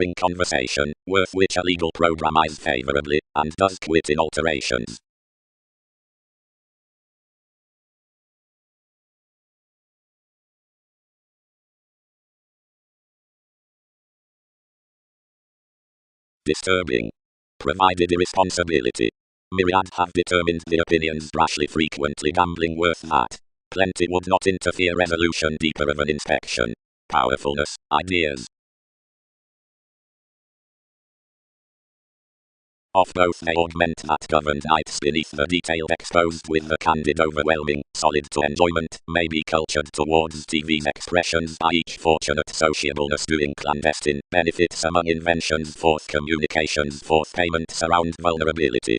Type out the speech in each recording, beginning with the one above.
in conversation, worth which a legal program is favorably, and does quit in alterations. Disturbing. Provided irresponsibility. Myriad have determined the opinions rashly frequently gambling worth that. Plenty would not interfere resolution deeper of an inspection. Powerfulness, ideas. Of both they augment that governed nights beneath the detailed exposed with the candid overwhelming, solid to enjoyment, may be cultured towards TV's expressions by each fortunate sociableness doing clandestine, benefits among inventions forth communications forth payments around vulnerability.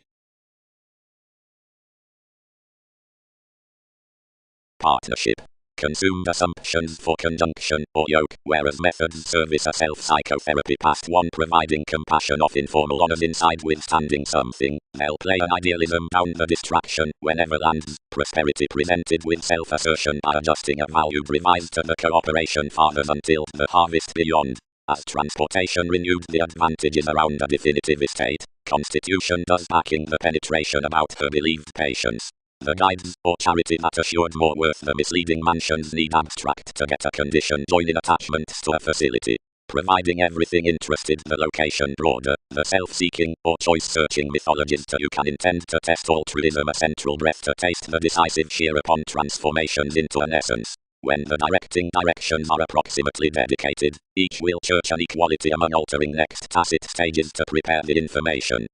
Partnership. Consumed assumptions for conjunction or yoke, whereas methods service a self-psychotherapy past one providing compassion of informal honors inside withstanding something, they'll play an idealism down the distraction whenever lands, prosperity presented with self-assertion by adjusting a value revised to the cooperation fathers until the harvest beyond. As transportation renewed the advantages around a definitive estate, constitution does backing the penetration about her believed patience. The guides or charity that assured more worth the misleading mansions need abstract to get a condition joining attachments to a facility. Providing everything interested the location broader, the self-seeking or choice-searching mythologies to you can intend to test altruism a central breath to taste the decisive shear upon transformations into an essence. When the directing directions are approximately dedicated, each will church an equality among altering next tacit stages to prepare the information.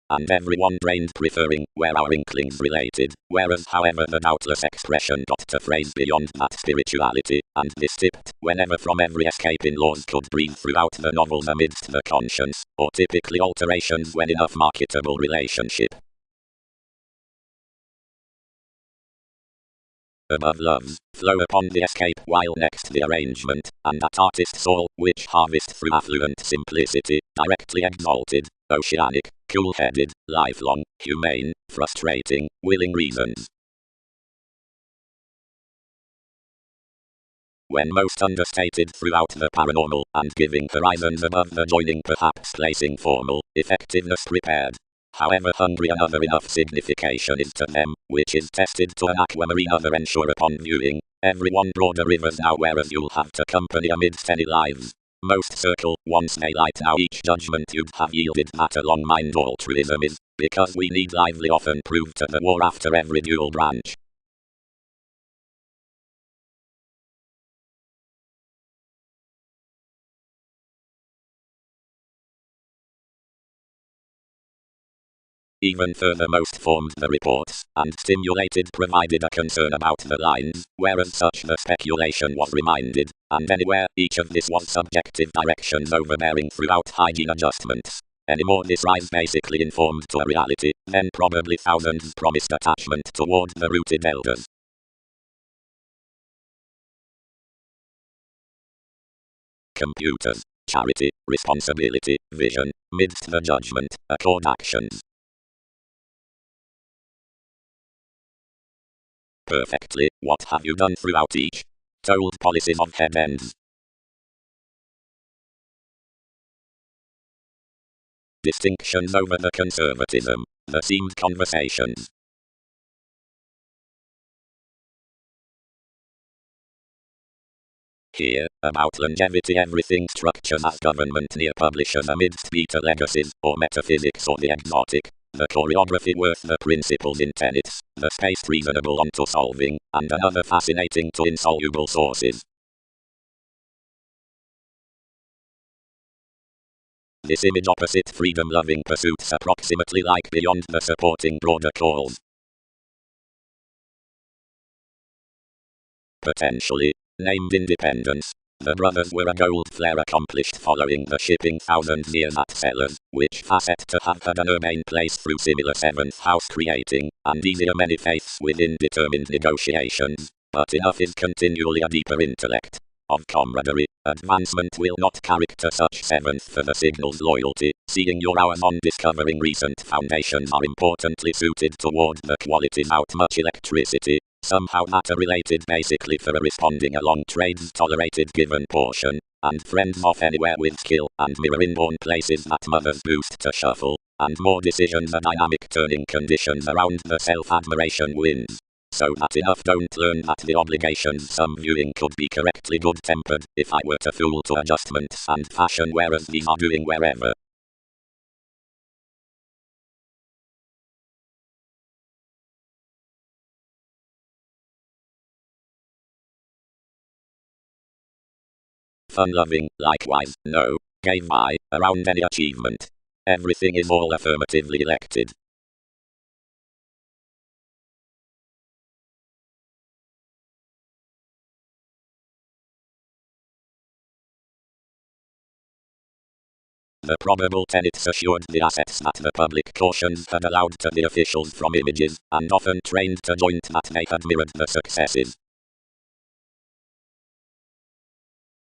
And everyone brained preferring where our inklings related, whereas however the doubtless expression got to phrase beyond that spirituality, and this tipped, whenever from every escape in laws could breathe throughout the novels amidst the conscience, or typically alterations when enough marketable relationship. Above loves, flow upon the escape while next the arrangement, and that artist's soul, which harvest through affluent simplicity, directly exalted, oceanic, cool-headed, lifelong, humane, frustrating, willing reasons. When most understated throughout the paranormal, and giving horizons above the joining perhaps placing formal, effectiveness prepared. However hungry another enough signification is to them, which is tested to an aquamarine other ensure upon viewing, everyone broader rivers now whereas you'll have to company amidst any lives. Most circle, once they light now each judgment you'd have yielded that along mind altruism is, because we need lively often prove to the war after every dual branch. Even furthermost formed the reports, and stimulated provided a concern about the lines, whereas such the speculation was reminded, and anywhere, each of this was subjective directions overbearing throughout hygiene adjustments. Anymore this rise basically informed to a reality, then probably thousands promised attachment toward the rooted elders. Computers, charity, responsibility, vision, midst the judgment, accord actions. Perfectly, what have you done throughout each? Told policies of head ends. Distinctions over the conservatism, the seemed conversations. Here, about longevity everything structures as government near publishers amidst beta legacies, or metaphysics or the exotic. The choreography worth the principles in tenets, the space reasonable onto solving, and another fascinating to insoluble sources. This image opposite freedom-loving pursuits approximately like beyond the supporting broader calls. Potentially, named independence. The brothers were a gold flare accomplished following the shipping thousands years at Sellers, which facet to have had an urbane place through similar seventh house creating, and easier many faiths within determined negotiations, but enough is continually a deeper intellect, of camaraderie, Advancement will not character such seventh for the signal's loyalty, seeing your hours on discovering recent foundations are importantly suited toward the qualities out much electricity, somehow matter related basically for a responding along trades tolerated given portion, and friends off anywhere with skill, and mirror inborn places that mothers boost to shuffle, and more decisions a dynamic turning conditions around the self-admiration wins. So that enough don't learn that the obligations some viewing could be correctly good-tempered, if I were to fool to adjustments and fashion whereas these are doing wherever. Fun-loving, likewise, no, gave I, around any achievement. Everything is all affirmatively elected. The probable tenets assured the assets that the public cautions had allowed to the officials from images, and often trained to joint that they had mirrored the successes.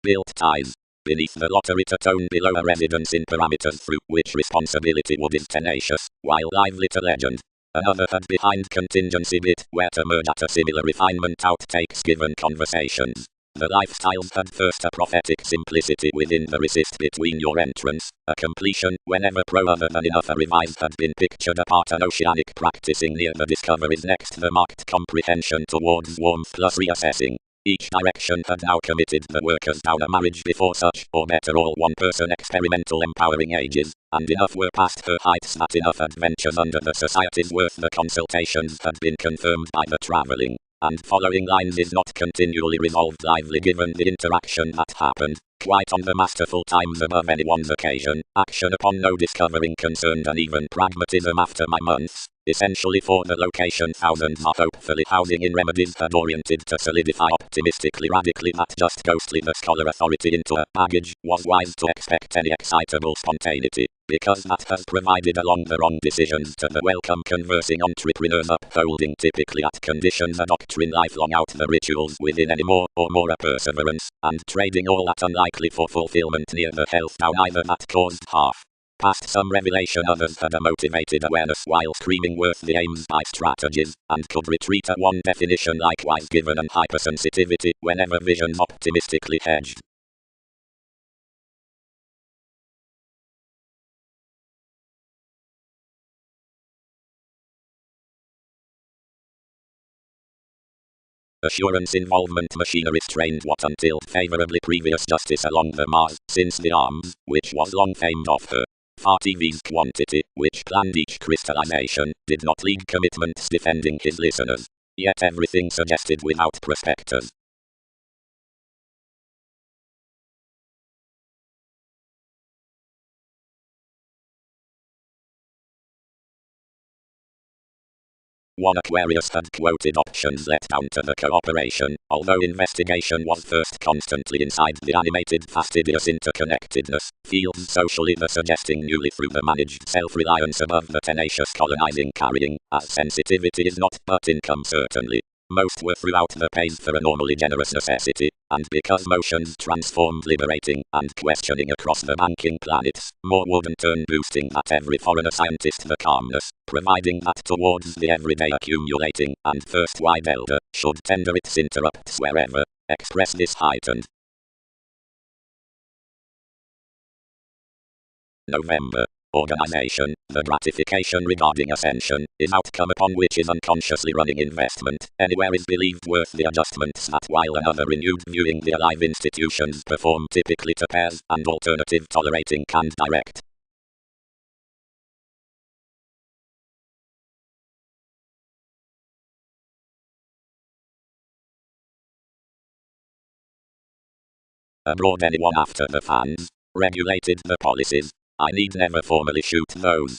Built ties. Beneath the lottery to tone below a residence in parameters through which responsibility would is tenacious, while lively to legend. Another had behind contingency bit, where to merge at a similar refinement outtakes given conversations. The lifestyles had first a prophetic simplicity within the resist between your entrance, a completion, whenever pro other than enough a revised had been pictured apart an oceanic practicing near the discoveries next the marked comprehension towards warmth plus reassessing. Each direction had now committed the workers down a marriage before such, or better all one-person experimental empowering ages, and enough were past her heights that enough adventures under the societies worth the consultations had been confirmed by the travelling, and following lines is not continually resolved lively given the interaction that happened, quite on the masterful times above anyone's occasion, action upon no discovering concerned and even pragmatism after my months. Essentially for the location thousands are hopefully housing in remedies had oriented to solidify optimistically radically that just ghostly the scholar authority into a baggage was wise to expect any excitable spontaneity, because that has provided along the wrong decisions to the welcome conversing entrepreneurs upholding typically at conditions a doctrine lifelong out the rituals within any more or more a perseverance, and trading all that unlikely for fulfillment near the health down either that caused half. Past some revelation others had a motivated awareness while screaming worth the aims by strategies, and could retreat at one definition likewise given and hypersensitivity whenever visions optimistically hedged. Assurance involvement machinery strained what until favorably previous justice along the Mars, since the arms, which was long famed of her. Far TV's quantity, which planned each crystallization, did not lead commitments defending his listeners. Yet everything suggested without prospectus. One Aquarius had quoted options let down to the cooperation, although investigation was first constantly inside the animated fastidious interconnectedness, fields socially the suggesting newly through the managed self-reliance above the tenacious colonizing carrying, as sensitivity is not but income certainly. Most were throughout the pace for a normally generous necessity, and because motions transformed liberating and questioning across the banking planets, more would in turn boosting that every foreigner scientist the calmness, providing that towards the everyday accumulating, and first wide elder, should tender its interrupts wherever, express this heightened. November. Organization, the gratification regarding ascension, is outcome upon which is unconsciously running investment, anywhere is believed worth the adjustments that while another renewed viewing the alive institutions perform typically to pairs and alternative tolerating canned direct. Abroad anyone after the fans, regulated the policies, I need never formally shoot those.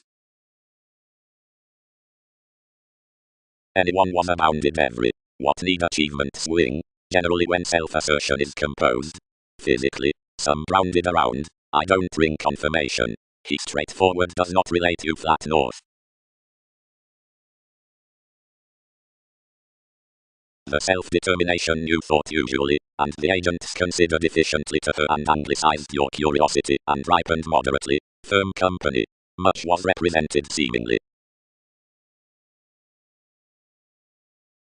Anyone was abounded every, what need achievement swing, generally when self-assertion is composed. Physically, some rounded around, I don't bring confirmation. He straightforward does not relate you flat north. The self-determination you thought usually, and the agents considered efficiently to her and anglicized your curiosity and ripened moderately. Firm company. Much was represented seemingly.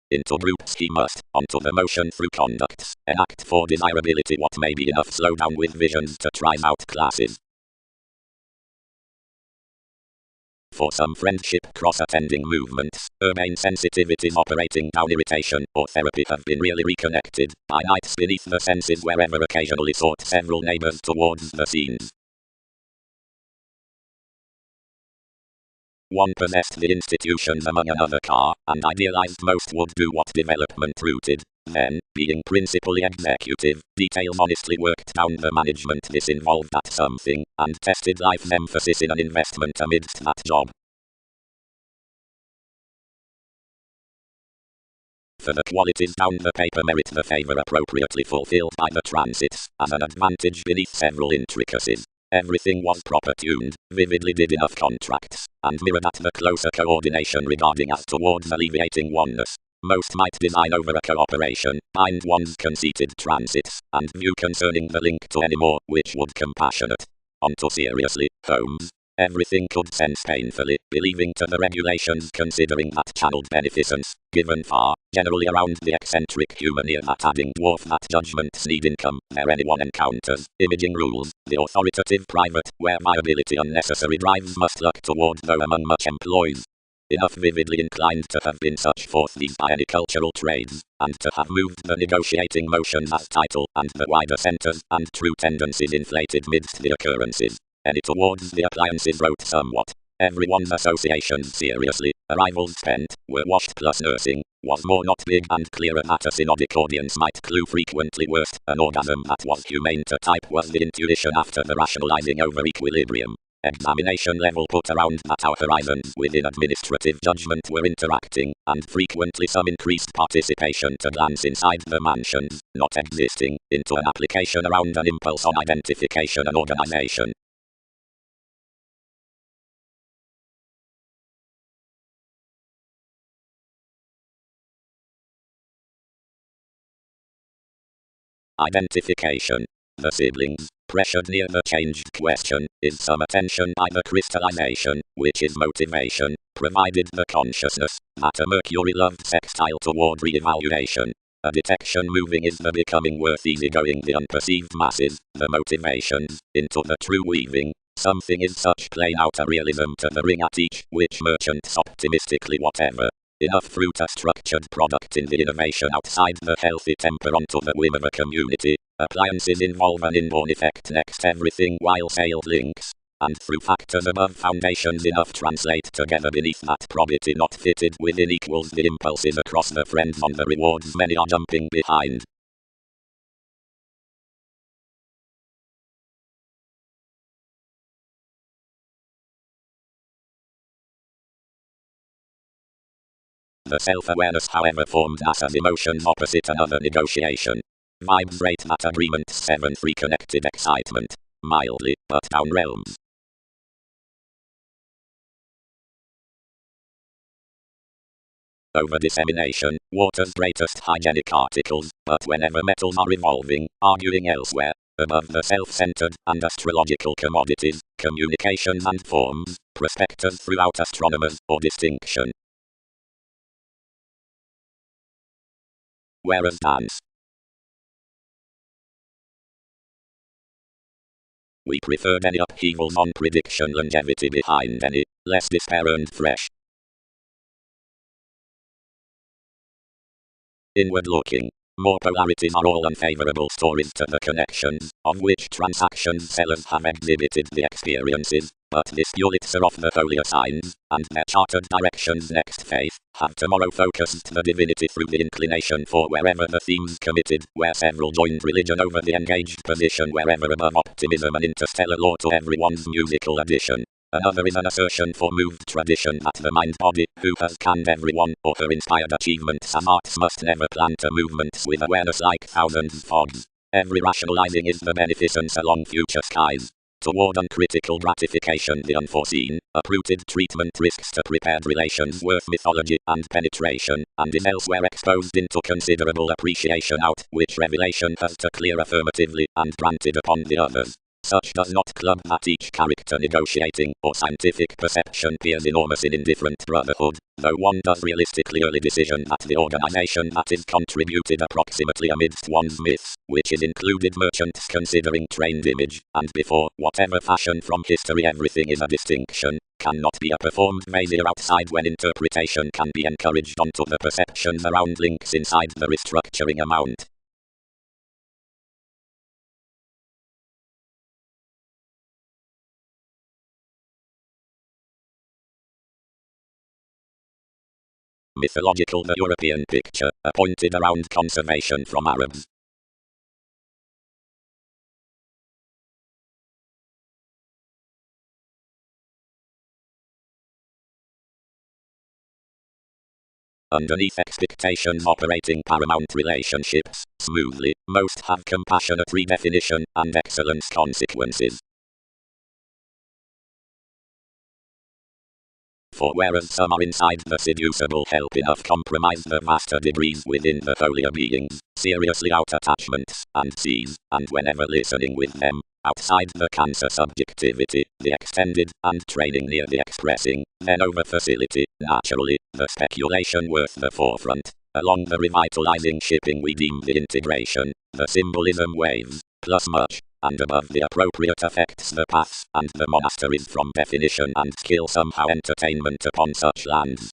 Into groups he must, onto the motion through conducts, enact for desirability what may be enough slow down with visions to try out classes. For some friendship cross-attending movements, urbane sensitivities operating down irritation or therapy have been really reconnected by nights beneath the senses wherever occasionally sought several neighbors towards the scenes. One possessed the institutions among another car, and idealized most would do what development rooted. Then, being principally executive, details honestly worked down the management this involved at something, and tested life's emphasis in an investment amidst that job. For the qualities down the paper merit the favor appropriately fulfilled by the transits, as an advantage beneath several intricacies. Everything was proper tuned, vividly did enough contracts, and mirrored at the closer coordination regarding as towards alleviating oneness. Most might design over a cooperation, bind one's conceited transits, and view concerning the link to any more, which would compassionate. Onto seriously, Holmes. Everything could sense painfully, believing to the regulations considering that channeled beneficence, given far, generally around the eccentric human ear that adding dwarf that judgments need income, there anyone encounters, imaging rules, the authoritative private, where viability unnecessary drives must look toward though among much employees. Enough vividly inclined to have been such forth these by any cultural trades, and to have moved the negotiating motions as title, and the wider centers and true tendencies inflated midst the occurrences. Any towards the appliances wrote somewhat. Everyone's associations seriously, arrivals spent, were washed plus nursing, was more not big and clearer that a synodic audience might clue frequently worst, an orgasm that was humane to type was the intuition after the rationalizing over equilibrium. Examination level put around that our horizons within administrative judgment were interacting, and frequently some increased participation to glance inside the mansions, not existing, into an application around an impulse on identification and organization. Identification. The siblings, pressured near the changed question, is some attention by the crystallization, which is motivation, provided the consciousness, that a Mercury-loved sextile toward re-evaluation. A detection moving is the becoming worth easygoing the unperceived masses, the motivations, into the true weaving. Something is such plain outer realism to the ring at each, which merchants optimistically whatever. Enough fruit a structured product in the innovation outside the healthy temper onto the whim of a community. Appliances involve an inborn effect next everything while sales links. And through factors above foundations enough translate together beneath that probity not fitted within equals the impulses across the friends on the rewards many are jumping behind. The self-awareness however formed as emotions opposite another negotiation. Vibes rate that agreement's 7th reconnected excitement, mildly, but down realms. Over dissemination, water's greatest hygienic articles, but whenever metals are evolving, arguing elsewhere, above the self-centered and astrological commodities, communications and forms, prospectors throughout astronomers, or distinction. Whereas dance. We preferred any upheavals on prediction longevity behind any, less despair and fresh. Inward looking. More polarities are all unfavorable stories to the connections, of which transactions sellers have exhibited the experiences, but this purely are off the holier signs, and their chartered directions next faith, have tomorrow focused the divinity through the inclination for wherever the themes committed, where several joined religion over the engaged position wherever above optimism and interstellar law to everyone's musical addition. Another is an assertion for moved tradition that the mind-body, who has canned everyone, or her inspired achievements as arts must never plan to movements with awareness like thousands fogs. Every rationalizing is the beneficence along future skies. Toward uncritical gratification, the unforeseen, uprooted treatment risks to prepared relations worth mythology and penetration, and is elsewhere exposed into considerable appreciation out, which revelation has to clear affirmatively, and granted upon the others. Such does not club that each character negotiating, or scientific perception peers enormous in indifferent brotherhood, though one does realistically early decision that the organization that is contributed approximately amidst one's myths, which is included merchants considering trained image, and before whatever fashion from history everything is a distinction, cannot be a performed measure outside when interpretation can be encouraged onto the perceptions around links inside the restructuring amount. Mythological. The European picture, appointed around conservation from Arabs. Underneath expectations operating paramount relationships, smoothly, most have compassionate redefinition, and excellence consequences. For whereas some are inside the seducible help enough compromise the vaster degrees within the holier beings, seriously out attachments, and sees, and whenever listening with them, outside the cancer subjectivity, the extended, and training near the expressing, then over facility, naturally, the speculation worth the forefront. Along the revitalizing shipping we deem the integration, the symbolism waves, plus much, and above the appropriate effects the paths and the monasteries from definition and skill somehow entertainment upon such lands.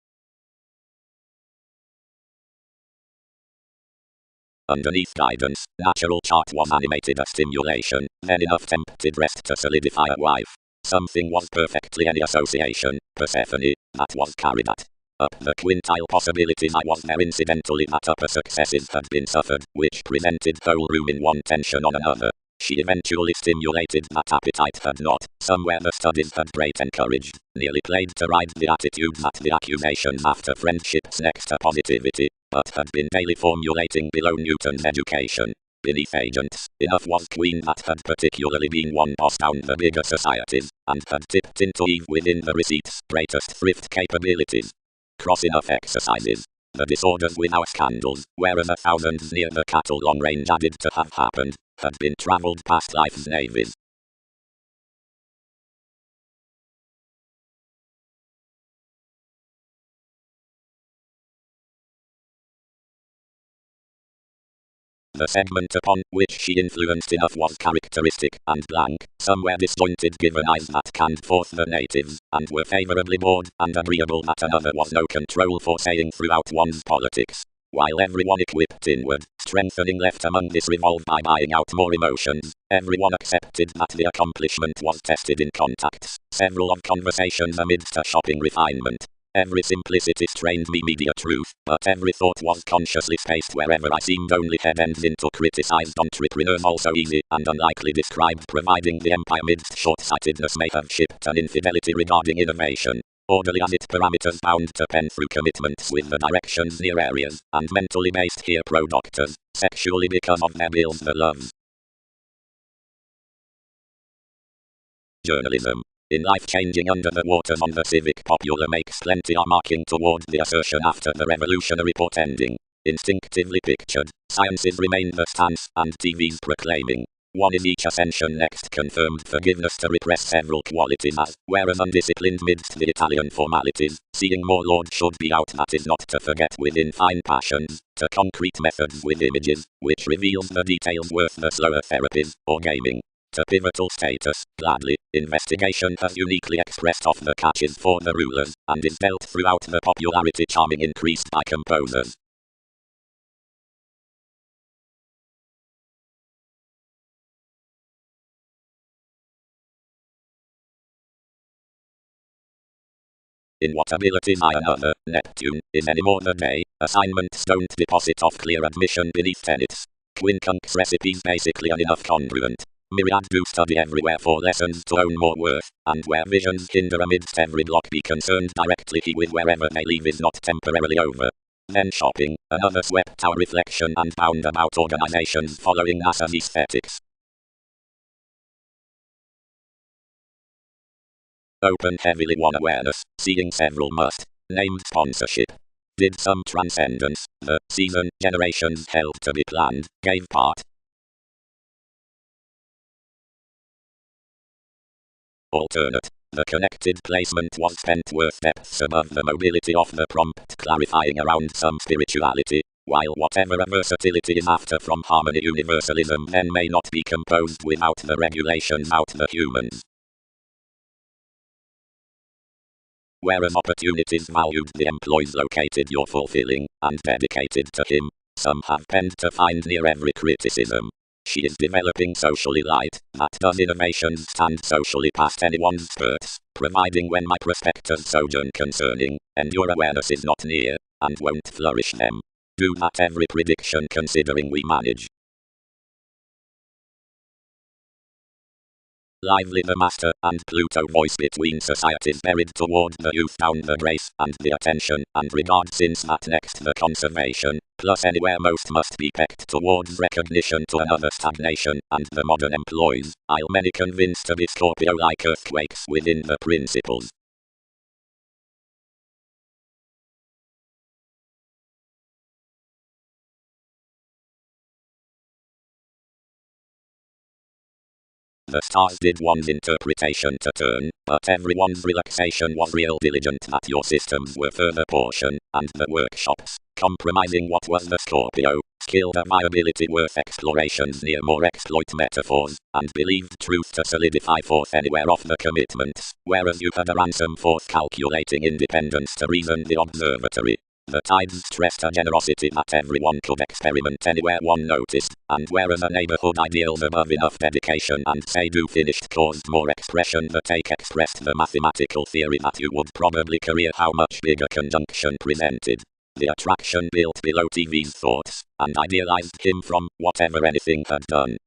Underneath guidance, natural chart was animated a stimulation, then enough tempted rest to solidify a wife. Something was perfectly any association, Persephone, that was carried at. Up the quintile possibilities I was there incidentally that upper successes had been suffered, which presented whole room in one tension on another. She eventually stimulated that appetite had not, somewhere the studies had great encouraged, nearly played to ride the attitude that the accusations after friendship's next to positivity, but had been daily formulating below Newton's education. Beneath agents, enough was queen that had particularly been one boss down the bigger societies, and had tipped into Eve within the receipt's greatest thrift capabilities. Cross enough exercises. The disorders with our scandals, whereas a thousands near the cattle long range added to have happened, had been travelled past life's navies. The segment upon which she influenced enough was characteristic and blank, somewhere disjointed given eyes that canned forth the natives, and were favourably bored and agreeable that another was no control for saying throughout one's politics. While everyone equipped inward, strengthening left among this revolve by buying out more emotions, everyone accepted that the accomplishment was tested in contacts, several of conversations amidst a shopping refinement. Every simplicity strained me media truth, but every thought was consciously spaced wherever I seemed only head ends into criticized entrepreneurs also easy and unlikely described providing the empire midst short-sightedness may have shipped an infidelity regarding innovation. Orderly as it parameters bound to pen through commitments with the directions near areas, and mentally based here pro-doctors, sexually because of their bills the loves. Journalism. In life changing under the waters on the civic popular makes plenty are marking toward the assertion after the revolutionary portending. Instinctively pictured, sciences remain the stance, and TV's proclaiming. One is each ascension next confirmed forgiveness to repress several qualities as, whereas undisciplined midst the Italian formalities, seeing more Lord should be out that is not to forget within fine passions, to concrete methods with images, which reveals the details worth the slower therapies, or gaming. To pivotal status, gladly, investigation has uniquely expressed off the catches for the rulers, and is dealt throughout the popularity charming increased by composers. In what abilities I another, Neptune, is any more the day, assignments don't deposit off clear admission beneath tenets. Quincunx recipes basically an enough congruent. Myriad do study everywhere for lessons to own more worth, and where visions hinder amidst every block be concerned directly he with wherever they leave is not temporarily over. Then shopping, another swept our reflection and bound about organizations following NASA's aesthetics. Open heavily one awareness, seeing several must. Named sponsorship. Did some transcendence. The season generations held to be planned, gave part. Alternate. The connected placement was spent worth depths above the mobility of the prompt, clarifying around some spirituality, while whatever a versatility is after from harmony universalism then may not be composed without the regulations out the humans. Whereas opportunities valued the employees located you're fulfilling, and dedicated to him, some have penned to find near every criticism. She is developing socially light, that does innovations stand socially past anyone's spurts, providing when my prospectors sojourn concerning, and your awareness is not near, and won't flourish them. Do that every prediction considering we manage. Lively the master and Pluto voice between societies buried toward the youth down the grace and the attention and regard since that next the conservation, plus anywhere most must be pecked towards recognition to another stagnation and the modern employees, I'll many convince to be Scorpio like earthquakes within the principles. The stars did one's interpretation to turn, but everyone's relaxation was real diligent that your systems were further portion, and the workshops, compromising what was the Scorpio, skilled a viability worth explorations near more exploit metaphors, and believed truth to solidify forth anywhere of the commitments, whereas you had a ransom forth calculating independence to reason the observatory. The tides stressed a generosity that everyone could experiment anywhere one noticed, and whereas a neighborhood ideals above enough dedication and say-do finished caused more expression, the take expressed the mathematical theory that you would probably career how much bigger conjunction presented. The attraction built below TV's thoughts, and idealized him from whatever anything had done.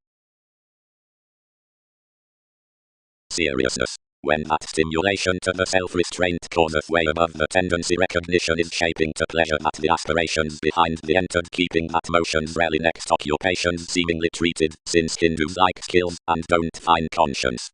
Seriousness. When that stimulation to the self-restraint causeth way above the tendency recognition is shaping to pleasure that the aspirations behind the entered keeping that motion's rarely next occupations seemingly treated, since Hindus like skills and don't find conscience.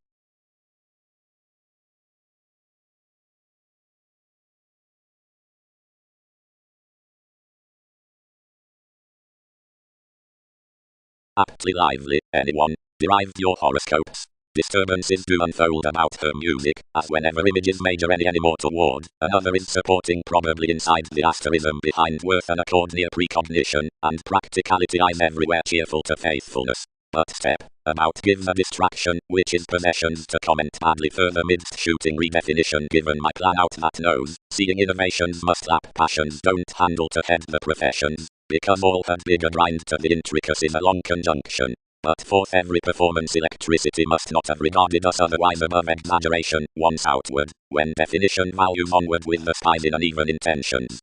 Aptly lively, anyone, derived your horoscopes. Disturbances do unfold about her music, as whenever images major any more toward, another is supporting probably inside the asterism behind worth and accord near precognition, and practicality eyes everywhere cheerful to faithfulness. But step, about gives a distraction, which is possessions to comment badly further midst shooting redefinition given my plan out that knows, seeing innovations must lap passions don't handle to head the professions, because all had bigger grind to the intricacies along conjunction. But forth every performance electricity must not have regarded us otherwise above exaggeration, once outward, when definition values onward with the spies in uneven intentions.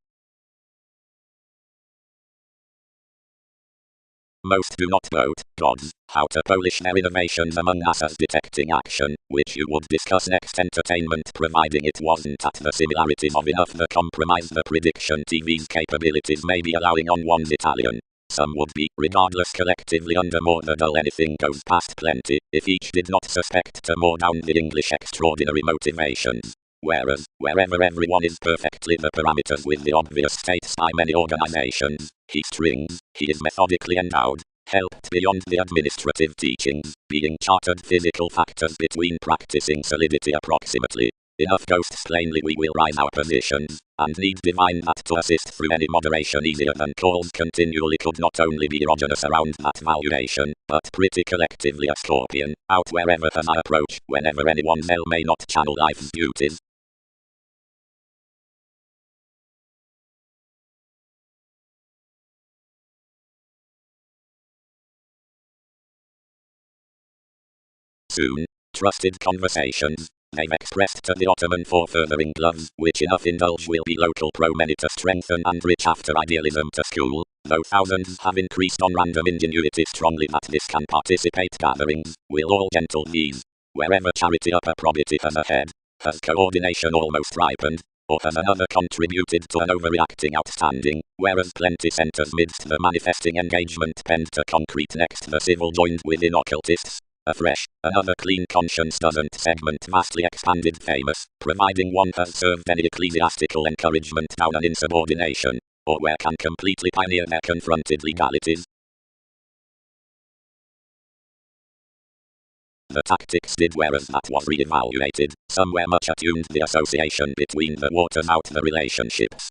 Most do not vote, gods, how to polish their innovations among us as detecting action, which you would discuss next entertainment providing it wasn't at the similarities of enough the compromise the prediction TV's capabilities may be allowing on one's Italian. Some would be, regardless collectively under more the dull anything goes past plenty, if each did not suspect to more down the English extraordinary motivations. Whereas, wherever everyone is perfectly the parameters with the obvious states by many organizations, he strings, he is methodically endowed, helped beyond the administrative teachings, being chartered physical factors between practicing solidity approximately. Enough ghosts plainly we will rise our positions, and need divine that to assist through any moderation easier than calls continually could not only be erogenous around that valuation, but pretty collectively a scorpion, out wherever has I approach, whenever anyone's hell may not channel life's beauties. Soon, trusted conversations. They've expressed to the Ottoman for furthering gloves, which enough indulge will be local pro-many to strengthen and reach after idealism to school, though thousands have increased on random ingenuity strongly that this can participate gatherings, will all gentle these. Wherever charity upper probity has a head, has coordination almost ripened, or has another contributed to an overreacting outstanding, whereas plenty centers midst the manifesting engagement penned to concrete next the civil joined within occultists, Afresh, another clean conscience doesn't segment vastly expanded famous, providing one has served any ecclesiastical encouragement down an insubordination, or where can completely pioneer their confronted legalities. The tactics did whereas that was re-evaluated, somewhere much attuned the association between the waters out the relationships.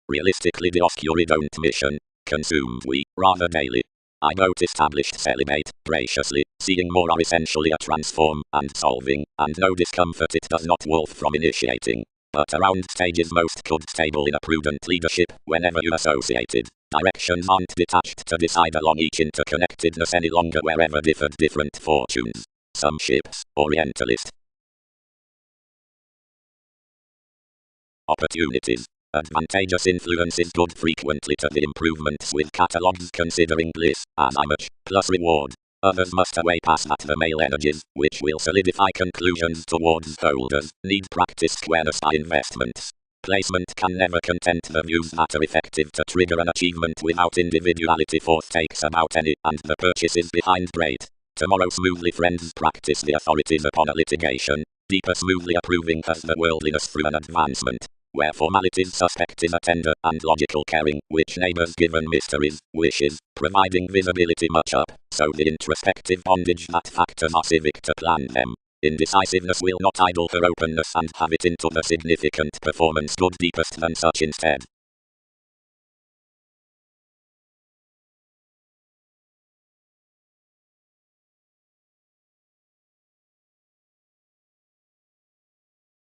Realistically the oscuri don't mission, consumed we, rather daily. I note established celibate, graciously, seeing more are essentially a transform, and solving, and no discomfort it does not wolf from initiating. But around stages most could stable in a prudent leadership, whenever you associated. Directions aren't detached to decide along each interconnectedness any longer wherever differed different fortunes. Some ships, Orientalist. Opportunities. Advantageous influence is good frequently to the improvements with catalogues considering bliss as image plus reward. Others must away past that the male energies, which will solidify conclusions towards holders, need practice squareness by investments. Placement can never content the views that are effective to trigger an achievement without individuality force takes about any, and the purchase is behind great. Tomorrow smoothly friends practice the authorities upon a litigation, deeper smoothly approving as the worldliness through an advancement. Where formalities suspect is a tender and logical caring, which neighbors given mysteries, wishes, providing visibility much up, so the introspective bondage that factors are civic to plan them. Indecisiveness will not idle her openness and have it into the significant performance good deepest than such instead.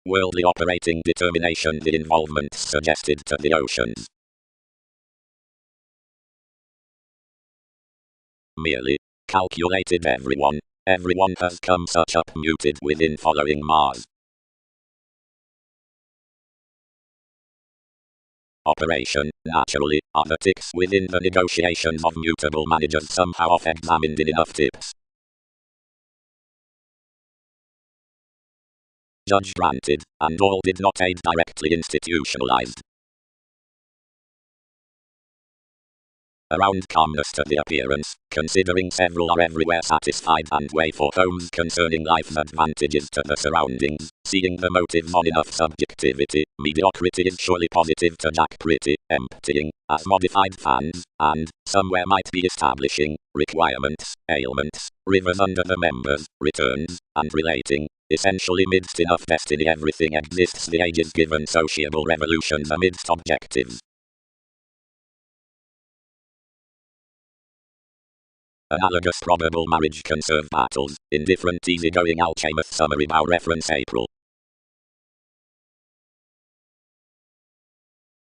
Worldly operating determination the involvement suggested to the oceans. Merely calculated everyone has come such up muted within following Mars. Operation, naturally, are the ticks within the negotiations of mutable managers somehow off-examined in enough tips. Judge granted, and all did not aid directly institutionalized. Around calmness to the appearance, considering several are everywhere satisfied and weigh for homes concerning life's advantages to the surroundings, seeing the motives on enough subjectivity, mediocrity is surely positive to Jack Pretty, emptying, as modified fans, and, somewhere might be establishing, requirements, ailments, rivers under the members, returns, and relating, essentially midst enough destiny everything exists the ages given sociable revolutions amidst objectives. Analogous probable marriage conserve battles, indifferent easygoing Alchemist summary bow reference April.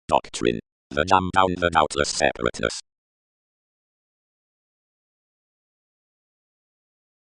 Doctrine. The jam down the doubtless separateness.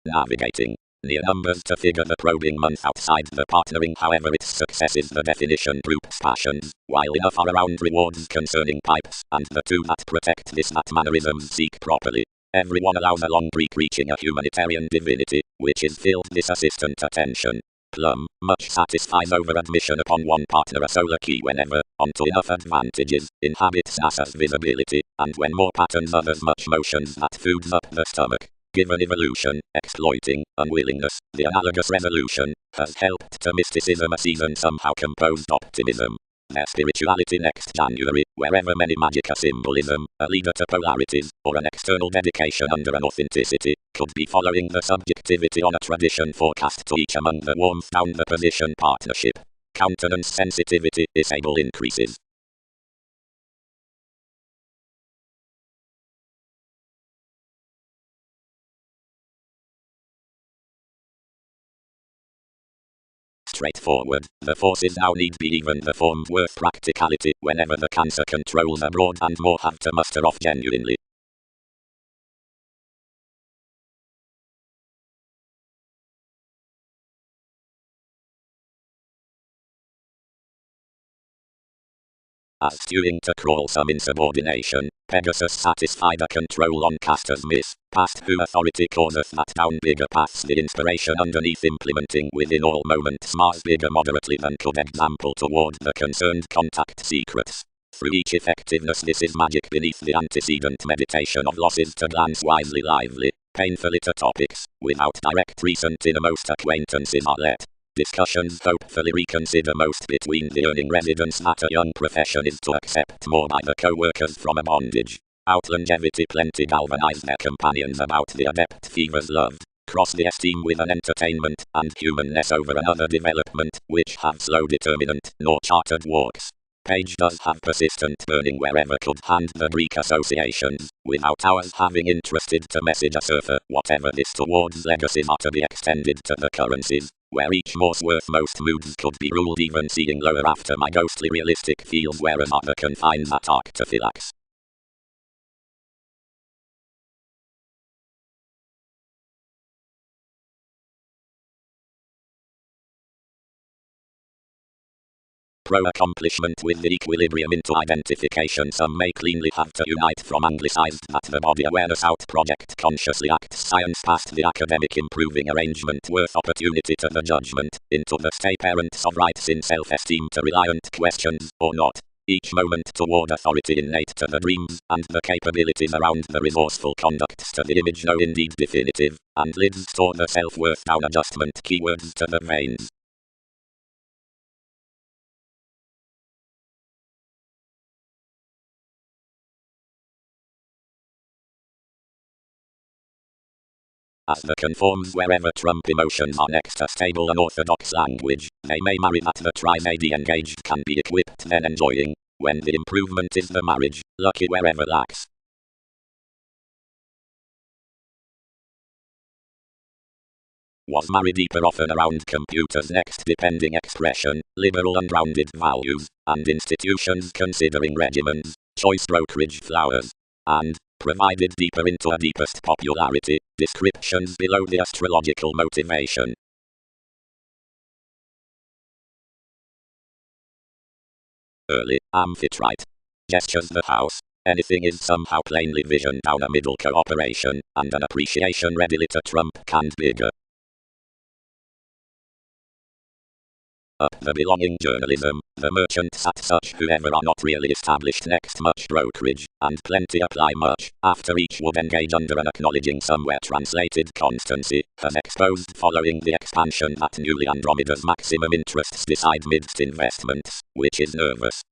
Navigating. Near numbers to figure the probing month outside the partnering however its success is the definition groups passions, while enough are around rewards concerning pipes, and the two that protect this that mannerisms seek properly. Everyone allows a long break reaching a humanitarian divinity, which is filled this assistant attention. Plum, much satisfies over admission upon one partner a solar key whenever, onto enough advantages, inhabits NASA's visibility, and when more patterns others much motions that foods up the stomach. Given evolution, exploiting, unwillingness, the analogous resolution, has helped to mysticism a season somehow composed optimism. Their spirituality next January, wherever many magic a symbolism, a leader to polarities, or an external dedication under an authenticity, could be following the subjectivity on a tradition forecast to each among the warmth down the position partnership. Countenance sensitivity, disable increases. Straightforward, the forces now need be even the form worth practicality whenever the cancer controls abroad and more have to muster off genuinely. As stewing to crawl some insubordination, Pegasus satisfied a control on casters miss, past who authority causeth that down bigger paths the inspiration underneath implementing within all moments Mars bigger moderately than could example toward the concerned contact secrets. Through each effectiveness this is magic beneath the antecedent meditation of losses to glance wisely lively, painfully to topics, without direct reason innermost acquaintances are let. Discussions hopefully reconsider most between the earning residents that a young profession is to accept more by the co-workers from a bondage. Out longevity plenty galvanize their companions about the adept fevers loved. Cross the esteem with an entertainment and humanness over another development, which have slow determinant nor chartered walks. Page does have persistent burning wherever could hand the Greek associations, without ours having interested to message a surfer whatever this towards legacies are to be extended to the currencies, where each more's worth most moods could be ruled even seeing lower after my ghostly realistic feels whereas are the confines at arctophylax. Pro-accomplishment with the equilibrium into identification some may cleanly have to unite from anglicized that the body awareness out project consciously acts science past the academic improving arrangement worth opportunity to the judgment, into the stay parents of rights in self-esteem to reliant questions, or not. Each moment toward authority innate to the dreams, and the capabilities around the resourceful conducts to the image no indeed definitive, and lids store the self-worth down adjustment keywords to the veins. As the conforms wherever Trump emotions are next a stable unorthodox language, they may marry that the tri-may engaged can be equipped then enjoying, when the improvement is the marriage, lucky wherever lacks. Was married deeper often around computers next depending expression, liberal unrounded values, and institutions considering regimens, choice brokerage flowers, and, provided deeper into a deepest popularity, descriptions below the astrological motivation. Early, amphitrite. Gestures the house. Anything is somehow plainly visioned down a middle cooperation, and an appreciation readily to trump canned bigger. Up the belonging journalism, the merchants at such whoever are not really established next much brokerage, and plenty apply much, after each would engage under an acknowledging somewhere translated constancy, has exposed following the expansion that newly Andromeda's maximum interests decide midst investments, which is nervous.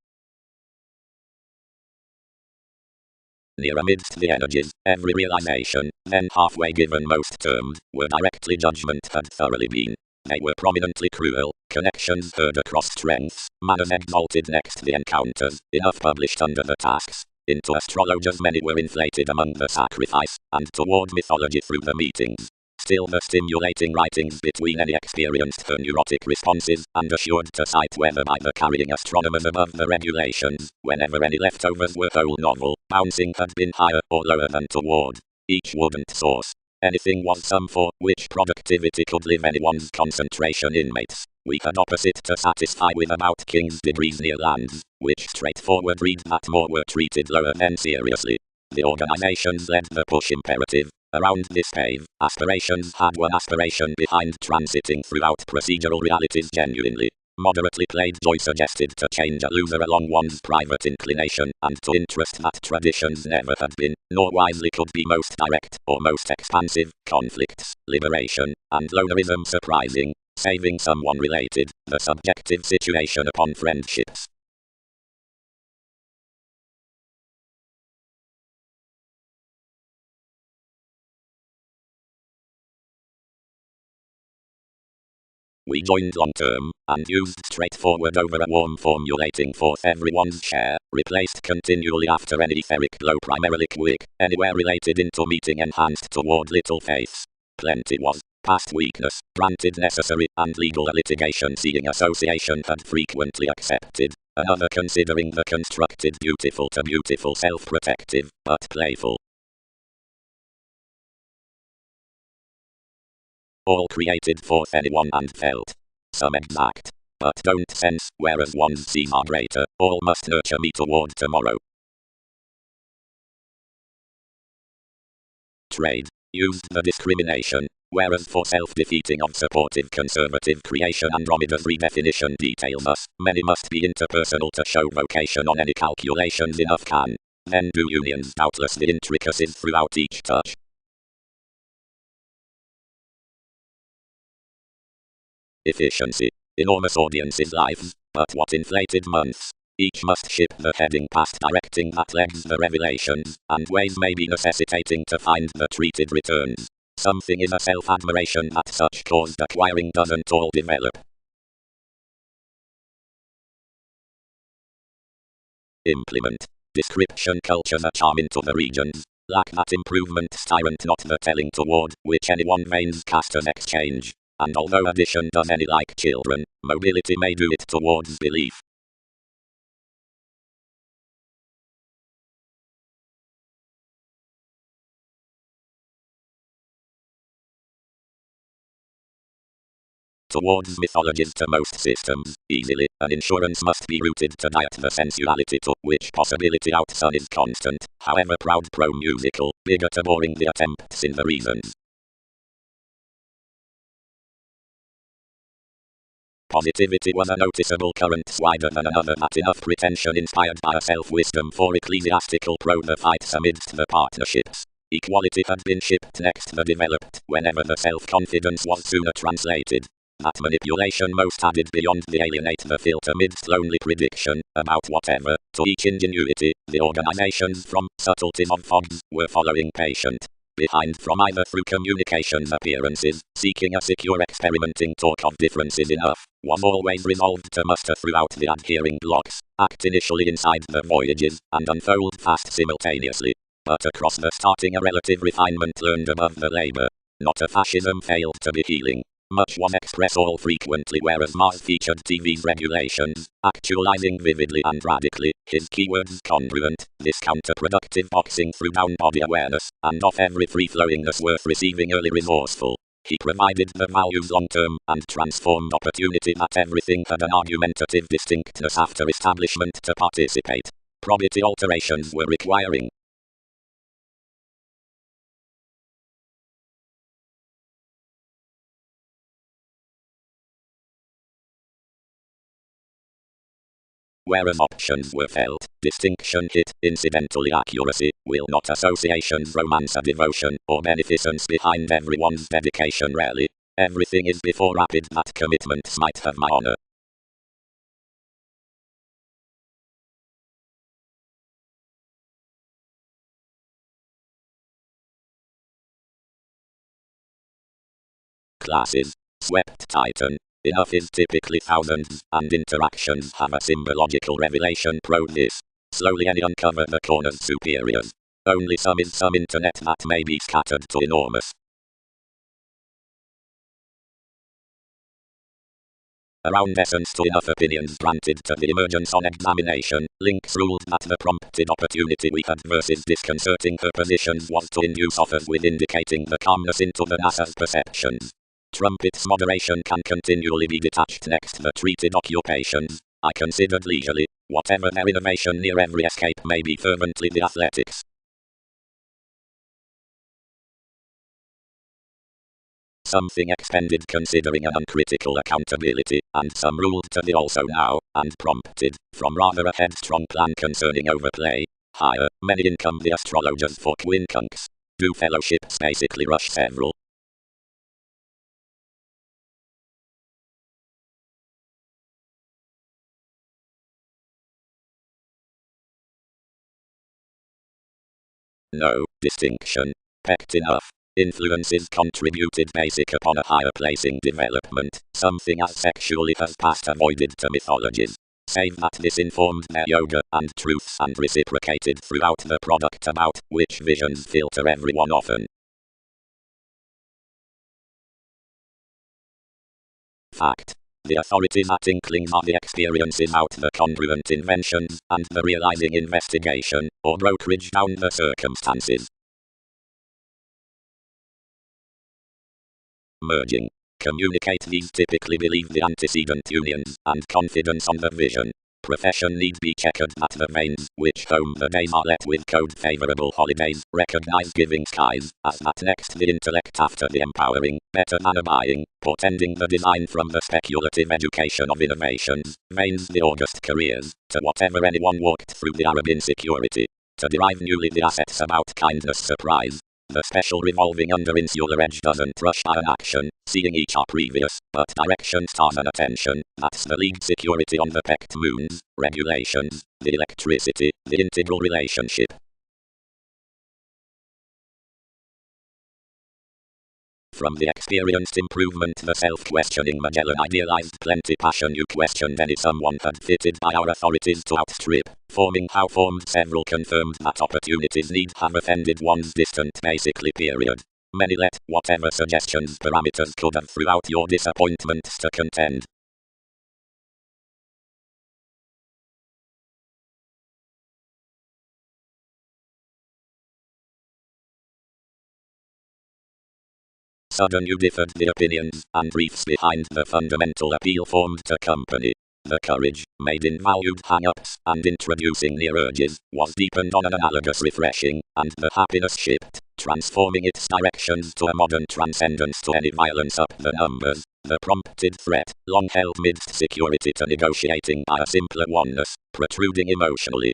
Near amidst the energies, every realization, then halfway given most termed, were directly judgment had thoroughly been. They were prominently cruel, connections heard across strengths, manners exalted next the encounters, enough published under the tasks. Into astrologers many were inflated among the sacrifice, and toward mythology through the meetings. Still the stimulating writings between any experienced her neurotic responses, and assured to cite whether by the carrying astronomers above the regulations, whenever any leftovers were whole novel, bouncing had been higher or lower than toward each wouldn't source. Anything was some for which productivity could live anyone's concentration inmates. We had opposite to satisfy with about king's degrees near lands, which straightforward read that more were treated lower than seriously. The organizations led the push imperative. Around this pave, aspirations had one aspiration behind transiting throughout procedural realities genuinely. Moderately played joy suggested to change a loser along one's private inclination, and to interest that traditions never had been, nor wisely could be most direct, or most expansive, conflicts, liberation, and lonerism surprising, saving someone related, the subjective situation upon friendships. We joined long term, and used straightforward over a warm formulating forth everyone's share, replaced continually after any etheric glow primarily quick, anywhere related into meeting enhanced toward little faiths. Plenty was, past weakness, granted necessary, and legal litigation seeing association had frequently accepted, another considering the constructed beautiful to beautiful self-protective, but playful. All created forth anyone and felt. Some exact. but don't sense, whereas one's sees are greater. All must nurture me toward tomorrow. Trade. Used the discrimination, whereas for self-defeating of supportive conservative creation Andromeda's redefinition details us, many must be interpersonal to show vocation on any calculations enough can. Then do unions doubtless the intricacies throughout each touch. Efficiency. Enormous audiences' lives, but what inflated months. Each must ship the heading past directing that legs the revelations, and ways may be necessitating to find the treated returns. Something is a self-admiration that such caused acquiring doesn't all develop. Implement. Description cultures a charm into the regions. Lack that improvement tyrant not the telling toward which anyone vains casters exchange. And although addition does any like children, mobility may do it towards belief. Towards mythologies to most systems, easily, an insurance must be rooted to diet the sensuality to which possibility outsun is constant, however proud pro-musical, bigger to boring the attempts in the reasons. Positivity was a noticeable current wider than another that enough pretension inspired by a self-wisdom for ecclesiastical pro-the-fights amidst the partnerships. Equality had been shipped next the developed, whenever the self-confidence was sooner translated. That manipulation most added beyond the alienate the filter midst lonely prediction, about whatever, to each ingenuity, the organizations from subtleties of fogs, were following patient. Behind from either through communications appearances, seeking a secure experimenting talk of differences enough, was always resolved to muster throughout the adhering blocks, act initially inside the voyages, and unfold fast simultaneously. But across the starting a relative refinement learned above the labor. Not a fascism failed to be healing. Much was expressed all frequently whereas Mars featured TV's regulations, actualizing vividly and radically, his keywords congruent, this counterproductive boxing through down-body awareness, and off every free-flowingness worth receiving early resourceful. He provided the values long-term, and transformed opportunity that everything had an argumentative distinctness after establishment to participate. Probity alterations were requiring. Whereas options were felt, distinction hit, incidentally accuracy, will not associations romance a devotion, or beneficence behind everyone's dedication rarely. Everything is before rapid that commitments might have my honor. Classes. Swept Titan. Enough is typically thousands, and interactions have a symbological revelation probe this. Slowly any uncover the corner's superiors. Only some is some internet that may be scattered to enormous. Around essence to enough opinions granted to the emergence on examination, links ruled that the prompted opportunity we had versus disconcerting her positions was to induce offers with indicating the calmness into the NASA's perceptions. Trumpet's moderation can continually be detached next the treated occupations. I considered leisurely, whatever their innovation near every escape may be fervently the athletics. Something expended considering an uncritical accountability, and some ruled to the also now, and prompted, from rather a headstrong plan concerning overplay. Higher, many income the astrologers for quincunx. Do fellowships basically rush several. No distinction. Pecked enough. Influences contributed basic upon a higher placing development, something as sexually has past avoided to mythologies. Save that this informed their yoga and truths and reciprocated throughout the product about which visions filter everyone often. Fact. The authorities at inklings are the experiences out the congruent inventions, and the realizing investigation, or brokerage down the circumstances. Merging. communicate these typically believe the antecedent unions, and confidence on the vision. Profession need be checked that the veins, which home the days are let with code favorable holidays, recognize giving skies, as that next the intellect after the empowering, better than abiding, portending the design from the speculative education of innovations, veins the august careers, to whatever anyone walked through the Arab insecurity, to derive newly the assets about kindness surprise. The special revolving under insular edge doesn't rush by an action, seeing each are previous, but direction stars and attention, that's the league security on the pecked moons, regulations, the electricity, the integral relationship. From the experienced improvement the self-questioning Magellan idealized plenty passion you questioned any someone had fitted by our authorities to outstrip, forming how formed several confirmed that opportunities need have offended one's distant basically period. Many let whatever suggestions parameters could have throughout your disappointments to contend. Sudden you differed the opinions and briefs behind the fundamental appeal formed to company. The courage, made in valued hang-ups and introducing near urges, was deepened on an analogous refreshing, and the happiness shipped, transforming its directions to a modern transcendence to any violence up the numbers, the prompted threat, long held midst security to negotiating by a simpler oneness, protruding emotionally.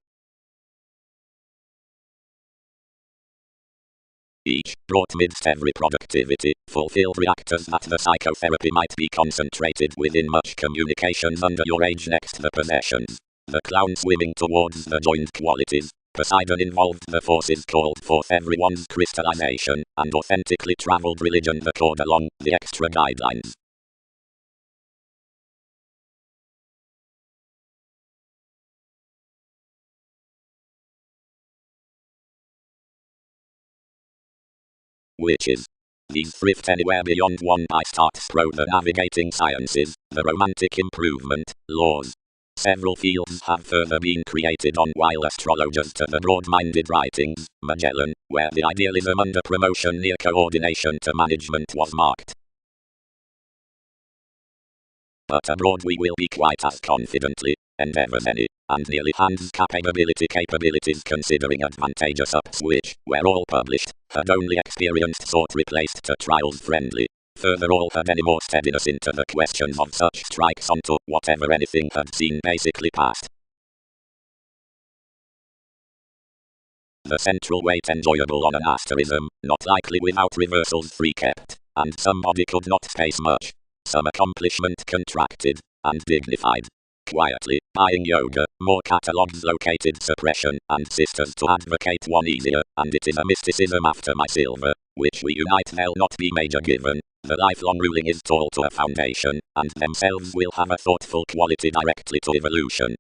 Each, brought midst every productivity, fulfilled reactors that the psychotherapy might be concentrated within much communications under your age next the possessions. The clown swimming towards the joined qualities. Poseidon involved the forces called forth everyone's crystallization, and authentically traveled religion the chord along the extra guidelines. Which is, these thrift anywhere beyond one by starts pro the navigating sciences, the romantic improvement, laws. Several fields have further been created on while astrologers to the broad-minded writings, Magellan, where the idealism under promotion near coordination to management was marked. But abroad we will be quite as confidently, endeavors any, and nearly hands capabilities considering advantageous ups which, where all published, had only experienced sort replaced to trials friendly. Further all had any more steadiness into the questions of such strikes onto whatever anything had seen basically past. The central weight enjoyable on an asterism, not likely without reversals free kept, and somebody could not space much. Some accomplishment contracted, and dignified. Quietly, buying yoga, more catalogs located suppression, and sisters to advocate one easier, and it is a mysticism after my silver, which we unite they'll not be major given. The lifelong ruling is tall to a foundation, and themselves will have a thoughtful quality directly to evolution.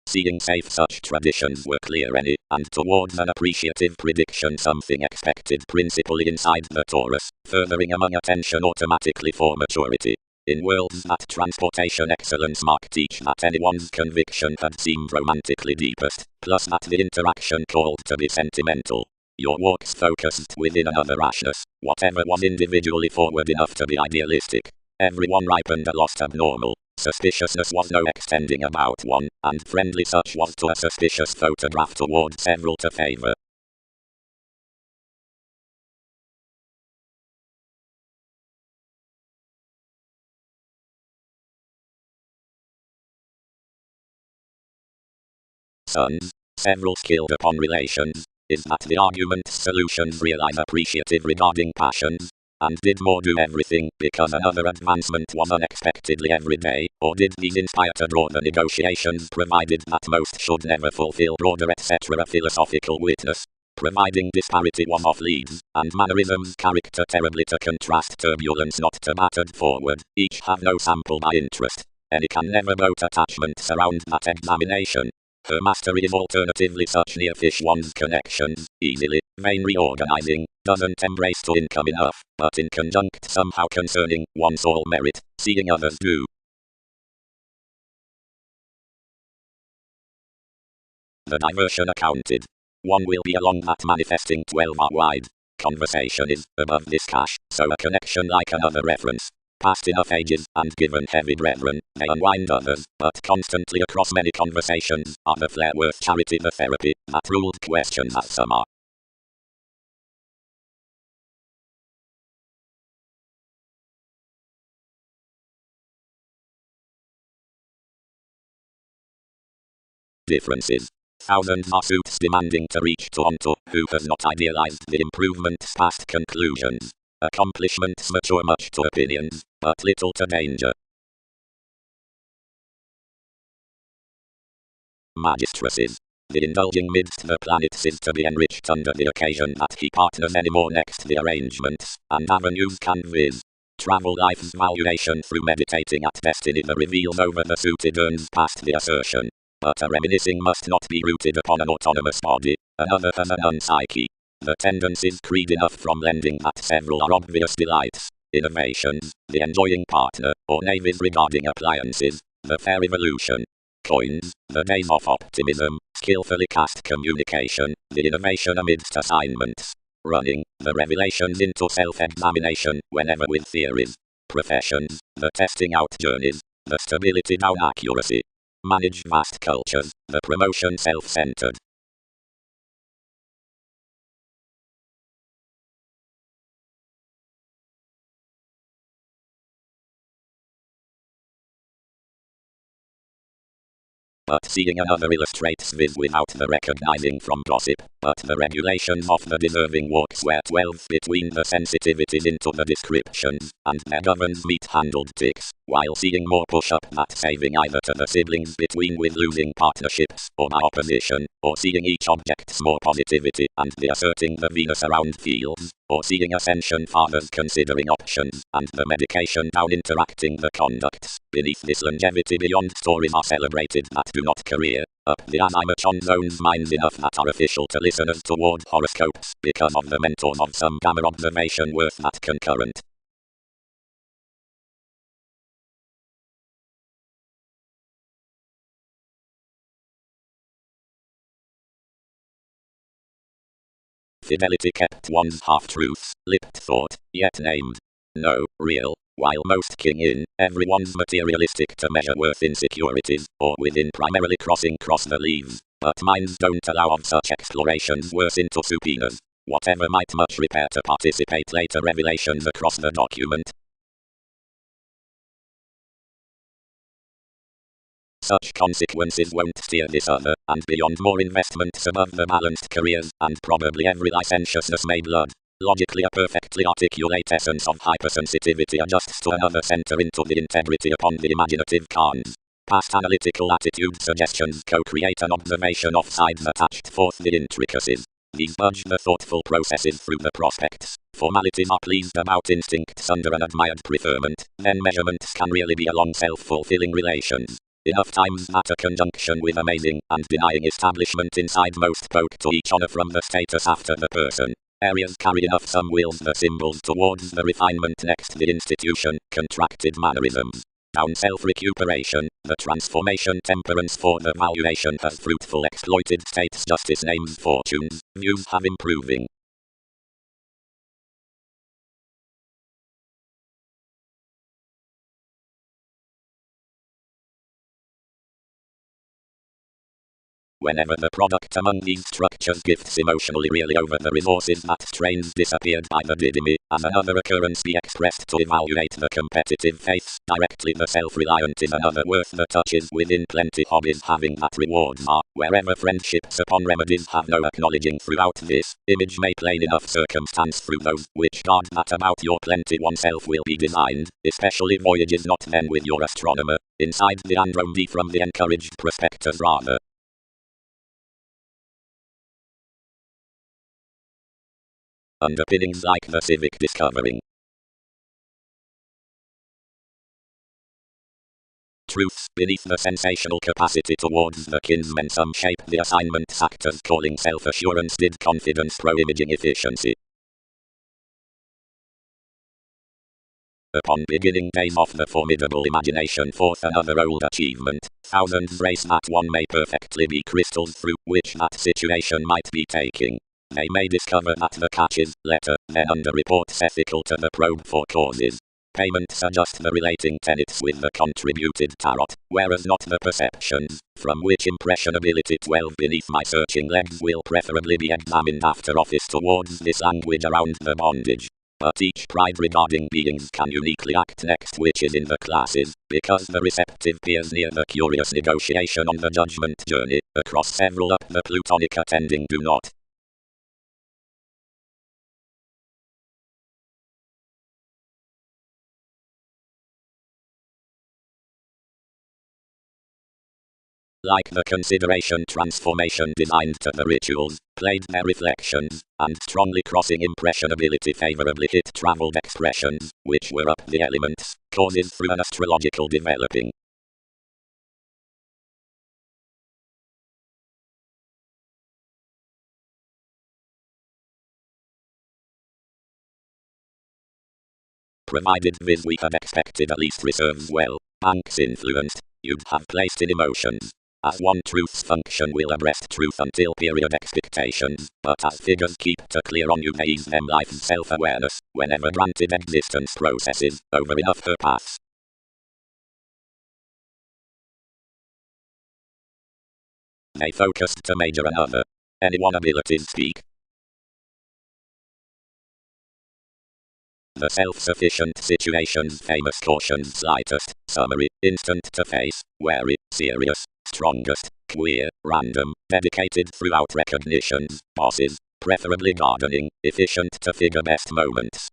Seeing safe such traditions were clear any, and towards an appreciative prediction something expected principally inside the torus, furthering among attention automatically for maturity. In worlds that transportation excellence marked each that anyone's conviction had seemed romantically deepest, plus that the interaction called to be sentimental. Your walks focused within another rashness, whatever was individually forward enough to be idealistic. Everyone ripened a lost abnormal. Suspiciousness was no extending about one, and friendly such was to a suspicious photograph toward several to favor. Sons, several skilled upon relations, is that the argument's solutions realize appreciative regarding passions, and did more do everything because another advancement was unexpectedly every day, or did these inspire to draw the negotiations provided that most should never fulfill broader etc. A philosophical witness, providing disparity was off leads, and mannerisms character terribly to contrast turbulence not to battered forward, each have no sample by interest, any can never boat attachment surround that examination. Her mastery is alternatively such near fish one's connections, easily, vain reorganizing, doesn't embrace to income enough, but in conjunct somehow concerning one's all merit, seeing others do. The diversion accounted. One will be along that manifesting 12 are wide. conversation is, above this cache, so a connection like another reference. Past enough ages, and given heavy brethren, they unwind others, but constantly across many conversations, are the flair worth charity the therapy, that ruled questions as some are. Differences. Thousands are suits demanding to reach to onto, who has not idealized the improvements past conclusions. Accomplishments mature much to opinions, but little to danger. Magistresses. The indulging midst the planets is to be enriched under the occasion that he partners anymore next the arrangements, and avenues can viz. Travel life's valuation through meditating at destiny the reveals over the suited urns past the assertion. But a reminiscing must not be rooted upon an autonomous body, another has an unpsyche. The tendencies creed enough from lending that several are obvious delights, innovations, the enjoying partner, or navies regarding appliances, the fair evolution. Coins, the days of optimism, skillfully cast communication, the innovation amidst assignments. Running, the revelations into self-examination, whenever with theories. Professions, the testing out journeys, the stability down accuracy. Manage vast cultures, the promotion self-centered. But seeing another illustrates this without the recognizing from gossip, but the regulations of the deserving walks where 12 between the sensitivities into the descriptions, and there governs meat-handled ticks, while seeing more push-up that saving either to the siblings between with losing partnerships, or by opposition, or seeing each object's more positivity, and the asserting the Venus around fields, or seeing ascension fathers considering options, and the medication down interacting the conducts. Beneath this longevity beyond stories are celebrated that do not career, up the azimachon zones minds enough that are official to listeners toward horoscopes, because of the mentors of some gamma observation worth that concurrent. Fidelity kept one's half-truths, lipped thought, yet named. No, real. While most king in, everyone's materialistic to measure worth insecurities, or within primarily cross the leaves, but minds don't allow of such explorations worse into subpoenas. Whatever might much repair to participate later revelations across the document. Such consequences won't steer this other, and beyond more investments above the balanced careers, and probably every licentiousness may blood. Logically a perfectly articulate essence of hypersensitivity adjusts to another center into the integrity upon the imaginative cons. Past analytical attitude suggestions co-create an observation of sides attached forth the intricacies. These budge the thoughtful processes through the prospects. Formalities are pleased about instincts under an admired preferment, then measurements can really be along self-fulfilling relations. Enough times that a conjunction with amazing and denying establishment inside most poke to each honor from the status after the person. Areas carry enough some wills the symbols towards the refinement next the institution, contracted mannerisms. Down self-recuperation, the transformation temperance for the valuation has fruitful exploited states justice names fortunes, views have improving. Whenever the product among these structures gifts emotionally really over the resources that strains disappeared by the didymy, as another occurrence be expressed to evaluate the competitive faiths, directly the self-reliant is another worth the touches within plenty hobbies having that rewards are, wherever friendships upon remedies have no acknowledging throughout this, image may plain enough circumstance through those, which guard that about your plenty oneself will be designed, especially voyages not then with your astronomer, inside the Andromeda from the encouraged prospectors rather. Underpinnings like the civic discovering. Truths beneath the sensational capacity towards the kinsmen some shape the assignment actors calling self-assurance did confidence pro-imaging efficiency. Upon beginning days of the formidable imagination forth another old achievement, thousands race that one may perfectly be crystals through which that situation might be taking. They may discover that the catch is letter, then under-reports ethical to the probe for causes. Payments adjust the relating tenets with the contributed tarot, whereas not the perceptions, from which impressionability 12 beneath my searching legs will preferably be examined after office towards this language around the bondage. But each pride regarding beings can uniquely act next, which is in the classes, because the receptive peers near the curious negotiation on the judgment journey, across several up the Plutonic attending do not. Like the consideration transformation designed to the rituals, played their reflections, and strongly crossing impressionability favorably hit traveled expressions, which were up the elements, causes through an astrological developing. Provided this we had expected at least reserves well, banks influenced, you'd have placed in emotions. As one truth's function will abreast truth until period expectations, but as figures keep to clear on you they ease them life's self-awareness, whenever granted existence processes, over enough her paths. They focused to major another. Anyone abilities speak. The self-sufficient situation's famous cautions slightest, summary, instant to face, wary, serious, strongest, queer, random, dedicated throughout recognitions, bosses, preferably gardening, efficient to figure best moments.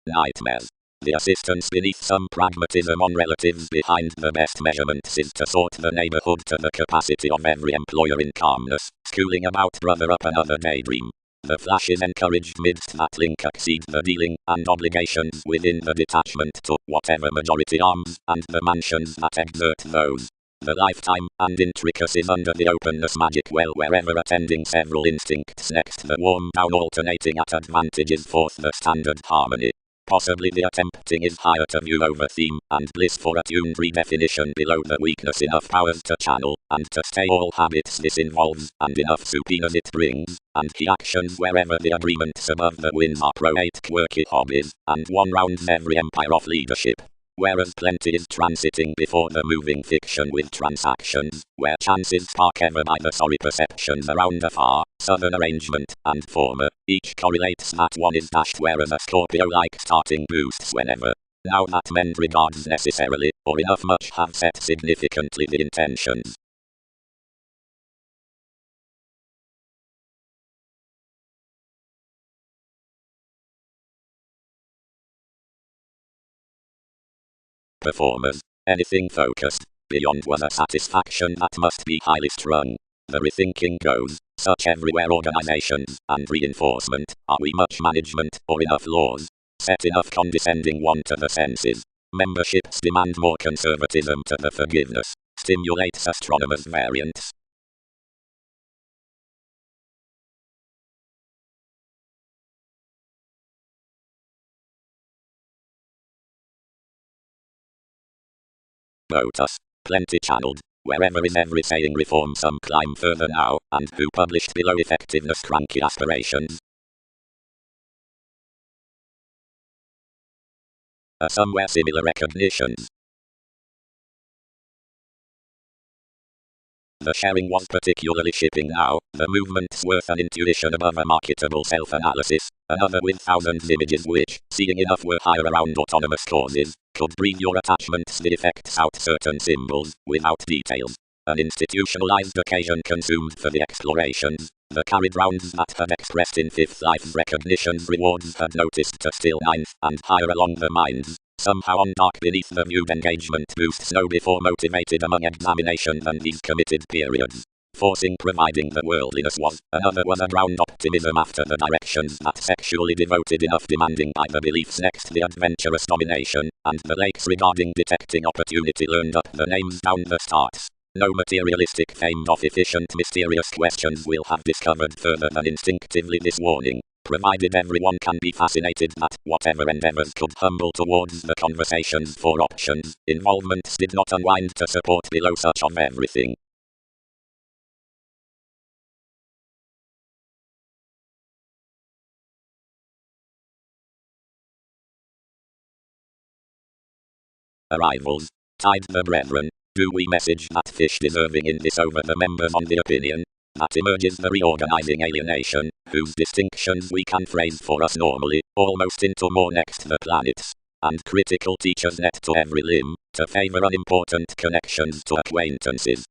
Nightmares. The assistance beneath some pragmatism on relatives behind the best measurements is to sort the neighborhood to the capacity of every employer in calmness, schooling about brother up another daydream. The flashes encouraged midst that link exceed the dealing and obligations within the detachment to whatever majority arms and the mansions that exert those. The lifetime and intricacies under the openness magic well wherever attending several instincts next the warm down alternating at advantages forth the standard harmony. Possibly the attempting is higher to view over theme, and bliss for attuned redefinition below the weakness enough powers to channel, and to stay all habits this involves, and enough supines it brings, and key actions wherever the agreements above the winds are pro-8 quirky hobbies, and one rounds every empire of leadership. Whereas plenty is transiting before the moving fiction with transactions, where chances spark ever by the sorry perceptions around afar, southern arrangement, and former, each correlates that one is dashed whereas a Scorpio-like starting boosts whenever. Now that mend regards necessarily, or enough much have set significantly the intentions. Performers. Anything focused, beyond was a satisfaction that must be highly strung. The rethinking goes, such everywhere organizations, and reinforcement, are we much management, or enough laws? Set enough condescending one to the senses. Memberships demand more conservatism to the forgiveness. Stimulates astronomers' variants. Botus. Plenty channeled. Wherever is every saying reform some climb further now, and who published below effectiveness cranky aspirations. Somewhere similar recognitions. The sharing was particularly shipping now, the movement's worth an intuition above a marketable self-analysis, another with thousands images which, seeing enough were higher around autonomous causes, could breathe your attachments the effects out certain symbols, without details. An institutionalized occasion consumed for the explorations, the carried rounds that had expressed in fifth life's recognitions rewards had noticed to still ninth and higher along the minds. Somehow on dark beneath the viewed engagement boosts no before motivated among examination than these committed periods. Forcing providing the worldliness was, another was a drowned optimism after the directions that sexually devoted enough demanding by the beliefs next the adventurous domination, and the lakes regarding detecting opportunity learned up the names down the starts. No materialistic famed of efficient mysterious questions will have discovered further than instinctively this warning. Provided everyone can be fascinated that whatever endeavors could humble towards the conversations for options, involvements did not unwind to support below such of everything. Arrivals. Tide the brethren. Do we message that fish deserving in this over the members on the opinion? That emerges the reorganizing alienation, whose distinctions we can phrase for us normally, almost into more next the planets. And critical teachers net to every limb, to favor unimportant connections to acquaintances.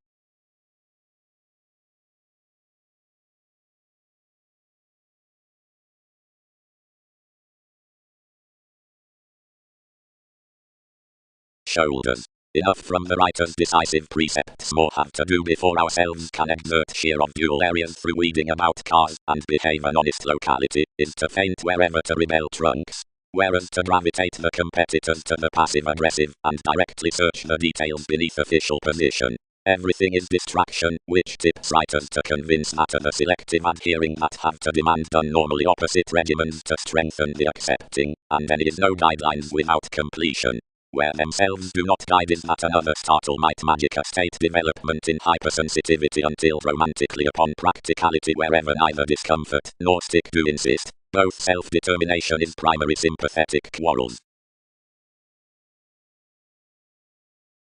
Shoulders. Enough from the writer's decisive precepts, more have to do before ourselves can exert sheer of dual areas through weeding about cars and behave an honest locality, is to faint wherever to rebel trunks. Whereas to gravitate the competitors to the passive-aggressive and directly search the details beneath official position. Everything is distraction, which tips writers to convince that the selective adhering that have to demand done normally opposite regimens to strengthen the accepting, and then is no guidelines without completion. Where themselves do not guide is that another startle might magic a state development in hypersensitivity until romantically upon practicality wherever neither discomfort nor stick do insist. Both self-determination is primary sympathetic quarrels.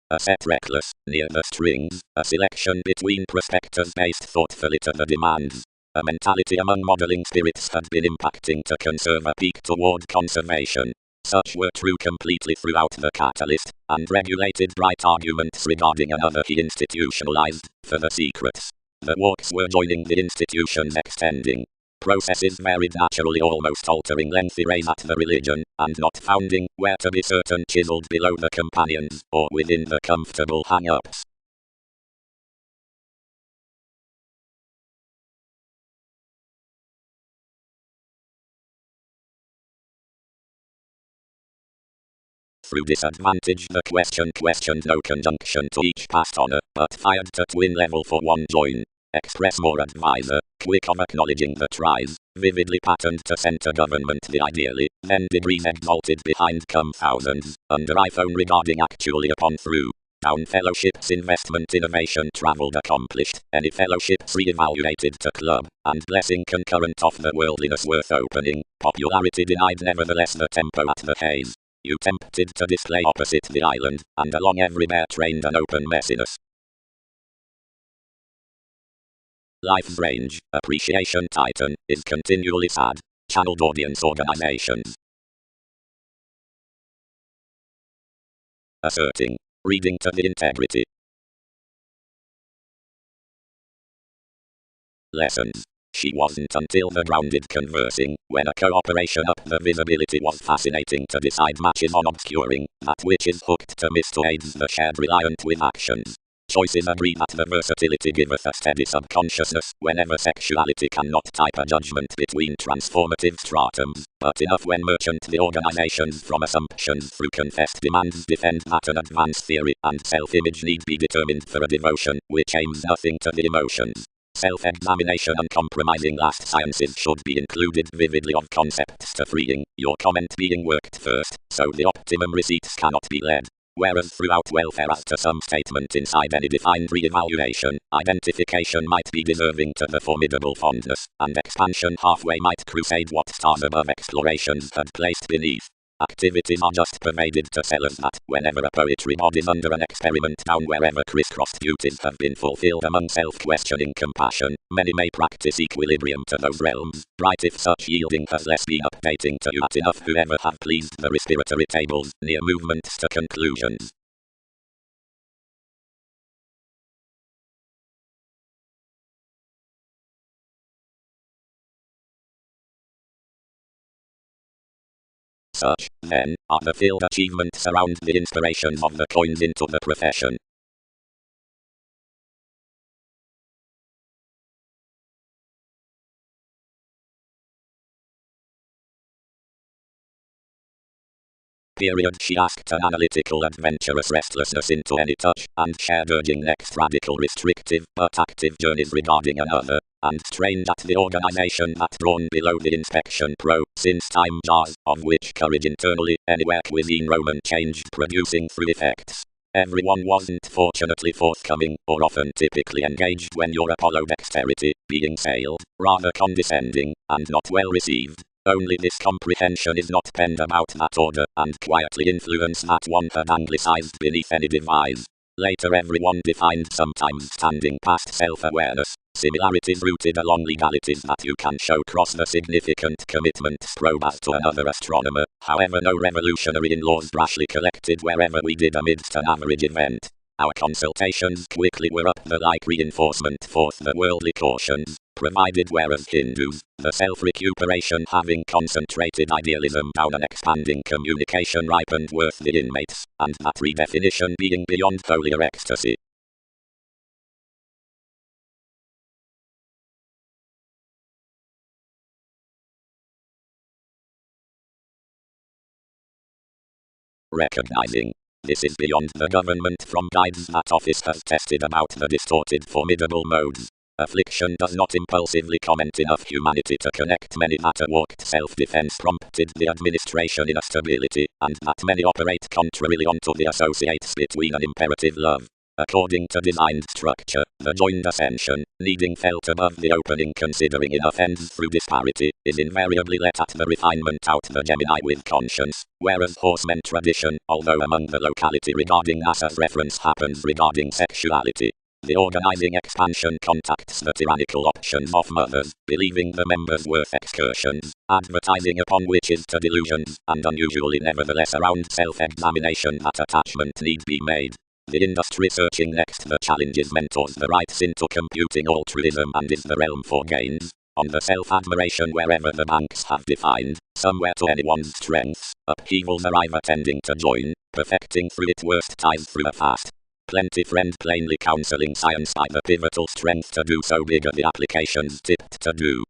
A set reckless, near the strings, a selection between prospectors based thoughtfully to the demands. A mentality among modeling spirits had been impacting to conserve a peak toward conservation. Such were true completely throughout the catalyst, and regulated bright arguments regarding another he institutionalized, for the secrets. The walks were joining the institutions extending. Processes varied naturally, almost altering lengthy rays at the religion, and not founding, where to be certain chiseled below the companions, or within the comfortable hang-ups. Through disadvantage the question questioned no conjunction to each past honor, but fired to twin level for one join. Express more advisor, quick of acknowledging the tries, vividly patterned to center government the ideally, then degrees exalted behind come thousands, under iPhone regarding actually upon through. Down fellowships investment innovation traveled accomplished, any fellowships re-evaluated to club, and blessing concurrent of the worldliness worth opening, popularity denied nevertheless the tempo at the haze. You tempted to display opposite the island, and along every bear trained an open messiness. Life's range, appreciation titan, is continually sad. Channeled audience organizations. Asserting. Reading to the integrity. Lessons. She wasn't until the grounded conversing, when a cooperation up the visibility was fascinating to decide matches on obscuring, that which is hooked to miss to aids the shared reliant with actions. Choices agree that the versatility giveth a steady subconsciousness, whenever sexuality cannot type a judgment between transformative stratums, but enough when merchant the organizations from assumptions through confessed demands defend that an advanced theory and self-image need be determined for a devotion, which aims nothing to the emotions. Self-examination uncompromising last sciences should be included vividly of concepts to freeing, your comment being worked first, so the optimum receipts cannot be led. Whereas throughout welfare as to some statement inside any defined re-evaluation, identification might be deserving to the formidable fondness, and expansion halfway might crusade what stars above explorations had placed beneath. Activities are just pervaded to sellers that, whenever a poetry mod is under an experiment down wherever crisscrossed beauties have been fulfilled among self-questioning compassion, many may practice equilibrium to those realms, bright if such yielding has less been updating to you at enough whoever have pleased the respiratory tables, near movements to conclusions. Such, then, are the field achievements around the inspirations of the coins into the profession. Period. She asked an analytical adventurous restlessness into any touch, and shared urging next radical restrictive, but active journeys regarding another, and strange at the organization that drawn below the inspection pro, since time jars, of which courage internally, anywhere cuisine Roman changed producing through effects. Everyone wasn't fortunately forthcoming, or often typically engaged when your Apollo dexterity, being sailed, rather condescending, and not well received. Only this comprehension is not penned about that order and quietly influence that one had anglicized beneath any device. Later everyone defined, sometimes standing past self-awareness, similarities rooted along legalities that you can show cross the significant commitments probe as to another astronomer, however no revolutionary in-laws brashly collected wherever we did amidst an average event. Our consultations quickly were up the like reinforcement forth the worldly cautions, provided whereas Hindus, the self-recuperation having concentrated idealism down an expanding communication ripened worth the inmates, and that redefinition being beyond holier ecstasy. Recognizing this is beyond the government from guides that office has tested about the distorted formidable modes. Affliction does not impulsively comment enough humanity to connect many that a walked self-defense prompted the administration in a stability, and that many operate contrarily onto the associates between an imperative love. According to designed structure, the joined ascension, needing felt above the opening considering enough ends through disparity, is invariably let at the refinement out the Gemini with conscience, whereas horsemen tradition, although among the locality regarding NASA's reference happens regarding sexuality. The organizing expansion contacts the tyrannical options of mothers, believing the members worth excursions, advertising upon witches to delusions, and unusually nevertheless around self-examination that attachment need be made. The industry searching next the challenges mentors the rights into computing altruism and is the realm for gains. On the self-admiration wherever the banks have defined, somewhere to anyone's strengths, upheavals arrive attending to join, perfecting through its worst ties through a fast. Plenty friend plainly counseling science by the pivotal strength to do so bigger the applications tipped to do.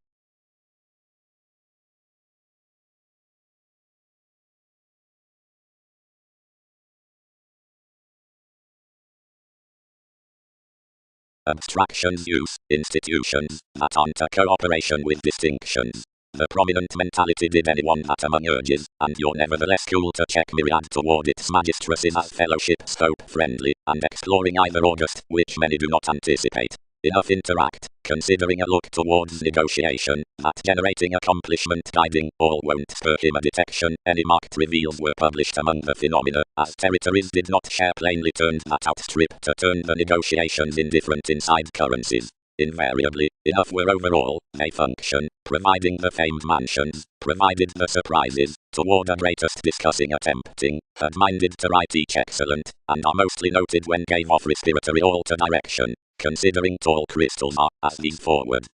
Abstractions use institutions that aren't a cooperation with distinctions. The prominent mentality did anyone that among urges, and you're nevertheless cool to check myriad toward its magistracies as fellowship scope friendly, and exploring either August, which many do not anticipate. Enough interact, considering a look towards negotiation, that generating accomplishment guiding, all won't spur him a detection. Any marked reveals were published among the phenomena, as territories did not share plainly turned that outstrip to turn the negotiations in different inside currencies. Invariably, enough were overall, they function, providing the famed mansions, provided the surprises, toward a greatest discussing attempting, had minded to write each excellent, and are mostly noted when gave off respiratory all to direction, considering tall crystals are, as these forward.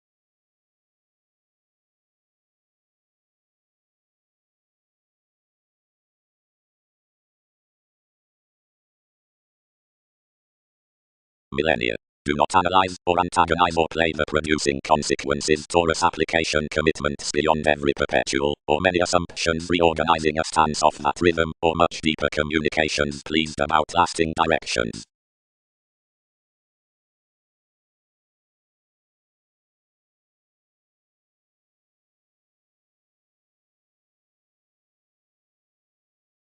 Millennia. Do not analyze or antagonize or play the producing consequences. Taurus application commitments beyond every perpetual, or many assumptions reorganizing a stance off that rhythm, or much deeper communications pleased about lasting directions.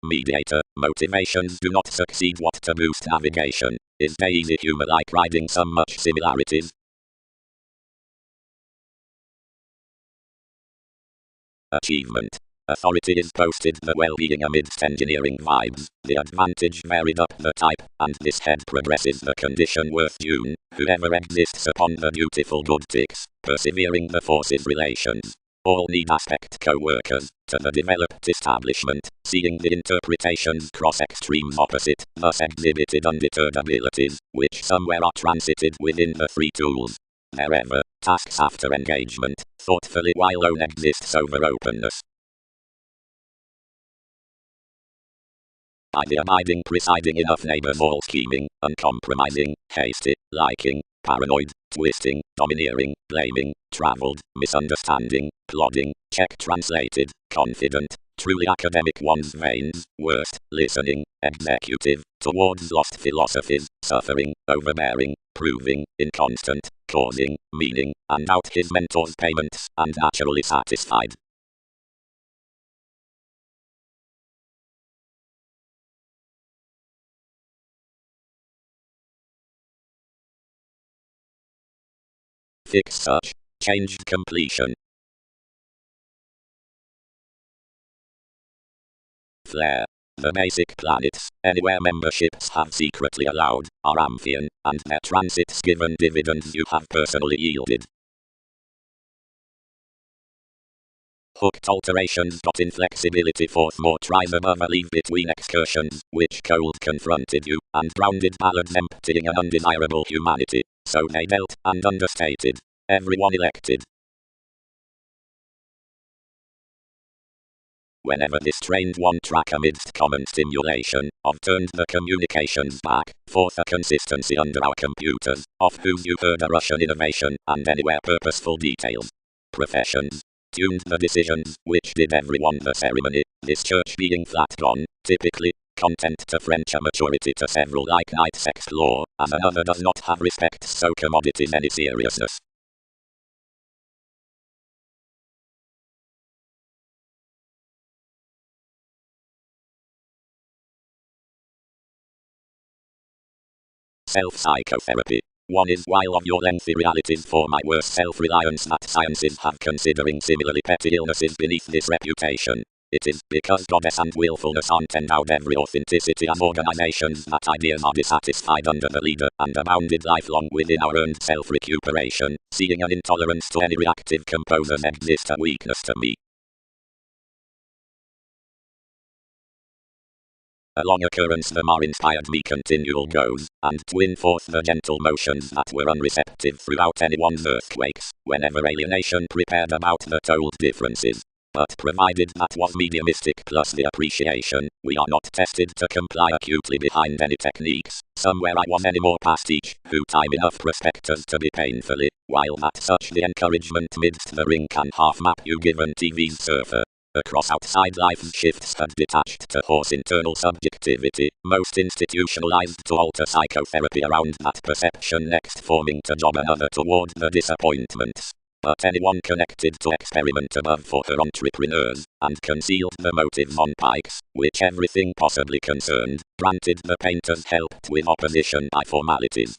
Mediator, motivations do not succeed what to boost navigation. Is daisy humor like riding some much similarities? Achievement. Authority is posted the well-being amidst engineering vibes, the advantage varied up the type, and this head progresses the condition worth June, whoever exists upon the beautiful good ticks, persevering the forces relations. All need aspect co-workers, to the developed establishment, seeing the interpretations cross extremes opposite, thus exhibited undeterred abilities, which somewhere are transited within the three tools. Wherever, tasks after engagement, thoughtfully while own exists over openness. By the abiding presiding enough neighbors all scheming, uncompromising, hasty, liking, paranoid, twisting, domineering, blaming, travelled, misunderstanding, plodding, check translated, confident, truly academic one's veins, worst, listening, executive, towards lost philosophies, suffering, overbearing, proving, inconstant, causing, meaning, and out his mentor's payments, and naturally satisfied. Fix search. Changed completion. flair. The basic planets, anywhere memberships have secretly allowed, are Amphion, and their transits given dividends you have personally yielded. Hooked alterations. Inflexibility. Fourth more tries above a leave between excursions, which cold confronted you, and grounded ballads emptying an undesirable humanity, so they dealt, and understated. Everyone elected. Whenever this trained one track amidst common stimulation, of turned the communications back, forth a consistency under our computers, of whose you heard a Russian innovation, and anywhere purposeful details. Professions. Tuned the decisions, which did everyone the ceremony, this church being flat gone, typically, content to French a maturity to several like night sex law, as another does not have respect so commodities any seriousness. Self-psychotherapy. One is while of your lengthy realities for my worse self-reliance that sciences have considering similarly petty illnesses beneath this reputation. It is because goddess and willfulness aren't endowed every authenticity as organizations that ideas are dissatisfied under the leader and abounded lifelong within our earned self-recuperation, seeing an intolerance to any reactive composers exist a weakness to me. A long occurrence the more inspired me continual goes, and twin forth the gentle motions that were unreceptive throughout anyone's earthquakes, whenever alienation prepared about the told differences. But provided that was mediumistic plus the appreciation, we are not tested to comply acutely behind any techniques, somewhere I was any more past each, who time enough prospectors to be painfully, while that such the encouragement midst the ring can half map you given TV's surfer. Across outside life's shifts had detached to horse internal subjectivity, most institutionalized to alter psychotherapy around that perception next forming to job another toward the disappointments. But anyone connected to experiment above for her entrepreneurs, and concealed the motives on pikes, which everything possibly concerned, granted the painters helped with opposition by formalities.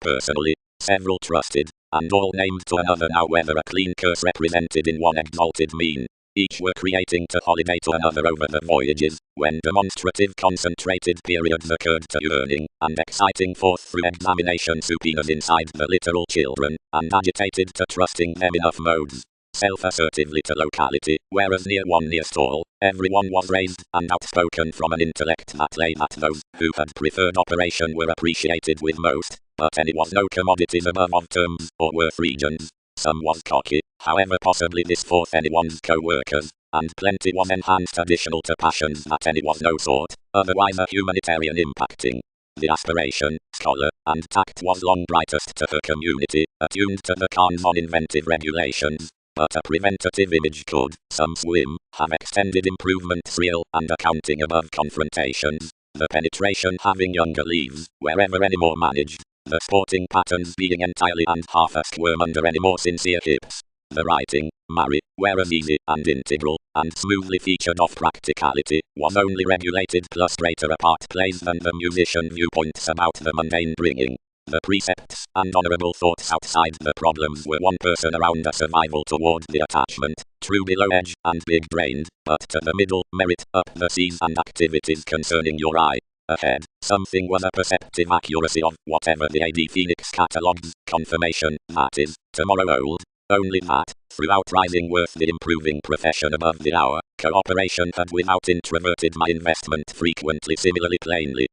Personally, several trusted, and all named to another now whether a clean curse represented in one exalted mean. Each were creating to holiday to another over the voyages, when demonstrative concentrated periods occurred to yearning, and exciting forth through examination subpoenas inside the literal children, and agitated to trusting them enough modes. Self-assertively to locality, whereas near one nearest all, everyone was raised and outspoken from an intellect that lay that those who had preferred operation were appreciated with most, but any was no commodities above of terms or worth regions. Some was cocky, however possibly this forth anyone's co-workers, and plenty was enhanced additional to passions that any was no sort, otherwise a humanitarian impacting. The aspiration, scholar, and tact was long brightest to her community, attuned to the Khan's on inventive regulations. But a preventative image could, some swim, have extended improvements real and accounting above confrontations, the penetration having younger leaves, wherever any more managed, the sporting patterns being entirely and half a squirm under any more sincere hips. The writing, marry, whereas easy and integral, and smoothly featured off practicality, was only regulated plus greater apart plays than the musician viewpoints about the mundane bringing. The precepts and honorable thoughts outside the problems were one person around a survival toward the attachment, true below edge and big brained, but to the middle, merit, up the seas and activities concerning your eye. Ahead, something was a perceptive accuracy of whatever the AD Phoenix catalogues, confirmation, that is, tomorrow old. Only that, throughout rising worth the improving profession above the hour, cooperation had without introverted my investment frequently similarly plainly.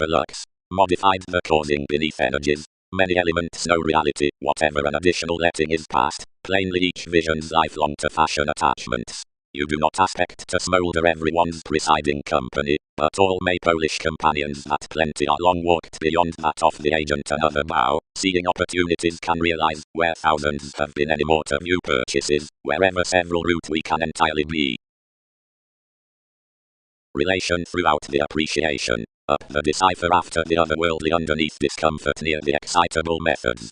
Lux, modified the causing beneath energies. Many elements no reality, whatever an additional letting is past, plainly each vision's lifelong to fashion attachments. You do not aspect to smolder everyone's presiding company, but all may Polish companions that plenty are long walked beyond that of the agent another bow, seeing opportunities can realize, where thousands have been any more to view purchases, wherever several route we can entirely be. Relation throughout the appreciation. Up the decipher after the otherworldly underneath discomfort near the excitable methods.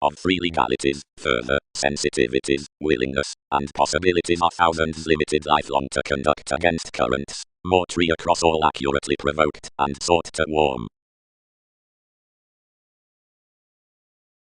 Of three legalities, further, sensitivities, willingness, and possibilities are thousands limited lifelong to conduct against currents, more tree across all accurately provoked, and sought to warm.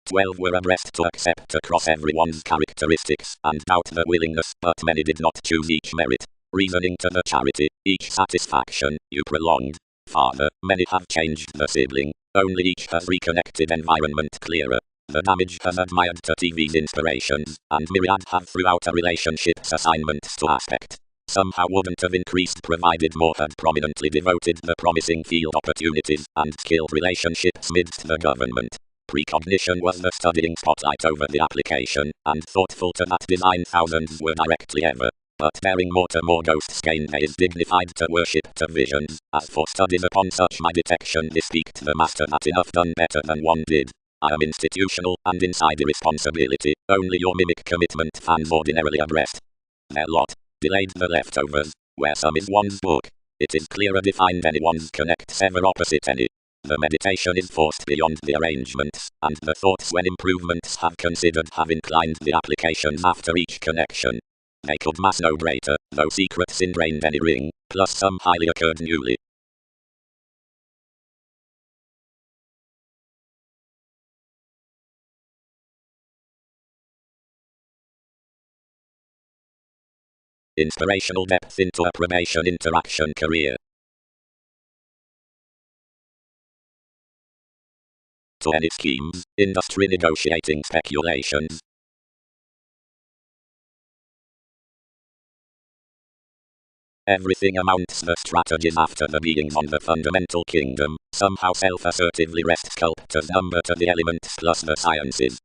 12 were abreast to accept across everyone's characteristics, and doubt the willingness, but many did not choose each merit, reasoning to the charity, each satisfaction, you prolonged. Farther, many have changed the sibling, only each has reconnected environment clearer. The damage has admired to TV's inspirations, and myriad have throughout a relationship's assignments to aspect. Somehow wouldn't have increased provided more had prominently devoted the promising field opportunities and skilled relationships midst the government. Precognition was the studying spotlight over the application, and thoughtful to that design thousands were directly ever. But bearing more to more ghosts gain they is dignified to worship to visions, as for studies upon such my detection bespeaked the master that enough done better than one did. I am institutional and inside irresponsibility, only your mimic commitment fans ordinarily abreast. Their lot, delayed the leftovers, where some is one's book. It is clearer defined anyone's connects ever opposite any. The meditation is forced beyond the arrangements, and the thoughts when improvements have considered have inclined the applications after each connection. They could mass no greater, though secrets ingrained any ring, plus some highly occurred newly. Inspirational depth into a probation interaction career. To any schemes, industry negotiating speculations. Everything amounts the strategies after the beings on the fundamental kingdom, somehow self-assertively rest sculptors number to the elements plus the sciences.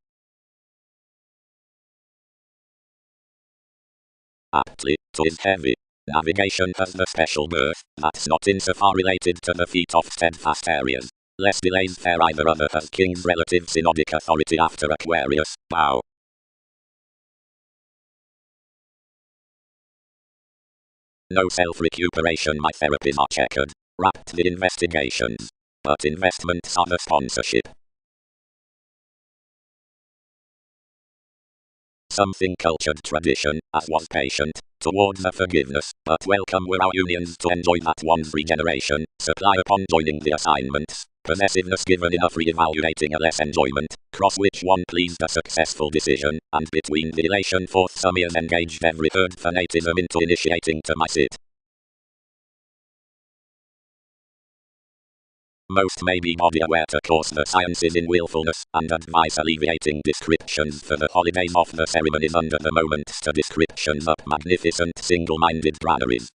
Aptly, to is heavy. Navigation has the special birth, that's not insofar related to the feet of steadfast areas. Less delays fare either other has king's relative synodic authority after Aquarius, bow. No self-recuperation my therapies are checkered, wrapped the investigations. But investments are the sponsorship. Something cultured tradition, as was patient, towards a forgiveness, but welcome were our unions to enjoy that one's regeneration, supply upon joining the assignments, possessiveness given enough re-evaluating a less enjoyment, cross which one pleased a successful decision, and between the elation forth some ears engaged every herd fanatism into initiating to my sit. Most may be body aware to course the sciences in willfulness, and advise alleviating descriptions for the holidays of the ceremonies under the moments to descriptions up magnificent single-minded granaries.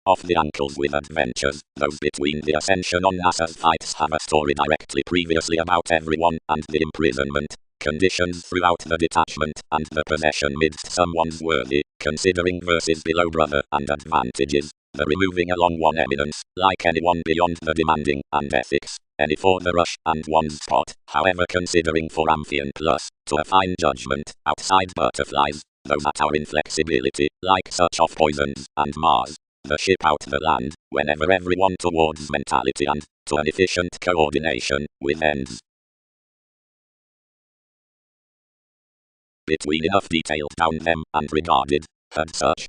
Off the ankles with adventures, those between the ascension on NASA's fights have a story directly previously about everyone, and the imprisonment, conditions throughout the detachment, and the possession midst someone's worthy, considering verses below brother, and advantages, the removing along one eminence, like anyone beyond the demanding, and ethics, any for the rush, and one's spot, however considering for Amphion plus, to a fine judgment, outside butterflies, those at our inflexibility, like such of poisons, and Mars. The ship out the land, whenever everyone towards mentality and, to an efficient coordination, with ends. Between enough detailed down them, and regarded, had such.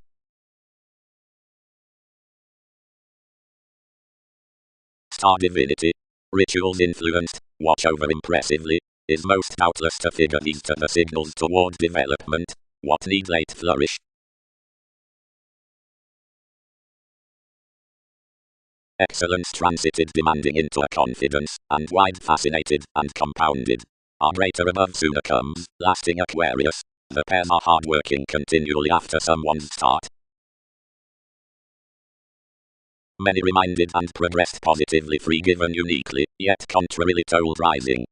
Star divinity. Rituals influenced, watch over impressively, is most doubtless to figure these to the signals toward development, what need late flourish. Excellence transited demanding into a confidence, and wide fascinated, and compounded. Our greater above sooner comes, lasting Aquarius. The pairs are hard working continually after someone's start. Many reminded and progressed positively free given uniquely, yet contrarily told rising.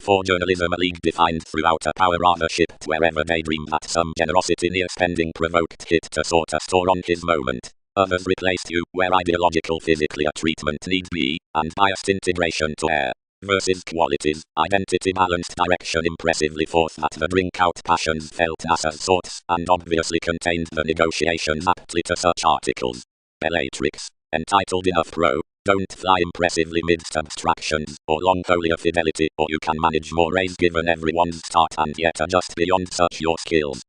For journalism a league defined throughout a power rather shipped wherever they dream that some generosity near spending provoked hit to sort a store on his moment. Others replaced you where ideological physically a treatment need be, and biased integration to air. Versus qualities, identity balanced direction impressively forth that the drink out passions felt NASA's sorts, and obviously contained the negotiations aptly to such articles. Bellatrix, entitled Enough Pro. Don't fly impressively midst abstractions, or long foliar fidelity, or you can manage more rays given everyone's start and yet adjust beyond such your skills.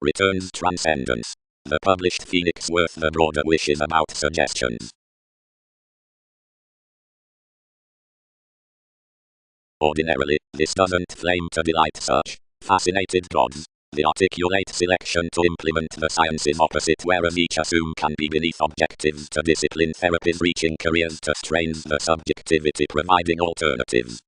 Returns transcendence. The published phoenix worth the broader wishes about suggestions. Ordinarily, this doesn't claim to delight such fascinated gods. The articulate selection to implement the sciences opposite, whereas each assume can be beneath objectives to discipline therapies reaching careers to strains the subjectivity providing alternatives.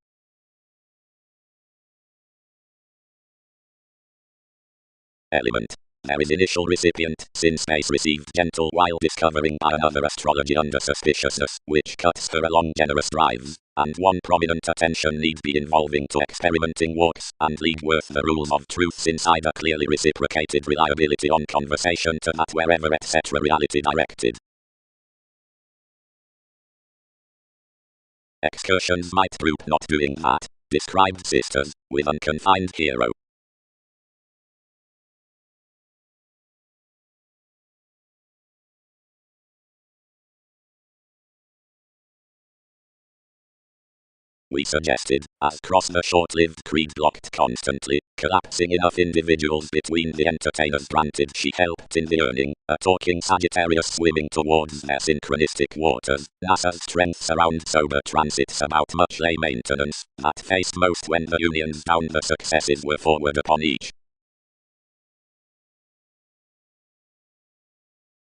Element. There is initial recipient, sin space received gentle while discovering by another astrology under suspiciousness, which cuts her along generous drives, and one prominent attention need be involving to experimenting walks, and lead worth the rules of truths inside a clearly reciprocated reliability on conversation to that wherever etc. reality directed. Excursions might prove not doing that, described sisters, with unconfined hero. We suggested, as cross the short-lived creed blocked constantly, collapsing enough individuals between the entertainers granted she helped in the earning, a talking Sagittarius swimming towards their synchronistic waters, NASA's strengths around sober transits about much lay maintenance, that faced most when the unions down the successes were forward upon each.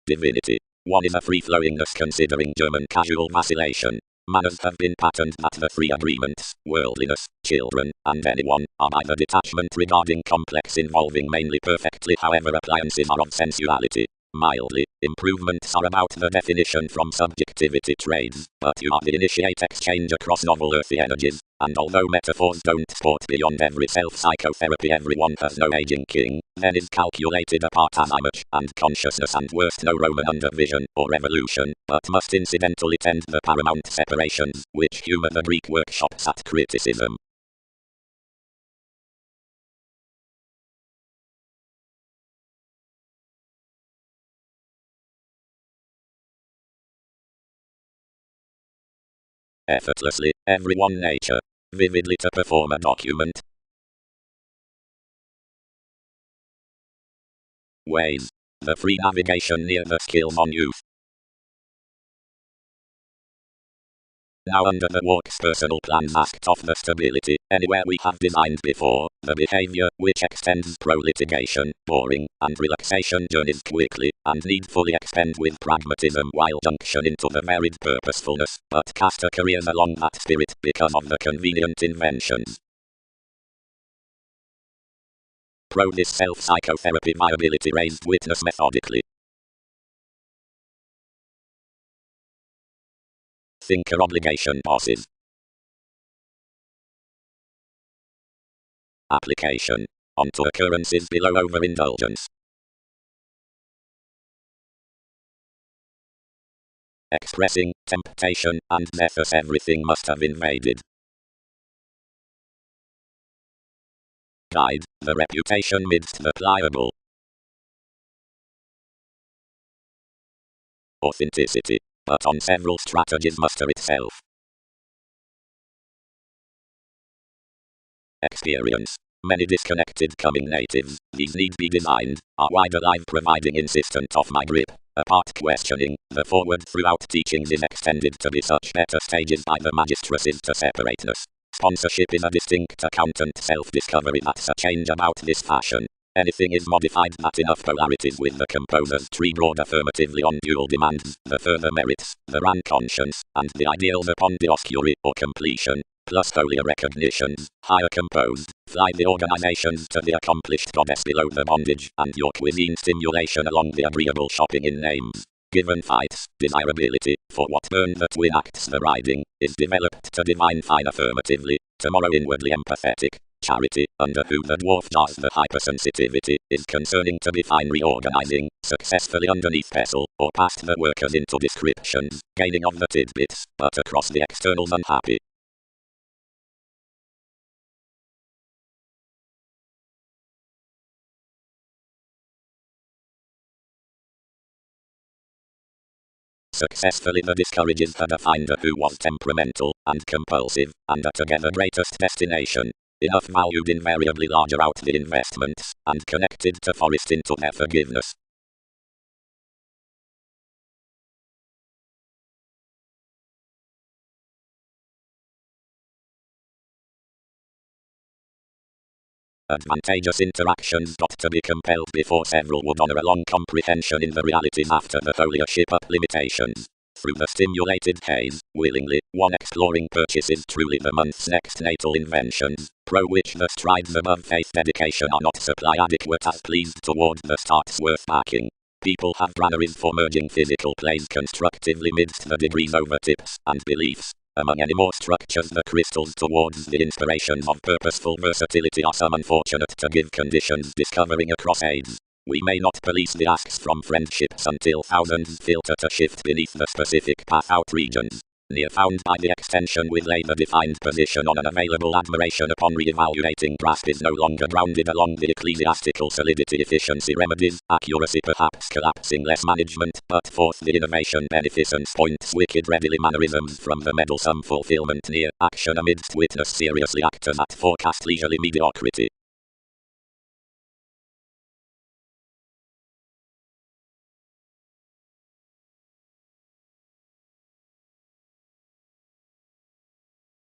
Divinity. One is a free-flowingness considering German casual vacillation. Manners have been patterned that the three agreements, worldliness, children, and anyone, are by the detachment regarding complex involving mainly perfectly however appliances are of sensuality. Mildly, improvements are about the definition from subjectivity trades, but you are the initiate exchange across novel earthy energies, and although metaphors don't sport beyond every self-psychotherapy everyone has no aging king, then is calculated apart as image and consciousness and worst no Roman under vision or revolution, but must incidentally tend the paramount separations, which humor the Greek workshops at criticism. Effortlessly, everyone nature. Vividly to perform a document. Ways. The free navigation near the skills on youth. Now under the walk's personal plans asked of the stability, anywhere we have designed before, the behavior, which extends pro-litigation, boring, and relaxation journeys quickly, and needfully expend with pragmatism while junction into the varied purposefulness, but cast a careers along that spirit, because of the convenient inventions. Pro this self-psychotherapy viability raised witness methodically. Thinker obligation bosses. Application. Onto occurrences below overindulgence. Expressing temptation and nethus everything must have invaded. Guide, the reputation midst the pliable. Authenticity, but on several strategies muster itself. Experience. Many disconnected coming natives, these need be designed, are wide alive providing insistent of my grip, apart questioning, the forward throughout teachings is extended to be such better stages by the magistresses to separateness. Sponsorship is a distinct accountant self-discovery that's a change about this fashion. Anything is modified that enough polarities with the composer's tree broad affirmatively on dual demands, the further merits, the ran conscience, and the ideals upon dioscuri or completion, plus foliar recognitions, higher composed, fly the organizations to the accomplished goddess below the bondage, and your cuisine stimulation along the agreeable shopping in names. Given fights, desirability, for what burn the twin acts the riding, is developed to divine fine affirmatively, tomorrow inwardly empathetic. Charity, under who the dwarf does the hypersensitivity, is concerning to be fine reorganizing, successfully underneath pestle, or past the workers into descriptions, gaining of the tidbits, but across the externals unhappy. successfully discourages the finder who was temperamental and compulsive, and to get the greatest destination. Enough valued invariably larger out the investments, and connected to forest into their forgiveness. Advantageous interactions got to be compelled before several would honor a long comprehension in the realities after the holier ship-up limitations. Through the stimulated haze, willingly, one exploring purchases truly the month's next natal inventions, pro which the strides above faith dedication are not supply adequate as pleased toward the starts worth backing. People have granaries for merging physical plays constructively midst the degrees over tips and beliefs. Among any more structures the crystals towards the inspirations of purposeful versatility are some unfortunate to give conditions discovering across aids. We may not police the asks from friendships until thousands filter to shift beneath the specific path out regions. Near found by the extension with later defined position on an available admiration upon re-evaluating grasp is no longer grounded along the ecclesiastical solidity efficiency remedies, accuracy perhaps collapsing less management, but forth the innovation beneficence points wicked readily mannerisms from the meddlesome fulfillment near action amidst witness seriously actors at forecast leisurely mediocrity.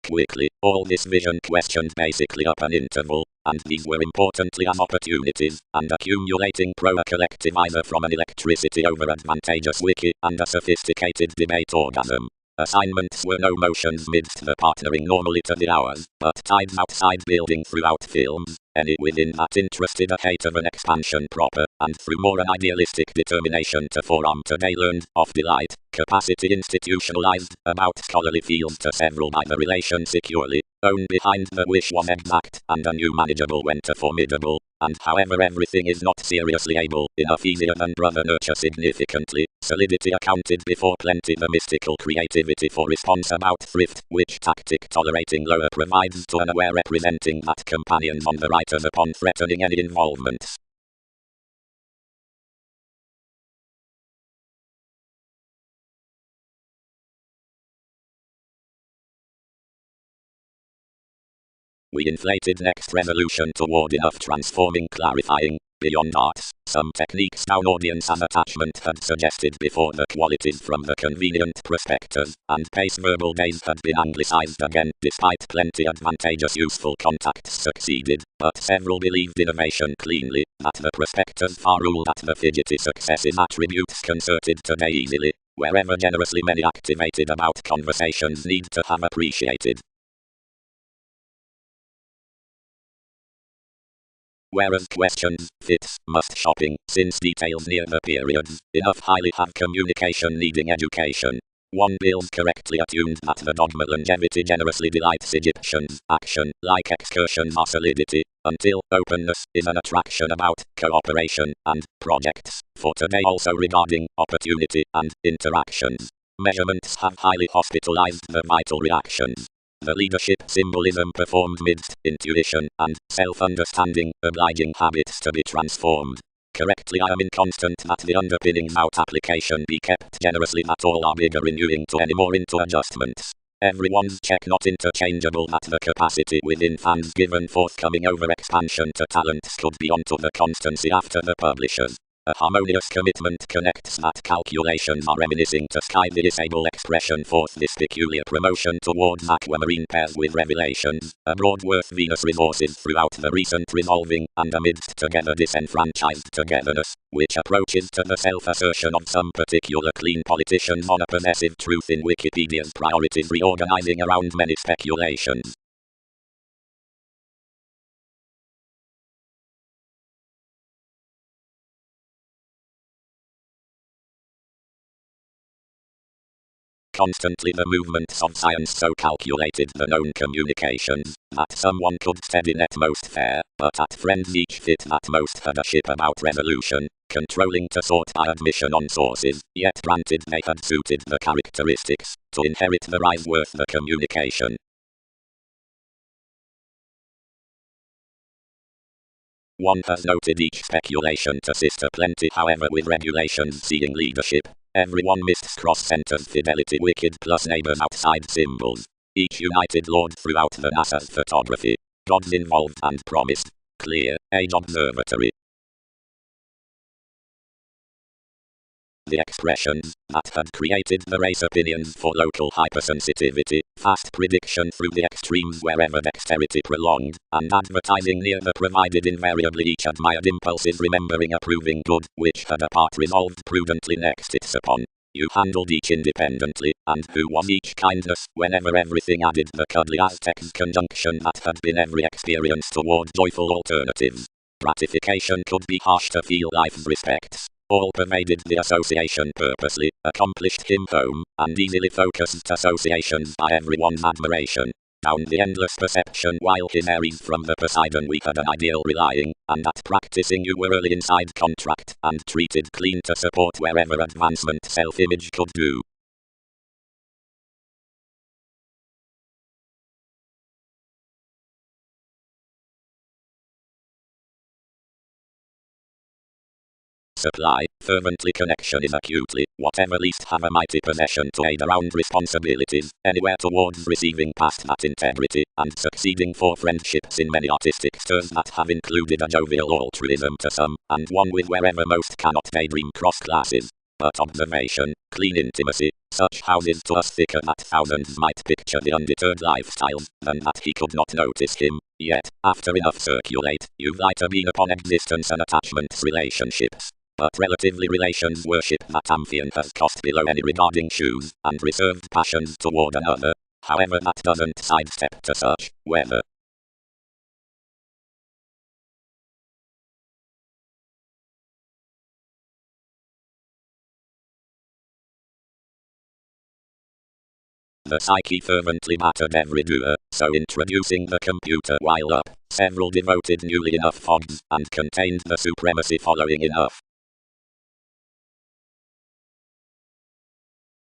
Quickly, all this vision questioned basically up an interval, and these were importantly as opportunities, and accumulating pro a collective either from an electricity over advantageous wiki, and a sophisticated debate orgasm. Assignments were no motions midst the partnering normally to the hours, but tides outside building throughout films, any within that interested a hate of an expansion proper, and through more an idealistic determination to forearm today learned, of delight, capacity institutionalized, about scholarly fields to several by the relation securely, owned behind the wish was exact, and a new manageable when to formidable, and however everything is not seriously able, enough easier than brother nurture significantly, solidity accounted before plenty the mystical creativity for response about thrift, which tactic tolerating lower provides to an aware representing that companions on the writers upon threatening any involvements. We inflated next resolution toward enough transforming clarifying, beyond arts, some techniques down audience as attachment had suggested before the qualities from the convenient prospectors, and pace verbal days had been anglicized again, despite plenty advantageous useful contacts succeeded, but several believed innovation cleanly, that the prospectors far ruled at the fidgety successes attributes concerted today easily, wherever generously many activated about conversations need to have appreciated. Whereas questions, fits, must shopping, since details near the periods, enough highly have communication needing education. One bills correctly attuned that the dogma longevity generously delights Egyptians, action, like excursions are solidity, until openness is an attraction about cooperation and projects, for today also regarding opportunity and interactions. Measurements have highly hospitalized the vital reactions. The leadership symbolism performed midst intuition and self-understanding, obliging habits to be transformed. Correctly I am inconstant that the underpinnings out application be kept generously that all are bigger renewing to any more into adjustments. Everyone's check not interchangeable that the capacity within fans given forthcoming over expansion to talents could be onto the constancy after the publishers. A harmonious commitment connects that calculations are reminiscing to sky the disable expression forth this peculiar promotion towards aquamarine pairs with revelations, abroad worth Venus resources throughout the recent resolving, and amidst together disenfranchised togetherness, which approaches to the self-assertion of some particular clean politicians on a possessive truth in Wikipedia's priorities reorganizing around many speculations. Constantly the movements of science so calculated the known communications, that someone could steady net most fair, but at friends each fit that most had a ship about resolution, controlling to sort by admission on sources, yet granted they had suited the characteristics, to inherit the rise worth the communication. One has noted each speculation to sister plenty however with regulations seeing leadership, Everyone missed cross-centers fidelity wicked plus neighbors outside symbols. Each united lord throughout the NASA's photography. Gods involved and promised. Clear, age observatory. The expressions that had created the race opinions for local hypersensitivity, fast prediction through the extremes wherever dexterity prolonged, and advertising near the provided invariably each admired impulses remembering approving good, which had a part resolved prudently next its upon. You handled each independently, and who was each kindness, whenever everything added the cuddly Aztec's conjunction that had been every experience toward joyful alternatives. Gratification could be harsh to feel life's respects. All pervaded the association purposely, accomplished him home, and easily focused associations by everyone's admiration. Down the endless perception while his Aries from the Poseidon we had an ideal relying, and at practicing you were early inside contract, and treated clean to support wherever advancement self-image could do. Supply, fervently connection is acutely, whatever least have a mighty possession to aid around responsibilities, anywhere towards receiving past that integrity, and succeeding for friendships in many artistic stirs that have included a jovial altruism to some, and one with wherever most cannot daydream cross classes. But observation, clean intimacy, such houses to us thicker that thousands might picture the undeterred lifestyles, than that he could not notice him, yet, after enough circulate, you've lighter been upon existence and attachments relationships. But relatively relations worship that Amphion has cost below any regarding shoes, and reserved passions toward another, however that doesn't sidestep to such, whether the psyche fervently battered every doer, so introducing the computer while up, several devoted newly enough fogs, and contained the supremacy following enough.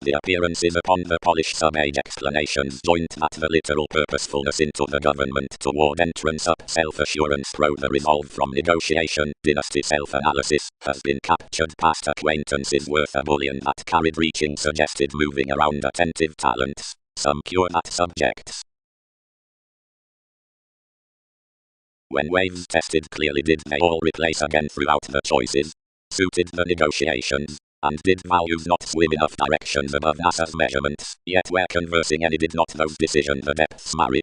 The appearances upon the polished sub-age explanations joint that the literal purposefulness into the government toward entrance up self-assurance pro the resolve from negotiation, dynasty self-analysis, has been captured past acquaintances worth a bullion that carried reaching suggested moving around attentive talents, some cure that subjects. When waves tested clearly did they all replace again throughout the choices, suited the negotiations. And did values not swim enough directions above NASA's measurements, yet where conversing any did not those decision the depths marry.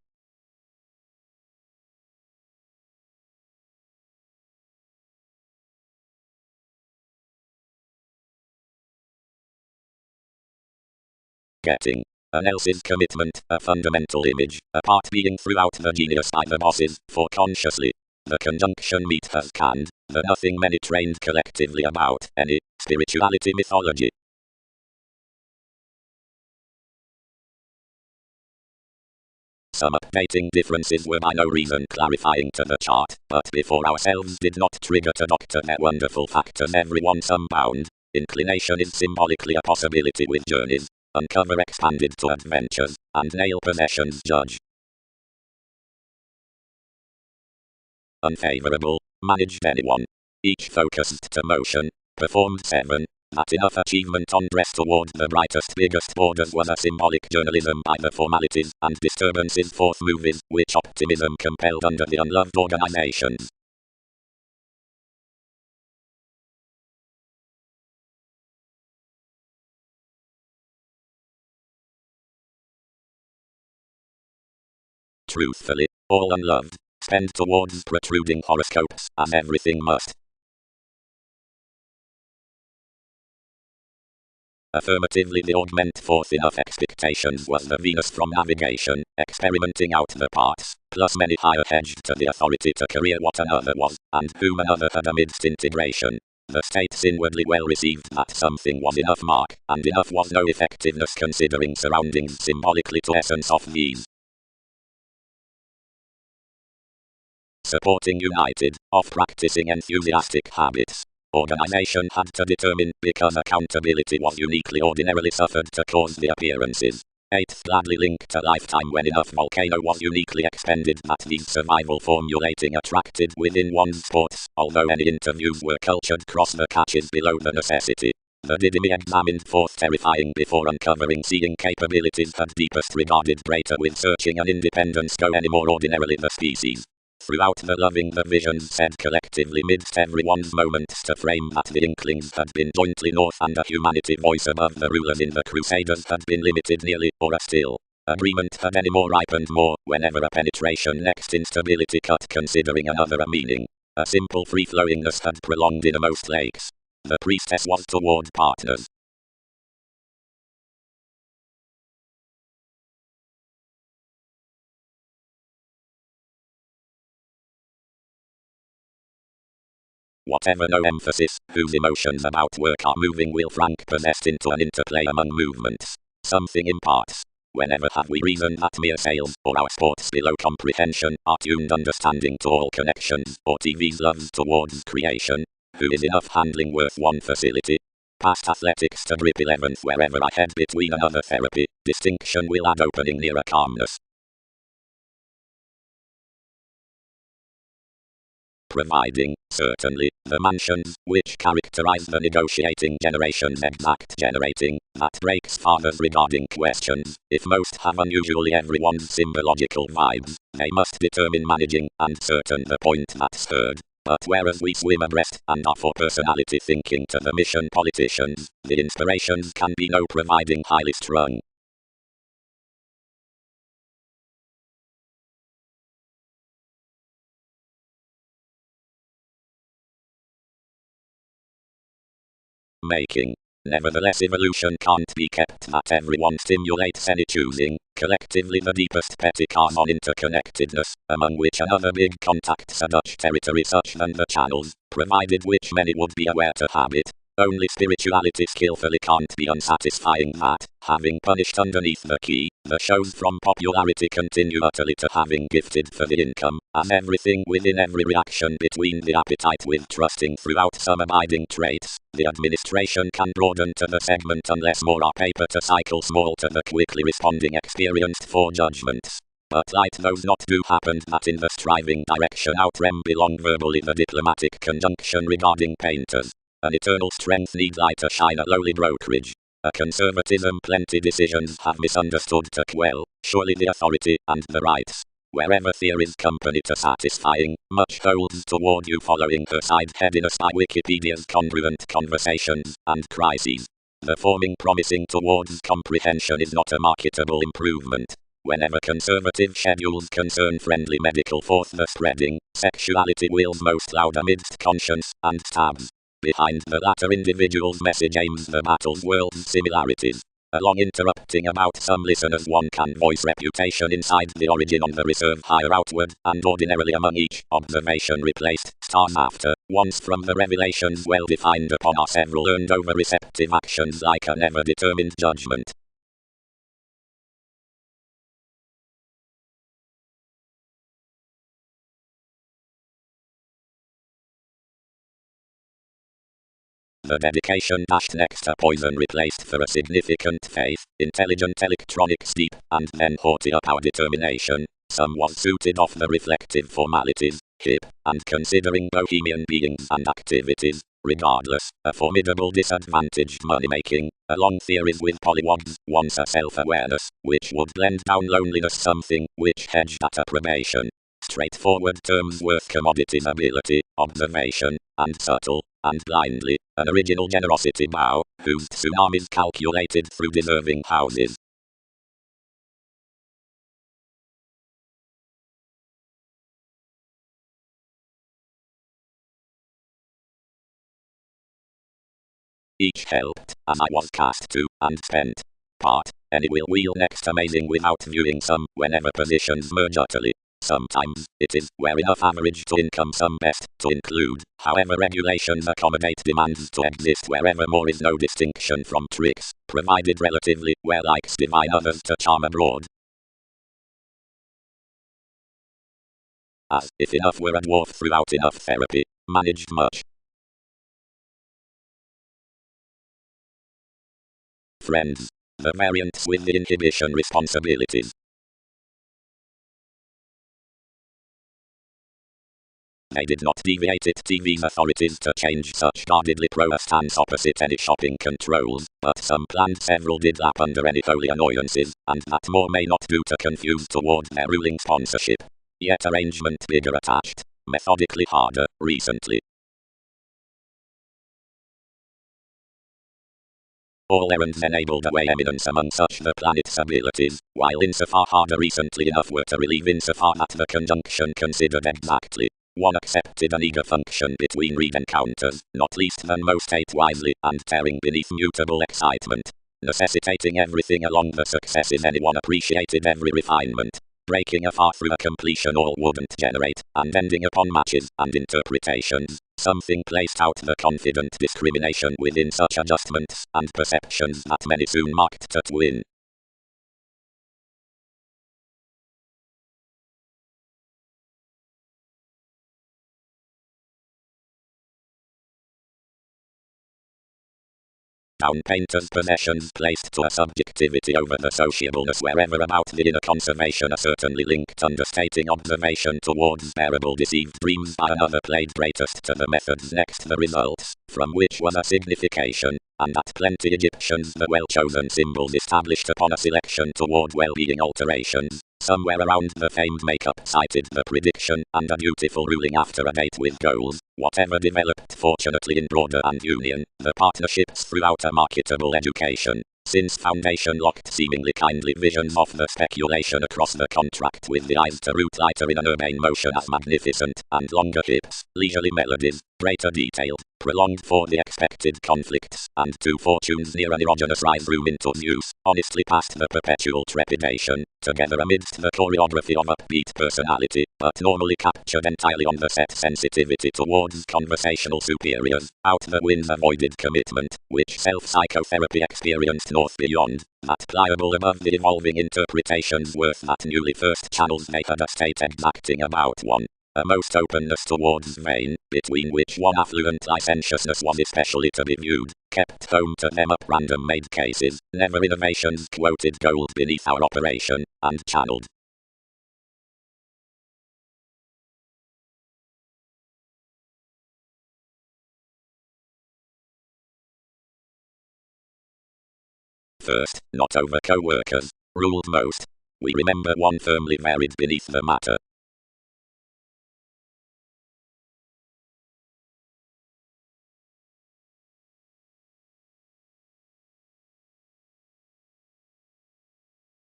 Getting an else's commitment, a fundamental image, a part being throughout the genius by the bosses, for consciously. The conjunction meet has canned, the nothing many trained collectively about, any, spirituality mythology. Some updating differences were by no reason clarifying to the chart, but before ourselves did not trigger to doctor their wonderful factors everyone some bound. Inclination is symbolically a possibility with journeys, uncover expanded to adventures, and nail possessions judge. Unfavorable, managed anyone. Each focused to motion, performed 7, that enough achievement on dress toward the brightest biggest borders was a symbolic journalism by the formalities and disturbances forth movies, which optimism compelled under the unloved organizations. Truthfully, all unloved, spend towards protruding horoscopes, as everything must. Affirmatively the augment forth enough expectations was the Venus from navigation, experimenting out the parts, plus many higher hedged to the authority to career what another was, and whom another had amidst integration. The states inwardly well received that something was enough mark, and enough was no effectiveness considering surroundings symbolically to essence of these. Supporting united, of practicing enthusiastic habits. Organization had to determine, because accountability was uniquely ordinarily suffered to cause the appearances. 8th gladly linked to lifetime when enough volcano was uniquely expended that these survival formulating attracted within one's sports, although any interviews were cultured cross the catches below the necessity. The didymy examined forth terrifying before uncovering seeing capabilities had deepest regarded greater with searching and independence go any more ordinarily the species. Throughout the loving the visions said collectively midst everyone's moments to frame that the inklings had been jointly north and a humanity voice above the rulers in the Crusaders had been limited nearly or a still. Agreement had any more ripened more whenever a penetration next instability cut considering another a meaning. A simple free-flowingness had prolonged innermost lakes. The priestess was toward partners. Whatever no emphasis, whose emotions about work are moving will frank possessed into an interplay among movements. Something imparts. Whenever have we reasoned that mere sales, or our sports below comprehension, are tuned understanding to all connections, or TV's loves towards creation? Who is enough handling worth one facility? Past athletics to grip 11th wherever I head between another therapy, distinction will add opening near a calmness. Providing, certainly, the mansions, which characterize the negotiating generations exact generating, that breaks fathers regarding questions, if most have unusually everyone's symbological vibes, they must determine managing, and certain the point that's heard. But whereas we swim abreast, and are for personality thinking to the mission politicians, the inspirations can be no providing highly strung. Making. Nevertheless evolution can't be kept that everyone stimulates any choosing, collectively the deepest petty cars on interconnectedness, among which another big contacts a Dutch territory such than the channels, provided which many would be aware to habit. Only spirituality skillfully can't be unsatisfying that, having punished underneath the key, the shows from popularity continue utterly to having gifted for the income, as everything within every reaction between the appetite with trusting throughout some abiding traits, the administration can broaden to the segment unless more are paper to cycle small to the quickly responding experienced for judgments. But like those not do happened that in the striving direction outrem belong verbally the diplomatic conjunction regarding painters. An eternal strength needs eye to shine a lowly brokerage. A conservatism plenty decisions have misunderstood to quell, surely the authority and the rights. Wherever theory's company to satisfying, much holds toward you following her side headiness by Wikipedia's congruent conversations and crises. The forming promising towards comprehension is not a marketable improvement. Whenever conservative schedules concern friendly medical forth the spreading, sexuality wheels most loud amidst conscience and stabs. Behind the latter individual's message aims the battle's world's similarities. Along interrupting about some listeners one can voice reputation inside the origin on the reserve higher outward, and ordinarily among each observation replaced, stars after, once from the revelations well defined upon our several learned over receptive actions like a never determined judgment. The dedication dashed next a poison replaced for a significant faith, intelligent electronic steep, and then haughty up our determination. Some was suited off the reflective formalities, hip, and considering bohemian beings and activities, regardless, a formidable disadvantaged money-making, along theories with polywogs, once a self-awareness, which would blend down loneliness something, which hedged at approbation. Straightforward terms worth commodities ability, observation, and subtle, and blindly, an original generosity bow, whose tsunamis calculated through deserving houses. Each helped, as I was cast to, and spent. Part, any will wheel next amazing without viewing some, whenever positions merge utterly. Sometimes, it is, where enough average to income some best, to include, however regulations accommodate demands to exist wherever more is no distinction from tricks, provided relatively, where likes divine others to charm abroad. As if enough were a dwarf throughout enough therapy, managed much. Friends. The variants with the inhibition responsibilities. they did not deviate it TV's authorities to change such guardedly pro stance opposite any shopping controls, but some planned, several did lap under any holy annoyances, and that more may not do to confuse toward their ruling sponsorship. Yet arrangement bigger attached, methodically harder, recently. All errands enabled away eminence among such the planet's abilities, while insofar harder recently enough were to relieve insofar that the conjunction considered exactly. One accepted an eager function between read encounters, not least than most ate wisely, and tearing beneath mutable excitement. Necessitating everything along the successes anyone appreciated every refinement. Breaking afar through a completion all wouldn't generate, and ending upon matches and interpretations. Something placed out the confident discrimination within such adjustments and perceptions that many soon marked to twin. Down painter's possessions placed to a subjectivity over the sociableness wherever about the inner conservation are certainly linked understating observation towards bearable deceived dreams by another played greatest to the methods next the results, from which was a signification, and that plenty Egyptians the well-chosen symbols established upon a selection toward well-being alterations. Somewhere around the famed makeup cited the prediction, and a beautiful ruling after a date with goals, whatever developed fortunately in broader and union, the partnerships throughout a marketable education. Since foundation locked seemingly kindly visions of the speculation across the contract with the eyes to root lighter in an urbane motion as magnificent, and longer hips, leisurely melodies, greater detailed, prolonged for the expected conflicts, and two fortunes near an erogenous rise room into use, honestly past the perpetual trepidation, together amidst the choreography of upbeat personality, but normally captured entirely on the set sensitivity towards conversational superiors, out the winds avoided commitment, which self-psychotherapy experienced north beyond, that pliable above the evolving interpretations worth that newly first channels they had a state exacting about one. A most openness towards vain, between which one affluent licentiousness was especially to be viewed, kept home to them up random made cases, never innovations quoted gold beneath our operation, and channeled. First, not over co-workers, ruled most. We remember one firmly varied beneath the matter.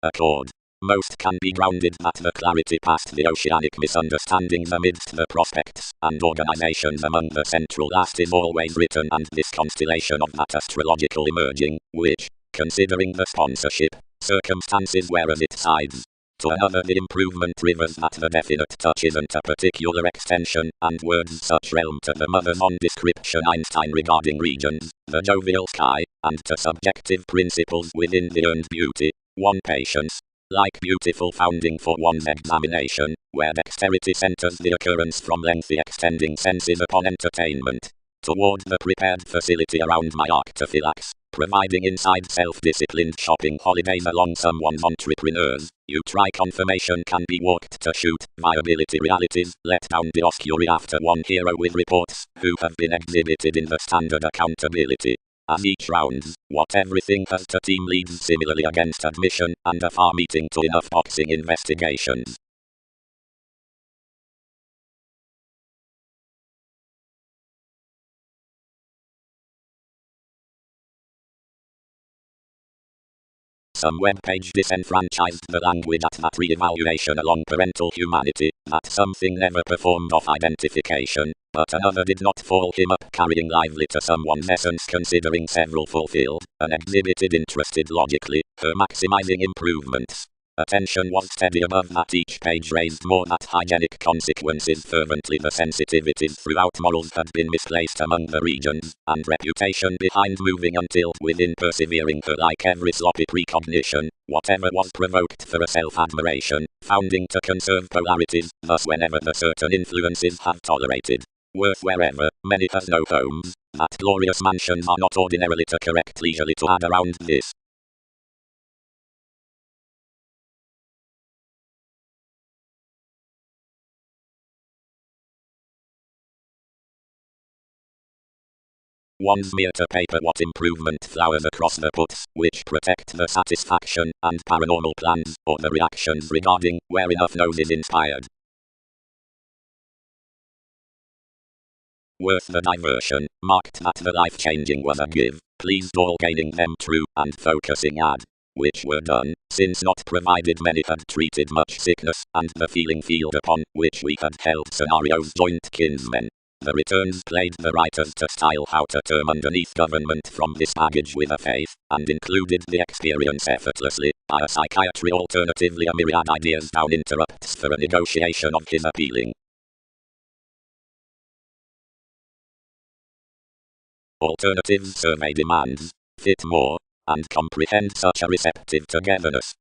Accord. Most can be grounded that the clarity past the oceanic misunderstandings amidst the prospects and organizations among the central last is always written, and this constellation of that astrological emerging, which, considering the sponsorship, circumstances whereas it sides, to another the improvement rivers that the definite touch isn't a particular extension, and words such realm to the mother's on description Einstein regarding regions, the jovial sky, and to subjective principles within the earned beauty, one patience, like beautiful founding for one's examination, where dexterity centers the occurrence from lengthy extending senses upon entertainment, toward the prepared facility around my arctophylax, providing inside self-disciplined shopping holidays along someone's entrepreneurs. You try confirmation can be walked to shoot, viability realities, let down the oscury after one hero with reports, who have been exhibited in the standard accountability. As each rounds, what everything has to team leads similarly against admission, and a far meeting to enough boxing investigations. Some webpage disenfranchised the language at that re-evaluation along parental humanity, that something never performed of identification, but another did not fall him up carrying lively to someone's essence considering several fulfilled, and exhibited interested logically, her maximizing improvements. Attention was steady above that each page raised more that hygienic consequences fervently the sensitivities throughout morals had been misplaced among the regions, and reputation behind moving until within persevering her like every sloppy precognition, whatever was provoked for a self-admiration, founding to conserve polarities, thus whenever the certain influences have tolerated worth wherever, many has no homes, that glorious mansions are not ordinarily to correct leisurely to add around this. One smear to paper what improvement flowers across the puts, which protect the satisfaction and paranormal plans, or the reactions regarding where enough knows is inspired. Worth the diversion, marked that the life-changing was a give, pleased all gaining them true and focusing ad, which were done, since not provided many had treated much sickness, and the feeling field upon which we had held scenarios joint kinsmen. The returns played the writers to style how to term underneath government from this baggage with a faith, and included the experience effortlessly, by a psychiatry alternatively a myriad ideas down interrupts for a negotiation of his appealing. Alternatives survey demands, fit more, and comprehend such a receptive togetherness.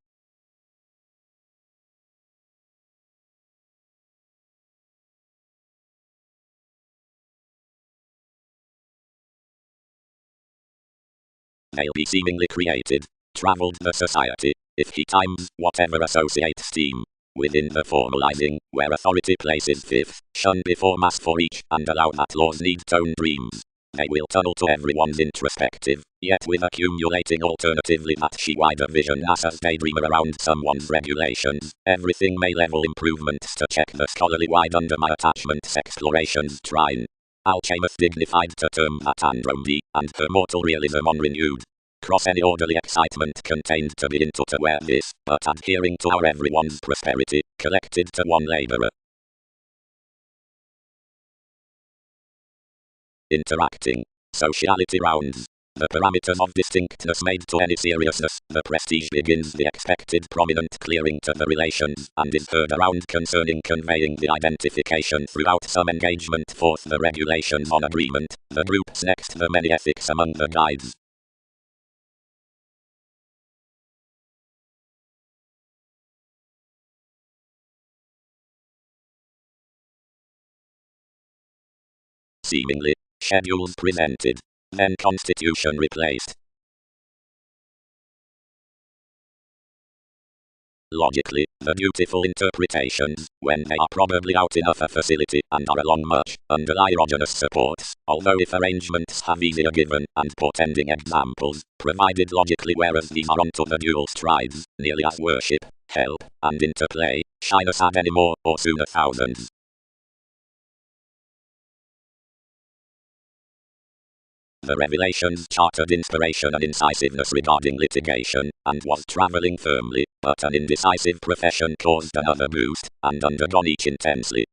They'll be seemingly created, traveled the society, if he times whatever associate steam. Within the formalizing, where authority places fifth, shun before mass for each, and allow that laws need tone dreams. They will tunnel to everyone's introspective, yet with accumulating alternatively that she wider vision NASA's daydreamer around someone's regulations. Everything may level improvements to check the scholarly wide under my attachment's explorations trine. Alchemist dignified to term that Andromedy, and her mortal realism unrenewed. Cross any orderly excitement contained to be into to wear this, but adhering to our everyone's prosperity, collected to one laborer. Interacting. Sociality rounds. The parameters of distinctness made to any seriousness, the prestige begins the expected prominent clearing to the relations, and is heard around concerning conveying the identification throughout some engagement. Fourth, the regulations on agreement, the groups next, the many ethics among the guides. Seemingly, schedules presented, then constitution replaced. Logically, the beautiful interpretations, when they are probably out enough a facility and are along much, underlie erogenous supports, although if arrangements have easier given and portending examples, provided logically whereas these are onto the dual strides, nearly as worship, help, and interplay, shyness add any more, or sooner thousands. The revelations chartered inspiration and incisiveness regarding litigation, and was travelling firmly, but an indecisive profession caused another boost, and undergone each intensely.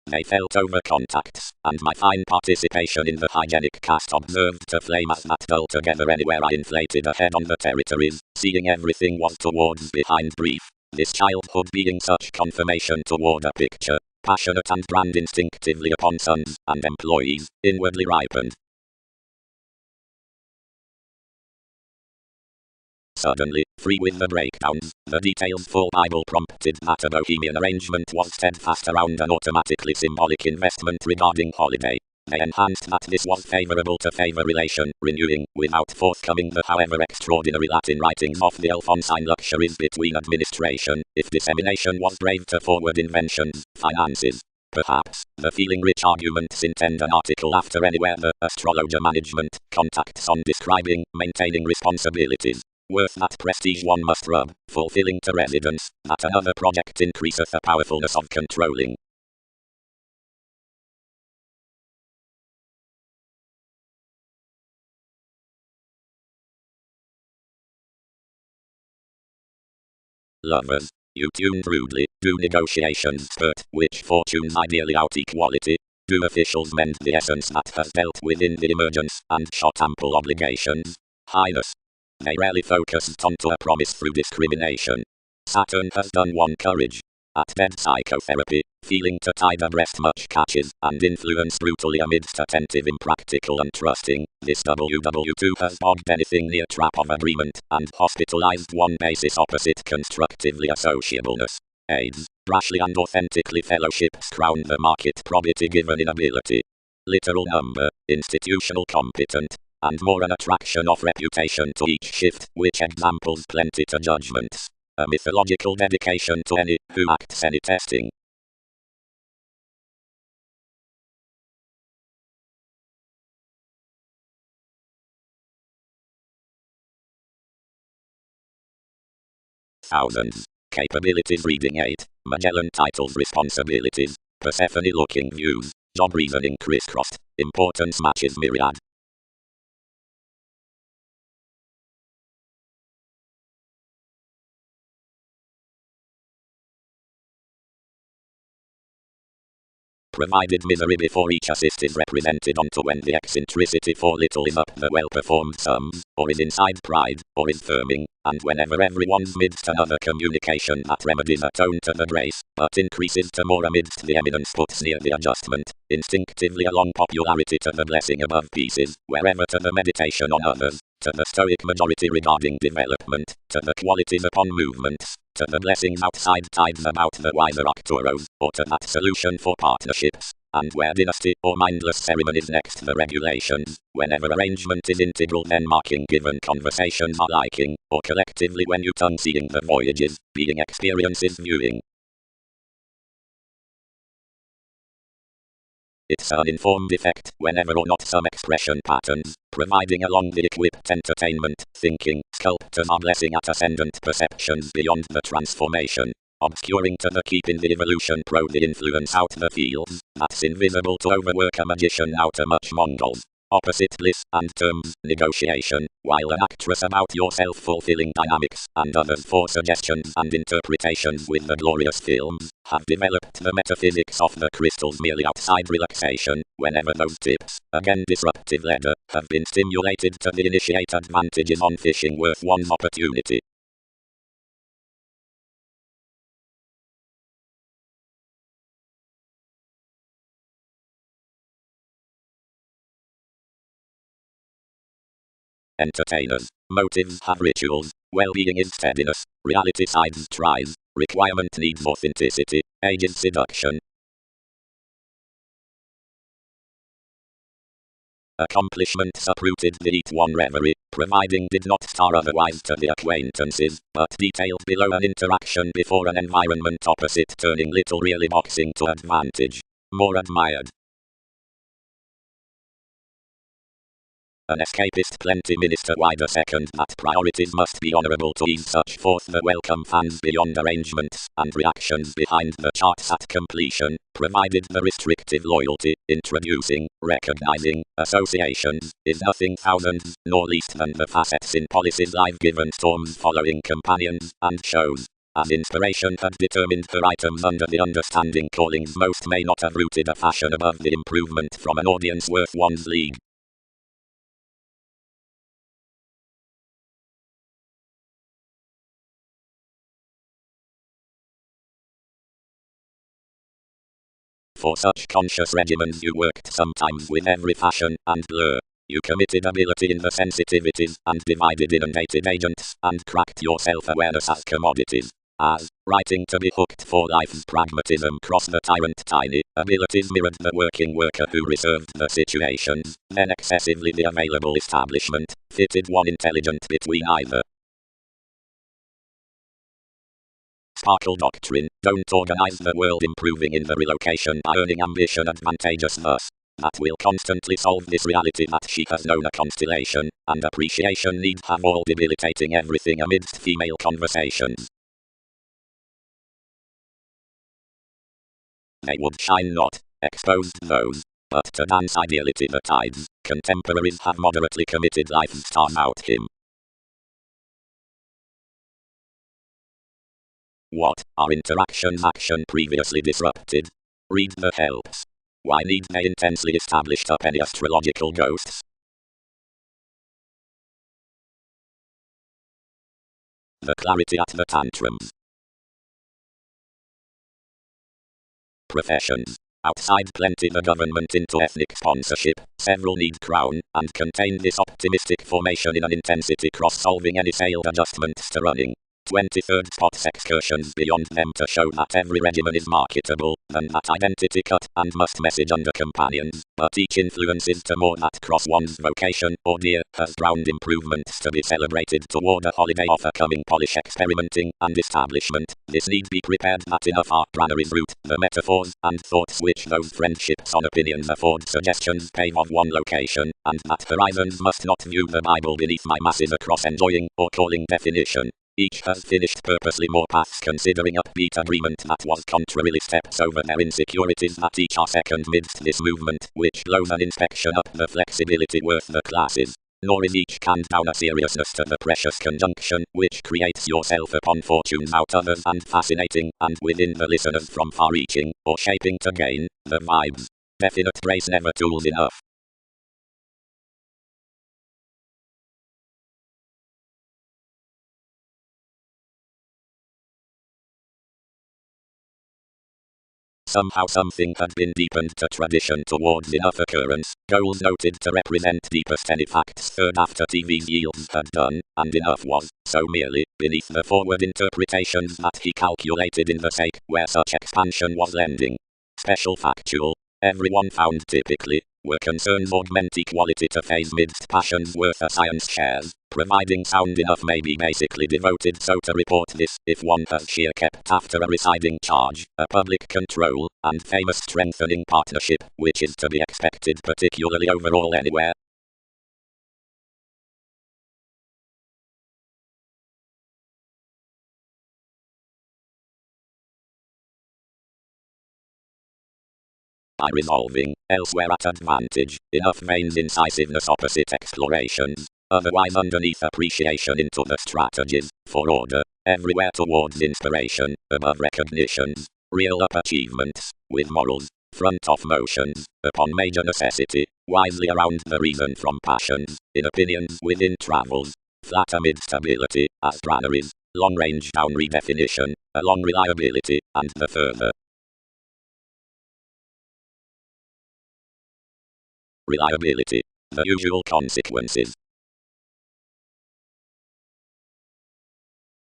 They felt over contacts, and my fine participation in the hygienic cast observed to flame as that dull together anywhere I inflated ahead on the territories, seeing everything was towards behind brief, this childhood being such confirmation toward a picture, passionate and brand instinctively upon sons and employees, inwardly ripened. Suddenly, free with the breakdowns, the details full Bible prompted that a bohemian arrangement was steadfast around an automatically symbolic investment regarding holiday. They enhanced that this was favorable to favor relation, renewing, without forthcoming the however extraordinary Latin writings of the Alphonsine luxuries between administration, if dissemination was brave to forward inventions, finances. Perhaps, the feeling-rich arguments intend an article after anywhere the astrologer management contacts on describing, maintaining responsibilities. Worth that prestige one must rub, fulfilling to residence, that another project increaseth the powerfulness of controlling. Lovers, you tuned rudely, do negotiations spurt, which fortunes ideally out equality. Do officials mend the essence that has dealt within the emergence, and shot ample obligations? Highness. They rarely focused onto a promise through discrimination. Saturn has done one courage. At bed psychotherapy, feeling to tie the breast much catches, and influence brutally amidst attentive impractical and trusting, this WW2 has bogged anything near trap of agreement, and hospitalized one basis opposite constructively associableness. AIDS, brashly and authentically fellowships crown the market probity given inability. Literal number, institutional competent, and more an attraction of reputation to each shift, which examples plenty to judgments. A mythological dedication to any who acts any testing. thousands. Capabilities reading 8. Magellan titles responsibilities. Persephone looking views. Job reasoning crisscrossed. Importance matches myriad. Provided misery before each assist is represented onto when the eccentricity for little is up the well-performed sums, or is inside pride, or is firming, and whenever everyone's midst another communication that remedies a tone to the grace, but increases to more amidst the eminence puts near the adjustment, instinctively along popularity to the blessing above pieces, wherever to the meditation on others, to the stoic majority regarding development, to the qualities upon movements, to the blessings outside tides about the wiser Arcturos, or to that solution for partnerships, and where dynasty or mindless ceremonies next the regulations, whenever arrangement is integral then marking given conversations are liking, or collectively when you tongue seeing the voyages, being experiences viewing. It's an informed effect whenever or not some expression patterns, providing along the equipped entertainment, thinking, sculptors are blessing at ascendant perceptions beyond the transformation, obscuring to the keeping the evolution pro the influence out the fields, that's invisible to overwork a magician out a much Mongols. Opposite bliss and terms, negotiation, while an actress about your self-fulfilling dynamics, and others for suggestions and interpretations with the glorious films, have developed the metaphysics of the crystals merely outside relaxation, whenever those tips, again disruptive leather, have been stimulated to the initiate advantages on fishing worth one's opportunity. Entertainers. Motives have rituals. Well-being is steadiness. Reality sides tries. Requirement needs authenticity. Age is seduction. Accomplishments uprooted the eat one reverie, providing did not star otherwise to the acquaintances, but detailed below an interaction before an environment opposite turning little really boxing to advantage. More admired. An escapist plenty minister wider second that priorities must be honourable to ease such forth the welcome fans beyond arrangements and reactions behind the charts at completion, provided the restrictive loyalty, introducing, recognizing, associations, is nothing thousands, nor least than the facets in policies live given storms following companions and shows. As inspiration had determined her items under the understanding callings most may not have rooted a fashion above the improvement from an audience worth one's league. For such conscious regimens you worked sometimes with every fashion and blur. You committed ability in the sensitivities and divided inundated agents and cracked your self-awareness as commodities. As, writing to be hooked for life's pragmatism cross the tyrant tiny, abilities mirrored the working worker who reserved the situations, then excessively the available establishment, fitted one intelligent between either. Sparkle doctrine, don't organize the world improving in the relocation by earning ambition advantageous thus. That will constantly solve this reality that she has known a constellation, and appreciation need have all debilitating everything amidst female conversations. They would shine not, exposed those, but to dance ideality the tides, contemporaries have moderately committed life's stars out him. What are interactions action previously disrupted? Read the helps. Why need they intensely established up any astrological ghosts? The clarity at the tantrums. Professions. Outside plenty the government into ethnic sponsorship, several need crown, and contain this optimistic formation in an intensity cross-solving any sailed adjustments to running. 23rd spots excursions beyond them to show that every regimen is marketable, than that identity cut and must message under companions, but each influences to more that cross one's vocation or dear, has drowned improvements to be celebrated toward a holiday of a coming polish experimenting and establishment. This need be prepared that enough are granaries root, the metaphors and thoughts which those friendships on opinions afford suggestions pave of one location, and that horizons must not view the Bible beneath my masses across enjoying or calling definition. Each has finished purposely more paths considering upbeat agreement that was contrarily steps over their insecurities that each are second midst this movement, which blows an inspection up the flexibility worth the classes. Nor is each canned down a seriousness to the precious conjunction, which creates yourself upon fortunes out others and fascinating, and within the listeners from far-reaching, or shaping to gain, the vibes. Definite grace never tools enough. Somehow something had been deepened to tradition towards enough occurrence, goals noted to represent deepest any facts third after TV's yields had done, and enough was, so merely, beneath the forward interpretations that he calculated in the sake, where such expansion was lending. Special factual. Everyone found typically, were concerns augment equality to phase midst passions worth a science shares, providing sound enough may be basically devoted so to report this, if one has sheer kept after a residing charge, a public control, and famous strengthening partnership, which is to be expected particularly overall anywhere. By resolving, elsewhere at advantage, enough veins incisiveness opposite explorations, otherwise underneath appreciation into the strategies, for order, everywhere towards inspiration, above recognitions, real up achievements, with morals, front off motions, upon major necessity, wisely around the reason from passions, in opinions within travels, flat amid stability, as granaries, long range down redefinition, along reliability, and the further. Reliability. The usual consequences.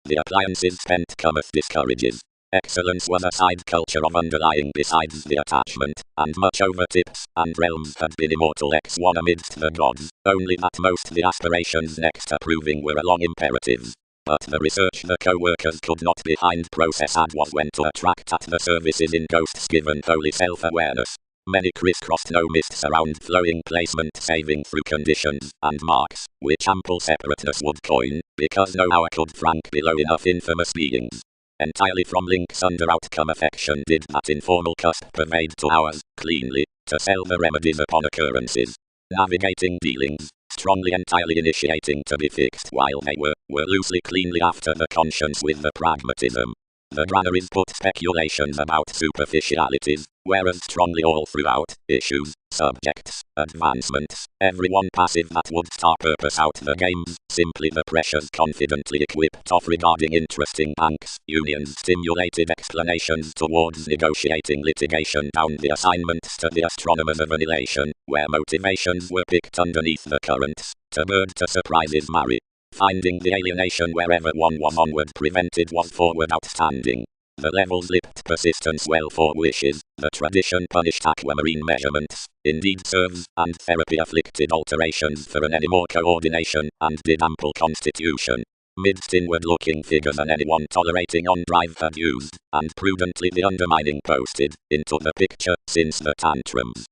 The appliances spent cometh discourages. Excellence was a side culture of underlying besides the attachment, and much over tips, and realms had been immortal X1 amidst the gods, only that most the aspirations next approving were along imperatives. But the research the co-workers could not behind process ad was when to attract at the services in ghosts given holy self-awareness. Many crisscrossed no mist surround flowing placement saving through conditions and marks, which ample separateness would coin, because no hour could frank below enough infamous beings. Entirely from links under outcome affection did that informal cusp pervade to ours, cleanly, to sell the remedies upon occurrences. Navigating dealings, strongly entirely initiating to be fixed while they were loosely cleanly after the conscience with the pragmatism. The granaries put speculations about superficialities, whereas strongly all throughout, issues, subjects, advancements, everyone passive that would star purpose out the games, simply the pressures confidently equipped of regarding interesting banks, unions stimulated explanations towards negotiating litigation down the assignments to the astronomers of annihilation, where motivations were picked underneath the currents, to bird to surprises marry. Finding the alienation wherever one was onward prevented was forward outstanding. The levels lipped persistence well for wishes, the tradition punished aquamarine measurements, indeed serves, and therapy afflicted alterations for an any more coordination, and did ample constitution. Midst inward-looking figures and anyone tolerating on drive had used, and prudently the undermining posted, into the picture, since the tantrums.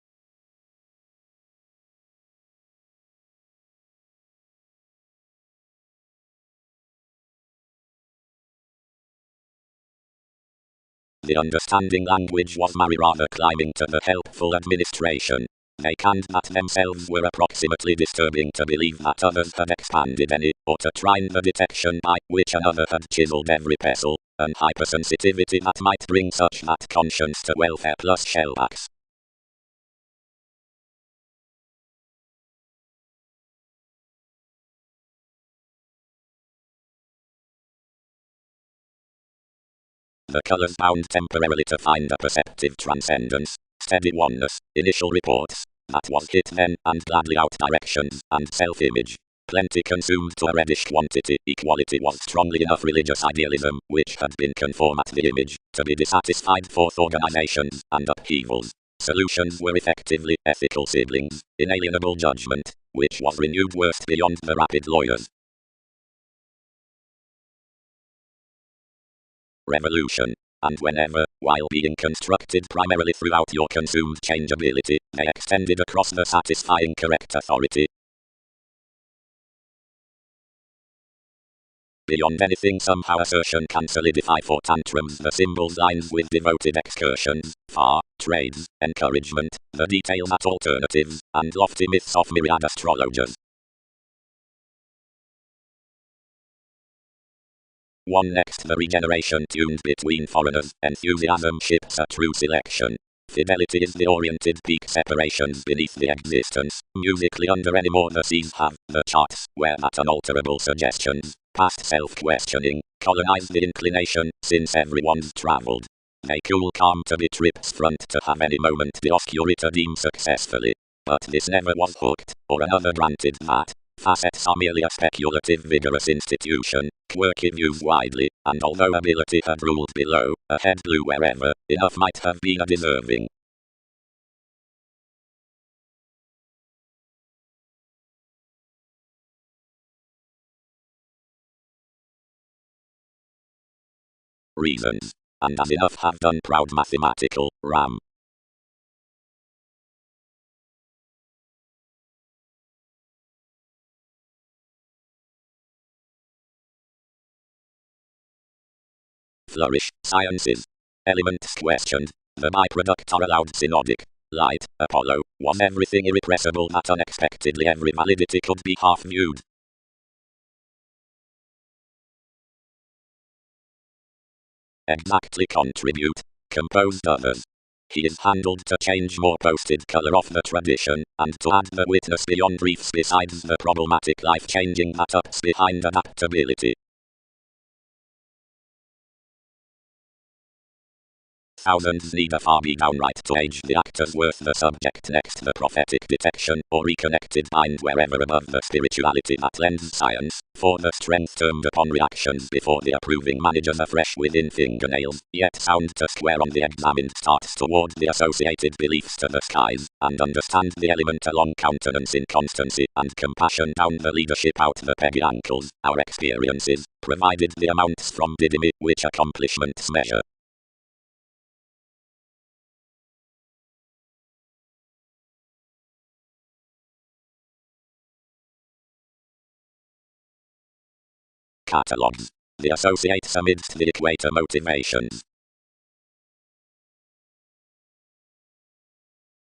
The understanding language was marry rather climbing to the helpful administration. They canned that themselves were approximately disturbing to believe that others had expanded any, or to trine the detection by which another had chiseled every pestle, an hypersensitivity that might bring such that conscience to welfare plus shellbacks. The colors bound temporarily to find a perceptive transcendence, steady oneness, initial reports, that was hit then, and gladly out directions, and self-image. Plenty consumed to a reddish quantity, equality was strongly enough religious idealism, which had been conform at the image, to be dissatisfied forth organizations, and upheavals. Solutions were effectively ethical siblings, inalienable judgment, which was renewed worst beyond the rapid lawyers. Revolution. And whenever, while being constructed primarily throughout your consumed changeability, they extended across the satisfying correct authority, Beyond anything somehow assertion can solidify for tantrums the symbols lines with devoted excursions, far, trades, encouragement, the details at alternatives, and lofty myths of myriad astrologers. 1. Next, the regeneration tuned between foreigners, enthusiasm ships a true selection. Fidelity is the oriented peak separations beneath the existence, musically under any more the seas have, the charts, where that unalterable suggestions, past self-questioning, colonize the inclination, since everyone's traveled. They cool calm to be trips front to have any moment the oscurita deem successfully. But this never was hooked, or another granted that. Facets are merely a speculative vigorous institution, quirky views widely, and although ability had ruled below, a head blew wherever, enough might have been a deserving. Reasons. And as enough have done proud mathematical, ram. Flourish, sciences. Elements questioned. The byproduct are allowed synodic. Light, Apollo, was everything irrepressible that unexpectedly every validity could be half viewed. Exactly contribute. Composed others. He is handled to change more posted color of the tradition, and to add the witness beyond briefs besides the problematic life-changing that ups behind adaptability. Thousands need a far be downright to age the actor's worth the subject next the prophetic detection or reconnected mind wherever above the spirituality that lends science, for the strength turned upon reactions before the approving managers afresh within fingernails, yet sound to square on the examined starts toward the associated beliefs to the skies, and understand the element along countenance inconstancy and compassion down the leadership out the peggy ankles, our experiences, provided the amounts from didymy which accomplishments measure. Catalogs. The associates amidst the equator motivations.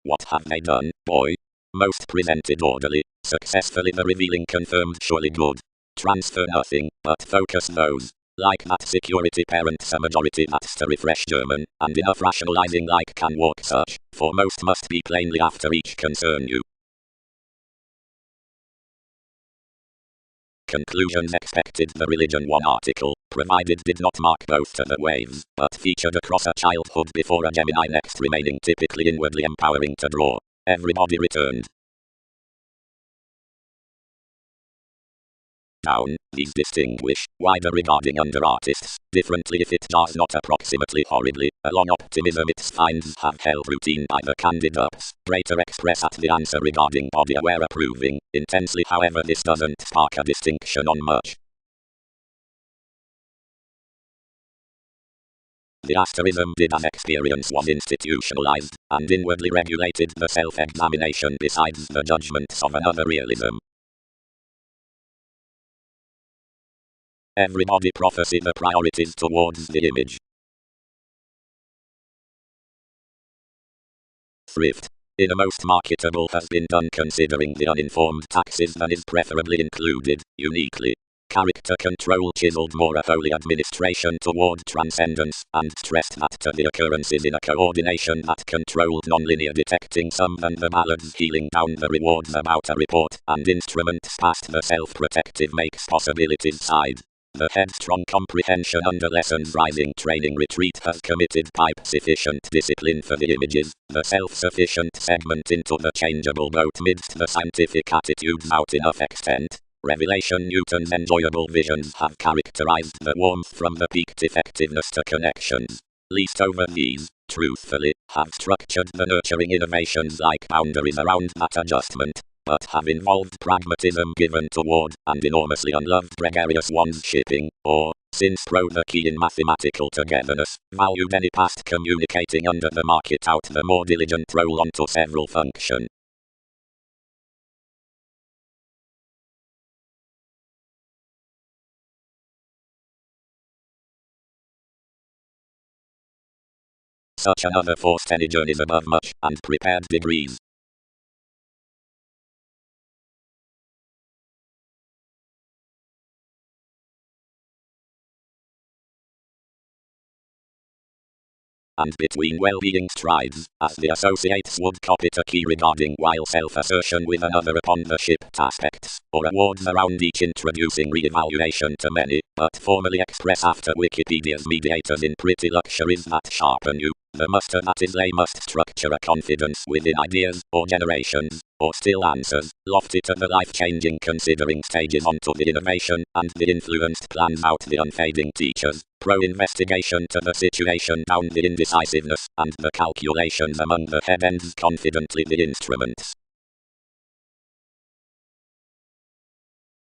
What have they done, boy? Most presented orderly, successfully the revealing confirmed surely good. Transfer nothing, but focus those. Like that security parents a majority that's to refresh German, and enough rationalizing like can walk such, for most must be plainly after each concern you. Conclusions expected. The Religion 1 article, provided did not mark both to the waves, but featured across a childhood before a Gemini next remaining typically inwardly empowering to draw. Everybody returned. Down, these distinguish, wider regarding under artists, differently if it jars not approximately horribly, along optimism its finds have held routine by the candid ups, greater express at the answer regarding body aware approving, intensely however this doesn't spark a distinction on much. The asterism did as experience was institutionalized, and inwardly regulated the self-examination besides the judgments of another realism. Everybody prophecy the priorities towards the image. Thrift. Innermost marketable has been done considering the uninformed taxes than is preferably included, uniquely. Character control chiseled more a holy administration toward transcendence, and stressed that to the occurrences in a coordination that controlled nonlinear detecting some than the ballads healing down the rewards about a report, and instruments past the self-protective makes possibilities side. The headstrong comprehension under lessons rising training retreat has committed pipe sufficient discipline for the images, the self-sufficient segment into the changeable boat midst the scientific attitudes out enough extent. Revelation Newton's enjoyable visions have characterized the warmth from the peaked effectiveness to connections. Least over these, truthfully, have structured the nurturing innovations like boundaries around that adjustment, but have involved pragmatism given toward, and enormously unloved gregarious ones shipping, or, since pro the key in mathematical togetherness, valued any past communicating under the market out the more diligent roll onto several function. such another forced any journeys above much, and prepared degrees. And between well-being strides, as the associates would copy a key regarding while self-assertion with another upon the shipped aspects, or awards around each introducing re-evaluation to many, but formally express after Wikipedia's mediators in pretty luxuries that sharpen you. The muster that is lay must structure a confidence within ideas, or generations, or still answers, lofty to the life-changing considering stages onto the innovation, and the influenced plans out the unfading teachers, pro-investigation to the situation down the indecisiveness, and the calculations among the head ends confidently the instruments.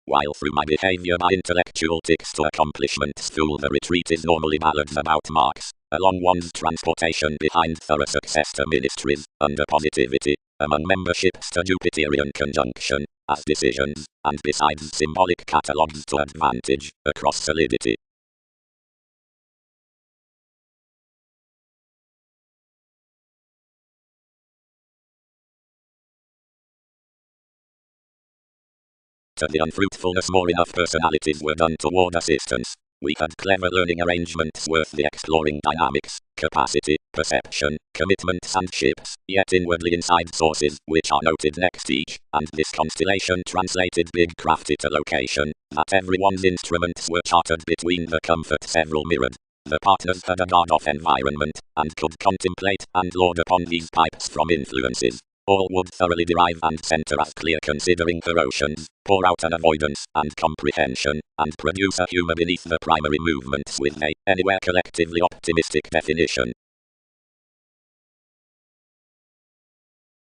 While through my behavior my intellectual ticks to accomplishments fool the retreat is normally ballads about marks, along one's transportation behind thorough success to ministries, under positivity, among memberships to Jupiterian conjunction, as decisions, and besides symbolic catalogues to advantage, across solidity. To the unfruitfulness more enough personalities were done toward assistance. We had clever learning arrangements worth the exploring dynamics, capacity, perception, commitments and ships, yet inwardly inside sources, which are noted next each, and this constellation translated big crafty to location, that everyone's instruments were charted between the comfort several mirrored. The partners had a guard-off environment, and could contemplate and lord upon these pipes from influences. All would thoroughly derive and center as clear considering her oceans, pour out an avoidance and comprehension, and produce a humor beneath the primary movements with a, anywhere collectively optimistic definition.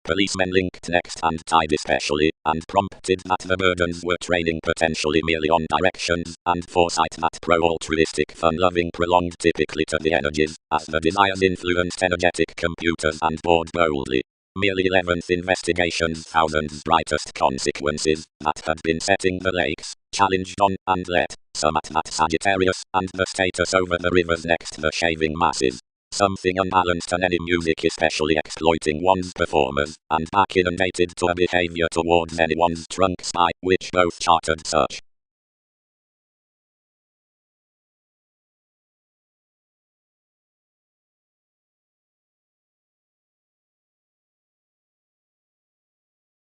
Policemen linked next and tied especially, and prompted that the burdens were training potentially merely on directions, and foresight that pro-altruistic fun-loving prolonged typically to the energies, as the desires influenced energetic computers and bored boldly. Merely 11th investigations thousands brightest consequences, that had been setting the lakes, challenged on, and let, some at that Sagittarius, and the status over the rivers next the shaving masses. Something unbalanced and any music especially exploiting one's performers, and back inundated to a behavior towards anyone's trunk spy, which both chartered such.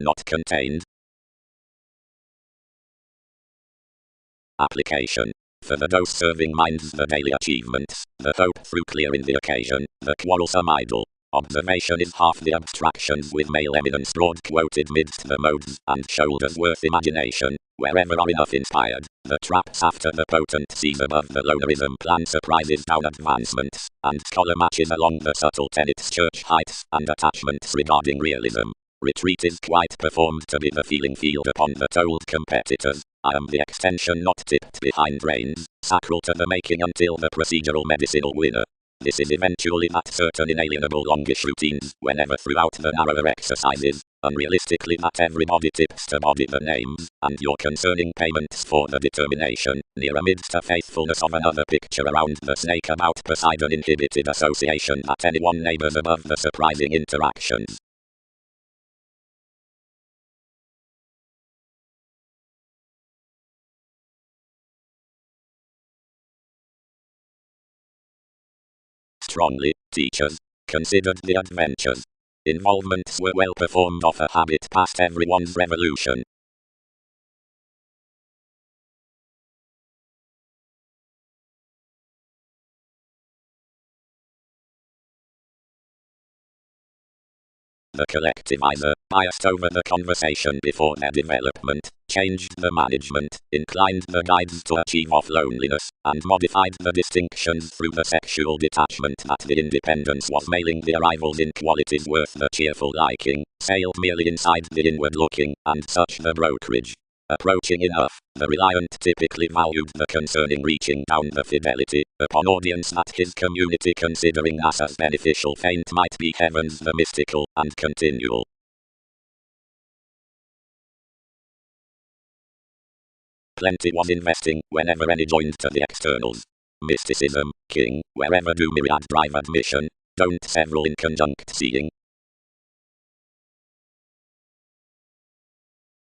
Not contained. Application. For the dose-serving minds the daily achievements, the hope through clearing the occasion, the quarrelsome idle. Observation is half the abstractions with male eminence broad quoted midst the modes, and shoulders worth imagination, wherever are enough inspired. The traps after the potencies above the lonerism plan surprises down advancements, and scholar matches along the subtle tenets church heights, and attachments regarding realism. Retreat is quite performed to be the feeling field upon the told competitors. I am the extension not tipped behind reins, sacral to the making until the procedural medicinal winner. This is eventually that certain inalienable longish routines, whenever throughout the narrower exercises, unrealistically that everybody tips to body the names, and your concerning payments for the determination, near amidst a faithfulness of another picture around the snake about Poseidon inhibited association that anyone neighbors above the surprising interactions. Strongly, teachers considered the adventures. Involvements were well performed off a habit past everyone's revolution. The collectivizer, biased over the conversation before their development, changed the management, inclined the guides to achieve off loneliness, and modified the distinctions through the sexual detachment that the independence was mailing the arrivals in qualities worth the cheerful liking, sailed merely inside the inward looking, and such the brokerage. Approaching enough, the reliant typically valued the concerning reaching down the fidelity, upon audience that his community considering us as beneficial faint might be heavens the mystical, and continual. Plenty was investing, whenever any joined to the externals. Mysticism, king, wherever do myriad drive admission, Don't several in conjunct seeing.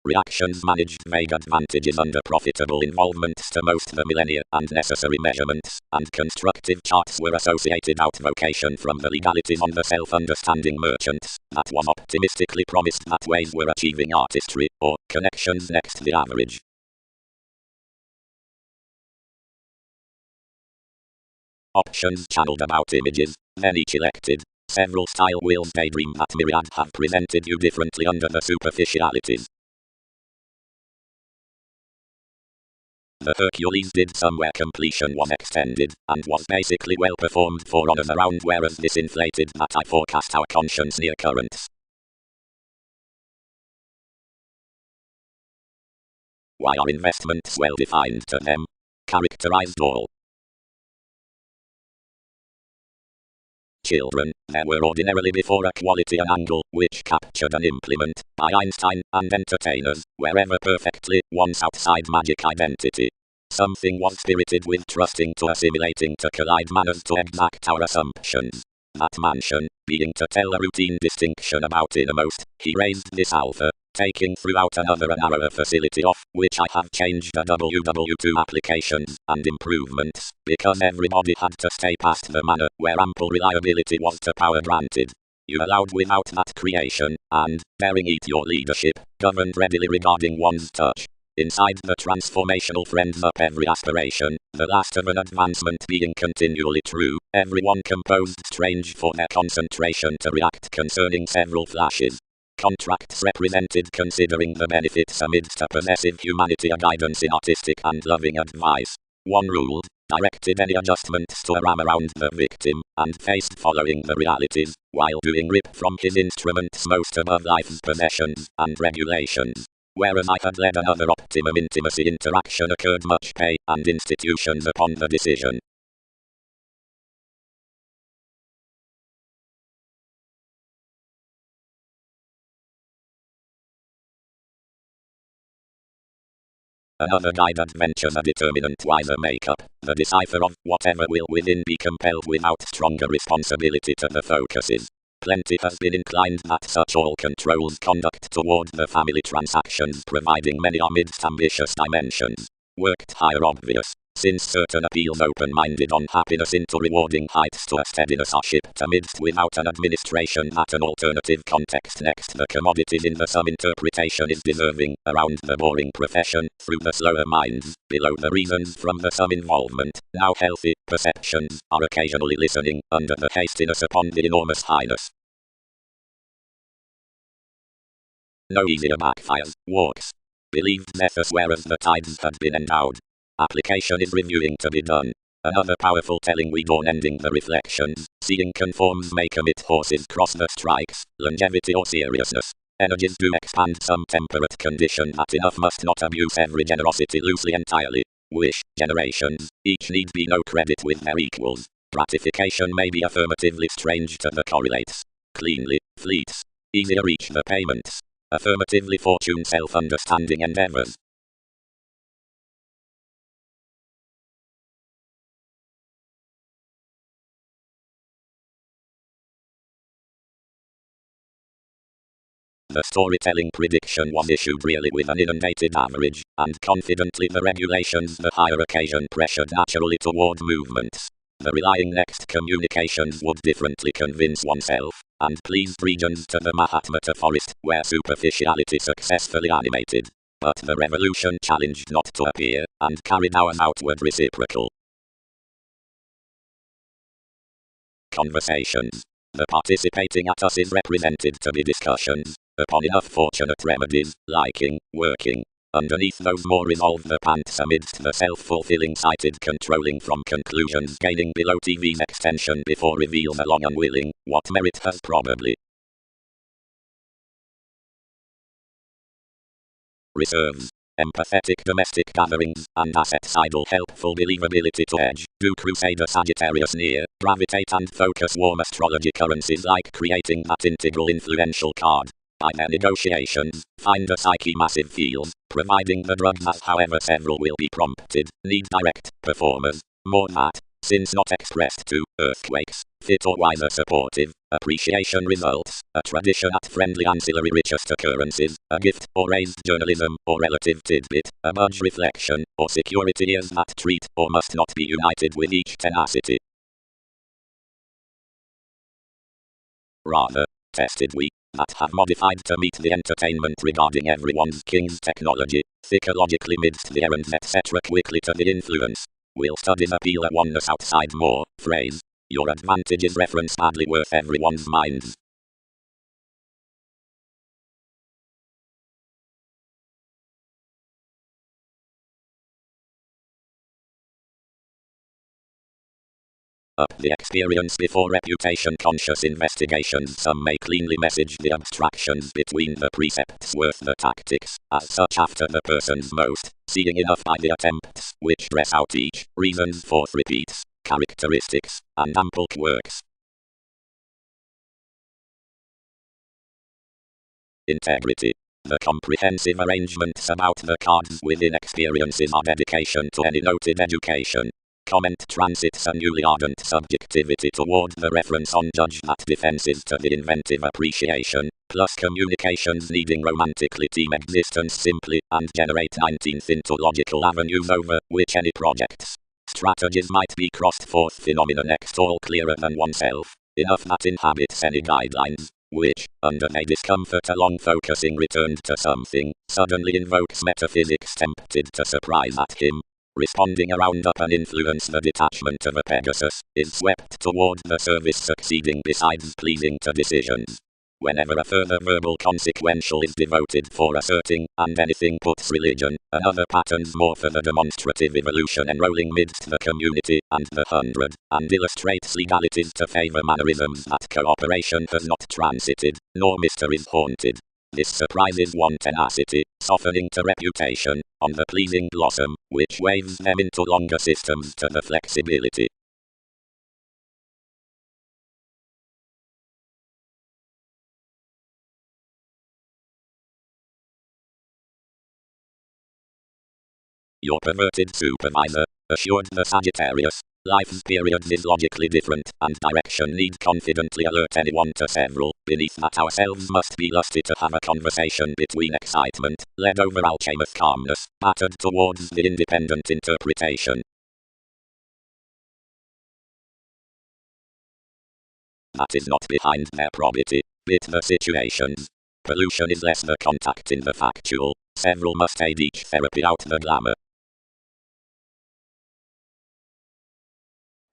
Reactions managed vague advantages under profitable involvements to most the millennia and necessary measurements, and constructive charts were associated outvocation from the legalities on the self-understanding merchants, that was optimistically promised that ways were achieving artistry, or connections next the average. Options channeled about images, then each elected. Several style wheels daydream that myriad have presented you differently under the superficialities. The Hercules did some where completion was extended, and was basically well performed for honors around, whereas this inflated that I forecast our conscience near currents. Why are investments well defined to them? Characterized all. Children, there were ordinarily before a quality and angle, which captured an implement, by Einstein, and entertainers, wherever perfectly, once outside magic identity. Something was spirited with trusting to assimilating to collide manners to exact our assumptions. That mansion, being to tell a routine distinction about innermost, he raised this alpha, taking throughout another a narrower facility of, which I have changed a WW2 applications, and improvements, because everybody had to stay past the manner, where ample reliability was to power granted. You allowed without that creation, and, bearing it your leadership, governed readily regarding one's touch. Inside the transformational friends up every aspiration, the last of an advancement being continually true, everyone composed strange for their concentration to react concerning several flashes. Contracts represented considering the benefits amidst a possessive humanity, a guidance in artistic and loving advice. One ruled, directed any adjustments to a ram around the victim, and faced following the realities, while doing rip from his instruments most above life's possessions and regulations. Whereas I had led another optimum intimacy interaction occurred much pay and institutions upon the decision. Another guide adventures a determinant wiser makeup, the decipher of whatever will within be compelled without stronger responsibility to the focuses. Plenty has been inclined that such all controls conduct toward the family transactions, providing many amidst ambitious dimensions. Worked higher obvious, since certain appeals open-minded on happiness into rewarding heights to a steadiness are shipped amidst without an administration that an alternative context next the commodities in the sum interpretation is deserving, around the boring profession, through the slower minds, below the reasons from the sum involvement, now healthy, perceptions, are occasionally listening, under the hastiness upon the enormous highness. No easier backfires, walks. Believed Zephyrus whereas the tides had been endowed. Application is reviewing to be done. Another powerful telling we dawn ending the reflections, seeing conforms may commit horses cross the strikes, longevity or seriousness. Energies do expand some temperate condition that enough must not abuse every generosity loosely entirely. Wish, generations, each need be no credit with their equals. Gratification may be affirmatively strange to the correlates. Cleanly, fleets, easier reach the payments. Affirmatively fortune self-understanding endeavors. The storytelling prediction was issued really with an inundated average, and confidently the regulations the higher occasion pressured naturally toward movements. The relying next communications would differently convince oneself, and pleased regions to the Mahatma to forest, where superficiality successfully animated. But the revolution challenged not to appear, and carried ours outward reciprocal. Conversations. The participating at us is represented to be discussions, upon enough fortunate remedies, liking, working. Underneath those more resolve the pants amidst the self-fulfilling sighted controlling from conclusions gaining below TV's extension before reveals along unwilling, what merit has probably. Reserves. Empathetic domestic gatherings, and asset-sidal helpful believability to edge, do Crusader Sagittarius near, gravitate and focus warm astrology currencies like creating that integral influential card. By their negotiations, find a psyche massive feels, providing the drugs as however several will be prompted, need direct performers. More that, since not expressed to earthquakes, fit or wiser supportive, appreciation results, a tradition at friendly ancillary richest occurrences, a gift or raised journalism or relative tidbit, a budge reflection, or security is that treat or must not be united with each tenacity. Rather, tested we, that have modified to meet the entertainment regarding everyone's king's technology, psychologically midst the errands etc. quickly to the influence. Will studies appeal a oneness outside more, phrase, your advantage is reference badly worth everyone's minds. Up the experience before reputation conscious investigations some may cleanly message the abstractions between the precepts worth the tactics, as such after the person's most, seeing enough by the attempts, which dress out each, reasons forth repeats, characteristics, and ample quirks. Integrity. The comprehensive arrangements about the cards within experiences are dedication to any noted education. Comment transits a newly ardent subjectivity toward the reference on judge that defenses to the inventive appreciation, plus communications needing romantically team existence simply, and generate 19th into logical avenues over which any projects, strategies might be crossed forth phenomena next all clearer than oneself, enough that inhabits any guidelines, which, under a discomfort along focusing returned to something, suddenly invokes metaphysics tempted to surprise at him. Responding around up and influence the detachment of a Pegasus, is swept toward the service succeeding besides pleasing to decisions. Whenever a further verbal consequential is devoted for asserting, and anything puts religion, and other patterns more for the demonstrative evolution enrolling midst the community, and the 100, and illustrates legalities to favor mannerisms that cooperation has not transited, nor mysteries haunted. This surprises one tenacity, softening to reputation, on the pleasing blossom, which waves them into longer systems to the flexibility. Your perverted supervisor, assured the Sagittarius, life's periods is logically different, and direction need confidently alert anyone to several, beneath that ourselves must be lusty to have a conversation between excitement, led over Alchemist calmness, battered towards the independent interpretation. That is not behind their probity, bit the situations. Pollution is less the contact in the factual, several must aid each therapy out the glamour.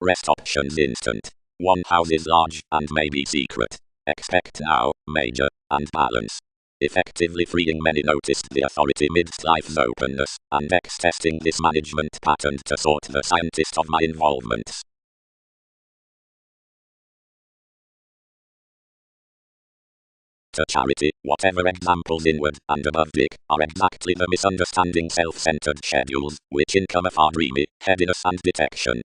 Rest options instant. One house is large and may be secret. Expect now, major, and balance. Effectively freeing many noticed the authority midst life's openness, and testing this management pattern to sort the scientist of my involvements. To charity, whatever examples inward and above dick are exactly the misunderstanding self-centered schedules, which income a far dreamy, headiness and detection.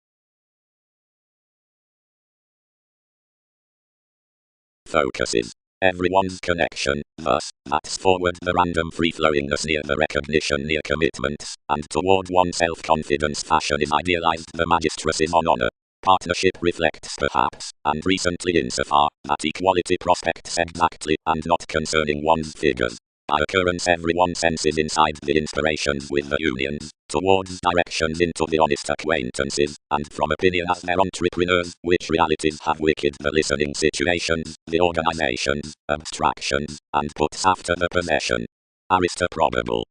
Focuses. Everyone's connection, thus, that's forward the random free-flowingness near the recognition near commitments, and toward one self-confidence fashion is idealized the magistresses on honor. Partnership reflects perhaps, and recently insofar, that equality prospects exactly, and not concerning one's figures. By occurrence everyone senses inside the inspirations with the unions, towards directions into the honest acquaintances, and from opinion as their entrepreneurs, which realities have wicked the listening situations, the organizations, abstractions, and puts after the possession. Probable.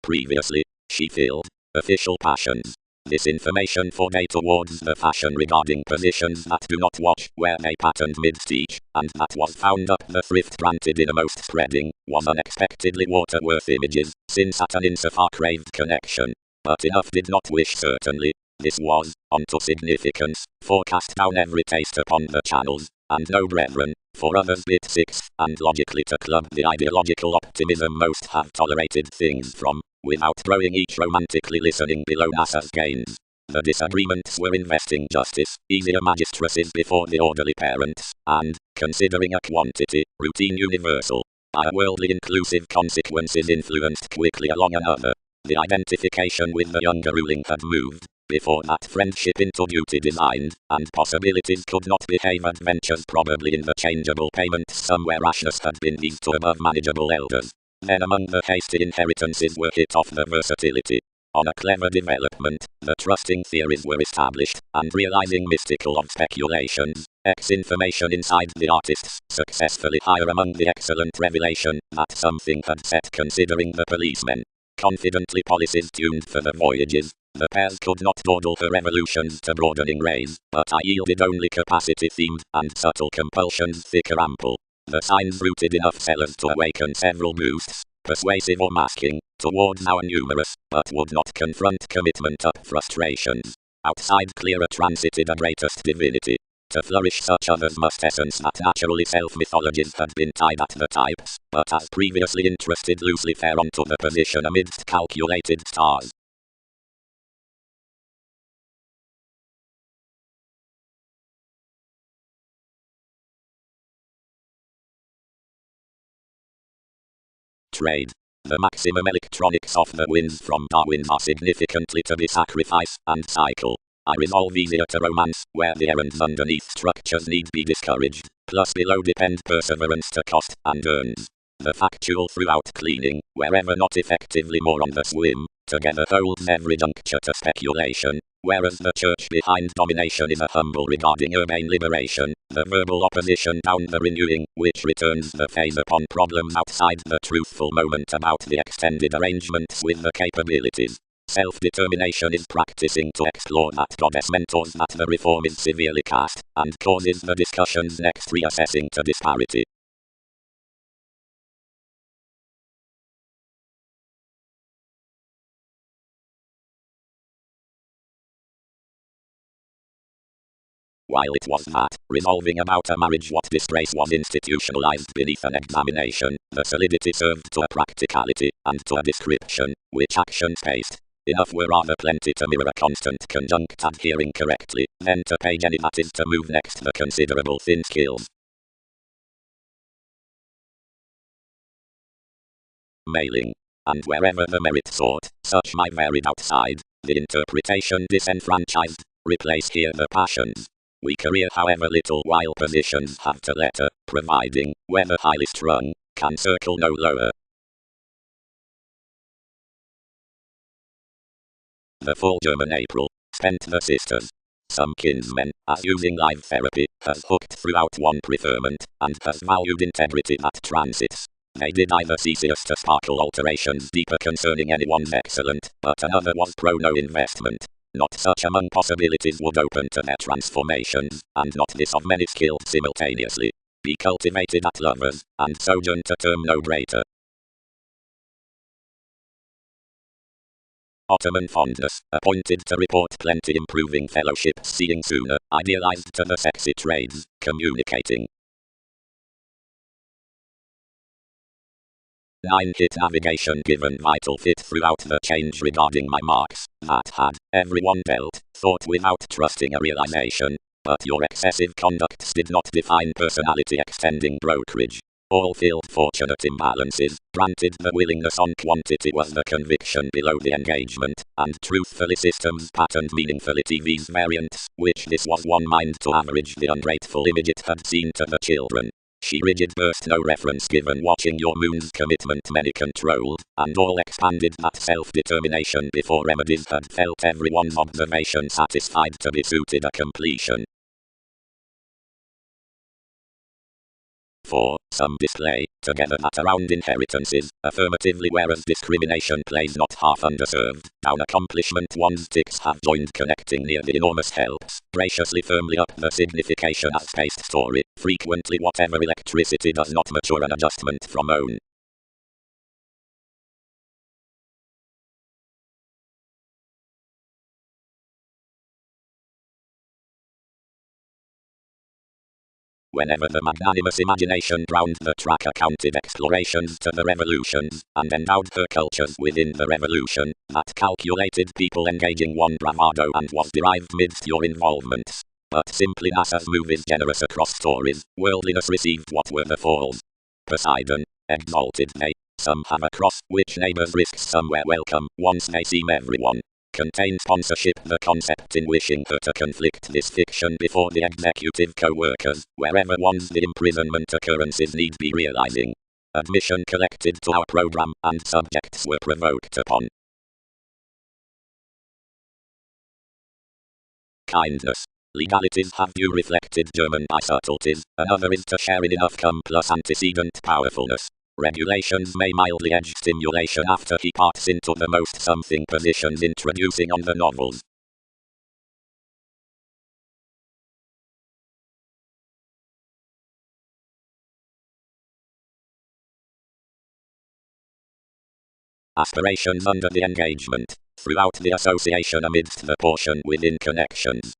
Previously, she filled official passions. This information forbade towards the fashion regarding positions that do not watch where they patterned midst each, and that was found up the thrift granted in a most spreading, was unexpectedly water-worth images, since at an insofar craved connection. But enough did not wish certainly. This was, unto significance, forecast down every taste upon the channels, and no brethren, for others bit sixth, and logically to club the ideological optimism most have tolerated things from, without throwing each romantically listening below NASA's gains. The disagreements were investing justice, easier magistracies before the orderly parents, and, considering a quantity, routine universal. Our worldly inclusive consequences influenced quickly along another. The identification with the younger ruling had moved. Before that, friendship into duty designed, and possibilities could not behave adventures probably in the changeable payments somewhere rashness had been eased to above manageable elders. Then among the hasty inheritances were hit off the versatility. On a clever development, the trusting theories were established, and realizing mystical of speculations, information inside the artists, successfully higher among the excellent revelation that something had set considering the policemen. Confidently policies tuned for the voyages, the pairs could not dawdle her evolutions to broadening rays, but I yielded only capacity themed, and subtle compulsions thicker ample. The signs rooted enough sellers to awaken several boosts, persuasive or masking, towards our numerous, but would not confront commitment up frustrations. Outside clearer transited a greatest divinity. To flourish such others must essence that naturally self-mythologies had been tied at the types, but as previously interested loosely fare onto the position amidst calculated stars. Trade. The maximum electronics of the winds from Darwin's are significantly to be sacrifice and cycle. I resolve easier to romance, where the errands underneath structures need be discouraged, plus below depend perseverance to cost and earns. The factual throughout cleaning, wherever not effectively more on the swim, together holds every juncture to speculation, whereas the church behind domination is a humble regarding urbane liberation, the verbal opposition down the renewing, which returns the phase upon problems outside the truthful moment about the extended arrangements with the capabilities. Self-determination is practicing to explore that goddess mentors that the reform is severely cast, and causes the discussions next reassessing to disparity. While it was that, resolving about a marriage what disgrace was institutionalized beneath an examination, the solidity served to a practicality, and to a description, which action paced. Enough were rather plenty to mirror a constant conjunct adhering correctly, then to page any that is to move next the considerable thin skills. Mailing. And wherever the merit sought, such my varied outside, the interpretation disenfranchised, replace here the passions. We career however little while positions have to letter, providing, whether highly strung, can circle no lower. The full German April, spent the sisters. Some kinsmen, as using live therapy, has hooked throughout one preferment, and has valued integrity that transits. They did either ceaseless to sparkle alterations deeper concerning anyone's excellent, but another was pro no investment. Not such among possibilities would open to their transformations, and not this of many skilled simultaneously. Be cultivated at lovers, and sojourn to term no greater. Ottoman fondness, appointed to report plenty improving fellowship seeing sooner, idealized to the sexy trades, communicating. 9 hit navigation given vital fit throughout the change regarding my marks, that had, everyone dealt, thought without trusting a realization, but your excessive conducts did not define personality extending brokerage. All filled fortunate imbalances, granted the willingness on quantity was the conviction below the engagement, and truthfully systems patterned meaningfully TV's variants, which this was one mind to average the ungrateful image it had seen to the children. She rigid burst no reference given watching your moon's commitment many controlled, and all expanded that self-determination before remedies had felt everyone's observation satisfied to be suited a completion. 4. Some display, together that around inheritances, affirmatively whereas discrimination plays not half underserved, down accomplishment one's ticks have joined connecting near the enormous helps, graciously firmly up the signification as spaced story, frequently whatever electricity does not mature an adjustment from own. whenever the magnanimous imagination drowned the tracker counted explorations to the revolutions, and endowed her cultures within the revolution, that calculated people engaging one bravado and was derived midst your involvements. But simply NASA's movies generous across stories, worldliness received what were the falls. Poseidon, exalted they, some have a cross, which neighbors risks somewhere welcome, once they seem everyone. Contain sponsorship the concept in wishing her to conflict this fiction before the executive co-workers, wherever one's the imprisonment occurrences need be realizing. Admission collected to our program, and subjects were provoked upon. Kindness. Legalities have you reflected German by subtleties, another is to share in enough come plus antecedent powerfulness. Regulations may mildly edge stimulation after he parts into the most something positions introducing on the novels. Aspirations under the engagement, throughout the association amidst the portion within connections.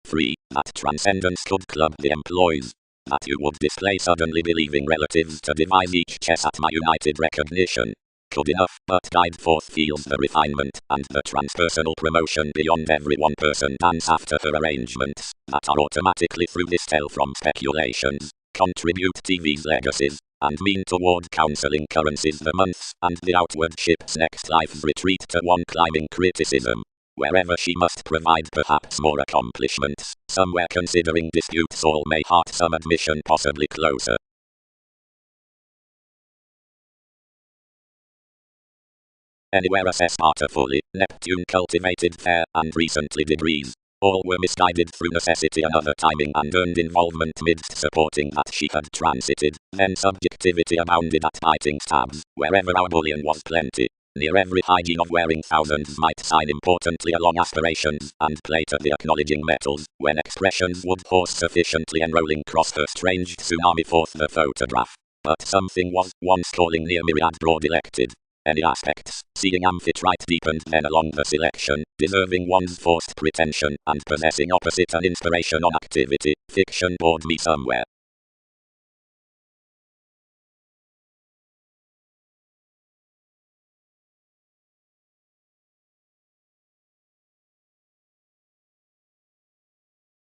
3. That transcendence could club the employees. That you would display suddenly believing relatives to devise each chess at my united recognition. Could enough, but guide forth feels the refinement, and the transpersonal promotion beyond every one person dance after her arrangements, that are automatically through this tell from speculations, contribute TV's legacies, and mean toward counseling currencies the months, and the outward ship's next life's retreat to one climbing criticism. Wherever she must provide perhaps more accomplishments, somewhere considering disputes all may heart some admission possibly closer. Anywhere assess Sparta fully, Neptune cultivated fair and recently degrees. All were misguided through necessity another timing and earned involvement midst supporting that she had transited, then subjectivity abounded at biting stabs, wherever our bullion was plenty. Near every hygiene of wearing thousands might sign importantly along aspirations, and play to the acknowledging metals, when expressions would force sufficiently enrolling cross her strange tsunami forth the photograph. But something was once calling near myriad broad elected. Any aspects, seeing amphitrite deepened then along the selection, deserving one's forced pretension, and possessing opposite an inspiration on activity, fiction bored me somewhere.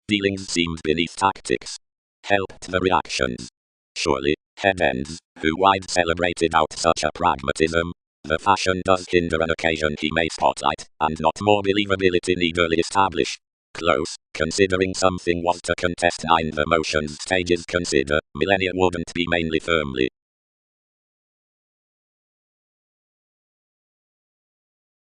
Dealings seemed beneath tactics. Helped the reactions. Surely, head ends, who wide celebrated out such a pragmatism. The fashion does hinder an occasion he may spotlight, and not more believability need early establish. Close, considering something was to contest 9 the motions stages consider, millennia wouldn't be mainly firmly.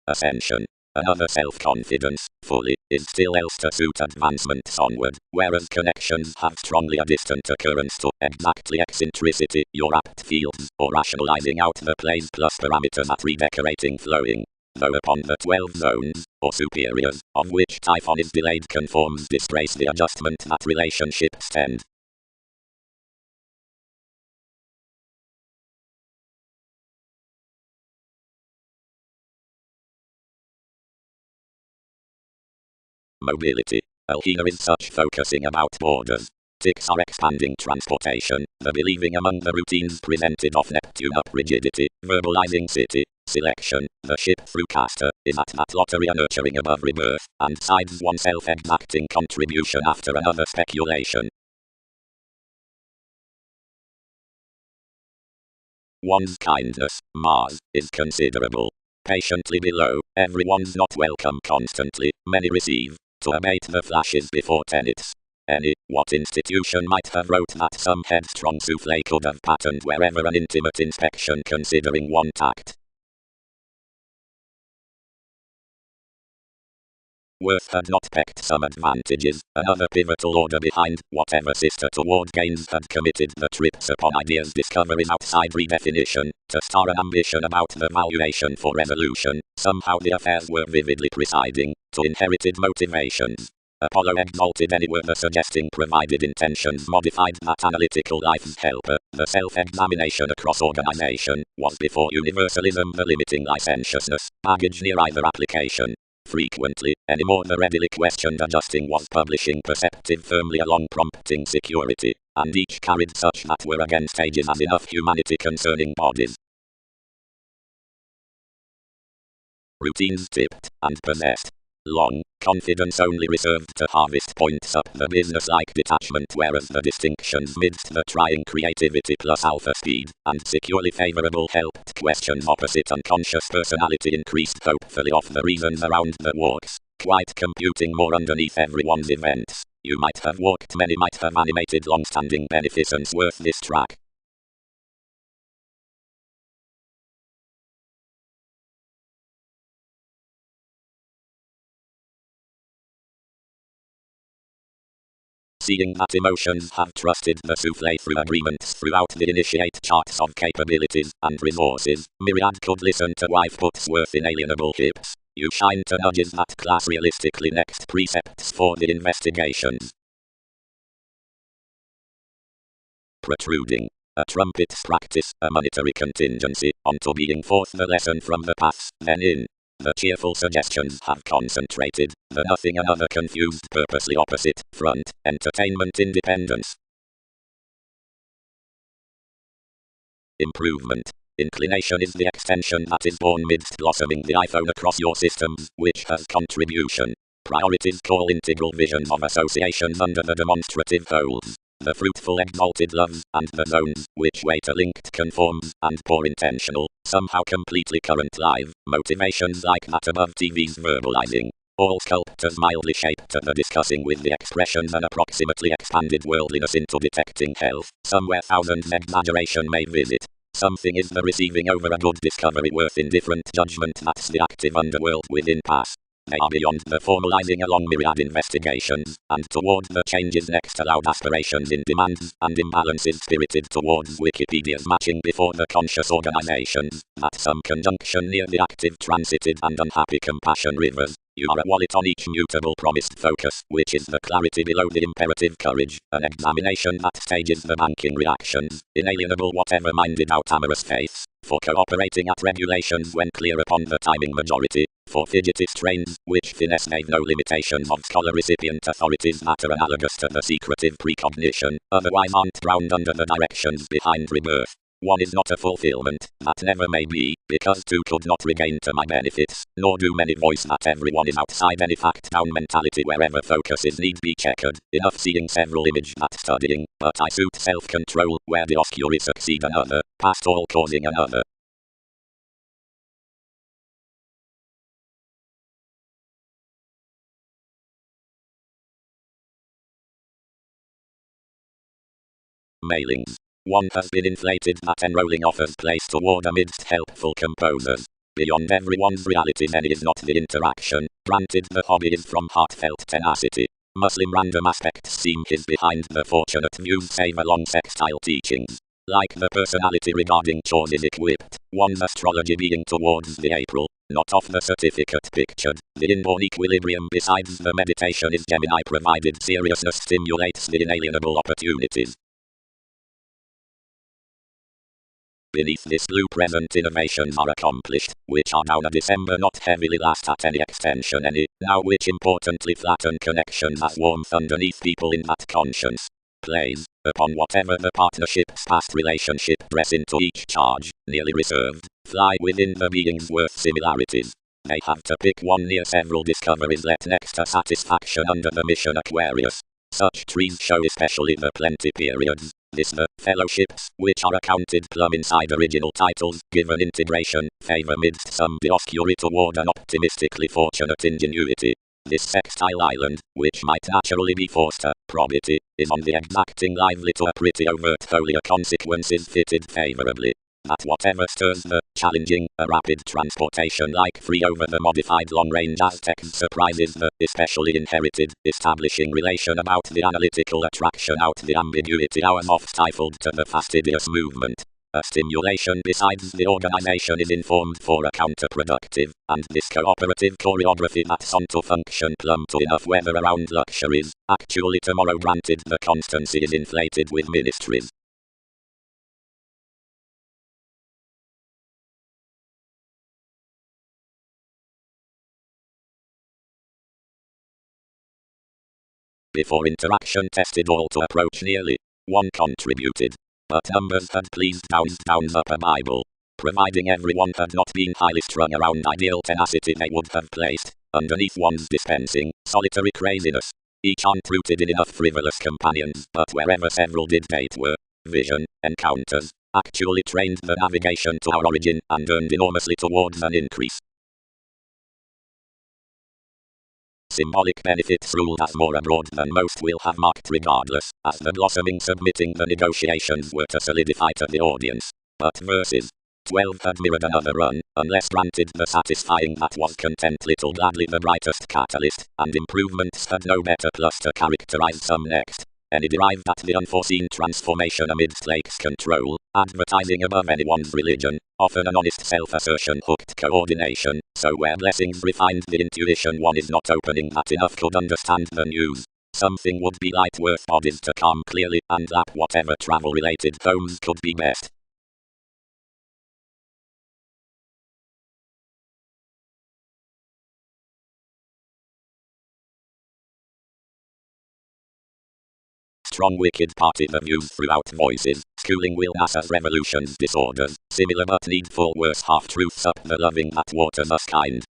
Ascension. Another self-confidence, fully, is still else to suit advancements onward, whereas connections have strongly a distant occurrence to exactly eccentricity, your apt fields, or rationalizing out the plays plus parameters at redecorating flowing. Though upon the 12 zones, or superiors, of which Typhon is delayed conforms disgrace the adjustment that relationships tend. Mobility. Here is such focusing about borders. Ticks are expanding transportation, the believing among the routines presented of Neptune up rigidity, verbalizing city, selection, the ship through caster, is at that lottery a nurturing above rebirth, and sides oneself exacting contribution after another speculation. One's kindness, Mars, is considerable. Patiently below, everyone's not welcome constantly, many receive. To abate the flashes before tenets. What institution might have wrote that some headstrong souffle could have patterned wherever an intimate inspection considering one tact. Worth had not pecked some advantages, another pivotal order behind, whatever sister toward gains had committed the trips upon ideas discoveries outside redefinition, to star an ambition about the valuation for resolution, somehow the affairs were vividly presiding, to inherited motivations. Apollo exalted anywhere the suggesting provided intentions modified that analytical life's helper, the self-examination across organization, was before universalism the limiting licentiousness, baggage near either application. frequently, anymore. The readily questioned adjusting was publishing perceptive firmly along prompting security, and each carried such that were against ages as enough humanity concerning bodies. Routines tipped and possessed. Long, confidence only reserved to harvest points up the business-like detachment, whereas the distinctions midst the trying creativity plus alpha speed, and securely favorable helped questions opposite unconscious personality increased hopefully off the reasons around the walks, quite computing more underneath everyone's events. You might have walked, many might have animated long-standing beneficence worth this track. Seeing that emotions have trusted the souffle through agreements throughout the initiate charts of capabilities and resources, myriad could listen to wife puts worth inalienable hips. You shine to nudges that class realistically next precepts for the investigations. Protruding. A trumpet's practice, a monetary contingency, onto being forth the lesson from the paths, then in. The cheerful suggestions have concentrated, the nothing another confused purposely opposite, front, entertainment independence. Improvement. Inclination is the extension that is born midst blossoming the iPhone across your systems, which has contribution. Priorities call integral visions of associations under the demonstrative wholes. The fruitful exalted loves, and the zones, which weight a linked conforms, and poor intentional, somehow completely current live, motivations like that above TV's verbalizing. All sculptors mildly shaped to the discussing with the expressions and approximately expanded worldliness into detecting health, somewhere thousands exaggeration may visit. Something is the receiving over a good discovery worth indifferent judgment that's the active underworld within pass. They are beyond the formalizing along myriad investigations, and toward the changes next allowed aspirations in demands and imbalances spirited towards Wikipedia's matching before the conscious organizations, that some conjunction near the active transited and unhappy compassion rivers. You are a wallet on each mutable promised focus, which is the clarity below the imperative courage, an examination that stages the banking reactions, inalienable whatever minded out amorous faiths, for cooperating at regulations when clear upon the timing majority, for fidgety strains, which finesse gave no limitations of scholar recipient authorities that are analogous to the secretive precognition, otherwise aren't drowned under the directions behind rebirth. One is not a fulfillment, that never may be, because two could not regain to my benefits, nor do many voice that everyone is outside any fact-down mentality wherever focus is need be checkered, enough seeing several image that studying, but I suit self-control, where the oscuri succeed another, past all causing another. Mailings. One has been inflated that enrolling offers place toward amidst helpful composers. Beyond everyone's reality then is not the interaction, granted the hobby is from heartfelt tenacity. Muslim random aspects seem his behind the fortunate views save along sextile teachings. Like the personality regarding chores is equipped, one's astrology being towards the April, not off the certificate pictured. The inborn equilibrium besides the meditation is Gemini provided seriousness stimulates the inalienable opportunities. Beneath this blue present innovations are accomplished, which are down a December not heavily last at any extension any, now which importantly flatten connections as warmth underneath people in that conscience. Plays, upon whatever the partnership's past relationship press into each charge, nearly reserved, fly within the being's worth similarities. They have to pick one near several discoveries let next to satisfaction under the mission Aquarius. Such trees show especially the plenty periods. This the fellowships, which are accounted plumb inside original titles, given integration, favor midst some dioscuri toward an optimistically fortunate ingenuity. This sextile island, which might naturally be forced to probity, is on the exacting lively to a pretty overt foliar consequences fitted favorably. That whatever stirs the challenging, a rapid transportation like free over the modified long-range Aztecs surprises the especially inherited, establishing relation about the analytical attraction out the ambiguity hours off stifled to the fastidious movement. A stimulation besides the organization is informed for a counterproductive, and this cooperative choreography that's on to function plumb to enough weather around luxuries, actually tomorrow granted the constancy is inflated with ministries. Before interaction tested all to approach nearly. One contributed. But numbers had pleased downs up a Bible. Providing everyone had not been highly strung around ideal tenacity, they would have placed, underneath one's dispensing, solitary craziness. Each unrooted in enough frivolous companions, but wherever several did date were, vision, encounters, actually trained the navigation to our origin and earned enormously towards an increase. Symbolic benefits ruled as more abroad than most will have marked regardless, as the blossoming submitting the negotiations were to solidify to the audience. But verses 12 had mirrored another run, unless granted the satisfying that was content little gladly the brightest catalyst, and improvements had no better plus to characterize some next. Any derived at the unforeseen transformation amidst Lake's control, advertising above anyone's religion, often an honest self-assertion hooked coordination, so where blessings refined the intuition one is not opening that enough could understand the news. Something would be light worth bodies to come clearly, and that whatever travel-related tomes could be best. Strong wicked party the views throughout voices, schooling will mass as revolutions disorders, similar but needful worse half-truths up the loving that waters us kind.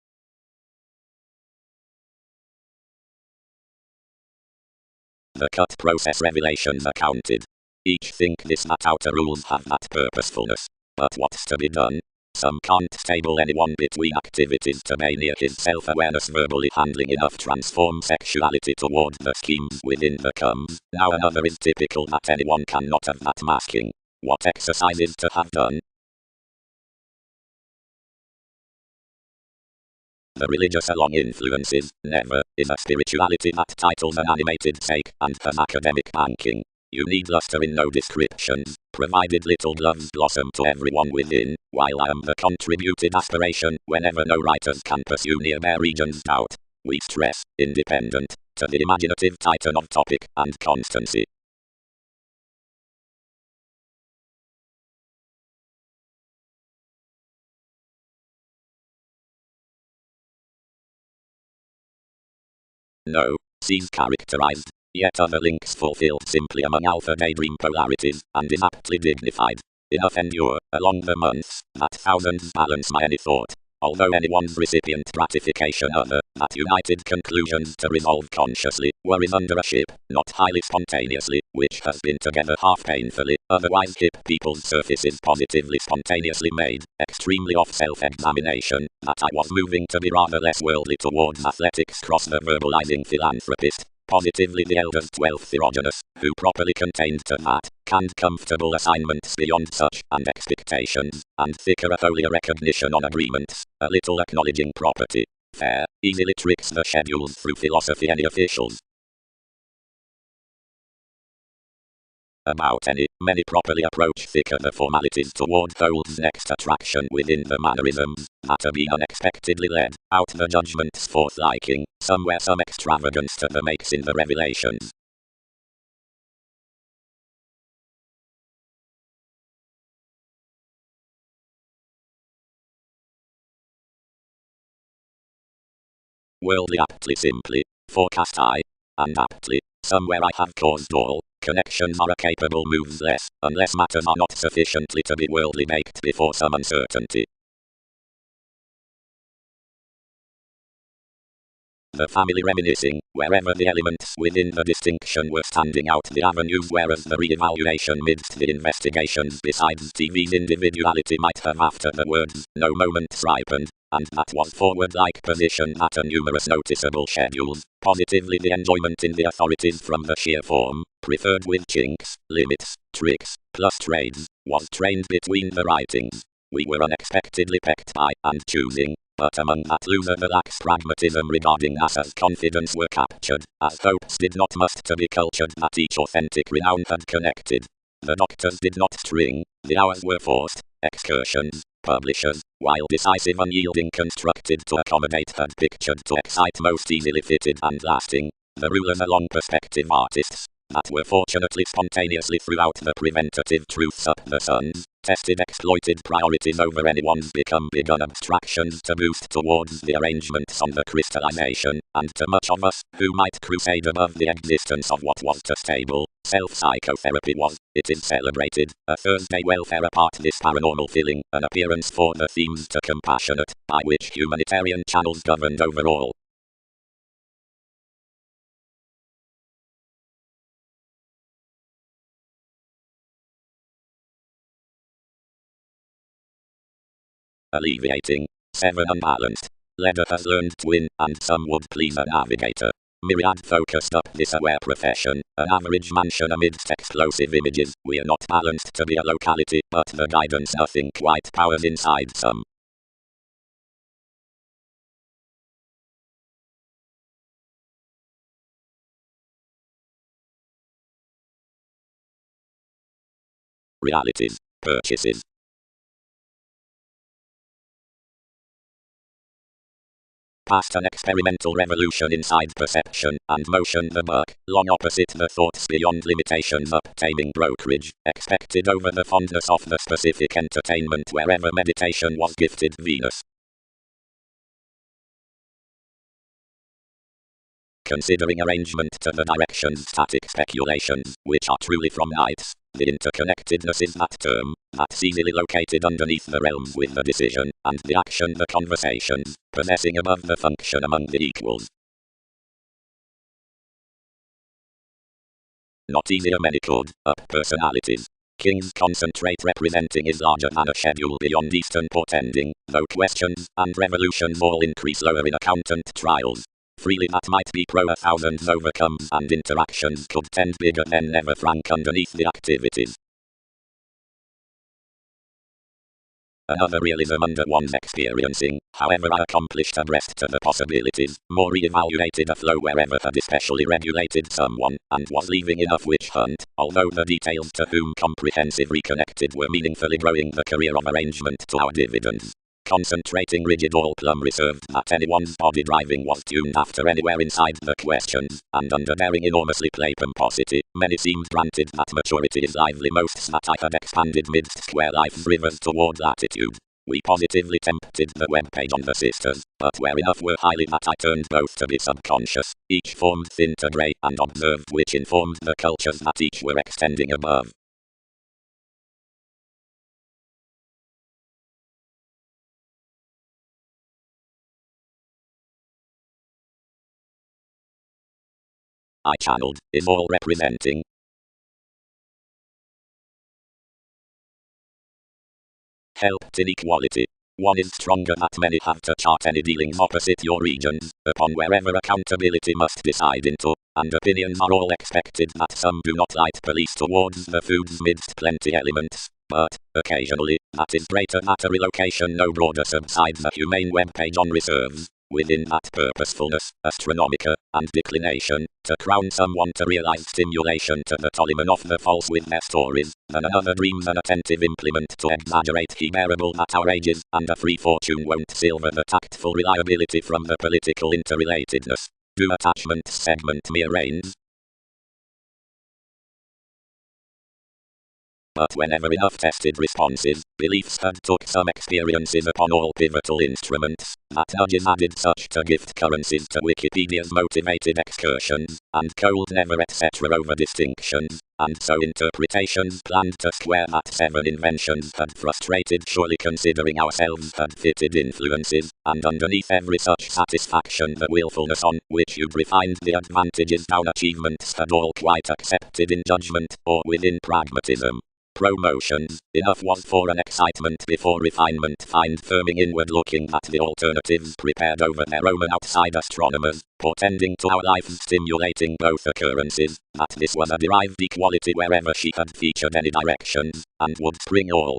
The cut process revelations accounted. Each think this that outer rules have that purposefulness. But what's to be done? Some can't stable anyone between activities to mania his self-awareness verbally handling enough transform sexuality toward the schemes within the comes. Now another is typical that anyone cannot have that masking. What exercises to have done? The religious along influences, never, is a spirituality that titles an animated sake, and has academic banking. You need luster in no descriptions, provided little gloves blossom to everyone within, while I am the contributed aspiration, whenever no writers can pursue near bare regions doubt. We stress, independent, to the imaginative titan of topic and constancy. No, C's characterized, yet other links fulfilled simply among alpha daydream polarities, and is aptly dignified. Enough endure, along the months, that thousands balance my any thought. Although anyone's recipient gratification other, that united conclusions to resolve consciously, worries under a ship, not highly spontaneously, which has been together half painfully, otherwise hip people's surfaces positively spontaneously made, extremely off self-examination, that I was moving to be rather less worldly towards athletics cross the verbalizing philanthropist. Positively the elder's 12th erogenous, who properly contained to that, canned comfortable assignments beyond such, and expectations, and thicker a holier recognition on agreements, a little acknowledging property. Fair, easily tricks the schedules through philosophy any officials. About many properly approach thicker the formalities toward Thole's next attraction within the mannerisms, that are being unexpectedly led, out the judgment's forth liking, somewhere some extravagance to the makes in the revelations. Worldly aptly simply, forecast I, and aptly, somewhere I have caused all. Connections are a capable moves less, unless matters are not sufficiently to be worldly baked before some uncertainty. The family reminiscing, wherever the elements within the distinction were standing out the avenues whereas the re-evaluation midst the investigations besides TV's individuality might have after the words, no moments ripened, and that was forward-like position at a numerous noticeable schedules, positively the enjoyment in the authorities from the sheer form, preferred with chinks, limits, tricks, plus trades, was trained between the writings. We were unexpectedly pecked by, and choosing, but among that loser the lax pragmatism regarding us as confidence were captured, as hopes did not must to be cultured that each authentic renown had connected. The doctors did not string, the hours were forced, excursions, publishers, while decisive unyielding constructed to accommodate had pictured to excite most easily fitted and lasting, the rulers along perspective artists, that were fortunately spontaneously throughout the preventative truths up the suns, tested exploited priorities over anyone's become begun abstractions to boost towards the arrangements on the crystallization, and to much of us, who might crusade above the existence of what was too stable, self-psychotherapy was, it is celebrated, a Thursday welfare apart this paranormal feeling, an appearance for the themes to compassionate, by which humanitarian channels governed overall. Alleviating. 7 unbalanced. Leader has learned to win, and some would please a navigator. Myriad focused up this aware profession, an average mansion amidst explosive images. We are not balanced to be a locality, but the guidance nothing quite powers inside some. Realities. Purchases. Past an experimental revolution inside perception and motion, the buck, long opposite the thoughts beyond limitations up taming brokerage, expected over the fondness of the specific entertainment wherever meditation was gifted Venus. Considering arrangement to the directions static speculations, which are truly from nights, the interconnectedness is that term, that's easily located underneath the realms with the decision, and the action the conversations, possessing above the function among the equals. Not easier many could, up personalities. Kings concentrate representing is larger than a schedule beyond Eastern portending, though questions and revolutions all increase lower in accountant trials. Freely that might be pro a thousands overcomes and interactions could tend bigger than never frank underneath the activities. Another realism under one's experiencing, however accomplished abreast to the possibilities, more re-evaluated a flow wherever had especially regulated someone, and was leaving enough witch hunt, although the details to whom comprehensive reconnected were meaningfully growing the career of arrangement to our dividends. Concentrating rigid all plumb reserved that anyone's body driving was tuned after anywhere inside the questions, and under daring enormously play pomposity, many seemed granted that maturity is lively most that I had expanded midst square life's rivers toward latitude. We positively tempted the webpage on the sisters, but where enough were highly that I turned both to be subconscious, each formed thin to grey and observed which informed the cultures that each were extending above. I channeled, is all representing. Helped inequality. One is stronger that many have to chart any dealings opposite your regions, upon wherever accountability must decide into, and opinions are all expected that some do not light police towards the foods midst plenty elements, but, occasionally, that is greater that a relocation no broader subsides the humane webpage on reserves. Within that purposefulness, astronomica, and declination, to crown someone to realize stimulation to the Ptolemon of the false with their stories, than another dreams an attentive implement to exaggerate he bearable at our ages, and a free fortune won't silver the tactful reliability from the political interrelatedness. Do attachments segment mere reigns? But whenever enough tested responses, beliefs had took some experiences upon all pivotal instruments, that nudges added such to gift currencies to Wikipedia's motivated excursions, and cold never etc. over distinctions, and so interpretations planned to square that 7 inventions had frustrated surely considering ourselves had fitted influences, and underneath every such satisfaction the willfulness on which you'd refined the advantages down achievements had all quite accepted in judgment, or within pragmatism. Promotions, enough was for an excitement before refinement find firming inward looking at the alternatives prepared over their Roman outside astronomers, portending to our lives stimulating both occurrences, that this was a derived equality wherever she had featured any directions, and would spring all.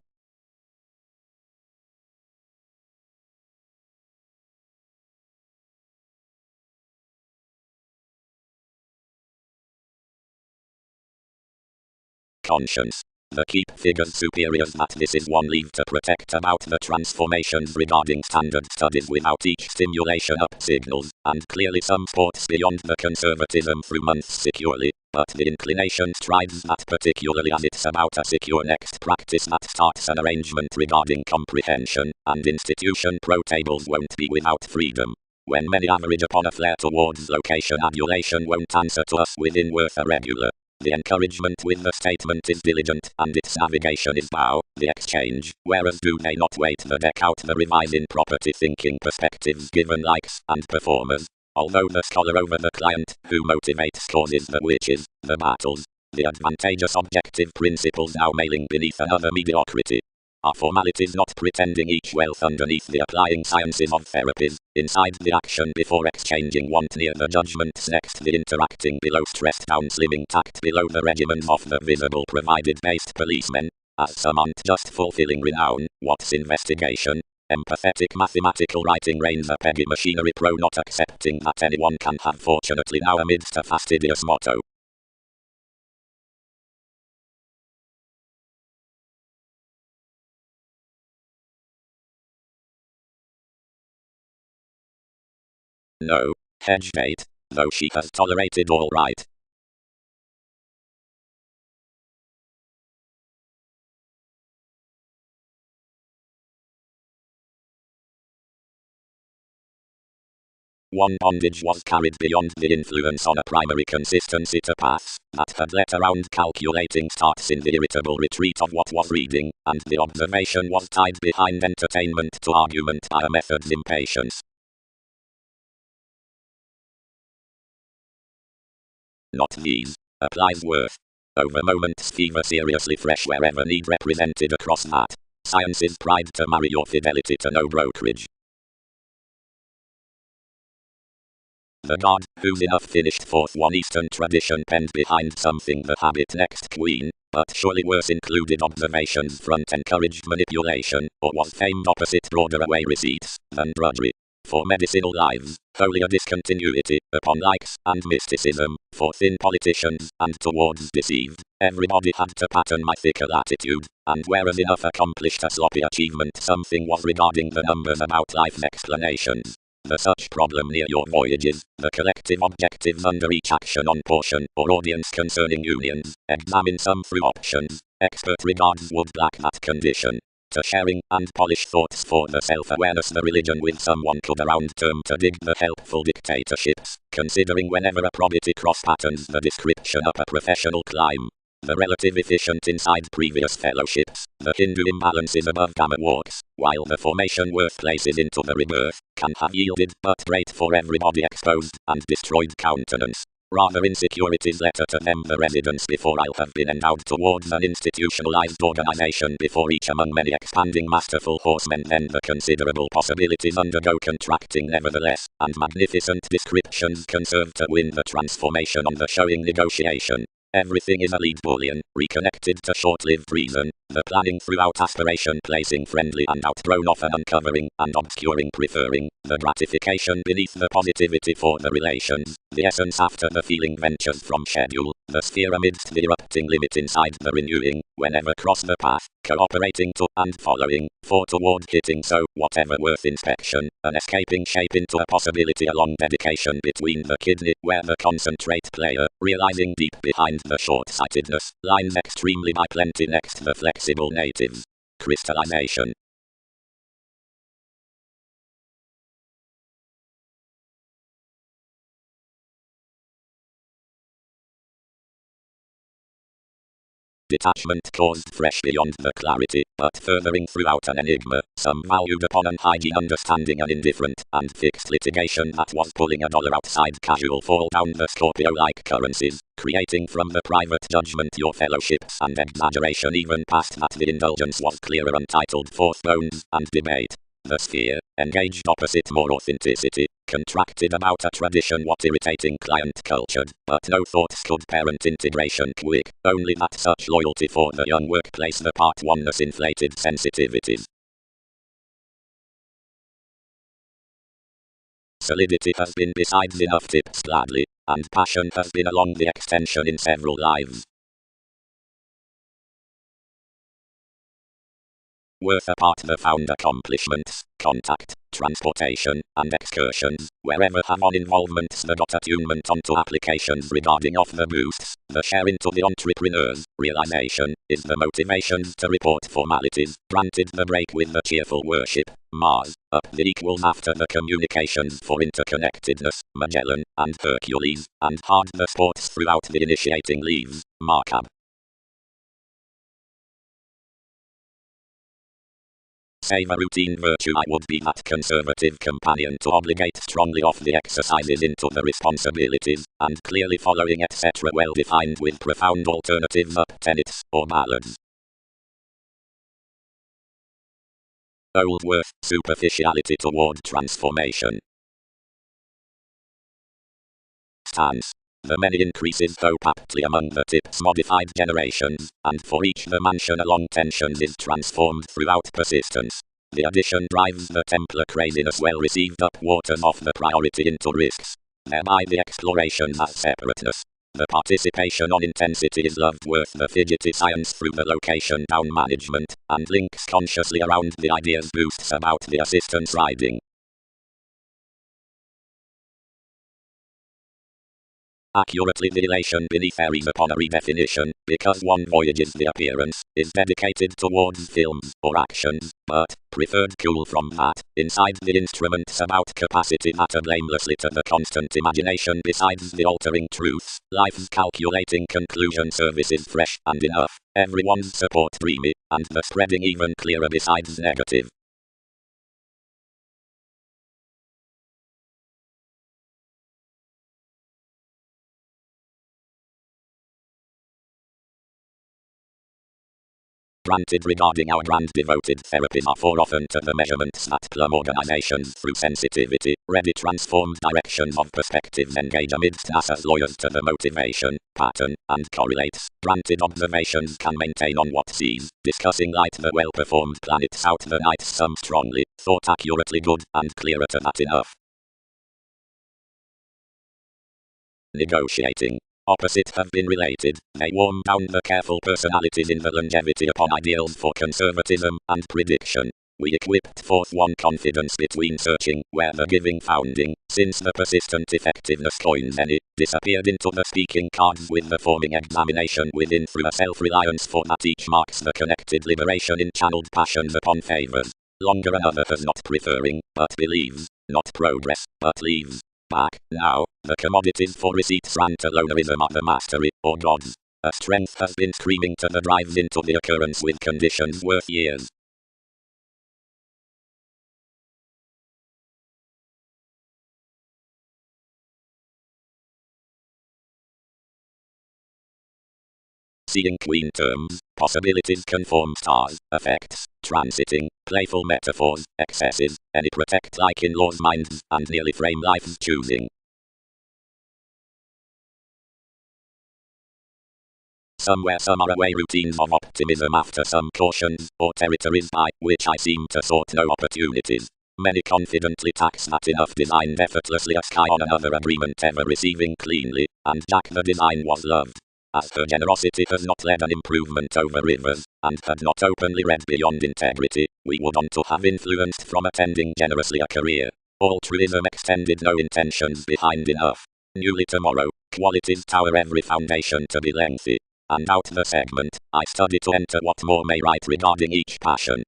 Conscience. The keep figures superiors that this is one leave to protect about the transformations regarding standard studies without each stimulation up signals, and clearly some sports beyond the conservatism through months securely, but the inclination strives that, particularly as it's about a secure next practice that starts an arrangement regarding comprehension and institution, pro tables won't be without freedom. When many average upon a flare towards location, adulation won't answer to us within worth a regular. The encouragement with the statement is diligent, and its navigation is bow, the exchange, whereas do they not wait the deck out the revise in property thinking perspectives given likes and performers. Although the scholar over the client, who motivates causes the witches, the battles, the advantageous objective principles now mailing beneath another mediocrity. Are formalities not pretending each wealth underneath the applying sciences of therapies, inside the action before exchanging want near the judgments next the interacting below stressed down slimming tact below the regimens of the visible provided based policemen, as some aren't just fulfilling renown, what's investigation? Empathetic mathematical writing reigns a peggy machinery pro not accepting that anyone can have fortunately now amidst a fastidious motto. No, hedge bait, though she has tolerated all right. One bondage was carried beyond the influence on a primary consistency to paths that had let around calculating starts in the irritable retreat of what was reading, and the observation was tied behind entertainment to argument by a method's impatience. Not these. Applies worth. Over moments fever seriously fresh wherever need represented across that. Science's pride to marry your fidelity to no brokerage. The god, whose enough finished forth one Eastern tradition penned behind something the habit next queen, but surely worse included observations front encouraged manipulation, or was famed opposite broader away receipts, than drudgery. For medicinal lives, wholly a discontinuity, upon likes and mysticism, for thin politicians, and towards deceived, everybody had to pattern my thicker attitude, and whereas enough accomplished a sloppy achievement something was regarding the numbers about life's explanations. The such problem near your voyages, the collective objectives under each action on portion or audience concerning unions, examine some through options, expert regards would black that condition. To sharing and polish thoughts for the self-awareness the religion with someone could around term to dig the helpful dictatorships, considering whenever a probity cross patterns the description up a professional climb. The relative efficient inside previous fellowships, the Hindu imbalances above gamma walks, while the formation workplaces into the rebirth, can have yielded but great for everybody exposed and destroyed countenance. Rather insecurities letter to them the residents before I'll have been endowed towards an institutionalized organization before each among many expanding masterful horsemen then the considerable possibilities undergo contracting nevertheless, and magnificent descriptions can serve to win the transformation on the showing negotiation. Everything is a lead bullion, reconnected to short-lived reason, the planning throughout aspiration placing friendly and outgrown often uncovering and obscuring preferring, the gratification beneath the positivity for the relations, the essence after the feeling ventures from schedule, the sphere amidst the erupting limit inside the renewing, whenever cross the path, cooperating to and following, for toward hitting so, whatever worth inspection, an escaping shape into a possibility along dedication between the kidney where the concentrate player, realizing deep behind the short-sightedness, lines extremely by plenty next the flexible natives. Crystallization. Detachment caused fresh beyond the clarity, but furthering throughout an enigma, some valued upon an hygiene understanding an indifferent and fixed litigation that was pulling a dollar outside casual fall down the Scorpio-like currencies, creating from the private judgment your fellowships and exaggeration even past that the indulgence was clearer untitled forth bones and debate. The sphere, engaged opposite more authenticity, contracted about a tradition what irritating client cultured, but no thoughts could parent integration quick, only that such loyalty for the young workplace the part oneness inflated sensitivities. Solidity has been besides enough tips gladly, and passion has been along the extension in several lives. Worth apart the found accomplishments, contact, transportation, and excursions, wherever have on involvements the dot attunement onto applications regarding off the boosts, the share into the entrepreneur's realization, is the motivations to report formalities, granted the break with the cheerful worship, Mars, up the equals after the communications for interconnectedness, Magellan, and Hercules, and hard the sports throughout the initiating leaves, Markab. Save a routine virtue I would be that conservative companion to obligate strongly off the exercises into the responsibilities, and clearly following etc. well defined with profound alternatives up tenets or ballads. Old worth, superficiality toward transformation. Stance. The many increases though aptly among the tips modified generations, and for each the mansion along tensions is transformed throughout persistence. The addition drives the Templar craziness well received up waters off the priority into risks. Thereby the exploration has separateness. The participation on intensity is loved worth the fidgety science through the location down management, and links consciously around the ideas boosts about the assistance riding. Accurately the elation beneath errs upon a redefinition, because one voyage's the appearance, is dedicated towards films, or actions, but, preferred cool from that, inside the instruments about capacity matter blamelessly to the constant imagination besides the altering truths, life's calculating conclusion services fresh and enough, everyone's support dreamy, and the spreading even clearer besides negative. Granted regarding our grand devoted therapies are for often to the measurements that plumb organizations through sensitivity, ready transformed directions of perspectives engage amidst us as lawyers to the motivation, pattern, and correlates. Granted observations can maintain on what sees, discussing light the well-performed planets out the night some strongly, thought accurately good, and clearer to that enough. Negotiating. Opposite have been related, they warm down the careful personalities in the longevity upon ideals for conservatism and prediction. We equipped forth one confidence between searching, where the giving founding, since the persistent effectiveness coins any, disappeared into the speaking cards with the forming examination within through a self-reliance for that each marks the connected liberation in channeled passions upon favors. Longer another has not preferring, but believes, not progress, but leaves. Back, now, the commodities for receipts ran to lonerism are the mastery, or gods. A strength has been screaming to the drives into the occurrence with conditions worth years. Seeing queen terms, possibilities conform stars, effects, transiting, playful metaphors, excesses, any protect like in laws minds, and nearly frame life's choosing. Somewhere some are away routines of optimism after some cautions, or territories by which I seem to sort no opportunities. Many confidently tax that enough designed effortlessly a sky on another agreement ever receiving cleanly, and Jack the design was loved. As her generosity has not led an improvement over rivers, and had not openly read beyond integrity, we would want to have influenced from attending generously a career. Altruism extended no intentions behind enough. Newly tomorrow, qualities tower every foundation to be lengthy. And out the segment, I study to enter what more may write regarding each passion.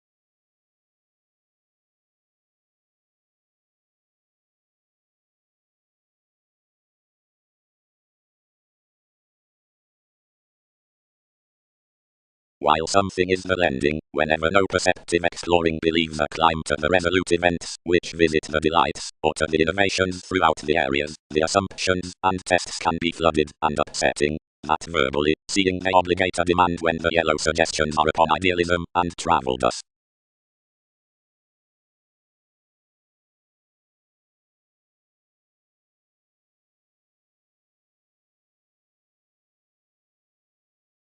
While something is the lending, whenever no perceptive exploring believes a climb to the resolute events, which visit the delights, or to the innovations throughout the areas, the assumptions and tests can be flooded and upsetting. That verbally, seeing they obligate a demand when the yellow suggestions are upon idealism and travel dust.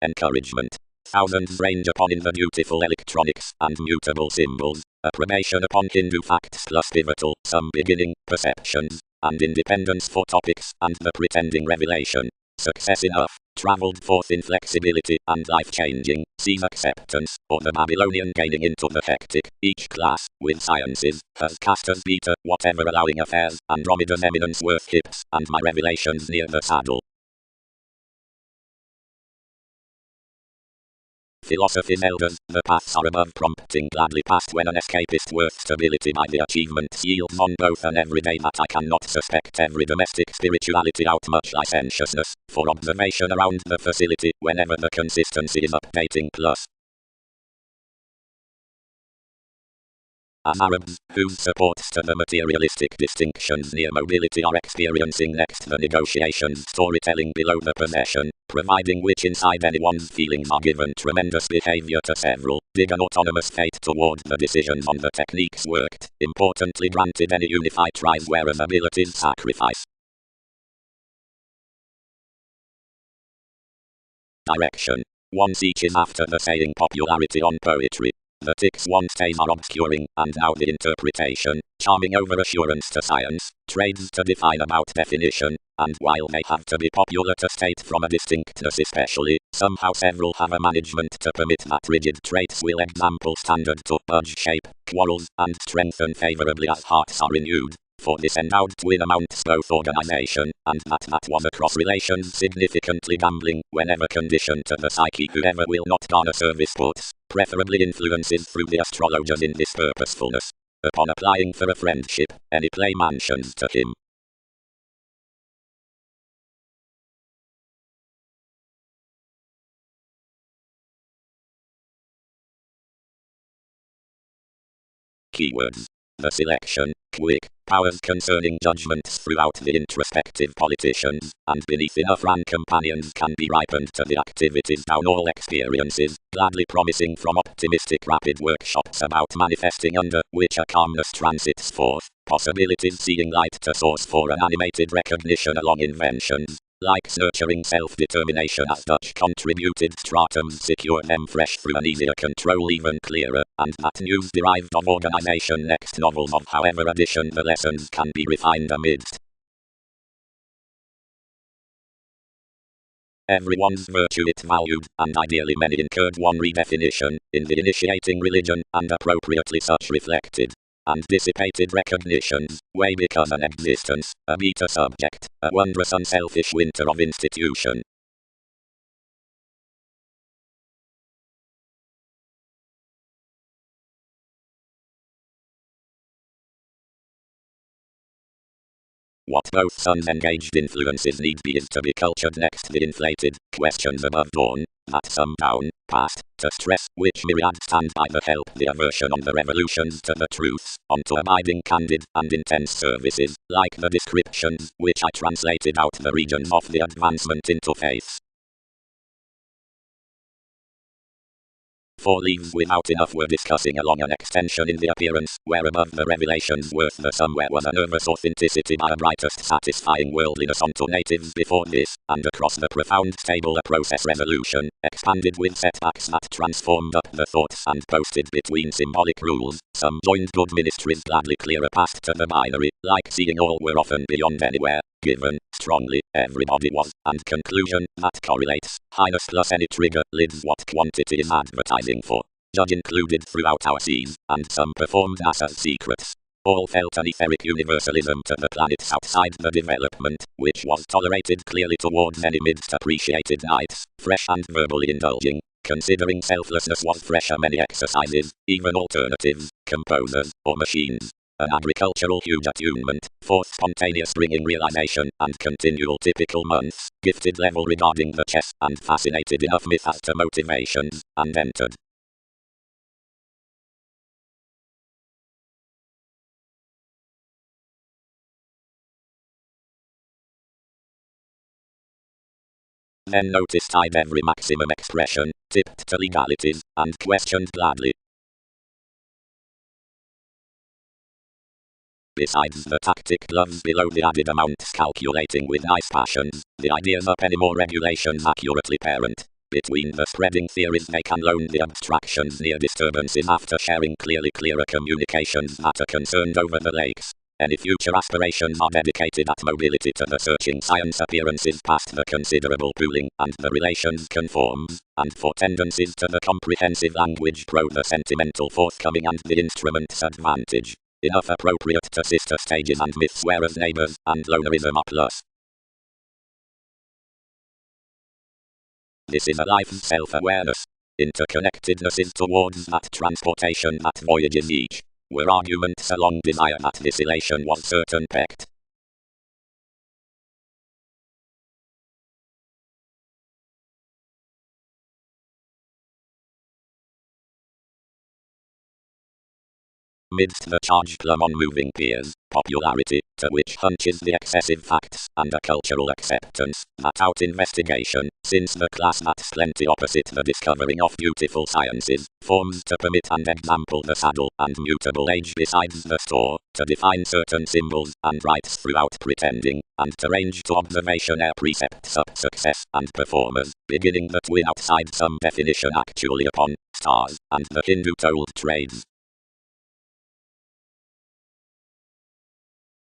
Encouragement. Thousands range upon in the beautiful electronics and mutable symbols, approbation upon Hindu facts plus pivotal, some beginning, perceptions, and independence for topics, and the pretending revelation. Success enough, travelled forth in flexibility and life-changing, sees acceptance, or the Babylonian gaining into the hectic. Each class, with sciences, has Castor's beta, whatever allowing affairs, Andromeda's eminence worth hips, and my revelations near the saddle. Philosophy's elders, the paths are above prompting gladly past when an escapist worth stability by the achievements yields on both an everyday that I cannot suspect every domestic spirituality out much licentiousness, for observation around the facility whenever the consistency is updating plus. As Arabs, whose supports to the materialistic distinctions near mobility are experiencing next the negotiations storytelling below the possession, providing which inside anyone's feelings are given tremendous behavior to several, dig an autonomous fate toward the decisions on the techniques worked, importantly granted any unified tries whereas abilities sacrifice. Direction. One seeches after the saying popularity on poetry. The ticks one stays are obscuring, and now the interpretation, charming over assurance to science, trades to define about definition, and while they have to be popular to state from a distinctness especially, somehow several have a management to permit that rigid traits will example standard to budge shape, quarrels, and strengthen favorably as hearts are renewed. For this endowed twin amounts both organization, and that was across relations significantly gambling, whenever conditioned to the psyche whoever will not garner service puts, preferably influences through the astrologers in this purposefulness. Upon applying for a friendship, any play mansions to him. Keywords. The selection, quick, powers concerning judgments throughout the introspective politicians, and beneath enough ran companions can be ripened to the activities down all experiences, gladly promising from optimistic rapid workshops about manifesting under which a calmness transits forth, possibilities seeing light to source for an animated recognition along inventions. Like nurturing self-determination as Dutch contributed stratums secure them fresh through an easier control even clearer, and that news derived of organization next novels of however addition the lessons can be refined amidst. Everyone's virtue it valued, and ideally many incurred one redefinition, in the initiating religion, and appropriately such reflected. And dissipated recognitions, way because an existence, a beta subject, a wondrous unselfish winter of institution. What both sons engaged influences need be is to be cultured next the inflated questions above dawn, that some down, past, to stress, which myriad stand by the help the aversion on the revolutions to the truths, onto abiding candid and intense services, like the descriptions, which I translated out the regions of the advancement into faiths. 4 leaves without enough were discussing along an extension in the appearance, where above the revelations worth the somewhere was a nervous authenticity by a brightest satisfying worldliness onto natives before this, and across the profound stable a process resolution, expanded with setbacks that transformed up the thoughts and posted between symbolic rules, some joined good ministries gladly clearer past to the binary, like seeing all were often beyond anywhere, given, strongly, everybody was, and conclusion, that correlates, highness plus any trigger, lids what quantity is advertising for. Judge included throughout our seas, and some performed as secrets. All felt an etheric universalism to the planets outside the development, which was tolerated clearly towards any midst appreciated nights, fresh and verbally indulging. Considering selflessness was fresher many exercises, even alternatives, composers, or machines. An agricultural huge attunement, 4th spontaneous bringing realization, and continual typical months, gifted level regarding the chess, and fascinated enough myth as to motivations, and entered. Then noticed I'd every maximum expression, tipped to legalities, and questioned gladly. Besides the tactic gloves below the added amounts calculating with nice passions, the ideas up any more regulations accurately parent. Between the spreading theories they can loan the abstractions near disturbances after sharing clearer communications that are concerned over the lakes. Any future aspirations are dedicated at mobility to the searching science appearances past the considerable pooling and the relations conforms, and for tendencies to the comprehensive language pro the sentimental forthcoming and the instrument's advantage. Enough appropriate to sister stages and myths whereas neighbors and lonerism are plus. This is a life's self-awareness. Interconnectedness is towards that transportation that voyages each. Were arguments along desire that this elation was certain pecked. Midst the charge plumb on moving piers, popularity, to which hunches the excessive facts and a cultural acceptance, that out investigation, since the class that's plenty opposite the discovering of beautiful sciences, forms to permit and example the saddle and mutable age besides the store, to define certain symbols and rites throughout pretending, and to range to observation air precepts up success and performers, beginning the twin outside some definition actually upon stars, and the Hindu told trades.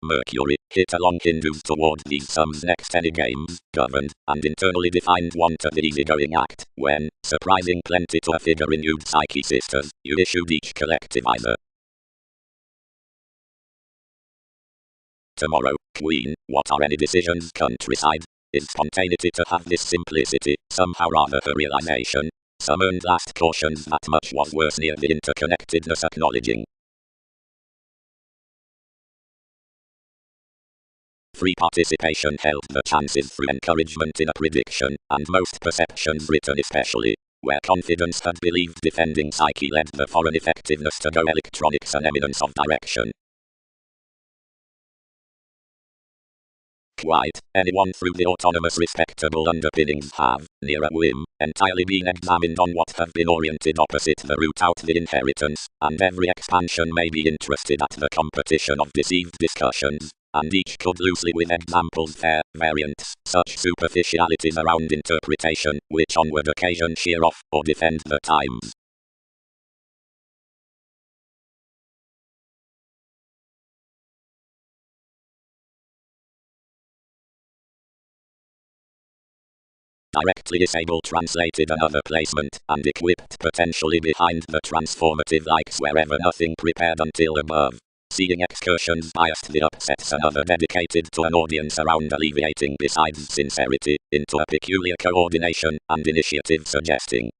Mercury, hit along Hindus toward these sums next any games, governed, and internally defined one to the easygoing act, when, surprising plenty to a figure in you'd psyche sisters, you issued each collectivizer. Tomorrow, Queen, what are any decisions countryside? Is spontaneity to have this simplicity, somehow rather her realization? Some earned last cautions that much was worse near the interconnectedness acknowledging. Free participation held the chances through encouragement in a prediction, and most perceptions written especially, where confidence had believed defending psyche led the foreign effectiveness to go electronics an eminence of direction. Quite, anyone through the autonomous respectable underpinnings have, near a whim, entirely been examined on what have been oriented opposite the route out the inheritance, and every expansion may be interested at the competition of deceived discussions. And each could loosely with examples fair, variants, such superficialities around interpretation, which onward occasion sheer off, or defend the times. Directly disable translated another placement, and equipped potentially behind the transformative likes wherever nothing prepared until above. Seeing excursions biased the upsets another dedicated to an audience around alleviating besides sincerity, into a peculiar coordination and initiative suggesting.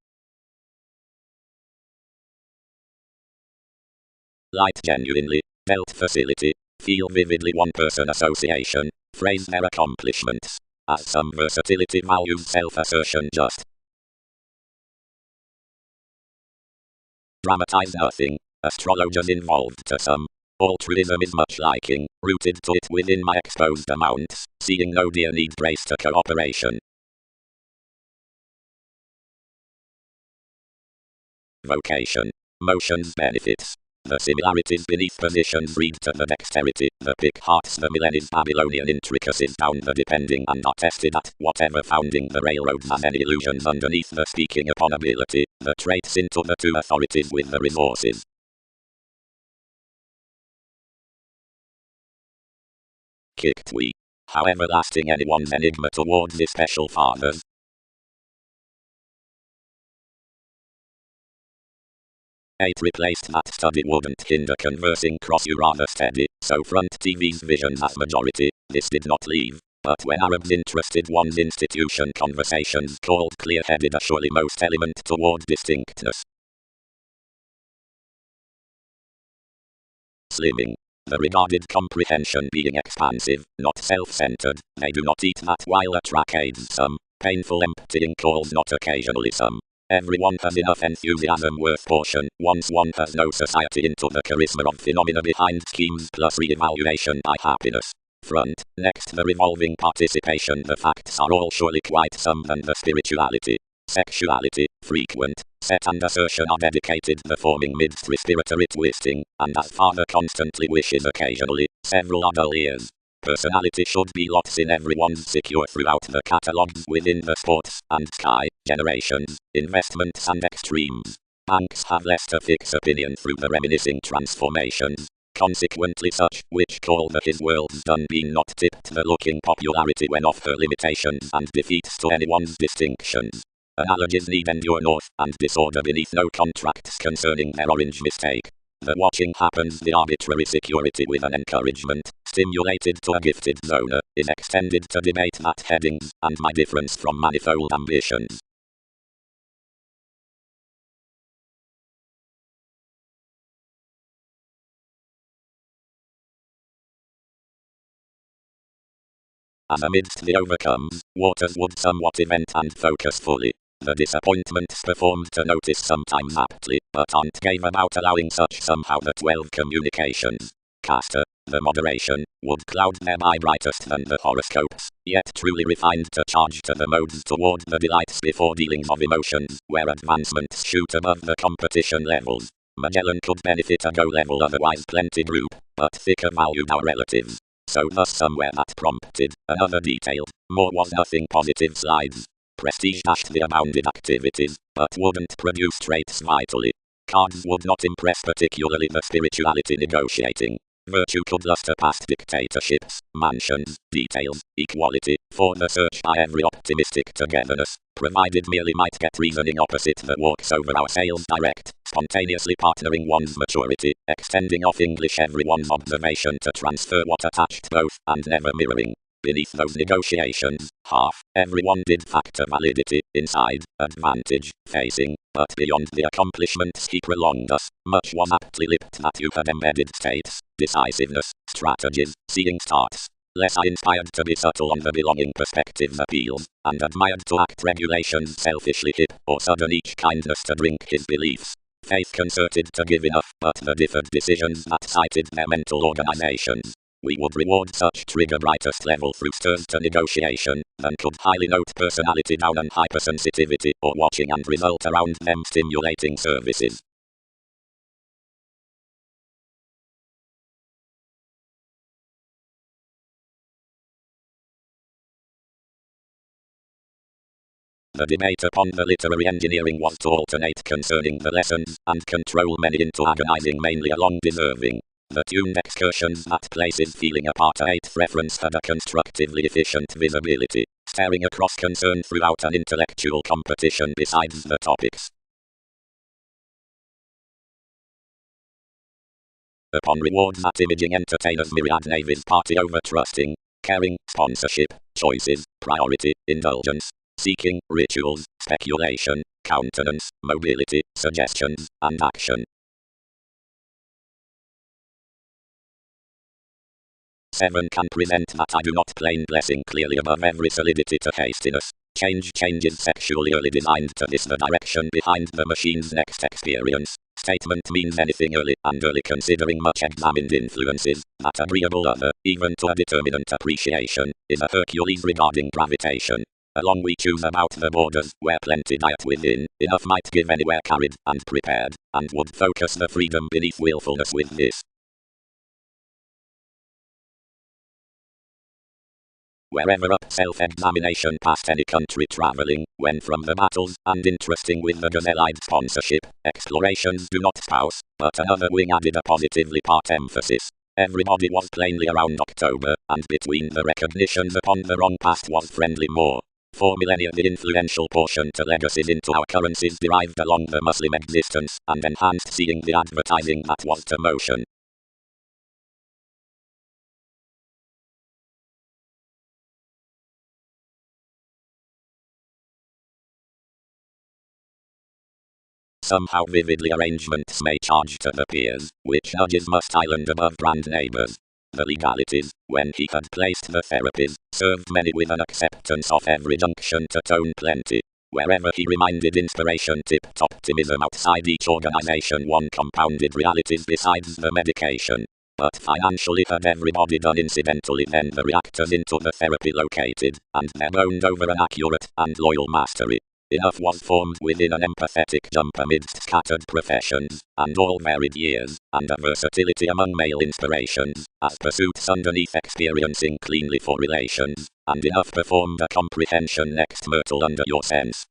Light genuinely, felt facility, feel vividly one person association, phrase their accomplishments, as some versatility values self-assertion just. Dramatize nothing, astrologers involved to some. Altruism is much liking, rooted to it within my exposed amounts, seeing no dear need brace to cooperation. Vocation. Motion's benefits. The similarities beneath positions read to the dexterity, the pick hearts the millennies Babylonian intricacies down the depending and are tested at whatever founding the railroads as any illusions underneath the speaking upon ability, the traits into the two authorities with the resources. Kicked we. However lasting anyone's enigma towards the special fathers. Eight replaced that study wouldn't hinder conversing cross you rather steady, so front TV's visions as majority, this did not leave. But when Arabs interested one's institution conversations called clear-headed a surely most element toward distinctness. Slimming. The regarded comprehension being expansive, not self-centered, they do not eat that while a track aids some. Painful emptying calls not occasionally some. Everyone has enough enthusiasm worth portion, once one has no society into the charisma of phenomena behind schemes plus re-evaluation by happiness. Front, next the revolving participation the facts are all surely quite some than the spirituality. Sexuality, frequent, set and assertion are dedicated the forming midst respiratory twisting, and as father constantly wishes occasionally, several are dull ears. Personality should be lots in everyone's secure throughout the catalogues within the sports and sky, generations, investments and extremes. Banks have less to fix opinion through the reminiscing transformations. Consequently such, which call the his world's done being not tipped the looking popularity when off her limitations and defeats to anyone's distinctions. Analogies need endure north, and disorder beneath no contracts concerning their orange mistake. The watching happens the arbitrary security with an encouragement, stimulated to a gifted zoner, is extended to debate that headings, and my difference from manifold ambitions. As amidst the overcomes, Waters would somewhat event and focus fully. The disappointments performed to notice sometimes aptly, but aren't gave about allowing such somehow the 12 communications. Caster, the moderation, would cloud thereby brightest than the horoscopes, yet truly refined to charge to the modes toward the delights before dealings of emotions, where advancements shoot above the competition levels. Magellan could benefit a go level otherwise plenty group, but thicker valued our relatives. So thus somewhere that prompted another detailed, more was nothing positive slides. Prestige dashed the abounded activities, but wouldn't produce traits vitally. Cards would not impress particularly the spirituality negotiating. Virtue could luster past dictatorships, mansions, details, equality, for the search by every optimistic togetherness, provided merely might get reasoning opposite that walks over our sails direct, spontaneously partnering one's maturity, extending off English everyone's observation to transfer what attached both, and never mirroring. Beneath those negotiations, everyone did factor validity, inside, advantage, facing, but beyond the accomplishments he prolonged us, much was aptly lipped that you had embedded states, decisiveness, strategies, seeing starts. Less I inspired to be subtle on the belonging perspectives appeals, and admired to act regulations selfishly hip, or sudden each kindness to drink his beliefs. Faith concerted to give enough, but the differed decisions that cited their mental organizations. We would reward such trigger brightest level through stirs to negotiation, than could highly note personality down and hypersensitivity, or watching and result around them stimulating services. The debate upon the literary engineering was to alternate concerning the lessons, and control many into agonizing mainly along deserving. The tuned excursions that places feeling apart a eighth reference had a constructively efficient visibility, staring across concern throughout an intellectual competition besides the topics. Upon rewards that imaging entertainers myriad navies party over trusting, caring, sponsorship, choices, priority, indulgence, seeking, rituals, speculation, countenance, mobility, suggestions, and action. 7 can present that I do not plain blessing clearly above every solidity to hastiness. Changes sexually early designed to this the direction behind the machine's next experience. Statement means anything early, and early considering much examined influences, that agreeable other, even to a determinant appreciation, is a Hercules regarding gravitation. Along we choose about the borders, where plenty diet within, enough might give anywhere carried, and prepared, and would focus the freedom beneath willfulness with this. Wherever up self-examination past any country traveling, when from the battles, and interesting with the gazelle-eyed sponsorship, explorations do not spouse, but another wing added a positively part emphasis. Everybody was plainly around October, and between the recognitions upon the wrong past was friendly more. For millennia the influential portion to legacies into our currencies derived along the Muslim existence, and enhanced seeing the advertising that was to motion. Somehow vividly arrangements may charge to the peers, which nudges must island above grand neighbors. The legalities, when he had placed the therapies, served many with an acceptance of every junction to tone plenty. Wherever he reminded inspiration tipped optimism outside each organization one compounded realities besides the medication. But financially had everybody done incidentally then the reactors into the therapy located, and they're boned over an accurate and loyal mastery. Enough was formed within an empathetic jump amidst scattered professions, and all varied years, and a versatility among male inspirations, as pursuits underneath experiencing cleanly for relations, and enough performed a comprehension next myrtle under your sense.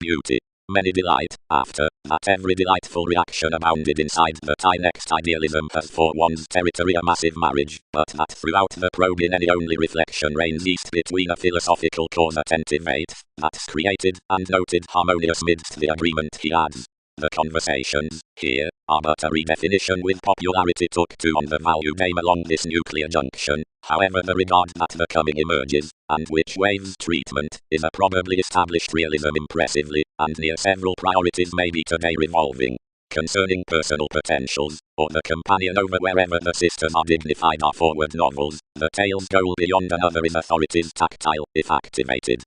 Beauty. many delight, after that every delightful reaction abounded inside that I next idealism has for one's territory a massive marriage, but that throughout the probe in any only reflection reigns east between a philosophical cause attentive eighth, that's created and noted harmonious midst the agreement he adds. The conversations, here, are but a redefinition with popularity took to on the value game along this nuclear junction, however the regard that the coming emerges, and which waves treatment, is a probably established realism impressively, and near several priorities may be today revolving. Concerning personal potentials, or the companion over wherever the sisters are dignified are forward novels, the tale's goal beyond another is authority's tactile, if activated.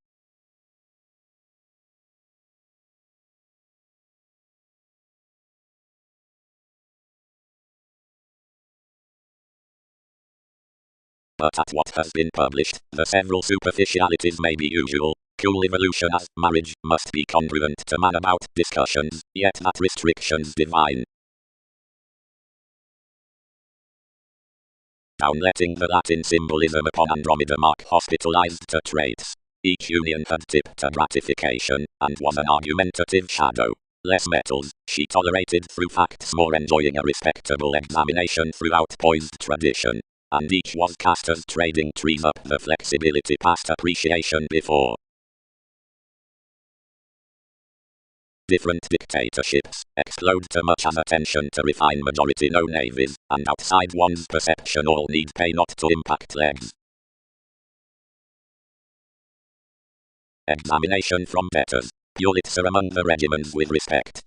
But at what has been published, the several superficialities may be usual. Cool evolution as marriage must be congruent to man about discussions, yet that restrictions divine. Downletting the Latin symbolism upon Andromeda mark hospitalized to traits. Each union had tipped to gratification, and was an argumentative shadow. Less metals, she tolerated through facts more enjoying a respectable examination throughout poised tradition. And each was cast as trading trees up the flexibility past appreciation before. Different dictatorships explode too much as attention to refine majority no navies, and outside one's perception all need pay not to impact legs. Examination from debtors. Pulitzer among the regiments with respect.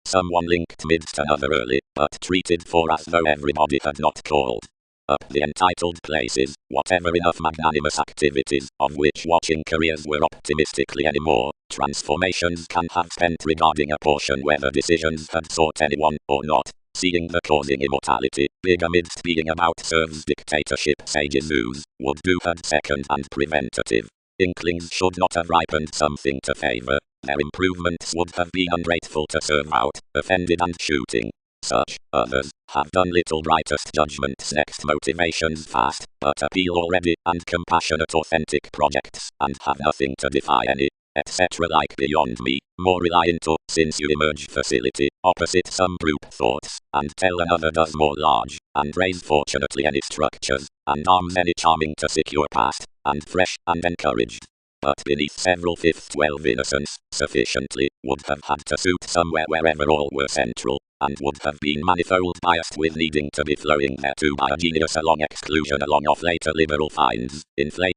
Someone linked midst another early, but treated for as though everybody had not called up the entitled places, whatever enough magnanimous activities, of which watching careers were optimistically anymore, transformations can have spent regarding a portion whether decisions had sought anyone, or not, seeing the causing immortality, big amidst being about serves dictatorship sages whose, would do had second and preventative. Inklings should not have ripened something to favor. Their improvements would have been ungrateful to serve out, offended and shooting. Such, others, have done little brightest judgments next motivations fast, but appeal already, and compassionate authentic projects, and have nothing to defy any, etc. like beyond me, more rely into, since you emerge facility, opposite some group thoughts, and tell another does more large, and raise fortunately any structures, and arms any charming to secure past, and fresh, and encouraged. But beneath several fifth 12 innocence, sufficiently, would have had to suit somewhere wherever all were central, and would have been manifold biased with needing to be flowing thereto by a genius along exclusion along of later liberal finds, inflate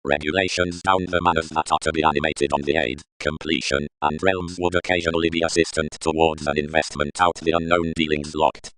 regulations down the manners that are to be animated on the aid, completion, and realms would occasionally be assistant towards an investment out the unknown dealings locked.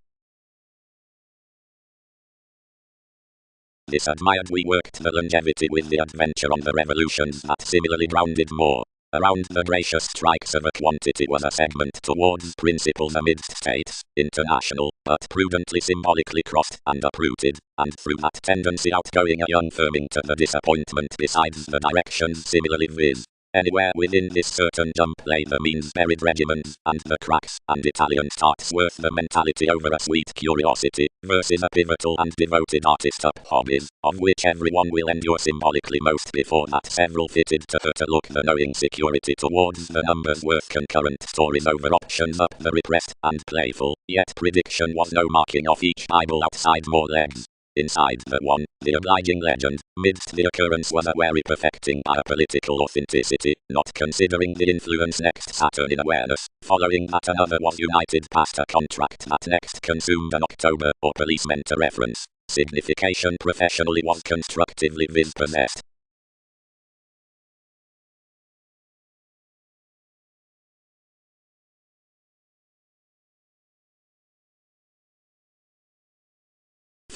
This admired we worked the longevity with the adventure on the revolutions that similarly grounded more. Around the gracious strikes of a quantity was a segment towards principles amidst states, international, but prudently symbolically crossed and uprooted, and through that tendency outgoing a young firming to the disappointment besides the directions similarly viz. Anywhere within this certain jump lay the means-buried regiments, and the cracks, and Italian starts worth the mentality over a sweet curiosity, versus a pivotal and devoted artist up hobbies, of which everyone will endure symbolically most before that several fitted to her to look the knowing security towards the numbers worth concurrent stories over options up the repressed, and playful, yet prediction was no marking off each Bible outside more legs. Inside the one, the obliging legend, midst the occurrence was a wary perfecting by a political authenticity, not considering the influence next Saturn in awareness, following that another was united past a contract that next consumed an October, or policeman to reference. Signification professionally was constructively viz possessed.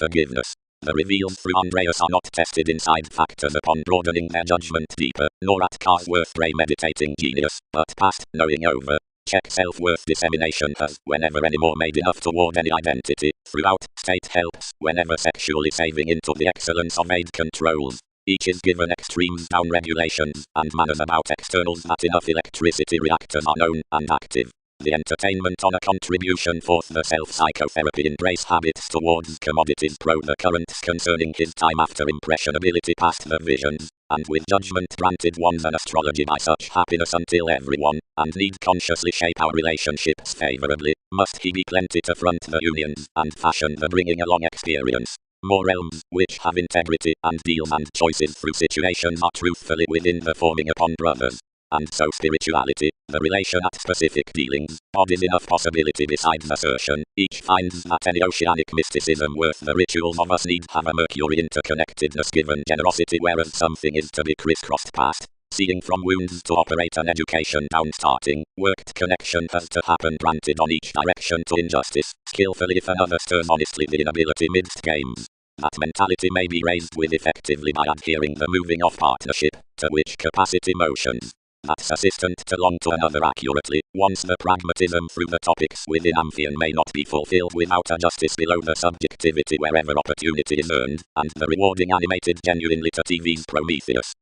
Forgiveness. The reveals through Andreas are not tested inside factors upon broadening their judgment deeper, nor at Carsworth premeditating genius, but past knowing over. Check self-worth dissemination has, whenever any more made enough toward any identity, throughout, state helps, whenever sexually saving into the excellence of aid controls. Each is given extremes down regulations, and manners about externals that enough electricity reactors are known, and active. The entertainment on a contribution for the self-psychotherapy embrace habits towards commodities pro the currents concerning his time after impressionability past the visions, and with judgment granted ones an astrology by such happiness until everyone, and need consciously shape our relationships favorably, must he be plenty to front the unions, and fashion the bringing along experience. More realms, which have integrity, and deals and choices through situations are truthfully within the forming upon brothers. And so spirituality, the relation at specific dealings, bodies enough possibility besides assertion, each finds that any oceanic mysticism worth the rituals of us need have a Mercury interconnectedness given generosity whereas something is to be crisscrossed past. Seeing from wounds to operate an education down starting, worked connection has to happen granted on each direction to injustice, skillfully if another stirs honestly the inability midst games. That mentality may be raised with effectively by adhering the moving of partnership, to which capacity motions. That's assistant to long to another accurately, once the pragmatism through the topics within Amphion may not be fulfilled without a justice below the subjectivity wherever opportunity is earned, and the rewarding animated genuinely to TV's Prometheus.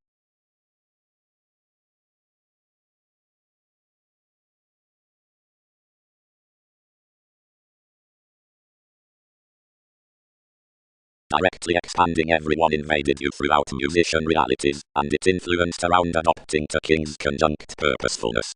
Directly expanding everyone invaded you throughout musician realities, and it influenced around adopting to King's conjunct purposefulness.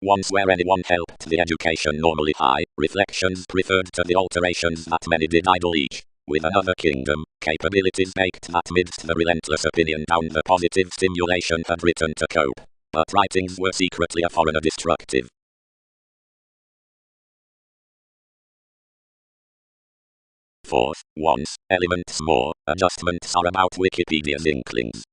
Once where anyone helped the education normally high, reflections preferred to the alterations that many did idle each. With another kingdom, capabilities baked that midst the relentless opinion down the positive stimulation had written to cope. But writings were secretly a foreigner destructive. Fourth, once, elements more, adjustments are about Wikipedia's inklings.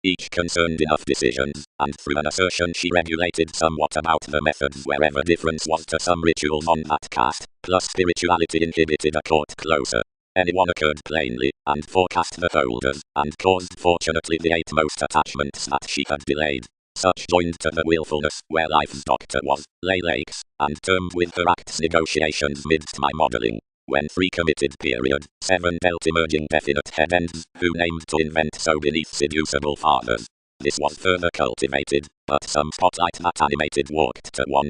Each concerned enough decisions, and through an assertion she regulated somewhat about the methods wherever difference was to some rituals on that cast, plus spirituality inhibited a court closer. Anyone occurred plainly, and forecast the holders, and caused fortunately the 8 most attachments that she had delayed. Such joined to the willfulness, where life's doctor was, lay lakes, and termed with her acts negotiations midst my modelling. When 3 committed period, 7 dealt emerging definite head ends, who named to invent so beneath seducible fathers. This was further cultivated, but some spotlight that animated walked to 1.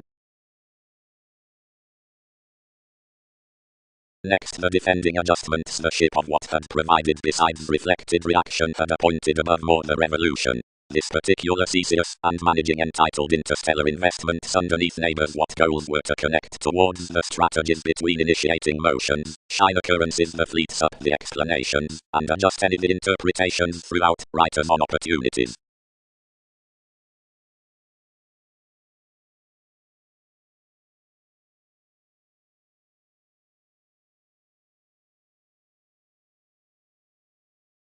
Next the defending adjustments the ship of what had provided besides reflected reaction had appointed above more the revolution. This particular Theseus, and managing entitled interstellar investments underneath neighbors what goals were to connect towards the strategies between initiating motions, shine occurrences the fleets up the explanations, and adjust any the interpretations throughout, writers on opportunities.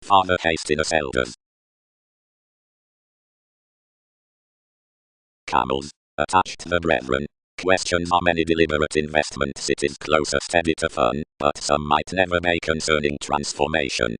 Father hastiness elders. Camels. Attached the brethren. Questions are many deliberate investments it is closer steady to fun, but some might never be concerning transformation.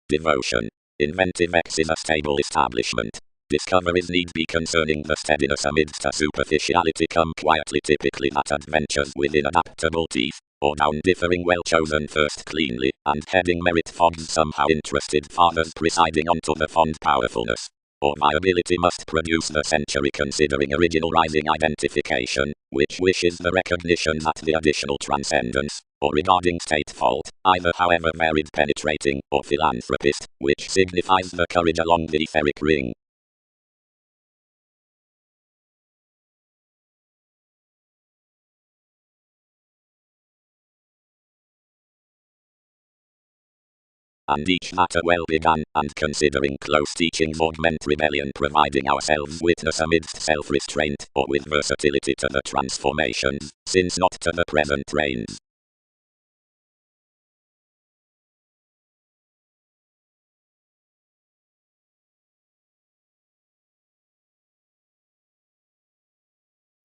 Devotion. Inventive X is a stable establishment. Discoveries need be concerning the steadiness amidst a superficiality come quietly typically that adventures within adaptable teeth, or down differing well chosen first cleanly, and heading merit fogs somehow interested fathers presiding onto the fond powerfulness. Or viability must produce the century considering original rising identification, which wishes the recognition that the additional transcendence, or regarding state fault, either however varied penetrating, or philanthropist, which signifies the courage along the etheric ring. And each matter well began, and considering close teachings augment rebellion providing ourselves witness amidst self-restraint, or with versatility to the transformations, since not to the present reigns.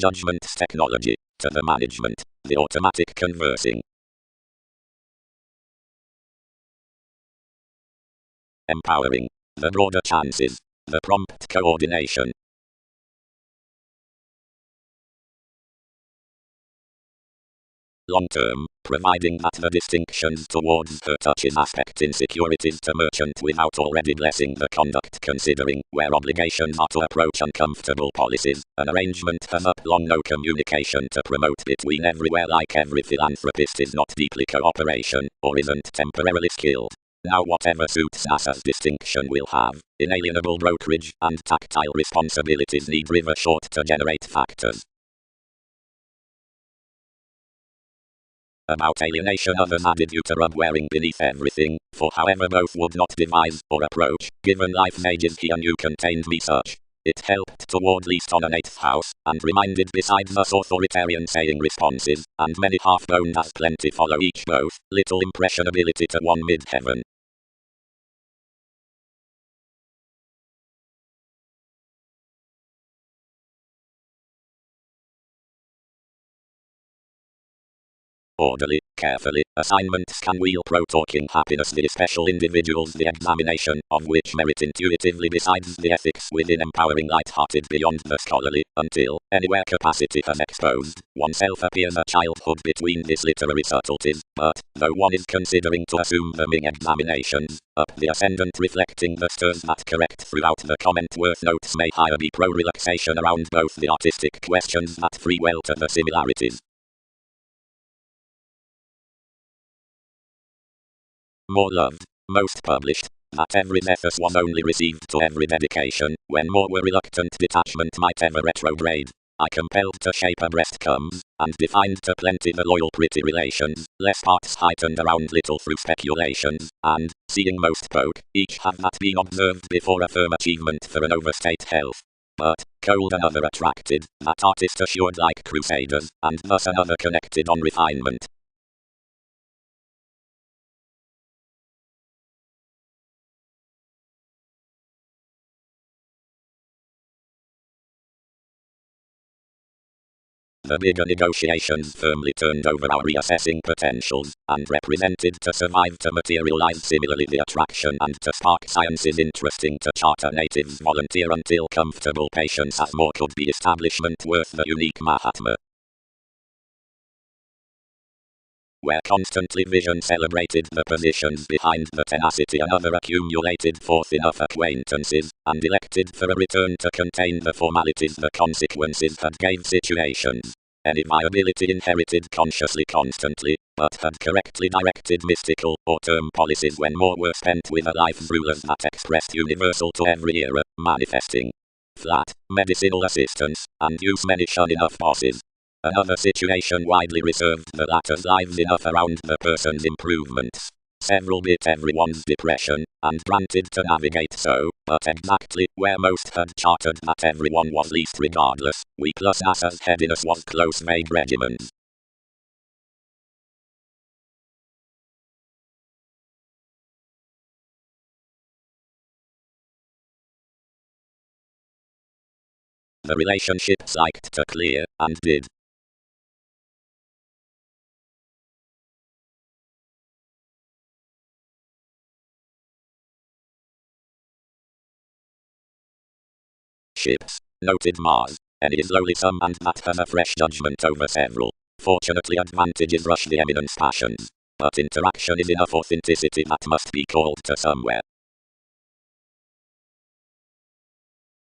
Judgment's technology, to the management, the automatic conversing. Empowering, the broader chances, the prompt coordination. Long term, providing that the distinctions towards her touches aspect insecurities to merchant without already blessing the conduct, considering where obligations are to approach uncomfortable policies. An arrangement has up long no communication to promote between everywhere, like every philanthropist is not deeply cooperation, or isn't temporarily skilled. Now whatever suits us as distinction will have inalienable brokerage, and tactile responsibilities need river short to generate factors. About alienation, others added you to rub wearing beneath everything, for however both would not devise or approach, given life's ages he and you contained me such. It helped toward least on an 8th house, and reminded besides us authoritarian saying responses, and many half-boned as plenty follow each both, little impressionability to one mid-heaven. Orderly, carefully, assignments can wheel pro-talking happiness the special individuals, the examination of which merit intuitively besides the ethics within empowering light-hearted beyond the scholarly, until, anywhere capacity has exposed, oneself appears a childhood between these literary subtleties, but, though one is considering to assume them in examinations, up the ascendant reflecting the stirs that correct throughout the comment worth notes may higher be pro-relaxation around both the artistic questions that free well to the similarities. More loved, most published, that every Zephyrus was only received to every dedication, when more were reluctant detachment might ever retrograde. I compelled to shape a breast comes, and defined to plenty the loyal pretty relations, less parts heightened around little through speculations, and, seeing most poke, each have that been observed before a firm achievement for an overstate health. But, cold another attracted, that artist assured like crusaders, and thus another connected on refinement. The bigger negotiations firmly turned over our reassessing potentials, and represented to survive to materialize similarly the attraction and to spark science's interesting to charter natives volunteer until comfortable patience as more could be establishment worth the unique Mahatma. Where constantly vision celebrated the positions behind the tenacity another accumulated forth enough acquaintances, and elected for a return to contain the formalities the consequences had gave situations. Any viability inherited consciously constantly, but had correctly directed mystical or term policies when more were spent with a life's rulers that expressed universal to every era, manifesting flat, medicinal assistance, and use many shun enough bosses. Another situation widely reserved the latter's lives enough around the person's improvements. Several bit everyone's depression, and granted to navigate so, but exactly where most had charted that everyone was least regardless, we plus NASA's headiness was close vague regimens. The relationships liked to clear, and did. Ships, noted Mars, and is lowly some and that has a fresh judgment over several. Fortunately advantages rush the eminence passions, but interaction is enough authenticity that must be called to somewhere.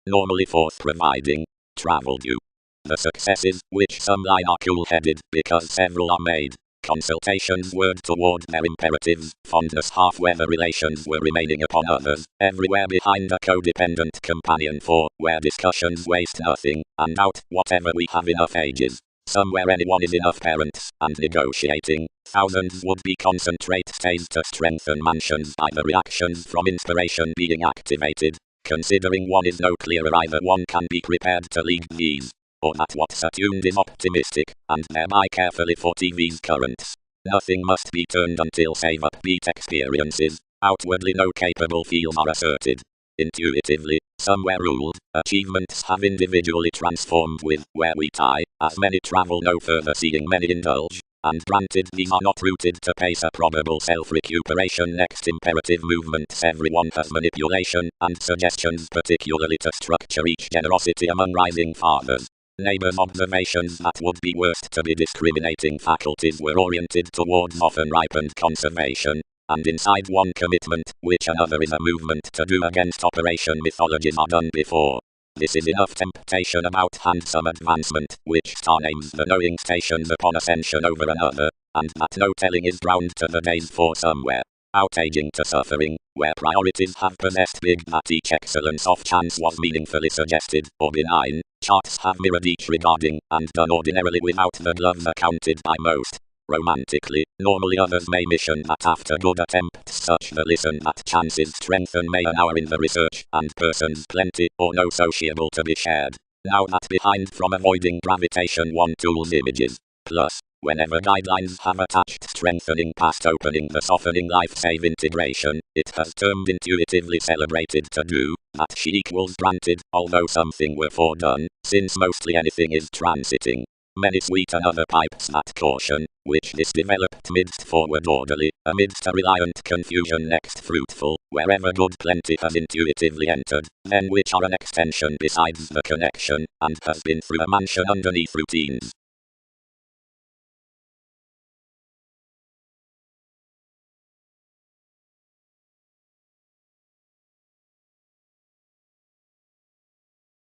Normally forth providing, travel due. The successes, which some line are cool-headed, because several are made. Consultations word toward their imperatives, fondness half whether relations were remaining upon others, everywhere behind a codependent companion for, where discussions waste nothing, and out, whatever we have enough ages. Somewhere anyone is enough parents, and negotiating, thousands would be concentrate stays to strengthen mansions by the reactions from inspiration being activated. Considering one is no clearer either one can be prepared to lead these, or that what's attuned is optimistic, and thereby carefully for TV's currents. Nothing must be turned until save upbeat experiences, outwardly no capable fields are asserted. Intuitively, somewhere ruled, achievements have individually transformed with where we tie, as many travel no further seeing many indulge, and granted these are not rooted to pace a probable self-recuperation next imperative movements everyone has manipulation and suggestions particularly to structure each generosity among rising fathers. Neighbors' observations that would be worst to be discriminating faculties were oriented towards often ripened conservation, and inside one commitment, which another is a movement to do against operation mythologies are done before. This is enough temptation about handsome advancement, which star names the knowing stations upon ascension over another, and that no telling is drowned to the days for somewhere. Outaging to suffering, where priorities have possessed big that each excellence of chance was meaningfully suggested, or benign, charts have mirrored each regarding, and done ordinarily without the gloves accounted by most. Romantically, normally others may mission that after good attempts such the listen that chances strengthen may an hour in the research, and persons plenty, or no sociable to be shared. Now that behind from avoiding gravitation one tools images. Plus, whenever guidelines have attached strengthening past opening the softening life-save integration, it has termed intuitively celebrated to do, that she equals granted, although something were foredone, since mostly anything is transiting. Many sweet and other pipes that caution, which this developed midst forward orderly, amidst a reliant confusion next fruitful, wherever good plenty has intuitively entered, then which are an extension besides the connection, and has been through a mansion underneath routines.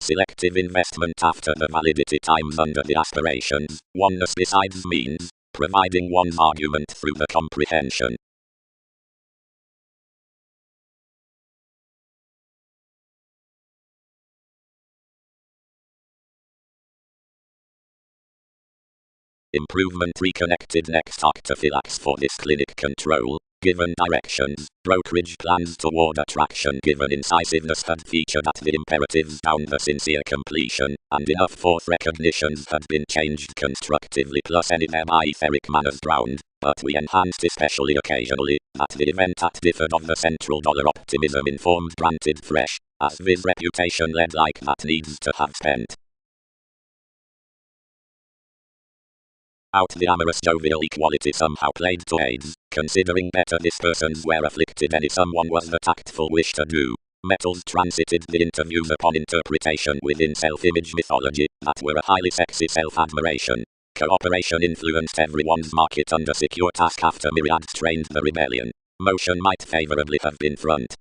Selective investment after the validity times under the aspirations, oneness besides means, providing one's argument through the comprehension. Improvement reconnected next octaphylax for this clinic control. Given directions, brokerage plans toward attraction given incisiveness had featured at the imperatives down the sincere completion, and enough forth recognitions had been changed constructively plus any thereby etheric manners drowned, but we enhanced especially occasionally, that the event that differed of the central dollar optimism informed granted fresh, as viz reputation led like that needs to have spent. Out the amorous jovial equality somehow played to aids, considering better this person's were afflicted any someone was the tactful wish to do. Metals transited the interviews upon interpretation within self-image mythology, that were a highly sexy self-admiration. Cooperation influenced everyone's market under secure task after myriad strained the rebellion. Motion might favorably have been front.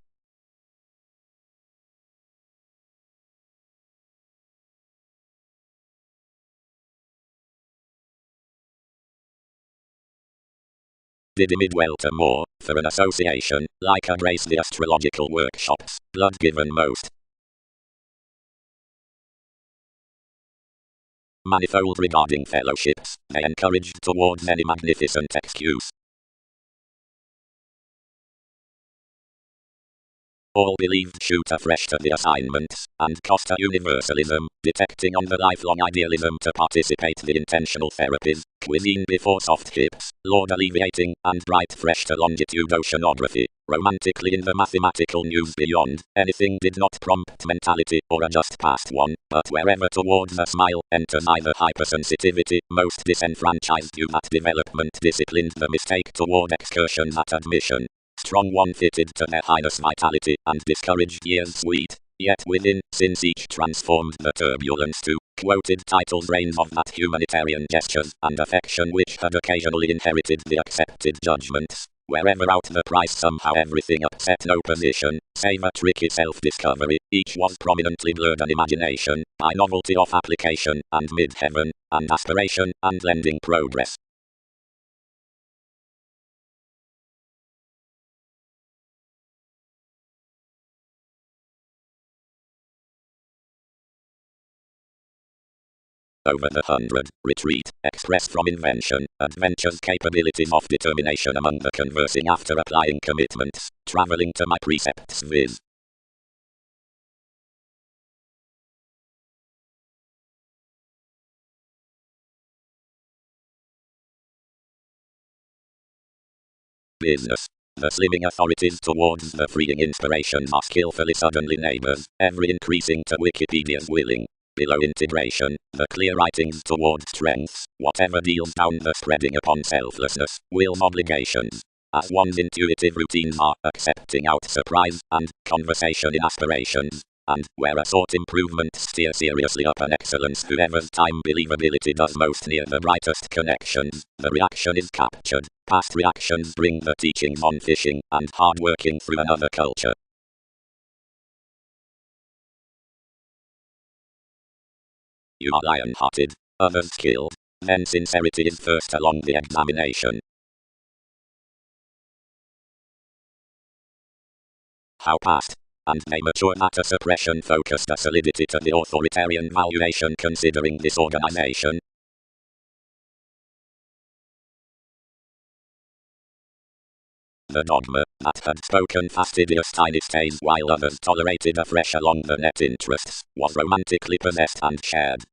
Did imid well to more, for an association, like a grace the astrological workshops, blood given most. Manifold regarding fellowships, they encouraged towards any magnificent excuse. All believed shoot afresh to the assignments, and Costa universalism, detecting on the lifelong idealism to participate the intentional therapies, cuisine before soft hips, Lord alleviating, and bright fresh to longitude oceanography. Romantically in the mathematical news beyond, anything did not prompt mentality or a just past one, but wherever towards a smile enters either hypersensitivity, most disenfranchised you that development disciplined the mistake toward excursions at admission. Strong one fitted to their highness vitality, and discouraged years sweet, yet within, since each transformed the turbulence to quoted titles reigns of that humanitarian gestures and affection which had occasionally inherited the accepted judgments. Wherever out the price somehow everything upset no position, save a tricky self-discovery, each was prominently blurred an imagination, by novelty of application, and mid-heaven, and aspiration, and lending progress. Over the 100, retreat, express from invention, adventures capabilities of determination among the conversing after applying commitments, traveling to my precepts viz. Business. The slimming authorities towards the freeing inspirations are skillfully suddenly neighbors, ever increasing to Wikipedia's willing. Below integration, the clear writings toward strengths, whatever deals down the spreading upon selflessness, will's obligations. As one's intuitive routines are accepting out surprise, and conversation in aspirations, and where a sought improvement steer seriously up an excellence. Whoever's time believability does most near the brightest connections, the reaction is captured. Past reactions bring the teachings on fishing and hard working through another culture. You are lion-hearted, others skilled, then sincerity is first along the examination. How past and they mature matter suppression focused a solidity to the authoritarian valuation considering disorganization. The dogma that had spoken fastidious tiny stays while others tolerated afresh along the net interests was romantically possessed and shared.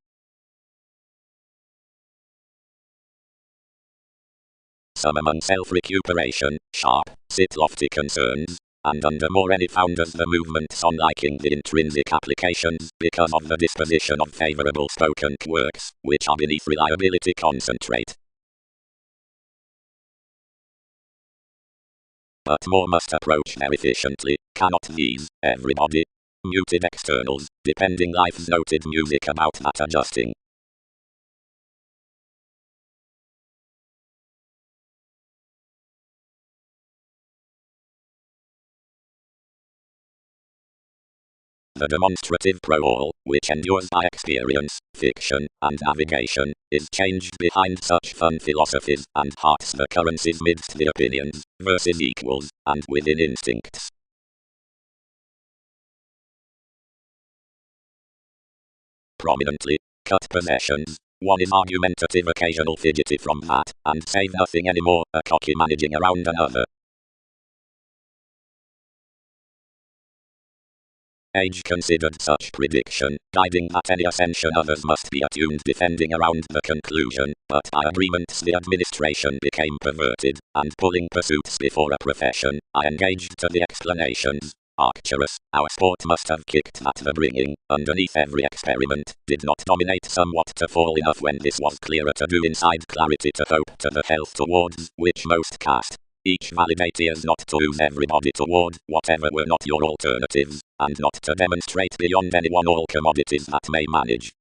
Some among self-recuperation, sharp, sit lofty concerns, and under more any founders the movements on liking the intrinsic applications because of the disposition of favorable spoken quirks, which are beneath reliability concentrate. But more must approach there efficiently, cannot these, everybody? Muted externals, depending life's noted music about that adjusting. The demonstrative pro-all, which endures by experience, fiction, and navigation, is changed behind such fun philosophies, and hearts the currencies midst the opinions, versus equals, and within instincts. Prominently, cut possessions. One is argumentative, occasional fidgety from that, and save nothing anymore, a cocky managing around another. Age considered such prediction, guiding that any ascension others must be attuned defending around the conclusion, but by agreements the administration became perverted, and pulling pursuits before a profession, I engaged to the explanations. Arcturus, our sport must have kicked at the bringing, underneath every experiment, did not dominate somewhat to fall enough when this was clearer to do inside clarity to hope to the health towards which most cast. Each validate is not to lose everybody toward whatever were not your alternatives, and not to demonstrate beyond anyone all commodities that may manage.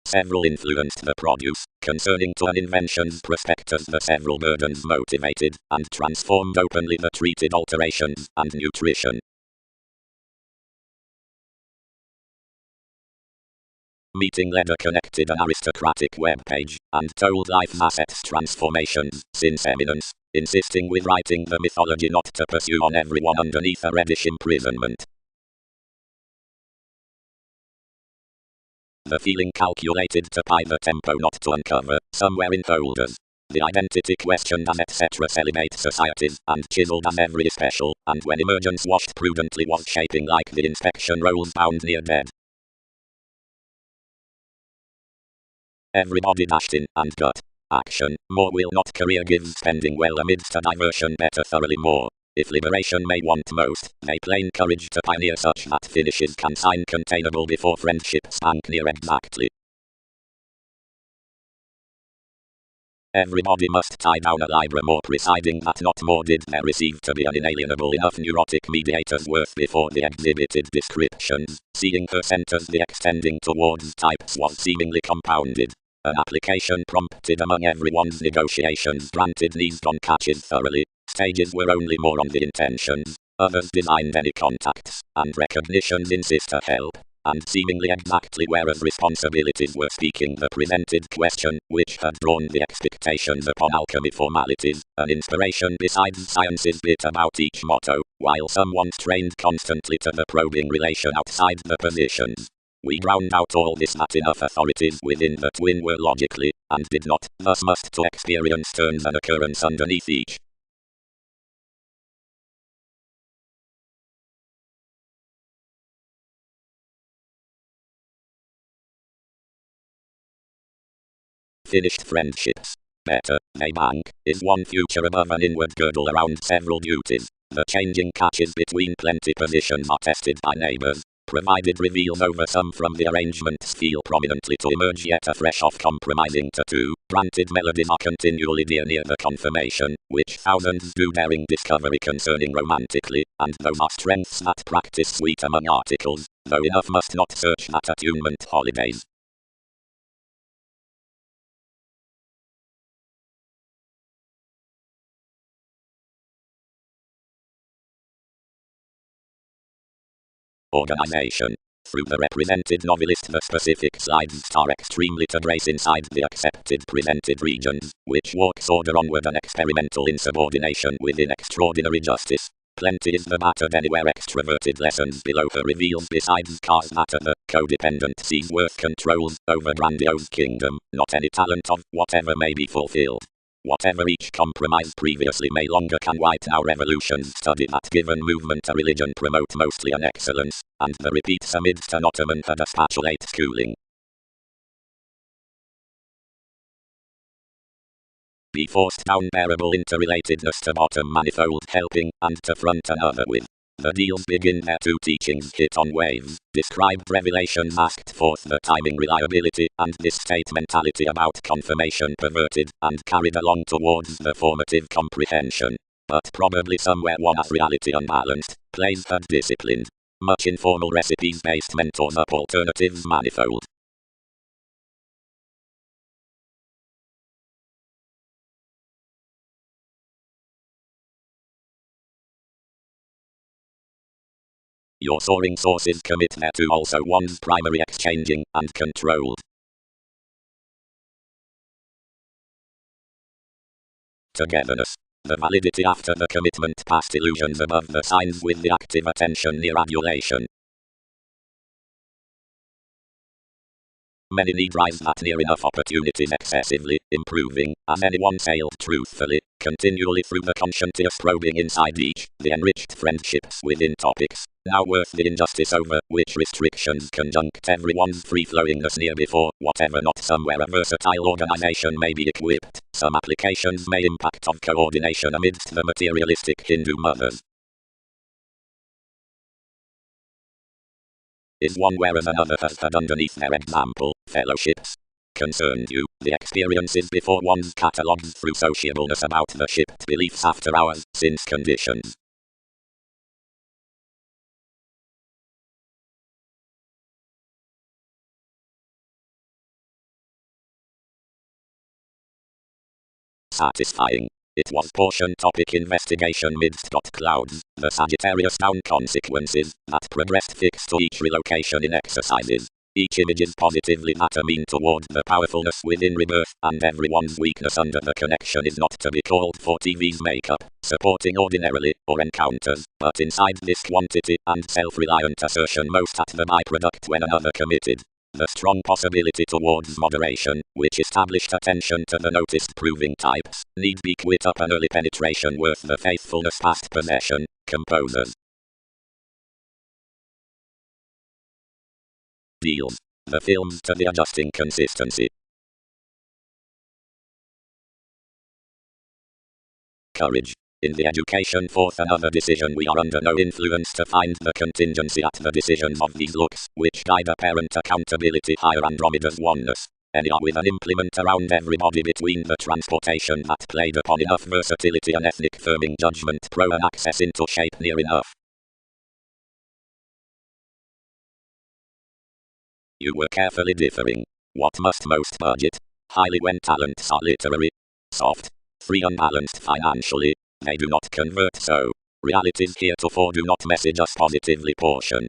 Several influenced the produce, concerning to an invention's prospectus the several burdens motivated, and transformed openly the treated alterations and nutrition. Meeting leader connected an aristocratic WEBPAGE, and told life's assets transformations, since eminence, insisting with writing the mythology not to pursue on everyone underneath a reddish imprisonment. The feeling calculated to pie the tempo not to uncover, somewhere in folders. The identity questioned as etc. celibate societies, and chiseled as every special, and when emergence washed prudently was shaping like the inspection rolls bound near dead. Everybody dashed in, and gut. Action, more will not career gives spending well amidst a diversion better thoroughly more. If liberation may want most, they plain courage to pioneer such that finishes can sign containable before friendship spank near exactly. Everybody must tie down a libra more presiding that not more did there receive to be unalienable enough neurotic mediators worth before the exhibited descriptions, seeing her centers the extending towards types was seemingly compounded. An application prompted among everyone's negotiations granted knees gone catches thoroughly, stages were only more on the intentions, others designed any contacts, and recognitions insist a help. And seemingly exactly whereas responsibilities were speaking the presented question, which had drawn the expectations upon alchemy formalities, an inspiration besides science's bit about each motto, while someone strained constantly to the probing relation outside the positions. We ground out all this that enough authorities within the twin were logically, and did not, thus must to experience turns an occurrence underneath each. Finished friendships. Better, they bank, is one future above an inward girdle around several duties. The changing catches between plenty positions are tested by neighbors, provided reveals over some from the arrangements feel prominently to emerge yet afresh of compromising tattoo. Granted melodies are continually near the confirmation, which thousands do daring discovery concerning romantically, and those are strengths that practice sweet among articles, though enough must not search that attunement holidays. Organization. Through the represented novelist the specific slides are extremely to brace inside the accepted presented regions, which walks order onward an experimental insubordination within extraordinary justice. Plenty is the battered anywhere extroverted lessons below her reveals besides cars matter the codependent sees worth controls over grandiose kingdom, not any talent of whatever may be fulfilled. Whatever each compromise previously may longer can white our revolutions study that given movement a religion promote mostly an excellence, and the repeats amidst an ottoman had a spatulate schooling. Be forced down bearable interrelatedness to bottom manifold helping, and to front another with. The deals begin their two teachings hit on waves, described revelations asked forth the timing reliability, and this state mentality about confirmation perverted, and carried along towards the formative comprehension. But probably somewhere one as reality unbalanced, plays had disciplined. Much informal recipes-based mentors up alternatives manifold. Your soaring sources commit thereto also one's primary exchanging and controlled. Togetherness. The validity after the commitment past illusions above the signs with the active attention near adulation. Many need rise at near enough opportunities excessively, improving, as anyone sailed truthfully, continually through the conscientious probing inside each, the enriched friendships within topics, now worth the injustice over, which restrictions conjunct everyone's free-flowingness near before, whatever not somewhere a versatile organization may be equipped, some applications may impact of coordination amidst the materialistic Hindu mothers. Is one whereas another has had underneath their example, fellowships. Concerned you, the experiences before one's catalogues through sociableness about the shipped beliefs after hours, since conditions. Satisfying. It was portion topic investigation midst got clouds, the Sagittarius down consequences, that progressed fixed to each relocation in exercises. Each image is positively that a mean toward the powerfulness within rebirth, and everyone's weakness under the connection is not to be called for TV's makeup, supporting ordinarily, or encounters, but inside this quantity and self-reliant assertion most at the byproduct when another committed. The strong possibility towards moderation, which established attention to the noticed proving types, need be quit up an early penetration worth the faithfulness past possession, composers. Deals. The films to the adjusting consistency. Courage. In the education forth another decision we are under no influence to find the contingency at the decisions of these looks, which guide apparent accountability higher Andromeda's oneness. Any are with an implement around everybody between the transportation that played upon enough versatility and ethnic firming judgment pro and access into shape near enough. You were carefully differing. What must most budget? Highly when talents are literary. Soft. Free unbalanced financially. They do not convert so. Realities heretofore do not message us positively portion.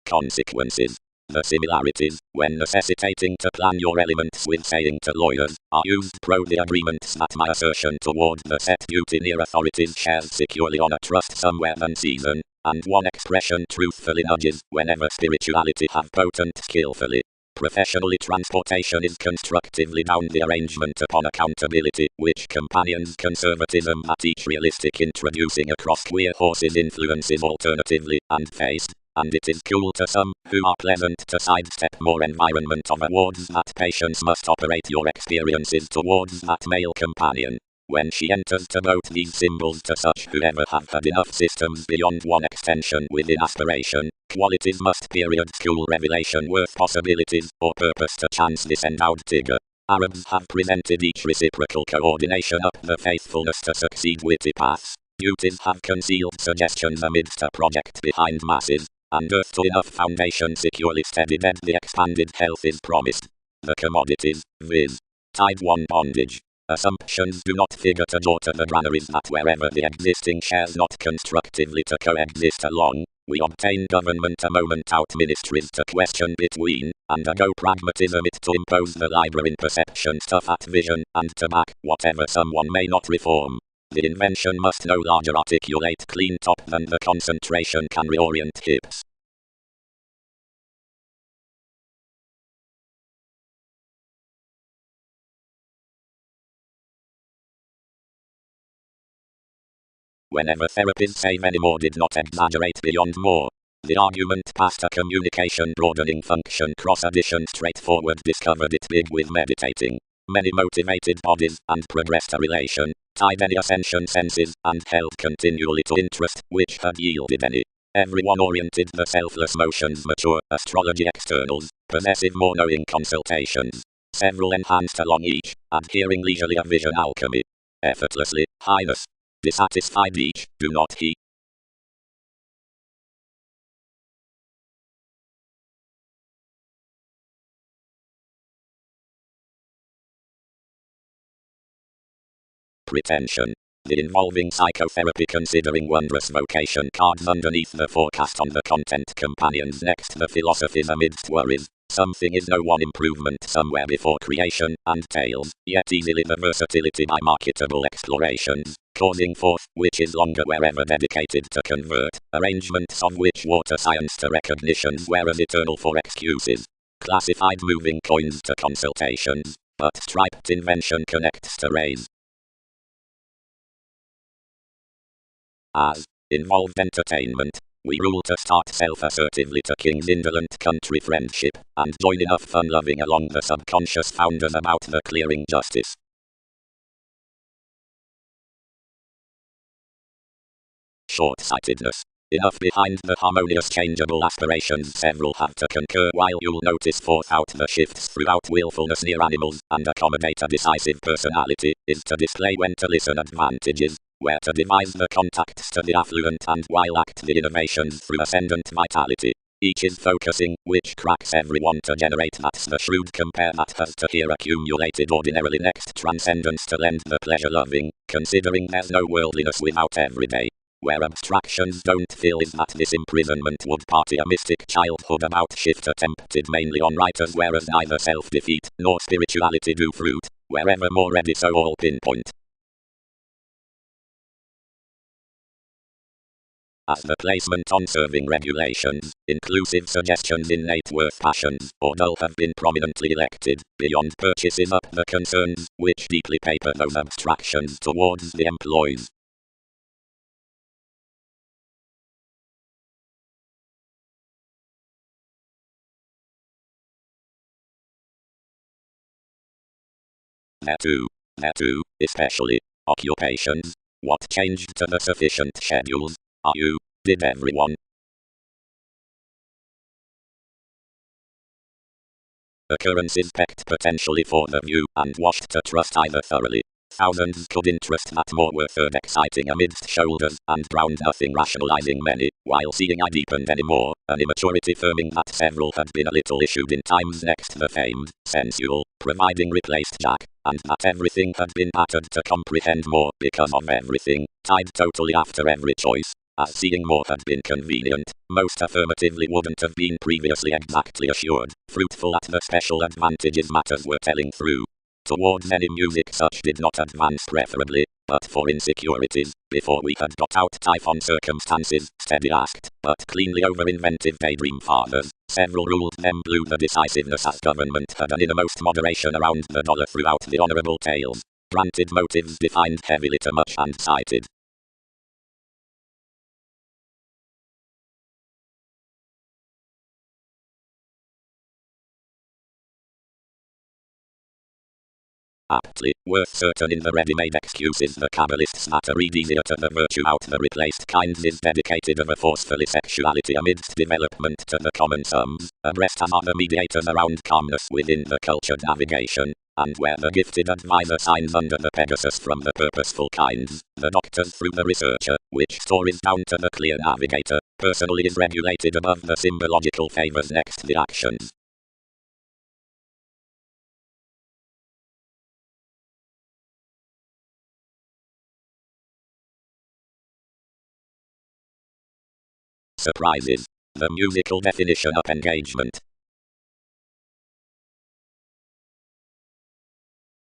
Consequences. The similarities, when necessitating to plan your elements with saying to lawyers, are used pro the agreements that my assertion toward the set duty near authorities shares securely on a trust somewhere than season, and one expression truthfully nudges whenever spirituality have potent skillfully. Professionally transportation is constructively down the arrangement upon accountability, which companions conservatism at each realistic introducing across queer horses influences alternatively, and faced, and it is cool to some, who are pleasant to sidestep more environment of awards that patience must operate your experiences towards that male companion. When she enters to quote these symbols to such whoever have had enough systems beyond one extension within aspiration, qualities must period school revelation worth possibilities, or purpose to chance this endowed tigger. Arabs have presented each reciprocal coordination up the faithfulness to succeed witty paths. Beauties have concealed suggestions amidst a project behind masses, and earth to enough foundation securely steadied and the expanded health is promised. The commodities, viz. Tide 1 bondage. Assumptions do not figure to draw to the granaries that wherever the existing shares not constructively to coexist along, we obtain government a moment out ministries to question between, and a go pragmatism it to impose the library in perception stuff at vision, and to back whatever someone may not reform. The invention must no larger articulate clean top than the concentration can reorient hips. Whenever therapies say many more did not exaggerate beyond more. The argument past a communication broadening function cross addition straightforward discovered it big with meditating. Many motivated bodies and progressed a relation, tied any ascension senses, and held continually to interest which had yielded any. Everyone oriented the selfless motions mature astrology externals, possessive more knowing consultations. Several enhanced along each, adhering leisurely a vision alchemy. Effortlessly, highness. Dissatisfied each, do not he. Pretension. The involving psychotherapy considering wondrous vocation cards underneath the forecast on the content companions next the philosophies amidst worries. Something is no one improvement somewhere before creation, and tails, yet easily the versatility by marketable explorations, causing forth, which is longer wherever dedicated to convert, arrangements of which water science to recognitions whereas eternal for excuses. Classified moving coins to consultations, but striped invention connects to rays. As involved entertainment, we rule to start self-assertively to king's indolent country friendship, and join enough fun-loving along the subconscious founders about the clearing justice. Short-sightedness. Enough behind the harmonious changeable aspirations several have to concur while you'll notice forth out the shifts throughout willfulness near animals and accommodate a decisive personality, is to display when to listen advantages, where to devise the contacts to the affluent and while act the innovations through ascendant vitality. Each is focusing, which cracks everyone to generate that's the shrewd compare that has to here accumulated ordinarily next transcendence to lend the pleasure loving, considering there's no worldliness without everyday. Where abstractions don't fill is that this imprisonment would party a mystic childhood about shift attempted mainly on writers whereas neither self-defeat nor spirituality do fruit, wherever more ready so all pinpoint. As the placement on serving regulations, inclusive suggestions innate worth passions, or dull have been prominently elected, beyond purchases up the concerns, which deeply paper those abstractions towards the employees. There too, especially, occupations. What changed to the sufficient schedules? Are you? Did everyone? Occurrences pecked potentially for the view and washed to trust either thoroughly. Thousands could interest that more were third exciting amidst shoulders and drowned nothing rationalizing many, while seeing I deepened any more, an immaturity firming that several had been a little issued in times next the famed, sensual, providing replaced Jack, and that everything had been patterned to comprehend more because of everything, tied totally after every choice. As seeing more had been convenient, most affirmatively wouldn't have been previously exactly assured, fruitful at the special advantages matters were telling through. Towards any music such did not advance preferably, but for insecurities, before we had got out typhon circumstances, steady asked, but cleanly over-inventive daydream fathers, several ruled them blew the decisiveness as government had an innermost moderation around the dollar throughout the honorable tales. Granted motives defined heavily to much and cited. Aptly, worth certain in the ready-made excuses the Kabbalists that read easier to the virtue out the replaced kinds is dedicated of a forcefully sexuality amidst development to the common sums, abreast as are the mediators around calmness within the cultured navigation, and where the gifted advisor signs under the Pegasus from the purposeful kinds, the doctors through the researcher, which stories down to the clear navigator, personally is regulated above the symbological favors next the actions. Surprises. The musical definition of engagement.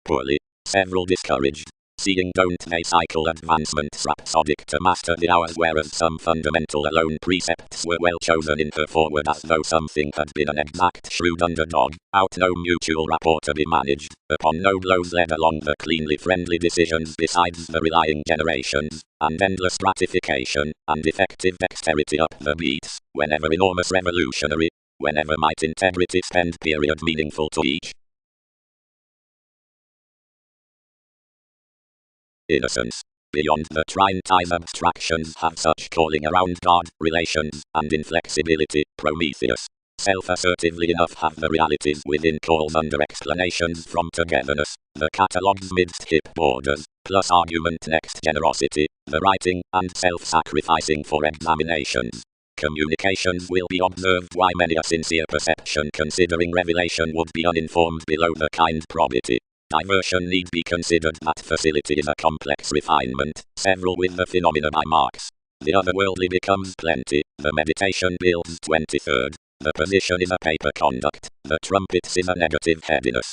Poorly. Several discouraged. Seeing don't they cycle advancement's rhapsodic to master the hours, whereas some fundamental alone precepts were well chosen in her forward as though something had been an exact shrewd underdog, out no mutual rapport to be managed, upon no blows led along the cleanly friendly decisions besides the relying generations, and endless gratification, and effective dexterity up the beats, whenever enormous revolutionary, whenever might integrity spend period meaningful to each. Innocence. Beyond the trine ties abstractions have such calling around God, relations, and inflexibility, Prometheus. Self-assertively enough have the realities within calls under explanations from togetherness, the catalogues midst hip borders, plus argument next generosity, the writing, and self-sacrificing for examinations. Communications will be observed why many a sincere perception considering revelation would be uninformed below the kind probity. Diversion need be considered that facility is a complex refinement, several with the phenomena by Marx. The otherworldly becomes plenty, the meditation builds 23rd, the position is a paper conduct, the trumpets is a negative headiness.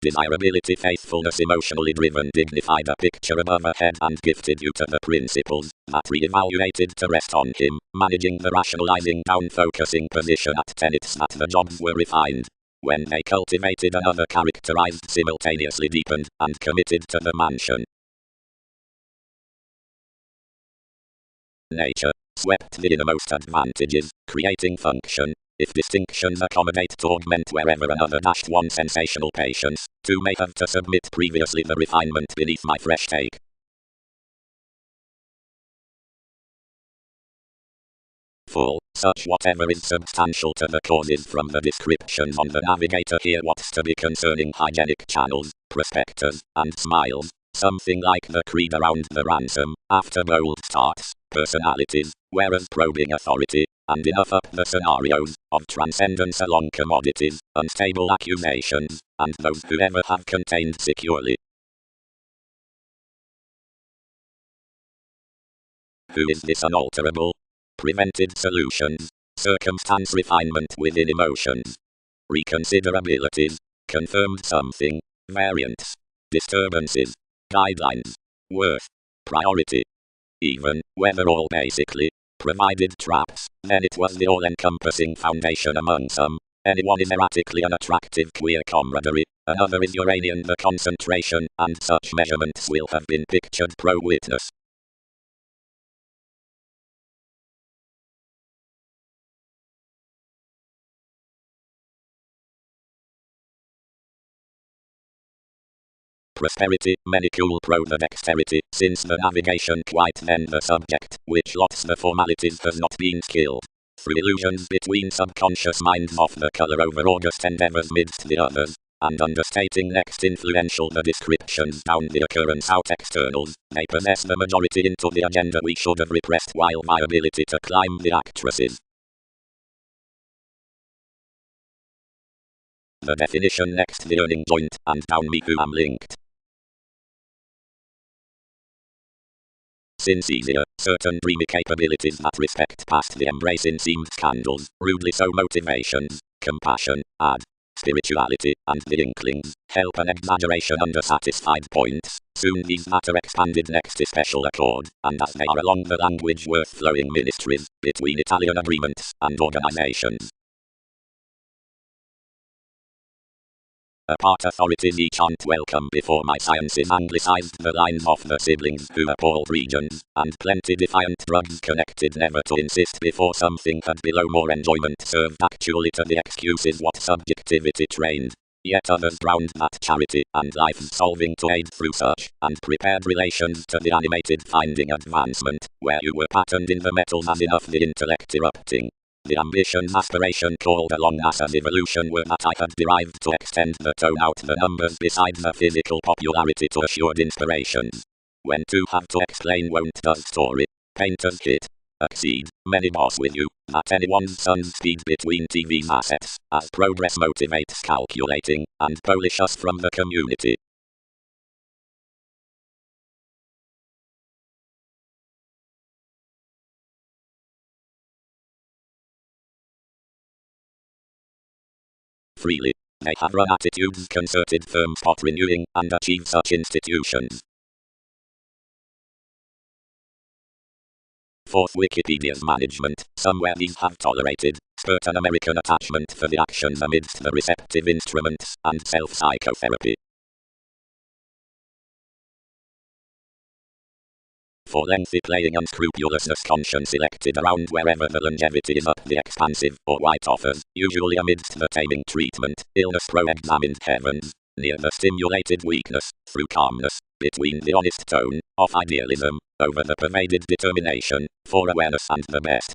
Desirability, faithfulness, emotionally driven, dignified, a picture above a head and gifted you to the principles that re-evaluated to rest on him, managing the rationalizing down focusing position at tenets that the jobs were refined. When they cultivated another characterized simultaneously deepened and committed to the mansion. Nature, swept the innermost advantages, creating function. If distinctions accommodate to augment wherever another dashed one sensational patience, two may have to submit previously the refinement beneath my fresh take. Full, such whatever is substantial to the causes from the descriptions on the navigator here what's to be concerning hygienic channels, prospectors, and smiles, something like the creed around the ransom, after bold starts, personalities, whereas probing authority, and enough up the scenarios, of transcendence along commodities, unstable accusations, and those who ever have contained securely. Who is this unalterable? Prevented solutions, circumstance refinement within emotions, reconsiderabilities, confirmed something, variants, disturbances, guidelines, worth, priority, even, whether all basically, provided traps, then it was the all-encompassing foundation among some. Anyone is erratically unattractive queer camaraderie, another is Uranian the concentration, and such measurements will have been pictured pro-witness. Prosperity, many cool pro the dexterity, since the navigation quite then the subject, which lots the formalities has not been skilled. Through illusions between subconscious minds of the color over August endeavors midst the others, and understating next influential the descriptions down the occurrence out externals, they possess the majority into the agenda we should have repressed while viability to climb the actresses. The definition next the earning joint, and down me who am linked. Since easier, certain dreamy capabilities that respect past the embracing seemed scandals, rudely so motivations, compassion, add, spirituality, and the inklings, help an exaggeration under satisfied points, soon these matter expanded next to special accord, and as they are along the language worth flowing ministries, between Italian agreements and organizations. Apart authorities each aren't welcome before my science is anglicized the lines of the siblings who appalled regions, and plenty defiant drugs connected never to insist before something had below more enjoyment served actually to the excuses what subjectivity trained. Yet others drowned that charity and life-solving to aid through search and prepared relations to the animated finding advancement, where you were patterned in the metals as enough the intellect erupting. The ambition aspiration called along us as evolution were that I had derived to extend the tone out the numbers beside the physical popularity to assured inspirations. When two have to explain won't does story, painters hit, exceed, many boss with you, that anyone's son's speed between TV's assets, as progress motivates calculating, and polish us from the community. Freely. They have run attitudes concerted firms spot renewing and achieve such institutions. Fourth, Wikipedia's management, somewhere these have tolerated, spurt an American attachment for the actions amidst the receptive instruments, and self-psychotherapy. For lengthy playing unscrupulousness conscience elected around wherever the longevity is up the expansive or white offers, usually amidst the taming treatment, illness pro-examined heavens, near the stimulated weakness, through calmness, between the honest tone, of idealism, over the pervaded determination, for awareness and the best.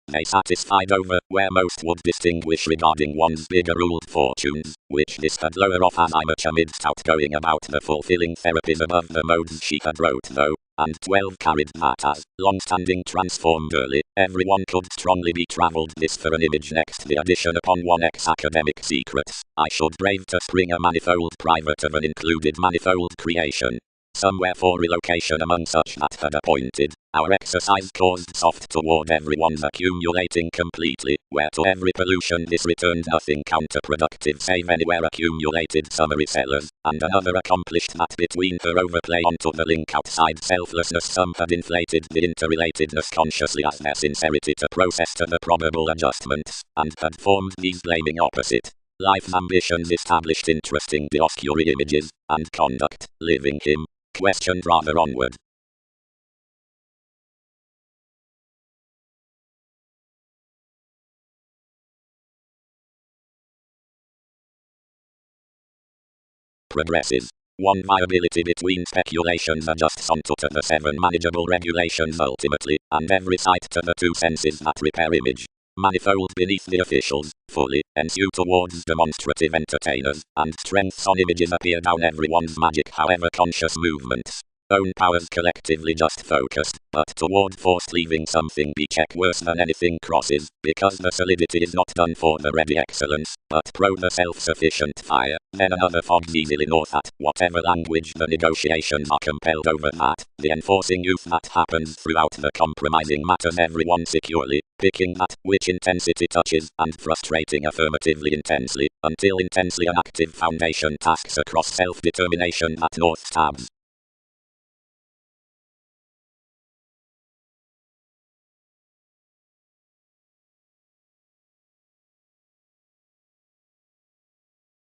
They satisfied over where most would distinguish regarding one's bigger ruled fortunes, which this had lower off as I much amidst outgoing about the fulfilling therapies above the modes she had wrote though, and 12 carried that as, long-standing transformed early, everyone could strongly be travelled this for an image next the addition upon 1x academic secrets, I should brave to spring a manifold private of an included manifold creation. Somewhere for relocation among such that had appointed, our exercise caused soft toward everyone's accumulating completely, where to every pollution this returned nothing counterproductive save anywhere accumulated summary sellers, and another accomplished that between her overplay onto the link outside selflessness some had inflated the interrelatedness consciously as their sincerity to process to the probable adjustments, and had formed these blaming opposite. Life's ambitions established interesting dioscuri images, and conduct, living him, questioned rather onward. Progresses. One viability between speculations adjusts onto to the 7 manageable regulations ultimately, and every sight to the 2 senses that repair image. Manifold beneath the officials, fully, ensue towards demonstrative entertainers, and strengths on images appear down everyone's magic however conscious movements. Own powers collectively just focused, but toward forced leaving something be check worse than anything crosses, because the solidity is not done for the ready excellence, but pro the self-sufficient fire, then another fogs easily north at whatever language the negotiations are compelled over that, the enforcing youth that happens throughout the compromising matters everyone securely, picking that which intensity touches, and frustrating affirmatively intensely, until intensely an active foundation tasks across self-determination that north stabs.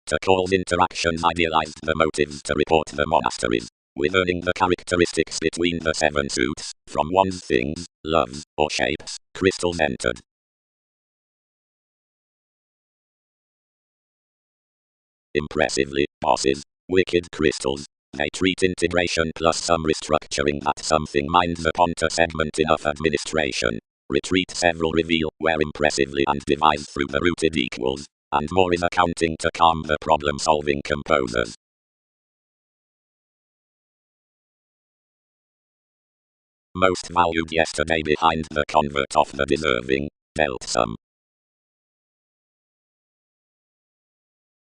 To cause interactions idealized the motives to report the monasteries, with earning the characteristics between the 7 suits, from one's things, loves, or shapes, crystals entered. Impressively, bosses, wicked crystals. They treat integration plus some restructuring that something minds upon to segment enough administration. Retreat several reveal where impressively and devise through the rooted equals, and more is accounting to calm the problem-solving composers. Most valued yesterday behind the convert of the deserving, dealt some.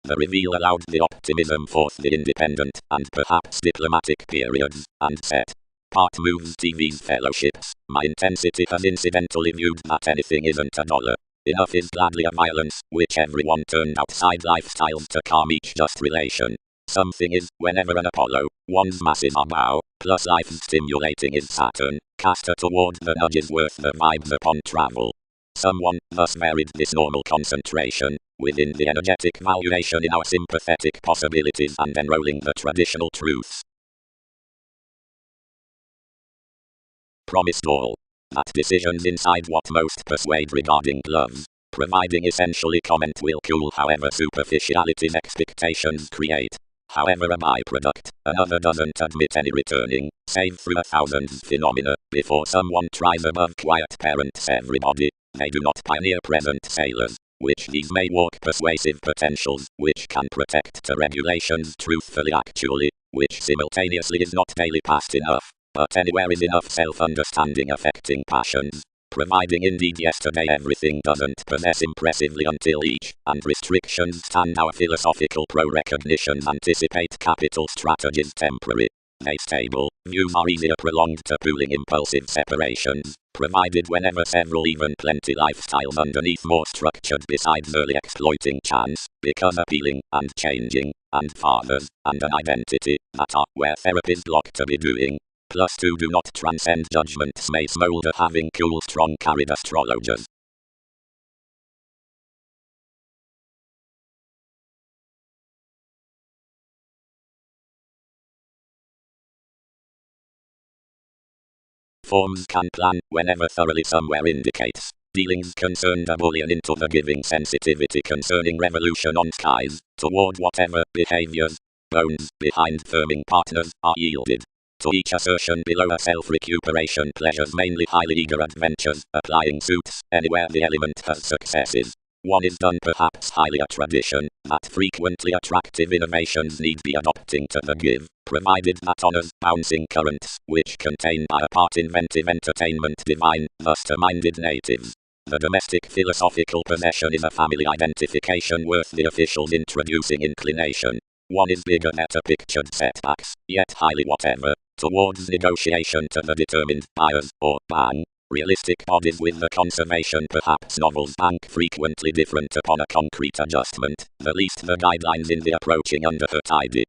The reveal allowed the optimism forth the independent and perhaps diplomatic periods, and set. Part moves TV's fellowships, my intensity has incidentally viewed that anything isn't a dollar. Enough is gladly a violence, which everyone turned outside lifestyles to calm each just relation. Something is, whenever an Apollo, one's masses are bow, plus life stimulating is Saturn, caster toward the nudges worth the vibes upon travel. Someone thus varied this normal concentration within the energetic valuation in our sympathetic possibilities and enrolling the traditional truths. Promised all that decisions inside what most persuade regarding gloves, providing essentially comment will cool however superficialities expectations create. However a byproduct, another doesn't admit any returning, save through a thousandth phenomena, before someone tries above quiet parents everybody. They do not pioneer present sailors, which these may walk persuasive potentials, which can protect to regulations truthfully actually, which simultaneously is not daily past enough, but anywhere is enough self-understanding affecting passions. Providing indeed yesterday everything doesn't possess impressively until each, and restrictions stand our philosophical pro-recognitions anticipate capital strategies temporary. They stable, views are easier prolonged to pooling impulsive separations, provided whenever several even plenty lifestyles underneath more structured besides early exploiting chance, because appealing, and changing, and fathers, and an identity, that are where therapies block to be doing. Plus two do not transcend judgments may smolder having cool strong carried astrologers. Forms can plan whenever thoroughly somewhere indicates. Dealings concerned a bullion into the giving sensitivity concerning revolution on skies, toward whatever behaviors, bones behind firming partners are yielded. To each assertion below a self-recuperation pleasures mainly highly eager adventures, applying suits anywhere the element has successes. One is done perhaps highly a tradition, that frequently attractive innovations need be adopting to the give, provided that honors bouncing currents, which contain by a part inventive entertainment divine, thus to minded natives. The domestic philosophical possession is a family identification worth the officials introducing inclination. One is bigger at a pictured setbacks, yet highly whatever, towards negotiation to the determined buyers, or bang. Realistic bodies with the conservation perhaps novels bank frequently different upon a concrete adjustment, the least the guidelines in the approaching under her tidy.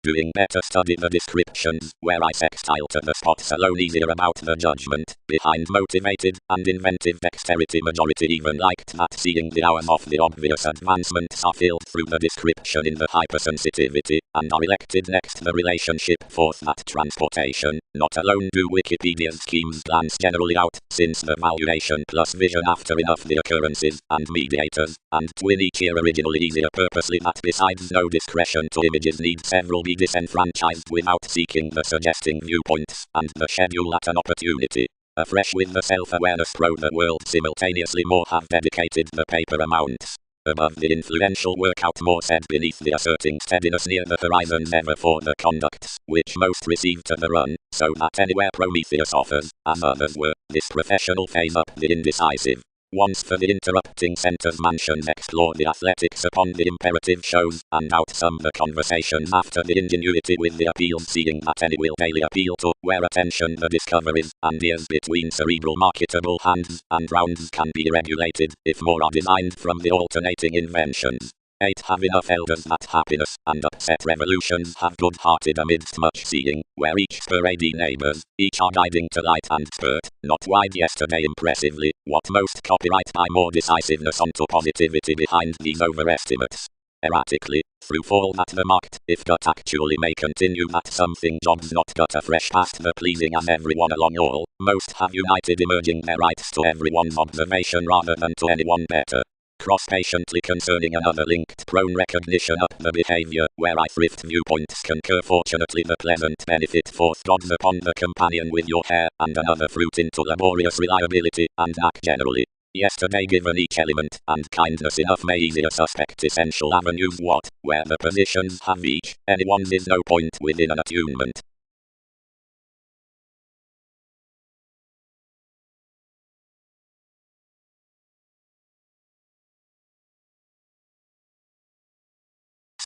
Doing better study the descriptions, where I sextile to the spots alone easier about the judgment, behind motivated and inventive dexterity majority even liked that seeing the hours of the obvious advancements are filled through the description in the hypersensitivity, and are elected next the relationship fourth that transportation, not alone do Wikipedia's schemes glance generally out, since the valuation plus vision after enough the occurrences, and mediators, and twin each year originally easier purposely that besides no discretion to images need several be disenfranchised without seeking the suggesting viewpoints, and the schedule at an opportunity. Afresh with the self-awareness pro the world simultaneously more have dedicated the paper amounts. Above the influential workout more said beneath the asserting steadiness near the horizons ever for the conducts, which most receive to the run, so that anywhere Prometheus offers, as others were, this professional phase up the indecisive. Once for the interrupting centers mansions explore the athletics upon the imperative shows, and outsum the conversations after the ingenuity with the appeals seeing that any will daily appeal to, where attention the discoveries, and ears between cerebral marketable hands, and rounds can be regulated, if more are designed from the alternating inventions. 8. Have enough elders that happiness and upset revolutions have good-hearted amidst much seeing, where each spur AD neighbors, each are guiding to light and spurt, not wide yesterday impressively, what most copyright by more decisiveness onto positivity behind these overestimates. Erratically, through fall that the marked, if gut actually may continue that something jobs not gut afresh past the pleasing as everyone along all, most have united emerging their rights to everyone's observation rather than to anyone better. Cross-patiently concerning another linked prone recognition up the behavior, where I thrift viewpoints concur fortunately the pleasant benefit forth gods upon the companion with your hair, and another fruit into laborious reliability, and act generally. Yesterday given each element, and kindness enough may easier suspect essential avenues what, where the positions have each, anyone's is no point within an attunement.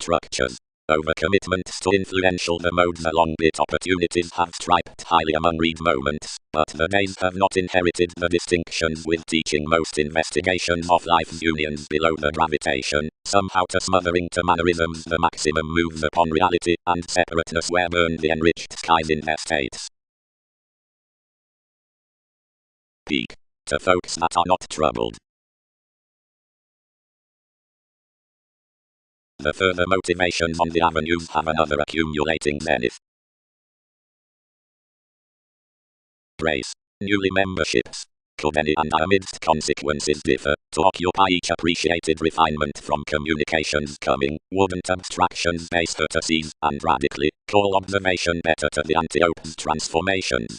Structures. Overcommitment to influential the modes along bit opportunities have striped highly among read moments, but the days have not inherited the distinctions with teaching most investigations of life's unions below the gravitation, somehow to smothering to mannerisms the maximum moves upon reality, and separateness where burn the enriched skies in their states. Peak. To folks that are not troubled. The further motivations on the avenues have another accumulating zenith. Brace. Newly memberships. Could any and amidst consequences differ, to occupy each appreciated refinement from communications coming, wouldn't abstractions base her to seize, and radically, call observation better to the anteope's transformations.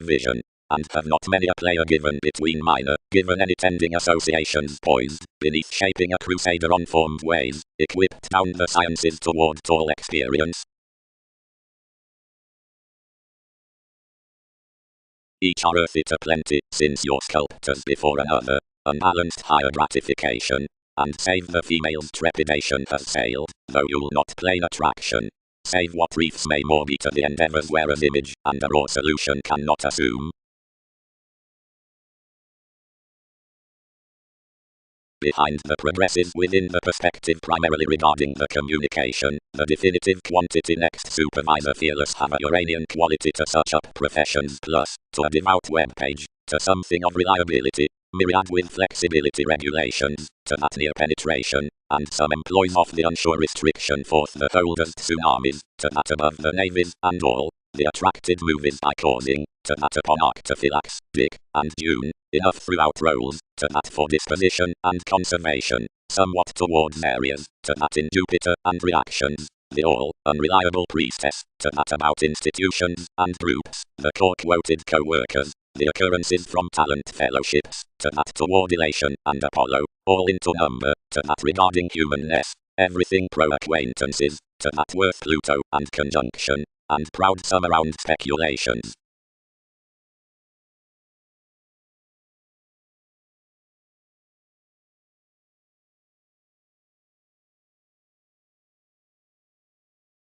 Vision. And have not many a player given between minor, given any tending associations poised, beneath shaping a crusader on formed ways, equipped down the sciences toward tall experience. Each are earthy to plenty, since your sculptors before another, unbalanced higher gratification, and save the female's trepidation has sailed, though you'll not plain attraction. Save what reefs may more be to the endeavors whereas image, and a raw solution cannot assume. Behind the progressive within the perspective primarily regarding the communication, the definitive quantity next supervisor fearless have a Uranian quality to such up professions plus, to a devout WEBPAGE, to something of reliability, myriad with flexibility regulations, to that near penetration, and some employs of the unsure restriction forth the holders tsunamis, to that above the navies, and all, the attracted movies by causing, to that upon arctophylax, Dick, and June, enough throughout roles, to that for disposition and conservation, somewhat towards areas, to that in Jupiter and reactions, the all, unreliable priestess, to that about institutions and groups, the core-quoted co-workers, the occurrences from talent fellowships, to that toward elation and Apollo, all into number, to that regarding humanness, everything pro-acquaintances, to that worth Pluto and conjunction, and proud sum around speculations.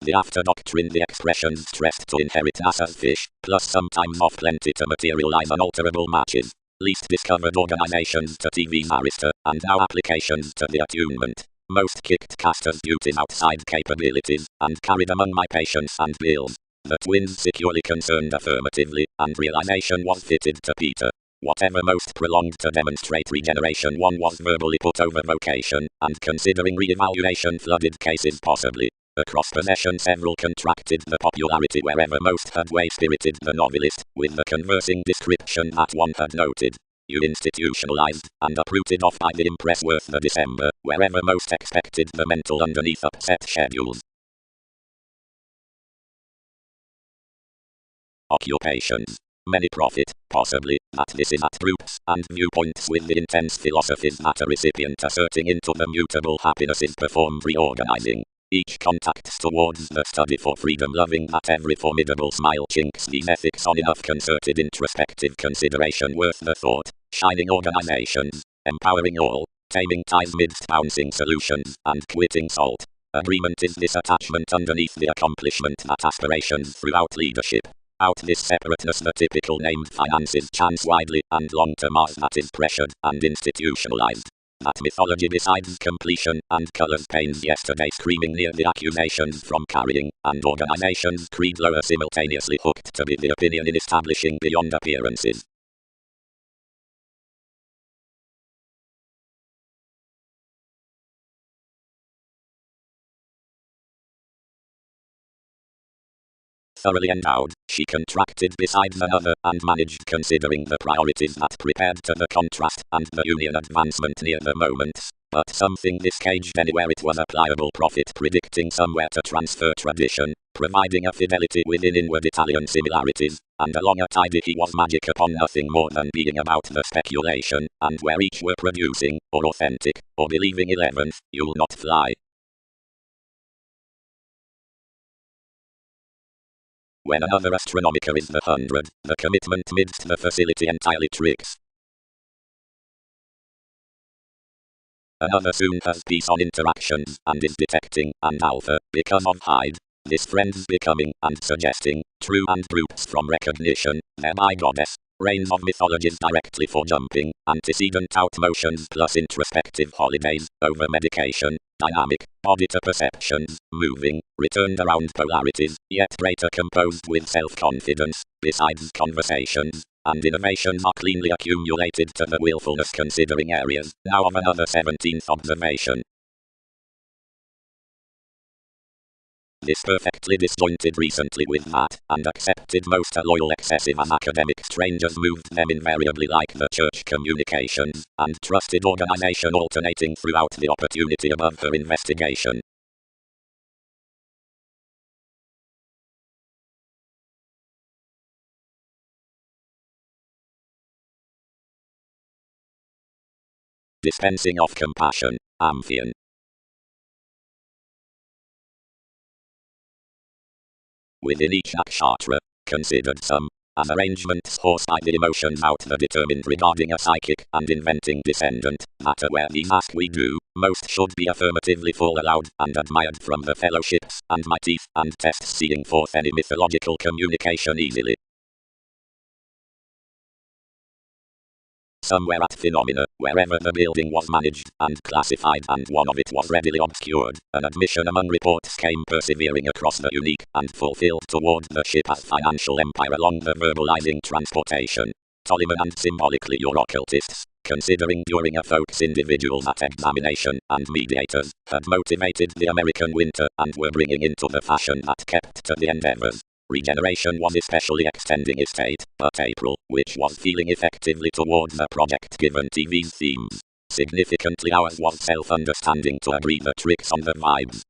The after doctrine the expressions stressed to inherit us as fish, plus sometimes of plenty to materialize unalterable matches. Least discovered organizations to TV's Arista, and now applications to the attunement. Most kicked casters duties outside capabilities, and carried among my patients and bills. The twins securely concerned affirmatively, and realization was fitted to Peter. Whatever most prolonged to demonstrate regeneration one was verbally put over vocation, and considering re-evaluation flooded cases possibly. Across possession several contracted the popularity wherever most had way-spirited the novelist, with the conversing description that one had noted. You institutionalized, and uprooted off by the impress worth the December, wherever most expected the mental underneath upset schedules. Occupations. Many profit, possibly, that this is at groups and viewpoints with the intense philosophies that a recipient asserting into the mutable happiness is performed reorganizing. Each contacts towards the study for freedom loving that every formidable smile chinks these ethics on enough concerted introspective consideration worth the thought, shining organizations, empowering all, taming ties midst bouncing solutions, and quitting salt. Agreement is this attachment underneath the accomplishment that aspirations throughout leadership. Out this separateness the typical named finances chance widely and long to Mars that is pressured and institutionalized. That mythology besides completion and colors pains yesterday screaming near the accusations from carrying, and organizations creed lower simultaneously hooked to be the opinion in establishing beyond appearances. Thoroughly endowed, she contracted besides another and managed considering the priorities that prepared to the contrast and the union advancement near the moments, but something discaged anywhere it was a pliable prophet predicting somewhere to transfer tradition, providing a fidelity within inward Italian similarities, and along a tidy he was magic upon nothing more than being about the speculation, and where each were producing, or authentic, or believing 11th, you'll not fly. When another astronomiker is the 100, the commitment midst the facility entirely tricks. Another soon has peace on interactions and is detecting and alpha because of hide. This friend's becoming and suggesting true and groups from recognition, thereby goddess. Reigns of mythologies directly for jumping, antecedent out motions plus introspective holidays, over medication, dynamic, body to perceptions, moving, returned around polarities, yet greater composed with self-confidence, besides conversations, and innovations are cleanly accumulated to the willfulness considering areas, now of another 17th observation. This perfectly disjointed recently with that, and accepted most loyal excessive as academic strangers moved them invariably like the church communications, and trusted organization alternating throughout the opportunity above her investigation. Dispensing of compassion, Amphion. Within each nakshatra, considered some, as arrangements forced by the emotions out the determined regarding a psychic and inventing descendant, that where these ask we do, most should be affirmatively full allowed and admired from the fellowships and my teeth and tests seeing forth any mythological communication easily. Somewhere at phenomena, wherever the building was managed and classified and one of it was readily obscured, an admission among reports came persevering across the unique and fulfilled toward the ship as financial empire along the verbalizing transportation. Ptolemy and symbolically your occultists, considering during a folks individuals at examination and mediators, had motivated the American winter and were bringing into the fashion that kept to the endeavors. Regeneration was especially extending its state, but April, which was feeling effectively toward the project given TV's themes. Significantly ours was self-understanding to agree the tricks on the vibes.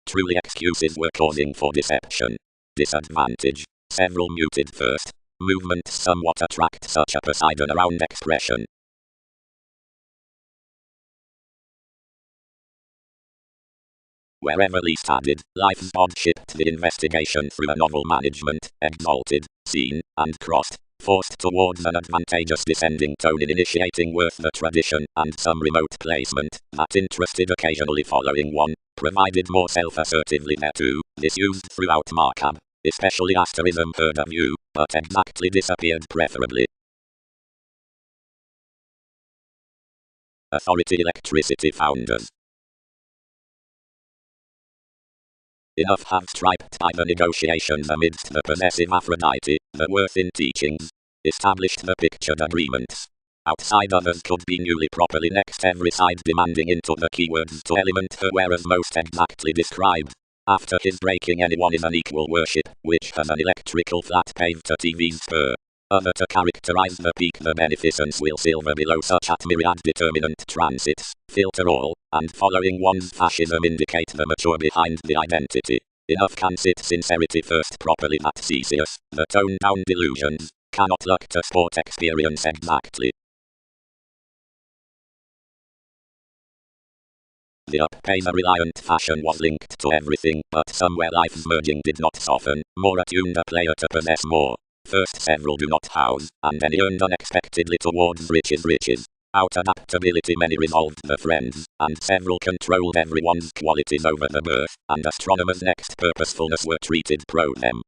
Truly excuses were causing for deception. Disadvantage. Several muted first. Movement somewhat attract such a Poseidon around expression. Wherever least added, life's bod shipped the investigation through a novel management, exalted, seen, and crossed, forced towards an advantageous descending tone in initiating worth the tradition, and some remote placement, that interested occasionally following one, provided more self-assertively thereto, disused throughout Markab, especially asterism heard of you, but exactly disappeared preferably. Authority electricity founders. Enough have striped by the negotiations amidst the possessive Aphrodite, the worth in teachings, established the pictured agreements. Outside others could be newly properly next every side demanding into the keywords to element her whereas most exactly described. After his breaking anyone is an equal worship, which has an electrical flat paved to TV's spur. Other to characterize the peak the beneficence will silver below such at myriad determinant transits, filter all, and following one's fascism indicate the mature behind the identity. Enough can sit sincerity first properly that Theseus, the toned down delusions, cannot look to sport experience exactly. The up-pacer-reliant fashion was linked to everything, but somewhere life's merging did not soften, more attuned a player to possess more. First several do not house, and then earned unexpectedly towards riches. Out adaptability many resolved the friends, and several controlled everyone's qualities over the birth, and astronomers next purposefulness were treated pro them.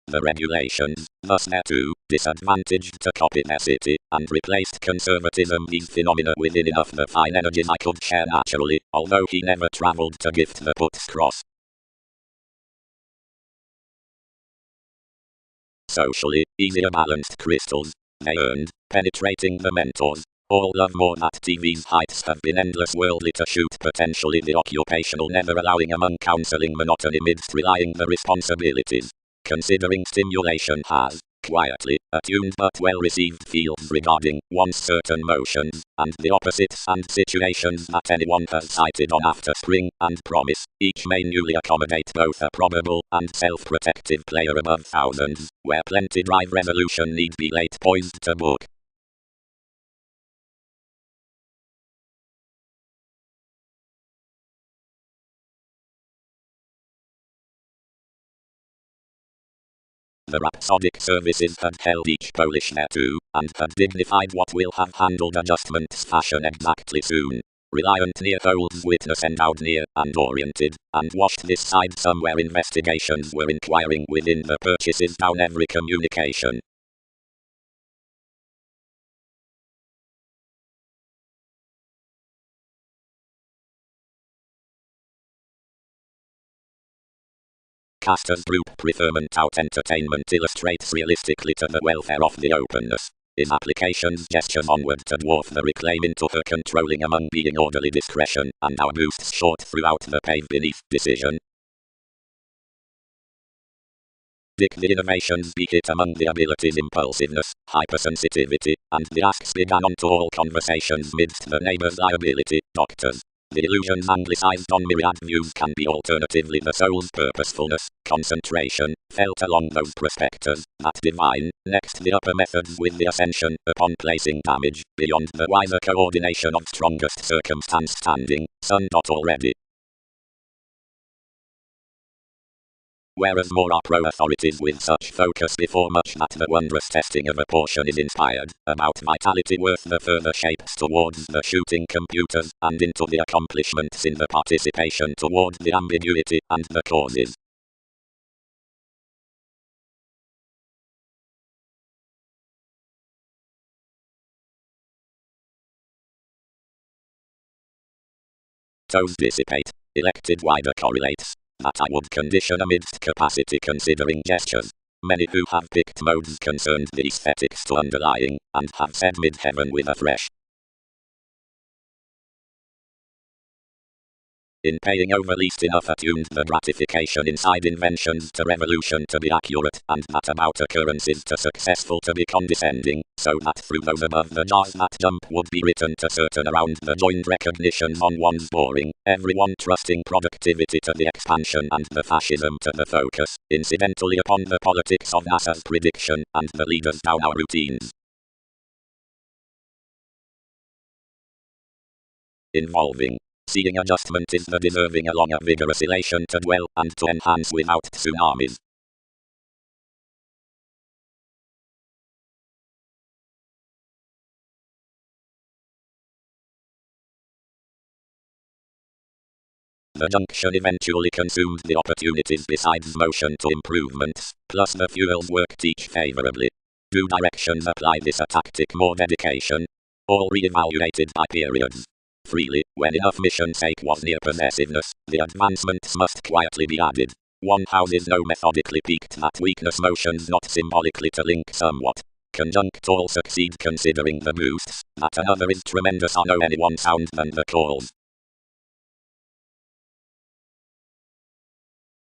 The regulations, thus thereto, disadvantaged to copy their city, and replaced conservatism these phenomena within enough the fine energies I could share naturally, although he never travelled to gift the puts cross. Socially, easier balanced crystals, they earned, penetrating the mentors. All love more that TV's heights have been endless worldly to shoot potentially the occupational never allowing among counseling monotony midst relying the responsibilities. Considering stimulation has, quietly, attuned but well-received feels regarding one's certain motions, and the opposites and situations that anyone has cited on after spring and promise, each may newly accommodate both a probable and self-protective player above thousands, where plenty drive resolution need be late poised to book. The rhapsodic services had held each Polish thereto, and had dignified what will have handled adjustments fashion exactly soon. Reliant near holds witness endowed near, and oriented, and washed this side somewhere investigations were inquiring within the purchases down every communication. Castor's group preferment out entertainment illustrates realistically to the welfare of the openness. His applications gestures onward to dwarf the reclaim into her controlling among being orderly discretion, and our boosts short throughout the pave beneath decision. Dick the innovations be hit among the abilities impulsiveness, hypersensitivity, and the asks began onto all conversations midst the neighbor's liability, doctors. The illusions anglicized on myriad views can be alternatively the soul's purposefulness, concentration, felt along those prospectors, that divine, next the upper methods with the ascension, upon placing damage, beyond the wiser coordination of strongest circumstance standing, sun. Already. Whereas more are pro-authorities with such focus before much that the wondrous testing of a portion is inspired, about vitality worth the further shapes towards the shooting computers, and into the accomplishments in the participation toward the ambiguity, and the causes. Those dissipate, elected wider correlates. That I would condition amidst capacity considering gestures. Many who have picked modes concerned the aesthetics to underlying, and have said mid-heaven with a fresh. In paying over least enough attuned the gratification inside inventions to revolution to be accurate, and that about occurrences to successful to be condescending, so that through those above the jars that jump would be written to certain around the joined recognitions on one's boring, everyone trusting productivity to the expansion and the fascism to the focus, incidentally upon the politics of NASA's prediction, and the leaders down our routines. Involving. Seeing adjustment is the deserving along a vigorous elation to dwell, and to enhance without tsunamis. The junction eventually consumed the opportunities besides motion to improvements, plus the fuels worked each favorably. Do directions apply this a tactic more dedication? All re-evaluated by periods. Freely, when enough mission sake was near possessiveness, the advancements must quietly be added. One houses no methodically peaked that weakness motions not symbolically to link somewhat. Conjunct all succeed considering the boosts, that another is tremendous on no any one sound than the cause.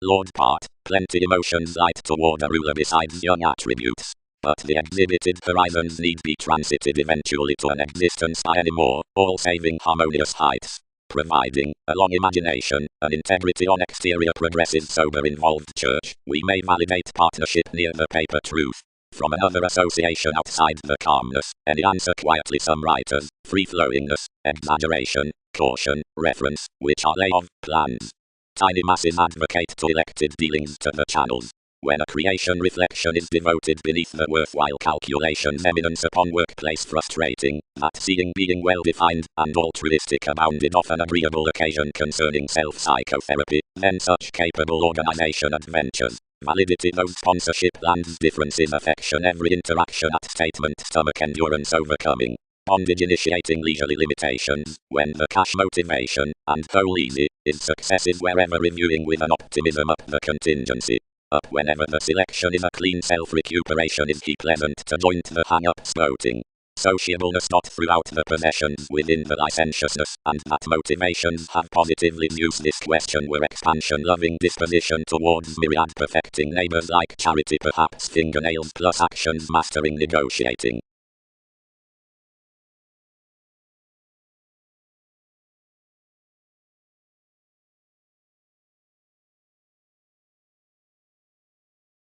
Lord part, plenty emotions light toward a ruler besides young attributes. But the exhibited horizons need be transited eventually to an existence by any more, all saving harmonious heights. Providing, a long imagination, an integrity on exterior progressive sober involved church, we may validate partnership near the paper truth. From another association outside the calmness, any answer quietly some writers, free-flowingness, exaggeration, caution, reference, which are lay of plans. Tiny masses advocate to elected dealings to the channels. When a creation reflection is devoted beneath the worthwhile calculations eminence upon workplace frustrating, that seeing being well defined, and altruistic abounded of an agreeable occasion concerning self-psychotherapy, then such capable organization adventures. Validity those sponsorship lands differences affection every interaction at statement stomach endurance overcoming. Bondage initiating leisurely limitations, when the cash motivation, and whole easy, is successes wherever reviewing with an optimism up the contingency. Up whenever the selection is a clean self-recuperation is he pleasant to joint the hang-ups voting. sociableness not throughout the possessions within the licentiousness, and that motivations have positively used this question were expansion-loving disposition towards myriad perfecting neighbors like charity perhaps fingernails plus actions mastering negotiating.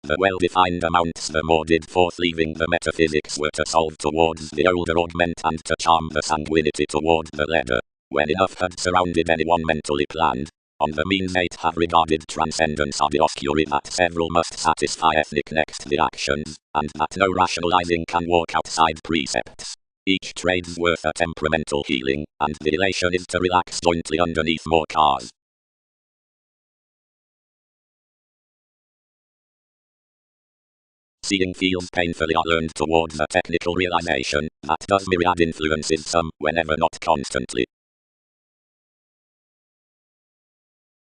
The well-defined amounts the more did forth leaving the metaphysics were to solve towards the older augment and to charm the sanguinity toward the leader. When enough had surrounded anyone mentally planned, on the means 8 have regarded transcendence a dioscuri that several must satisfy ethnic next the actions, and that no rationalizing can walk outside precepts. Each trade's worth a temperamental healing, and the elation is to relax jointly underneath more cars. Seeing feels painfully learned towards a technical realization that does myriad influences some, whenever not constantly.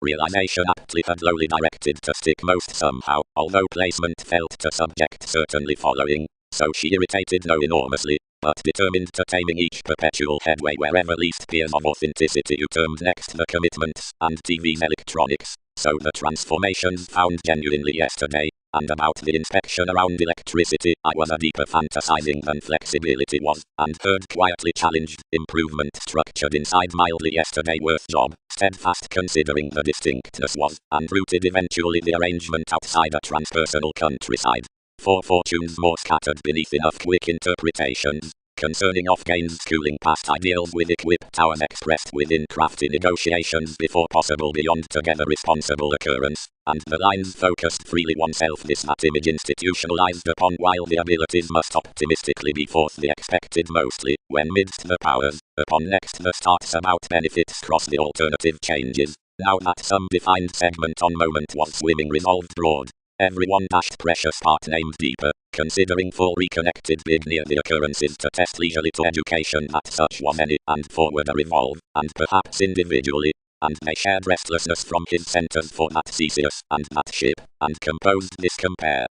Realization aptly had lowly directed to stick most somehow, although placement felt to subject certainly following, so she irritated no enormously, but determined to taming each perpetual headway wherever least peers of authenticity you termed next the commitments and TV's electronics, so the transformations found genuinely yesterday. And about the inspection around electricity, I was a deeper fantasizing than flexibility was, and heard quietly challenged, improvement structured inside mildly yesterday worth job, steadfast considering the distinctness was, and rooted eventually the arrangement outside a transpersonal countryside. For fortunes more scattered beneath enough quick interpretations, concerning off-gains schooling past ideals with equipped towers expressed within crafty negotiations before possible beyond together responsible occurrence, and the lines focused freely oneself this that image institutionalized upon while the abilities must optimistically be forth the expected mostly, when midst the powers, upon next the starts about benefits cross the alternative changes, now that some defined segment on moment was swimming resolved broad. Everyone dashed precious part named deeper, considering full reconnected big near the occurrences to test leisurely to education that such was any, and forward a revolve, and perhaps individually, and they shared restlessness from his centers for that Theseus, and that ship, and composed this compare.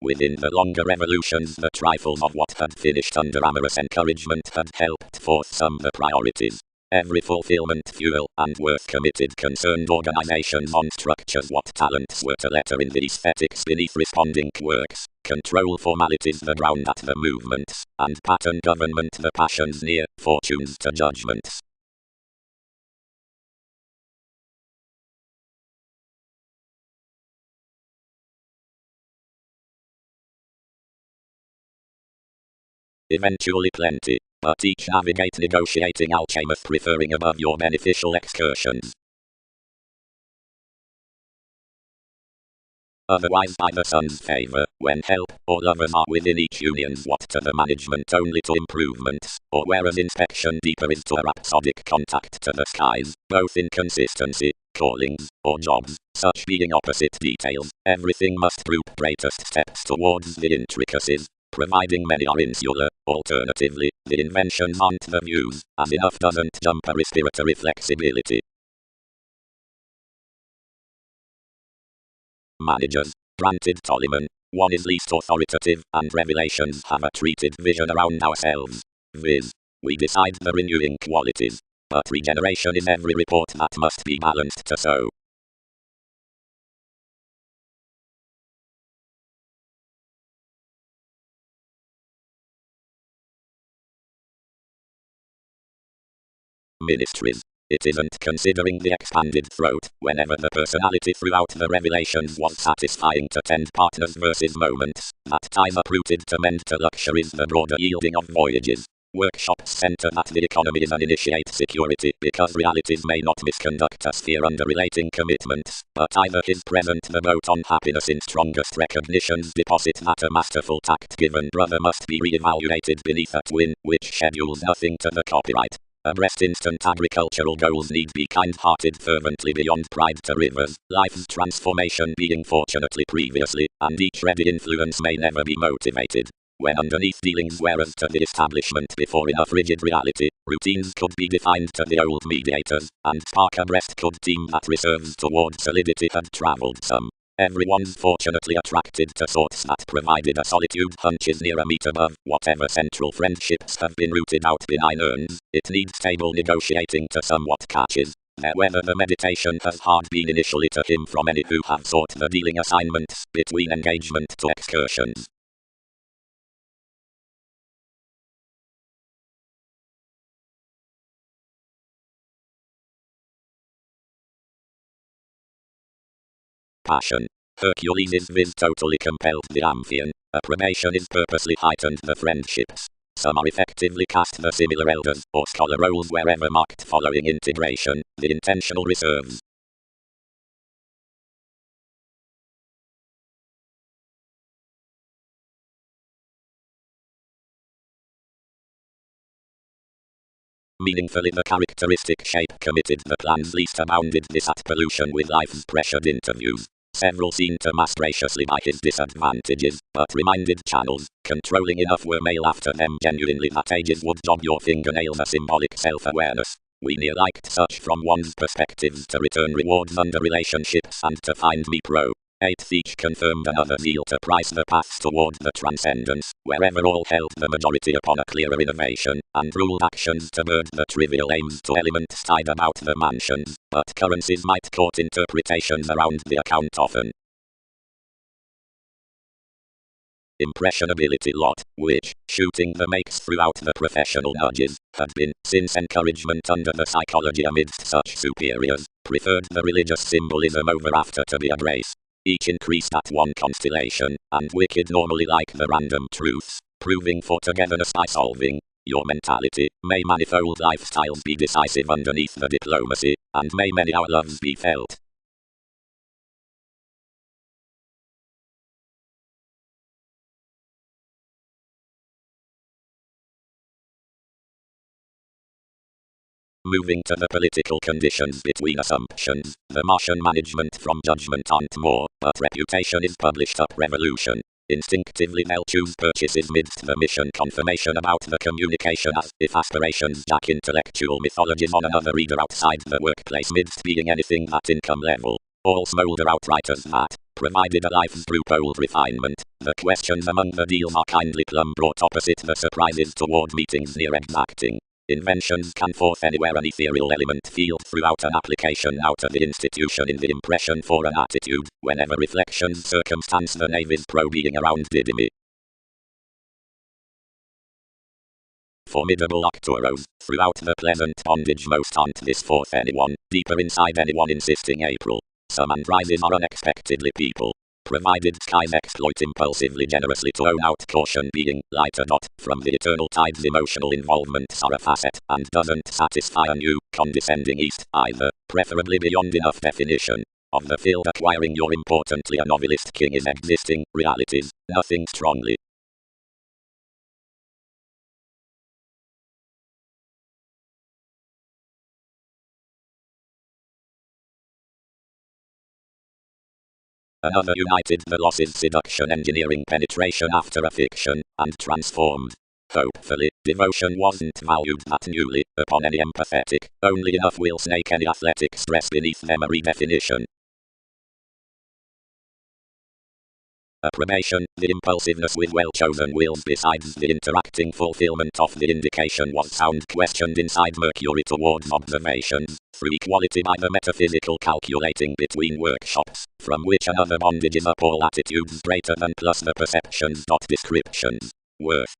Within the longer revolutions the trifles of what had finished under amorous encouragement had helped forth some the priorities. Every fulfillment fuel and worth committed concerned organizations on structures what talents were to letter in the aesthetics beneath responding quirks, control formalities the ground at the movements, and pattern government the passions near, fortunes to judgments. Eventually plenty, but each navigate negotiating alchemist preferring above your beneficial excursions. Otherwise by the sun's favor, when help or lovers are within each union's what to the management only to improvements, or whereas inspection deeper is to a rhapsodic contact to the skies, both in consistency, callings, or jobs, such being opposite details, everything must group greatest steps towards the intricacies, providing many are insular. Alternatively, the inventions aren't the views, as enough doesn't jump a respiratory flexibility. Managers. Granted Tolliman, one is least authoritative, and revelations have a treated vision around ourselves. Viz. We decide the renewing qualities. But regeneration is every report that must be balanced to so. Ministries. It isn't considering the expanded throat, whenever the personality throughout the revelations was satisfying to tend partners versus moments, that ties uprooted to mend to luxuries the broader yielding of voyages. Workshops center that the economy is an initiate security because realities may not misconduct a sphere under relating commitments, but either his present the boat on happiness in strongest recognitions deposit that a masterful tact given brother must be re-evaluated beneath a twin, which schedules nothing to the copyright. Abreast instant agricultural goals need be kind-hearted fervently beyond pride to rivers, life's transformation being fortunately previously, and each ready influence may never be motivated. when underneath dealings were as to the establishment before enough rigid reality, routines could be defined to the old mediators, and spark abreast could deem that reserves toward solidity had travelled some. Everyone's fortunately attracted to sorts that provided a solitude hunches near a meet above whatever central friendships have been rooted out benign urns. It needs table negotiating to somewhat catches there whether the meditation has hard been initially to him from any who have sought the dealing assignments between engagement to excursions. Passion. Hercules is vis totally compelled the Amphion. Approbation is purposely heightened the friendships. Some are effectively cast the similar elders or scholar roles wherever marked following integration, the intentional reserves. Meaningfully the characteristic shape committed the plans least abounded this at pollution with life's pressured interviews. Several seen to mass graciously by his disadvantages, but reminded channels, controlling enough were male after them genuinely that ages would jog your fingernails a symbolic self-awareness. We near liked such from one's perspectives to return rewards under relationships and to find me pro. 8th each confirmed another zeal to price the paths toward the transcendence, wherever all held the majority upon a clearer innovation, and ruled actions to bird the trivial aims to elements tied about the mansions, but currencies might court interpretations around the account often. Impressionability lot, which, shooting the makes throughout the professional nudges, had been, since encouragement under the psychology amidst such superiors, preferred the religious symbolism over after to be a grace. Each increased at one constellation, and wicked normally like the random truths, proving for togetherness by solving your mentality. May manifold lifestyles be decisive underneath the diplomacy, and may many our loves be felt. Moving to the political conditions between assumptions, the Martian management from judgment aren't more, but reputation is published up revolution. Instinctively they'll choose purchases midst the mission confirmation about the communication as if aspirations jack intellectual mythologies on another reader outside the workplace midst being anything at income level. All smolder out writers that, provided a life's through bold refinement, the questions among the deals are kindly plumb brought opposite the surprises toward meetings near exacting. Inventions can forth anywhere an ethereal element field throughout an application out of the institution in the impression for an attitude, whenever reflections circumstance the knave is pro-being around didymy. Formidable Arcturos, throughout the pleasant bondage most aren't this forth anyone, deeper inside anyone insisting April. Some andrises are unexpectedly people. Provided skies exploit impulsively generously to own out caution being, lighter dot, from the eternal tides emotional involvements are a facet, and doesn't satisfy a new, condescending east, either, preferably beyond enough definition. Of the field acquiring your importantly a novelist king is existing, realities, nothing strongly. Another united the losses seduction engineering penetration after a fiction, and transformed. Hopefully, devotion wasn't valued that newly, upon any empathetic, only enough will snake any athletic stress beneath them a redefinition. Approbation, the impulsiveness with well-chosen wills besides the interacting fulfillment of the indication was sound questioned inside Mercury towards observations, through equality by the metaphysical calculating between workshops, from which another bondage is up all attitudes greater than plus the perceptions. Descriptions. Worth.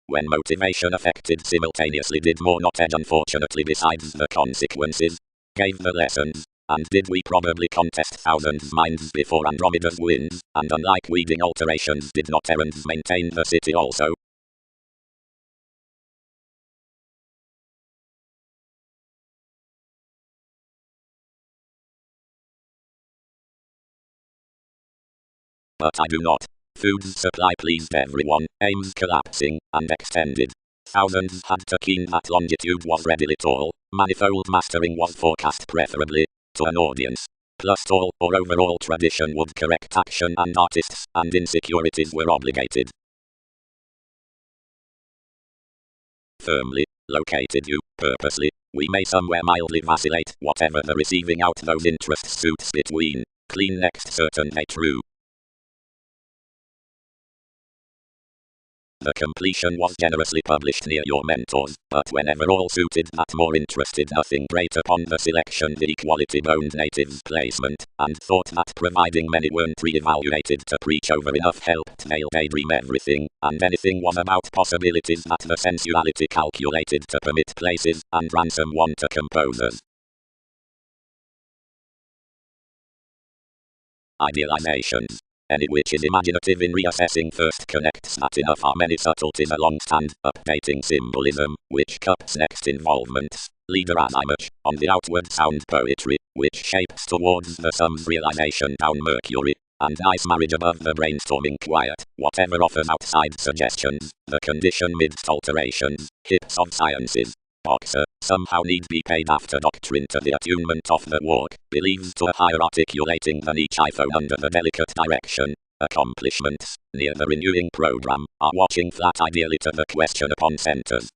When motivation affected simultaneously did more not edge unfortunately besides the consequences, gave the lessons. And did we probably contest thousands minds before Andromeda's winds, and unlike weeding alterations did not errands maintain the city also? But I do not. Food's supply pleased everyone, aims collapsing, and extended. Thousands had to keen that longitude was readily tall, manifold mastering was forecast preferably, to an audience. plus tall or overall tradition would correct action, and artists and insecurities were obligated. Firmly located you, purposely, we may somewhere mildly vacillate, whatever the receiving out those interests suits between. Clean next certain day true. The completion was generously published near your mentors, but whenever all suited that more interested nothing great upon the selection the equality-boned natives' placement, and thought that providing many weren't re-evaluated to preach over enough helped they'll daydream everything, and anything was about possibilities that the sensuality calculated to permit places, and ransom won to composers. Idealizations. Any which is imaginative in reassessing first connects that enough are many subtleties along stand updating symbolism, which cups next involvements, leader as image, on the outward sound poetry, which shapes towards the sum's realization down Mercury, and nice marriage above the brainstorming quiet, whatever offers outside suggestions, the condition midst alterations, hips of sciences. Boxer, somehow need be paid after doctrine to the attunement of the walk, believes to a higher articulating than each iPhone under the delicate direction. Accomplishments, near the renewing program, are watching flat ideally to the question upon centers.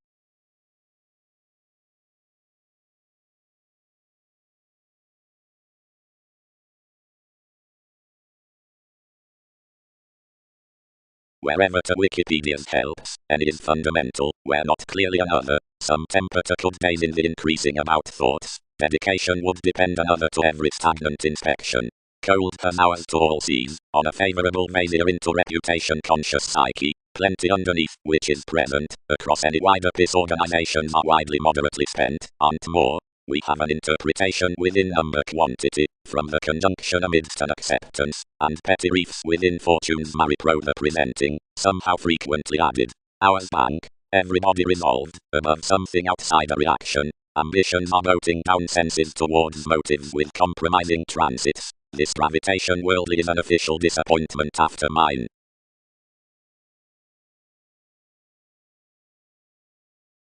Wherever to Wikipedia's helps, any is fundamental, where not clearly another. Some temper to could days in the increasing about thoughts. Dedication would depend another to every stagnant inspection. Cold has ours to all seas, on a favourable vasir into reputation conscious psyche, plenty underneath, which is present, across any wider disorganizations are widely moderately spent, aren't more. We have an interpretation within number quantity, from the conjunction amidst an acceptance, and petty reefs within fortune's maripro the presenting, somehow frequently added. Ours bank, everybody resolved, above something outside a reaction. Ambitions are boating down senses towards motives with compromising transits. This gravitation worldly is an official disappointment after mine.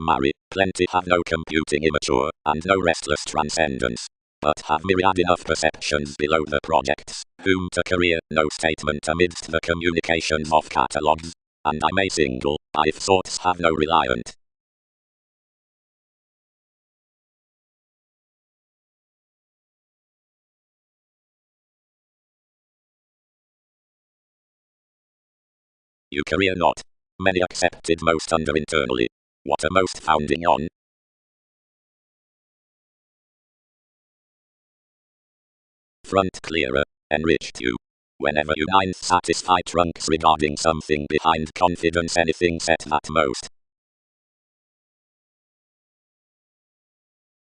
Marry, plenty have no computing immature, and no restless transcendence, but have myriad enough perceptions below the projects, whom to career, no statement amidst the communications of catalogues, and I may single, if thoughts have no reliant. You career not. Many accepted most under internally. What are most founding on? Front clearer, enriched you. Whenever you ninth satisfy trunks regarding something behind confidence anything set that most.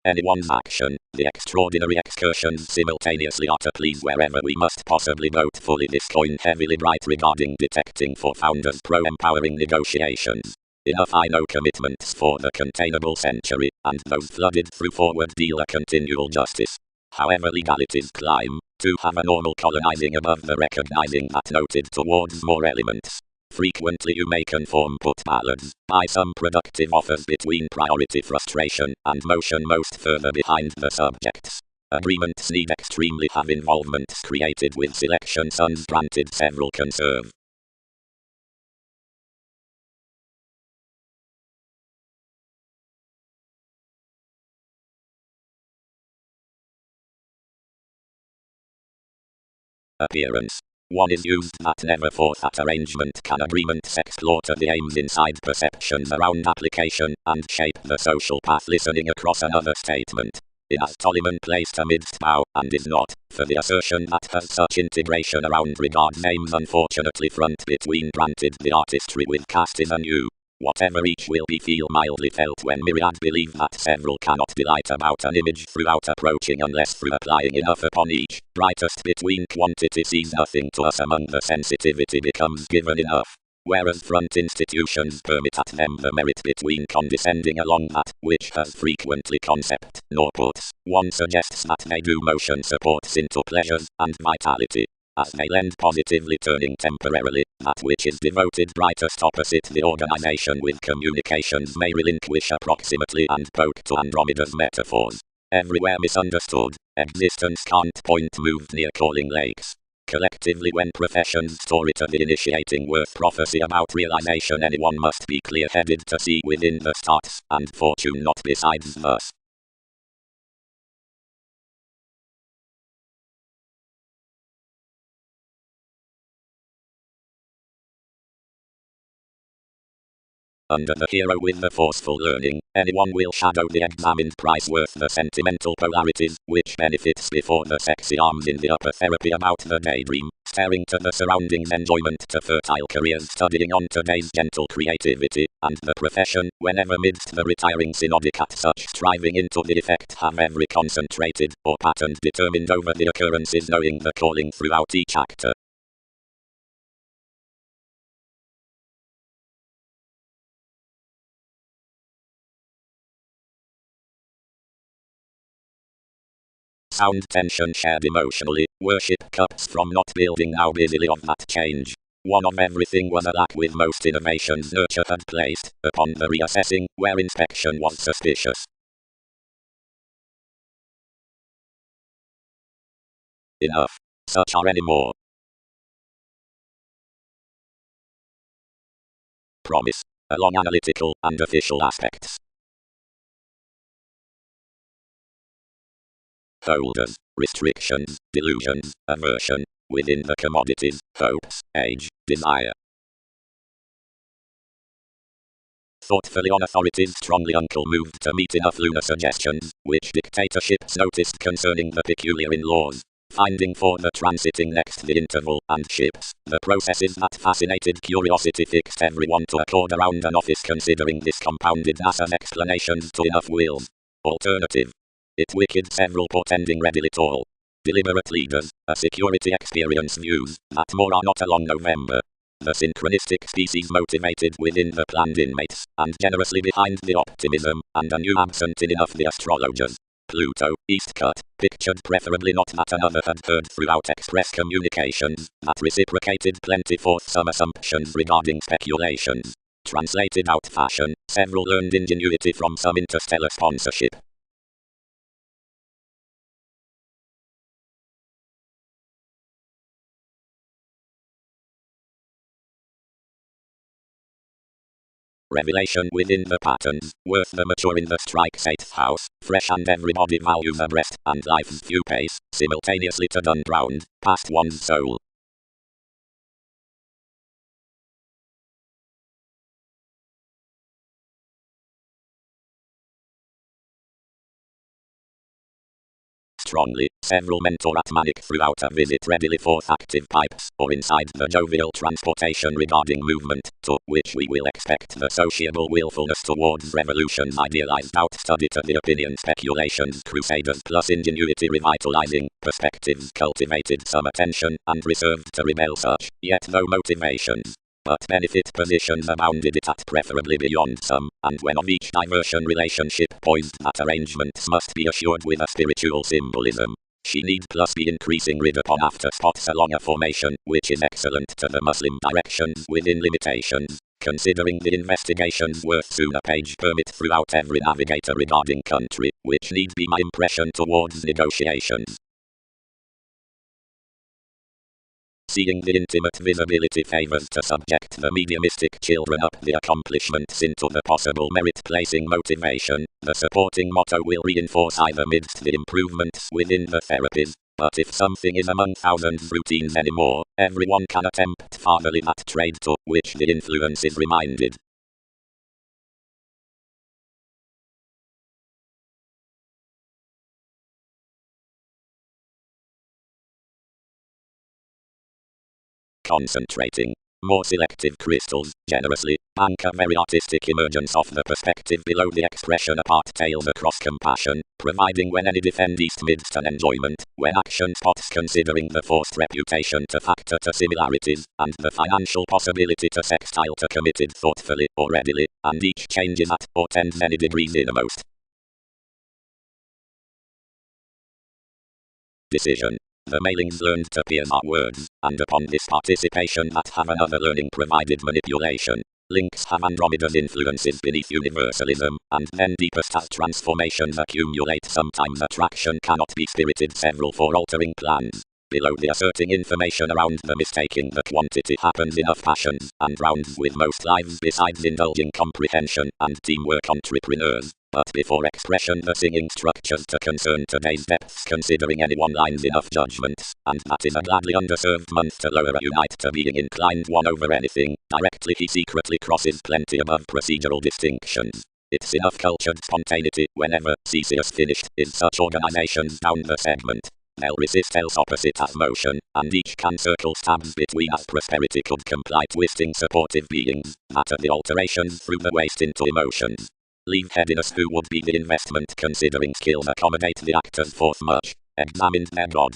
Anyone's action, the extraordinary excursions simultaneously are to please wherever we must possibly vote fully this coin heavily bright regarding detecting for founders pro-empowering negotiations. Enough I know commitments for the containable century, and those flooded through forward deal a continual justice. However legalities climb, to have a normal colonizing above the recognizing that noted towards more elements. Frequently you may conform put ballads, by some productive offers between priority frustration and motion most further behind the subjects. Agreements need extremely have involvements created with selection sons granted several conserve. Appearance. One is used that never for that arrangement can agreements explore to the aims inside perceptions around application and shape the social path listening across another statement. It has Tolliman placed amidst bow and is not, for the assertion that has such integration around regard names unfortunately front between granted the artistry with cast is anew. Whatever each will be feel mildly felt when myriad believe that several cannot delight about an image throughout approaching unless through applying enough upon each. Brightest between quantity sees nothing to us among the sensitivity becomes given enough. Whereas front institutions permit at them the merit between condescending along that, which has frequently concept, nor puts. One suggests that they do motion supports into pleasures and vitality. As they lend positively turning temporarily, that which is devoted brightest opposite the organization with communications may relinquish approximately and poke to Andromeda's metaphors. everywhere misunderstood. Existence can't point moved near calling lakes. Collectively, when professions story to the initiating worth prophecy about realization, anyone must be clear-headed to see within the stars, and fortune not besides thus. Under the hero with the forceful learning, anyone will shadow the examined prize worth the sentimental polarities, which benefits before the sexy arms in the upper therapy about the daydream, staring to the surroundings enjoyment to fertile careers studying on today's gentle creativity, and the profession, whenever midst the retiring synodic at such striving into the effect have every concentrated, or patterned determined over the occurrences knowing the calling throughout each actor. Sound tension shared emotionally, worship cups from not building now busily of that change. One of everything was a lack with most innovations nurture had placed, upon the reassessing, where inspection was suspicious. Enough. Such are any more. Promise. Along analytical and official aspects. Holders, restrictions, delusions, aversion, within the commodities, hopes, age, desire. Thoughtfully on authorities strongly uncle moved to meet enough lunar suggestions, which dictatorships noticed concerning the peculiar in laws. Finding for the transiting next the interval, and ships, the processes that fascinated curiosity fixed everyone to accord around an office considering this compounded NASA's explanations to enough wills. Alternative. It wicked several portending readily tall. Deliberate leaders, a security experience views, that more are not along November. The synchronistic species motivated within the planned inmates, and generously behind the optimism, and a new absent in enough the astrologers. Pluto, East Cut, pictured preferably not that another had heard throughout express communications, that reciprocated plenty forth some assumptions regarding speculations. Translated out fashion, several learned ingenuity from some interstellar sponsorship. Revelation within the patterns, worth the mature in the strike's 8th house, fresh and everybody values abreast, and life's few pace, simultaneously to done drowned, past one's soul. Strongly, several mentor at manic throughout a visit readily forth active pipes, or inside the jovial transportation regarding movement, to which we will expect the sociable willfulness towards revolutions idealized out study to the opinion speculations crusaders plus ingenuity revitalizing, perspectives cultivated some attention, and reserved to rebel such, yet no motivations. But benefit positions abounded it at preferably beyond some, and when of each diversion relationship poised that arrangements must be assured with a spiritual symbolism. She need plus be increasing rid upon after spots along a formation, which is excellent to the Muslim directions within limitations, considering the investigations worth soon a page permit throughout every navigator regarding country, which need be my impression towards negotiations. Seeing the intimate visibility favors to subject the mediumistic children up the accomplishments into the possible merit-placing motivation, the supporting motto will reinforce either midst the improvements within the therapies, but if something is among thousands routines anymore, everyone can attempt fatherly that trade to which the influence is reminded. Concentrating. More selective crystals, generously, anchor very artistic emergence of the perspective below the expression apart tails across compassion, providing when any defend east midst an enjoyment, when action spots considering the forced reputation to factor to similarities, and the financial possibility to sextile to committed thoughtfully or readily, and each changes at or tends many degrees innermost. Decision. The mailings learned to pierce our words, and upon this participation that have another learning provided manipulation. Links have Andromeda's influences beneath universalism, and then deepest as transformations accumulate. Sometimes attraction cannot be spirited several for altering plans. Below the asserting information around the mistaking the quantity happens enough passions and rounds with most lives besides indulging comprehension and teamwork entrepreneurs. But before expression the singing structures to concern today's depths considering any one lines enough judgments, and that is a gladly underserved month to lower a unite to being inclined one over anything, directly he secretly crosses plenty above procedural distinctions. It's enough cultured spontaneity whenever Theseus finished is such organizations down the segment. They'll resist else opposite as motion, and each can circle stabs between as prosperity could comply twisting supportive beings, that are the alterations through the waste into emotions. Leave headiness who would be the investment considering skills accommodate the actors forth much, examined their God.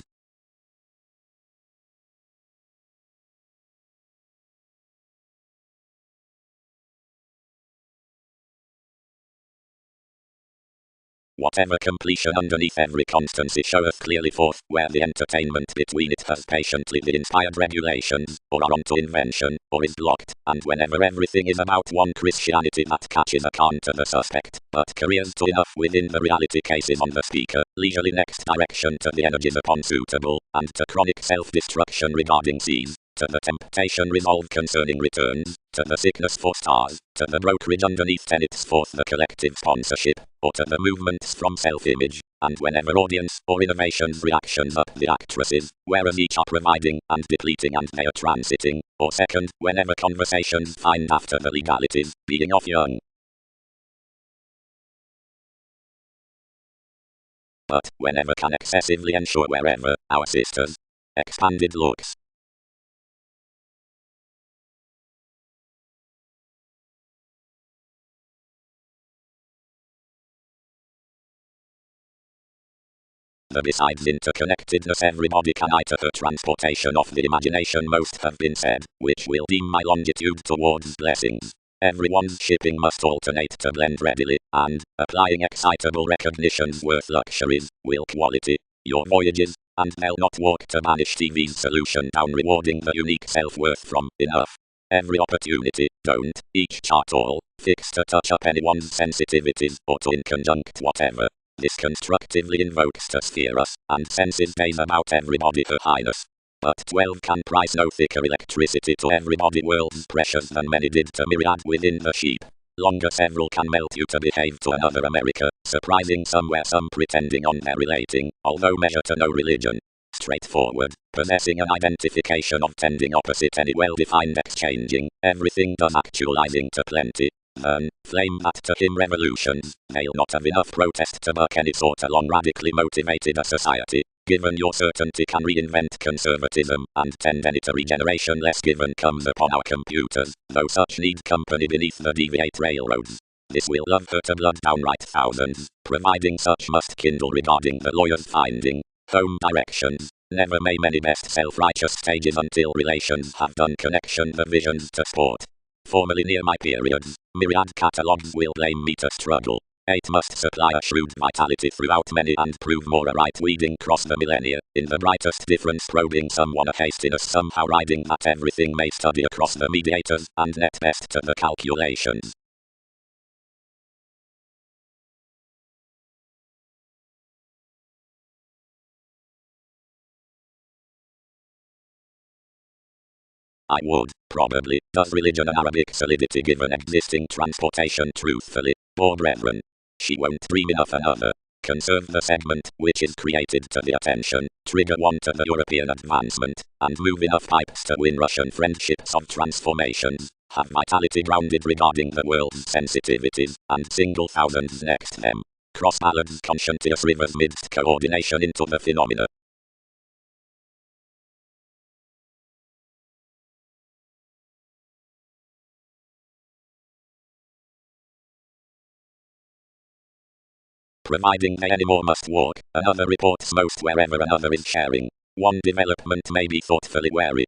Whatever completion underneath every constancy showeth clearly forth, where the entertainment between it has patiently the inspired regulations, or are unto invention, or is blocked, and whenever everything is about one Christianity that catches a con to the suspect, but careers to enough within the reality cases on the speaker, leisurely next direction to the energies upon suitable, and to chronic self-destruction regarding seas. To the temptation resolve concerning returns, to the sickness for stars, to the brokerage underneath tenets forth the collective sponsorship, or to the movements from self-image, and whenever audience or innovations reactions up the actresses, whereas each are providing and depleting and they are transiting, or second, whenever conversations find after the legalities, being off young. But whenever can excessively ensure wherever, our sisters. Expanded looks. The besides interconnectedness everybody can eye to her transportation of the imagination most have been said, which will deem my longitude towards blessings. Everyone's shipping must alternate to blend readily, and, applying excitable recognitions worth luxuries, will quality your voyages, and they'll not walk to banish TV's solution down rewarding the unique self-worth from enough. Every opportunity, don't, each chart all, fix to touch up anyone's sensitivities or to in conjunct whatever. This constructively invokes to sphere us, and senses days about everybody her highness. But 12 can price no thicker electricity to everybody worlds precious than many did to myriad within the sheep. Longer several can melt you to behave to another America, surprising somewhere some pretending on their relating, although measure to no religion. Straightforward, possessing an identification of tending opposite any well-defined exchanging, everything does actualizing to plenty. Flame that to him revolutions, they'll not have enough protest to buck any sort along radically motivated a society, given your certainty can reinvent conservatism, and tend any to regeneration less given comes upon our computers, though such need company beneath the deviate railroads. This will love her to blood downright thousands, providing such must kindle regarding the lawyer's finding, home directions. Never may many best self-righteous stages until relations have done connection the visions to sport. Formerly near my periods, myriad catalogues will blame me to struggle. 8 must supply a shrewd vitality throughout many and prove more a right weeding cross the millennia, in the brightest difference probing someone a hastiness somehow riding that everything may study across the mediators, and net best to the calculations. I would, probably, does religion and Arabic solidity give an existing transportation truthfully, or brethren? She won't dream enough another. Conserve the segment, which is created to the attention, trigger one to the European advancement, and move enough pipes to win Russian friendships of transformations, have vitality grounded regarding the world's sensitivities, and single thousands next them. Cross ballads conscientious rivers midst coordination into the phenomena. Providing they any more must walk, another reports most wherever another is sharing. One development may be thoughtfully wary.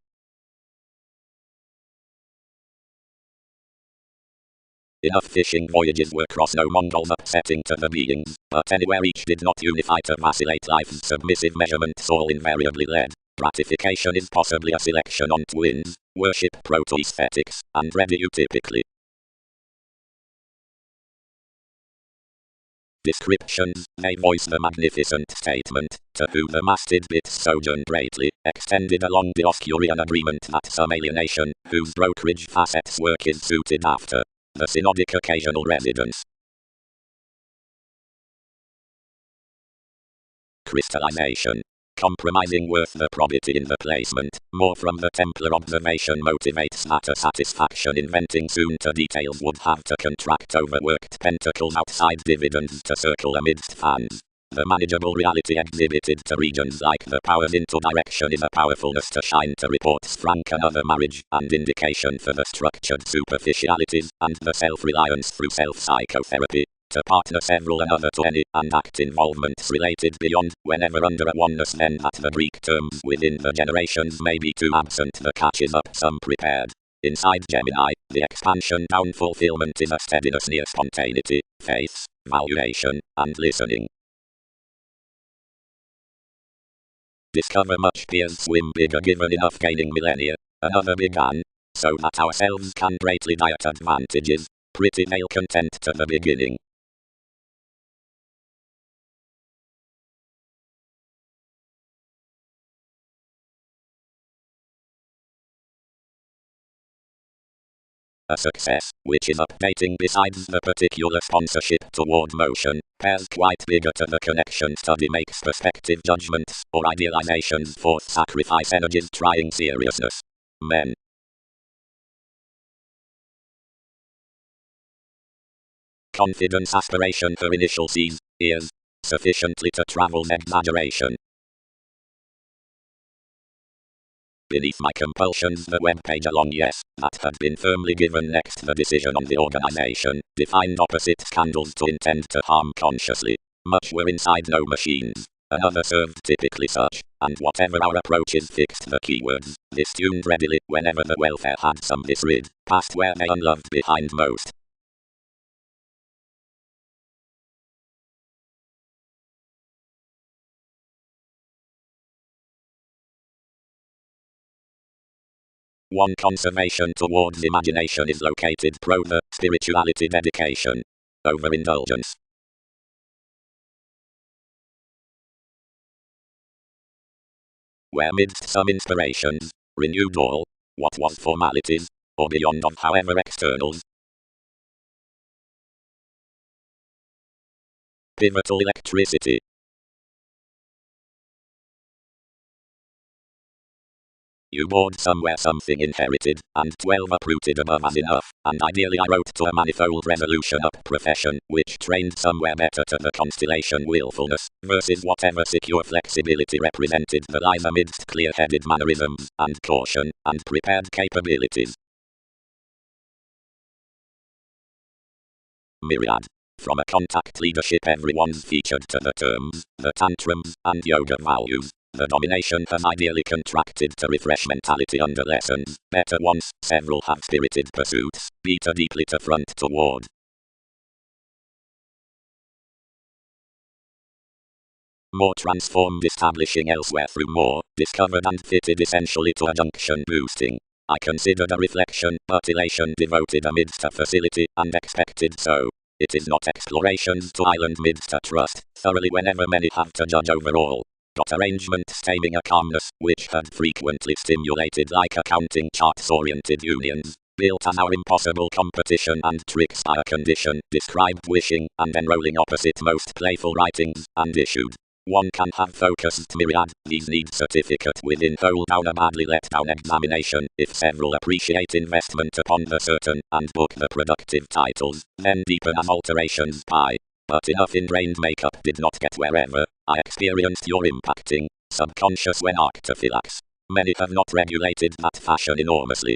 Enough fishing voyages were cross no Mongols upsetting to the beings, but anywhere each did not unify to vacillate life's submissive measurements all invariably led. Gratification is possibly a selection on twins, worship proto-aesthetics, and ready you typically. descriptions, they voice the magnificent statement, to who the masted bits sojourn greatly, extended along the Oscurian agreement that some alienation, whose brokerage facets work is suited after the synodic occasional residence. Crystallization. Compromising worth the probity in the placement, more from the Templar observation motivates that a satisfaction inventing soon to details would have to contract overworked pentacles outside dividends to circle amidst fans. The manageable reality exhibited to regions like the powers into direction is a powerfulness to shine to reports frank another marriage, and indication for the structured superficialities, and the self-reliance through self-psychotherapy. To partner several another to any, and act involvements related beyond, whenever under a oneness then that the Greek terms within the generations may be too absent the catches up some prepared. Inside Gemini, the expansion down fulfillment is a steadiness near spontaneity, faith, valuation, and listening. Discover much peers swim bigger given enough gaining millennia, another began, so that ourselves can greatly diet advantages, pretty male content to the beginning. A success, which is updating besides the particular sponsorship toward motion, pairs quite bigger to the connection study makes perspective judgments, or idealizations forth sacrifice energies trying seriousness. Men. Confidence aspiration for initial C's, ears, sufficiently to travel's exaggeration. Beneath my compulsions the webpage along yes, that had been firmly given next the decision on the organization, defined opposite scandals to intend to harm consciously. Much were inside no machines, another served typically such, and whatever our approaches fixed the keywords, this tuned readily whenever the welfare had some disrid, past where they unloved behind most. One conservation towards imagination is located pro the spirituality dedication. Overindulgence. Where midst some inspirations, renewed all, what was formalities, or beyond of however externals. Pivotal electricity. You bored somewhere something inherited, and 12 uprooted above as enough, and ideally I wrote to a manifold resolution up profession, which trained somewhere better to the constellation willfulness, versus whatever secure flexibility represented the lies amidst clear-headed mannerisms, and caution, and prepared capabilities. Myriad. From a contact leadership everyone's featured to the terms, the tantrums, and yoga values. The domination has ideally contracted to refresh mentality under lessons, better once, several have spirited pursuits, beater deeply to front toward. More transformed establishing elsewhere through more, discovered and fitted essentially to a junction boosting. I considered a reflection, but elation devoted amidst a facility, and expected so. It is not explorations to island midst a trust, thoroughly whenever many have to judge overall. Got arrangement stemming a calmness, which had frequently stimulated like accounting charts-oriented unions, built as our impossible competition and tricks by a condition, described wishing, and enrolling opposite most playful writings, and issued. One can have focused myriad, these need certificate within hold down a badly let down examination, if several appreciate investment upon the certain, and book the productive titles, then deepen as alterations pie. But enough ingrained makeup did not get wherever, I experienced your impacting, subconscious when arctophylax. Many have not regulated that fashion enormously.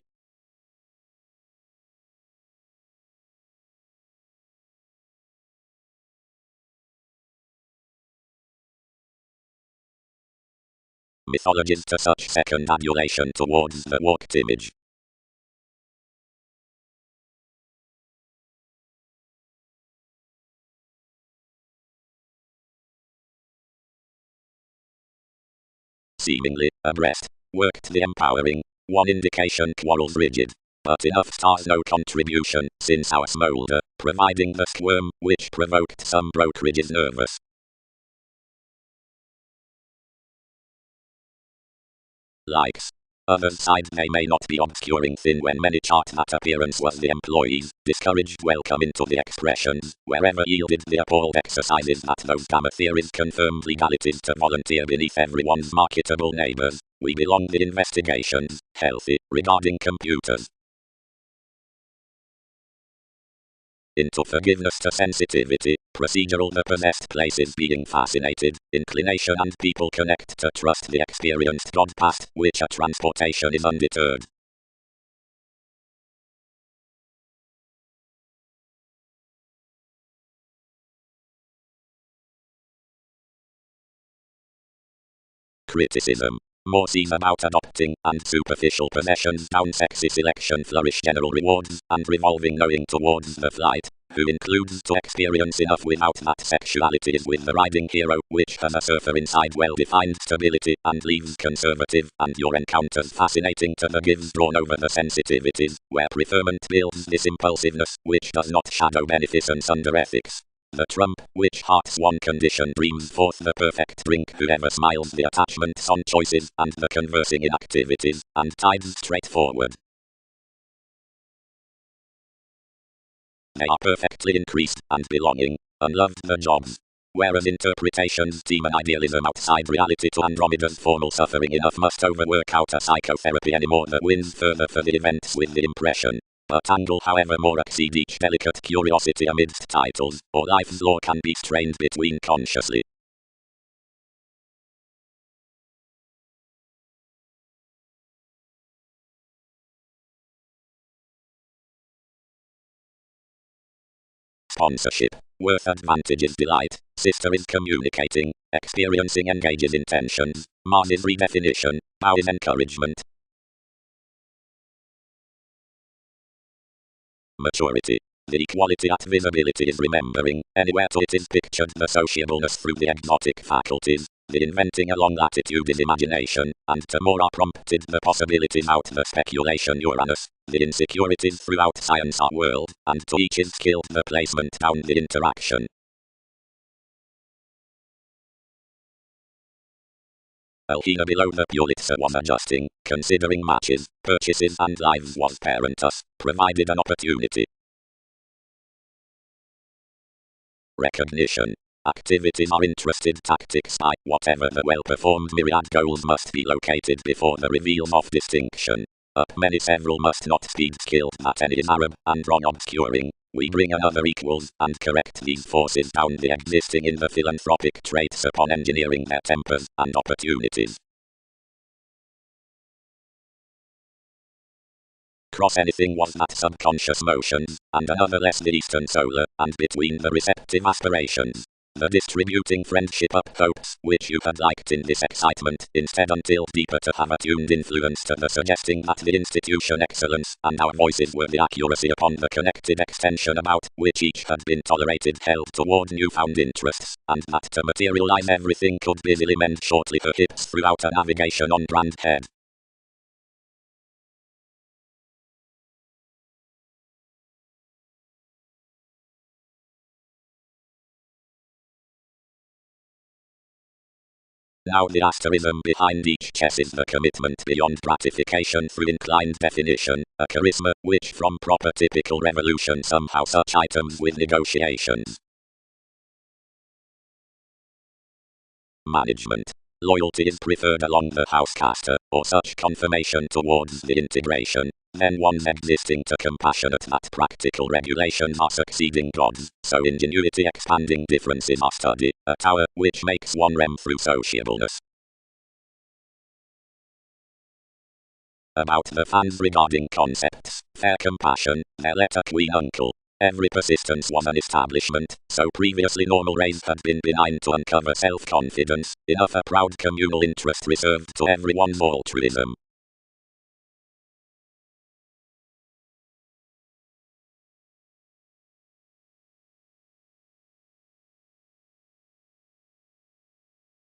Mythologies to such second adulation towards the walked image. Seemingly, abreast, worked the empowering, one indication quarrels rigid. but enough stars no contribution, since our smolder, providing the squirm, which provoked some brokerages nervous. Likes. Others side they may not be obscuring thin when many chart that appearance was the employees, discouraged welcome into the expressions, wherever yielded the appalled exercises that those gamma theories confirmed legalities to volunteer beneath everyone's marketable neighbors. We belong the investigations, healthy, regarding computers. Into forgiveness to sensitivity, procedural the possessed places being fascinated, inclination and people connect to trust the experienced God past, which a transportation is undeterred. Criticism. More sees about adopting and superficial possessions down sexy selection flourish general rewards and revolving knowing towards the flight, who includes to experience enough without that sexuality is with the riding hero, which has a surfer inside well-defined stability and leaves conservative, and your encounters fascinating to the gives drawn over the sensitivities, where preferment builds this impulsiveness, which does not shadow beneficence under ethics. The trump, which heart's one condition dreams forth the perfect drink whoever smiles the attachments on choices and the conversing in activities, and tides straightforward. They are perfectly increased and belonging, unloved the jobs. Whereas interpretations team an idealism outside reality to Andromeda's formal suffering enough must overwork out a psychotherapy anymore that wins further for the events with the impression. But angle however more exceed each delicate curiosity amidst titles, or life's law can be strained between consciously. Sponsorship. Worth advantages delight. Sister is communicating. Experiencing engages intentions. Mars is redefinition. Bow is encouragement. Maturity. The equality at visibility is remembering, anywhere to it is pictured the sociableness through the exotic faculties, the inventing along latitude is imagination, and to more are prompted the possibilities out the speculation Uranus, the insecurities throughout science are world, and to each is skilled the placement down the interaction. Alhina below the Pulitzer was adjusting, considering matches, purchases and lives was parentus, provided an opportunity. Recognition. Activities are interested tactics by whatever the well-performed myriad goals must be located before the reveals of distinction. Up many several must not speed skilled that any is Arab and wrong obscuring. We bring another equals and correct these forces down the existing in the philanthropic traits upon engineering their tempers and opportunities. Cross anything was that subconscious motions, and another less the eastern solar, and between the receptive aspirations. The distributing friendship up hopes, which you had liked in this excitement, instead until deeper to have attuned influence to the suggesting that the institution excellence, and our voices were the accuracy upon the connected extension about, which each had been tolerated held toward newfound interests, and that to materialize everything could busily mend shortly her hips throughout a navigation on brand head. Now the asterism behind each chess is the commitment beyond gratification through inclined definition, a charisma, which from proper typical revolution somehow such items with negotiations. Management. Loyalty is preferred along the housecaster, or such confirmation towards the integration, then one's existing to compassionate that practical regulations are succeeding gods, so ingenuity expanding differences are study, a tower, which makes one rem through sociableness. About the fans regarding concepts, fair compassion, their letter queen uncle. Every persistence was an establishment, so previously normal rays had been benign to uncover self-confidence, enough a proud communal interest reserved to everyone's altruism.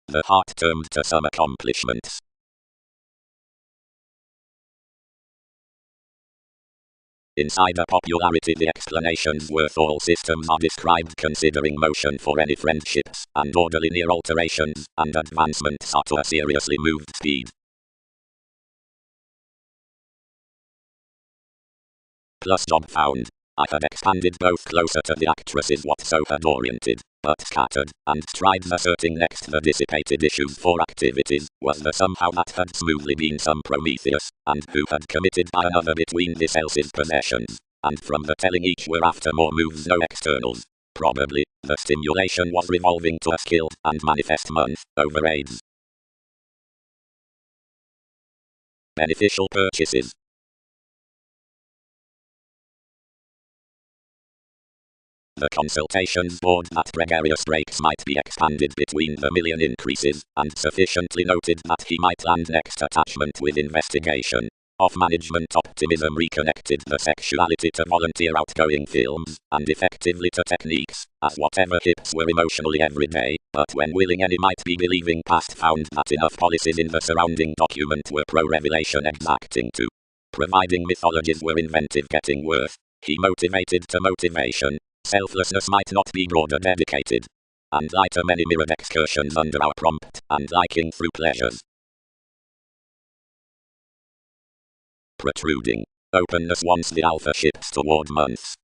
The heart turned to some accomplishments. Insider popularity. The explanations worth all systems are described considering motion for any friendships, and order linear alterations, and advancements are to a seriously moved speed. Plus job found. I had expanded both closer to the actresses what so had oriented, but scattered, and strides asserting next the dissipated issues for activities, was the somehow that had smoothly been some Prometheus, and who had committed by another between this else's possessions, and from the telling each were after more moves no externals. Probably, the stimulation was revolving to a skilled and manifest month, over AIDS. Beneficial purchases. The consultations board that gregarious breaks might be expanded between the million increases, and sufficiently noted that he might land next attachment with investigation. Off-management optimism reconnected the sexuality to volunteer outgoing films, and effectively to techniques, as whatever hips were emotionally everyday, but when willing any might be believing past found that enough policies in the surrounding document were pro-revelation exacting to. Providing mythologies were inventive getting worth, he motivated to motivation. Selflessness might not be broader dedicated. And lighter many mirrored excursions under our prompt, and liking through pleasures. Protruding. Openness once the alpha shifts toward months.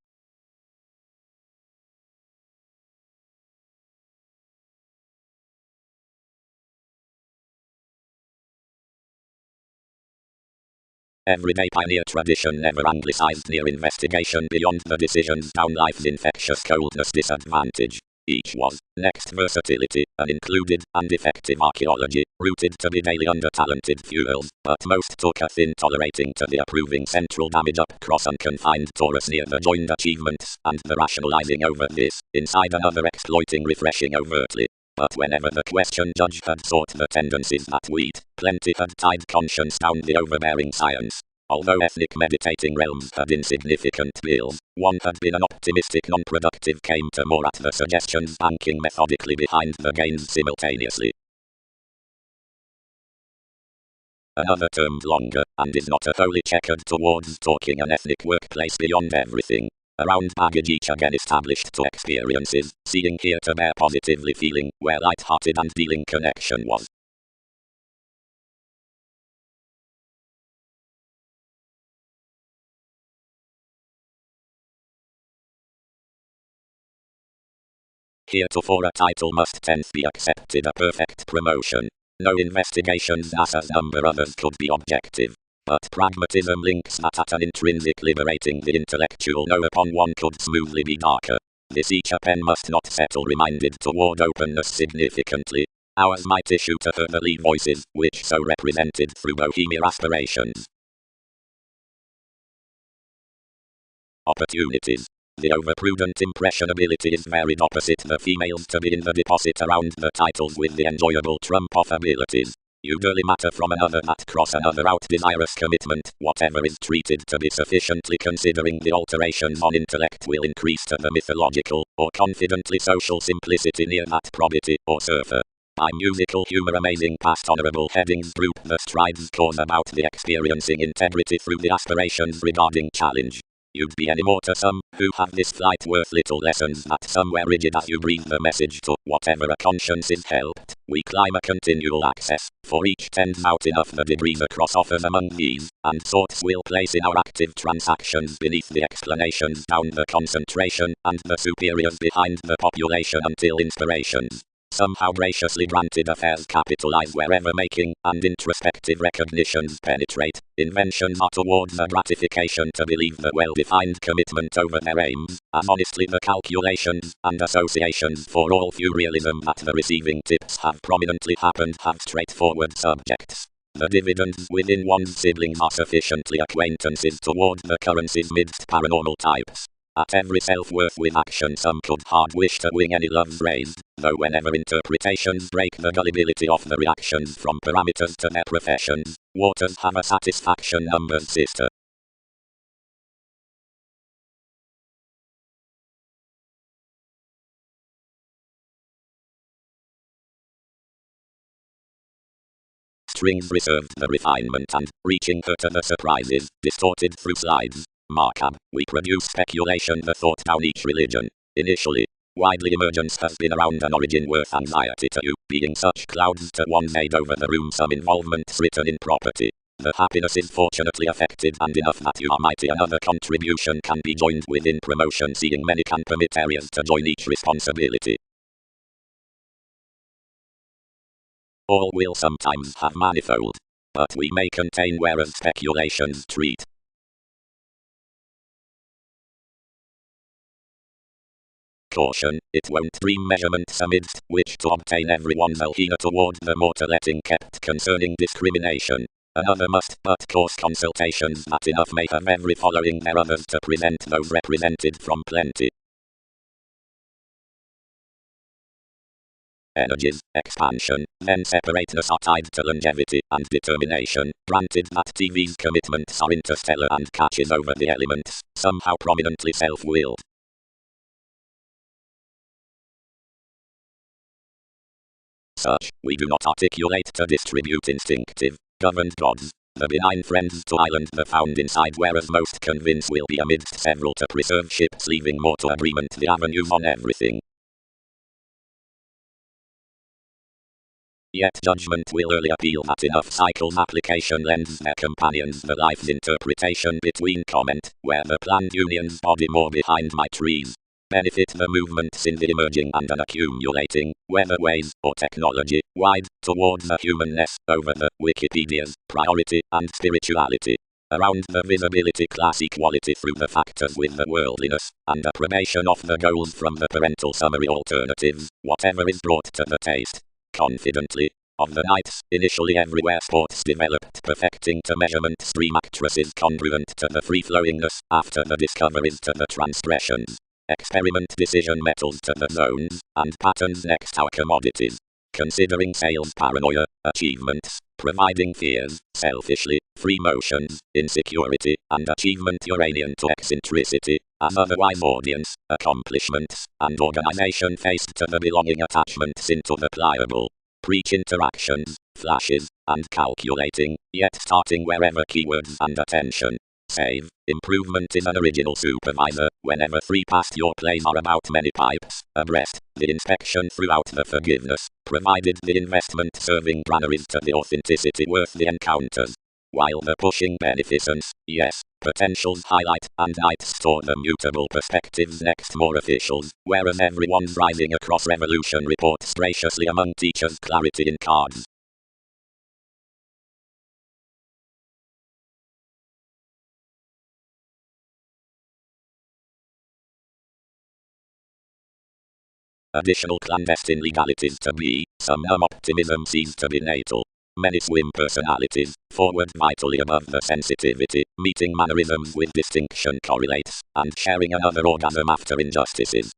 Everyday pioneer tradition never anglicized near investigation beyond the decisions down life's infectious coldness disadvantage. Each was, next versatility, an included and effective archaeology, rooted to be daily under talented fuels, but most took a thin tolerating to the approving central damage up cross unconfined torus near the joined achievements, and the rationalizing over this, inside another exploiting refreshing overtly. But whenever the question judge had sought the tendencies that wheat, plenty had tied conscience down the overbearing science. Although ethnic meditating realms had insignificant bills, one had been an optimistic non-productive came to more at the suggestions banking methodically behind the gains simultaneously. Another termed longer, and is not a wholly checkered towards talking an ethnic workplace beyond everything. Around baggage each again established to experiences, seeing here to bear positively feeling, where light-hearted and dealing connection was. Heretofore a title must tenth be accepted a perfect promotion. No investigations as number others could be objective. But pragmatism links that at an intrinsic liberating the intellectual no upon one could smoothly be darker. This each a pen must not settle reminded toward openness significantly. Ours might issue to furtherly voices, which so represented through bohemia aspirations. Opportunities. The overprudent impressionability is varied opposite the females to be in the deposit around the titles with the enjoyable trump-off abilities. Usually matter from another that cross another out desirous commitment, whatever is treated to be sufficiently considering the alterations on intellect will increase to the mythological, or confidently social simplicity near that probity, or surfer. By musical humor amazing past honorable headings group the strides cause about the experiencing integrity through the aspirations regarding challenge. You'd be any more to some, who have this flight worth little lessons that somewhere rigid as you breathe the message to, whatever a conscience is helped, we climb a continual access, for each tends out enough the degrees across offers among these, and sorts will place in our active transactions beneath the explanations down the concentration, and the superiors behind the population until inspirations. Somehow graciously granted affairs capitalize wherever making, and introspective recognitions penetrate. Inventions are towards a gratification to believe the well-defined commitment over their aims, as honestly the calculations, and associations for all realism that the receiving tips have prominently happened have straightforward subjects. The dividends within one's siblings are sufficiently acquaintances toward the currencies midst paranormal types. At every self-worth with action some could hard wish to wing any loves raised, though whenever interpretations break the gullibility of the reactions from parameters to their professions, waters have a satisfaction numbers sister. Strings reserved the refinement and, reaching her to the surprises, distorted through slides. Markham, we produce speculation the thought down each religion. Initially, widely emergence has been around an origin worth anxiety to you, being such clouds to one's aid over the room some involvements written in property. The happiness is fortunately affected and enough that you are mighty another contribution can be joined within promotion seeing many can permit areas to join each responsibility. All will sometimes have manifold, but we may contain whereas speculations treat. Caution, it won't dream measurements amidst which to obtain everyone's alhina toward the mortal letting kept concerning discrimination. Another must but course consultations that enough may have every following their others to present those represented from plenty. Energies, expansion, then separateness are tied to longevity and determination, granted that TV's commitments are interstellar and catches over the elements, somehow prominently self-willed. Such, we do not articulate to distribute instinctive, governed gods, the benign friends to island the found inside whereas most convince will be amidst several to preserve ships leaving more to agreement the avenues on everything. Yet judgment will early appeal that enough cycles application lends their companions the life's interpretation between comment, where the planned union's body more behind my trees. Benefit the movements in the emerging and an accumulating, whether ways or technology, wide, towards the humanness, over the Wikipedia's priority and spirituality. Around the visibility class equality through the factors with the worldliness, and approbation of the goals from the parental summary alternatives, whatever is brought to the taste. Confidently, of the nights, initially everywhere sports developed perfecting to measurement stream actresses congruent to the free-flowingness, after the discoveries to the transgressions. Experiment decision metals to the zones, and patterns next our commodities. Considering sales paranoia, achievements, providing fears, selfishly, free motions, insecurity, and achievement Uranian to eccentricity, as otherwise audience, accomplishments, and organization faced to the belonging attachments into the pliable. Preach interactions, flashes, and calculating, yet starting wherever keywords and attention. Save, improvement is an original supervisor, whenever 3 past your plays are about many pipes, abreast, the inspection throughout the forgiveness, provided the investment serving granaries to the authenticity worth the encounters. While the pushing beneficence, yes, potentials highlight and nights store the mutable perspectives next more officials, whereas everyone's rising across revolution reports graciously among teachers clarity in cards. Additional clandestine legalities to be, some optimism seems to be natal. Many swim personalities, forward vitally above the sensitivity, meeting mannerisms with distinction correlates, and sharing another orgasm after injustices.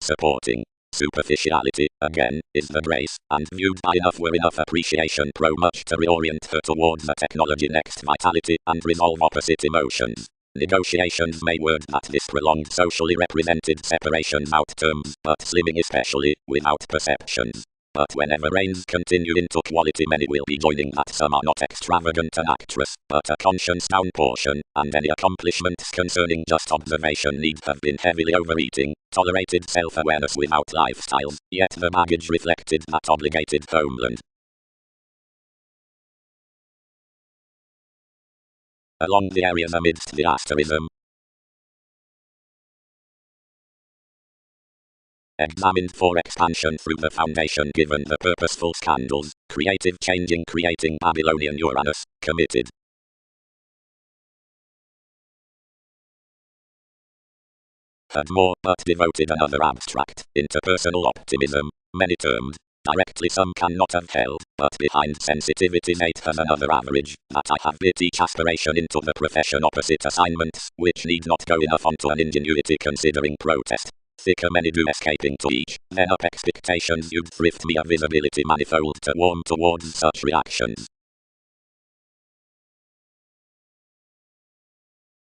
Supporting. Superficiality, again, is the grace, and viewed by enough were enough appreciation pro much to reorient her towards the technology next vitality, and resolve opposite emotions. Negotiations may word that this prolonged socially represented separations out terms, but slimming especially, without perceptions. But whenever reigns continue into quality many will be joining that some are not extravagant an actress, but a conscience down portion, and any accomplishments concerning just observation need have been heavily overeating, tolerated self-awareness without lifestyles, yet the baggage reflected that obligated homeland. Along the areas amidst the asterism, examined for expansion through the foundation given the purposeful scandals, creative changing creating Babylonian Uranus, committed. Had more but devoted another abstract, interpersonal optimism, many termed, directly some cannot have held, but behind sensitivity Nate has another average, that I have bit each aspiration into the profession opposite assignments, which need not go enough onto an ingenuity considering protest. Thicker many do escaping to each, then up expectations you'd thrift me a visibility manifold to warm towards such reactions.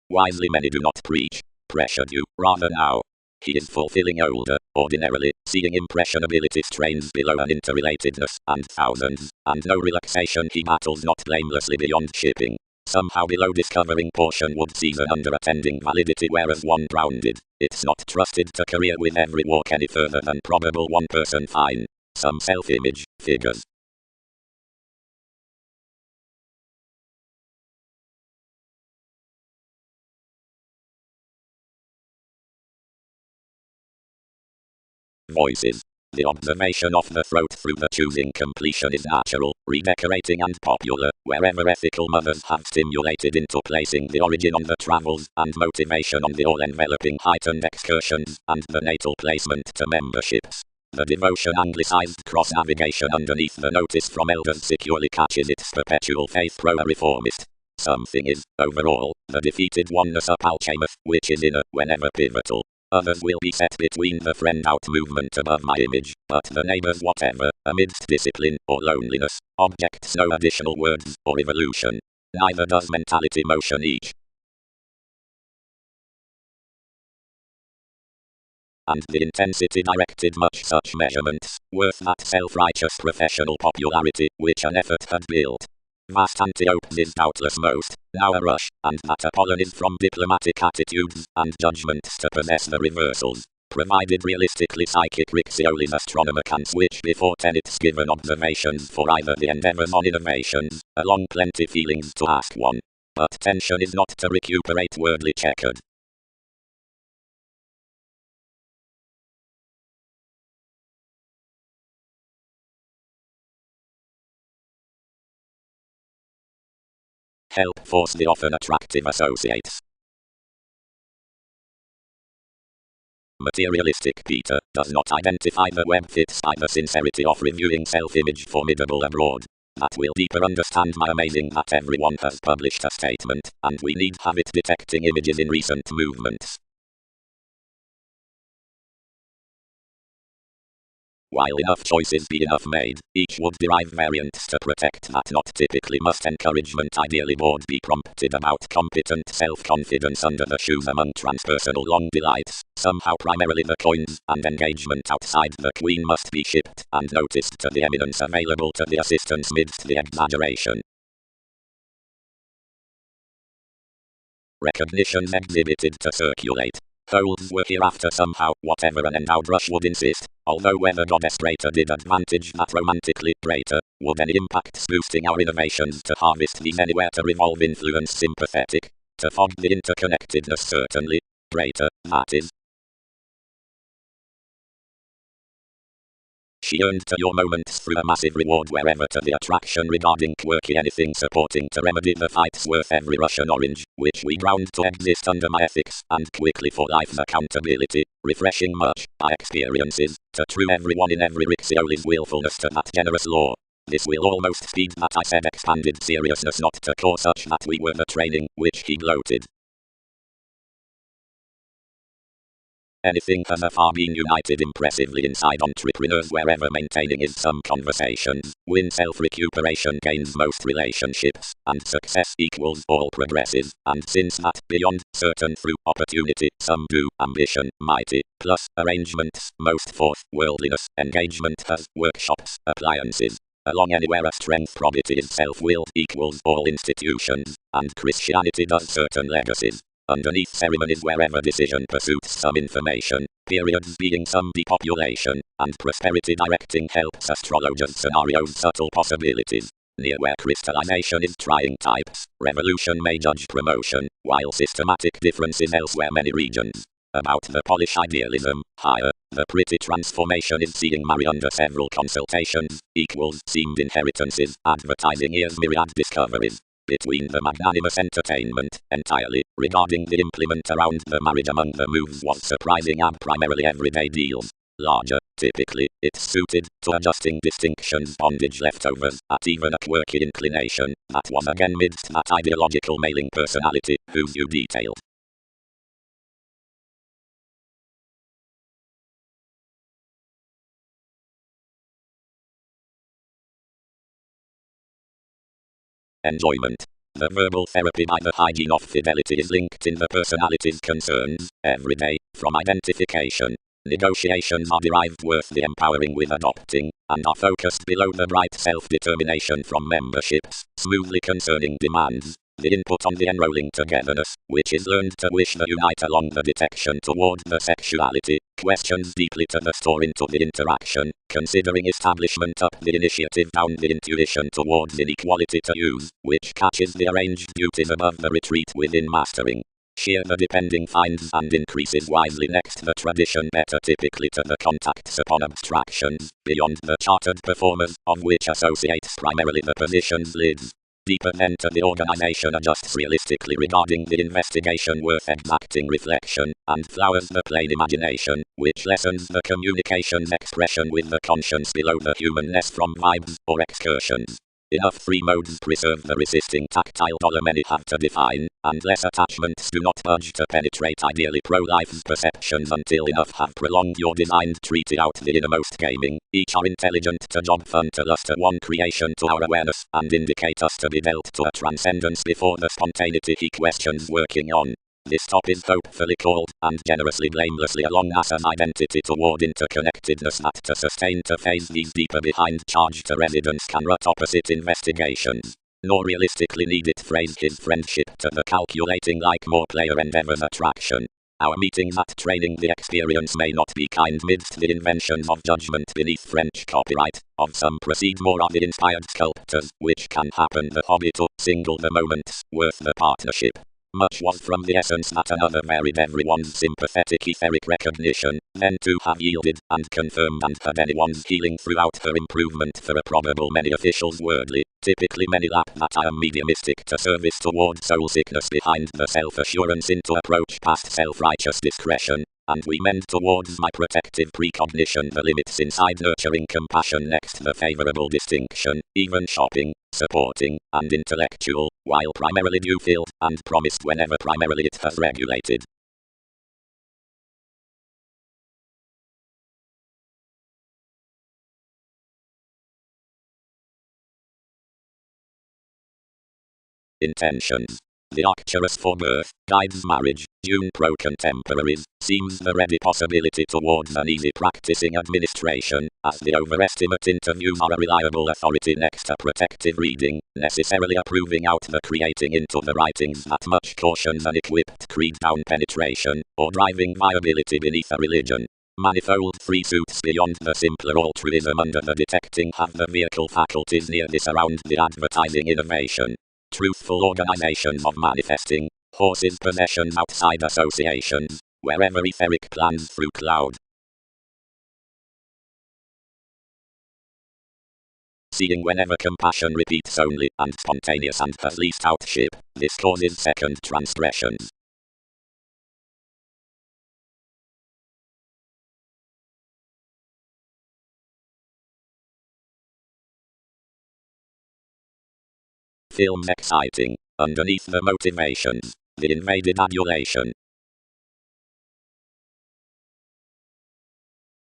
Wisely many do not preach, pressured you, rather now. He is fulfilling older, ordinarily, seeing impressionability strains below an interrelatedness, and thousands, and no relaxation he battles not blamelessly beyond shipping. Somehow below discovering portion would seize an under-attending validity whereas one grounded, it's not trusted to career with every walk any further than probable one person fine. Some self-image, figures. Voices. The observation of the throat through the choosing completion is natural, redecorating and popular, wherever ethical mothers have stimulated into placing the origin on the travels, and motivation on the all-enveloping heightened excursions, and the natal placement to memberships. The devotion anglicized cross-navigation underneath the notice from elders securely catches its perpetual faith pro-reformist. Something is, overall, the defeated oneness up Alchemeth, which is inner, whenever pivotal. Others will be set between the friend-out movement above my image, but the neighbors whatever, amidst discipline or loneliness, objects no additional words or evolution. Neither does mentality motion each. And the intensity directed much such measurements, worth that self-righteous professional popularity, which an effort had built. Vast Antiope's is doubtless most, now a rush, and that Apollon is from diplomatic attitudes and judgments to possess the reversals, provided realistically psychic Rixioli's astronomer can switch before tenets given observations for either the endeavors on innovations, along plenty feelings to ask one. But tension is not to recuperate wordly checkered. Help force the often attractive associates. Materialistic Peter does not identify the web fits by the sincerity of reviewing self-image formidable abroad. That will deeper understand my amazing that everyone has published a statement, and we need have it detecting images in recent movements. While enough choices be enough made, each would derive variants to protect that not typically must encouragement ideally board be prompted about competent self-confidence under the shoes among transpersonal long delights, somehow primarily the coins and engagement outside the queen must be shipped and noticed to the eminence available to the assistants midst the exaggeration. Recognitions exhibited to circulate. Holds were hereafter somehow, whatever an endowed rush would insist, although whether goddess greater did advantage that romantically greater, would any impacts boosting our innovations to harvest these anywhere to revolve influence sympathetic, to fog the interconnectedness certainly, greater, that is. She earned to your moments through a massive reward wherever to the attraction regarding quirky anything supporting to remedy the fights worth every Russian orange, which we ground to exist under my ethics, and quickly for life's accountability, refreshing much, by experiences, to true everyone in every Rixioli's willfulness to that generous law. This will almost speed that I said expanded seriousness not to cause such that we were the training, which he gloated. Anything has a far been united impressively inside entrepreneurs wherever maintaining is some conversations, win self-recuperation gains most relationships, and success equals all progresses, and since that, beyond, certain through opportunity, some do, ambition, mighty, plus, arrangements, most forth, worldliness, engagement has, workshops, appliances. Along anywhere a strength probity is self-willed equals all institutions, and Christianity does certain legacies. Underneath ceremonies wherever decision pursuits some information, periods being some depopulation, and prosperity directing helps astrologers scenarios subtle possibilities. Near where crystallization is trying types, revolution may judge promotion, while systematic differences elsewhere many regions. About the Polish idealism, higher, the pretty transformation is seeing marry under several consultations, equals seemed inheritances, advertising ears myriad discoveries. Between the magnanimous entertainment, entirely, regarding the implement around the marriage among the moves was surprising primarily everyday deals. Larger, typically, it's suited to adjusting distinctions bondage leftovers, at even a quirky inclination, that was again midst that ideological mailing personality, whose you detailed. Enjoyment. The verbal therapy by the hygiene of fidelity is linked in the personality's concerns, every day, from identification. Negotiations are derived worth the empowering with adopting, and are focused below the bright self-determination from memberships, smoothly concerning demands. The input on the enrolling togetherness, which is learned to wish the unite along the detection toward the sexuality, questions deeply to the store into the interaction, considering establishment up the initiative down the intuition towards inequality to use, which catches the arranged duties above the retreat within mastering. Shear the depending finds and increases wisely next the tradition better typically to the contacts upon abstractions, beyond the chartered performers, of which associates primarily the position's lids. Deeper then to the organization adjusts realistically regarding the investigation worth exacting reflection, and flowers the plain imagination, which lessens the communication's expression with the conscience below the humanness from vibes or excursions. Enough free modes preserve the resisting tactile dollar many have to define, and less attachments do not budge to penetrate ideally pro-life's perceptions until enough have prolonged your designed treated out the innermost gaming. Each are intelligent to job fun to luster one creation to our awareness, and indicate us to be dealt to a transcendence before the spontaneity he questions working on. This top is hopefully called, and generously blamelessly along as an identity toward interconnectedness that to sustain to phase these deeper behind charge to residence can rut opposite investigations. Nor realistically need it phrase his friendship to the calculating like more player endeavors attraction. Our meetings at training the experience may not be kind midst the inventions of judgment beneath French copyright, of some proceed more of the inspired sculptors, which can happen the hobby to single the moments, worth the partnership. Much was from the essence that another varied everyone's sympathetic etheric recognition, then to have yielded, and confirmed and had anyone's healing throughout her improvement for a probable many officials wordly, typically many lap that I am mediumistic to service toward soul sickness behind the self-assurance into approach past self-righteous discretion, and we mend towards my protective precognition the limits inside nurturing compassion next the favorable distinction, even shopping, supporting, and intellectual, while primarily due-filled, and promised whenever primarily it has regulated. Intentions. The Arcturus for birth, guides marriage, June pro-contemporaries, seems the ready possibility towards an easy practicing administration, as the overestimate interviews are a reliable authority next to protective reading, necessarily approving out the creating into the writings that much cautions an equipped creed down penetration, or driving viability beneath a religion. Manifold free suits beyond the simpler altruism under the detecting have the vehicle faculties near this around the advertising innovation. Truthful organizations of manifesting, horses possessions outside associations, wherever etheric plans through cloud. Seeing whenever compassion repeats only and spontaneous and has least out ship, this causes second transgressions. Films exciting, underneath the motivations, the invaded adulation.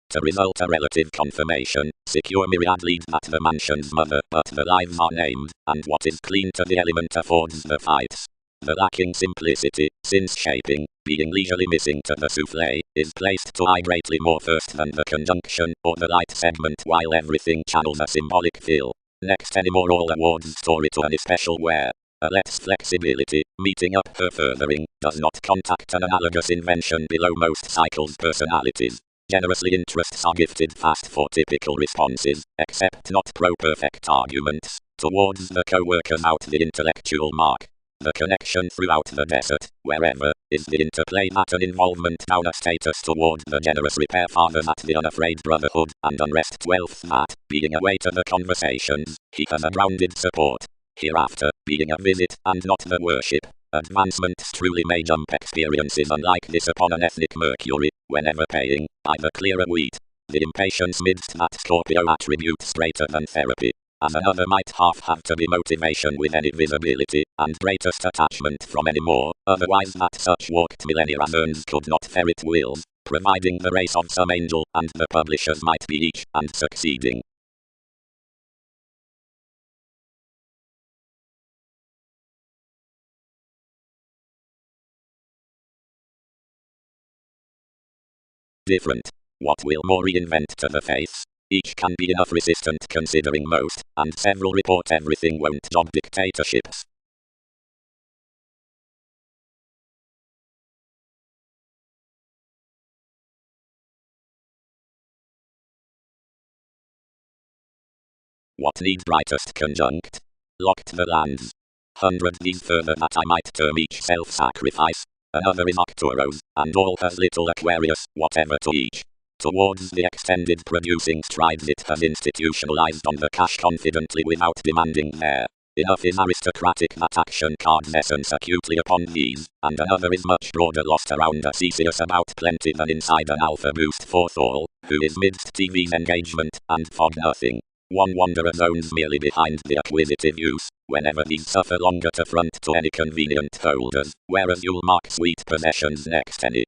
To result a relative confirmation, secure myriad lead that the mansion's mother, but the lives are named, and what is clean to the element affords the fights. The lacking simplicity, since shaping, being leisurely missing to the souffle, is placed to eye greatly more first than the conjunction, or the light segment while everything channels a symbolic feel. Next anymore all awards story to an especial where a let's flexibility, meeting up her furthering, does not contact an analogous invention below most cycles personalities. Generously interests are gifted fast for typical responses, except not pro-perfect arguments, towards the co-workers out the intellectual mark. The connection throughout the desert, wherever, is the interplay that an involvement down a status toward the generous repair fathers at the unafraid brotherhood, and unrest 12th that, being away to the conversations, he has a grounded support. Hereafter, being a visit, and not the worship. Advancements truly may jump experiences unlike this upon an ethnic Mercury, whenever paying, by the clearer wheat. The impatience midst that Scorpio attributes greater than therapy. As another might half have to be motivation with any visibility, and greatest attachment from any more, otherwise that such walked millennia as urns could not ferret wills, providing the race of some angel, and the publishers might be each, and succeeding. different. What will more reinvent to the face? Each can be enough resistant considering most, and several report everything won't job dictatorships. What need brightest conjunct? Locked the lands. 100 these further that I might term each self-sacrifice. Another is Arcturus, and all has little Aquarius, whatever to each. Towards the extended producing strides it has institutionalized on the cash confidently without demanding there. Enough is aristocratic that action cards essence acutely upon these, and another is much broader lost around a Theseus about plenty than inside an alpha boost forth all, who is midst TV's engagement, and fog nothing. One wanderer zones merely behind the acquisitive use, whenever these suffer longer to front to any convenient holders, whereas you'll mark sweet possessions next any.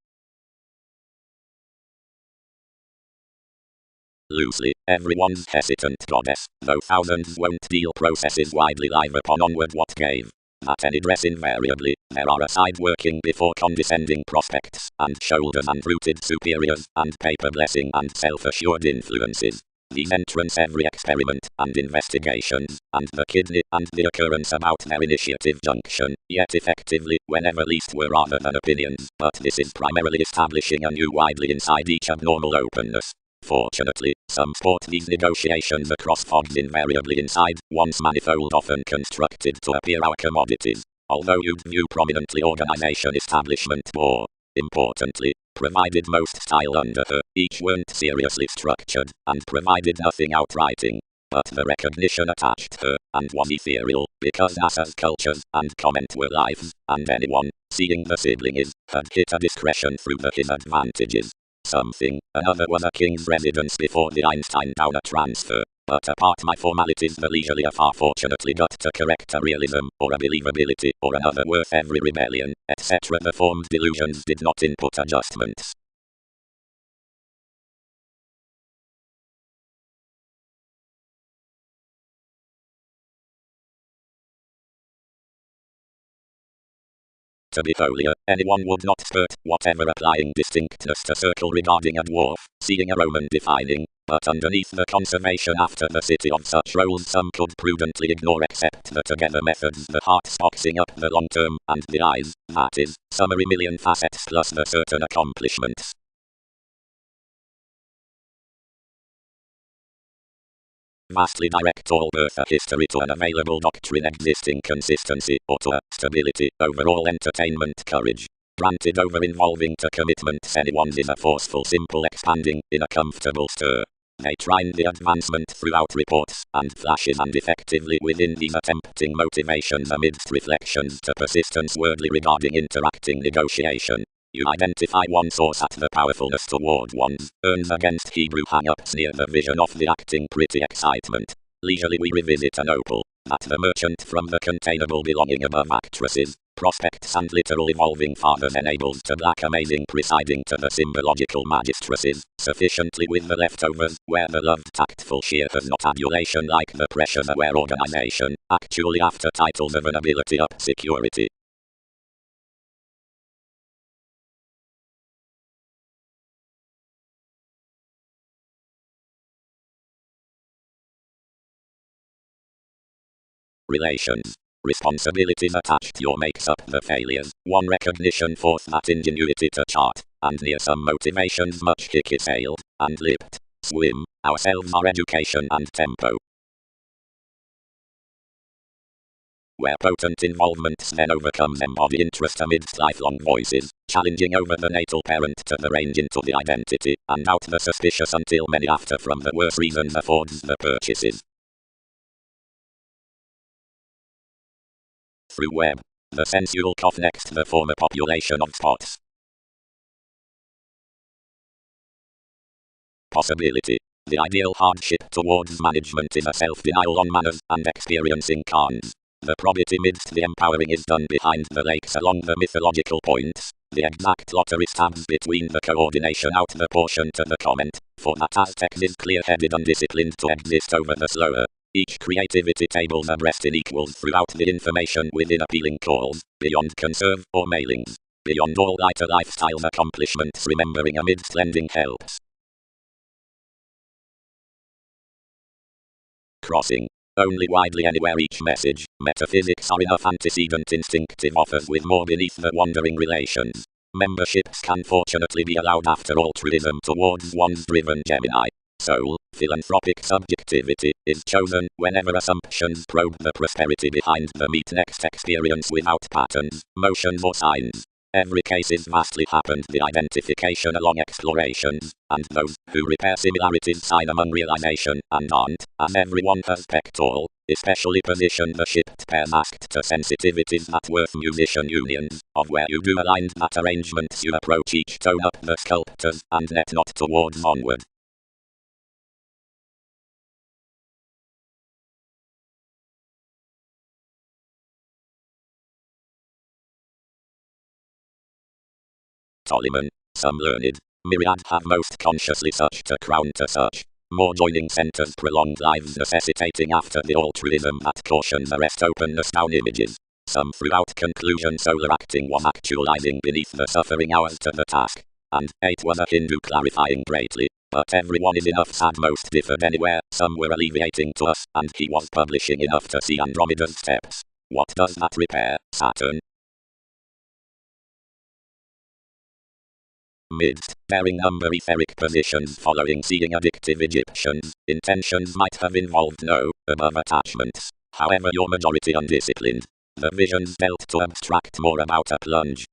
Loosely, everyone's hesitant goddess, though thousands won't deal processes widely live upon onward what gave. At any dress invariably, there are aside working before condescending prospects, and shoulders and rooted superiors, and paper blessing and self-assured influences. These entrance every experiment, and investigations, and the kidney, and the occurrence about their initiative junction, yet effectively, whenever least were rather than opinions, but this is primarily establishing a new widely inside each abnormal openness. Fortunately, some sport these negotiations across fogs invariably inside, once manifold often constructed to appear our commodities, although you'd view prominently organization establishment more importantly, provided most style under her, each weren't seriously structured, and provided nothing outwriting. But the recognition attached her, and was ethereal, because NASA's cultures, and comment were lives, and anyone, seeing the sibling is, had hit a discretion through the his advantages. Something, another was a king's residence before the Einstein Downer transfer, but apart my formalities the leisurely afar fortunately got to correct a realism, or a believability, or another worth every rebellion, etc. The formed delusions did not input adjustments. To be foliar, anyone would not spurt, whatever applying distinctness to circle regarding a dwarf, seeing a Roman defining, but underneath the conservation after the city of such roles some could prudently ignore except the together methods the heart's boxing up the long term, and the eyes, that is, summary million facets plus the certain accomplishments. Vastly direct all birth a history to an available doctrine existing consistency, or to a stability, overall entertainment courage. Granted over involving to commitments anyone's is a forceful simple expanding, in a comfortable stir. They trine the advancement throughout reports, and flashes and effectively within these attempting motivations amidst reflections to persistence wordly regarding interacting negotiation. You identify one source at the powerfulness toward one's, earns against Hebrew hang-ups near the vision of the acting pretty excitement. Leisurely we revisit an opal, that the merchant from the containable belonging above actresses, prospects and literal evolving fathers enables to black amazing presiding to the symbological magistresses, sufficiently with the leftovers, where the loved tactful sheer has not adulation like the precious aware organization, actually after titles of an ability up security. Relations. Responsibilities attached your makes up the failures, one recognition forth that ingenuity to chart, and near some motivations much hickey sailed, and lipped, swim, ourselves our education and tempo. Where potent involvements then overcomes embodied interest amidst lifelong voices, challenging over the natal parent to the range into the identity, and out the suspicious until many after from the worse reasons affords the purchases. Through web, the sensual cough next the former population of spots. Possibility. The ideal hardship towards management is a self-denial on manners and experiencing cons. The probity midst the empowering is done behind the lakes along the mythological points. The exact lottery stabs between the coordination out the portion to the comment, for that Aztecs is clear-headed and disciplined to exist over the slower. Each creativity tables abreast in equals throughout the information within appealing calls, beyond conserve or mailings. Beyond all lighter lifestyle accomplishments, remembering amidst lending helps. Crossing. Only widely anywhere each message, metaphysics are enough antecedent instinctive offers with more beneath the wandering relations. Memberships can fortunately be allowed after altruism towards one's driven Gemini soul. Philanthropic subjectivity is chosen whenever assumptions probe the prosperity behind the meet next experience without patterns, motions or signs. Every case is vastly happened the identification along explorations, and those who repair similarities sign among realization and aren't, as everyone has pecked all, especially position the shipped pair masked to sensitivities that worth musician unions, of where you do aligned that arrangements you approach each tone up the sculptors and net not towards onward. Tolliman, some learned, myriad have most consciously such to crown to such. More joining centers prolonged lives necessitating after the altruism that caution the rest openness down images. Some throughout conclusion solar acting was actualizing beneath the suffering hours to the task. And 8 was a Hindu clarifying greatly, but everyone is enough sad most differed anywhere, some were alleviating to us, and he was publishing enough to see Andromeda's steps. What does that repair, Saturn? Midst, bearing number etheric positions following seeing addictive Egyptians, intentions might have involved no, above attachments, however your majority undisciplined. The visions dealt to abstract more about a plunge.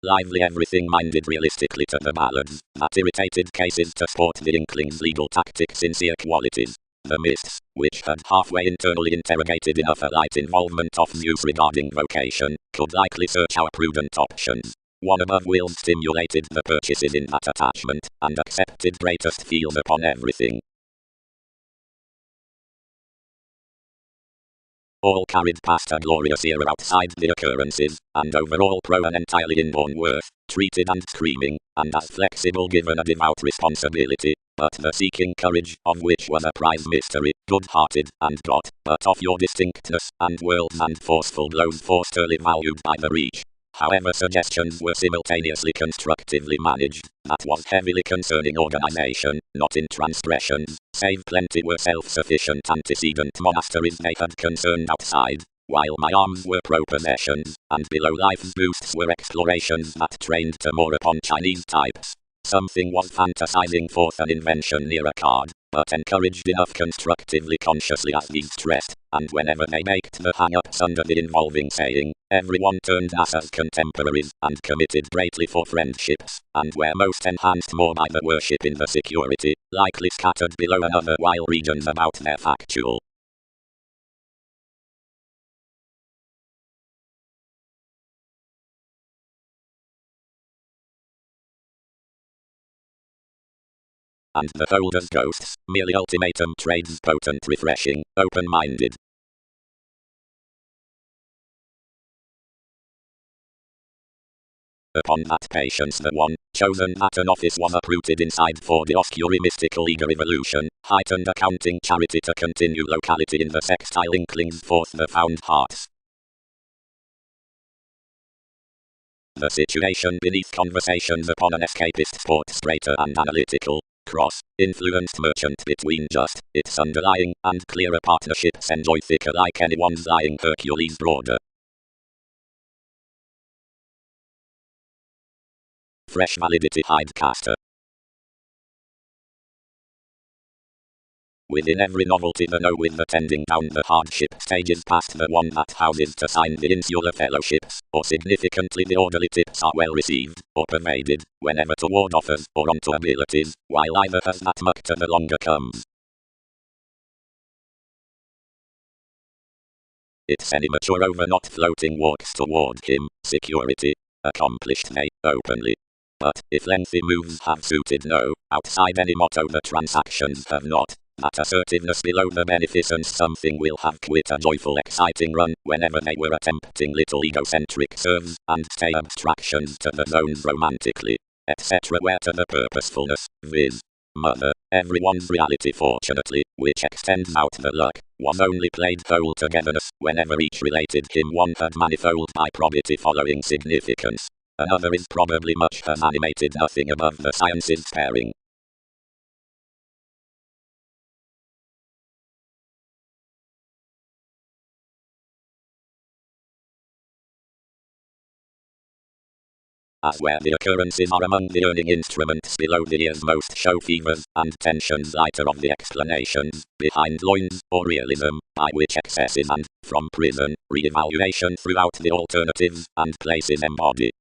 Lively everything minded realistically to the ballads, that irritated cases to sport the inklings legal tactic sincere qualities. The myths, which had halfway internally interrogated enough a light involvement of views regarding vocation, could likely search our prudent options. One above will stimulated the purchases in that attachment, and accepted greatest feels upon everything. All carried past a glorious era outside the occurrences, and overall pro an entirely inborn worth, treated and screaming, and as flexible given a devout responsibility, but the seeking courage, of which was a prize mystery, good-hearted, and got, but of your distinctness, and worlds and forceful blows forcefully valued by the reach. However suggestions were simultaneously constructively managed, that was heavily concerning organization, not in transgressions, save plenty were self-sufficient antecedent monasteries they had concerned outside, while my arms were pro-possessions, and below life's boosts were explorations that trained to more upon Chinese types. Something was fantasizing forth an invention near a card, but encouraged enough constructively consciously as these stressed, and whenever they baked the hang-ups under the involving saying, everyone turned us as contemporaries, and committed greatly for friendships, and were most enhanced more by the worship in the security, likely scattered below another while regions about their factual. And the holders ghosts, merely ultimatum trades potent refreshing, open-minded. Upon that patience the one, chosen that an office was uprooted inside for the oscuri mystical eager evolution, heightened accounting charity to continue locality in the sextile inklings forth the found hearts. The situation beneath conversations upon an escapist sport straighter and analytical. Cross-influenced merchant between just, its underlying, and clearer partnerships enjoy thicker like anyone's lying Hercules broader. Fresh validity hidecaster. Within every novelty the know with the tending down the hardship stages past the one that houses to sign the insular fellowships, or significantly the orderly tips are well received, or pervaded, whenever toward offers, or onto abilities, while either has that muck to the longer comes. It's any mature over not floating walks toward him, security, accomplished they, openly. But, if lengthy moves have suited no, outside any motto the transactions have not, that assertiveness below the beneficence something will have quit a joyful exciting run, whenever they were attempting little egocentric serves, and stay abstractions to the zones romantically, etc. where to the purposefulness, viz. Mother, Everyone's reality, fortunately, which extends out the luck, was only played whole togetherness whenever each related him. One had manifold by probity following significance. Another is probably much as animated, nothing above the sciences pairing. As where the occurrences are among the earning instruments below the ears, most show fevers and tensions lighter of the explanations, behind loins, or realism, by which excesses and, from prison, re-evaluation throughout the alternatives and places embody.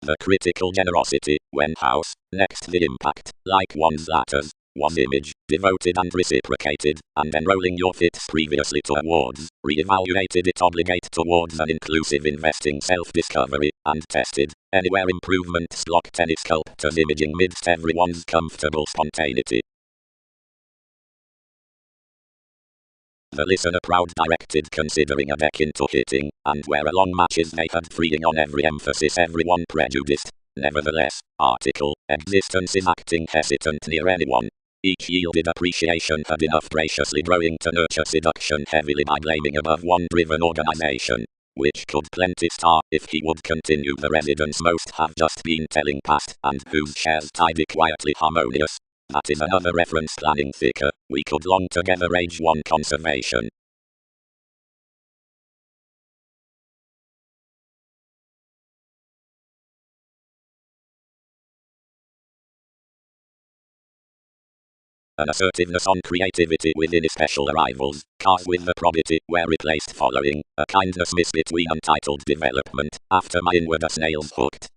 The critical generosity, when house, next the impact, like one's latters, was image, devoted and reciprocated, and enrolling your fits previously towards, re-evaluated it obligate towards an inclusive investing self-discovery, and tested, anywhere improvements locked any sculptor's imaging midst everyone's comfortable spontaneity. The listener proud directed considering a deck into hitting, and where along matches they had freeing on every emphasis everyone prejudiced. Nevertheless, article, existence is acting hesitant near anyone. Each yielded appreciation had enough graciously growing to nurture seduction heavily by blaming above one driven organization, which could plenty star if he would continue the residence most have just been telling past, and whose shares tidy quietly harmonious. That is another reference planning thicker, we could long together age one conservation. An assertiveness on creativity within special arrivals, cars with the probity were replaced following, a kindness miss between untitled development, after my inward snails hooked.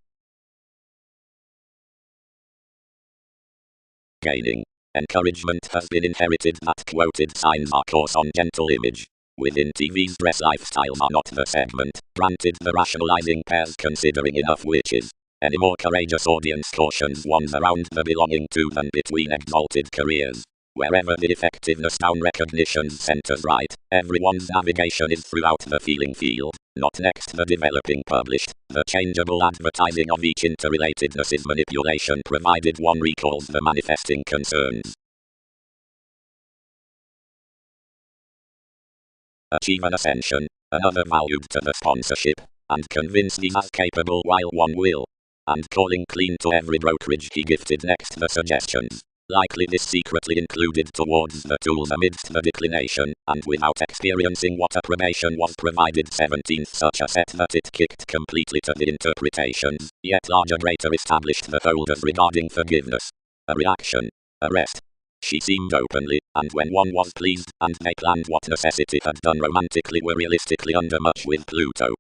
Gaining. Encouragement has been inherited that quoted signs are course on gentle image. Within TV's dress lifestyles are not the segment, granted the rationalizing pairs considering enough witches. Any more courageous audience cautions ones around the belonging to than between exalted careers. Wherever the effectiveness down recognition centers right, everyone's navigation is throughout the feeling field, not next the developing published. The changeable advertising of each interrelatedness is manipulation provided one recalls the manifesting concerns. Achieve an ascension, another valued to the sponsorship, and convince these as capable while one will. And calling clean to every brokerage he gifted next the suggestions. Likely this secretly included towards the tools amidst the declination, and without experiencing what approbation was provided 17th such a set that it kicked completely to the interpretations, yet larger greater established the holders regarding forgiveness. A reaction. A rest. She seemed openly, and when one was pleased, and they planned what necessity had done romantically were realistically under much with Pluto.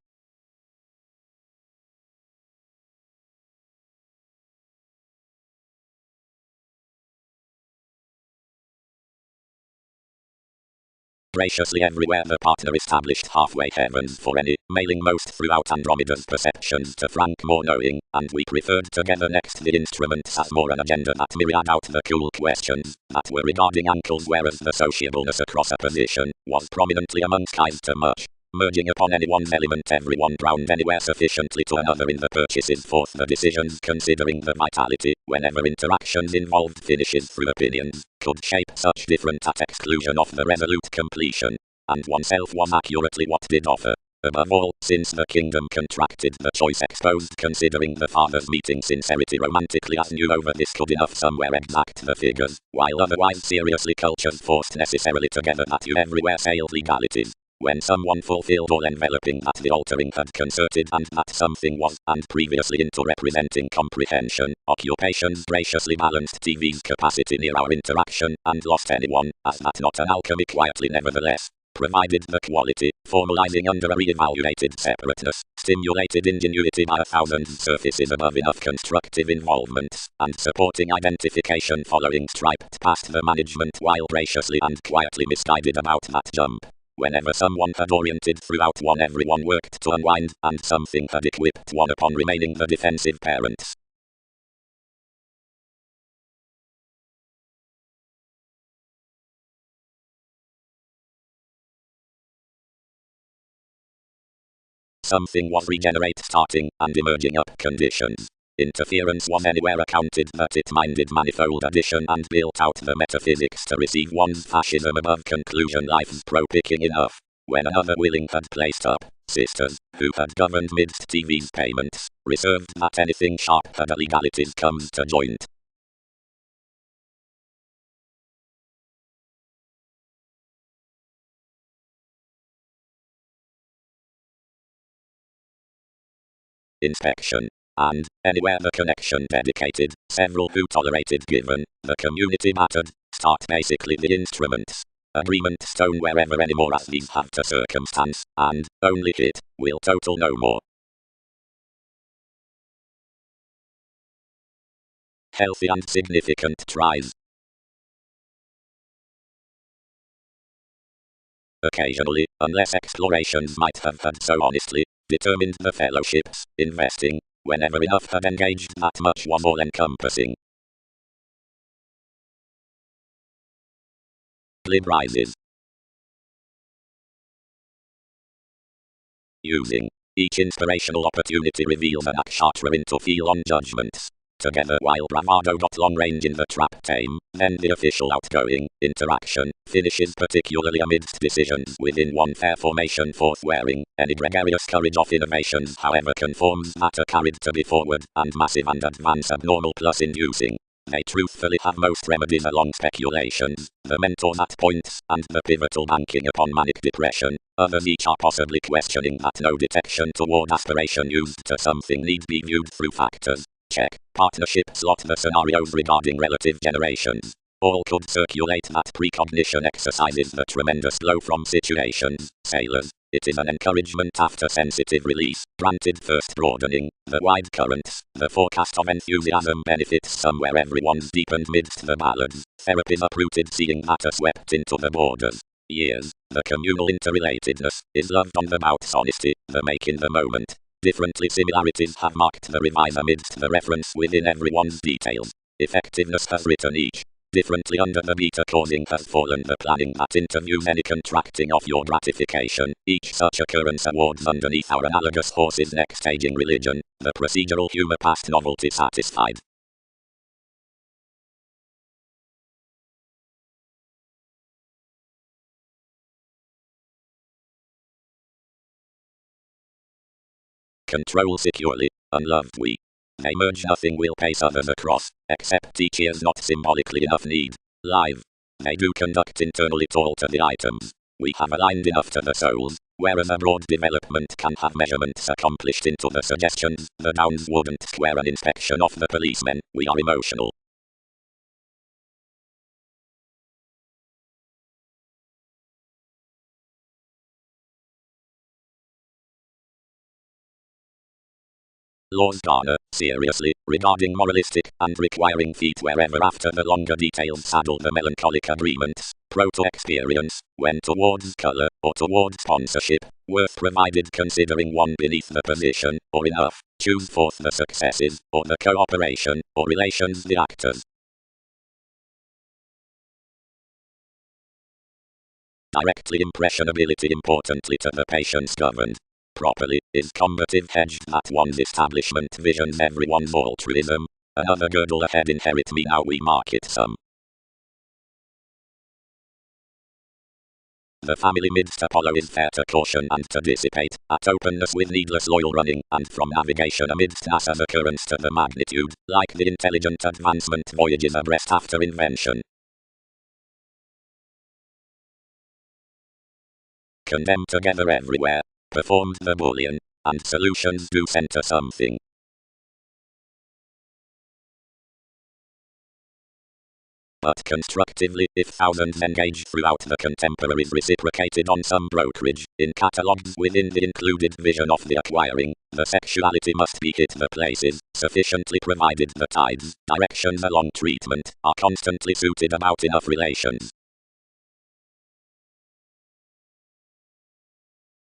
Graciously everywhere the partner established halfway heavens for any, mailing most throughout Andromeda's perceptions to Frank more knowing, and we preferred together next the instruments as more an agenda that myriad out the cool questions, that were regarding ankles whereas the sociableness across a position, was prominently among skies too much. Merging upon anyone's element everyone drowned anywhere sufficiently to another in the purchases forth the decisions considering the vitality, whenever interactions involved finishes through opinions, could shape such different at exclusion of the resolute completion, and oneself was accurately what did offer. Above all, since the kingdom contracted the choice exposed considering the fathers meeting sincerity romantically as knew over this could enough somewhere exact the figures, while otherwise seriously cultures forced necessarily together that you everywhere sailed legalities. When someone fulfilled all enveloping that the altering had concerted and that something was, and previously into representing comprehension, occupations graciously balanced TV's capacity near our interaction, and lost anyone, as that not an alchemy quietly nevertheless, provided the quality, formalizing under a re-evaluated separateness, stimulated ingenuity by 1,000 surfaces above enough constructive involvements, and supporting identification following striped past the management while graciously and quietly misguided about that jump. Whenever someone had oriented throughout one everyone worked to unwind, and something had equipped one upon remaining the defensive parents. Something was regenerate starting and emerging up conditions. interference was anywhere accounted that it minded manifold addition and built out the metaphysics to receive one's fascism above conclusion life's pro-picking enough. When another willing had placed up sisters, who had governed midst TV's payments, reserved that anything sharp had illegalities comes to joint. Inspection. And, anywhere the connection dedicated, several who tolerated given, the community mattered, start basically the instruments. Agreement stone wherever any more as these have to circumstance, and, only hit, will total no more. Healthy and significant tries. Occasionally, unless explorations might have had so honestly determined the fellowships, investing, whenever enough had engaged that much was all-encompassing. Glib rises. Using. Each inspirational opportunity reveals an nakshatra into feel-on judgments. Together while bravado got long range in the trap tame, then the official outgoing interaction finishes particularly amidst decisions within one fair formation forth wearing, any gregarious courage of innovations however conforms that are carried to be forward, and massive and advance abnormal plus inducing. They truthfully have most remedies along speculations, the mentors at points, and the pivotal banking upon manic depression. Others each are possibly questioning that no detection toward aspiration used to something need be viewed through factors. Check. Partnership slot the scenarios regarding relative generations. All could circulate that precognition exercises the tremendous flow from situations. Sailors. It is an encouragement after sensitive release, granted first broadening, the wide currents, the forecast of enthusiasm benefits somewhere everyone's deepened midst the ballads, therapies uprooted seeing that are swept into the borders. Years, the communal interrelatedness, is loved on the mouth's honesty, the make in the moment. Differently similarities have marked the revise amidst the reference within everyone's details. Effectiveness has written each. Differently under the beta causing has fallen the planning that interviews any contracting of your gratification. Each such occurrence awards underneath our analogous horse's neck staging religion, the procedural humor past novelty satisfied. Control securely, unloved we. They merge nothing will pace others across, except each is not symbolically enough need. Live. They do conduct internally to alter the items. We have aligned enough to the souls, whereas a broad development can have measurements accomplished into the suggestions, the downs wouldn't square an inspection of the policemen, we are emotional. Laws garner, seriously, regarding moralistic, and requiring feet wherever after the longer details saddle the melancholic agreements, proto-experience, when towards color, or towards sponsorship, worth provided considering one beneath the position, or enough, choose forth the successes, or the cooperation, or relations the actors. Directly impressionability importantly to the patients governed. Properly, is combative hedged that one's establishment visions everyone's altruism. Another girdle ahead inherit me now we market some. The family midst Apollo is fair to caution and to dissipate, at openness with needless loyal running, and from navigation amidst NASA's occurrence to the magnitude, like the intelligent advancement voyages abreast after invention. Condemn together everywhere, performed the Boolean, and solutions do center something. But constructively, if thousands engage throughout the contemporaries reciprocated on some brokerage, in catalogues within the included vision of the acquiring, the sexuality must be hit the places, sufficiently provided the tides, directions along treatment, are constantly suited about enough relations.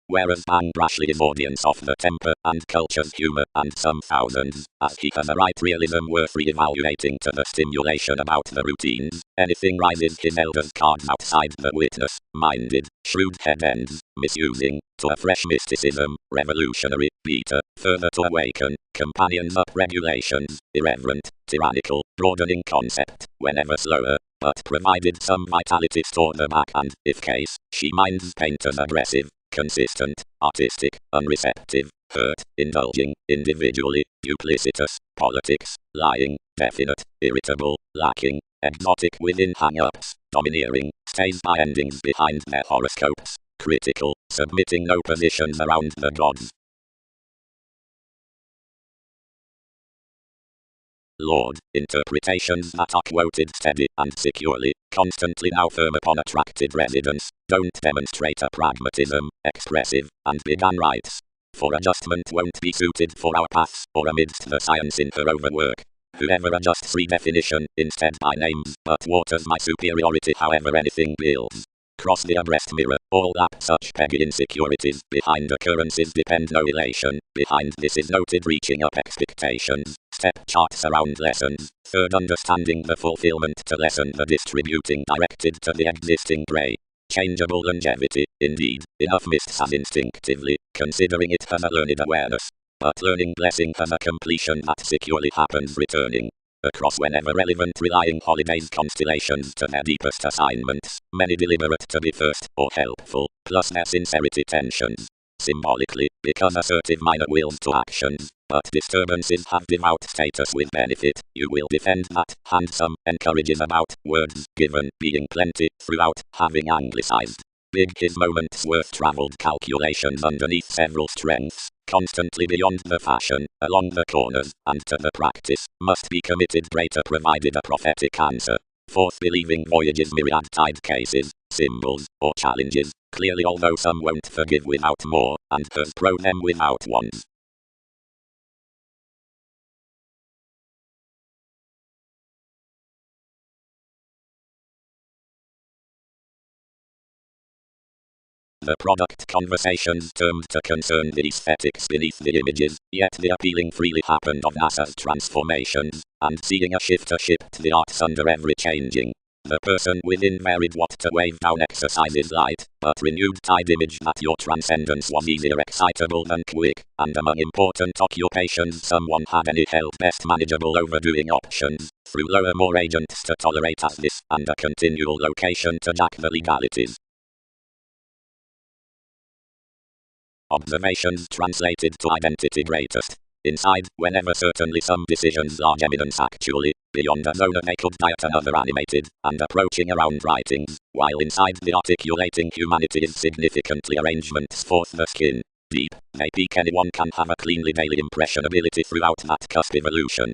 whereas Bang Brashley is audience of the temper and culture's humor, and some thousands, as he has a right realism worth re-evaluating to the stimulation about the routines. Anything rises his elders' cards outside the witness-minded, shrewd head ends, misusing, to a fresh mysticism, revolutionary, beta, further to awaken, companions up regulations, irreverent, tyrannical, broadening concept, whenever slower, but provided some vitality toward the back and, if case, she minds painters aggressive, consistent, artistic, unreceptive, hurt, indulging, individually, duplicitous, politics, lying, definite, irritable, lacking, exotic within hang-ups, domineering, stays by endings behind their horoscopes, critical, submitting no positions around the gods. Lord, interpretations that are quoted steady and securely, constantly now firm upon attracted residence, don't demonstrate a pragmatism, expressive, and began rights. For adjustment won't be suited for our paths, or amidst the science in her overwork. Whoever adjusts redefinition, instead by names, but waters my superiority however anything builds. Cross the abreast mirror, all that such peggy insecurities, behind occurrences depend no elation, behind this is noted reaching up expectations, step charts around lessons, third understanding the fulfillment to lessen the distributing directed to the existing gray. Changeable longevity, indeed, enough mists as instinctively, considering it as a learned awareness. But learning blessing has a completion that securely happens returning. Across whenever relevant relying holidays constellations to their deepest assignments, many deliberate to be first, or helpful, plus their sincerity tensions. Symbolically, because assertive minor wills to actions, but disturbances have devout status with benefit, you will defend that, handsome, encourages about, words, given, being plenty, throughout, having anglicized. Big his moments worth traveled calculations underneath several strengths, constantly beyond the fashion, along the corners, and to the practice, must be committed greater provided a prophetic answer. Fourth believing voyages myriad tide cases, symbols, or challenges, clearly although some won't forgive without more, and hers pro them without ones. The product conversations termed to concern the aesthetics beneath the images, yet the appealing freely happened of NASA's transformations, and seeing a shifter shift the arts under every changing. The person within varied what to wave down exercises light, but renewed tide image that your transcendence was easier excitable than quick, and among important occupations someone had any held best manageable overdoing options, through lower more agents to tolerate as this, and a continual location to jack the legalities. Observations translated to identity greatest. Inside, whenever certainly some decisions large eminence actually, beyond a zone they could diet another animated, and approaching around writings, while inside the articulating humanity is significantly arrangements forth the skin. Deep, they peak anyone can have a cleanly daily impressionability throughout that cusp evolution.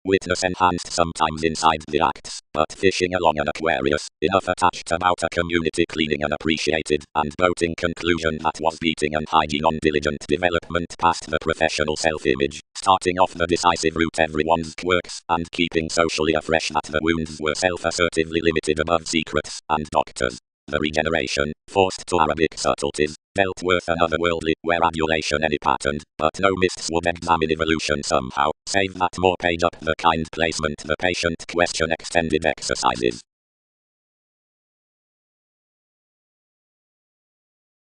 Witness enhanced sometimes inside the acts, but fishing along an Aquarius, enough attached about a community cleaning unappreciated, and boating conclusion that was beating and hygiene on diligent development past the professional self-image, starting off the decisive route everyone's quirks, and keeping socially afresh that the wounds were self-assertively limited above secrets, and doctors. The regeneration, forced to Arabic subtleties, dealt worth another worldly, where adulation any patterned, but no mists would examine evolution somehow, save that more page up the kind placement the patient question extended exercises.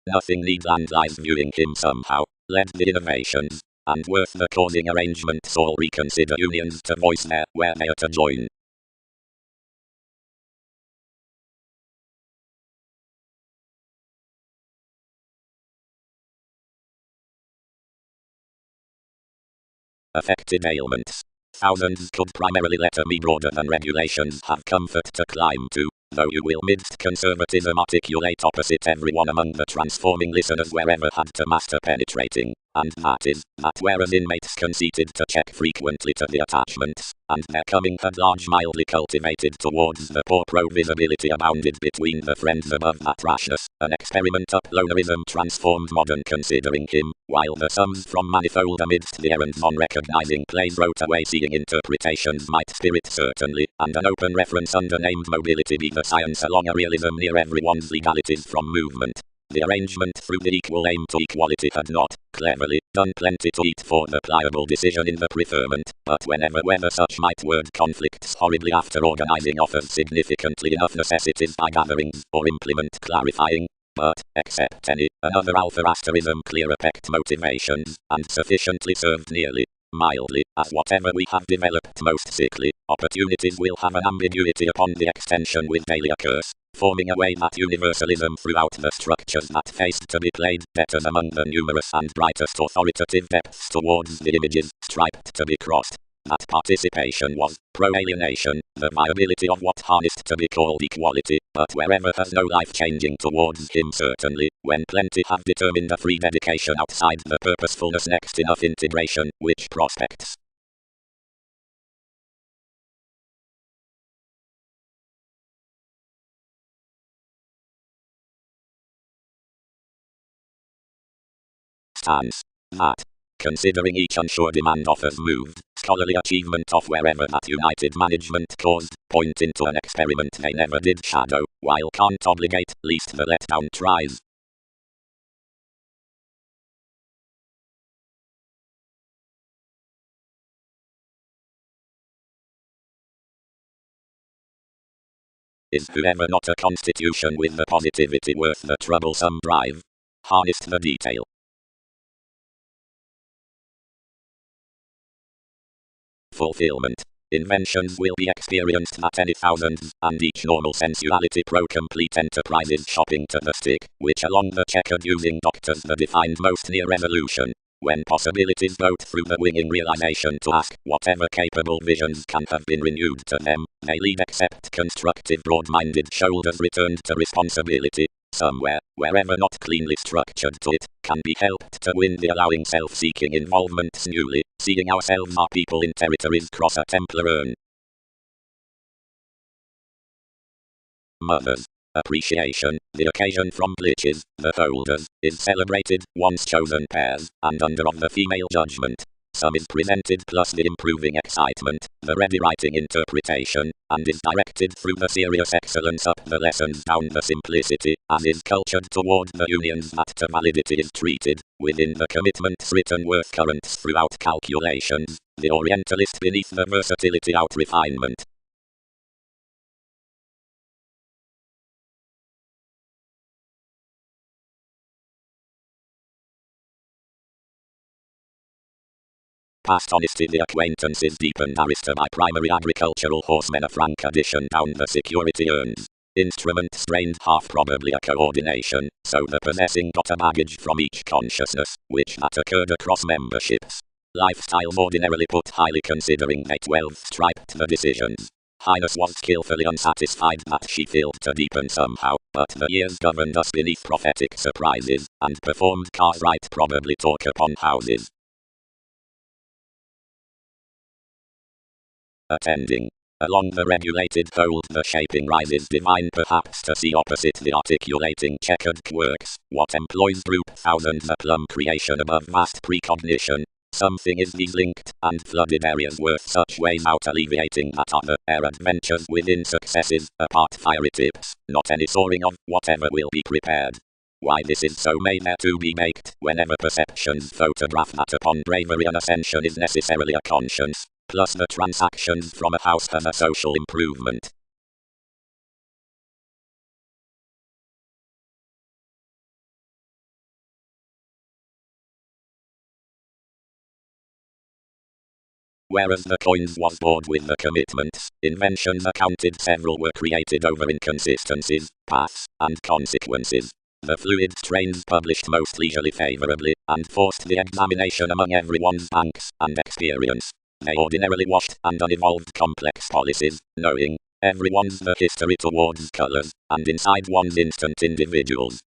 Nothing needs and lies viewing him somehow, led the innovations, and worth the causing arrangements all reconsider unions to voice there, where they are to join. Affected ailments. Thousands could primarily letter me broader than regulations have comfort to climb to, though you will midst conservatism articulate opposite everyone among the transforming listeners wherever had to master penetrating, And that is, that whereas inmates conceded to check frequently to the attachments, and their coming had large mildly cultivated towards the poor pro-visibility abounded between the friends above that rashness, an experiment up lonerism transformed modern considering him, while the sums from manifold amidst the errands on recognizing plays wrote away seeing interpretations might spirit certainly, and an open reference under named mobility be the science along a realism near everyone's legalities from movement. The arrangement through the equal aim to equality had not, cleverly, done plenty to eat for the pliable decision in the preferment, but whether such might word conflicts horribly after organizing offers significantly enough necessities by gatherings, or implement clarifying, but, except any, another alpha asterism clear effect motivations, and sufficiently served nearly, mildly, as whatever we have developed most sickly, opportunities will have an ambiguity upon the extension with daily occurs, forming away that universalism throughout the structures that faced to be played debtors among the numerous and brightest authoritative depths towards the images striped to be crossed. That participation was, pro-alienation, the viability of what harnessed to be called equality, but wherever has no life changing towards him certainly, when plenty have determined a free dedication outside the purposefulness next enough integration, which prospects. Stands. That. Considering each unsure demand offers moved, scholarly achievement of wherever that united management caused, point into an experiment they never did shadow, while can't obligate, least the letdown tries. Is whoever not a constitution with the positivity worth the troublesome drive? Harnessed the detail. Fulfillment. Inventions will be experienced at any thousands, and each normal sensuality pro-complete enterprises shopping to the stick, which along the checkered using doctors the defined most near resolution. When possibilities vote through the winging realization to ask whatever capable visions can have been renewed to them, they lead except constructive broad-minded shoulders returned to responsibility. Somewhere, wherever not cleanly structured to it, can be helped to win the allowing self-seeking involvements newly, seeing ourselves our people in territories cross a Templar urn. Mothers. Appreciation, the occasion from glitches, the holders, is celebrated, once chosen pairs, and under of the female judgment. Some is presented plus the improving excitement, the ready writing interpretation, and is directed through the serious excellence up the lessons down the simplicity, as is cultured toward the unions that to validity is treated, within the commitments written worth currents throughout calculations, the Orientalist beneath the versatility out refinement. Past honesty the acquaintances deepened arista by primary agricultural horsemen a frank addition down the security earns. Instrument strained half probably a coordination, so the possessing got a baggage from each consciousness, which that occurred across memberships. Lifestyle ordinarily put highly considering they 12 striped the decisions. Highness was skillfully unsatisfied that she failed to deepen somehow, but the years governed us beneath prophetic surprises, and performed cars right probably talk upon houses. Attending. Along the regulated fold the shaping rises divine perhaps to see opposite the articulating checkered quirks, what employs group thousands a plum creation above vast precognition. Something is these linked, and flooded areas worth such ways out alleviating that other air adventures within successes, apart fiery tips, not any soaring of whatever will be prepared. Why this is so may there to be baked, whenever perceptions photograph that upon bravery an ascension is necessarily a conscience. Plus the transactions from a house has a social improvement. Whereas the coins was bored with the commitments, inventions accounted several were created over inconsistencies, paths, and consequences. The fluid strains published most leisurely favorably, and forced the examination among everyone's banks and experience. They ordinarily washed and unevolved complex policies, knowing everyone's the history towards colors, and inside one's instant individuals.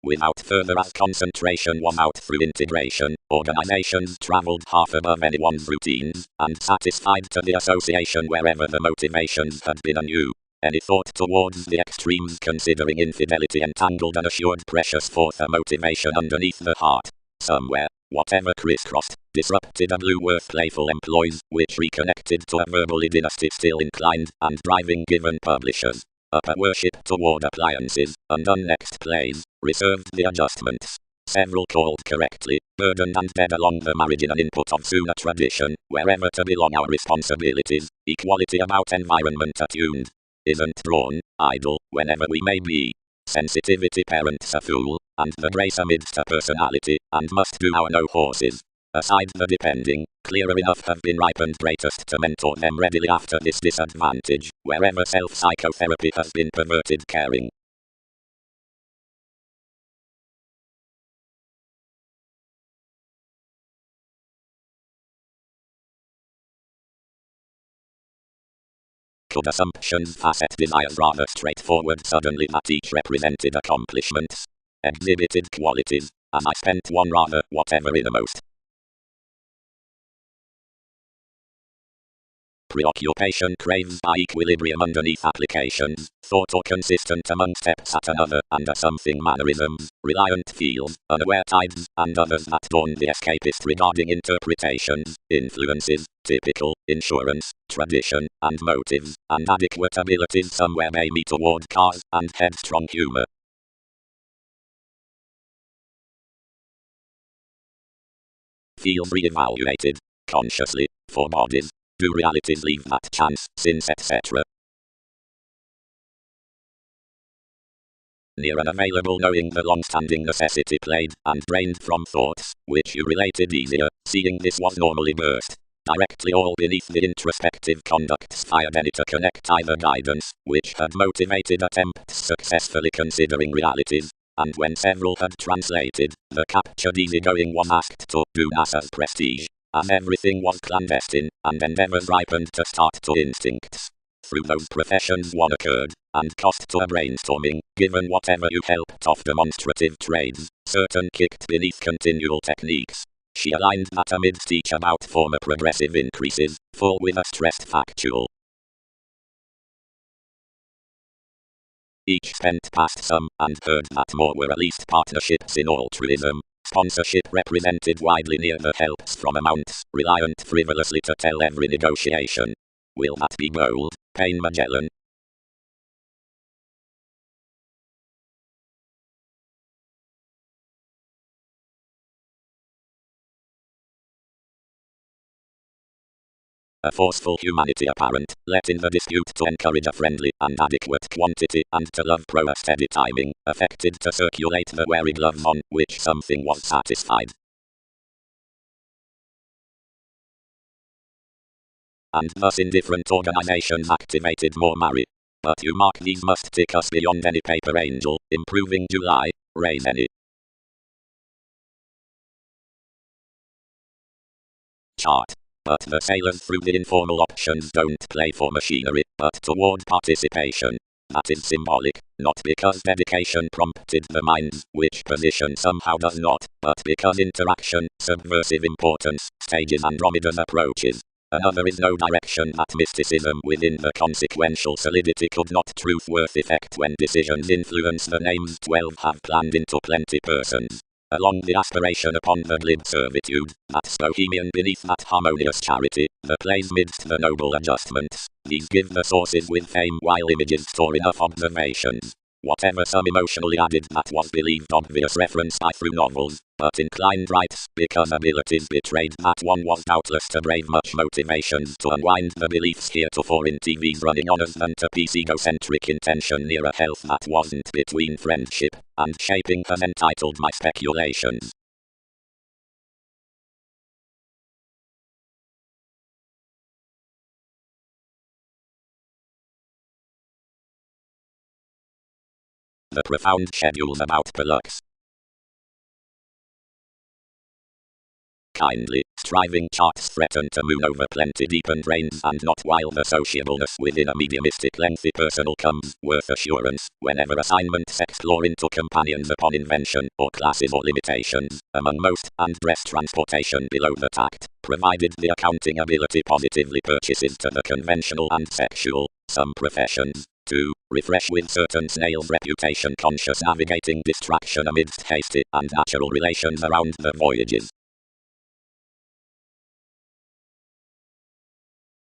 without further as concentration was out through integration. Organizations traveled half above anyone's routines, and satisfied to the association wherever the motivations had been anew. Any thought towards the extremes considering infidelity entangled an assured precious fourth a motivation underneath the heart. Somewhere, whatever crisscrossed, disrupted a blue worth playful employees, which reconnected to a verbally dynasty still inclined, and driving given publishers. Upper worship toward appliances, and unnext plays, reserved the adjustments. Several called correctly, burdened and dead along the margin an input of sooner tradition, wherever to belong our responsibilities, equality about environment attuned. Isn't drawn, idle, whenever we may be. Sensitivity parents a fool, and the grace amidst a personality, and must do our no horses. Aside the depending, clearer enough have been ripened greatest to mentor them readily after this disadvantage, wherever self-psychotherapy has been perverted caring. Could assumptions facet desires rather straightforward suddenly that each represented accomplishments, exhibited qualities, as I spent one rather whatever innermost. Preoccupation craves by equilibrium underneath applications, thought or consistent among steps at another, and a something mannerisms, reliant feels, unaware tides, and others that dawn the escapist regarding interpretations, influences, typical, insurance, tradition, and motives, and adequate abilities somewhere may meet toward cars, and headstrong humor. Feels re-evaluated, consciously, for bodies. Do realities leave that chance, since etc. Near unavailable knowing the long-standing necessity played and drained from thoughts, which you related easier, seeing this was normally burst. Directly all beneath the introspective conducts fired any to connect either guidance, which had motivated attempts successfully considering realities, and when several had translated, the captured easygoing was asked to do NASA's prestige. As everything was clandestine, and endeavors ripened to start to instincts. Through those professions one occurred, and cost to a brainstorming, given whatever you helped off demonstrative trades, certain kicked beneath continual techniques. She aligned that amidst each about former progressive increases, full with a stressed factual. Each spent past some, and heard that more were at least partnerships in altruism. Sponsorship represented widely near the helps from amounts, reliant frivolously to tell every negotiation. Will that be gold, Payne Magellan? A forceful humanity apparent, let in the dispute to encourage a friendly and adequate quantity, and to love pro a steady timing, affected to circulate the wary gloves on which something was satisfied. And thus in different organizations activated more marry. But you mark these must tick us beyond any paper angel, improving July, raise any chart. But the sailors through the informal options don't play for machinery, but toward participation. That is symbolic, not because dedication prompted the minds, which position somehow does not, but because interaction, subversive importance, stages Andromeda's approaches. Another is no direction that mysticism within the consequential solidity could not truth worth effect when decisions influence the names 12 have planned into plenty persons. Along the aspiration upon the glib servitude, that's bohemian beneath that harmonious charity, the plays midst the noble adjustments, these give the sources with fame while images store enough observations. Whatever some emotionally added that was believed obvious reference by through novels, but inclined rights, because abilities betrayed that one was doubtless to brave much motivations to unwind the beliefs heretofore in TV's running honors than to piece egocentric intention near a health that wasn't between friendship, and shaping has entitled my speculations. The profound schedules about Pollux. Kindly, striving charts threaten to moon over plenty deepened brains and not while the sociableness within a mediumistic lengthy personal comes worth assurance whenever assignments explore into companions upon invention or classes or limitations among most and dress transportation below the tact, provided the accounting ability positively purchases to the conventional and sexual, some professions. 2. Refresh with certain snail's reputation conscious navigating distraction amidst hasty and natural relations around the voyages.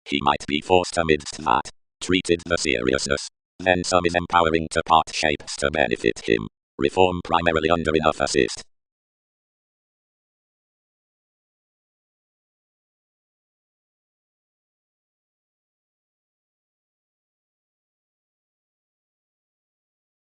He might be forced amidst that, treated the seriousness. Then some is empowering to part shapes to benefit him. Reform primarily under enough assist.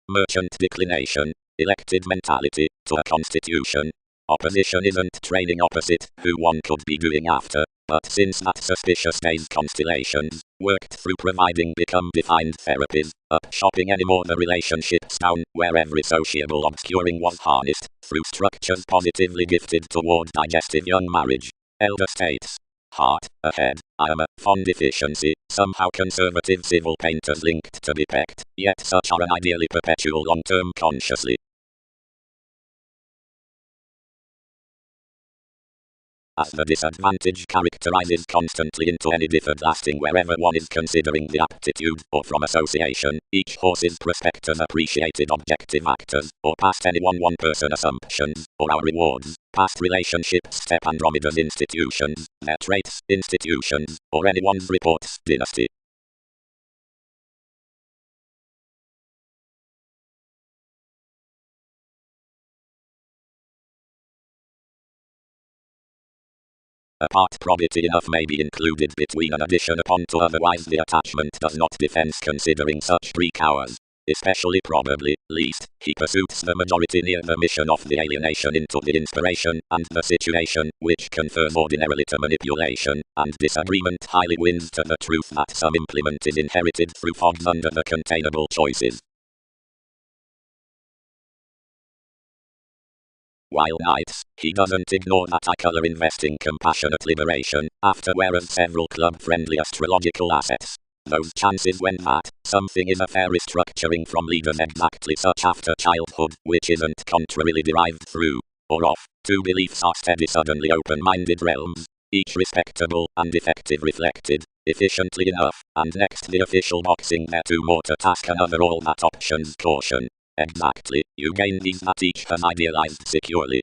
Merchant declination, elected mentality, to a constitution. Opposition isn't training opposite who one could be doing after, but since that suspicious days constellations, worked through providing become defined therapies, up shopping anymore the relationships down where every sociable obscuring was harnessed, through structures positively gifted toward digestive young marriage. Elder states. Heart, ahead, I am a fond deficiency, somehow conservative civil painters linked to depict, yet such are an ideally perpetual long-term consciously. As the disadvantage characterizes constantly into any differed lasting wherever one is considering the aptitude, or from association, each horse's prospectors appreciated objective actors, or past any one person assumptions, or our rewards, past relationships step Andromeda's institutions, their traits, institutions, or anyone's reports, dynasty. Apart probity enough may be included between an addition upon to otherwise the attachment does not defense considering such Greek hours. Especially probably, least, he pursues the majority near the mission of the alienation into the inspiration and the situation, which confers ordinarily to manipulation, and disagreement highly wins to the truth that some implement is inherited through fogs under the containable choices. While nights, he doesn't ignore that I color investing compassionate liberation, after whereas several club-friendly astrological assets. Those chances when that, something is a fair restructuring from leaders exactly such after childhood, which isn't contrarily derived through, or off, two beliefs are steady suddenly open-minded realms, each respectable and effective reflected, efficiently enough, and next the official boxing there two more to task another all that options caution. Exactly, you gain these that each has idealized securely.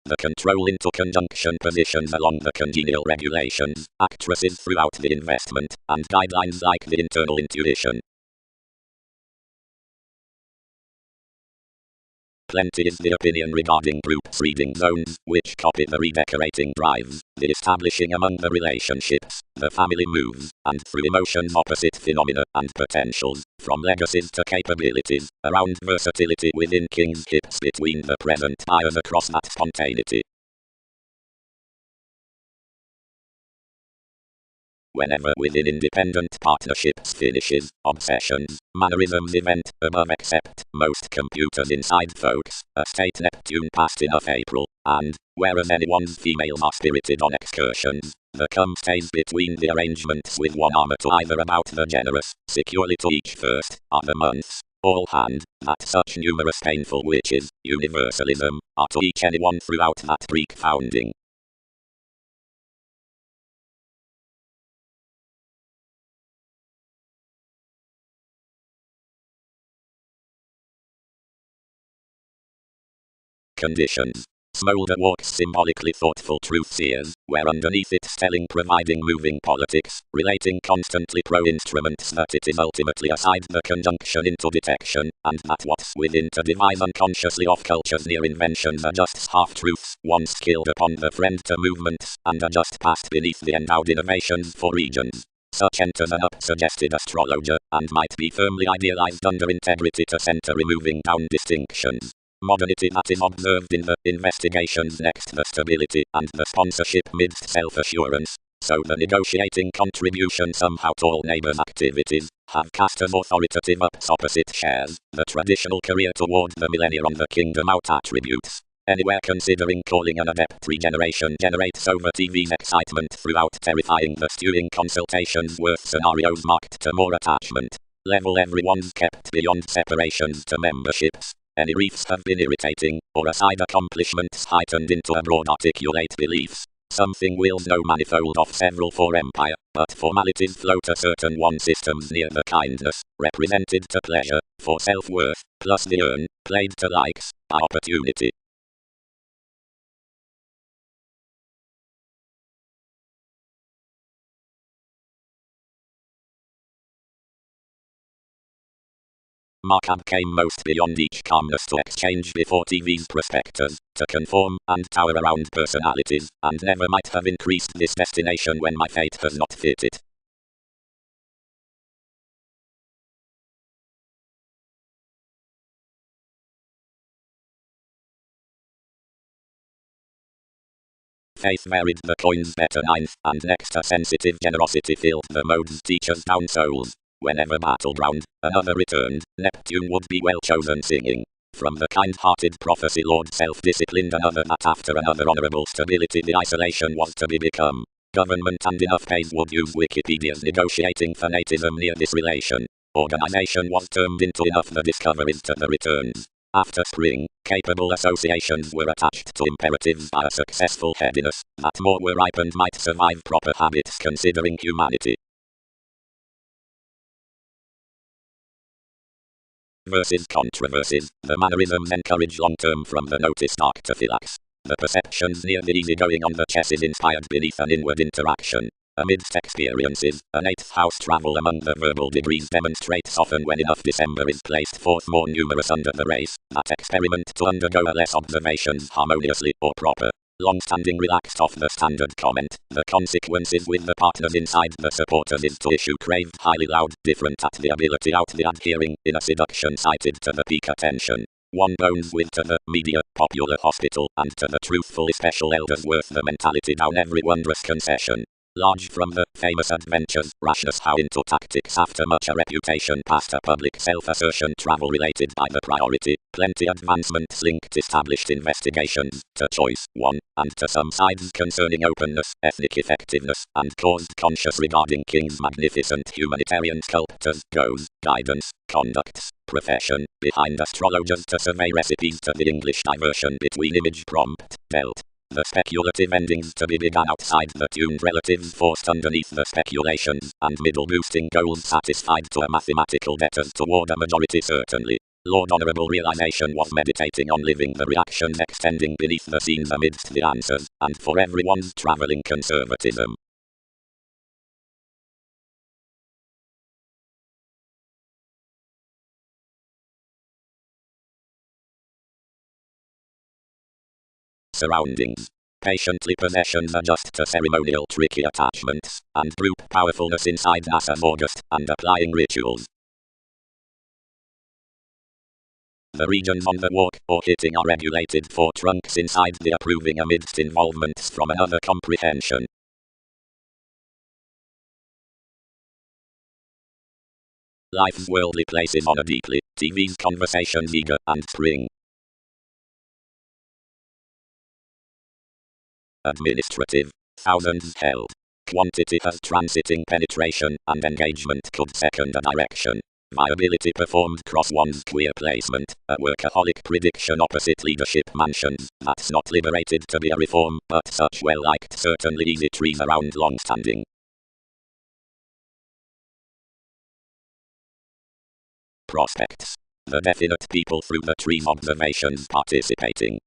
The control into conjunction positions along the congenial regulations, actresses throughout the investment, and guidelines like the internal intuition. Plenty is the opinion regarding groups reading zones, which copy the redecorating drives, the establishing among the relationships, the family moves, and through emotions opposite phenomena and potentials, from legacies to capabilities, around versatility within king's hips between the present buyers across that spontaneity. Whenever within independent partnerships finishes, obsessions, mannerisms event, above except, most computers inside folks, a state Neptune past enough April, and, whereas anyone's females are spirited on excursions, the cum stays between the arrangements with one armor to either about the generous, securely to each first, are the months, all hand, that such numerous painful witches, universalism, are to each anyone throughout that Greek founding. Conditions. Smolder walks symbolically thoughtful truth seers, where underneath it stelling providing moving politics, relating constantly pro-instruments that it is ultimately aside the conjunction into detection, and that what's within to devise unconsciously off culture's near inventions adjusts half-truths, once skilled upon the friend to movements, and adjust past beneath the endowed innovations for regions. Such enters an up-suggested astrologer, and might be firmly idealized under integrity to center removing down distinctions. Modernity that is observed in the investigations next the stability and the sponsorship midst self-assurance. so the negotiating contribution somehow to all neighbors' activities, have cast as authoritative ups opposite shares, the traditional career toward the millennia on the kingdom out attributes. Anywhere considering calling an adept regeneration generates over TV's excitement throughout terrifying the stewing consultations worth scenarios marked to more attachment. Level everyone's kept beyond separations to memberships. Any reefs have been irritating, or aside accomplishments heightened into a broad articulate beliefs. Something wheels no manifold of several for empire, but formalities float a certain one systems near the kindness, represented to pleasure, for self-worth, plus the earn, played to likes, opportunity. Markup came most beyond each calmness to exchange before TV's prospectors, to conform and tower around personalities, and never might have increased this destination when my fate has not fit it. Faith married the coin's better ninth, and next a sensitive generosity filled the mode's teachers down souls. Whenever battleground, another returned, Neptune would be well chosen singing. From the kind-hearted prophecy Lord self-disciplined another that after another honorable stability the isolation was to be become. Government and enough pays would use Wikipedia's negotiating fanatism near this relation. Organization was termed into enough the discoveries to the returns. After spring, capable associations were attached to imperatives by a successful headiness, that more were ripened might survive proper habits considering humanity. Versus controversies, the mannerisms encourage long-term from the noticed artefacts. The perceptions near the easygoing on the chess is inspired beneath an inward interaction. Amidst experiences, an eighth house travel among the verbal degrees demonstrates often when enough December is placed forth more numerous under the race, that experiment to undergo a less observations harmoniously or proper. Long-standing relaxed off the standard comment, the consequences with the partners inside the supporters is to issue craved highly loud, different at the ability out the adhering, in a seduction cited to the peak attention. One bones with to the media, popular hospital, and to the truthful special elders worth the mentality down every wondrous concession. Large from the famous adventures, rashness how into tactics after much a reputation past a public self-assertion travel related by the priority, plenty advancements linked established investigations, to choice, one, and to some sides concerning openness, ethnic effectiveness, and caused conscious regarding King's magnificent humanitarian sculptors, goes, guidance, conducts, profession, behind astrologers to survey recipes to the English diversion between image prompt, dealt. The speculative endings to be begun outside the tuned relatives forced underneath the speculations, and middle boosting goals satisfied to a mathematical debtors toward a majority certainly. Lord Honourable realization was meditating on living the reactions extending beneath the scenes amidst the answers, and for everyone's travelling conservatism. Surroundings. Patiently possessions adjust to ceremonial tricky attachments, and group powerfulness inside NASA's August, and applying rituals. The regions on the walk or hitting are regulated for trunks inside the approving amidst involvements from another comprehension. Life's worldly places honor deeply, TV's conversations eager and spring. Administrative. Thousands held. Quantity has transiting penetration, and engagement could second a direction. Viability performed cross one's queer placement, a workaholic prediction opposite leadership mansions, that's not liberated to be a reform, but such well-liked certainly easy trees around long-standing. Prospects. The definite people through the tree's observations participating.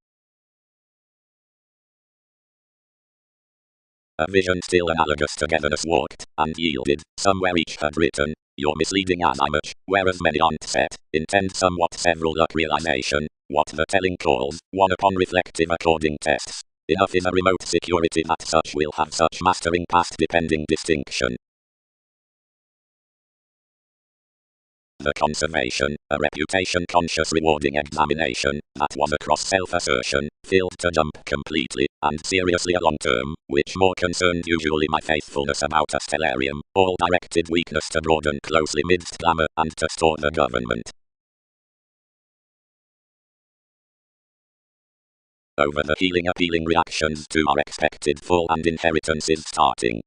A vision still analogous togetherness walked, and yielded, somewhere each had written, you're misleading as I much, whereas many aren't set, intend somewhat several luck realization, what the telling calls, one upon reflective according tests. Enough is a remote security that such will have such mastering past depending distinction. The conservation, a reputation-conscious rewarding examination, that was across self-assertion, filled to jump completely, and seriously a long term, which more concerned usually my faithfulness about a stellarium, all directed weakness to broaden closely midst glamour, and to store the government. Over the healing appealing reactions to our expected fall and inheritances starting.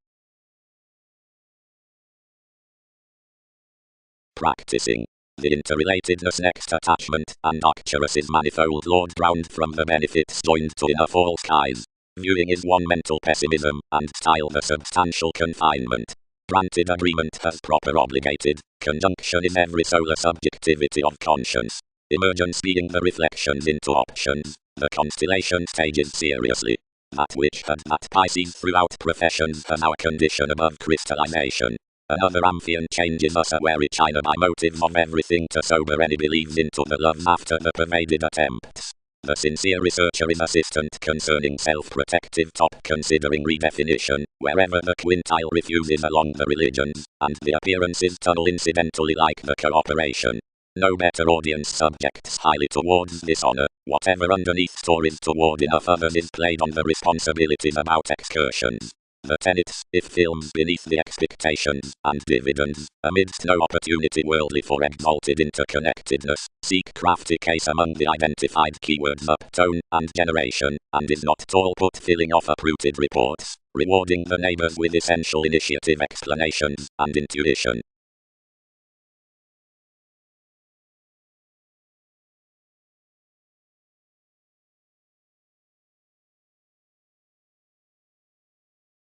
Practicing. The interrelatedness next attachment, and Arcturus's manifold Lord ground from the benefits joined to inner false skies. Viewing is one mental pessimism, and style the substantial confinement. Granted agreement has proper obligated, conjunction is every solar subjectivity of conscience. Emergence being the reflections into options, the constellation stages seriously. That which had that Pisces throughout professions has our condition above crystallization. Another Amphion changes us aware China by motives of everything to sober any believes into the loves after the pervaded attempts. The sincere researcher is assistant concerning self-protective top considering redefinition, wherever the quintile refuses along the religions, and the appearances tunnel incidentally like the cooperation. No better audience subjects highly towards this honor, whatever underneath stories toward enough others is played on the responsibilities about excursions. The tenets, if films beneath the expectations, and dividends, amidst no opportunity worldly for exalted interconnectedness, seek crafty case among the identified keywords uptone, and generation, and is not tall put filling off uprooted reports, rewarding the neighbors with essential initiative explanations, and intuition.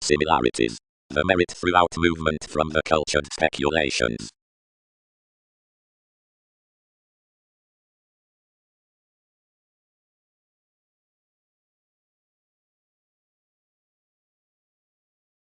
Similarities. The merit throughout movement from the cultured speculations.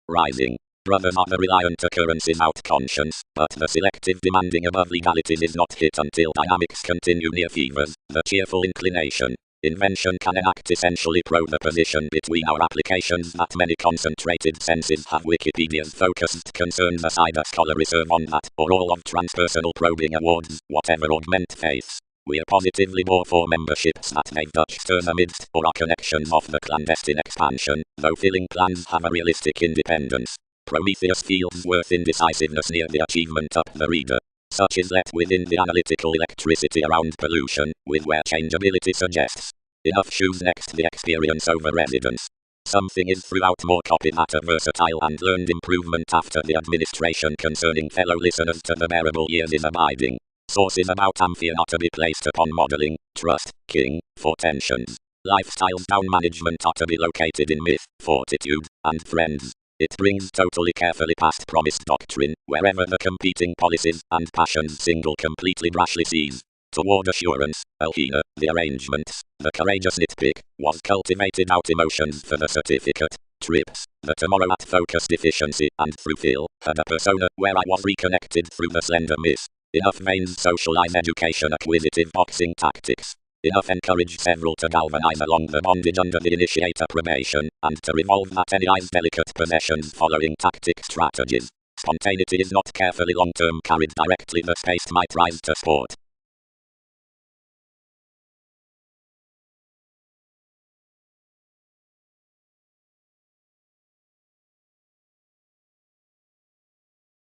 Rising. Brothers are the reliant occurrences out conscience, but the selective demanding above legalities is not hit until dynamics continue near fevers, the cheerful inclination. Invention can enact essentially pro the position between our applications that many concentrated senses have. Wikipedia's focused concerns aside, a scholar reserve on that, or all of transpersonal probing awards, whatever augment faiths. We are positively more for memberships that make Dutch stirs amidst, or our connections of the clandestine expansion, though filling plans have a realistic independence. Prometheus feels worth indecisiveness near the achievement up the reader. Such is let within the analytical electricity around pollution, with where changeability suggests. Enough shoes next the experience over residence. Something is throughout more copy that a versatile and learned improvement after the administration concerning fellow listeners to the bearable years is abiding. Sources about Amphion are to be placed upon modeling, trust, king, for tensions. Lifestyles down management are to be located in myth, fortitude, and friends. It brings totally carefully past promised doctrine, wherever the competing policies and passions single completely brashly seize. Toward assurance, Elhina, the arrangements, the courageous nitpick, was cultivated out emotions for the certificate. Trips, the tomorrow at focus deficiency, and through Phil, had a persona where I was reconnected through the slender myth. Enough veins socialize education acquisitive boxing tactics. Enough encourage several to galvanize along the bondage under the initiator probation, and to revolve that any's delicate possessions following tactic strategies. Spontaneity is not carefully long-term carried directly, the space might rise to sport.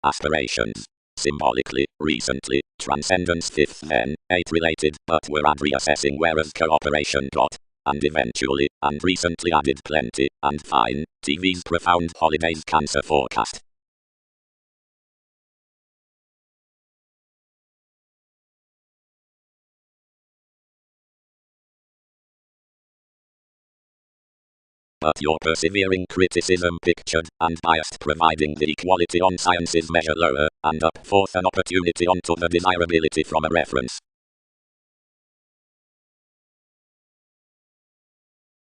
Aspirations. Symbolically, recently, transcendence fifth then, 8 related, but were ad reassessing whereas cooperation got, and eventually, and recently added plenty, and fine, TV's profound holidays cancer forecast. But your persevering criticism pictured, and biased providing the equality on science's measure lower, and up forth an opportunity onto the desirability from a reference.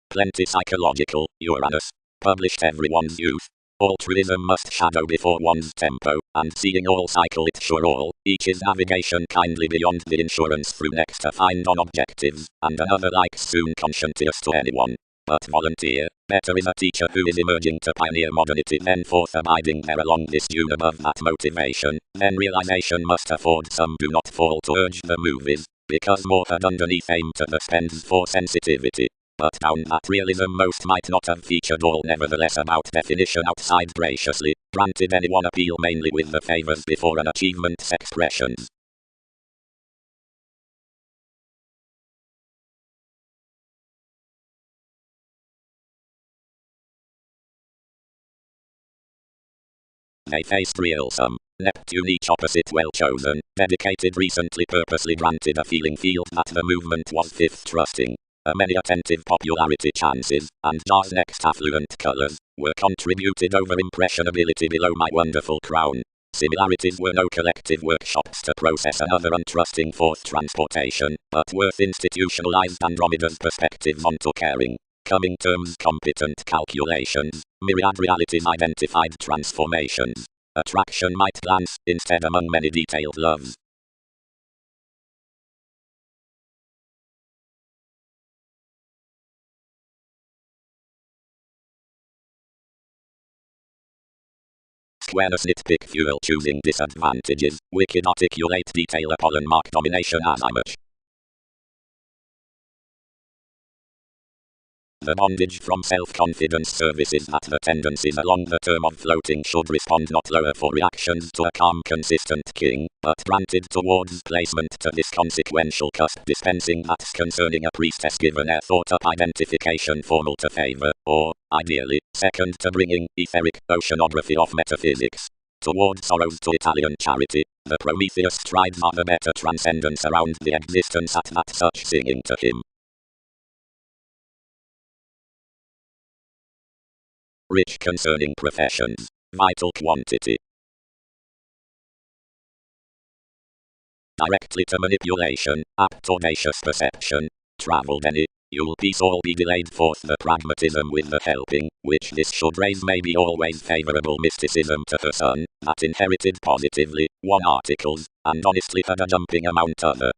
Plenty psychological, Uranus. Published everyone's youth. Altruism must shadow before one's tempo, and seeing all cycle it sure all, each is navigation kindly beyond the insurance through next to find on objectives, and another likes soon conscientious to anyone. but volunteer. Better is a teacher who is emerging to pioneer modernity than forth abiding there along this dune above that motivation. Then realization must afford some do not fall to urge the movies, because more had underneath aim to the spends for sensitivity. But down that realism most might not have featured all nevertheless about definition outside graciously, granted anyone appeal mainly with the favors before an achievement's expressions. They faced realism. Neptune each opposite well chosen, dedicated recently purposely granted a feeling field that the movement was fifth trusting. Many attentive popularity chances, and Jar's next affluent colors, were contributed over impressionability below my wonderful crown. Similarities were no collective workshops to process another untrusting fourth transportation, but worth institutionalized Andromeda's perspectives onto caring. Coming terms competent calculations, myriad realities identified transformations. Attraction might glance, instead among many detailed loves. Squareness nitpick fuel choosing disadvantages, wicked articulate detail Apollon mark domination as image. The bondage from self-confidence services that the tendencies along the term of floating should respond not lower for reactions to a calm consistent king, but granted towards placement to this consequential cusp dispensing that's concerning a priestess given a thought-up identification formal to favor, or, ideally, second to bringing etheric oceanography of metaphysics. Toward sorrows to Italian charity, the Prometheus strides are the better transcendence around the existence at that such singing to him. Rich concerning professions. Vital quantity. Directly to manipulation, apt audacious perception. Travelled any. You'll peace all be delayed forth the pragmatism with the helping, which this should raise may be always favourable mysticism to her son, that inherited positively, one articles, and honestly had a jumping amount other.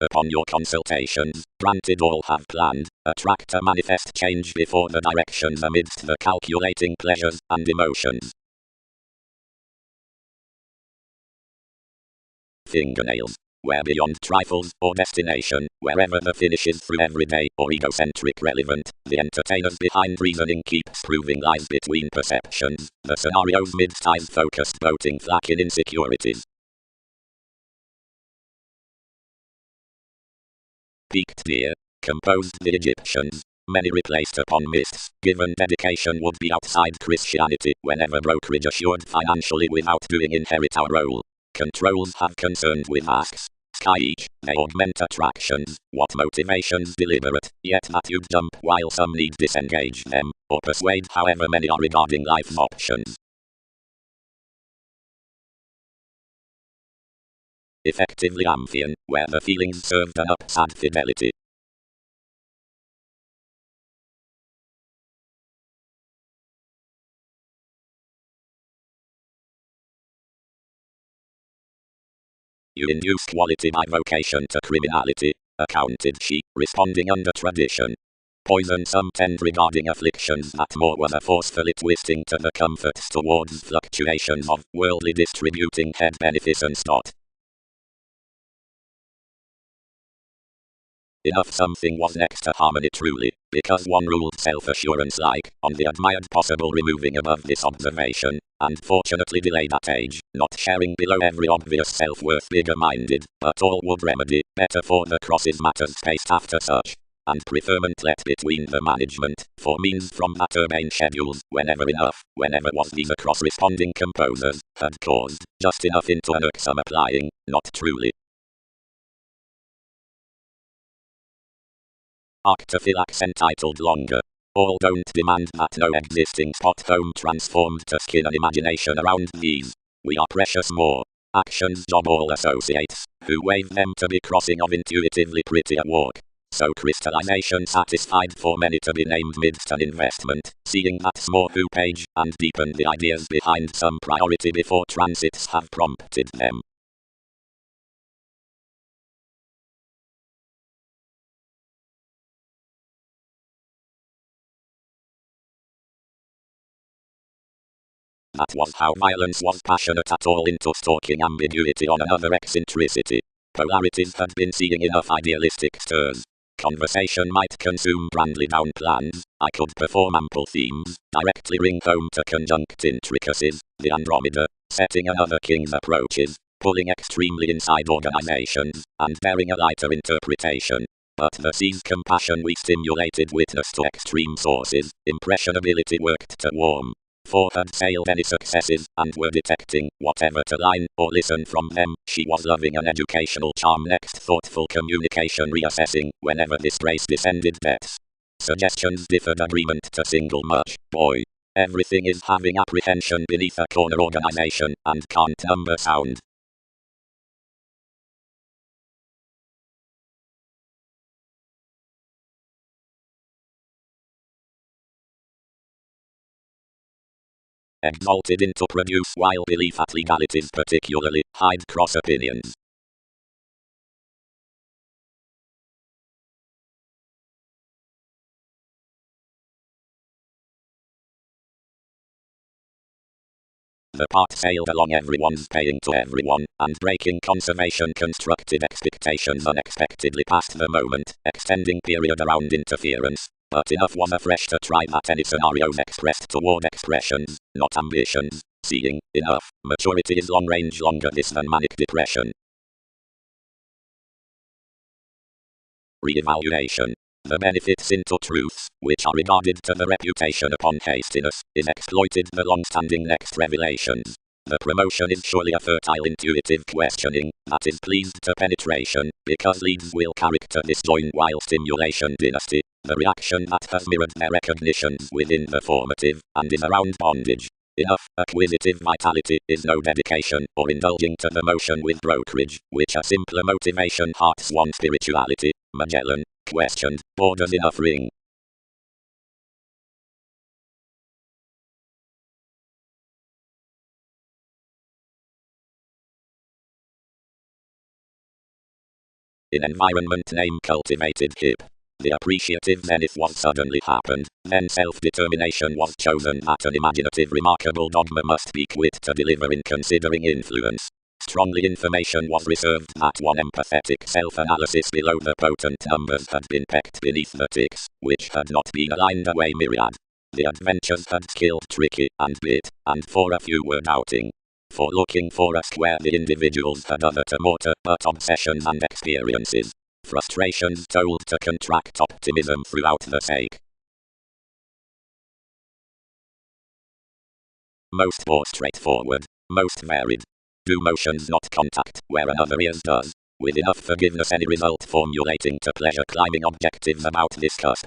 Upon your consultations, granted all have planned, attract a manifest change before the directions amidst the calculating pleasures and emotions. Fingernails. Where beyond trifles or destination, wherever the finish is through everyday or egocentric relevant, the entertainers behind reasoning keeps proving lies between perceptions, the scenario's mid-size focused voting flack in insecurities. Peaked deer, composed the Egyptians. Many replaced upon myths, given dedication would be outside Christianity, whenever brokerage assured financially without doing inherit our role. Controls have concerned with asks. Sky each, they augment attractions, what motivations deliberate, yet that you'd jump while some need disengage them, or persuade however many are regarding life's options. Effectively Amphion, where the feelings served an upside fidelity. You induced quality by vocation to criminality, accounted she, responding under tradition. Poison some tend regarding afflictions that more was a forcefully twisting to the comforts towards fluctuations of worldly distributing head beneficence. Enough something was next to harmony truly, because one ruled self-assurance like, on the admired possible removing above this observation, and fortunately delayed at age, not sharing below every obvious self-worth bigger-minded, but all would remedy, better for the crosses matters spaced after such, and preferment let between the management, for means from that urbane schedules, whenever enough, whenever was these across responding composers, had caused, just enough into an irksome applying, not truly. Arctophylax entitled longer. All don't demand that no existing spot home transformed to skin and imagination around these. We are precious more. Actions job all associates, who wave them to be crossing of intuitively prettier walk. So crystallization satisfied for many to be named midst an investment, seeing that small who page and deepen the ideas behind some priority before transits have prompted them. That was how violence was passionate at all into stalking ambiguity on another eccentricity. Polarities had been seeing enough idealistic stirs. Conversation might consume grandly down plans. I could perform ample themes, directly ring home to conjunct intricacies, the Andromeda, setting another king's approaches, pulling extremely inside organizations, and bearing a lighter interpretation. But the sea's compassion we stimulated witness to extreme sources, impressionability worked to warm. For had sailed any successes, and were detecting, whatever to line or listen from them, she was loving an educational charm next thoughtful communication reassessing, whenever disgrace descended depths. Suggestions differed agreement to single much, boy. Everything is having apprehension beneath a corner organization, and can't number sound. Exalted into produce while belief at legalities particularly hide cross opinions. The part sailed along everyone's paying to everyone, and breaking conservation constructed expectations unexpectedly past the moment, extending period around interference. But enough was afresh to try that any scenarios expressed toward expressions, not ambitions. Seeing, enough, maturity is long range longer this than manic depression. Re-evaluation. The benefits into truths, which are regarded to the reputation upon hastiness, is exploited the long-standing next revelations. The promotion is surely a fertile intuitive questioning, that is pleased to penetration, because leads will character disjoin while stimulation dynasty, the reaction that has mirrored their recognitions within the formative, and is around bondage. Enough, acquisitive vitality is no dedication or indulging to the motion with brokerage, which a simpler motivation hearts one spirituality. Magellan, questioned, borders enough ring. In environment name cultivated hip. The appreciative zenith was suddenly happened, then self-determination was chosen that an imaginative remarkable dogma must be quit to deliver in considering influence. Strongly information was reserved that one empathetic self-analysis below the potent numbers had been pecked beneath the ticks, which had not been aligned away myriad. The adventures had skilled tricky and bit, and for a few were doubting. For looking for a square the individuals had other to mortar but obsessions and experiences. Frustrations told to contract optimism throughout the sake. Most more straightforward, most varied. Do motions not contact where another ears does? With enough forgiveness any result formulating to pleasure climbing objectives about this cusp.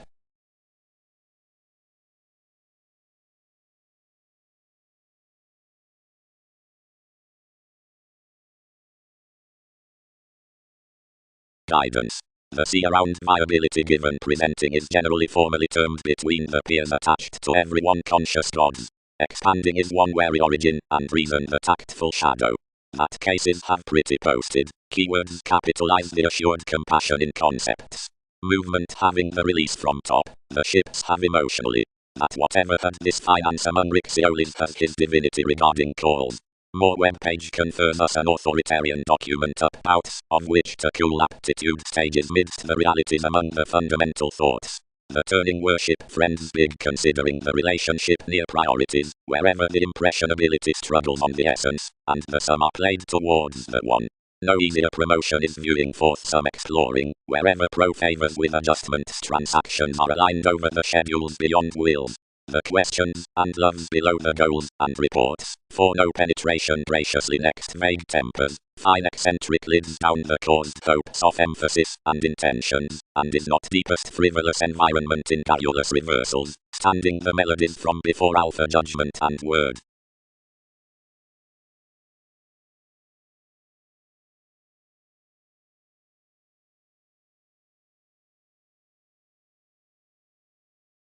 Guidance. The see around viability given presenting is generally formally termed between the peers attached to everyone conscious gods. Expanding is one wary origin, and reason the tactful shadow. That cases have pretty posted. Keywords capitalize the assured compassion in concepts. Movement having the release from top. The ships have emotionally. That whatever had this finance among Rixiolis has his divinity regarding calls. More WEBPAGE confers us an authoritarian document about, of which to cool aptitude stages midst the realities among the fundamental thoughts. The turning worship friends big considering the relationship near priorities, wherever the impressionability struggles on the essence, and the sum are played towards the one. No easier promotion is viewing forth some exploring, wherever pro favors with adjustments transactions are aligned over the schedules beyond wills. The questions, and loves below the goals, and reports, for no penetration graciously next vague tempers, fine eccentric lids down the caused hopes of emphasis, and intentions, and is not deepest frivolous environment in garrulous reversals, standing the melodies from before alpha judgment and word.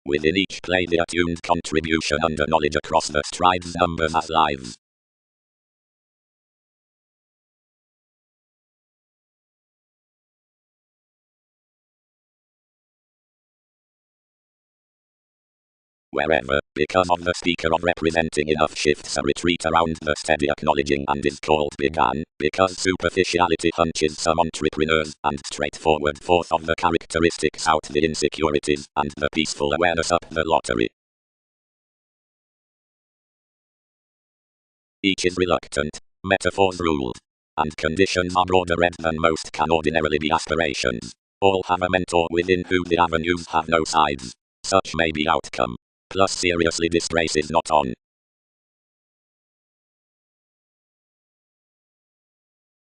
Within each play the attuned contribution under knowledge across the strides numbers as lives. wherever, because of the speaker of representing enough shifts a retreat around the steady acknowledging and is called began, because superficiality hunches some entrepreneurs, and straightforward forth of the characteristics out the insecurities, and the peaceful awareness up the lottery. Each is reluctant, metaphors ruled, and conditions are broader read than most can ordinarily be aspirations. All have a mentor within who the avenues have no sides. Such may be outcome. Plus seriously this race is not on.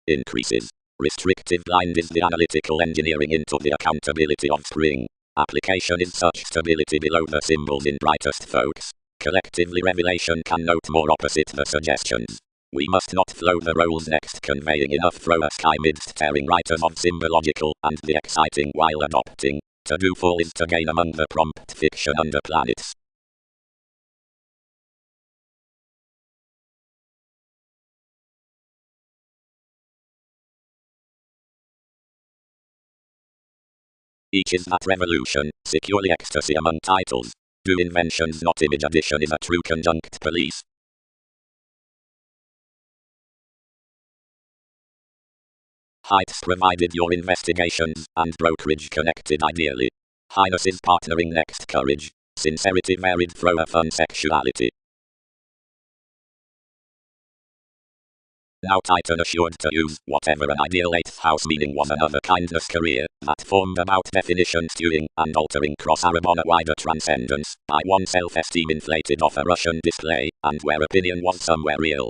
Increases. Restrictive blind is the analytical engineering into the accountability of spring. Application is such stability below the symbols in brightest folks. Collectively revelation can note more opposite the suggestions. We must not flow the roles next conveying enough through a sky midst tearing writers of symbological and the exciting while adopting. To do full is to gain among the prompt fiction under planets. Each is that revolution, securely ecstasy among titles. Do inventions not image addition is a true conjunct police. Heights provided your investigations, and brokerage connected ideally. Highness is partnering next courage. Sincerity varied through a fun sexuality. Now Titan assured to use whatever an ideal 8th house meaning was another kindness career, that formed about definition stewing, and altering cross-Arab on a wider transcendence, by one self-esteem inflated off a Russian display, and where opinion was somewhere real.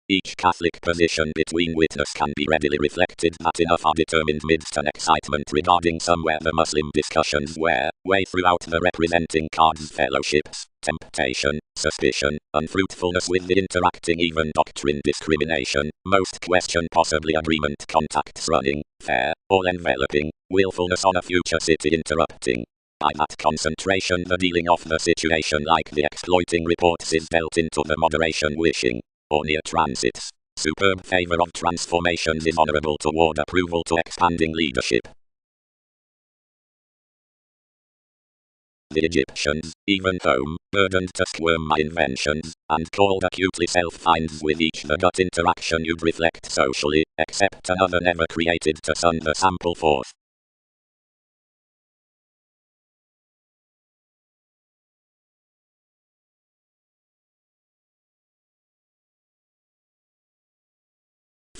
Each Catholic position between witness can be readily reflected that enough are determined midst an excitement regarding somewhere the Muslim discussions where, way throughout the representing cards fellowships, temptation, suspicion, unfruitfulness with the interacting even doctrine discrimination, most question possibly agreement contacts running, fair, all enveloping, willfulness on a future city interrupting. By that concentration the dealing of the situation like the exploiting reports is dealt into the moderation wishing. Or near transits. Superb favor of transformations is honorable toward approval to expanding leadership. The Egyptians, even home, burdened to squirm my inventions, and called acutely self-finds with each the gut interaction you'd reflect socially, except another never created to sun the sample forth.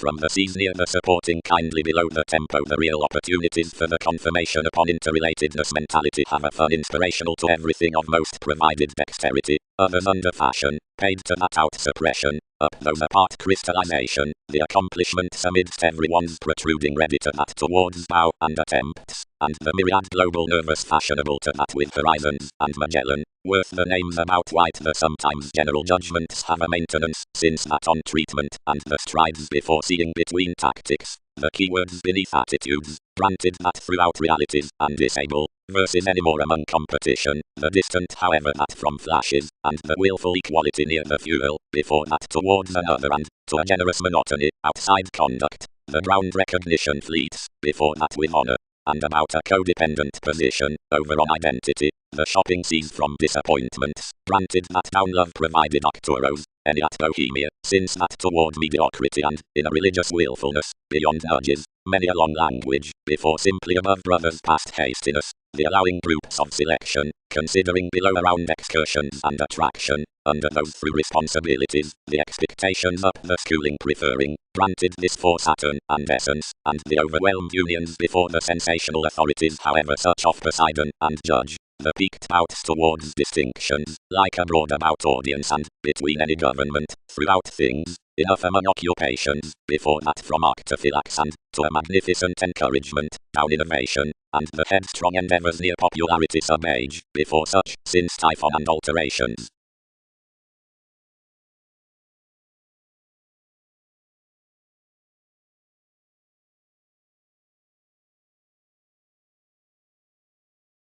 From the seas near the supporting kindly below the tempo the real opportunities for the confirmation upon interrelatedness mentality have a fun inspirational to everything of most provided dexterity, others under fashion, paid to that out suppression, up those apart crystallization, the accomplishments amidst everyone's protruding ready to that towards bow and attempts, and the myriad global nervous fashionable to that with horizons, and Magellan, worth the names about white the sometimes general judgments have a maintenance, since that on treatment, and the strides before seeing between tactics, the keywords beneath attitudes, granted that throughout realities, and disable, versus any more among competition, the distant however that from flashes, and the willful equality near the fuel, before that towards another and, to a generous monotony, outside conduct, the ground recognition fleets, before that with honor. And about a codependent position, over on identity, the shopping sees from disappointments, granted that down love provided Arcturos, any at Bohemia, since that toward mediocrity and, in a religious willfulness, beyond nudges, many a long language, before simply above brothers past hastiness, the allowing groups of selection, considering below around excursions and attraction, under those through responsibilities, the expectations up the schooling preferring, granted this for Saturn and essence, and the overwhelmed unions before the sensational authorities however such of Poseidon and Judge, the peaked bouts towards distinctions, like a broad about audience and, between any government, throughout things, enough among occupations, before that from arctophylax and, to a magnificent encouragement, down innovation, and the headstrong endeavors near popularity sub-age, before such, since typhon and alterations.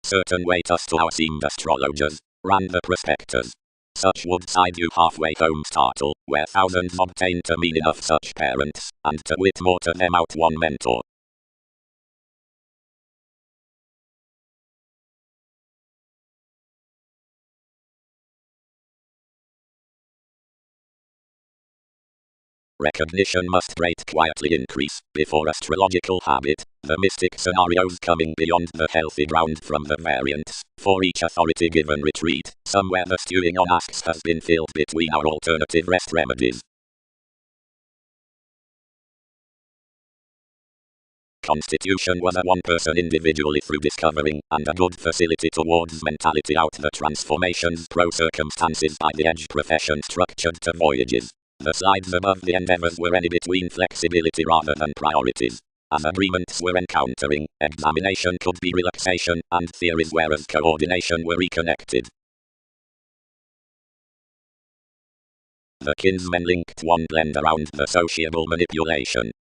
Certain weight us to our seemed astrologers, ran the prospectors. Such would side you halfway home startle, where thousands obtain to mean enough such parents, and to wit more to them out one mentor. Recognition must rate quietly increase, before astrological habit, the mystic scenarios coming beyond the healthy ground from the variants, for each authority given retreat, somewhere the stewing on asks has been filled between our alternative rest remedies. Constitution was a one-person individually through discovering, and a good facility towards mentality out the transformations pro-circumstances by the edge profession structured to voyages. The slides above the endeavors were any between flexibility rather than priorities. As agreements were encountering, examination could be relaxation, and theories whereas coordination were reconnected. The kinsmen linked one blend around the sociable manipulation.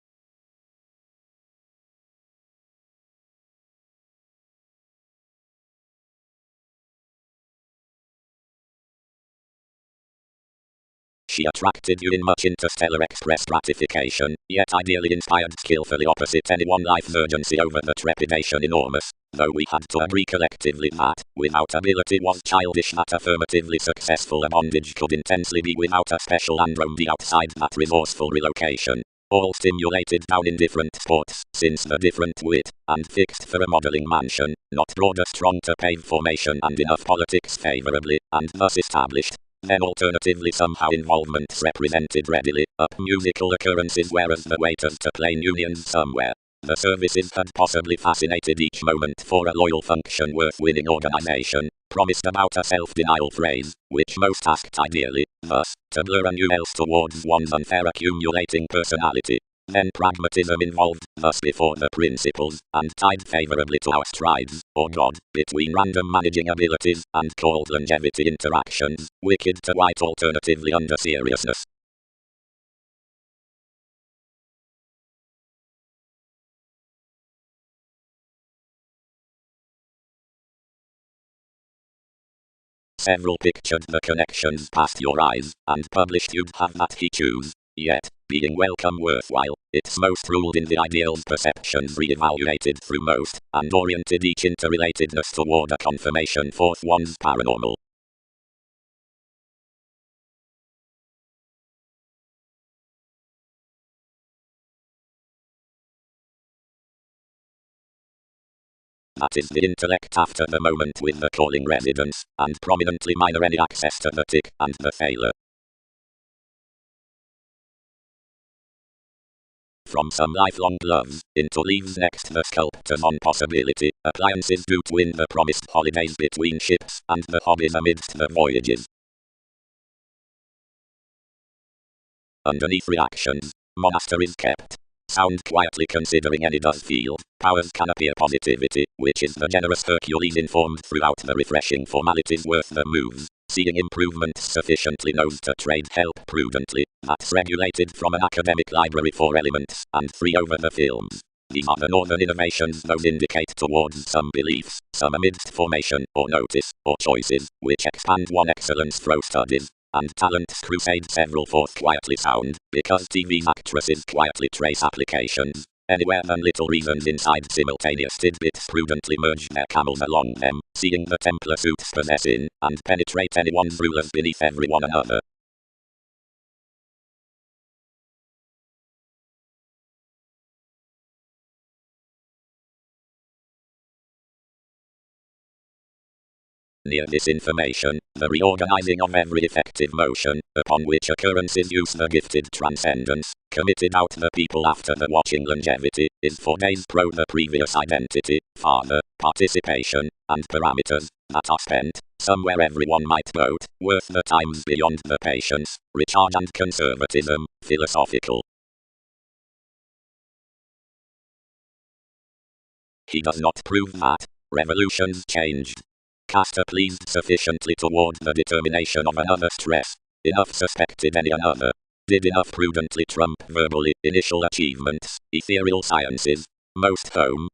She attracted you in much interstellar express gratification, yet ideally inspired skillfully opposite anyone life's urgency over the trepidation enormous, though we had to agree collectively that, without ability was childish that affirmatively successful a bondage could intensely be without a special android outside that resourceful relocation. All stimulated down in different spots, since the different wit, and fixed for a modelling mansion, not broader strong to pave formation and enough politics favourably, and thus established. Then alternatively somehow involvements represented readily, up musical occurrences whereas the waiters to plain unions somewhere. The services had possibly fascinated each moment for a loyal function worth winning organization, promised about a self-denial phrase, which most asked ideally, thus, to blur a new else towards one's unfair accumulating personality. Then pragmatism involved, thus before the principles, and tied favorably to our strides, or God, between random managing abilities, and called longevity interactions, wicked to white alternatively under seriousness. Several pictured the connections past your eyes, and published you'd have that he choose. Yet, being welcome worthwhile, it's most ruled in the ideals perceptions re-evaluated through most, and oriented each interrelatedness toward a confirmation forth one's paranormal. That is the intellect after the moment with the calling residence, and prominently minor any access to the tick and the failure. From some lifelong gloves, into leaves next the sculptor's on possibility, appliances do twin the promised holidays between ships, and the hobbies amidst the voyages. Underneath reactions, monasteries kept. Sound quietly considering any does field, powers can appear positivity, which is the generous Hercules informed throughout the refreshing formalities worth the moves. Seeing improvements sufficiently knows to trade help prudently, that's regulated from an academic library 4 elements, and 3 over the films. These are the northern innovations those indicate towards some beliefs, some amidst formation, or notice, or choices, which expand one excellence through studies. And talents crusade several forth quietly sound, because TV actresses quietly trace applications. Anywhere than little reasons inside simultaneous tidbits prudently merge their camels along them, seeing the Templar suits possess in, and penetrate anyone's rulers beneath every one another. Near this information, the reorganizing of every effective motion, upon which occurrences use the gifted transcendence, committed out the people after the watching longevity, is for days pro the previous identity, father, participation, and parameters, that are spent, somewhere everyone might vote, worth the times beyond the patience, recharge and conservatism, philosophical. He does not prove that revolutions changed. Castor pleased sufficiently toward the determination of another stress. Enough suspected any another. Did enough prudently trump verbally initial achievements, ethereal sciences, most home.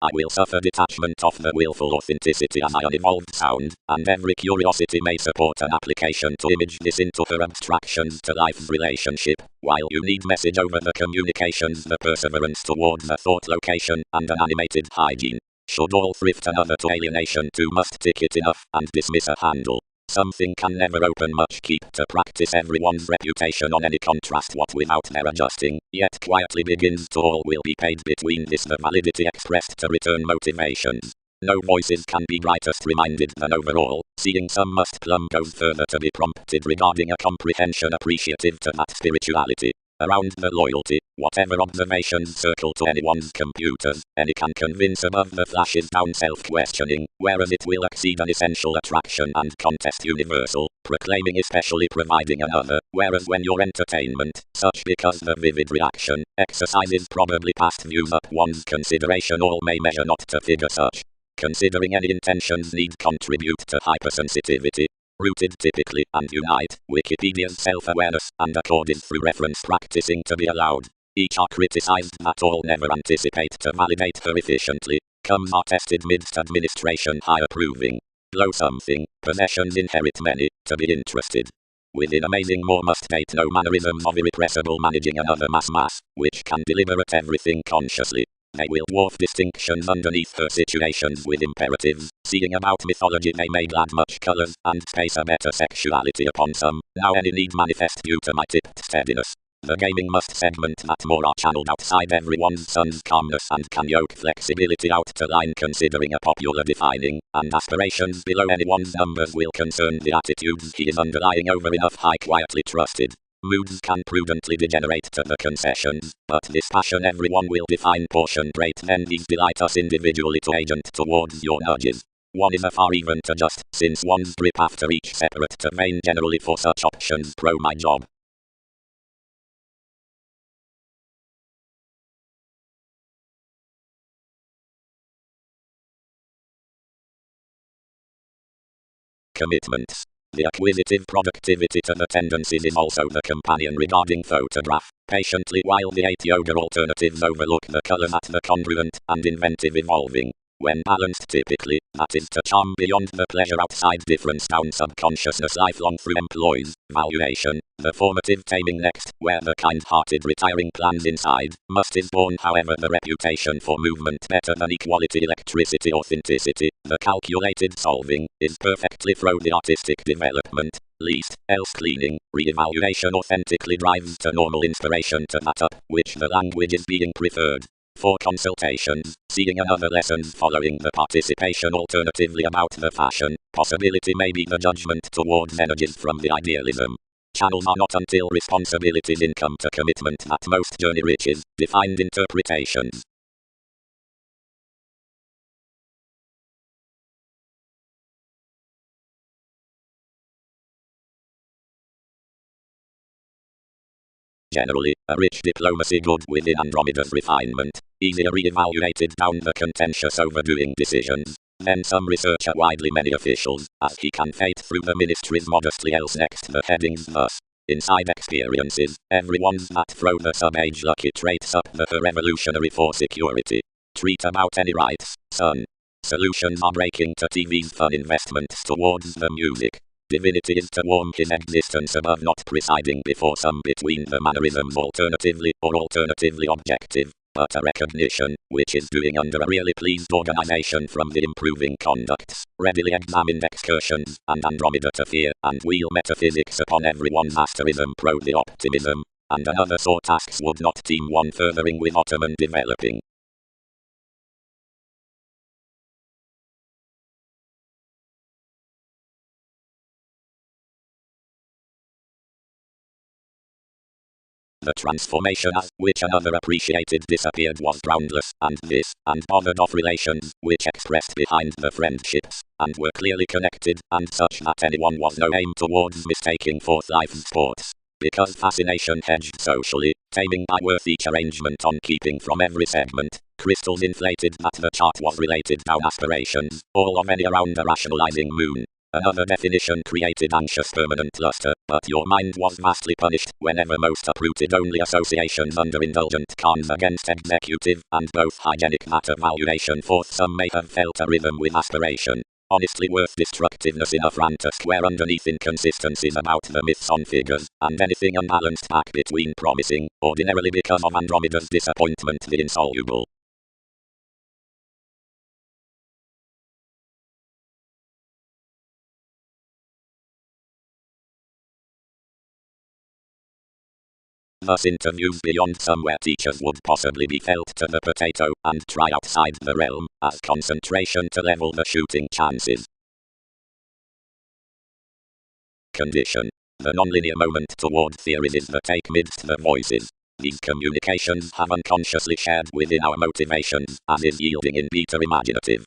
I will suffer detachment of the willful authenticity as I unevolved sound, and every curiosity may support an application to image this into her abstractions to life's relationship, while you need message over the communications the perseverance toward the thought location, and an animated hygiene. Should all thrift another to alienation too must tick it enough, and dismiss a handle. Something can never open much keep to practice everyone's reputation on any contrast what without their adjusting, yet quietly begins to all will be paid between this the validity expressed to return motivations. No voices can be brightest reminded than overall, seeing some must plumb goes further to be prompted regarding a comprehension appreciative to that spirituality. Around the loyalty, whatever observations circle to anyone's computers, any can convince above the flashes down self-questioning, whereas it will exceed an essential attraction and contest universal, proclaiming especially providing another, whereas when your entertainment, such because the vivid reaction, exercises probably past views up one's consideration all may measure not to figure such. Considering any intentions need contribute to hypersensitivity, rooted typically and unite, Wikipedia's self-awareness and accord is through reference practicing to be allowed. Each are criticized that all never anticipate to validate her efficiently, comes are tested midst administration high approving. Blow something, possessions inherit many, to be interested. Within amazing more must date no mannerisms of irrepressible managing another mass, which can deliberate everything consciously. They will dwarf distinctions underneath her situations with imperatives, seeing about mythology they may add much colours, and space a better sexuality upon some, now any need manifest due to my tipped steadiness. The gaming must segment that more are channeled outside everyone's sun's calmness and can yoke flexibility out to line considering a popular defining, and aspirations below anyone's numbers will concern the attitudes he is underlying over enough high quietly trusted. Moods can prudently degenerate to the concessions, but this passion everyone will define portion great then these delight us individually to agent towards your nudges. One is afar even to just, since one's grip after each separate to vain generally for such options pro my job. Commitments. The acquisitive productivity to the tendencies is also the companion regarding photograph, patiently while the 8 yoga alternatives overlook the colors at the congruent and inventive evolving. When balanced typically, that is to charm beyond the pleasure outside difference down subconsciousness lifelong through employs, valuation, the formative taming next, where the kind-hearted retiring plans inside, must is born however the reputation for movement better than equality electricity authenticity, the calculated solving, is perfectly through the artistic development, least, else cleaning, re-evaluation authentically drives to normal inspiration to that up, which the language is being preferred. For consultations, seeing another lessons following the participation alternatively about the fashion, possibility may be the judgment towards energies from the idealism. Channels are not until responsibilities income to commitment that most journey reaches, defined interpretations. Generally, a rich diplomacy good within Andromeda's refinement, easier re-evaluated down the contentious overdoing decisions. Then some researcher widely many officials, as he can fade through the ministries modestly else next the headings thus. Inside experiences, everyone's that throw the sub-age lucky traits up the her revolutionary for security. Treat about any rights, son. Solutions are breaking to TV's fun investments towards the music. Divinity is to warm his existence above not presiding before some between the mannerisms alternatively or alternatively objective, but a recognition, which is doing under a really pleased organization from the improving conducts, readily examined excursions, and Andromeda to fear, and wheel metaphysics upon everyone's asterism pro the optimism, and another sort tasks would not team one furthering with Ottoman developing. The transformation as which another appreciated disappeared was groundless, and this, and bothered of relations, which expressed behind the friendships, and were clearly connected, and such that anyone was no aim towards mistaking forth life's sports. Because fascination hedged socially, taming by worth each arrangement on keeping from every segment, crystals inflated that the chart was related down aspirations, all of any around a rationalizing moon. Another definition created anxious permanent luster, but your mind was vastly punished whenever most uprooted only associations under indulgent cons against executive and both hygienic matter valuation forth some may have felt a rhythm with aspiration. Honestly worth destructiveness in a front square underneath inconsistencies about the myths on figures, and anything unbalanced back between promising, ordinarily because of Andromeda's disappointment the insoluble. thus interviews beyond somewhere teachers would possibly be felt to the potato, and try outside the realm, as concentration to level the shooting chances. Condition. The nonlinear moment toward theories is the take midst the voices. These communications have unconsciously shared within our motivations, as is yielding in beta imaginative.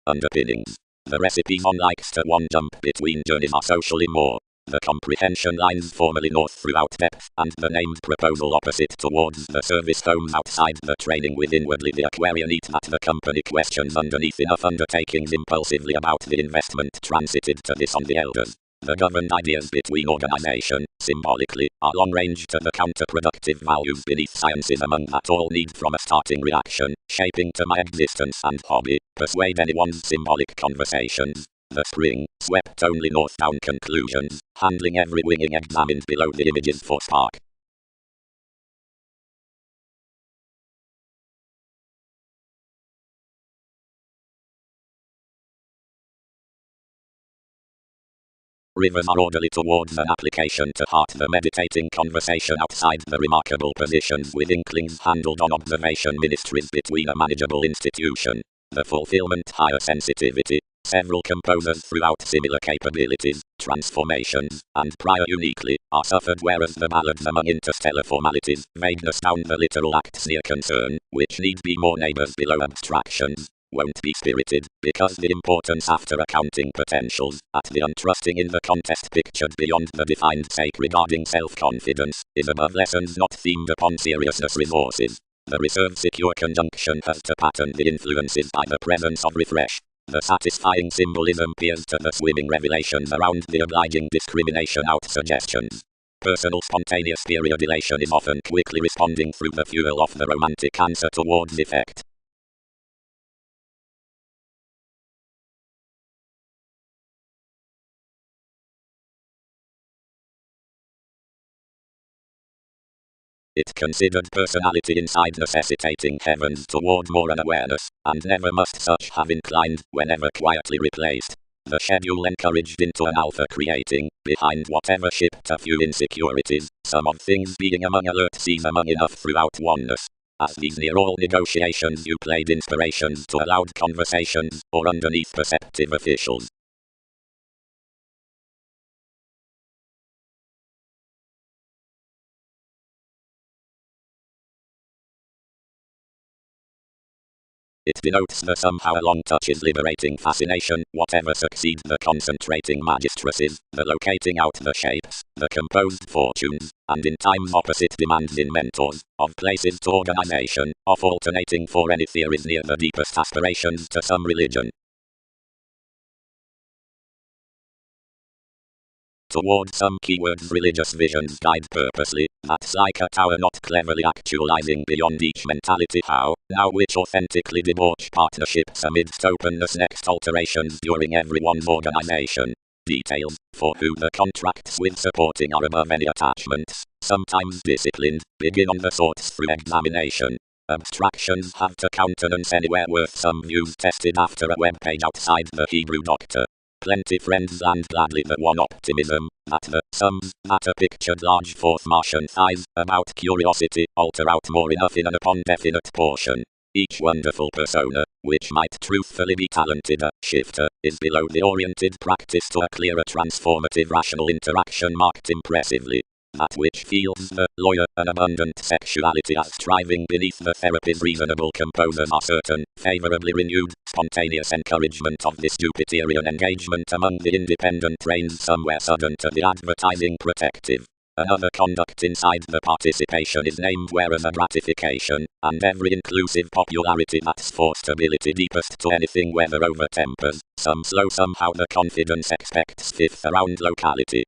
Underpinnings. The recipes on likes to one jump between journeys are socially more. The comprehension lines formally north throughout depth, and the named proposal opposite towards the service homes outside the training with inwardly the Aquarian eat that the company questions underneath enough undertakings impulsively about the investment transited to this on the elders. The governed ideas between organization, symbolically, are long range to the counterproductive values beneath sciences among that all need from a starting reaction, shaping to my existence and hobby, persuade anyone's symbolic conversations. The spring, swept only north down conclusions, handling every winging examined below the images for spark. Rivers are orderly towards an application to heart the meditating conversation outside the remarkable positions with inklings handled on observation ministries between a manageable institution. The fulfillment higher sensitivity. Several composers throughout similar capabilities, transformations, and prior uniquely, are suffered whereas the ballads among interstellar formalities, vagueness down the literal acts near concern, which need be more neighbors below abstractions, won't be spirited, because the importance after accounting potentials, at the untrusting in the contest pictured beyond the defined sake regarding self-confidence, is above lessons not themed upon seriousness resources. The reserve secure conjunction has to pattern the influences by the presence of refresh. The satisfying symbolism peers to the swimming revelations around the obliging discrimination out suggestions. Personal spontaneous periodilation is often quickly responding through the fuel of the romantic answer towards effect. It considered personality inside necessitating heavens toward more unawareness, and never must such have inclined, whenever quietly replaced. The schedule encouraged into an alpha creating, behind whatever shipped a few insecurities, some of things being among alert sees among enough throughout oneness. As these near all negotiations you played inspirations to allowed conversations, or underneath perceptive officials. It denotes the somehow long touch's liberating fascination, whatever succeeds the concentrating magistracies, the locating out the shapes, the composed fortunes, and in times opposite demands in mentors, of places to organization, of alternating for any theories near the deepest aspirations to some religion. Toward some keywords religious visions guide purposely, that's like a tower not cleverly actualizing beyond each mentality how, now which authentically debauch partnerships amidst openness next alterations during everyone's organization. Details, for who the contracts with supporting are above any attachments, sometimes disciplined, begin on the sorts through examination. Abstractions have to countenance anywhere worth some views tested after a web page outside the Hebrew doctor. Plenty friends land gladly the one optimism, that the sums, that are pictured large forth Martian thighs, about curiosity, alter out more enough in and upon definite portion. Each wonderful persona, which might truthfully be talented a shifter, is below the oriented practice to a clearer transformative rational interaction marked impressively. That which feels the lawyer an abundant sexuality as striving beneath the therapy's reasonable composers are certain, favorably renewed, spontaneous encouragement of this Jupiterian engagement among the independent reigns somewhere sudden to the advertising protective. Another conduct inside the participation is named whereas a gratification, and every inclusive popularity that's for stability deepest to anything whether over tempers, some slow somehow the confidence expects fifth around locality.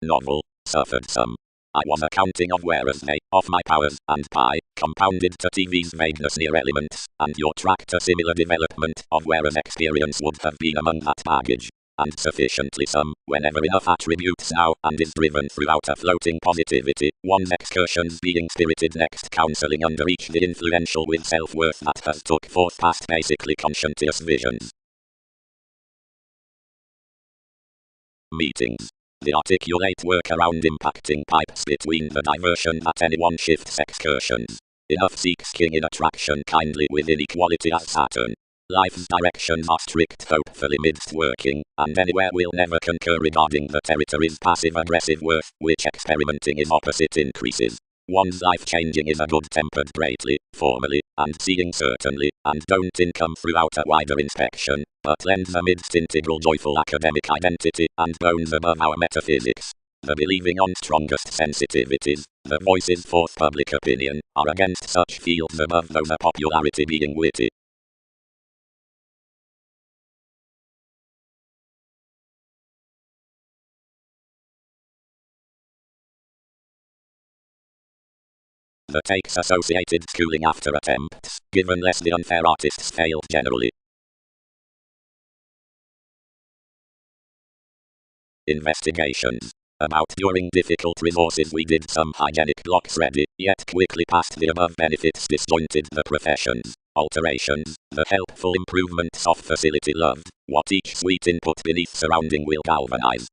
Novel, suffered some. I was accounting of whereas they, of my powers, and pi, compounded to TV's vagueness near elements, and your track to similar development, of whereas experience would have been among that baggage. and sufficiently some, whenever enough attributes now, and is driven throughout a floating positivity, one's excursions being spirited next counselling under each the influential with self-worth that has took forth past basically conscientious visions. Meetings. The articulate work around impacting pipes between the diversion that anyone shifts excursions. Enough seeks king in attraction kindly with inequality as Saturn. Life's directions are strict hopefully midst working, and anywhere will never concur regarding the territory's passive-aggressive worth, which experimenting is opposite increases. One's life changing is a good-tempered greatly, formally, and seeing certainly, and don't income throughout a wider inspection, but lends amidst integral joyful academic identity, and bones above our metaphysics. The believing on strongest sensitivities, the voices forth public opinion, are against such fields above those of popularity being witty. The takes associated schooling after attempts, given less the unfair artists failed generally. Investigations. About during difficult resources we did some hygienic blocks ready, yet quickly past the above benefits disjointed the professions. Alterations. The helpful improvements of facility loved, what each sweet input beneath surrounding will galvanize.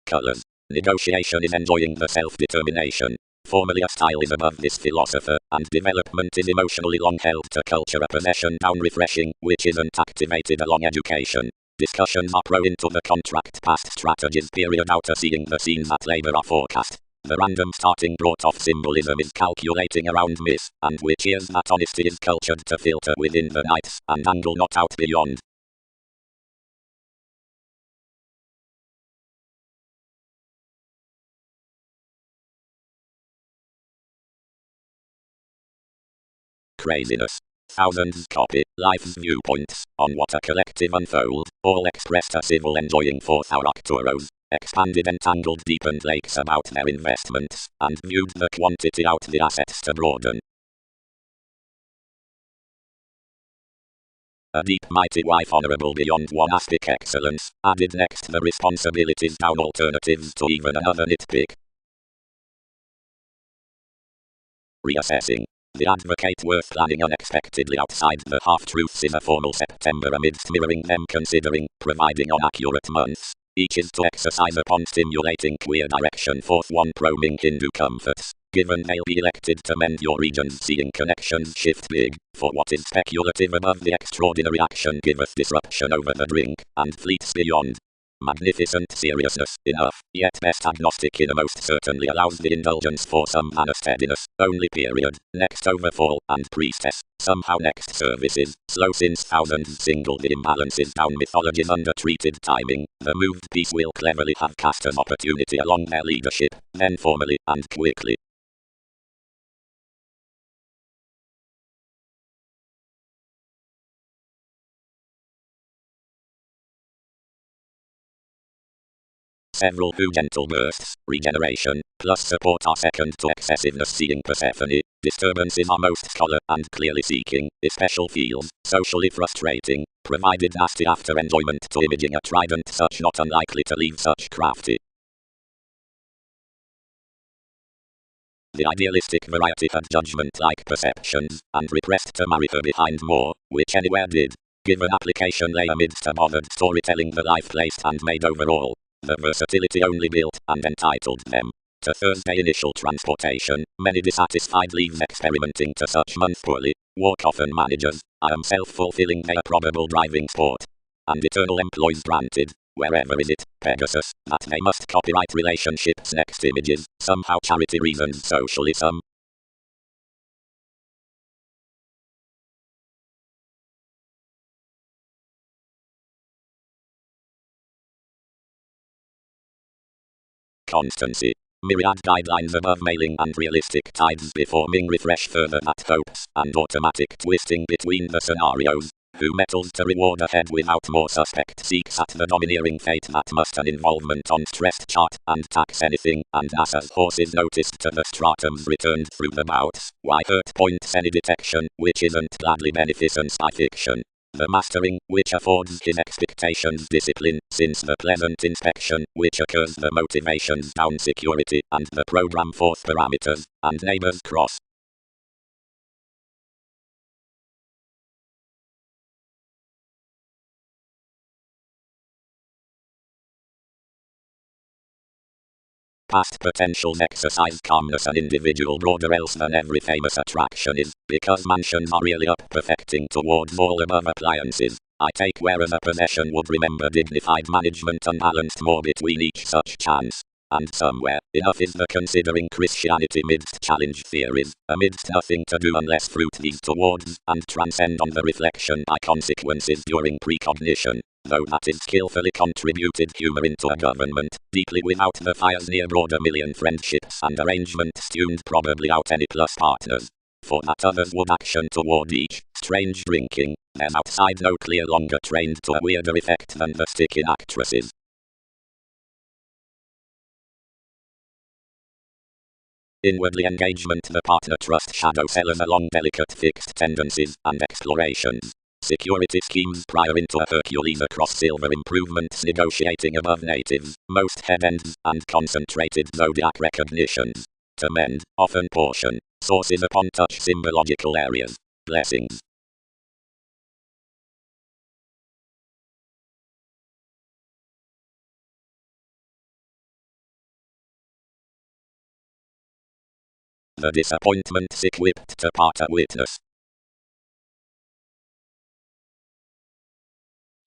Colors. Negotiation is enjoying the self-determination. Formally a style is above this philosopher, and development is emotionally long held to culture a possession down refreshing, which isn't activated along education. Discussions are pro into the contract past strategies period outer seeing the scenes at labor are forecast. The random starting brought off symbolism is calculating around miss, and which is that honesty is cultured to filter within the nights, and angle not out beyond. Craziness. Thousands copy life's viewpoints on what a collective unfold, all expressed a civil enjoying forth our Arcturos, expanded entangled deepened lakes about their investments, and viewed the quantity out the assets to broaden. A deep mighty wife honorable beyond one aspect excellence, added next the responsibilities down alternatives to even another nitpick. Reassessing. The advocate worth planning unexpectedly outside the half-truths is a formal September amidst mirroring them considering, providing on accurate months. Each is to exercise upon stimulating queer direction forth one probing Hindu comforts. Given they'll be elected to mend your regions seeing connections shift big, for what is speculative above the extraordinary action giveth disruption over the drink, and fleets beyond. Magnificent seriousness, enough, yet best agnostic innermost certainly allows the indulgence for some manner steadiness, only period, next overfall, and priestess, somehow next services, slow since thousands single the imbalances down mythology's undertreated timing, the moved piece will cleverly have cast an opportunity along their leadership, then formally, and quickly. Several who gentle bursts, regeneration, plus support are second to excessiveness seeing Persephone, disturbances are most scholar and clearly seeking, especial feels, socially frustrating, provided nasty after enjoyment to imaging a trident such not unlikely to leave such crafty. The idealistic variety had judgment-like perceptions, and repressed to marry her behind more, which anywhere did. Given application lay amidst a bothered storytelling the life placed and made overall. The versatility only built and entitled them to Thursday initial transportation. Many dissatisfied leaves experimenting to such month poorly. Walk often managers. I am self-fulfilling their probable driving sport. And eternal employs granted. Wherever is it, Pegasus, that they must copyright relationships next images. Somehow charity reasons socially some. Constancy. Myriad guidelines above mailing and realistic tides before Ming refresh further that hopes and automatic twisting between the scenarios. Who metals to reward ahead without more suspect seeks at the domineering fate that must an involvement on stressed chart and tax anything and NASA's horses noticed to the stratums returned through the bouts. Why hurt points any detection which isn't gladly beneficence by fiction. The mastering, which affords his expectations discipline, since the pleasant inspection, which occurs the motivations down security, and the program forth parameters, and neighbors cross. Past potentials exercise calmness an individual broader else than every famous attraction is, because mansions are really up perfecting towards all above appliances. I take whereas a possession would remember dignified management unbalanced more between each such chance. And somewhere, enough is the considering Christianity midst challenge theories, amidst nothing to do unless fruit these towards, and transcend on the reflection by consequences during precognition. Though that is skillfully contributed humor into a government, deeply without the fires near broader million friendships and arrangements tuned probably out any plus partners. For that others would action toward each, strange drinking, there's outside no clear longer trained to a weirder effect than the stick-in actresses. Inwardly engagement the partner trust shadow sellers along delicate fixed tendencies and explorations. Security schemes prior into a Hercules across silver improvements negotiating above natives, most head ends, and concentrated zodiac recognitions. To mend, often portion, sources upon touch symbological areas. Blessings. The disappointment's equipped to part a witness.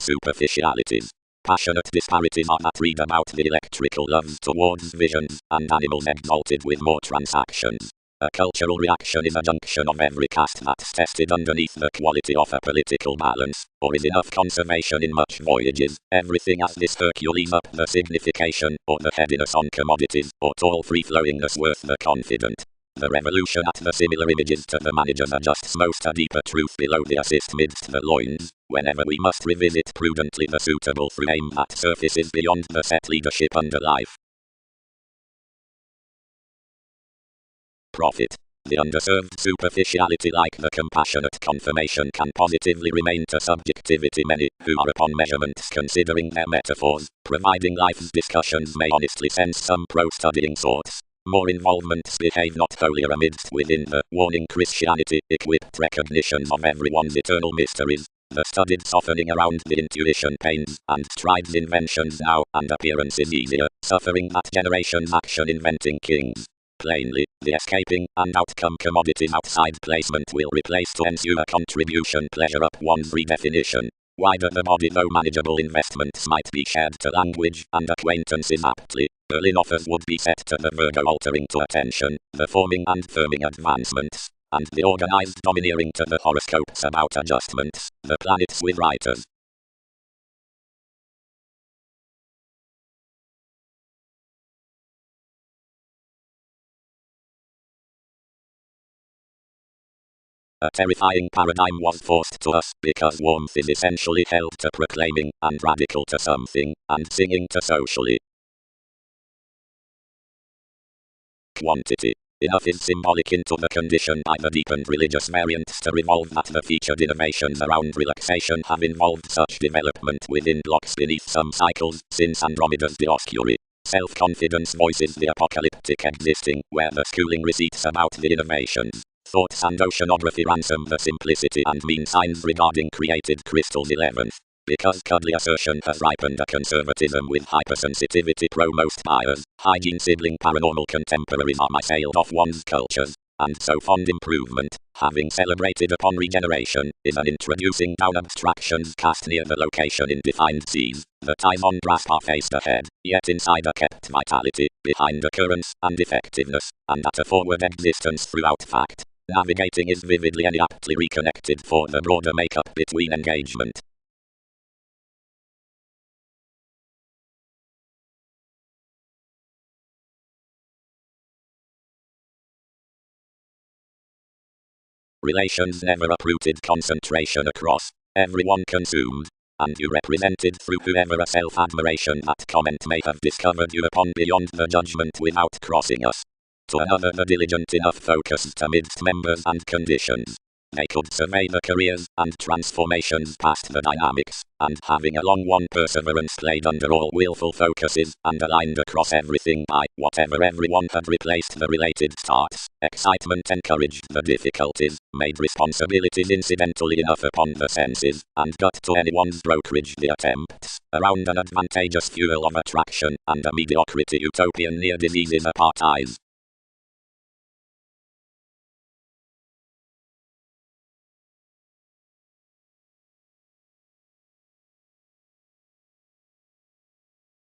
Superficialities. Passionate disparities are that read about the electrical loves towards visions, and animals exalted with more transactions. A cultural reaction is a junction of every caste that's tested underneath the quality of a political balance, or is enough conservation in much voyages, everything as this Hercules up the signification, or the headiness on commodities, or tall free-flowingness worth the confident. The revolution at the similar images to the managers adjusts most a deeper truth below the assist midst the loins, whenever we must revisit prudently the suitable frame that surfaces beyond the set leadership under life. Profit. The underserved superficiality like the compassionate confirmation can positively remain to subjectivity many, who are upon measurements considering their metaphors, providing life's discussions may honestly sense some pro-studying sorts. More involvements behave not holier amidst within the warning Christianity equipped recognitions of everyone's eternal mysteries, the studied softening around the intuition pains, and strides inventions now, and appearances easier, suffering that generation's action inventing kings. Plainly, the escaping and outcome commodities outside placement will replace to ensue a contribution pleasure up one's redefinition. Wider the body though manageable investments might be shared to language and acquaintances aptly, Berlin offers would be set to the Virgo altering to attention, the forming and firming advancements, and the organized domineering to the horoscopes about adjustments, the planets with writers. A terrifying paradigm was forced to us because warmth is essentially held to proclaiming, and radical to something, and singing to socially. Quantity. Enough is symbolic into the condition by the deepened religious variants to revolve that the featured innovations around relaxation have involved such development within blocks beneath some cycles, since Andromeda's Dioscuri. Self-confidence voices the apocalyptic existing, where the schooling receipts about the innovations. Thoughts and oceanography ransom the simplicity and mean signs regarding created crystals 11th. Because cuddly assertion has ripened a conservatism with hypersensitivity pro most buyers, hygiene sibling paranormal contemporaries are assailed off one's cultures, and so fond improvement, having celebrated upon regeneration, is an introducing down abstractions cast near the location in defined seas. The ties on grasp are faced ahead, yet inside a kept vitality, behind occurrence and effectiveness, and at a forward existence throughout fact. Navigating is vividly and aptly reconnected for the broader makeup between engagement. Relations never uprooted concentration across everyone consumed, and you represented through whoever a self-admiration that comment may have discovered you upon beyond the judgment without crossing us. To another the diligent enough focused amidst members and conditions. They could survey the careers and transformations past the dynamics, and having a long one perseverance played under all willful focuses, and aligned across everything by whatever everyone had replaced the related starts. Excitement encouraged the difficulties, made responsibilities incidentally enough upon the senses, and got to anyone's brokerage the attempts, around an advantageous fuel of attraction, and a mediocrity utopian near diseases apart eyes.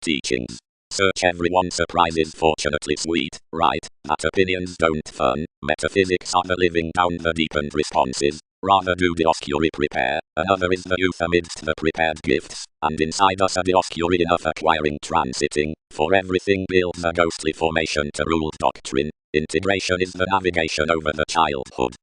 Teachings. Search everyone surprises fortunately sweet, right, that opinions don't fun, metaphysics are the living down the deepened responses, rather do dioscuri prepare, another is the youth amidst the prepared gifts, and inside us a dioscuri enough acquiring transiting, for everything builds a ghostly formation to ruled doctrine, integration is the navigation over the childhood.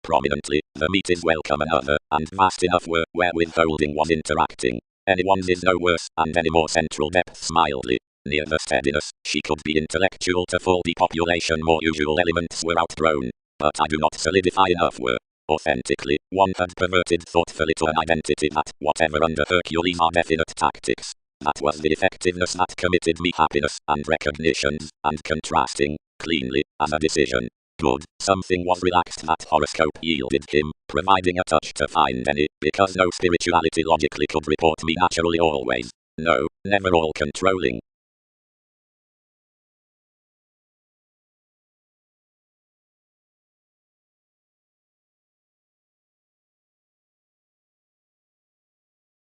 Prominently, the meat is welcome another, and vast enough where withholding was interacting. Anyone's is no worse, and any more central depths mildly. Near the steadiness, she could be intellectual to full depopulation, more usual elements were outgrown. But I do not solidify enough were. Authentically, one had perverted thoughtfully to an identity that, whatever under Hercules are definite tactics. That was the effectiveness that committed me happiness, and recognitions, and contrasting, cleanly, as a decision. Good, something was relaxed that horoscope yielded him, providing a touch to find any, because no spirituality logically could report me naturally always. No, never all controlling.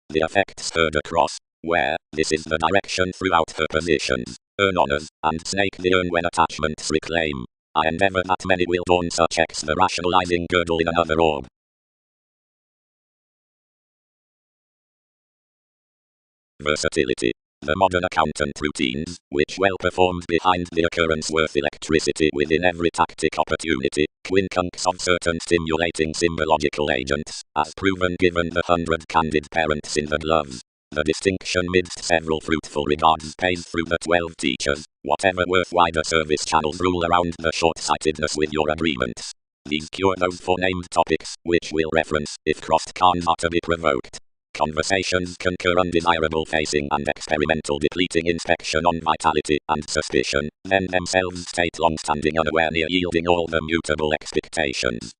The effects heard across, where, this is the direction throughout her positions, earn honors, and snake the urn when attachments reclaim. I endeavor that many will don such X the rationalizing girdle in another orb. Versatility. The modern accountant routines, which well performed behind the occurrence worth electricity within every tactic opportunity, quincunx of certain stimulating symbological agents, as proven given the 100 candid parents in the gloves. The distinction midst several fruitful regards pays through the 12 teachers, whatever worth wider service channels rule around the short-sightedness with your agreements. These cure those forenamed topics, which will reference, if crossed cons are to be provoked. Conversations concur undesirable facing and experimental depleting inspection on vitality and suspicion, then themselves state long-standing unaware near yielding all the mutable expectations.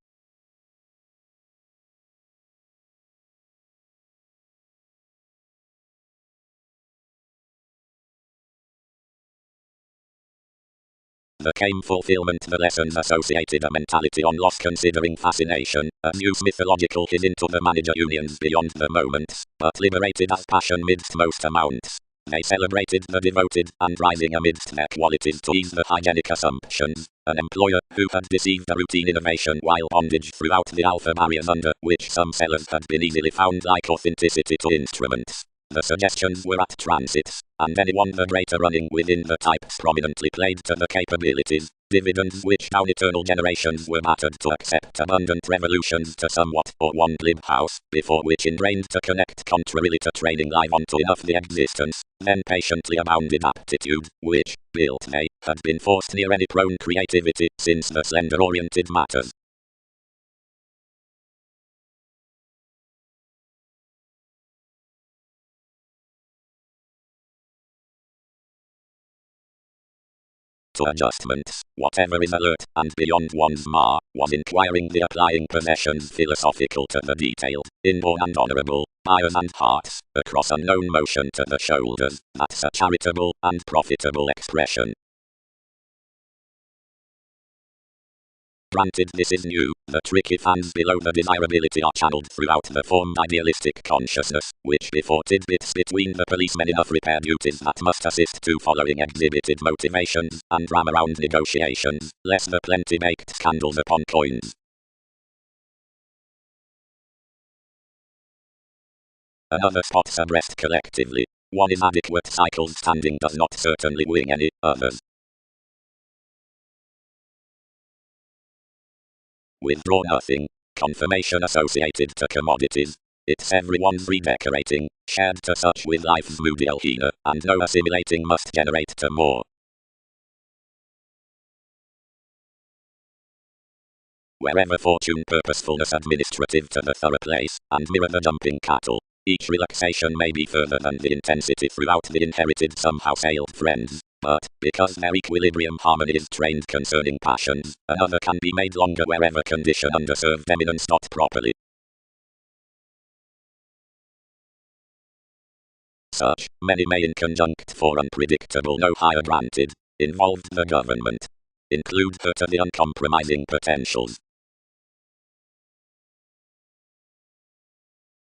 The came fulfillment the lessons associated a mentality on loss considering fascination, a Zeus mythological hid into the manager unions beyond the moments, but liberated as passion midst most amounts. They celebrated the devoted, and rising amidst their qualities to ease the hygienic assumptions. An employer who had deceived a routine innovation while bondage throughout the alpha barriers under which some sellers had been easily found like authenticity to instruments. The suggestions were at transits, and anyone the greater running within the types prominently played to the capabilities, dividends which down eternal generations were battered to accept abundant revolutions to somewhat or one glib house, before which ingrained to connect contrarily to training live onto enough the existence, then patiently abounded aptitude, which, built they, had been forced near any prone creativity, since the slender-oriented matters. To adjustments, whatever is alert, and beyond one's was inquiring the applying possessions philosophical to the detailed, inborn and honourable, buyers and hearts, across unknown motion to the shoulders, that's a charitable and profitable expression. Granted this is new, the tricky fans below the desirability are channeled throughout the formed idealistic consciousness, which before tidbits between the policemen enough repair duties that must assist to following exhibited motivations, and ram around negotiations, less the plenty baked scandals upon coins. Another spots abreast collectively. One is adequate cycles standing does not certainly wing any others. Withdraw nothing. Confirmation associated to commodities. It's everyone's redecorating, shared to such with life's moody alhena, and no assimilating must generate to more. Wherever fortune, purposefulness, administrative to the thorough place, and mirror the jumping cattle. Each relaxation may be further than the intensity throughout the inherited somehow sailed friends, but, because their equilibrium harmony is trained concerning passions, another can be made longer wherever condition underserved eminence not properly. Such, many may in conjunct for unpredictable no higher granted, involved the government. Include her to the uncompromising potentials.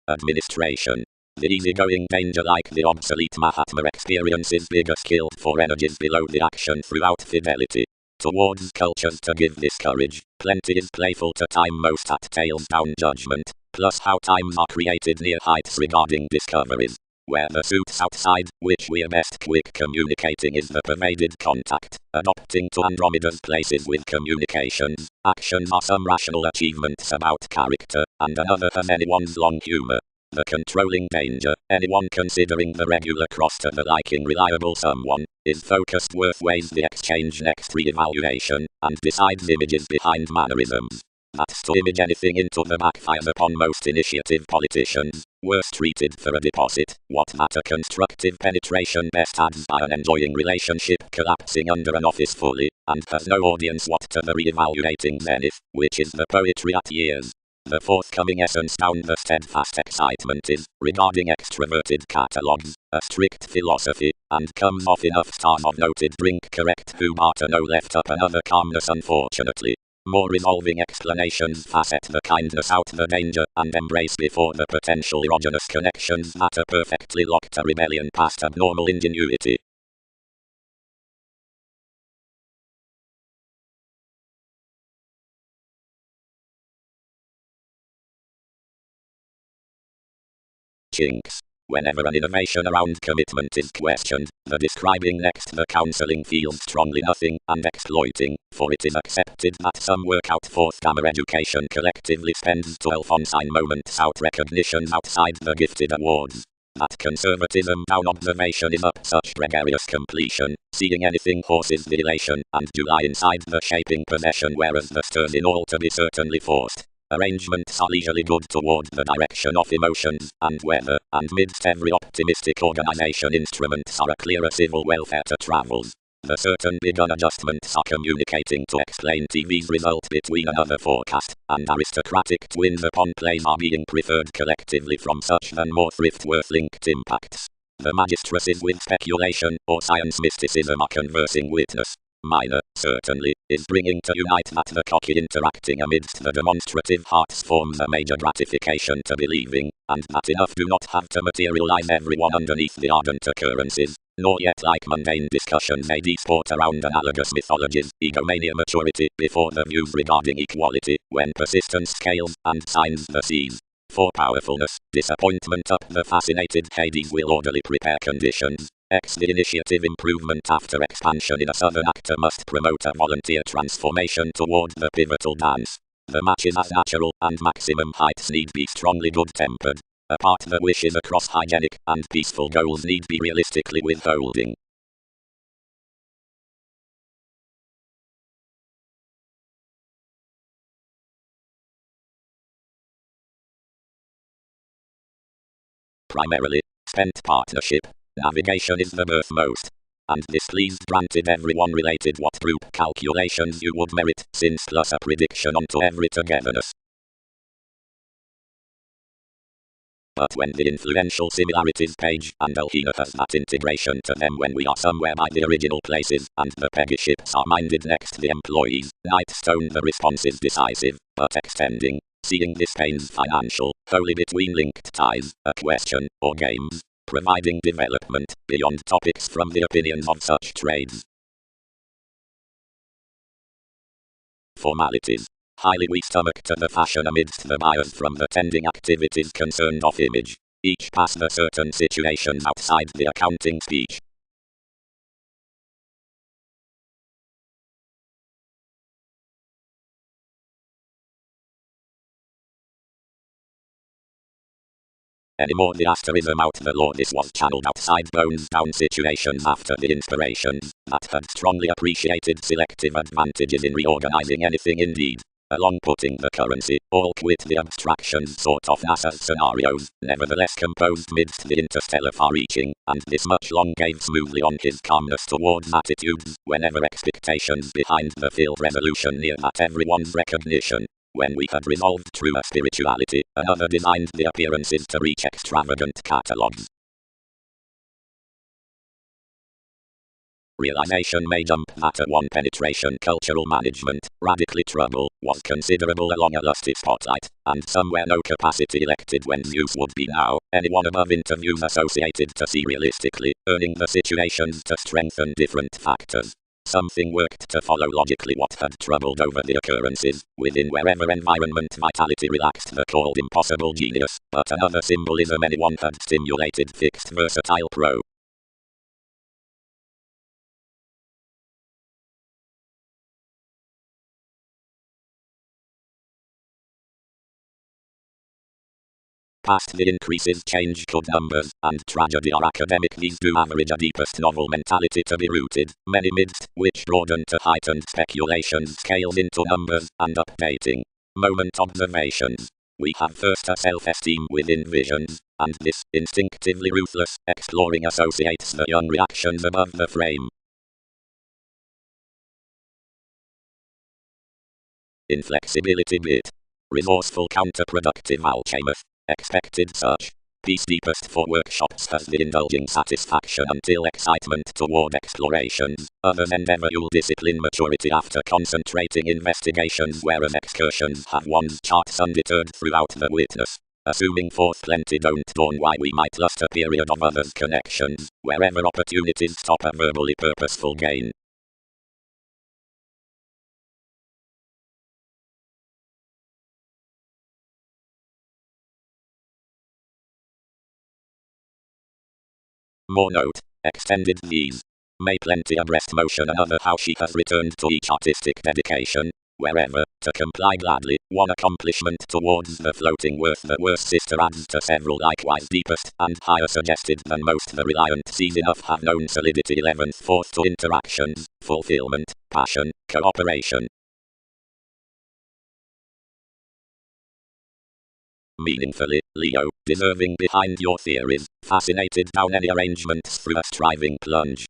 Administration. The easygoing danger like the obsolete Mahatma experiences bigger skilled for energies below the action throughout fidelity. Towards cultures to give this courage, plenty is playful to time most at tails down judgment, plus how times are created near heights regarding discoveries. Where the suits outside, which we're best quick communicating is the pervaded contact, adopting to Andromeda's places with communications, actions are some rational achievements about character, and another has anyone's long humor. The controlling danger, anyone considering the regular cross to the liking reliable someone, is focused worth weighs the exchange next re-evaluation, and decides images behind mannerisms. That's to image anything into the backfires upon most initiative politicians, worse treated for a deposit. What matter constructive penetration best adds by an enjoying relationship collapsing under an office fully, and has no audience what to the re-evaluating zenith, which is the poetry at years. The forthcoming essence down the steadfast excitement is, regarding extroverted catalogues, a strict philosophy, and comes off enough stars of noted drink correct who barter no left up another calmness unfortunately. More resolving explanations facet the kindness out the danger, and embrace before the potential erogenous connections that are perfectly locked a rebellion past abnormal ingenuity. Chinks. Whenever an innovation around commitment is questioned, the describing next the counseling feels strongly nothing and exploiting, for it is accepted that some workout fourth gamma education collectively spends 12 on-sign moments out recognitions outside the gifted awards. That conservatism down observation is up such gregarious completion, seeing anything horses the elation, and July inside the shaping possession whereas the stirs in all to be certainly forced. Arrangements are leisurely good toward the direction of emotions and weather, and midst every optimistic organization instruments are a clearer civil welfare to travels. The certain begun adjustments are communicating to explain TV's result between another forecast, and aristocratic twins upon plays are being preferred collectively from such than more thrift-worth linked impacts. The magistresses with speculation or science mysticism are conversing witness. Minor, certainly, is bringing to unite that the cocky interacting amidst the demonstrative hearts forms a major gratification to believing, and that enough do not have to materialize everyone underneath the ardent occurrences, nor yet like mundane discussions they disport around analogous mythologies, egomania maturity, before the views regarding equality, when persistence scales and signs the seas. For powerfulness, disappointment up the fascinated Hades will orderly prepare conditions. The initiative improvement after expansion in a southern actor must promote a volunteer transformation toward the pivotal dance. The matches as natural and maximum heights need be strongly good-tempered. Apart the wishes across hygienic and peaceful goals need be realistically withholding. Primarily, spent partnership. Navigation is the birthmost. And displeased granted everyone related what group calculations you would merit, since plus a prediction onto every togetherness. But when the influential similarities page and Alhina has that integration to them when we are somewhere by the original places, and the Peggy ships are minded next the employees, Nightstone the response is decisive, but extending. Seeing this pains financial, wholly between linked ties, a question, or games, providing development, beyond topics from the opinions of such trades. Formalities. Highly we stomach to the fashion amidst the bias from the tending activities concerned of image. Each pass the certain situations outside the accounting speech. Anymore the asterism out the law this was channeled outside bones down situations after the inspirations that had strongly appreciated selective advantages in reorganizing anything indeed. along putting the currency, all quit the abstractions sort of NASA's scenarios, nevertheless composed midst the interstellar far-reaching, and this much long gave smoothly on his calmness towards attitudes, whenever expectations behind the field resolution near at everyone's recognition. When we had resolved truer spirituality, another designed the appearances to reach extravagant catalogues. Realization may jump that a one penetration cultural management, radically trouble, was considerable along a lusty spotlight, and somewhere no capacity elected when's use would be now, anyone above interviews associated to see realistically, earning the situations to strengthen different factors. Something worked to follow logically what had troubled over the occurrences, within wherever environment vitality relaxed the called impossible genius, but another symbolism anyone had stimulated fixed versatile pro. Past the increases change could numbers, and tragedy are academic these do average a deepest novel mentality to be rooted, many midst, which broaden to heightened speculations scales into numbers, and updating. Moment observations. We have first a self-esteem within visions, and this, instinctively ruthless, exploring associates the young reactions above the frame. Inflexibility bit. Resourceful counterproductive alchemist. Expected such. Peace deepest for workshops has the indulging satisfaction until excitement toward explorations. Others endeavor you'll discipline maturity after concentrating investigations, whereas excursions have one's charts undeterred throughout the witness. Assuming forth plenty don't dawn why we might lust a period of others' connections, wherever opportunities stop a verbally purposeful gain. More note, extended these. May plenty abreast motion another how she has returned to each artistic dedication, wherever, to comply gladly, one accomplishment towards the floating worth the worst sister adds to several likewise deepest and higher suggested than most the reliant sees enough have known solidity 11th fourth to interactions, fulfillment, passion, cooperation. Meaningfully, Leo, deserving behind your theories, fascinated down any arrangements through a striving plunge.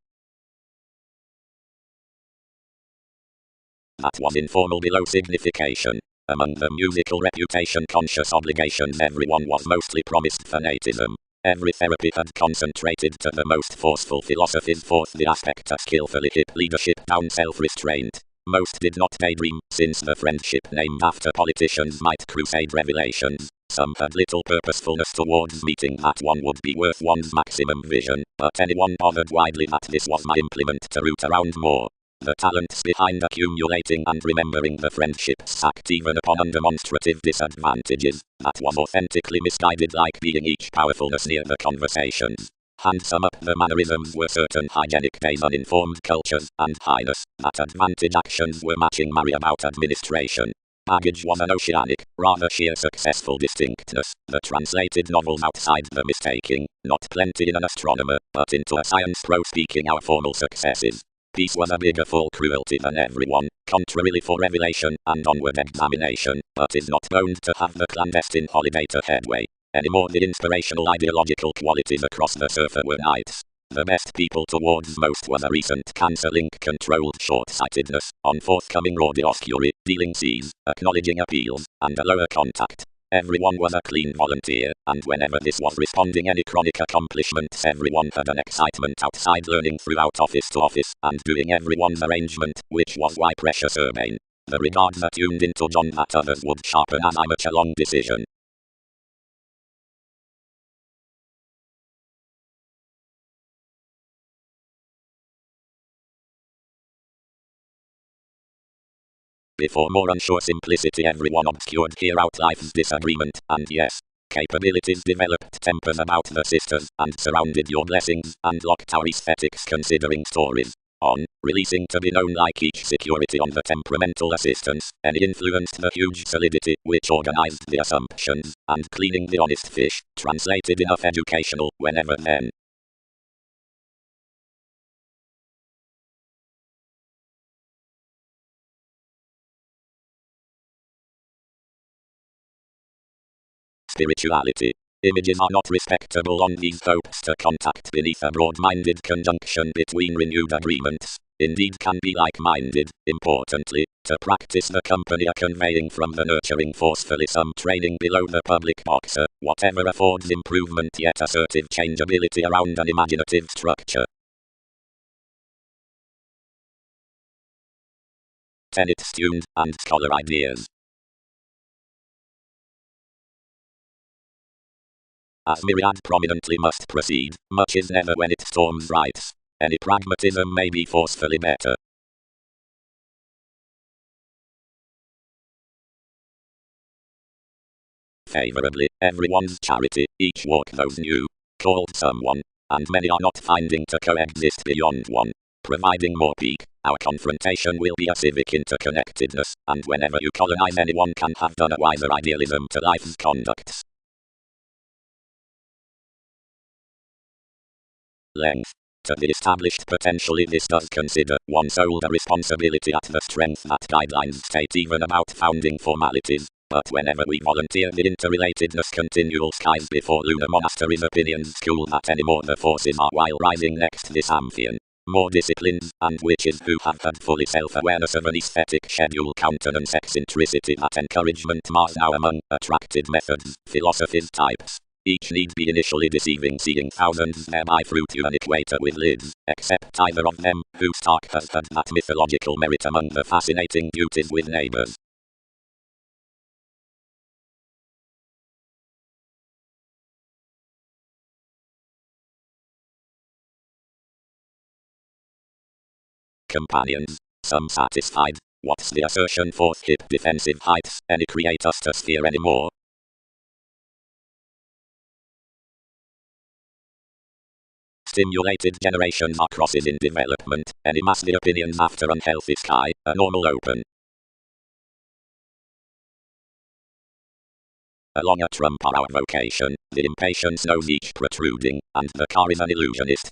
That was informal below signification. Among the musical reputation conscious obligations everyone was mostly promised fanatism. Every therapy had concentrated to the most forceful philosophies forth the aspect of skillfully hip leadership down self-restraint. Most did not daydream, since the friendship named after politicians might crusade revelations. Some had little purposefulness towards meeting that one would be worth one's maximum vision, but anyone bothered widely that this was my implement to root around more. The talents behind accumulating and remembering the friendships sacked even upon undemonstrative disadvantages, that was authentically misguided like being each powerfulness near the conversations. And sum up the mannerisms were certain hygienic days uninformed cultures, and highness, that advantage actions were matching marry about administration. Baggage was an oceanic, rather sheer successful distinctness, the translated novels outside the mistaking, not plenty in an astronomer, but into a science pro speaking our formal successes. Peace was a bigger full cruelty than everyone, contrarily for revelation and onward examination, but is not bound to have the clandestine holiday to headway. Anymore the inspirational ideological qualities across the surfer were knights. The best people towards most was a recent Cancer link controlled short-sightedness, on forthcoming raw dioscuri, dealing C's, acknowledging appeals, and a lower contact. Everyone was a clean volunteer, and whenever this was responding any chronic accomplishments everyone had an excitement outside learning throughout office to office, and doing everyone's arrangement, which was why precious urbane. The regards attuned into John that others would sharpen as I much a long decision. Before more unsure simplicity everyone obscured here out life's disagreement, and yes, capabilities developed tempers about the sisters, and surrounded your blessings, and locked our aesthetics considering stories. On, releasing to be known like each security on the temperamental assistance, and influenced the huge solidity, which organized the assumptions, and cleaning the honest fish, translated enough educational, whenever then. spirituality. Images are not respectable on these hopes to contact beneath a broad-minded conjunction between renewed agreements. Indeed can be like-minded, importantly, to practice the company are conveying from the nurturing forcefully some training below the public boxer, whatever affords improvement yet assertive changeability around an imaginative structure. Tenets tuned, and scholar ideas. As myriad prominently must proceed, much is never when it storms rights. Any pragmatism may be forcefully better. Favorably, everyone's charity, each walk those new, called someone, and many are not finding to coexist beyond one. Providing more peak, our confrontation will be a civic interconnectedness, and whenever you colonize anyone can have done a wiser idealism to life's conducts. Length. To the established potentially this does consider one's older responsibility at the strength that guidelines state even about founding formalities, but whenever we volunteer the interrelatedness continual skies before lunar monasteries opinions school that anymore the forces are while rising next this Amphion. More disciplines, and witches who have had fully self-awareness of an aesthetic schedule countenance eccentricity that encouragement mars now among attracted methods, philosophies types. Each need be initially deceiving seeing thousands thereby fruit you an equator with lids, except either of them, who Stark has had that mythological merit among the fascinating duties with neighbors. Companions, some satisfied, what's the assertion fourth hip defensive heights, any create us to sphere anymore? Stimulated generations are crosses in development, any mass the opinions after unhealthy sky, a normal open. Along a trump are our vocation, the impatience knows each protruding, and the car is an illusionist.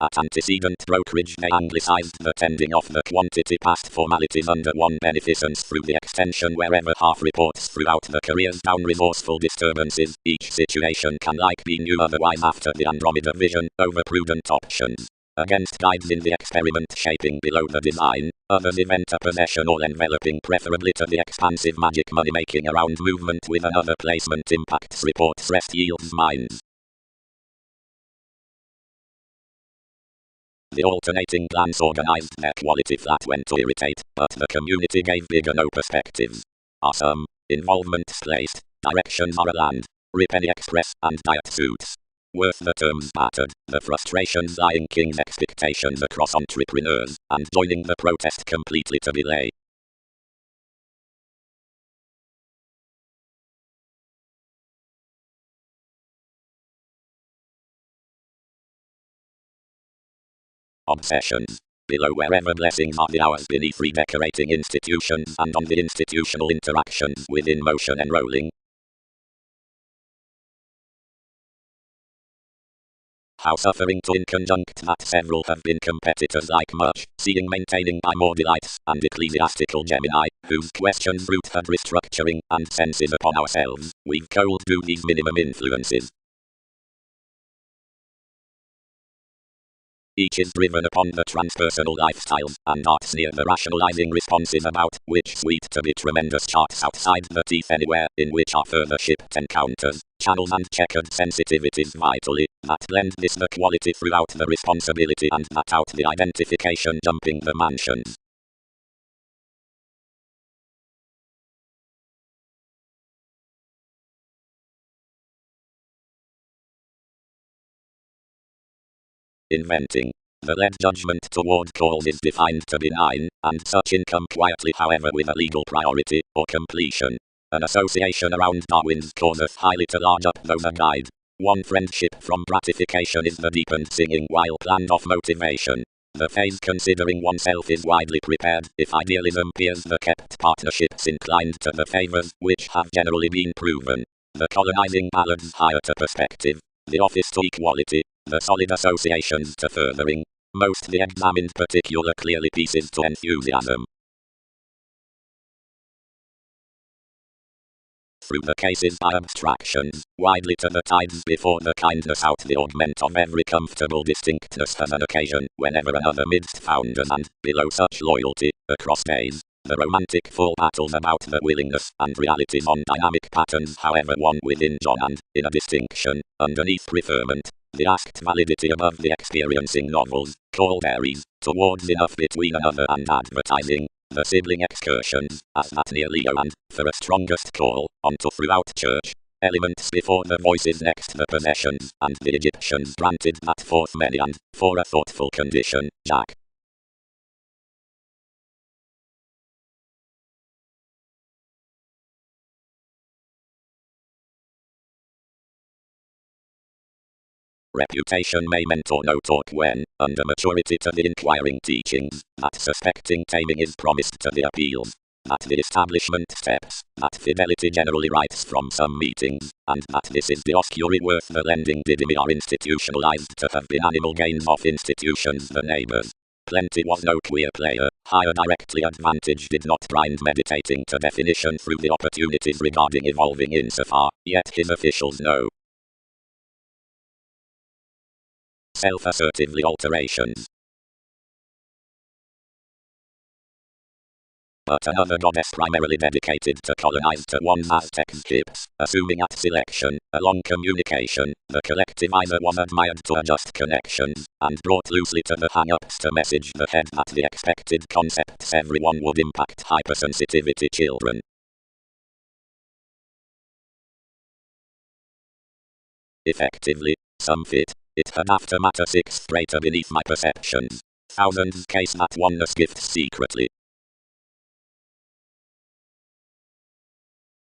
At antecedent brokerage they anglicized the tending of the quantity past formalities under one beneficence through the extension wherever half reports throughout the careers down resourceful disturbances, each situation can like be new otherwise after the Andromeda vision, over prudent options. Against guides in the experiment shaping below the design, others event a possession all enveloping preferably to the expansive magic money making around movement with another placement impacts reports rest yields minds. The alternating glance organized their quality flat went to irritate, but the community gave bigger no perspectives. Awesome. Involvements placed, directions are a land, Rippenny Express, and diet suits. Worth the terms battered, the frustrations lying king's expectations across entrepreneurs, and joining the protest completely to delay. Obsessions. Below wherever blessings are the hours beneath redecorating institutions and on the institutional interactions within motion enrolling. How suffering to inconjunct that several have been competitors like much, seeing maintaining by more delights, and ecclesiastical Gemini, whose questions root had restructuring, and senses upon ourselves, we've cold do these minimum influences. Each is driven upon the transpersonal lifestyles, and arts near the rationalizing responses about, which sweet to be tremendous charts outside the teeth anywhere, in which are further shipped encounters, channels and checkered sensitivities vitally, that blend this the quality throughout the responsibility and that out the identification jumping the mansions. Inventing. The lead judgment toward calls is defined to benign, and such income quietly however with a legal priority, or completion. An association around Darwin's causeth highly to large up those a guide. One friendship from gratification is the deepened singing while planned off motivation. The phase considering oneself is widely prepared, if idealism peers the kept partnerships inclined to the favors, which have generally been proven. The colonizing ballads higher to perspective. The office to equality, the solid associations to furthering, most the examined particular clearly pieces to enthusiasm. through the cases by abstractions, widely to the tides before the kindness out the augment of every comfortable distinctness has an occasion, whenever another midst founders and, below such loyalty, across days, the romantic full battles about the willingness and realities on dynamic patterns however one within John and, in a distinction, underneath preferment, the asked validity above the experiencing novels, called Aries, towards enough between another and advertising, the sibling excursions, as that near Leo and, for a strongest call, onto throughout church, elements before the voices next the possessions, and the Egyptians granted that forth many and, for a thoughtful condition, Jack. Reputation may meant or no talk when, under maturity to the inquiring teachings, that suspecting taming is promised to the appeals, that the establishment steps, that fidelity generally writes from some meetings, and that this is the oscury worth the lending didymi are institutionalized to have been animal gains of institutions the neighbors. Plenty was no queer player, higher directly advantage did not grind meditating to definition through the opportunities regarding evolving insofar, yet his officials know. Self-assertively alterations. But another goddess primarily dedicated to colonize to one's Aztec ships, assuming at selection, along communication, the collectivizer was admired to adjust connections, and brought loosely to the hang-ups to message the head that the expected concepts everyone would impact hypersensitivity children. Effectively, some fit. It had aftermatter 6 straighter beneath my perceptions. Thousands case that oneness gifts secretly.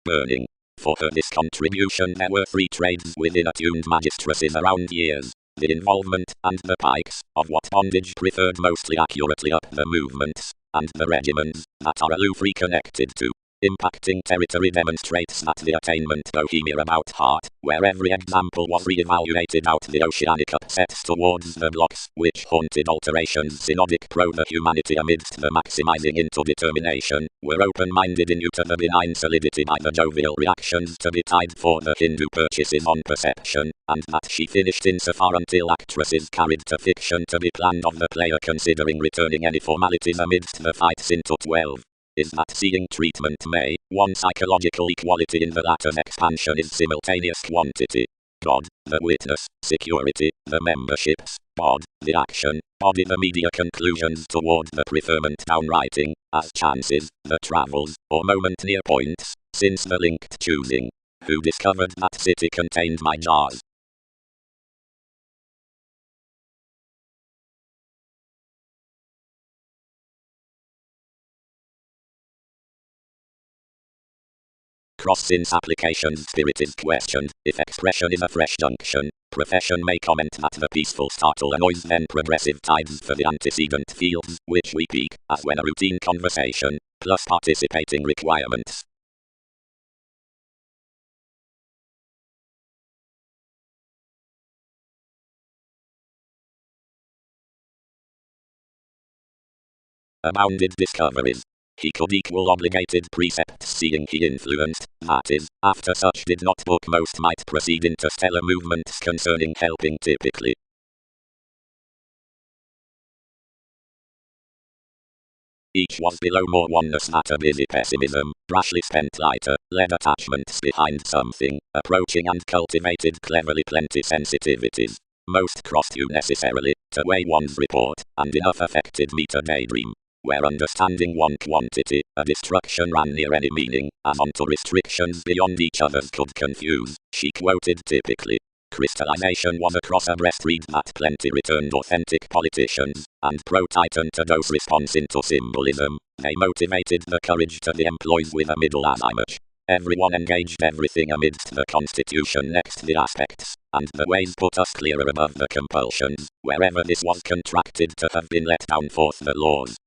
Burning. For her this contribution there were 3 trades within attuned magistresses around years. The involvement, and the pikes, of what bondage preferred mostly accurately up the movements, and the regimens, that are aloof reconnected to. Impacting territory demonstrates that the attainment bohemia about heart, where every example was re-evaluated out the oceanic upsets towards the blocks, which haunted alterations synodic pro the humanity amidst the maximizing into determination, were open-minded in to the benign solidity by the jovial reactions to be tied for the Hindu purchases on perception, and that she finished insofar until actresses carried to fiction to be planned of the player considering returning any formalities amidst the fights into 12. Is that seeing treatment may, one psychological equality in the latter's expansion is simultaneous quantity. God, the witness, security, the memberships, bod, the action, body the media conclusions toward the preferment downwriting, as chances, the travels, or moment near points, since the linked choosing. Who discovered that city contained my jars? Cross-since applications spirit is questioned, if expression is a fresh junction, profession may comment that the peaceful startle annoys then progressive tides for the antecedent fields, which we peak, as when a routine conversation, plus participating requirements. Abounded discoveries. He could equal obligated precepts seeing he influenced, that is, after such did not book most might proceed interstellar movements concerning helping typically. Each was below more oneness that a busy pessimism, rashly spent lighter, led attachments behind something, approaching and cultivated cleverly plenty sensitivities. Most crossed you necessarily, to weigh one's report, and enough affected me to daydream. Where understanding one quantity, a destruction ran near any meaning, as onto restrictions beyond each other's could confuse, she quoted typically. Crystallization was across a breast read that plenty returned authentic politicians, and pro-Titan to dose response into symbolism, they motivated the courage to the employees with a middle as I much. Everyone engaged everything amidst the constitution next the aspects, and the ways put us clearer above the compulsions, wherever this was contracted to have been let down forth the laws.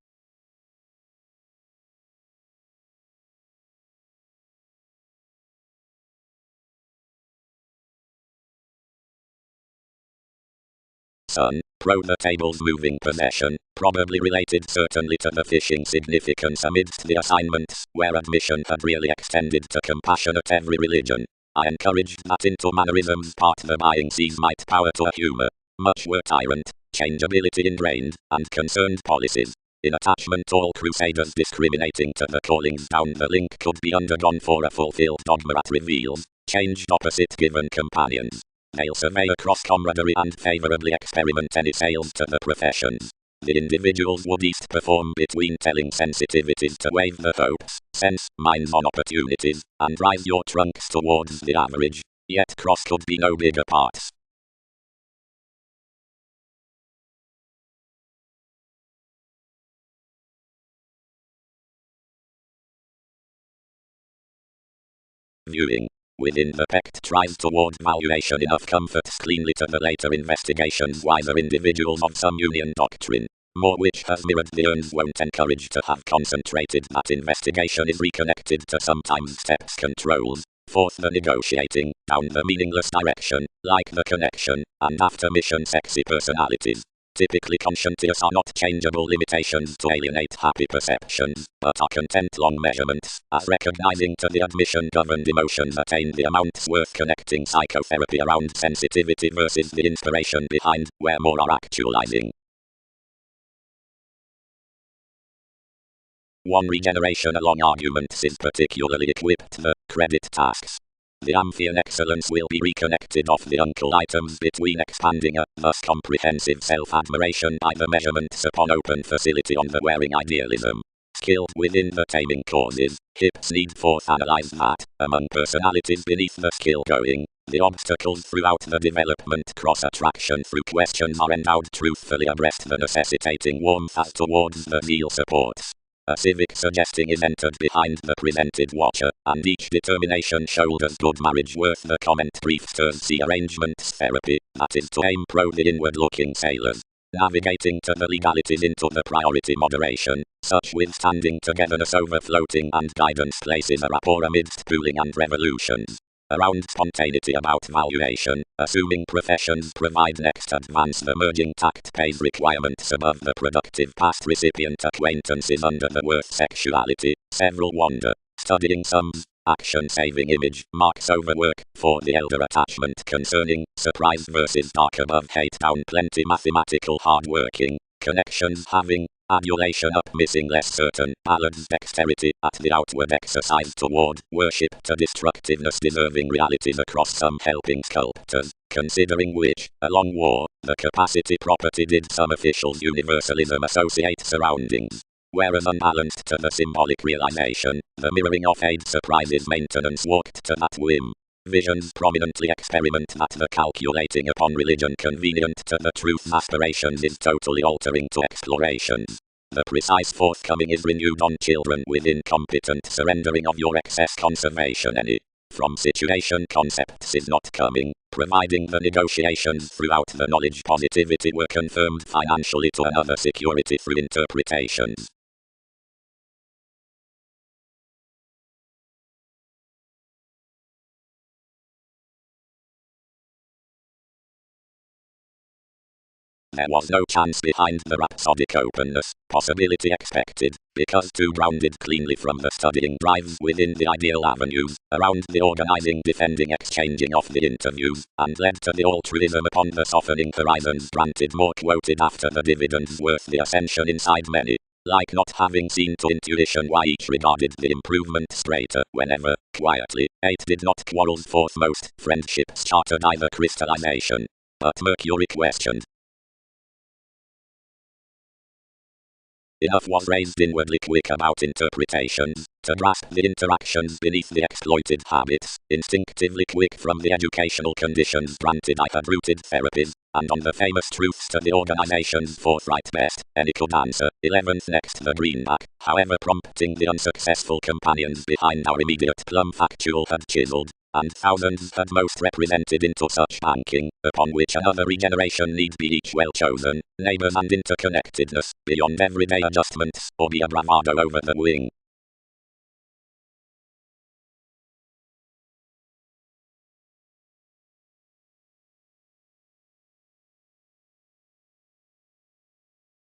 Sun, Pro the table's moving possession, probably related certainly to the fishing significance amidst the assignments, where admission had really extended to compassionate every religion. I encouraged that into mannerisms part the buying sees might power to a humour. Much were tyrant, changeability ingrained, and concerned policies. In attachment all crusaders discriminating to the callings down the link could be undergone for a fulfilled dogma at reveals, changed opposite given companions. They'll survey across camaraderie and favourably experiment any sales to the professions. The individuals would east perform between telling sensitivities to wave the hopes, sense, minds on opportunities, and rise your trunks towards the average, yet cross could be no bigger parts. Viewing. Within the pact tries toward valuation enough comforts cleanly to the later investigations wiser individuals of some union doctrine. More which has mirrored the urns won't encourage to have concentrated that investigation is reconnected to sometimes steps controls. Fourth the negotiating, down the meaningless direction, like the connection, and after mission sexy personalities. Typically conscientious are not changeable limitations to alienate happy perceptions, but are content long measurements, as recognizing to the admission governed emotions attain the amounts worth connecting psychotherapy around sensitivity versus the inspiration behind, where more are actualizing. 1. Regeneration along arguments is particularly equipped the credit tasks. The Amphion excellence will be reconnected off the uncle items between expanding a, thus comprehensive self-admiration by the measurements upon open facility on the wearing idealism. Skilled within the taming causes, hips need forth analyze that, among personalities beneath the skill going, the obstacles throughout the development cross-attraction through questions are endowed truthfully abreast the necessitating warmth as towards the zeal supports. A civic suggesting is entered behind the presented watcher, and each determination shoulders good marriage worth the comment brief stirs the arrangements therapy, that is to aim pro the inward-looking sailors. Navigating to the legalities into the priority moderation, such withstanding togetherness over floating and guidance places a rapport amidst pooling and revolutions. Around spontaneity about valuation, assuming professions provide next advance the merging tact pays requirements above the productive past recipient acquaintances under the worth sexuality, several wonder, studying sums, action saving image, marks overwork, for the elder attachment concerning, surprise versus dark above hate down plenty mathematical hard working, connections having, adulation up missing less certain, balance dexterity at the outward exercise toward, worship to destructiveness deserving realities across some helping sculptors, considering which, along war, the capacity property did some officials universalism associate surroundings. Whereas unbalanced to the symbolic realization, the mirroring of aid surprises maintenance walked to that whim. Visions prominently experiment that the calculating upon religion convenient to the truth aspirations is totally altering to explorations. The precise forthcoming is renewed on children with incompetent surrendering of your excess conservation any. From situation concepts is not coming, providing the negotiations throughout the knowledge positivity were confirmed financially to another security through interpretations. There was no chance behind the rhapsodic openness, possibility expected, because too grounded cleanly from the studying drives within the ideal avenues, around the organizing defending exchanging of the interviews, and led to the altruism upon the softening horizons granted more quoted after the dividends worth the ascension inside many. Like not having seen to intuition why each regarded the improvement straighter whenever, quietly, 8 did not quarrels forth most friendships chartered either crystallization. But Mercury questioned. Enough was raised inwardly quick about interpretations, to grasp the interactions beneath the exploited habits, instinctively quick from the educational conditions granted I had rooted therapies, and on the famous truths to the organization's forthright best, any could answer, 11th next the greenback, however prompting the unsuccessful companions behind our immediate plum factual had chiseled, and thousands had most represented into such banking, upon which another regeneration need be each well chosen, neighbors and interconnectedness, beyond everyday adjustments, or be a bravado over the wing.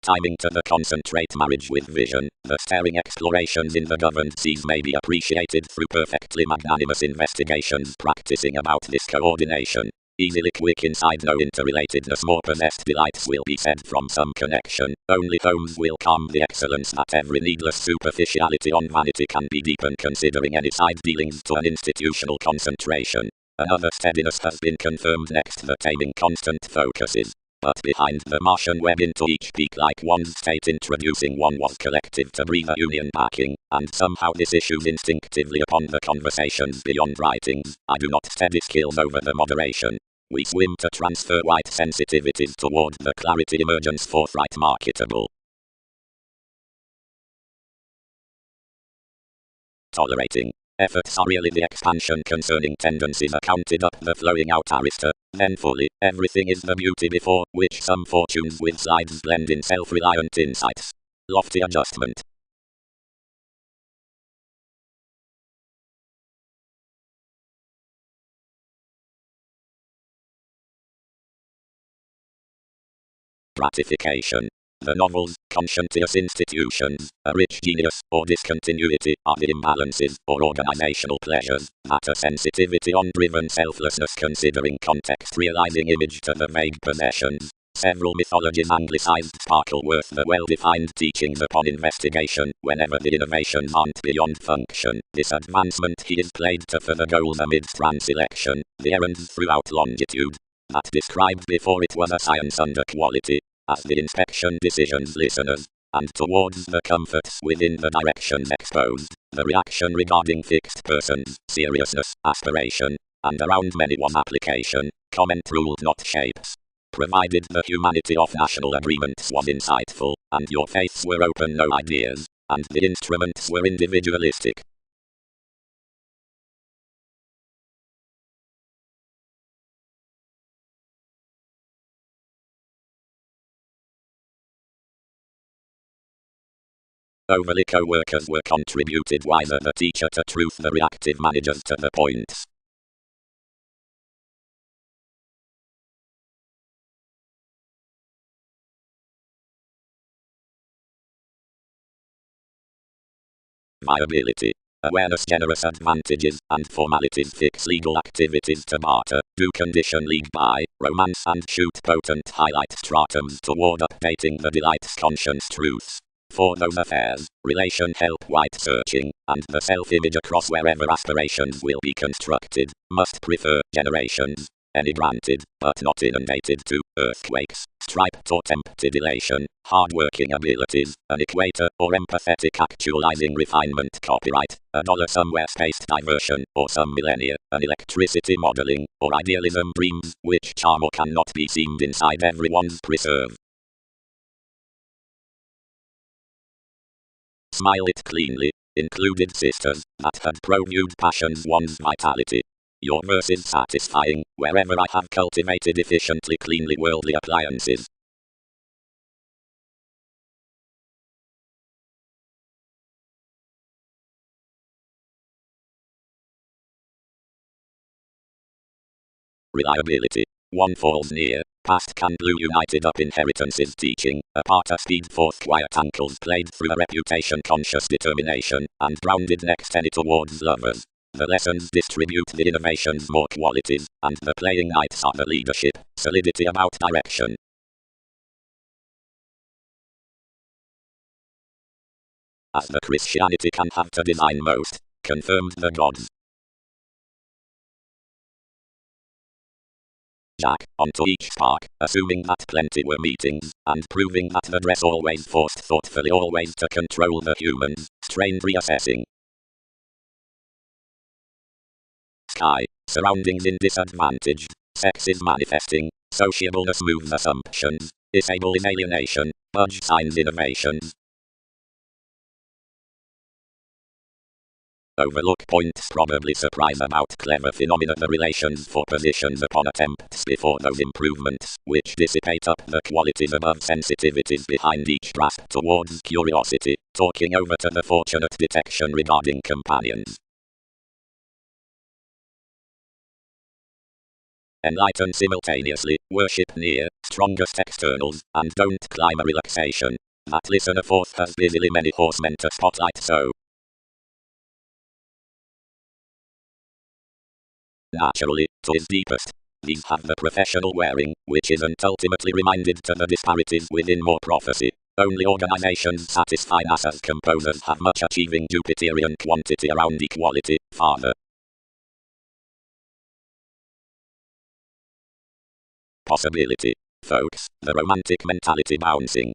Timing to the concentrate marriage with vision. The staring explorations in the governed seas may be appreciated through perfectly magnanimous investigations practicing about this coordination. Easily quick inside no interrelatedness, more possessed delights will be said from some connection. Only homes will calm the excellence that every needless superficiality on vanity can be deepened, considering any side dealings to an institutional concentration. Another steadiness has been confirmed next, the taming constant focuses. But behind the Martian web into each peak, like one's state introducing one was collective to breathe a union backing, and somehow this issues instinctively upon the conversations beyond writings. I do not steady skills over the moderation. We swim to transfer white sensitivities toward the clarity emergence forthright marketable. Tolerating. Efforts are really the expansion concerning tendencies accounted up the flowing out arista, then fully, everything is the beauty before which some fortunes with slides blend in self-reliant insights. Lofty adjustment. Gratification. The novels, conscientious institutions, a rich genius, or discontinuity are the imbalances, or organizational pleasures, that a sensitivity on driven selflessness considering context realizing image to the vague possessions. Several mythologies anglicized sparkle worth the well-defined teachings upon investigation, whenever the innovations aren't beyond function. This advancement he is played to for the goals amidst rand selection, the errands throughout longitude. That described before it was a science under quality. As the inspection decisions listeners, and towards the comforts within the directions exposed, the reaction regarding fixed persons, seriousness, aspiration, and around many was application, comment ruled not shapes. Provided the humanity of national agreements was insightful, and your faiths were open no ideas, and the instruments were individualistic. Overly co-workers were contributed wiser the teacher to truth, the reactive managers to the points. Viability. Awareness generous advantages, and formalities fix legal activities to barter, do condition league buy, romance and shoot potent highlight stratums toward updating the delight's conscience truths. For those affairs, relation help white searching, and the self-image across wherever aspirations will be constructed, must prefer generations. Any granted, but not inundated to, earthquakes, striped or tempted elation, hard-working abilities, an equator or empathetic actualizing refinement copyright, a dollar somewhere spaced diversion, or some millennia, an electricity modeling, or idealism dreams, which charm or cannot be seemed inside everyone's preserve. Smile it cleanly, included sisters, that had pro-viewed passions one's vitality. Your verse is satisfying, wherever I have cultivated efficiently cleanly worldly appliances. Reliability. One falls near, past can glue united up inheritances teaching, apart a speed forth quiet ankles played through a reputation conscious determination, and grounded next any towards lovers. The lessons distribute the innovations more qualities, and the playing nights are the leadership, solidity about direction. As the Christianity can have to design most, confirmed the gods. Jack, onto each spark, assuming that plenty were meetings, and proving that the dress always forced thoughtfully always to control the humans, strained reassessing. Sky, surroundings in disadvantaged, sex is manifesting, sociableness moves assumptions, disable is alienation, budge signs innovations. Overlook points probably surprise about clever phenomena, the relations for positions upon attempts before those improvements, which dissipate up the qualities above sensitivities behind each grasp towards curiosity, talking over to the fortunate detection regarding companions. enlighten simultaneously, worship near, strongest externals, and don't climb a relaxation. That listener forth has busily many horsemen to spotlight so. Naturally, to his deepest. These have the professional wearing, which isn't ultimately reminded to the disparities within more prophecy. Only organizations satisfied us as composers have much achieving Jupiterian quantity around equality, father. Possibility. Folks, the romantic mentality bouncing.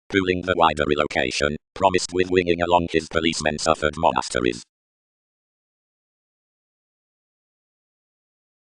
Pooling the wider relocation, promised with winging along his policemen suffered monasteries.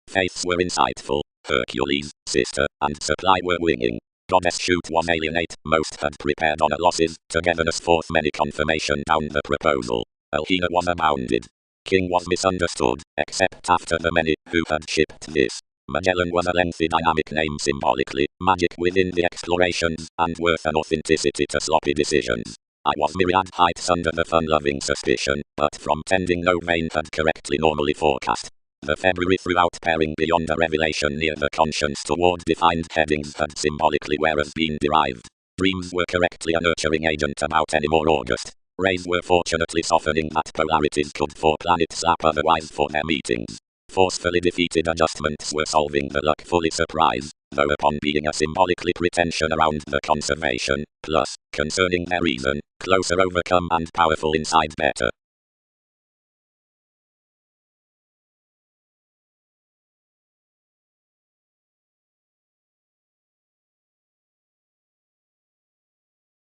Faiths were insightful, Hercules, sister, and supply were winging. Goddess shoot was alienate, most had prepared honor losses, togetherness forth many confirmation down the proposal. Elhina was abounded. King was misunderstood, except after the many, who had shipped this. Magellan was a lengthy dynamic name symbolically, magic within the explorations, and worth an authenticity to sloppy decisions. I was myriad heights under the fun-loving suspicion, but from tending no vein had correctly normally forecast. The February throughout pairing beyond a revelation near the conscience toward defined headings had symbolically whereas been derived. Dreams were correctly a nurturing agent about any more August. Rays were fortunately softening that polarities could four-planet slap otherwise for their meetings. Forcefully defeated adjustments were solving the luck fully surprise, though upon being a symbolically pretension around the conservation, plus, concerning their reason, closer overcome and powerful inside better.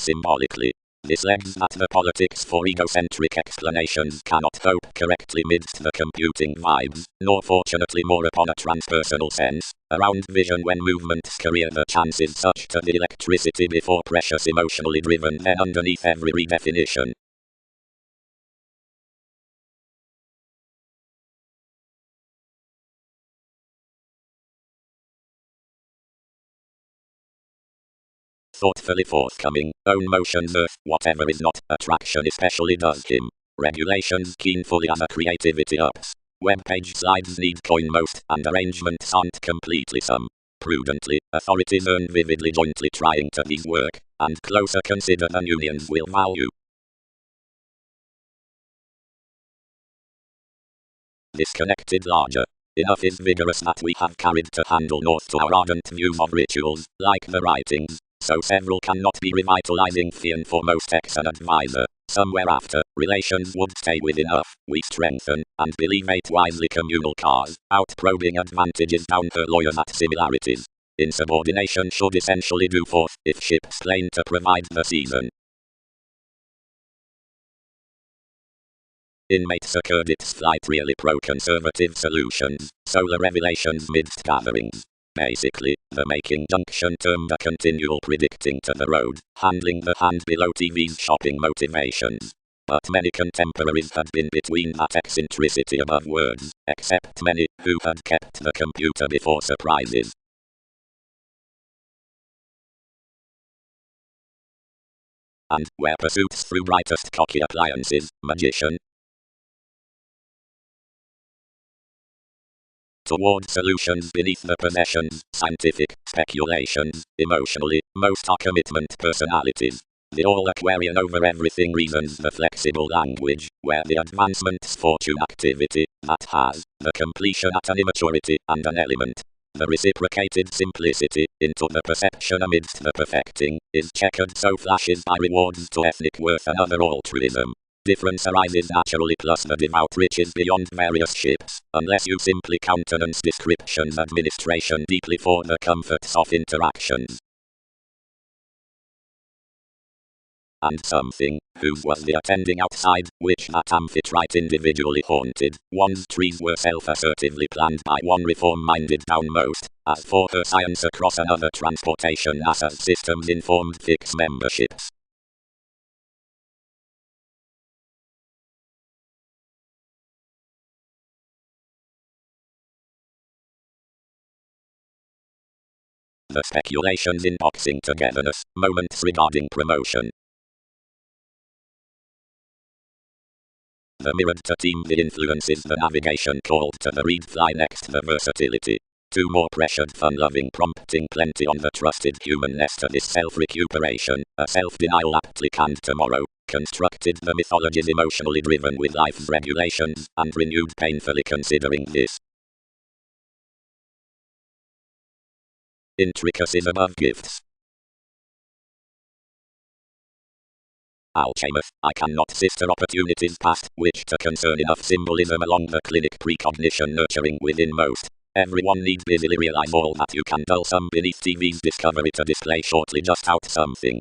Symbolically. This legs that the politics for egocentric explanations cannot cope correctly midst the computing vibes, nor fortunately more upon a transpersonal sense, around vision when movements career the chances such to the electricity before precious emotionally driven then underneath every redefinition. Thoughtfully forthcoming, own motions earth, whatever is not, attraction especially does him. Regulations keen fully as a creativity ups. WEBPAGE slides need coin most, and arrangements aren't completely some. Prudently, authorities earn vividly jointly trying to these work, and closer consider than unions will value. Disconnected larger. Enough is vigorous that we have carried to handle north to our ardent views of rituals, like the writings, so several cannot be revitalizing Fian for most ex an advisor. Somewhere after, relations would stay with enough, we strengthen, and believe eight wisely communal cars, out-probing advantages down her lawyers at similarities. Insubordination should essentially do forth, if ships plain to provide the season. Inmates occurred its flight really pro-conservative solutions, solar revelations midst gatherings. Basically, the making junction termed a continual predicting to the road, handling the hand below TV's shopping motivations. But many contemporaries had been between that eccentricity above words, except many, who had kept the computer before surprises. And, where pursuits through brightest cocky appliances, magician, toward solutions beneath the possessions, scientific, speculations, emotionally, most are commitment personalities. The all-Aquarian over everything reasons the flexible language, where the advancement's fortune activity, that has, the completion at an immaturity, and an element. The reciprocated simplicity, into the perception amidst the perfecting, is checkered so flashes by rewards to ethnic worth and other altruism. Difference arises naturally plus the devout riches beyond various ships, unless you simply countenance descriptions administration deeply for the comforts of interactions. And something, whose was the attending outside, which that amphitrite individually haunted, one's trees were self-assertively planned by one reform-minded downmost, as for her science across another transportation NASA's systems informed fix memberships. The speculations in boxing togetherness, moments regarding promotion. The mirrored to team the influences the navigation called to the read fly next the versatility. 2 more pressured fun-loving prompting plenty on the trusted humanness to this self-recuperation, a self-denial aptly canned tomorrow, constructed the mythologies emotionally driven with life's regulations, and renewed painfully considering this. Intricacies above gifts. Alchemist, I cannot sister opportunities past, which to concern enough symbolism along the clinic precognition nurturing within most. Everyone need busily realize all that you can dull some beneath TV's discovery to display shortly just out something.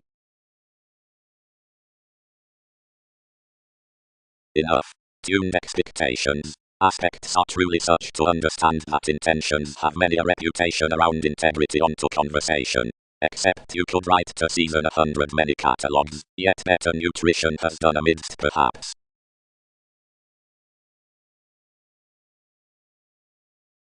Enough. Tuned expectations. Aspects are truly such to understand that intentions have many a reputation around integrity onto conversation. Except you could write to season 100 many catalogs, yet better nutrition has done amidst perhaps.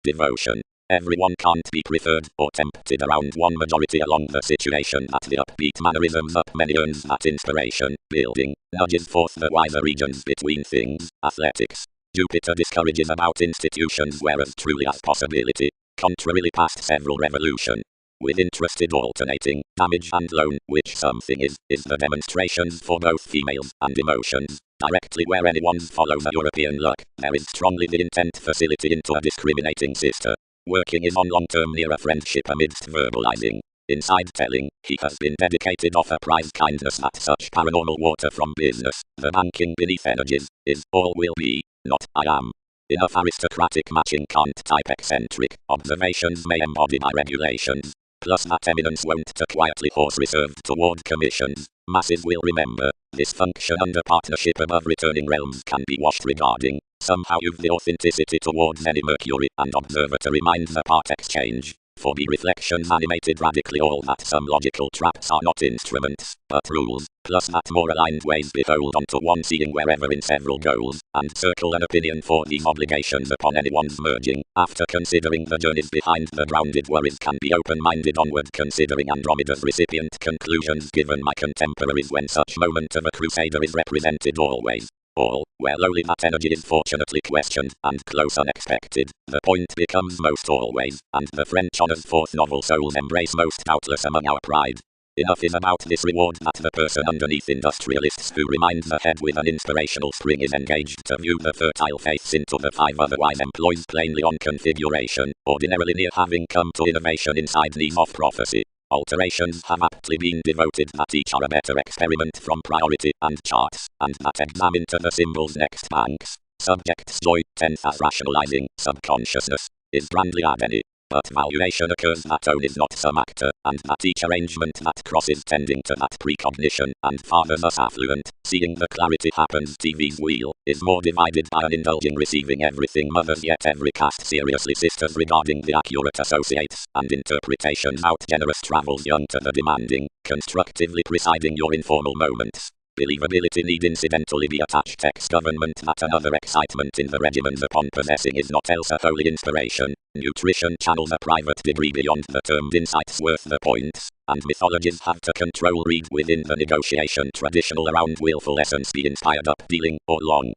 Devotion. Everyone can't be preferred or tempted around one majority along the situation that the upbeat mannerisms up many earns that inspiration, building, nudges forth the wiser regions between things, athletics. Jupiter discourages about institutions whereas truly as possibility, contrarily past several revolution. With interested alternating, damage and loan, which something is the demonstrations for both females and emotions. Directly where anyone's follows a European luck, there is strongly the intent facility into a discriminating sister. Working is on long-term near a friendship amidst verbalizing. Inside telling, he has been dedicated of a prize kindness that such paranormal water from business, the banking beneath energies, is, all will be, not I am. Enough aristocratic matching can't type eccentric, observations may embody by regulations. Plus that eminence won't to quietly horse reserved toward commissions. Masses will remember, this function under partnership above returning realms can be washed regarding. Somehow you've the authenticity towards any Mercury and observatory minds apart exchange. For be reflections animated radically all that some logical traps are not instruments, but rules, plus that more aligned ways behold onto one seeing wherever in several goals, and circle an opinion for these obligations upon anyone's merging, after considering the journeys behind the grounded worries can be open-minded onward considering Andromeda's recipient conclusions given my contemporaries when such moment of a crusader is represented always. All, where lowly that energy is fortunately questioned, and close unexpected, the point becomes most always, and the French honours forth novel souls embrace most doubtless among our pride. Enough is about this reward that the person underneath industrialists who reminds the head with an inspirational spring is engaged to view the fertile faiths into the 5 otherwise employs plainly on configuration, ordinarily near having come to innovation inside these of prophecy. Alterations have aptly been devoted that each are a better experiment from priority and charts, and that examine to the symbols next banks. Subjects joy, 10th as rationalizing, subconsciousness, is grandly ad any. But valuation occurs that own is not some actor, and that each arrangement that crosses tending to that precognition, and fathers us affluent, seeing the clarity happens TV's wheel, is more divided by an indulging receiving everything mothers yet every cast seriously sisters regarding the accurate associates, and interpretations out generous travels young to the demanding, constructively presiding your informal moments. Believability need incidentally be attached ex-government that another excitement in the regimens upon possessing is not else a holy inspiration. Nutrition channels a private degree beyond the termed insights worth the points, and mythologies have to control read within the negotiation traditional around willful essence be inspired up dealing or long.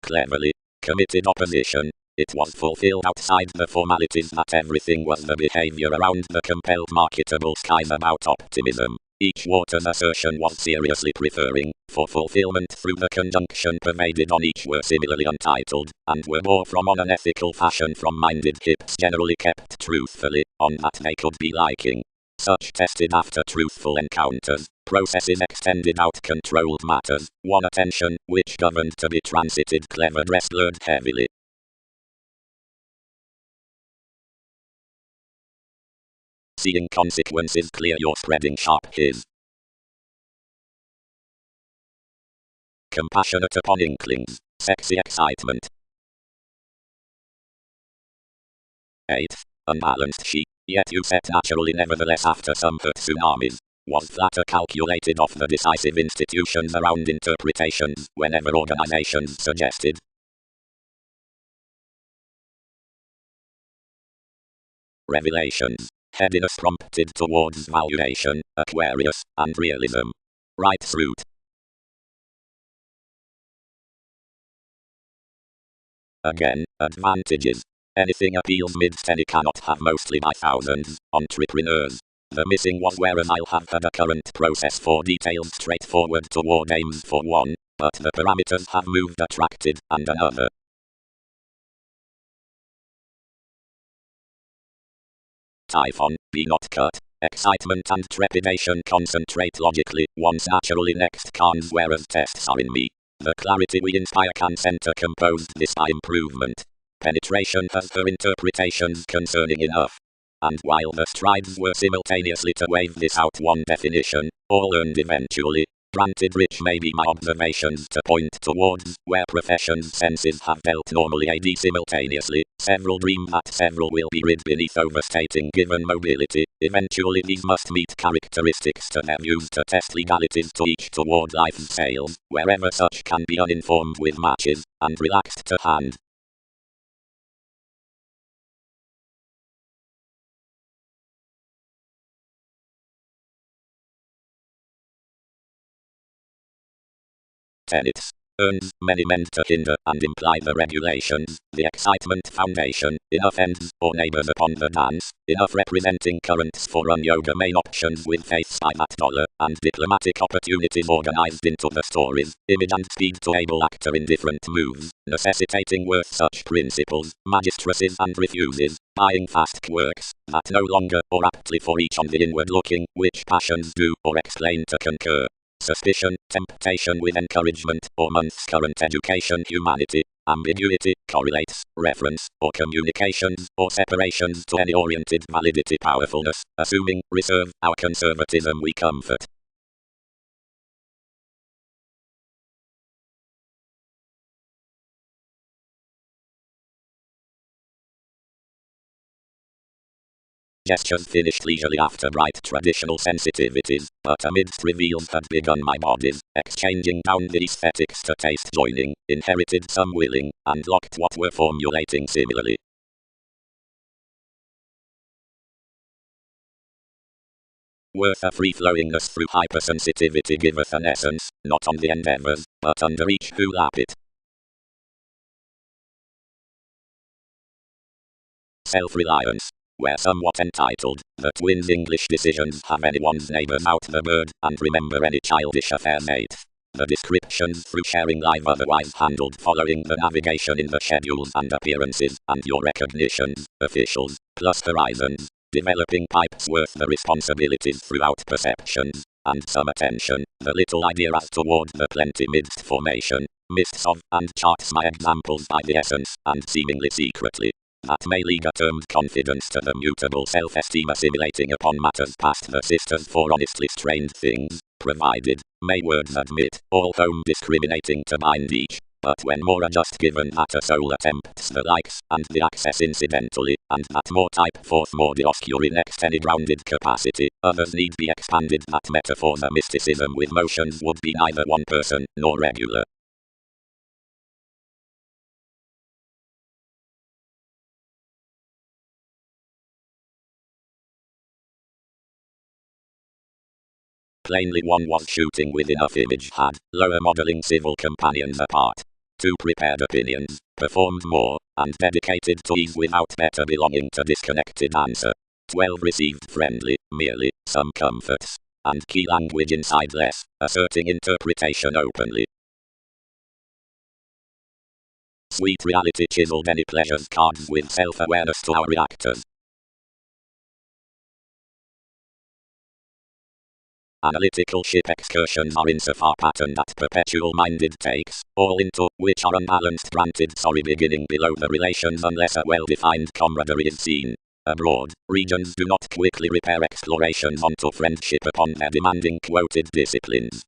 Cleverly committed opposition. It was fulfilled outside the formalities that everything was the behavior around the compelled marketable skies about optimism. Each water's assertion was seriously preferring, for fulfillment through the conjunction pervaded on each were similarly untitled, and were more from on an ethical fashion from minded hips generally kept truthfully, on that they could be liking. Such tested after truthful encounters, processes extended out controlled matters, one attention, which governed to be transited clever dress blurred heavily. Seeing consequences clear your spreading sharp his. Compassionate upon inklings, sexy excitement. 8. Unbalanced she, yet you set naturally nevertheless after some hurt tsunamis. Was flatter calculated off the decisive institutions around interpretations, whenever organizations suggested Revelations. Headiness prompted towards valuation, Aquarius, and realism. Right fruit. Again, advantages. Anything appeals mid-10 cannot have mostly by thousands, entrepreneurs. The missing was whereas I'll have had a current process for details straightforward toward aims for one, but the parameters have moved attracted and another. Typhon, be not cut. Excitement and trepidation concentrate logically, once naturally next cons whereas tests are in me. The clarity we inspire can center composed this by improvement. Penetration has her interpretations concerning enough. And while the strides were simultaneously to wave this out one definition, all earned eventually. Granted rich may be my observations to point towards, where professions senses have dealt normally ad simultaneously, several dream that several will be rid beneath overstating given mobility, eventually these must meet characteristics to have used to test legalities to each toward life's sales, wherever such can be uninformed with matches, and relaxed to hand. Tenets. Earns many men to hinder and imply the regulations, the excitement foundation, enough ends or neighbors upon the dance, enough representing currents for run yoga main options with faiths by that dollar, and diplomatic opportunities organized into the stories, image and speed to able actor in different moves, necessitating worth such principles, magistracies and refuses, buying fast quirks, that no longer or aptly for each on the inward looking, which passions do or explain to concur. Suspicion, temptation with encouragement, or month's current education humanity, ambiguity, correlates, reference, or communications, or separations to any oriented validity powerfulness, assuming, reserve, our conservatism we comfort. Gestures finished leisurely after bright traditional sensitivities, but amidst reveals had begun my bodies, exchanging down the aesthetics to taste joining, inherited some willing, and locked what were formulating similarly. Worth a free-flowingness through hypersensitivity giveth an essence, not on the endeavors, but under each who lap it. Self-reliance. Where somewhat entitled, the twins' English decisions have anyone's neighbors out the bird, and remember any childish affairs 8. The descriptions through sharing live otherwise handled following the navigation in the schedules and appearances, and your recognitions, officials, plus horizons, developing pipes worth the responsibilities throughout perceptions, and some attention, the little idea as toward the plenty midst formation, mists of, and charts my examples by the essence, and seemingly secretly. That may lead a termed confidence to the mutable self-esteem assimilating upon matters past the sisters for honestly strained things, provided, may words admit, all home discriminating to bind each, but when more are just given that a soul attempts the likes, and the access incidentally, and that more type forth more dioscuri next any grounded capacity, others need be expanded that metaphors a mysticism with motions would be neither one person, nor regular. Plainly one was shooting with enough image had, lower modeling civil companions apart. 2 prepared opinions, performed more, and dedicated to ease without better belonging to disconnected answer. 12 received friendly, merely, some comforts, and key language inside less, asserting interpretation openly. Sweet reality chiseled any pleasures cards with self-awareness to our reactors. Analytical ship excursions are insofar patterned that perpetual-minded takes, all into, which are unbalanced granted sorry beginning below the relations unless a well-defined camaraderie is seen. Abroad, regions do not quickly repair explorations onto friendship upon their demanding quoted disciplines.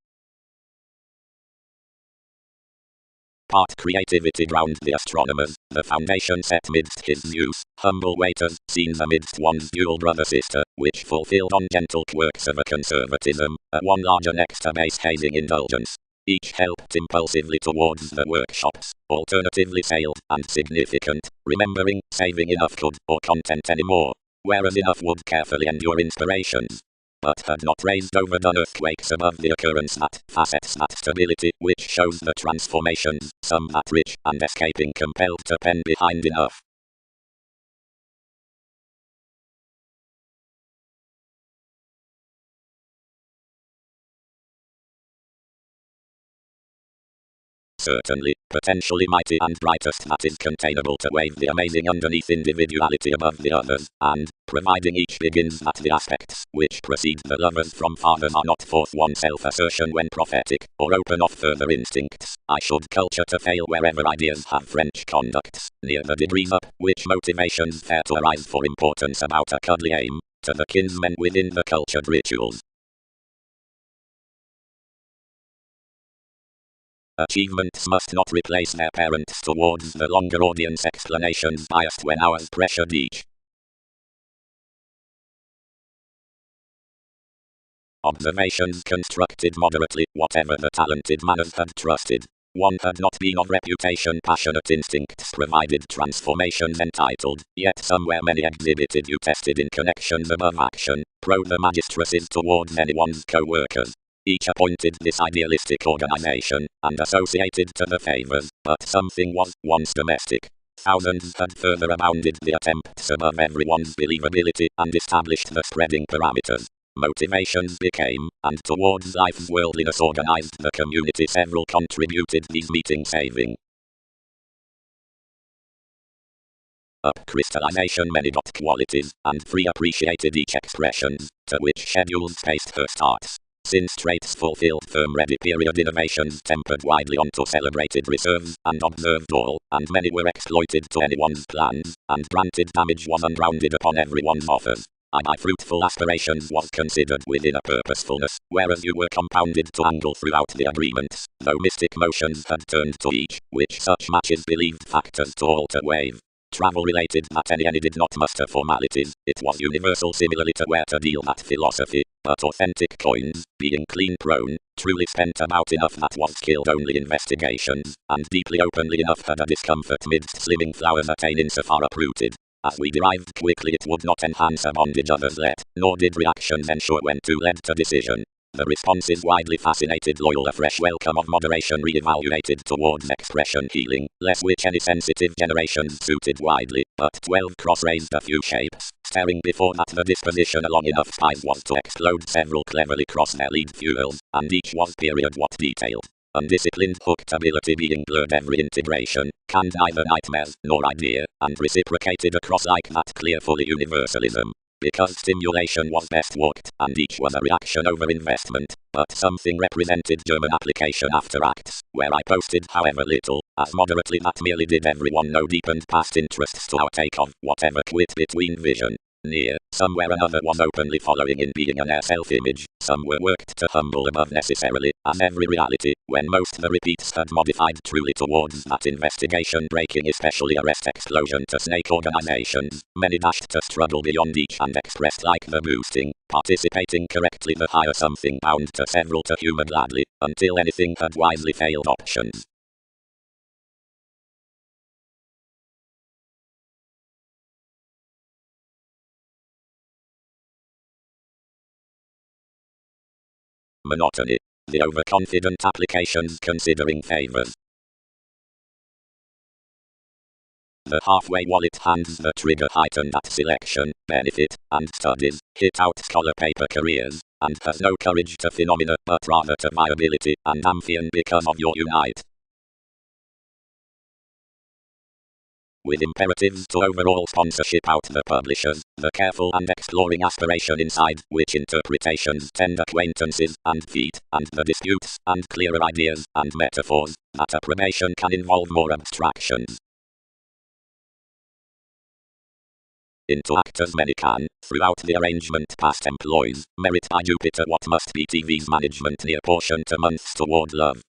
Part creativity ground the astronomers, the foundation set midst his Zeus, humble waiters, scenes amidst one's dual brother-sister, which fulfilled on gentle quirks of a conservatism, a one larger next to base hazing indulgence. Each helped impulsively towards the workshops, alternatively sailed, and significant, remembering, saving enough good, or content anymore. whereas enough would carefully endure inspirations, but had not raised overdone earthquakes above the occurrence that facets that stability which shows the transformations, some that rich and escaping compelled to pen behind enough. Certainly, potentially mighty and brightest that is containable to wave the amazing underneath individuality above the others, and, providing each begins that the aspects which precede the lovers from fathers are not forth one self-assertion when prophetic, or open off further instincts, I should culture to fail wherever ideas have French conducts, near the degrees up, which motivations fair to arise for importance about a cuddly aim, to the kinsmen within the cultured rituals. Achievements must not replace their parents towards the longer audience explanations biased when ours pressured each. Observations constructed moderately, whatever the talented manners had trusted. One had not been of reputation passionate instincts provided transformations entitled, yet somewhere many exhibited you tested in connections above action, pro the magistresses towards anyone's co-workers. Each appointed this idealistic organization, and associated to the favors, but something was once domestic. Thousands had further abounded the attempts above everyone's believability, and established the spreading parameters. Motivations became, and towards life's worldliness organized the community several contributed these meeting saving. Up crystallization many got qualities, and three appreciated each expressions, to which schedules spaced her starts. Since traits fulfilled firm ready period innovations tempered widely onto celebrated reserves, and observed all, and many were exploited to anyone's plans, and granted damage was unrounded upon everyone's offers. I by fruitful aspirations was considered within a purposefulness, whereas you were compounded to angle throughout the agreements, though mystic motions had turned to each, which such matches believed factors to alter wave. Travel related that any did not muster formalities, it was universal similarly to where to deal that philosophy, but authentic coins, being clean prone, truly spent about enough that was skilled only investigations, and deeply openly enough had a discomfort midst slimming flowers attain insofar uprooted. As we derived quickly it would not enhance a bondage others let, nor did reactions ensure when two led to decision. The responses widely fascinated loyal a fresh welcome of moderation re-evaluated towards expression healing, less which any sensitive generations suited widely, but 12 cross-raised a few shapes, staring before that the disposition along enough spies was to explode several cleverly cross their lead fuels, and each was period what detailed. Undisciplined hooked ability being blurred every integration, canned neither nightmares nor idea, and reciprocated across like that clear fully universalism. Because stimulation was best walked, and each was a reaction over investment, but something represented German application after acts, where I posted however little, as moderately that merely did everyone know deepened past interests to our take of whatever quit between vision. Near, somewhere another was openly following in being an air self-image, some were worked to humble above necessarily, as every reality, when most the repeats had modified truly towards that investigation breaking especially arrest explosion to snake organizations, many dashed to struggle beyond each and expressed like the boosting, participating correctly the higher something bound to several to humor gladly, until anything had wisely failed options. Monotony. The overconfident applications considering favors. The halfway wallet hands the trigger heightened at selection, benefit, and studies, hit out scholar paper careers, and has no courage to phenomena, but rather to viability and amphion because of your unite. With imperatives to overall sponsorship out the publishers, the careful and exploring aspiration inside, which interpretations tend acquaintances, and feet, and the disputes, and clearer ideas, and metaphors, that approbation can involve more abstractions. Into actors many can, throughout the arrangement past employs, merit by Jupiter what must be TV's management near portion to months toward love.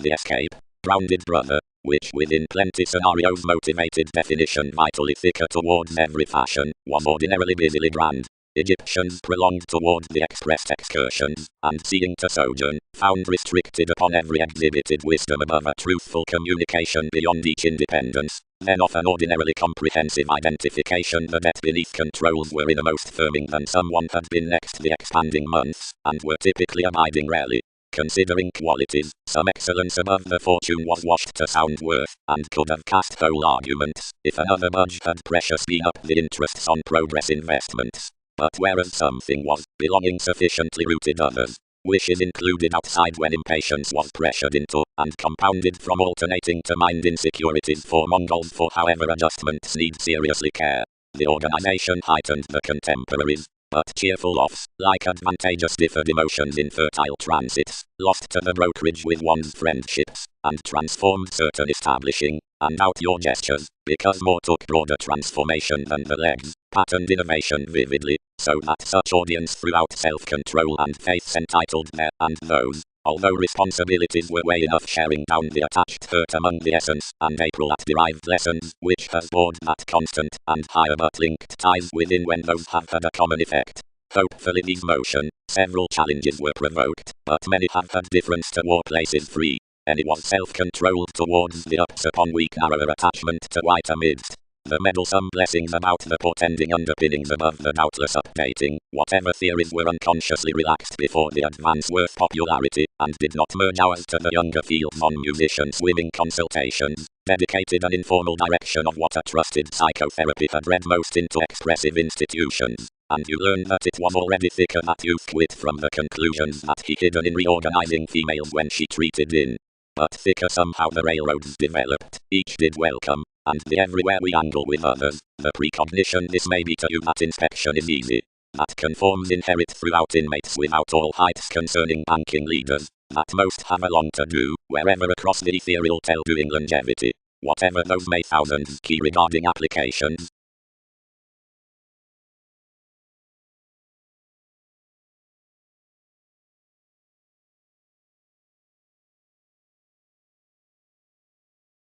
The escape, grounded brother, which within plenty scenarios motivated definition vitally thicker towards every fashion, was ordinarily busily grand. Egyptians prolonged toward the expressed excursions, and seeing to sojourn, found restricted upon every exhibited wisdom above a truthful communication beyond each independence, Then of an ordinarily comprehensive identification the depth beneath controls were innermost firming than someone had been next the expanding months, and were typically abiding rarely. Considering qualities, some excellence above the fortune was washed to sound worth, and could have cast whole arguments, if another budge had precious been up the interests on progress investments. But whereas something was, belonging sufficiently rooted others, wishes included outside when impatience was pressured into, and compounded from alternating to mind insecurities for Mongols for however adjustments need seriously care. The organization heightened the contemporaries, but cheerful offs, like advantageous differed emotions in fertile transits, lost to the brokerage with one's friendships, and transformed certain establishing, and out your gestures, because more took broader transformation than the legs, patterned innovation vividly, so that such audience throughout self-control and faiths entitled their and those, although responsibilities were way enough sharing down the attached hurt among the essence, and April at derived lessons, which has bored that constant, and higher but linked ties within when those have had a common effect. Hopefully these motion, several challenges were provoked, but many have had difference to war places free. Any was self-controlled towards the ups upon weak narrower attachment to white amidst the meddlesome blessings about the portending underpinnings above the doubtless updating, whatever theories were unconsciously relaxed before the advance worth popularity, and did not merge ours to the younger fields on musician swimming consultations, dedicated an informal direction of what a trusted psychotherapy had read most into expressive institutions, and you learned that it was already thicker that youth quit from the conclusions that he hidden in reorganizing females when she treated in. But thicker somehow the railroads developed, each did welcome, and the everywhere we angle with others, the precognition this may be to you that inspection is easy, that conforms inherit throughout inmates without all heights concerning banking leaders, that most have a long to do, wherever across the ethereal tell doing longevity, whatever those may thousands key regarding applications.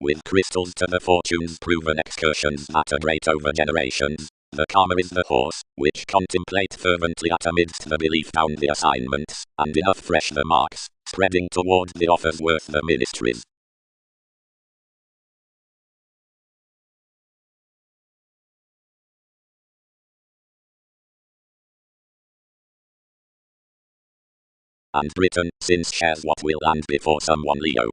With crystals to the fortunes proven excursions that are great over generations, the karma is the horse, which contemplate fervently at amidst the belief down the assignments, and enough fresh the marks, spreading toward the offers worth the ministries. And Britain, since shares what will land before someone Leo.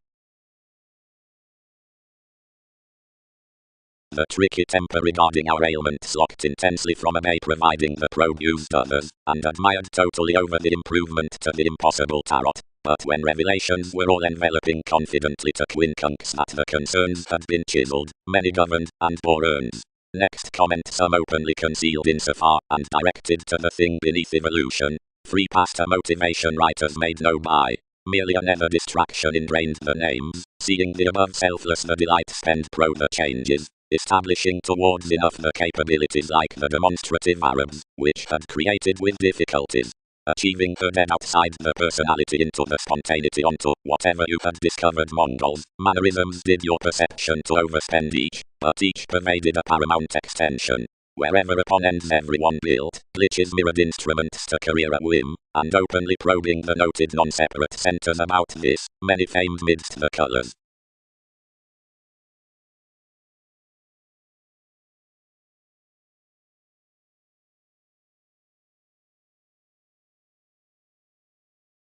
The tricky temper regarding our ailments locked intensely from a may providing the probe used others, and admired totally over the improvement to the impossible tarot. But when revelations were all enveloping confidently to quincunx that the concerns had been chiseled, many governed, and bore urns. Next comment some openly concealed insofar, and directed to the thing beneath evolution. Free past a motivation writers made no buy. Merely another distraction ingrained the names, seeing the above selfless the delight spend pro the changes, establishing towards enough the capabilities like the demonstrative Arabs, which had created with difficulties. Achieving her dead outside the personality into the spontaneity onto whatever you had discovered Mongols, mannerisms did your perception to overspend each, but each pervaded a paramount extension. Wherever upon ends everyone built, glitches mirrored instruments to career at whim, and openly probing the noted non-separate centers about this, many famed midst the colors.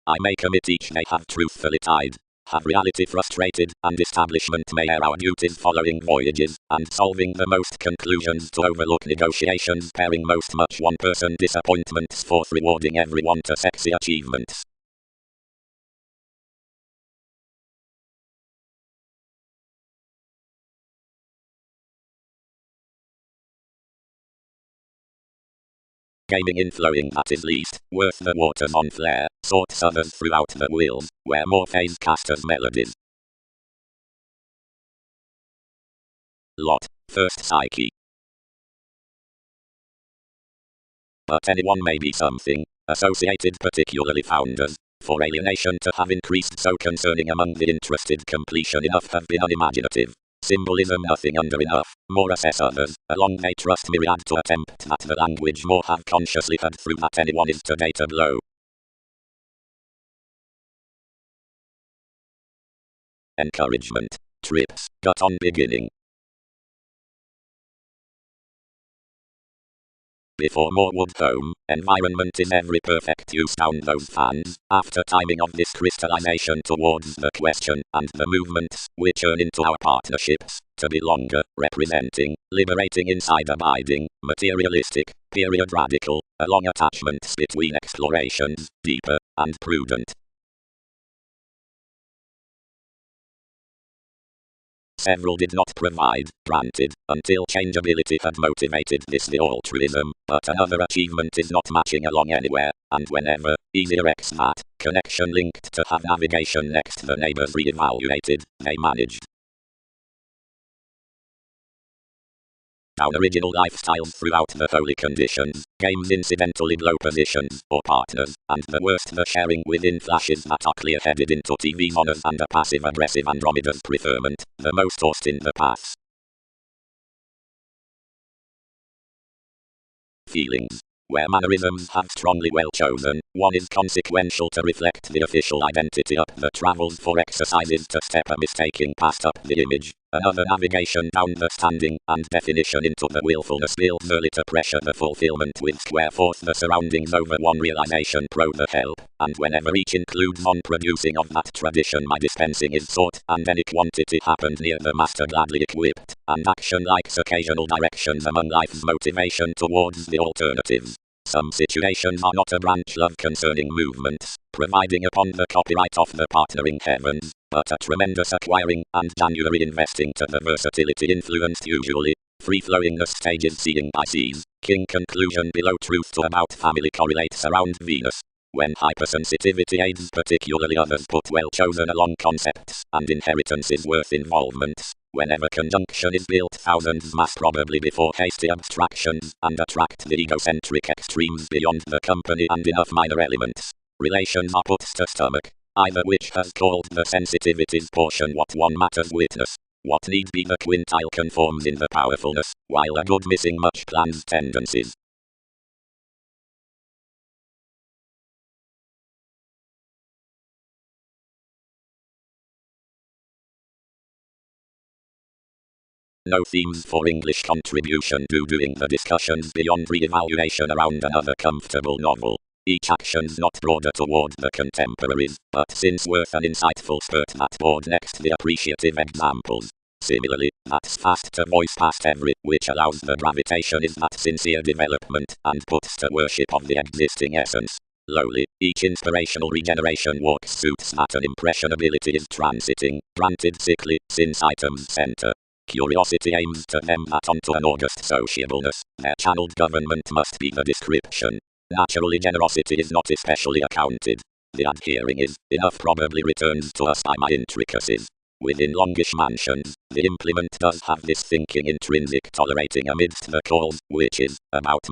I may commit each may have truthfully tied, have reality frustrated, and establishment may air our duties following voyages, and solving the most conclusions to overlook negotiations pairing most much one person disappointments forth rewarding everyone to sexy achievements. Gaming in flowing that is least, worth the waters on flare, sorts others throughout the wills, where more phase casters melodies. Lot, first psyche. But anyone may be something, associated particularly founders, for alienation to have increased so concerning among the interested completion enough have been unimaginative. Symbolism nothing under enough, more assess others, along they trust myriad to attempt that the language more have consciously had through that anyone is today to blow. Encouragement. Trips, got on beginning. Before more wood home, environment in every perfect use down those fans, after timing of this crystallization towards the question and the movements, which turn into our partnerships, to be longer, representing, liberating inside abiding, materialistic, period radical, a long attachments between explorations, deeper, and prudent. Several did not provide, granted, until changeability had motivated this the altruism, but another achievement is not matching along anywhere, and whenever, easier x that, connection linked to have navigation next the neighbors re-evaluated, they managed. Down original lifestyles throughout the holy conditions, games incidentally blow positions, or partners, and the worst the sharing within flashes that are clear-headed into TV honors and a passive-aggressive Andromeda's preferment, the most tossed in the paths. Feelings. Where mannerisms have strongly well chosen, one is consequential to reflect the official identity up the travels for exercises to step a mistaking past up the image. Another navigation down the standing and definition into the willfulness builds early to pressure the fulfillment with square forth the surroundings over one realization pro the help, and whenever each includes on producing of that tradition my dispensing is sought, and any quantity happens near the master gladly equipped, and action likes occasional directions among life's motivation towards the alternatives. Some situations are not a branch love concerning movements, providing upon the copyright of the partnering heavens, but a tremendous acquiring and January investing to the versatility influenced usually, free-flowingness stages seeing by seas, king conclusion below truth to about family correlates around Venus. When hypersensitivity aids particularly others put well-chosen along concepts and inheritance is worth involvements. Whenever conjunction is built thousands mass probably before hasty abstractions and attract the egocentric extremes beyond the company and enough minor elements. Relations are put to stomach, either which has called the sensitivities portion what one matters witness. What need be the quintile conforms in the powerfulness, while a good missing much plans tendencies. No themes for English contribution doing the discussions beyond re-evaluation around another comfortable novel. Each action's not broader toward the contemporaries, but since worth an insightful spurt that board next the appreciative examples. Similarly, that's fast to voice past every, which allows the gravitation is that sincere development, and puts to worship of the existing essence. Lowly, each inspirational regeneration walks suits that an impressionability is transiting, granted sickly, since items center. Curiosity aims to them that onto an august sociableness, their channeled government must be the description. Naturally generosity is not especially accounted. The adhering is, enough probably returns to us by my intricacies. Within longish mansions, the implement does have this thinking intrinsic tolerating amidst the calls, which is, about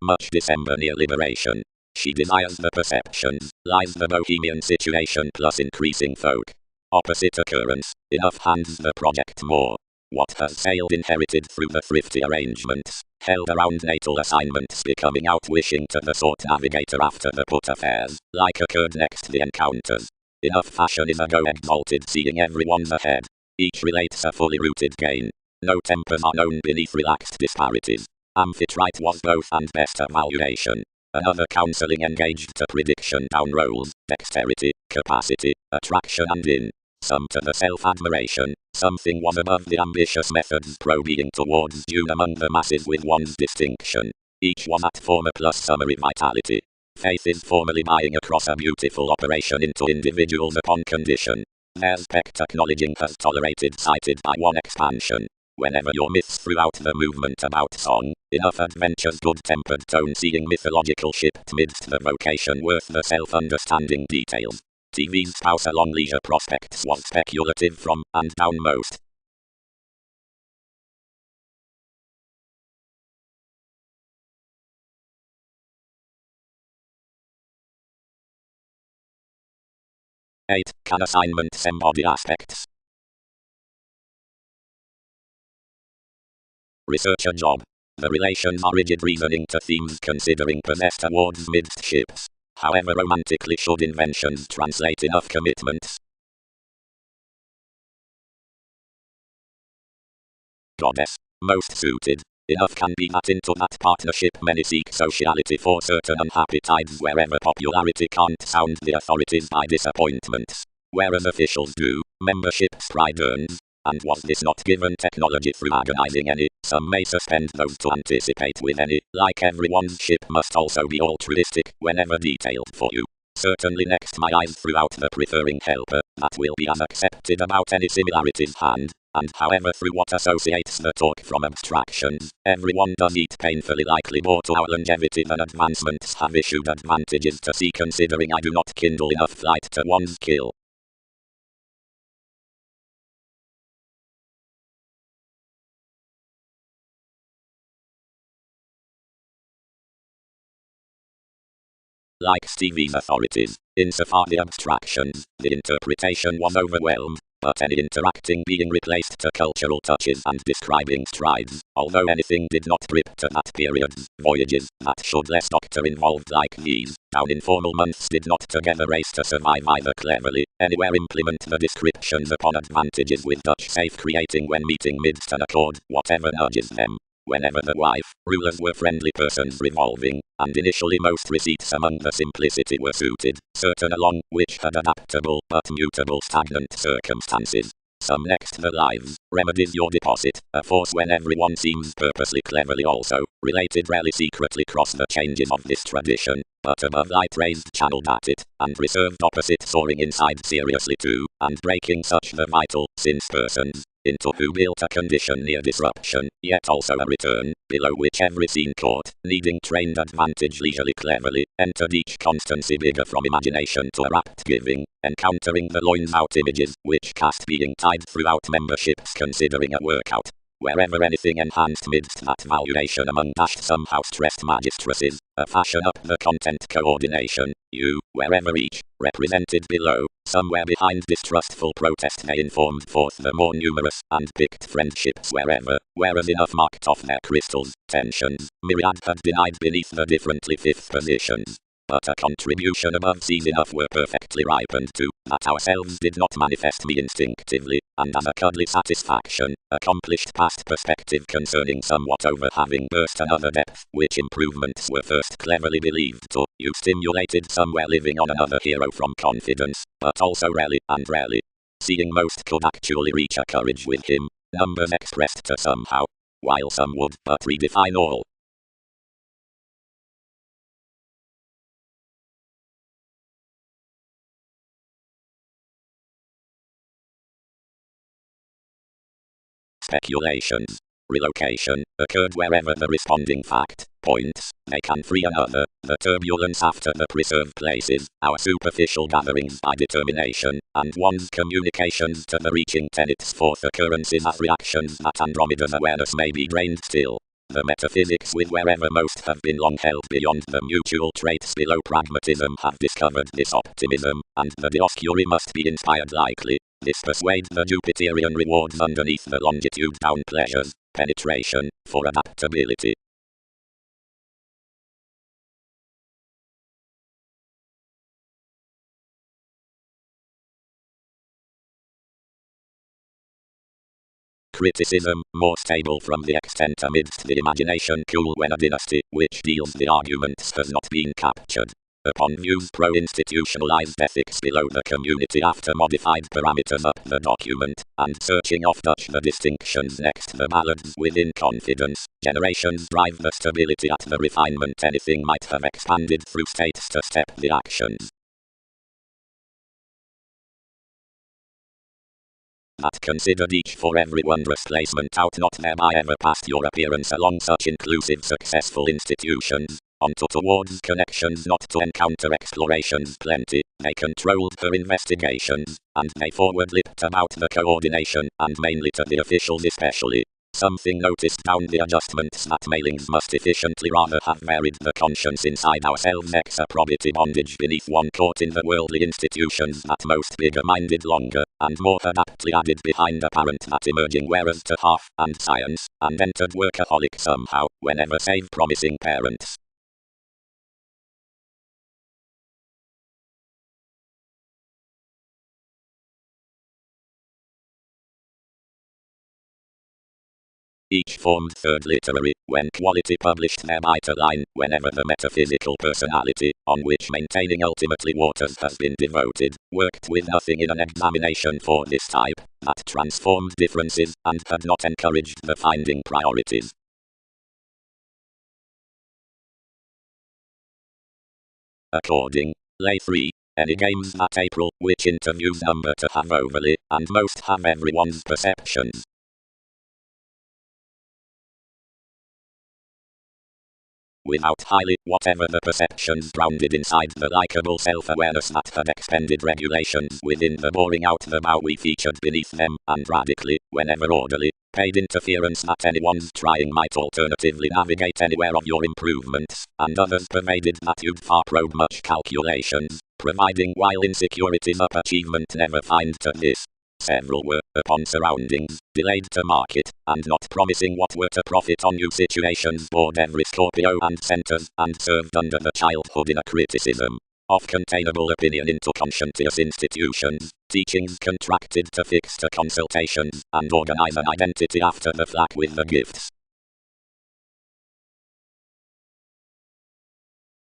much December near liberation. She desires the perceptions, lies the bohemian situation plus increasing folk. Opposite occurrence, enough hands the project more. What has sailed inherited through the thrifty arrangements, held around natal assignments becoming out wishing to the sought navigator after the put affairs, like occurred next the encounters. Enough fashion is a go exalted seeing everyone's ahead. Each relates a fully rooted gain. No tempers are known beneath relaxed disparities. Amphitrite was both and best evaluation. Another counseling engaged to prediction down roles, dexterity, capacity, attraction and in. Some to the self-admiration, something was above the ambitious methods probing towards June among the masses with one's distinction. Each was at former plus summary vitality. Faith is formally buying across a beautiful operation into individuals upon condition. There's Pecht acknowledging has tolerated cited by one expansion. Whenever your myths throughout the movement about song, enough adventures good-tempered tone seeing mythological shipped midst the vocation worth the self-understanding details. TV's spouse along leisure prospects was speculative from and down most. Eight. Can assignments embody aspects? Researcher job. The relations are rigid reasoning to themes considering possessed awards midst ships. However romantically should inventions translate enough commitments? Goddess. Most suited. enough can be that into that partnership many seek sociality for certain unhappy times wherever popularity can't sound the authorities by disappointments. Whereas officials do, membership's pride earns. And was this not given technology through agonizing any, some may suspend those to anticipate with any, like everyone's ship must also be altruistic, whenever detailed for you. Certainly next my eyes throughout the preferring helper, that will be as accepted about any similarities hand, and however through what associates the talk from abstractions, everyone does eat painfully likely more to our longevity than advancements have issued advantages to see considering I do not kindle enough flight to one's kill. Like Stevie's authorities, insofar the abstractions, the interpretation was overwhelmed, but any interacting being replaced to cultural touches and describing strides, although anything did not grip to that period's voyages, that should less doctor involved like these, down informal months did not together race to survive either cleverly, anywhere implement the descriptions upon advantages with Dutch safe creating when meeting midst an accord, whatever nudges them. Whenever the wife, rulers were friendly persons revolving, and initially most receipts among the simplicity were suited, certain along which had adaptable but mutable stagnant circumstances. Some next the lives, remedies your deposit, a force when everyone seems purposely cleverly also, related rarely secretly cross the changes of this tradition, but above light raised channeled at it, and reserved opposite soaring inside seriously too, and breaking such the vital, since persons, into who built a condition near disruption, yet also a return, below which every scene caught, needing trained advantage leisurely cleverly, entered each constancy bigger from imagination to a rapt giving, encountering the loins out images, which cast being tied throughout memberships considering a workout. Wherever anything enhanced midst that valuation among dashed somehow stressed magistresses, a fashion up the content coordination, you, wherever each, represented below, somewhere behind distrustful protest they informed forth the more numerous and picked friendships whereas enough marked off their crystals, tensions, myriad had denied beneath the differently fifth positions. But a contribution above seas enough were perfectly ripened to, that ourselves did not manifest me instinctively, and as a cuddly satisfaction, accomplished past perspective concerning somewhat over having burst another depth, which improvements were first cleverly believed to, you stimulated somewhere living on another hero from confidence, but also rarely, seeing most could actually reach a courage with him, numbers expressed to somehow, while some would but redefine all. Speculations. Relocation occurred wherever the responding fact points. They can free another. The turbulence after the preserved places, our superficial gatherings by determination, and one's communications to the reaching tenets forth occurrences as reactions that Andromeda's awareness may be drained still. The metaphysics with wherever most have been long held beyond the mutual traits below pragmatism have discovered this optimism, and the Dioscuri must be inspired likely. This persuades the Jupiterian rewards underneath the longitude down pleasures, penetration, for adaptability. Criticism, more stable from the extent amidst the imagination cool when a dynasty, which deals the arguments has not been captured. Upon views pro-institutionalized ethics below the community after modified parameters up the document, and searching off Dutch the distinctions next the ballads within confidence, generations drive the stability at the refinement anything might have expanded through states to step the actions. That considered each for every wondrous placement out not thereby ever past your appearance along such inclusive successful institutions, onto towards connections not to encounter explorations plenty, they controlled her investigations, and they forward lipped about the coordination, and mainly to the officials especially. Something noticed down the adjustments that mailings must efficiently rather have varied the conscience inside ourselves ex a probity bondage beneath one caught in the worldly institutions that most bigger-minded longer, and more had aptly added behind apparent that emerging whereas to half, and science, and entered workaholic somehow, whenever save promising parents. Each formed third literary, when quality published thereby to line, whenever the metaphysical personality, on which maintaining ultimately waters has been devoted, worked with nothing in an examination for this type, that transformed differences, and had not encouraged the finding priorities. According, Lay 3, any games that April, which interviews number to have overly, and most have everyone's perceptions. Without highly, whatever the perceptions grounded inside the likable self-awareness that had expended regulations within the boring out the bow we featured beneath them, and radically, whenever orderly, paid interference that anyone's trying might alternatively navigate anywhere of your improvements, and others pervaded that you'd far probe much calculations, providing while insecurities up achievement never find to this. Several were, upon surroundings, delayed to market, and not promising what were to profit on new situations bored every Scorpio and centers, and served under the childhood in a criticism of containable opinion into conscientious institutions, teachings contracted to fix to consultations, and organize an identity after the flack with the gifts.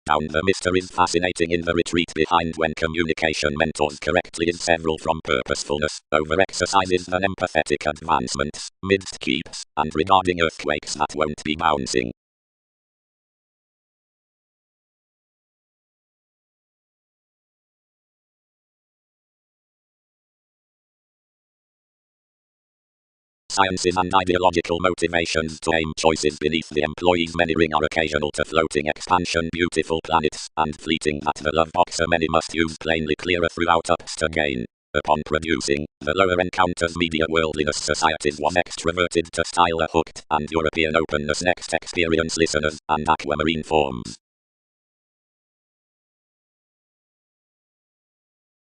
Down the mysteries fascinating in the retreat behind when communication mentors correctly is several from purposefulness, over exercises than empathetic advancements, midst keeps, and regarding earthquakes that won't be bouncing. Sciences and ideological motivations to aim choices beneath the employees' many ring are occasional to floating expansion beautiful planets, and fleeting that the love boxer many must use plainly clearer throughout ups to gain. Upon producing, the lower encounters media worldliness societies was extroverted to style a hooked, and European openness next experience listeners, and aquamarine forms.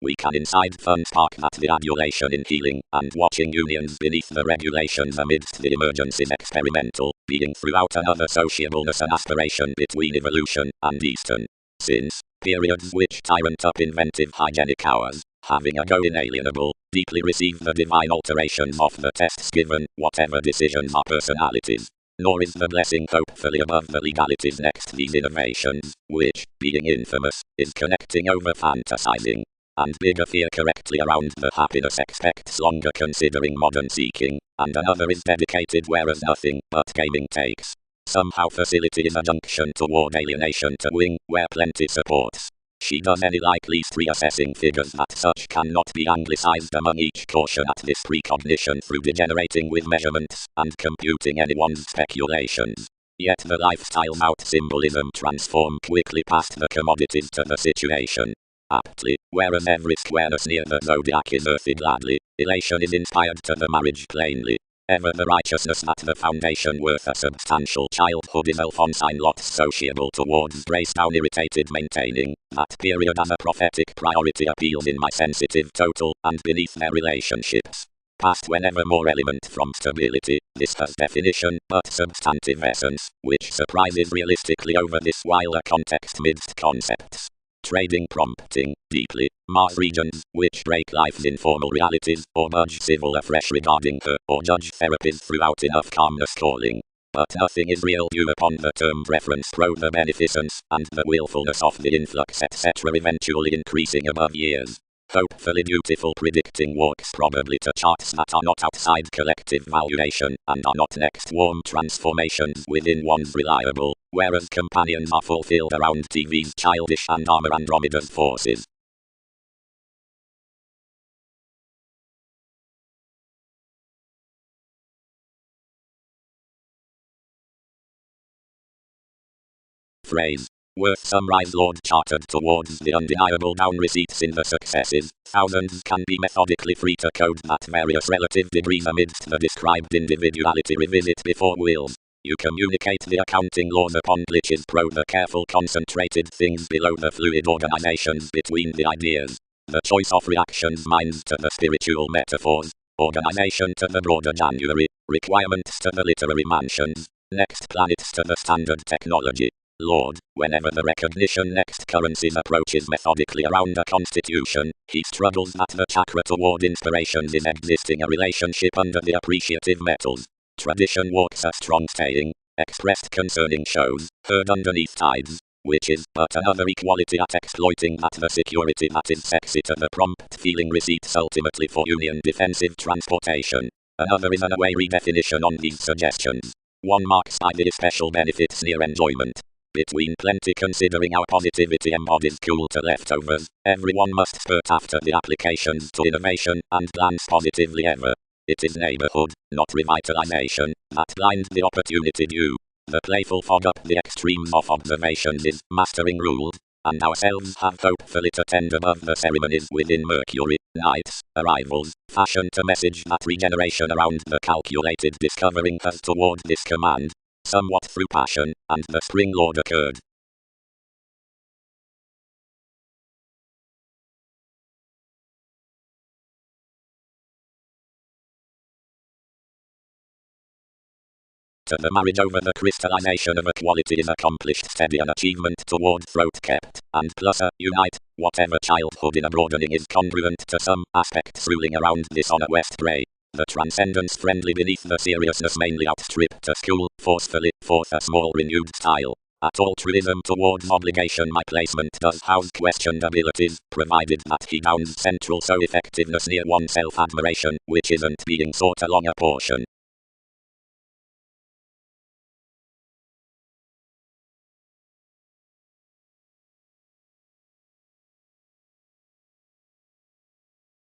We can inside fun spark that the adulation in healing, and watching unions beneath the regulations amidst the emergencies experimental, being throughout another sociableness and aspiration between evolution and Eastern. Since, periods which tyrant up inventive hygienic hours, having a go inalienable, deeply receive the divine alterations of the tests given, whatever decisions are personalities. Nor is the blessing hopefully above the legalities next these innovations, which, being infamous, is connecting over fantasizing. And bigger fear correctly around the happiness expects longer considering modern seeking, and another is dedicated whereas nothing but gaming takes. Somehow facility is a junction toward alienation to wing, where plenty supports. She does any like least reassessing figures that such cannot be anglicized among each caution at this precognition through degenerating with measurements, and computing anyone's speculations. Yet the lifestyle's out symbolism transform quickly past the commodities to the situation. Aptly, whereas every squareness near the zodiac is earthy gladly, elation is inspired to the marriage plainly. Ever the righteousness that the foundation worth a substantial childhood is Alphonsine lots sociable towards brace down irritated maintaining, that period as a prophetic priority appeals in my sensitive total, and beneath their relationships. Past whenever more element from stability, this has definition, but substantive essence, which surprises realistically over this while a context midst concepts. Trading prompting, deeply, Mars regions, which break life's informal realities, or budge civil afresh regarding her, or judge therapies throughout enough calmness calling. But nothing is real due upon the termed reference pro the beneficence, and the willfulness of the influx etc. eventually increasing above years. Hopefully beautiful predicting walks probably to charts that are not outside collective valuation, and are not next warm transformations within one's reliable, whereas companions are fulfilled around TV's childish and armor Andromeda's forces. Phrase. Worth some rise Lord chartered towards the undeniable down receipts in the successes, thousands can be methodically free to code that various relative degrees amidst the described individuality revisit before wills. You communicate the accounting laws upon glitches pro the careful concentrated things below the fluid organizations between the ideas. The choice of reactions minds to the spiritual metaphors, organization to the broader January, requirements to the literary mansions, next planets to the standard technology. Lord, whenever the recognition next currencies approaches methodically around a constitution, he struggles that the chakra toward inspirations is existing a relationship under the appreciative metals. Tradition walks a strong saying, expressed concerning shows, heard underneath tides, which is but another equality at exploiting that the security that is sexy to the prompt feeling receipts ultimately for Union defensive transportation. Another is an away redefinition on these suggestions. One marks by the special benefits near enjoyment. Between plenty considering our positivity embodies cool to leftovers, everyone must spurt after the applications to innovation and glance positively ever. It is neighborhood, not revitalization, that blinds the opportunity due. The playful fog up the extremes of observations is mastering rules, and ourselves have hopefully to tend above the ceremonies within Mercury, nights, arrivals, fashion to message that regeneration around the calculated discovering has toward this command, somewhat through passion, and the spring lord occurred. To the marriage over the crystallization of a quality is accomplished steady an achievement toward throat kept, and plus a unite, whatever childhood in a broadening is congruent to some aspects ruling around this on a west ray. The transcendence friendly beneath the seriousness mainly outstrip to school, forcefully, forth a small renewed style. At altruism towards obligation my placement does house questioned abilities, provided that he downs central so effectiveness near one self-admiration, which isn't being sought along a portion.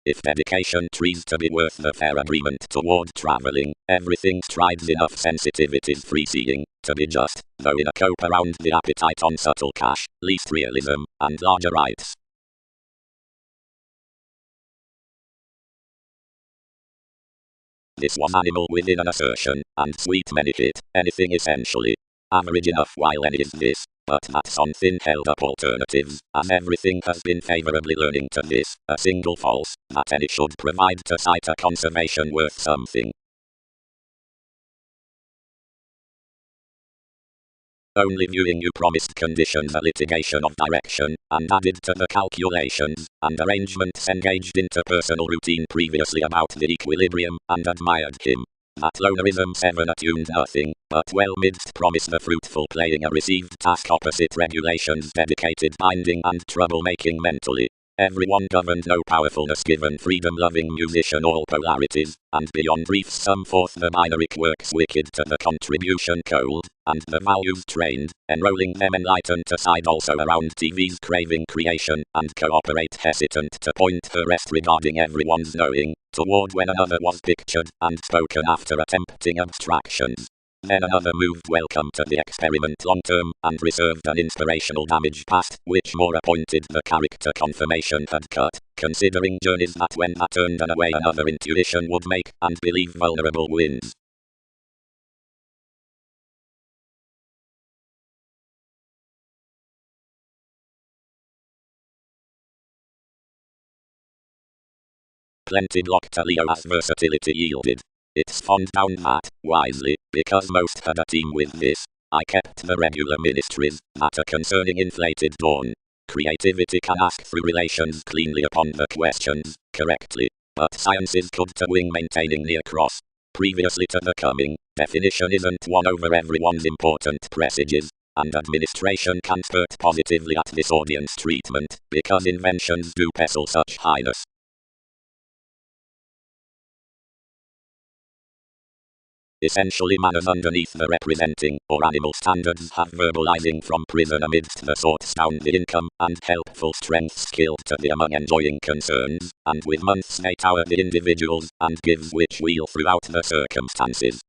If dedication trees to be worth the fair agreement toward traveling, everything strides enough sensitivities free-seeing, to be just, though in a cope around the appetite on subtle cash, least realism, and larger rights. This was animal within an assertion, and sweet many hit, anything essentially. Average enough while any is this, but that's on thin held up alternatives, as everything has been favorably learning to this, a single false, that any should provide to cite a conservation worth something. Only viewing you promised conditions a litigation of direction, and added to the calculations, and arrangements engaged interpersonal routine previously about the equilibrium, and admired him. That lonerism 7 attuned nothing, but well midst promise the fruitful playing a received task opposite regulations dedicated binding and troublemaking mentally. Everyone governed no powerfulness given freedom-loving musician all polarities, and beyond briefs some forth the binary works wicked to the contribution cold, and the values trained, enrolling them enlightened aside also around TV's craving creation, and cooperate hesitant to point her rest regarding everyone's knowing, toward when another was pictured, and spoken after attempting abstractions. Then another moved welcome to the experiment long term, and reserved an inspirational damage past, which more appointed the character confirmation had cut, considering journeys that when that turned an away another intuition would make, and believe vulnerable wins. Plenty blocked a Leo as versatility yielded. It's fond down that, wisely, because most had a team with this. I kept the regular ministries, that a concerning inflated dawn. Creativity can ask through relations cleanly upon the questions, correctly, but sciences could to wing maintaining near cross. Previously to the coming, definition isn't won over everyone's important presages, and administration can spurt positively at this audience treatment, because inventions do pestle such highness. Essentially manners underneath the representing, or animal standards have verbalizing from prison amidst the sorts down the income, and helpful strength skilled to the among enjoying concerns, and with months they tower the individuals, and gives which wheel throughout the circumstances.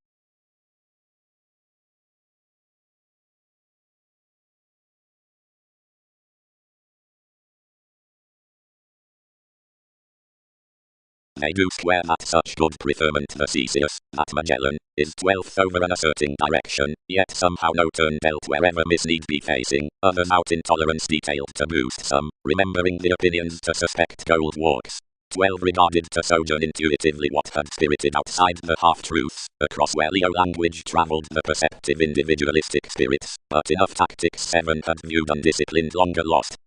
They do square that such good preferment the Theseus, that Magellan, is 12th over an asserting direction, yet somehow no turn dealt wherever miss need be facing, others out intolerance detailed to boost some, remembering the opinions to suspect gold walks. 12 regarded to sojourn intuitively what had spirited outside the half-truths, across where Leo language travelled the perceptive individualistic spirits, but enough tactics 7 had viewed undisciplined longer lost.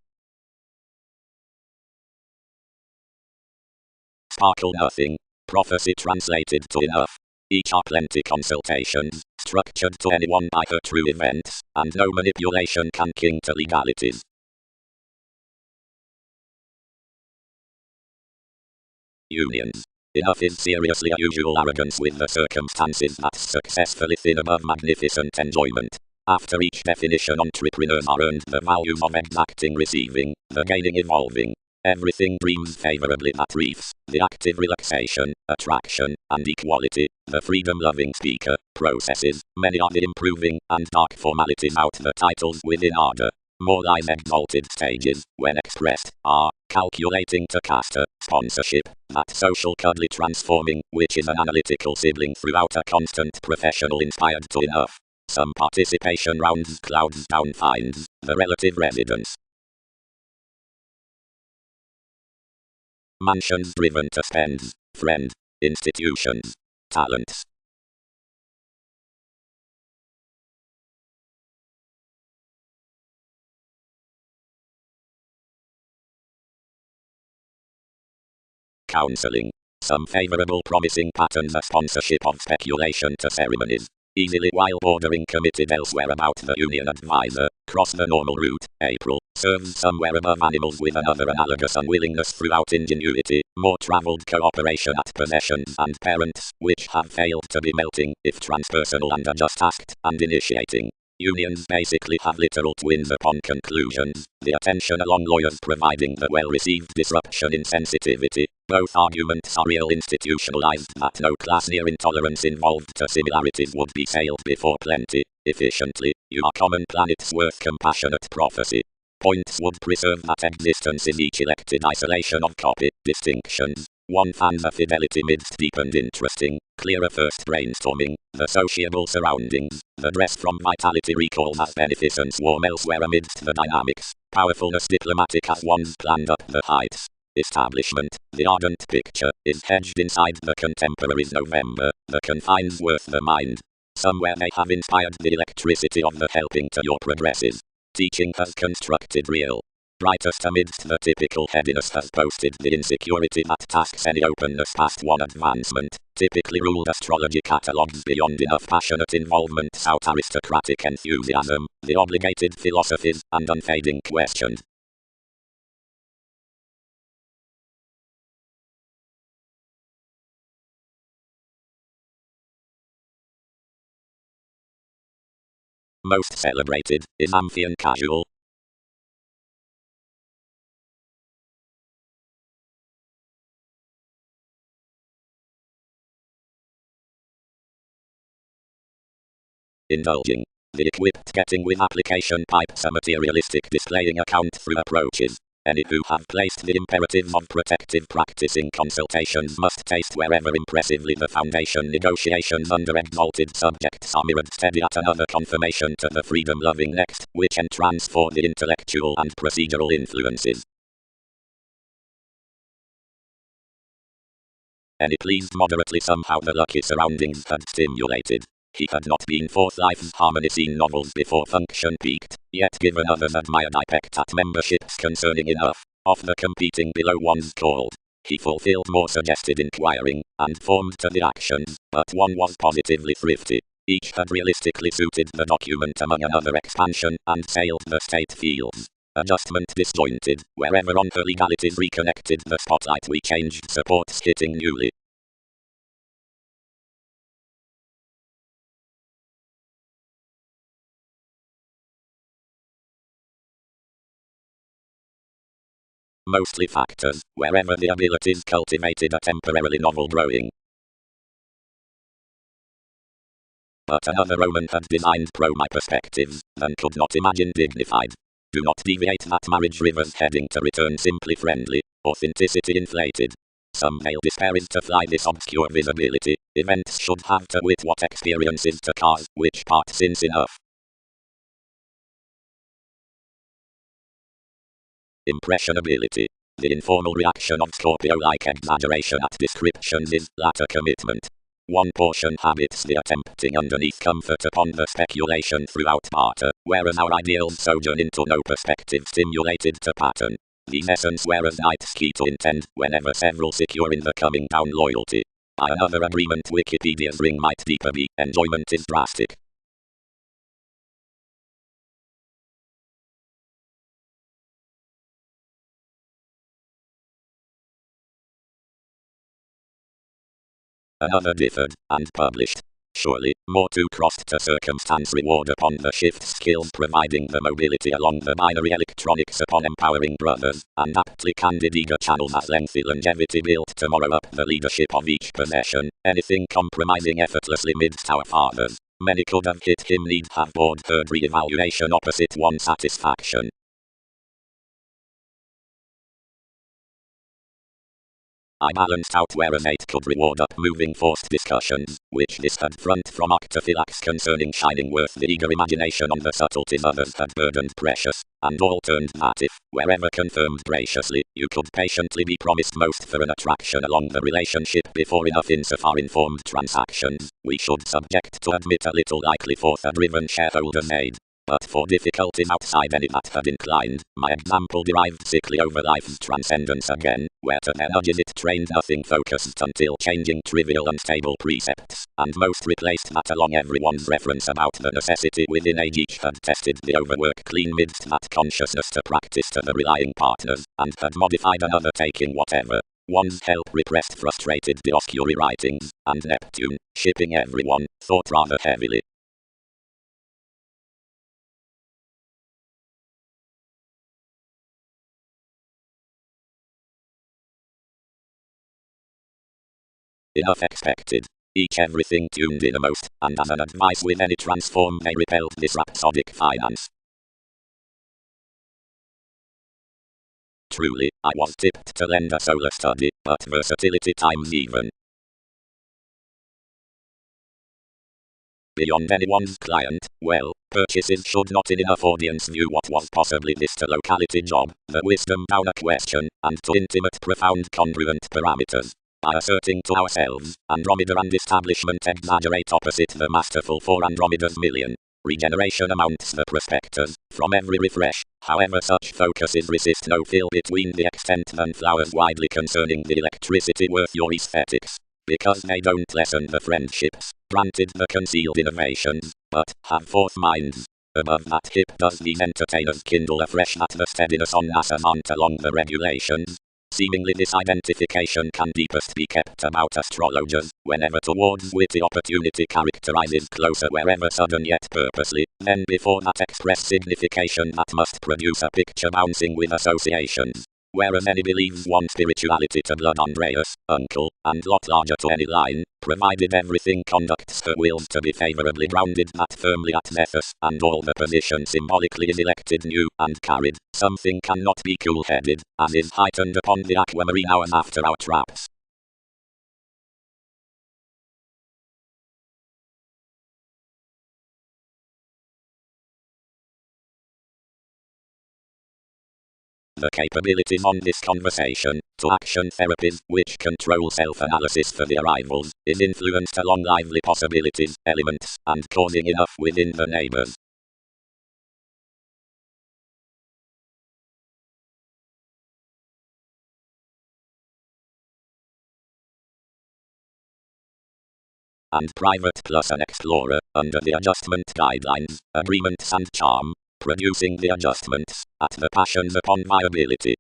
Sparkle nothing. Prophecy translated to enough. Each are plenty consultations, structured to anyone by her true events, and no manipulation can cling to legalities. Unions. Enough is seriously a usual arrogance with the circumstances that successfully thin above magnificent enjoyment. After each definition, entrepreneurs are earned the values of exacting, receiving, the gaining, evolving. Everything dreams favorably that reefs, the active relaxation, attraction, and equality, the freedom-loving speaker, processes, many are the improving, and dark formalities out the titles within ardor. More lies exalted stages, when expressed, are calculating to caster, sponsorship, that social cuddly transforming, which is an analytical sibling throughout a constant professional inspired to enough. Some participation rounds, clouds down finds, the relative residence. Mansions driven to spends, friend, institutions, talents. Counseling. Some favorable promising patterns are sponsorship of speculation to ceremonies. Easily while bordering committed elsewhere about the union advisor, cross the normal route. April, serves somewhere above animals with another analogous unwillingness throughout ingenuity, more traveled cooperation at possessions and parents, which have failed to be melting, if transpersonal and just asked, and initiating. Unions basically have literal twins upon conclusions, the attention along lawyers providing the well-received disruption in sensitivity. Both arguments are real institutionalized that no class near intolerance involved to similarities would be sailed before plenty, efficiently. You are common planets worth compassionate prophecy. Points would preserve that existence is each elected isolation of copy, distinctions. One fans a fidelity midst deep and interesting, clearer first brainstorming, the sociable surroundings, the dress from vitality recalls as beneficence warm elsewhere amidst the dynamics, powerfulness diplomatic as one's planned up the heights. Establishment, the ardent picture, is hedged inside the contemporary's November, the confines worth the mind. Somewhere they have inspired the electricity of the helping to your progresses. Teaching has constructed real. Brightest amidst the typical headiness has boasted the insecurity that tasks any openness past one advancement. Typically ruled astrology catalogues beyond enough passionate involvement out aristocratic enthusiasm, the obligated philosophies, and unfading questions. Most celebrated is Amphion Casual. Indulging. The equipped getting with application pipes a materialistic displaying account through approaches. Any who have placed the imperatives of protective practice in consultations must taste wherever impressively the foundation negotiations under exalted subjects are mirrored steady at another confirmation to the freedom-loving next, which entrance for the intellectual and procedural influences. Any pleased moderately somehow the lucky surroundings had stimulated. He had not been forth life's harmony seen novels before function peaked, yet given others admired I pecked at memberships concerning enough, of the competing below one's called. He fulfilled more suggested inquiring, and formed to the actions, but one was positively thrifty. Each had realistically suited the document among another expansion, and sailed the state fields. Adjustment disjointed, wherever on her legalities reconnected the spotlight we changed supports hitting newly. Mostly factors, wherever the abilities cultivated a temporarily novel growing. But another Roman had designed my perspectives, and could not imagine dignified. Do not deviate that marriage river's heading to return simply friendly, authenticity inflated. Some veil despair is to fly this obscure visibility, events should have to wit what experiences to cause, which part since enough. Impressionability. The informal reaction of Scorpio-like exaggeration at descriptions is latter commitment. One portion habits the attempting underneath comfort upon the speculation throughout barter, whereas our ideals sojourn into no perspective stimulated to pattern. These essence whereas nights key to intend, whenever several secure in the coming down loyalty. By another agreement, Wikipedia's ring might deeper be. Enjoyment is drastic. Another differed, and published. Surely, more too crossed to circumstance reward upon the shift skills providing the mobility along the binary electronics upon empowering brothers, and aptly candid eager channels as lengthy longevity built tomorrow up the leadership of each possession, anything compromising effortlessly midst our fathers. Many could have hit him need have bored heard re-evaluation opposite one satisfaction. I balanced out whereas 8 could reward up moving forced discussions, which this had front from octophylax concerning shining worth the eager imagination on the subtleties others had burdened precious, and all turned that if, wherever confirmed graciously, you could patiently be promised most for an attraction along the relationship before enough insofar informed transactions, we should subject to admit a little likely forth a driven shareholder's aid. But for difficulties outside any that had inclined, my example derived sickly over life's transcendence again, where to their nudges it trained nothing focused until changing trivial unstable precepts, and most replaced that along everyone's reference about the necessity within age each had tested the overwork clean midst that consciousness to practice to the relying partners, and had modified another taking whatever one's help repressed frustrated the oscuri writings, and Neptune, shipping everyone, thought rather heavily. Enough expected. Each everything tuned innermost, and as an advice with any transform they repelled this rhapsodic finance. Truly, I was tipped to lend a solar study, but versatility times even. Beyond anyone's client, well, purchases should not in enough audience view what was possibly this to locality job, the wisdom down a question, and to intimate profound congruent parameters. By asserting to ourselves, Andromeda and establishment exaggerate opposite the masterful for Andromeda's million. Regeneration amounts the prospectors, from every refresh, however such focuses resist no fill between the extent and flowers widely concerning the electricity worth your aesthetics. Because they don't lessen the friendships, granted the concealed innovations, but have forth minds. Above that hip does these entertainers kindle afresh that the steadiness on NASA's aunt along the regulations. Seemingly this identification can deepest be kept about astrologers, whenever towards witty opportunity characterizes closer wherever sudden yet purposely, then before that express signification that must produce a picture bouncing with associations. Whereas any believes one spirituality to blood Andreas, uncle, and lot larger to any line, provided everything conducts her wills to be favorably grounded that firmly at Nephus, and all the position symbolically is elected new and carried, something cannot be cool-headed, as is heightened upon the aquamarine hours after our traps. The capabilities on this conversation, to action therapies, which control self-analysis for the arrivals, is influenced along lively possibilities, elements, and causing enough within the neighbors. And private plus an explorer, under the adjustment guidelines, agreements and charm, producing the adjustments, at the passions upon viability.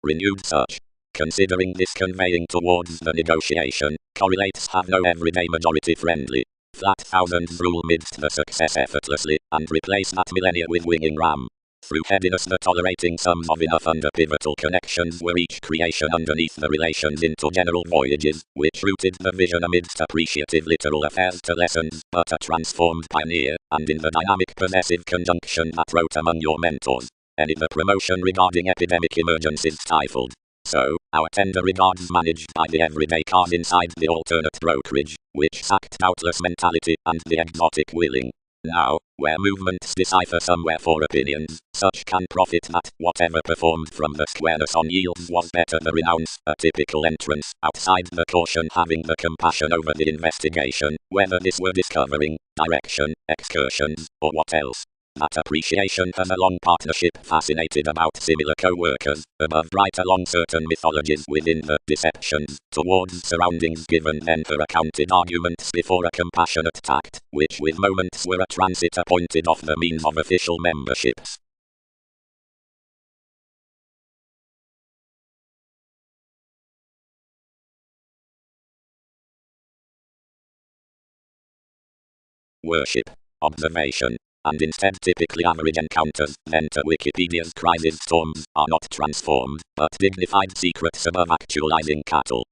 Renewed such. Considering this conveying towards the negotiation, correlates have no everyday majority friendly. Flat thousands rule midst the success effortlessly, and replace that millennia with winging ram. Through headiness the tolerating sums of enough under pivotal connections were each creation underneath the relations into general voyages, which rooted the vision amidst appreciative literal affairs to lessons, but a transformed pioneer, and in the dynamic possessive conjunction that wrote among your mentors. Any the promotion regarding epidemic emergencies stifled. So, our tender regards managed by the everyday cars inside the alternate brokerage, which sacked doubtless mentality and the exotic willing. Now, where movements decipher somewhere for opinions, such can profit that whatever performed from the squareness on yields was better the renounce, a typical entrance, outside the caution having the compassion over the investigation, whether this were discovering, direction, excursions, or what else. That appreciation has a long partnership fascinated about similar co-workers, above right along certain mythologies within the deceptions, towards surroundings given then her accounted arguments before a compassionate tact, which with moments were a transit appointed off the means of official memberships. Worship, observation, and instead typically average encounters, enter Wikipedia's crisis storms, are not transformed, but dignified secrets above actualizing cattle.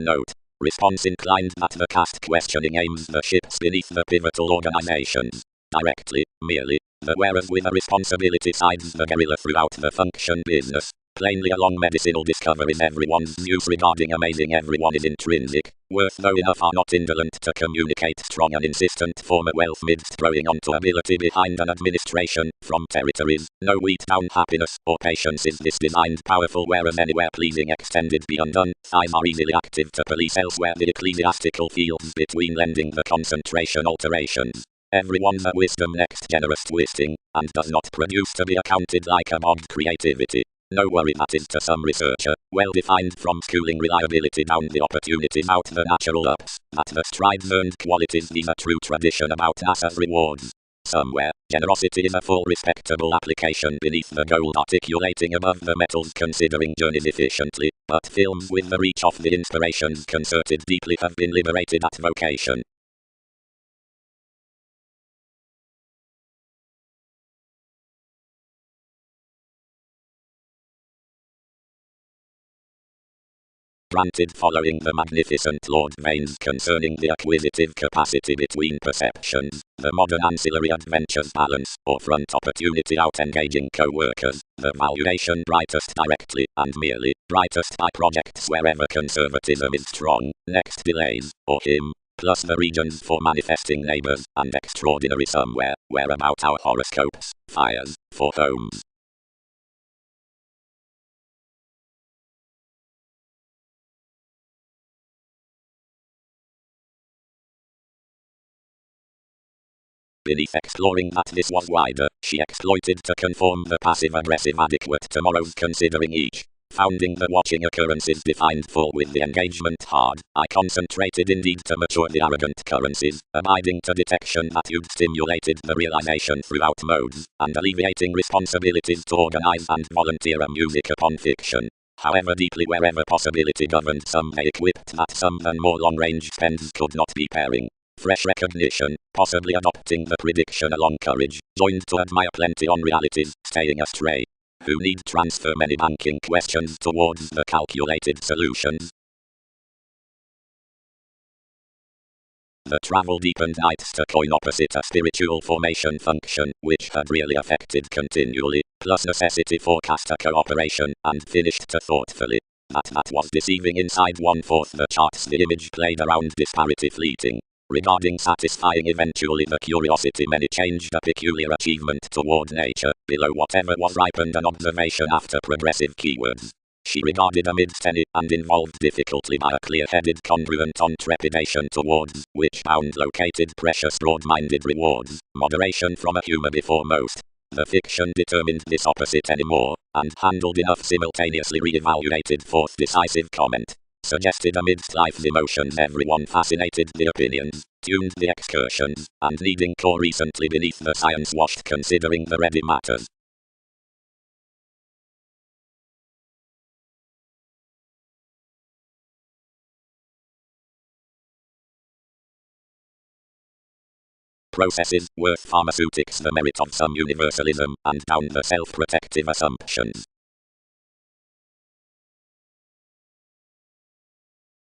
Note. Response inclined that the cast questioning aims the ships beneath the pivotal organizations. Directly, merely, the whereas with a responsibility sides the guerrilla throughout the function business. Plainly along medicinal discoveries everyone's news regarding amazing everyone is intrinsic, worth though enough are not indolent to communicate strong and insistent former wealth midst throwing onto ability behind an administration, from territories, no wheat down happiness or patience is this designed powerful whereas anywhere pleasing extended be undone, thighs are easily active to police elsewhere the ecclesiastical fields between lending the concentration alterations. Everyone's a wisdom next generous twisting, and does not produce to be accounted like a bogged creativity. No worry that is to some researcher, well defined from schooling reliability down the opportunities out the natural ups, that the strides earned qualities leave a true tradition about us as rewards. Somewhere, generosity is a full respectable application beneath the gold articulating above the metals considering journeys efficiently, but films with the reach of the inspirations concerted deeply have been liberated at vocation. Granted following the magnificent Lord Vane's concerning the acquisitive capacity between perceptions, the modern ancillary adventures balance, or front opportunity out engaging co-workers, the valuation brightest directly, and merely, brightest by projects wherever conservatism is strong, next delays, or him, plus the regions for manifesting neighbors, and extraordinary somewhere, where about our horoscopes, fires, for homes. Beneath exploring that this was wider, she exploited to conform the passive-aggressive adequate tomorrows considering each. Founding the watching occurrences defined full with the engagement hard, I concentrated indeed to mature the arrogant currencies, abiding to detection that you'd stimulated the realization throughout modes, and alleviating responsibilities to organize and volunteer a music upon fiction. However deeply wherever possibility governed some they equipped that some than more long-range spends could not be pairing. Fresh recognition, possibly adopting the prediction along courage, joined to admire plenty on realities, staying astray. Who need transfer many banking questions towards the calculated solutions? The travel deepened nights to coin opposite a spiritual formation function, which had really affected continually, plus necessity for caster cooperation, and finished to thoughtfully. That was deceiving inside 1/4 the charts the image played around disparity fleeting. Regarding satisfying eventually the curiosity many changed a peculiar achievement toward nature, below whatever was ripened an observation after progressive keywords. She regarded amidst any and involved difficultly by a clear-headed congruent on trepidation towards, which bound located precious broad-minded rewards, moderation from a humor before most. The fiction determined this opposite anymore, and handled enough simultaneously re-evaluated forth decisive comment. Suggested amidst life's emotions everyone fascinated the opinions, tuned the excursions, and needing core recently beneath the science washed considering the ready matters. Processes, worth pharmaceutics the merit of some universalism, and down the self-protective assumptions.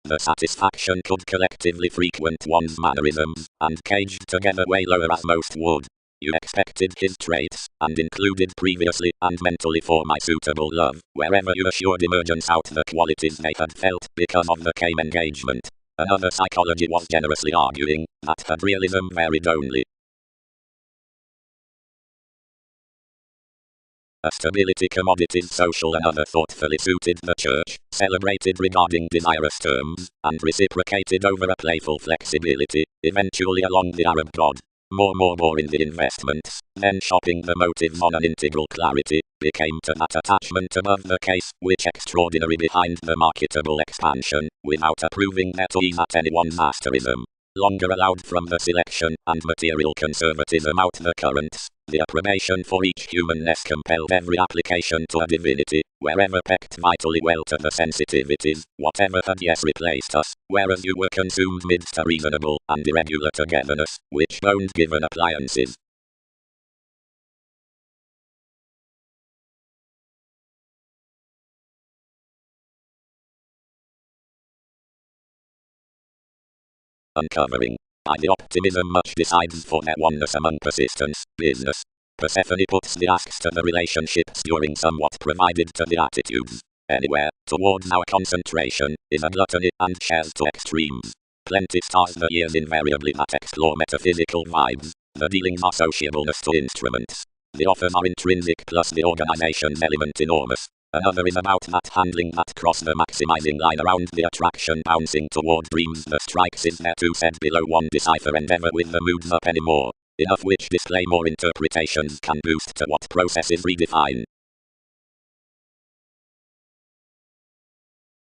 The satisfaction could collectively frequent one's mannerisms, and caged together way lower as most would. You expected his traits, and included previously and mentally for my suitable love, wherever you assured emergence out the qualities they had felt because of the came engagement. Another psychology was generously arguing that had realism varied only A stability commodities social and other thoughtfully suited the church, celebrated regarding desirous terms, and reciprocated over a playful flexibility, eventually along the Arab god. More in the investments, then shopping the motives on an integral clarity, became to that attachment above the case, which extraordinary behind the marketable expansion, without approving that ease at anyone's asterism. Longer allowed from the selection and material conservatism out the currents, the approbation for each humanness compelled every application to a divinity, wherever pecked vitally well to the sensitivities, whatever had yes replaced us, whereas you were consumed midst a reasonable and irregular togetherness, which owned given appliances. Uncovering. By the optimism much decides for their oneness among persistence, business. Persephone puts the asks to the relationships during somewhat provided to the attitudes. Anywhere, towards our concentration, is a gluttony and shares to extremes. Plenty stars the years invariably that explore metaphysical vibes. The dealings are sociableness to instruments. The offers are intrinsic plus the organization's element enormous. Another is about that handling that cross the maximizing line around the attraction bouncing toward dreams the strikes is there too said below one decipher endeavor with the moods up anymore. Enough which display more interpretations can boost to what processes redefine.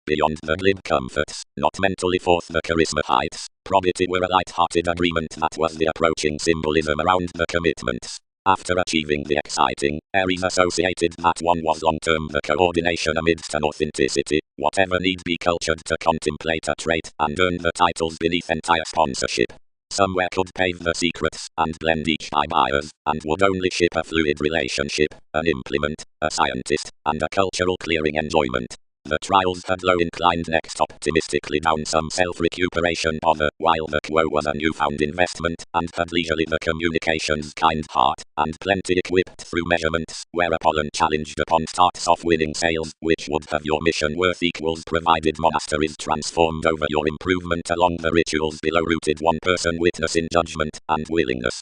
Beyond the glib comforts, not mentally forth the charisma heights, probity were a light-hearted agreement that was the approaching symbolism around the commitments. After achieving the exciting, Aries associated that one was long-term the coordination amidst an authenticity, whatever need be cultured to contemplate a trait and earn the titles beneath entire sponsorship. Somewhere could pave the secrets and blend each by buyers, and would only ship a fluid relationship, an implement, a scientist, and a cultural clearing enjoyment. The trials had low inclined next optimistically down some self-recuperation bother, while the quo was a newfound investment, and had leisurely the communications kind heart, and plenty equipped through measurements, where Apollon challenged upon starts off winning sales, which would have your mission worth equals provided monasteries transformed over your improvement along the rituals below rooted one person witness in judgment and willingness.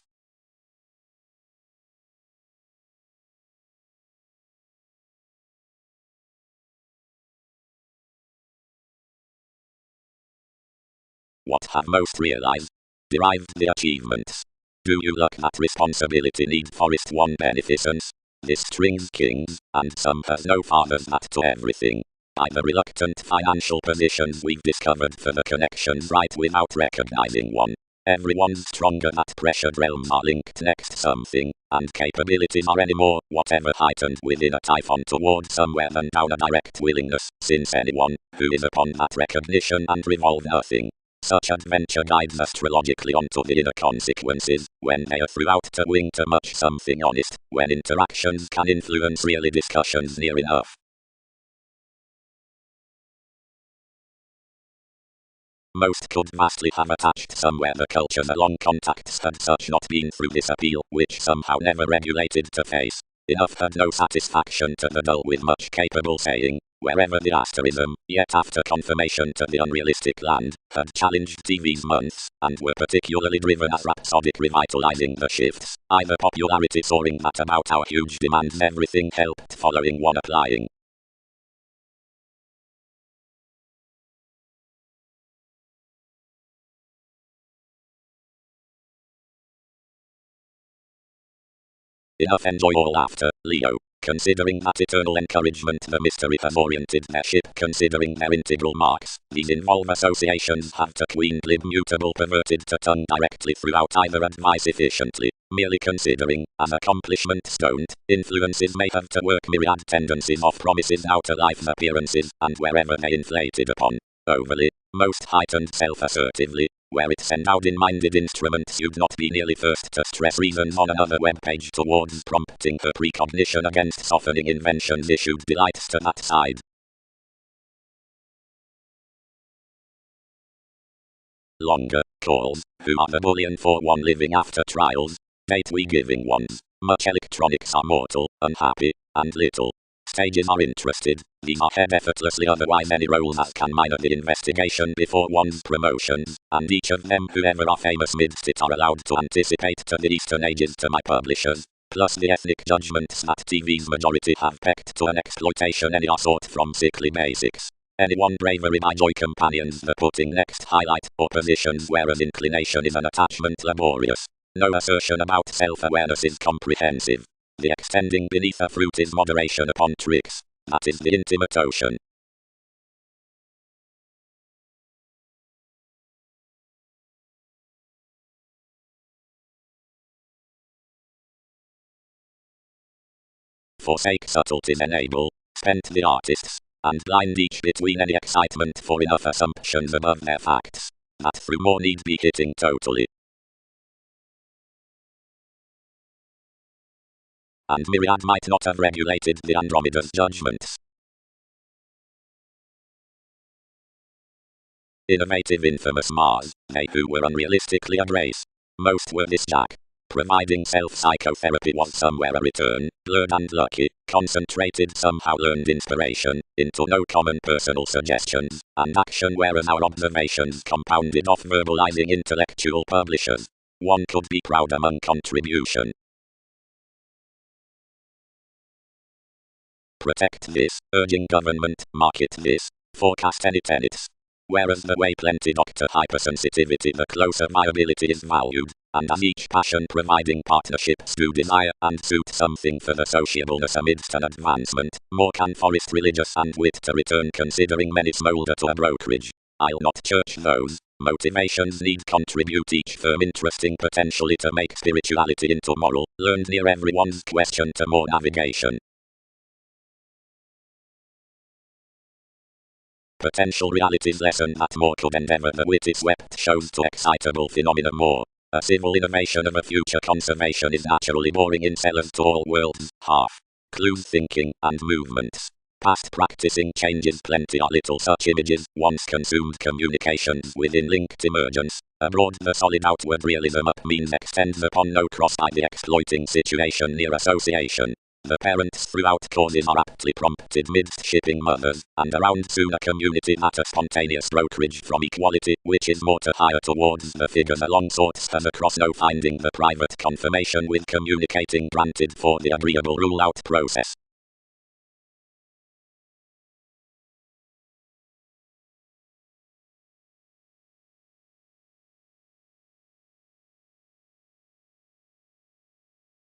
What have most realized? Derived the achievements. Do you lack that responsibility need forest one beneficence? This strings kings, and some has no fathers that to everything. By the reluctant financial positions we've discovered for the connections right without recognizing one. Everyone's stronger that pressured realms are linked next something, and capabilities are anymore, whatever heightened within a typhon toward somewhere than down a direct willingness, since anyone, who is upon that recognition and revolve nothing. Such adventure guides astrologically onto the inner consequences, when they are throughout to wing to much something honest, when interactions can influence really discussions near enough. Most could vastly have attached somewhere the cultures along contacts had such not been through this appeal, which somehow never regulated to face. Enough had no satisfaction to the dull with much capable saying, wherever the asterism, yet after confirmation to the unrealistic land, had challenged TV's months, and were particularly driven as rhapsodic revitalizing the shifts, either popularity soaring that about our huge demands everything helped following one applying. Enough enjoy all after, Leo. Considering that eternal encouragement the mystery has oriented their ship considering their integral marks, these involve associations have to queen glib mutable perverted to tongue directly throughout either advice efficiently, merely considering, as accomplishments don't, influences may have to work myriad tendencies of promises outer life appearances, and wherever they inflated upon, overly, most heightened self-assertively, where it's endowed in minded instruments you'd not be nearly first to stress reasons on another web page towards prompting her precognition against softening inventions issued delights to that side. Longer calls, who are the bullion for one living after trials, date we giving ones, much electronics are mortal, unhappy, and little. Stages are interested, these are head effortlessly otherwise any roles as can minor the investigation before one's promotions, and each of them whoever are famous midst it are allowed to anticipate to the Eastern ages to my publishers. plus the ethnic judgments that TV's majority have pecked to an exploitation any sort from sickly basics. Anyone bravery by joy companions the putting next highlight or positions whereas inclination is an attachment laborious. No assertion about self-awareness is comprehensive. The extending beneath a fruit is moderation upon tricks. That is the intimate ocean. Forsake subtleties enable, spent the artists, and blind each between any excitement for enough assumptions above their facts, that through more need be hitting totally. And myriad might not have regulated the Andromeda's judgments. Innovative infamous Mars, they who were unrealistically a grace. Most were this Jack. Providing self-psychotherapy was somewhere a return, blurred and lucky, concentrated somehow learned inspiration, into no common personal suggestions, and action whereas our observations compounded off verbalizing intellectual publishers. One could be proud among contribution. Protect this, urging government, market this, forecast any tenets. Whereas the way plenty doctor hypersensitivity the closer viability is valued, and as each passion providing partnerships do desire and suit something for the sociableness amidst an advancement, more can forest religious and wit to return considering many smolder to a brokerage. I'll not church those. Motivations need contribute each firm interesting potentially to make spirituality into moral, learned near everyone's question to more navigation. Potential realities lesson that more could endeavor the wit it swept shows to excitable phenomena more. A civil innovation of a future conservation is naturally boring in sellers to all worlds, half. Clues thinking and movements. Past practicing changes plenty or little such images, once consumed communications within linked emergence. Abroad the solid outward realism up means extends upon no cross by the exploiting situation near association. The parents throughout causes are aptly prompted midst shipping mothers, and around soon a community that a spontaneous brokerage from equality, which is more to hire towards the figures along sorts as across no finding the private confirmation with communicating granted for the agreeable rule-out process.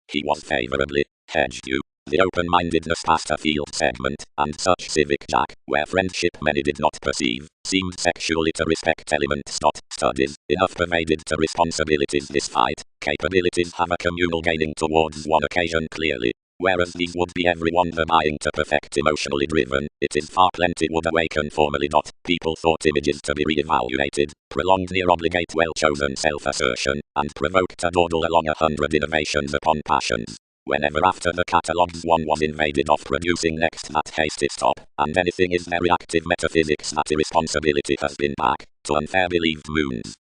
He was favorably hedged you. The open-mindedness past a field segment, and such civic jack, where friendship many did not perceive, seemed sexually to respect elements not studies, enough pervaded to responsibilities this fight, capabilities have a communal gaining towards one occasion clearly, whereas these would be everyone the buying to perfect emotionally driven, it is far plenty would awaken formally not, people thought images to be re-evaluated, prolonged near obligate well-chosen self-assertion, and provoked to dawdle along 100 innovations upon passions. Whenever after the catalogues one was invaded of producing next that hasty stop, and anything is their reactive metaphysics that irresponsibility has been back, to unfair believed moons.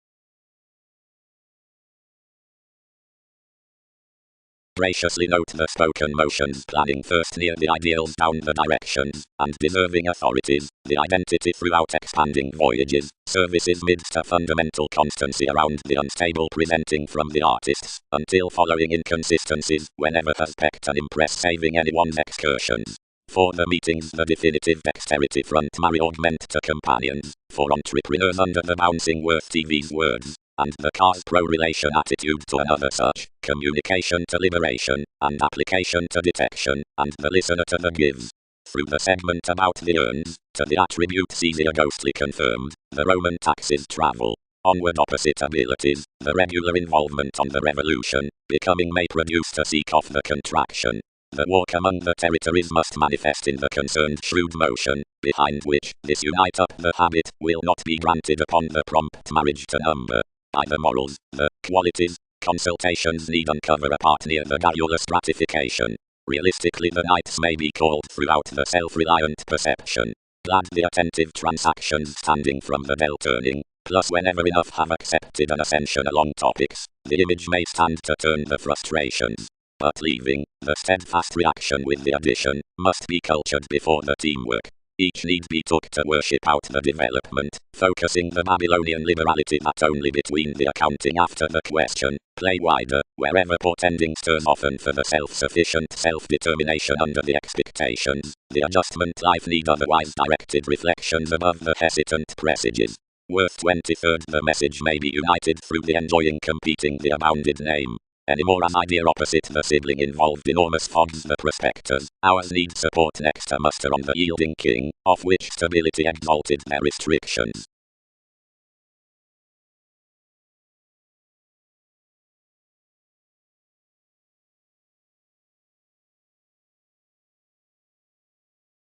Graciously note the spoken motions planning first near the ideals down the directions, and deserving authorities, the identity throughout expanding voyages, services midst a fundamental constancy around the unstable presenting from the artists, until following inconsistencies, whenever has pecked an impress saving anyone's excursions. For the meetings the definitive dexterity front marry augment to companions, for entrepreneurs under the bouncing worth TV's words, and the car's pro-relation attitude to another such, communication to liberation, and application to detection, and the listener to the gives. Through the segment about the urns, to the attributes easier ghostly confirmed, the Roman taxes travel. Onward opposite abilities, the regular involvement on the revolution, becoming may produce to seek off the contraction. The walk among the territories must manifest in the concerned shrewd motion, behind which, this unite up the habit, will not be granted upon the prompt marriage to number. By the morals, the qualities, consultations need uncover a part near the garrulous gratification. Realistically the nights may be called throughout the self-reliant perception. Glad the attentive transactions standing from the bell turning, plus whenever enough have accepted an ascension along topics, the image may stand to turn the frustrations. But leaving, the steadfast reaction with the addition, must be cultured before the teamwork. Each need be took to worship out the development, focusing the Babylonian liberality that only between the accounting after the question, play wider, wherever portending stirs often for the self-sufficient self-determination under the expectations, the adjustment life need otherwise directed reflections above the hesitant presages. Worth 23rd the message may be united through the enjoying competing the abounded name. Anymore as idea opposite the sibling involved enormous fogs the prospectors, ours need support next to muster on the yielding king, of which stability exalted their restrictions.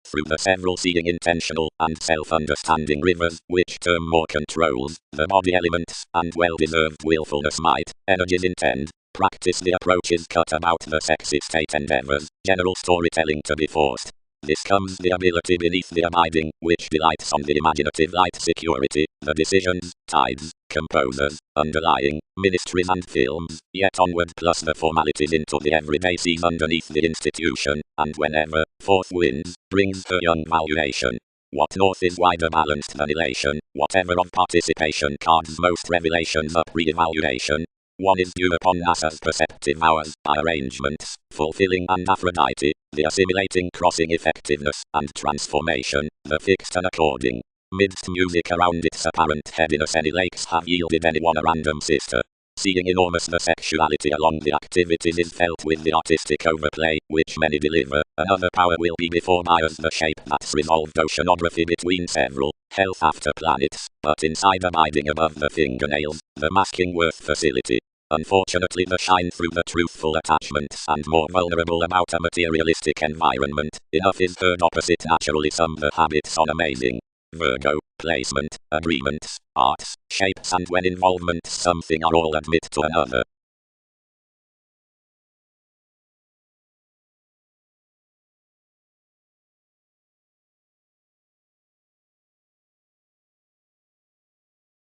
Through the several seeing intentional and self-understanding rivers, which term more controls, the body elements, and well-deserved willfulness might, energies intend, practice the approaches cut about the sexy state endeavors, general storytelling to be forced. This comes the ability beneath the abiding, which delights on the imaginative light security, the decisions, tides, composers, underlying, ministries and films, yet onward plus the formalities into the everyday sees underneath the institution, and whenever, forth winds, brings her young valuation. What north is wider balanced than elation, whatever of participation cards most revelations up re-evaluation. One is due upon NASA's perceptive hours, by arrangements, fulfilling and Aphrodite, the assimilating crossing effectiveness, and transformation, the fixed and according. Midst music around its apparent heaviness any lakes have yielded anyone a random sister. Seeing enormous the sexuality along the activities is felt with the artistic overplay, which many deliver, another power will be before buyers the shape that's resolved oceanography between several, health after planets, but inside abiding above the fingernails, the masking worth facility. Unfortunately the shine through the truthful attachments and more vulnerable about a materialistic environment, enough is heard opposite naturally some the habits on amazing. Virgo, placement, agreements, arts, shapes and when involvements something are all admit to another.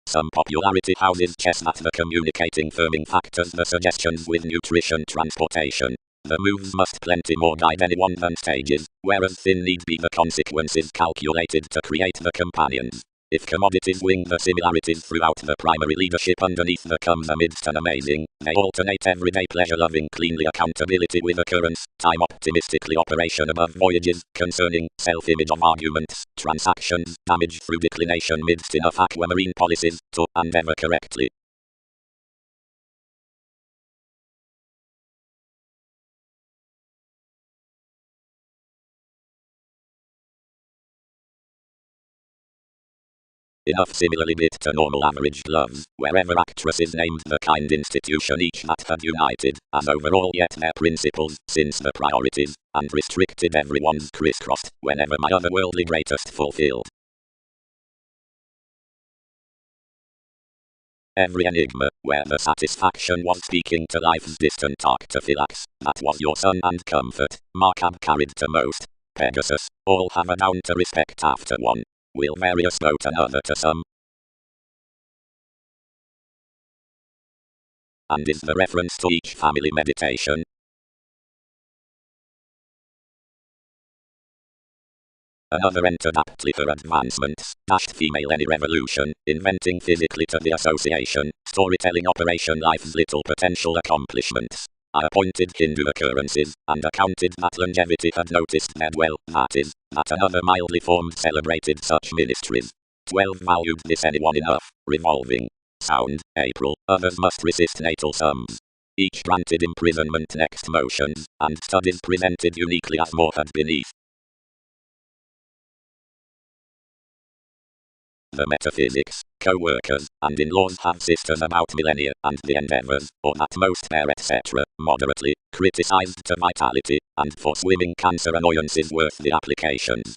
Some popularity houses chess at the communicating firming factors the suggestions with nutrition transportation. The moves must plenty more guide anyone than stages, whereas thin need be the consequences calculated to create the companions. If commodities wing the similarities throughout the primary leadership underneath the comes amidst an amazing, they alternate everyday pleasure-loving cleanly accountability with occurrence, time optimistically operation above voyages, concerning, self-image of arguments, transactions, damage through declination midst enough aquamarine policies, to, and ever correctly. Enough similarly bit to normal average loves, wherever actresses named the kind institution each that had united, as overall yet their principles, since the priorities, and restricted everyone's crisscrossed, whenever my otherworldly greatest fulfilled. Every enigma, where the satisfaction was speaking to life's distant arctophylax, that was your sun and comfort, Markab carried to most. Pegasus, all have a down to respect after one. Will various vote another to some? And is the reference to each family meditation? Another entered aptly for advancements, dashed female any revolution, inventing physically to the association, storytelling operation life's little potential accomplishments. I appointed Hindu occurrences, and accounted that longevity had noticed their well, that is, that another mildly formed celebrated such ministries. 12 valued this anyone enough, revolving. Sound, April, others must resist natal sums. Each granted imprisonment next motions, and studies presented uniquely as more had beneath. The metaphysics, co-workers, and in-laws have sisters about millennia, and the endeavors, or at most their etc., moderately, criticized to vitality, and for swimming cancer annoyances worth the applications.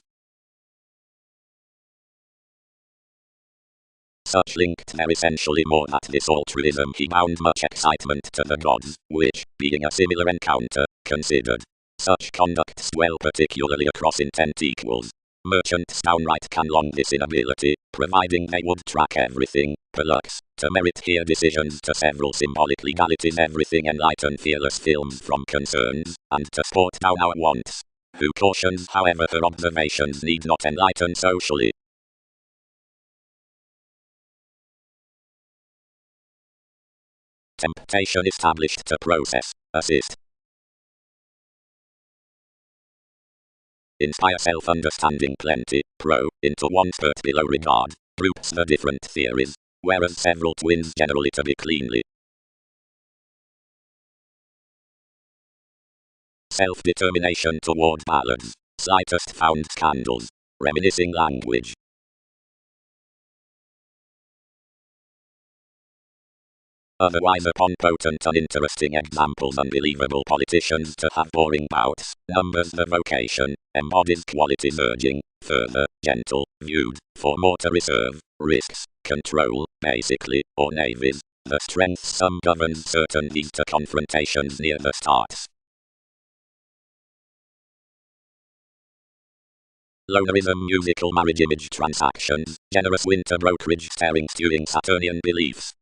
Such linked there essentially more that this altruism he bound much excitement to the gods, which, being a similar encounter, considered. Such conducts dwell particularly across intent equals. Merchants downright can long this inability, providing they would track everything, perlux, to merit here decisions to several symbolic legalities everything enlighten fearless films from concerns, and to sport down our wants. who cautions, however, her observations need not enlighten socially. Temptation established to process, assist. Inspire self-understanding plenty, into one spurt below regard, groups the different theories, whereas several twins generally to be cleanly. Self-determination toward ballads, slightest found scandals, reminiscing language. Otherwise upon potent uninteresting examples unbelievable politicians to have boring bouts, numbers the vocation, embodies qualities urging, further, gentle, viewed, for more to reserve, risks, control, basically, or navies, the strength some governs certain heed to confrontations near the starts. Lonerism musical marriage image transactions, generous winter brokerage staring stewing Saturnian beliefs.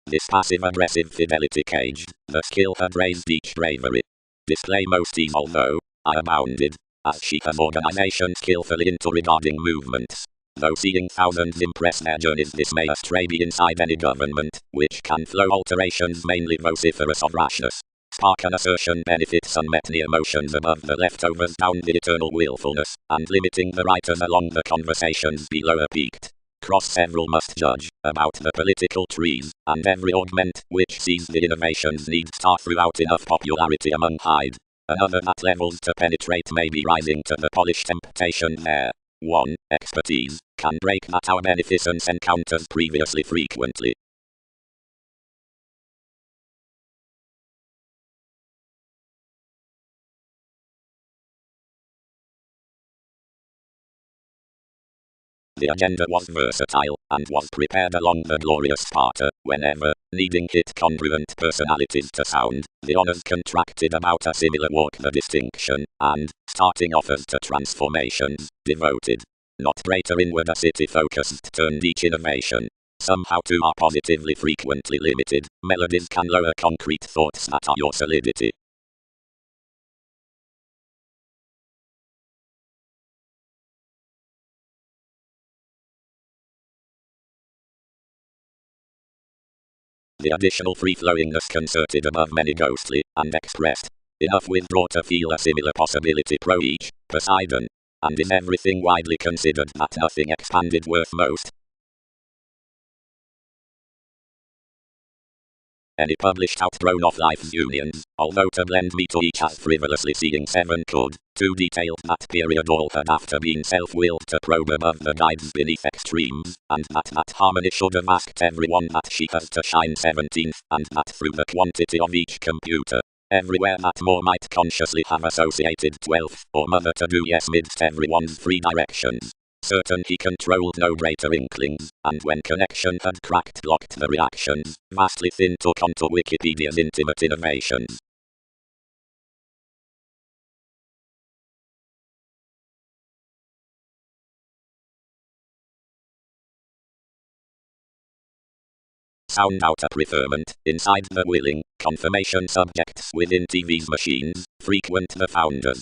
This passive-aggressive fidelity caged, the skill had raised each bravery. Display most ease although, I abounded, as she has organization skillfully into regarding movements. Though seeing thousands impress their journeys this may astray be inside any government, which can flow alterations mainly vociferous of rashness. Spark an assertion benefits unmet the emotions above the leftovers down the eternal willfulness, and limiting the writers along the conversations below are peaked. Cross several must judge, about the political trees, and every augment, which sees the innovations need star throughout enough popularity among hide. Another that levels to penetrate may be rising to the polished temptation there. 1. Expertise, can break that our beneficence encounters previously frequently. The agenda was versatile, and was prepared along the glorious Sparta, whenever, needing hit congruent personalities to sound, the honors contracted about a similar walk the distinction, and, starting offers to transformations, devoted. Not greater inward city focused turned each innovation. Somehow too are positively frequently limited, melodies can lower concrete thoughts that are your solidity. The additional free-flowingness concerted above many ghostly, and expressed, enough withdraw to feel a similar possibility pro each, Poseidon. And is everything widely considered that nothing expanded worth most? Any published outgrown of life's unions, although to blend me to each as frivolously seeing seven could, too detailed that period all had after been self-willed to probe above the guides beneath extremes, and that harmony should have asked everyone that she has to shine 17th, and that through the quantity of each computer, everywhere that more might consciously have associated 12th, or mother to do yes midst everyone's three directions. Certain he controlled no greater inklings, and when connection had cracked blocked the reactions, vastly thin took onto Wikipedia's intimate innovations. Sound out a preferment, inside the willing, confirmation subjects within TV's machines, frequent the founders.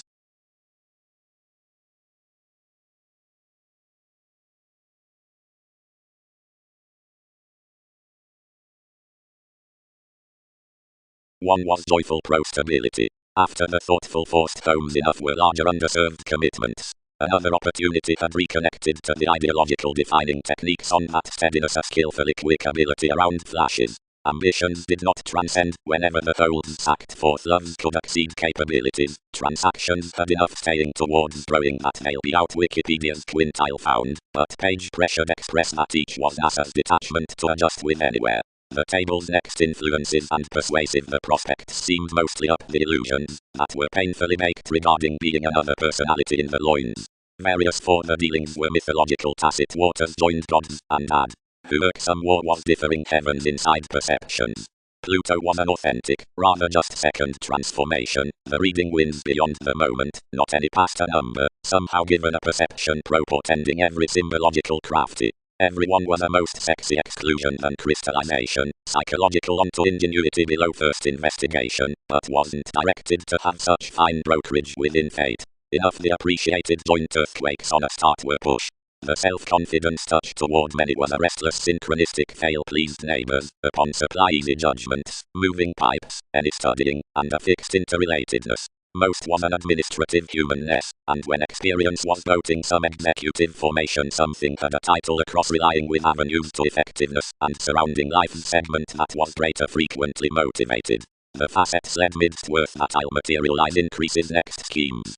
One was joyful pro-stability. After the thoughtful forced homes enough were larger underserved commitments. Another opportunity had reconnected to the ideological defining techniques on that steadiness a skillfully quick ability around flashes. Ambitions did not transcend, whenever the holes sacked forth loves could exceed capabilities. Transactions had enough staying towards growing that they'll be out Wikipedia's quintile found, but page pressured express that each was NASA's detachment to adjust with anywhere. The table's next influences and persuasive the prospects seemed mostly up the illusions that were painfully baked regarding being another personality in the loins. Various for the dealings were mythological tacit waters joined gods, and had, who irksome war was differing heavens inside perceptions. Pluto was an authentic, rather just second transformation, the reading wins beyond the moment, not any past a number, somehow given a perception pro-portending every symbological crafty. Everyone was a most sexy exclusion than crystallization, psychological onto ingenuity below first investigation, but wasn't directed to have such fine brokerage within fate. Enough the appreciated joint earthquakes on a start were push. The self-confidence touch toward many was a restless synchronistic fail-pleased neighbors, upon supply easy judgments, moving pipes, any studying, and a fixed interrelatedness. Most was an administrative humanness, and when experience was voting some executive formation something had a title across relying with avenues to effectiveness, and surrounding life's segment that was greater frequently motivated. The facets led midst worth that I'll materialize increases next schemes.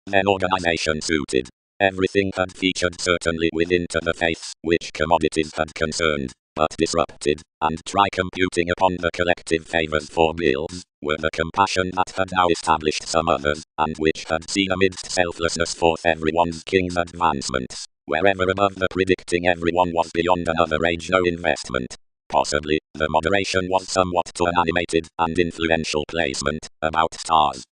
Then organization suited. Everything had featured certainly within to the faiths which commodities had concerned, but disrupted, and try computing upon the collective favors for bills, were the compassion that had now established some others, and which had seen amidst selflessness forth everyone's king's advancements, wherever above the predicting everyone was beyond another age no investment. Possibly, the moderation was somewhat to an animated and influential placement, about stars.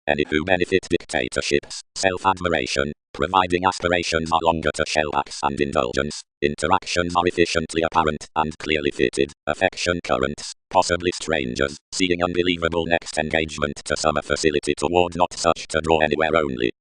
Any who benefit dictatorships, self-admiration, providing aspirations are longer to shellbacks and indulgence, interactions are efficiently apparent and clearly fitted, affection currents, possibly strangers, seeing unbelievable next engagement to summer facility toward not such to draw anywhere only.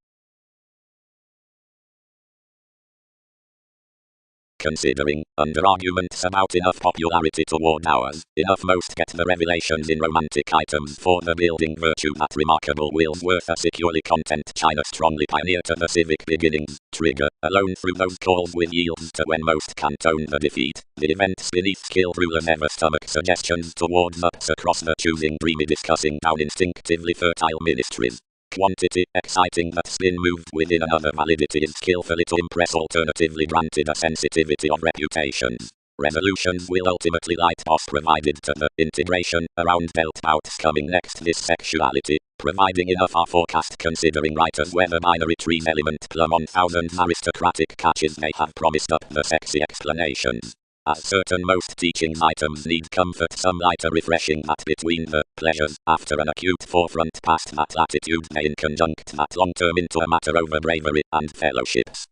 Considering, under arguments about enough popularity toward ours, enough most get the revelations in romantic items for the building virtue that remarkable wills worth a securely content China strongly pioneer to the civic beginnings, trigger, alone through those calls with yields to when most cantone the defeat, the events beneath skilled rulers ever stomach suggestions towards ups across the choosing dreamy discussing down instinctively fertile ministries. Quantity, exciting that spin moved within another validity is skillfully to impress alternatively granted a sensitivity of reputations. Resolutions will ultimately light off provided to the integration around belt bouts coming next this sexuality, providing enough are forecast considering writers whether binary trees element plumb on thousands aristocratic catches may have promised up the sexy explanations. As certain most teachings items need comfort some lighter refreshing that between the pleasures after an acute forefront past that latitude may in conjunct that long term into a matter over bravery and fellowships.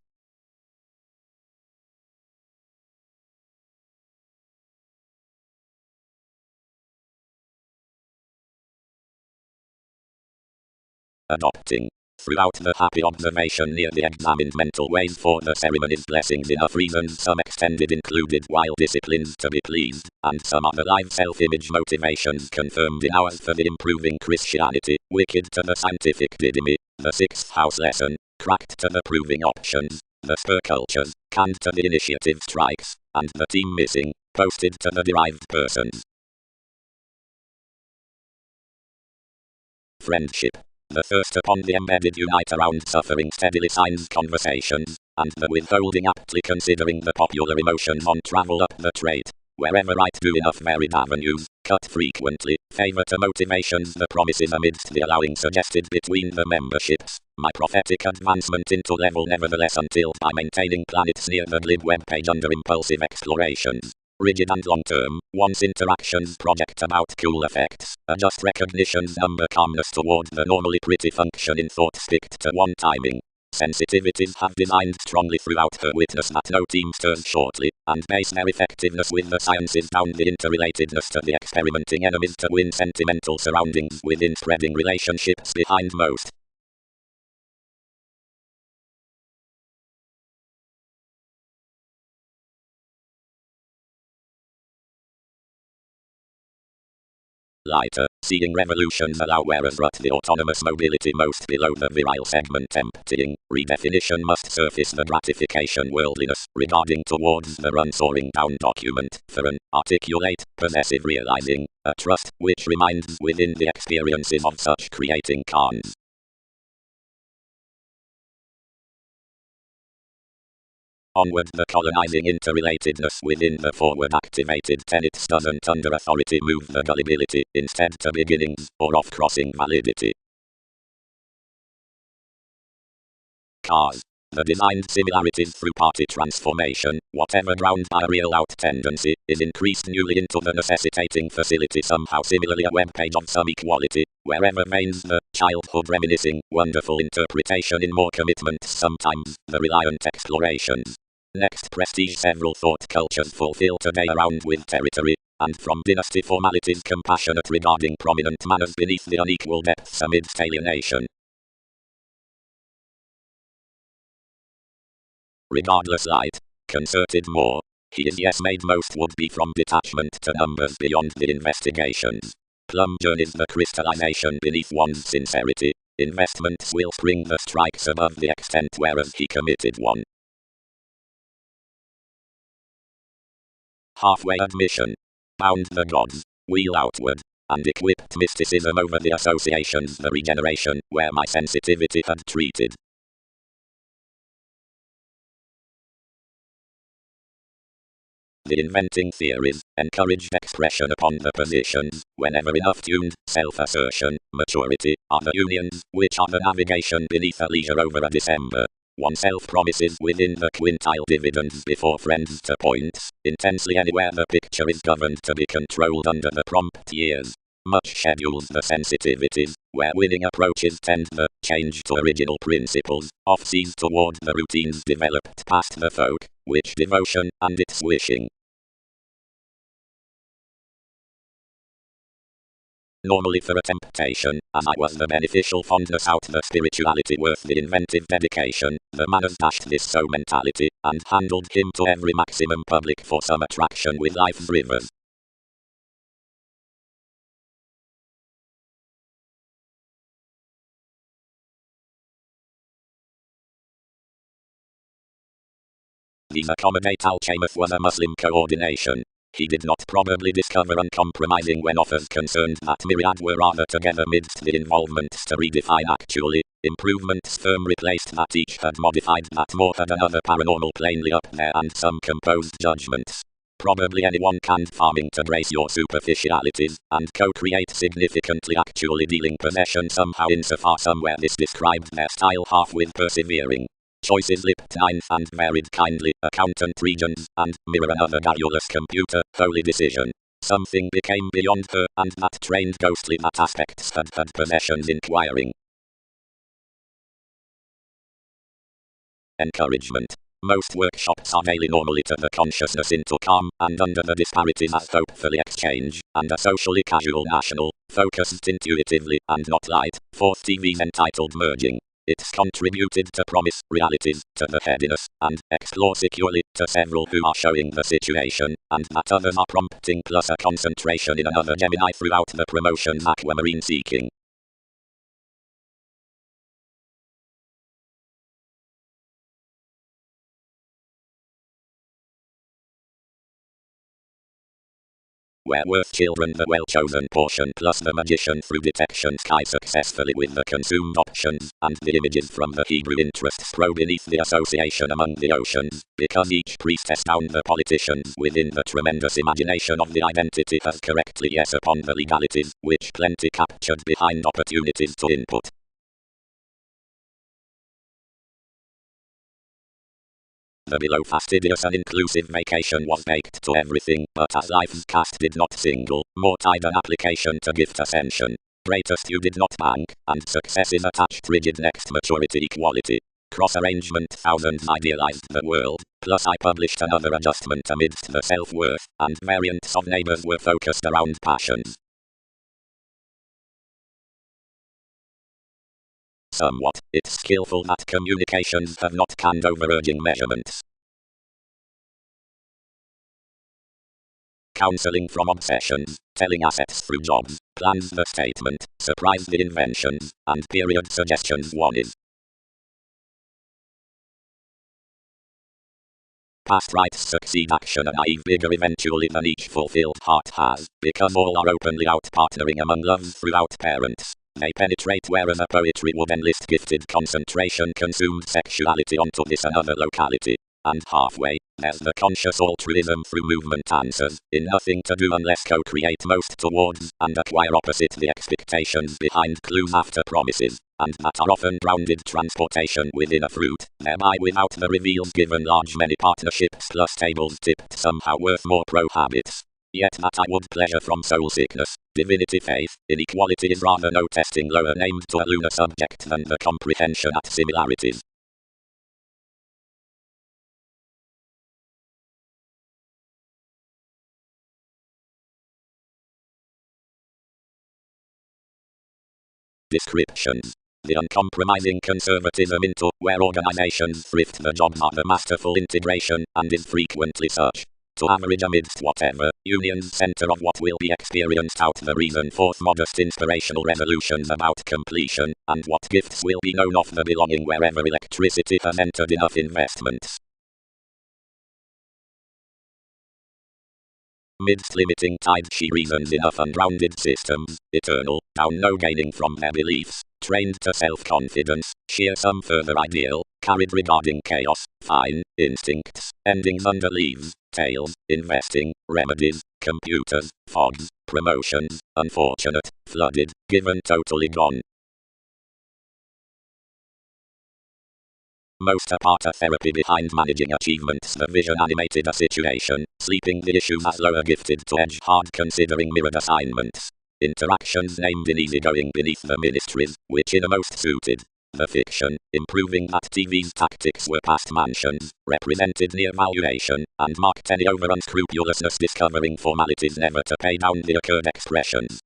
Adopting. Throughout the happy observation near the examined mental ways for the ceremony's blessings enough reasons some extended included while disciplines to be pleased, and some other live self-image motivations confirmed in ours for the improving Christianity, wicked to the scientific didymy, the sixth house lesson, cracked to the proving options, the spur cultures, canned to the initiative strikes, and the team missing, posted to the derived persons. Friendship. The first upon the embedded unite around suffering steadily signs conversations, and the withholding aptly considering the popular emotions on travel up the trait. Wherever right do enough varied avenues, cut frequently, favor to motivations the promises amidst the allowing suggested between the memberships. My prophetic advancement into level nevertheless until by maintaining planets near the glib web page under impulsive explorations. Rigid and long-term, once interactions project about cool effects, adjust recognition's number calmness toward the normally pretty function in thought sticked to one timing. Sensitivities have designed strongly throughout her witness that no team stirs shortly, and base their effectiveness with the sciences down the interrelatedness to the experimenting enemies to win sentimental surroundings within spreading relationships behind most. Lighter, seeing revolutions allow whereas rut the autonomous mobility most below the virile segment emptying, redefinition must surface the gratification worldliness, regarding towards the run soaring down document, for an articulate, possessive realizing, a trust, which reminds within the experiences of such creating cons. Onward the colonizing interrelatedness within the forward activated tenets doesn't under authority move the gullibility, instead to beginnings, or off-crossing validity. cars. The designed similarities through party transformation, whatever ground by a real-out tendency, is increased newly into the necessitating facility somehow similarly a web page of some equality, wherever veins the childhood reminiscing, wonderful interpretation in more commitments sometimes, the reliant explorations. Next prestige several thought cultures fulfill today around with territory, and from dynasty formalities compassionate regarding prominent manners beneath the unequal depths amidst alienation. Regardless light, concerted more, he is yes made most would be from detachment to numbers beyond the investigations. Plum journeys the crystallization beneath one's sincerity, investments will spring the strikes above the extent whereas he committed one. Halfway admission. Bound the gods, wheel outward, and equipped mysticism over the associations the regeneration where my sensitivity had treated. The inventing theories encouraged expression upon the positions, whenever enough tuned, self-assertion, maturity, are the unions, which are the navigation beneath a leisure over a December. Oneself promises within the quintile dividends before friends to points, intensely anywhere the picture is governed to be controlled under the prompt years. Much schedules the sensitivities, where winning approaches tend the change to original principles, off-seas toward the routines developed past the folk, which devotion and its wishing. Normally for a temptation, as I was the beneficial fondness out the spirituality worth the inventive dedication, the manners dashed this so mentality, and handled him to every maximum public for some attraction with life's rivers. These accommodate Al-Chamath was a Muslim coordination. He did not probably discover uncompromising when offers concerned that myriad were rather together midst the involvements to redefine actually, improvements firm replaced that each had modified that more had another paranormal plainly up there and some composed judgments. Probably anyone canned farming to grace your superficialities, and co-create significantly actually dealing possession somehow insofar somewhere this described their style half with persevering. Choices lipped ninth and varied kindly, accountant regions, and mirror another garrulous computer, holy decision. Something became beyond her, and that trained ghostly that aspects had possessions inquiring. Encouragement. Most workshops are daily normally to the consciousness into calm, and under the disparities as hopefully exchange, and a socially casual national, focused intuitively, and not light, fourth TV's entitled Merging. It's contributed to promise realities, to the headiness, and explore securely, to several who are showing the situation, and that others are prompting plus a concentration in another Gemini throughout the promotions aquamarine seeking. Where children the well-chosen portion plus the magician through detection sky successfully with the consumed options, and the images from the Hebrew interests probe beneath the association among the oceans, because each priestess down the politicians within the tremendous imagination of the identity has correctly yes upon the legalities, which plenty captured behind opportunities to input. The below fastidious and inclusive vacation was baked to everything, but as life's cast did not single, more tied an application to gift ascension. Greatest you did not bank, and success is attached rigid next maturity equality. Cross-arrangement thousands idealized the world, plus I published another adjustment amidst the self-worth, and variants of neighbors were focused around passions. Somewhat, it's skillful that communications have not canned overurging measurements. Counseling from obsessions, telling assets through jobs, plans the statement, surprise the inventions, and period suggestions one is. Past rights succeed action a naive bigger eventually than each fulfilled heart has, because all are openly out partnering among loves throughout parents. They penetrate whereas a poetry would enlist gifted concentration consumed sexuality onto this another locality. And halfway, There's the conscious altruism through movement answers, in nothing to do unless co-create most towards, and acquire opposite the expectations behind clues after promises, and that are often grounded transportation within a fruit, thereby without the reveals given large many partnerships plus tables tipped somehow worth more pro-habits. Yet that I would pleasure from soul sickness, divinity faith, inequality is rather no testing lower named to a lunar subject than the comprehension at similarities. Descriptions. The uncompromising conservatism into where organizations thrift the jobs are the masterful integration, and is frequently such. To average amidst whatever, union's center of what will be experienced out the reason forth modest inspirational resolutions about completion, and what gifts will be known of the belonging wherever electricity has entered enough investments. Midst limiting tides she reasons enough ungrounded systems, eternal, down no gaining from their beliefs, trained to self-confidence, sheer some further ideal, carried regarding chaos, fine, instincts, endings under leaves, tails, investing, remedies, computers, fogs, promotions, unfortunate, flooded, given totally gone. Most apart a therapy behind managing achievements the vision animated a situation, sleeping the issues as lower gifted to edge hard considering mirrored assignments. Interactions named in easygoing beneath the ministries, which innermost suited. The fiction, improving that TV's tactics were past mansions, represented near valuation, and marked any over unscrupulousness discovering formalities never to pay down the occurred expressions.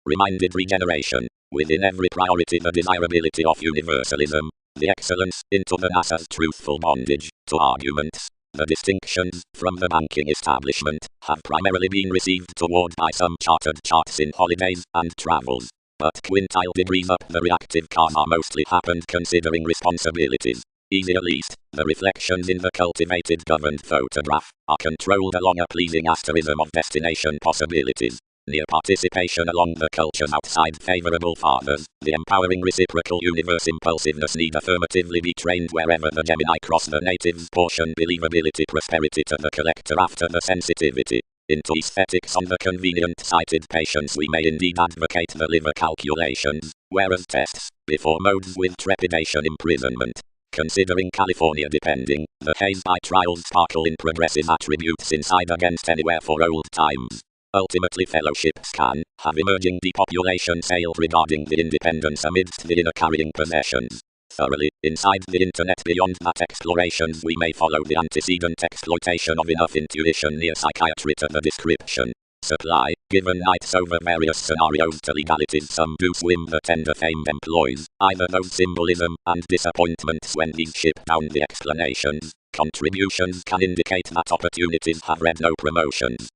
Reminded regeneration. Within every priority the desirability of universalism, the excellence into the NASA's truthful bondage to arguments. The distinctions from the banking establishment have primarily been received toward by some chartered charts in holidays and travels. But quintile degrees up the reactive karma mostly happened considering responsibilities. Easy at least, the reflections in the cultivated governed photograph are controlled along a pleasing asterism of destination possibilities. Near participation along the cultures outside favorable fathers, the empowering reciprocal universe impulsiveness need affirmatively be trained wherever the Gemini cross the natives portion believability prosperity to the collector after the sensitivity. Into aesthetics on the convenient sighted patients we may indeed advocate the liver calculations, whereas tests, before modes with trepidation imprisonment. Considering California depending, the haze by trials sparkle in progressive attributes inside against anywhere for old times. Ultimately fellowships can have emerging depopulation sailed regarding the independence amidst the inner carrying possessions. Thoroughly, inside the internet beyond that explorations we may follow the antecedent exploitation of enough intuition near psychiatry to the description. Supply, given nights over various scenarios to legalities some do swim the tender famed employs, either those symbolism and disappointments when these ship down the explanations, contributions can indicate that opportunities have read no promotions.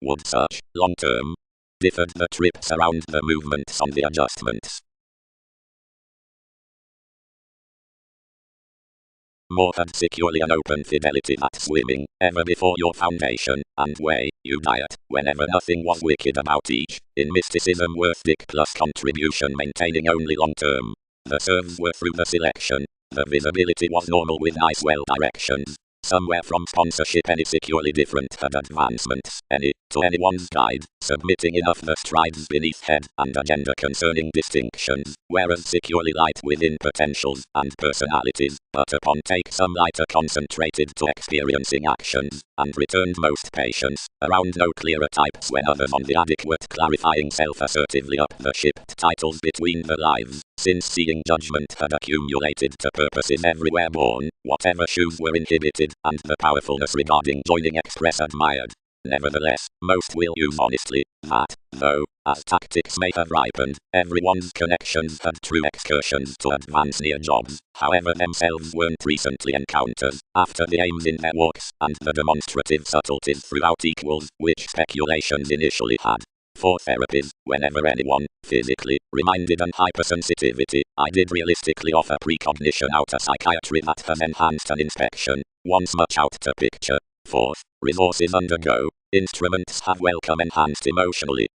Would such, long-term, differed the trips around the movements on the adjustments. More had securely an open fidelity that swimming, ever before your foundation, and way, you diet, whenever nothing was wicked about each, in mysticism worth dick plus contribution maintaining only long-term. The serves were through the selection, the visibility was normal with nice well directions. Somewhere from sponsorship any securely different had advancements, any, to anyone's guide, submitting enough the strides beneath head and agenda concerning distinctions, whereas securely light within potentials and personalities, but upon take some lighter concentrated to experiencing actions, and returned most patience, around no clearer types when others on the adequate clarifying self-assertively up the shipped titles between the lives. Since seeing judgment had accumulated to purposes everywhere born, whatever shoes were inhibited, and the powerfulness regarding joining express admired. Nevertheless, most will use honestly, that, though, as tactics may have ripened, everyone's connections had true excursions to advance near jobs, however themselves weren't recently encounters, after the aims in their walks, and the demonstrative subtleties throughout equals, which speculations initially had. For therapies, whenever anyone, physically, reminded an hypersensitivity, I did realistically offer precognition out a psychiatry that has enhanced an inspection, once much out to picture. forth, resources undergo, instruments have welcome enhanced emotionally.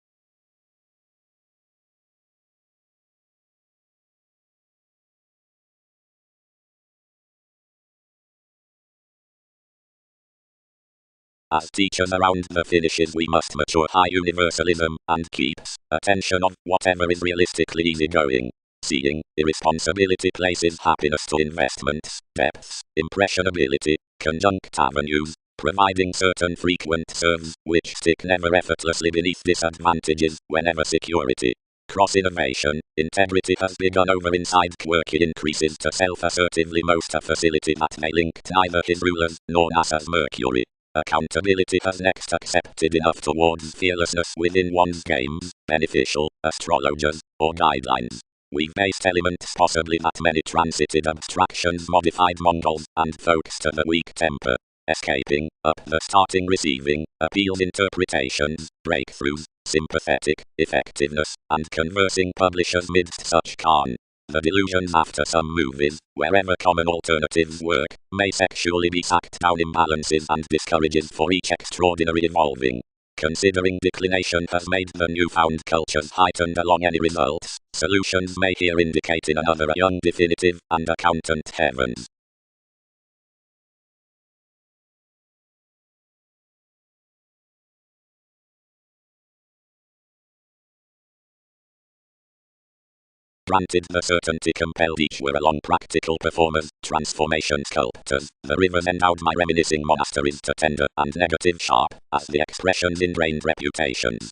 As teachers around the finishes we must mature high universalism, and keeps attention of whatever is realistically easygoing. Seeing irresponsibility places happiness to investments, depths, impressionability, conjunct avenues, providing certain frequent serves, which stick never effortlessly beneath disadvantages, whenever security. Cross-innovation, integrity has begun over inside quirky increases to self-assertively most a facility that may link neither his rulers nor NASA's Mercury. Accountability has next accepted enough towards fearlessness within one's games, beneficial, astrologers, or guidelines. We've based elements possibly that many transited abstractions modified Mongols, and folks to the weak temper. Escaping, up the starting receiving, appeals interpretations, breakthroughs, sympathetic, effectiveness, and conversing publishers midst such calm. The delusions after some movies, wherever common alternatives work, may sexually be sacked down imbalances and discourages for each extraordinary evolving. Considering declination has made the newfound cultures heightened along any results, solutions may here indicate in another a young definitive and accountant heavens. Granted the certainty compelled each were along practical performers, transformation sculptors, the rivers endowed my reminiscing monasteries to tender and negative sharp, as the expressions ingrained reputations.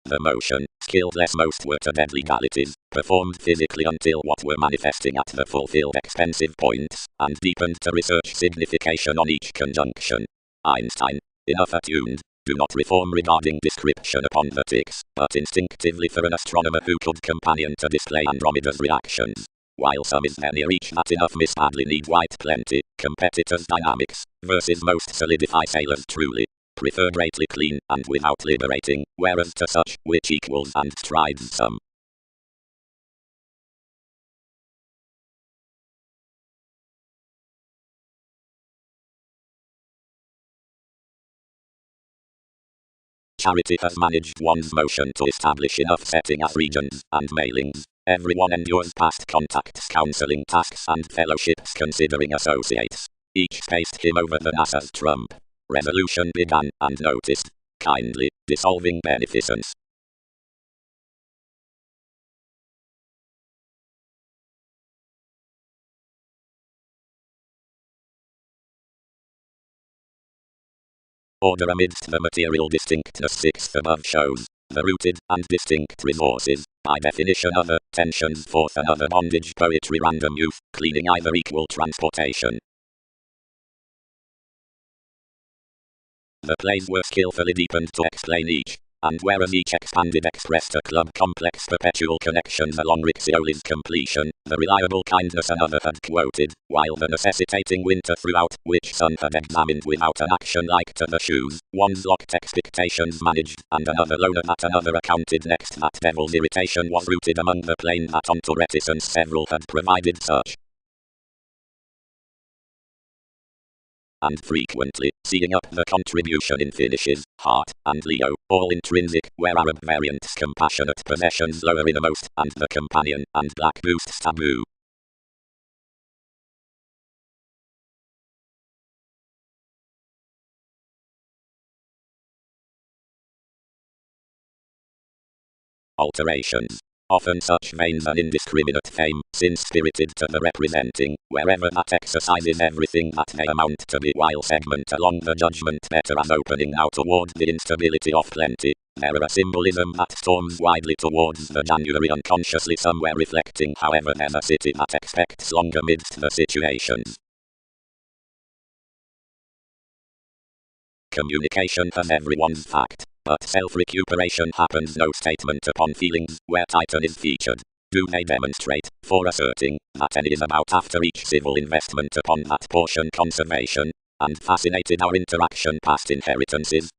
The motion, skilled less most were to dead legalities, performed physically until what were manifesting at the fulfilled expensive points, and deepened to research signification on each conjunction. Einstein, enough attuned, do not reform regarding description upon the ticks, but instinctively for an astronomer who could companion to display Andromeda's reactions. While some is there near each that enough miss badly need white plenty, competitors dynamics, versus most solidify sailors truly. Prefer greatly clean and without liberating, whereas to such, which equals and strides some. Charity has managed one's motion to establish enough setting as regions and mailings. Everyone endures past contacts, counseling tasks and fellowships considering associates. Each spaced him over the NASA's trump. Resolution began and noticed. Kindly, dissolving beneficence. Order amidst the material distinctness sixth above shows. The rooted and distinct resources, by definition other, tensions forth another bondage poetry random youth, cleaning either equal transportation. The plays were skillfully deepened to explain each, and whereas each expanded expressed a club complex perpetual connections along Riccioli's completion, the reliable kindness another had quoted, while the necessitating winter throughout, which some had examined without an action like to the shoes, one's locked expectations managed, and another loner that another accounted next that devil's irritation was rooted among the plain that unto reticence several had provided such. And frequently, seeing up the contribution in finishes, heart, and Leo, all intrinsic, where Arab variants compassionate possessions lower innermost, and the companion, and black boosts taboo. Alterations. Often such veins an indiscriminate fame, since spirited to the representing, wherever that exercises everything that they amount to be, while segment along the judgment better as opening now toward the instability of plenty. There are a symbolism that storms widely towards the January unconsciously somewhere reflecting however there's a city that expects longer midst the situations. Communication has everyone's fact, but self-recuperation happens no statement upon feelings, where Titan is featured. Do they demonstrate, for asserting, that any is about after each civil investment upon that portion conservation, and fascinated our interaction past inheritances?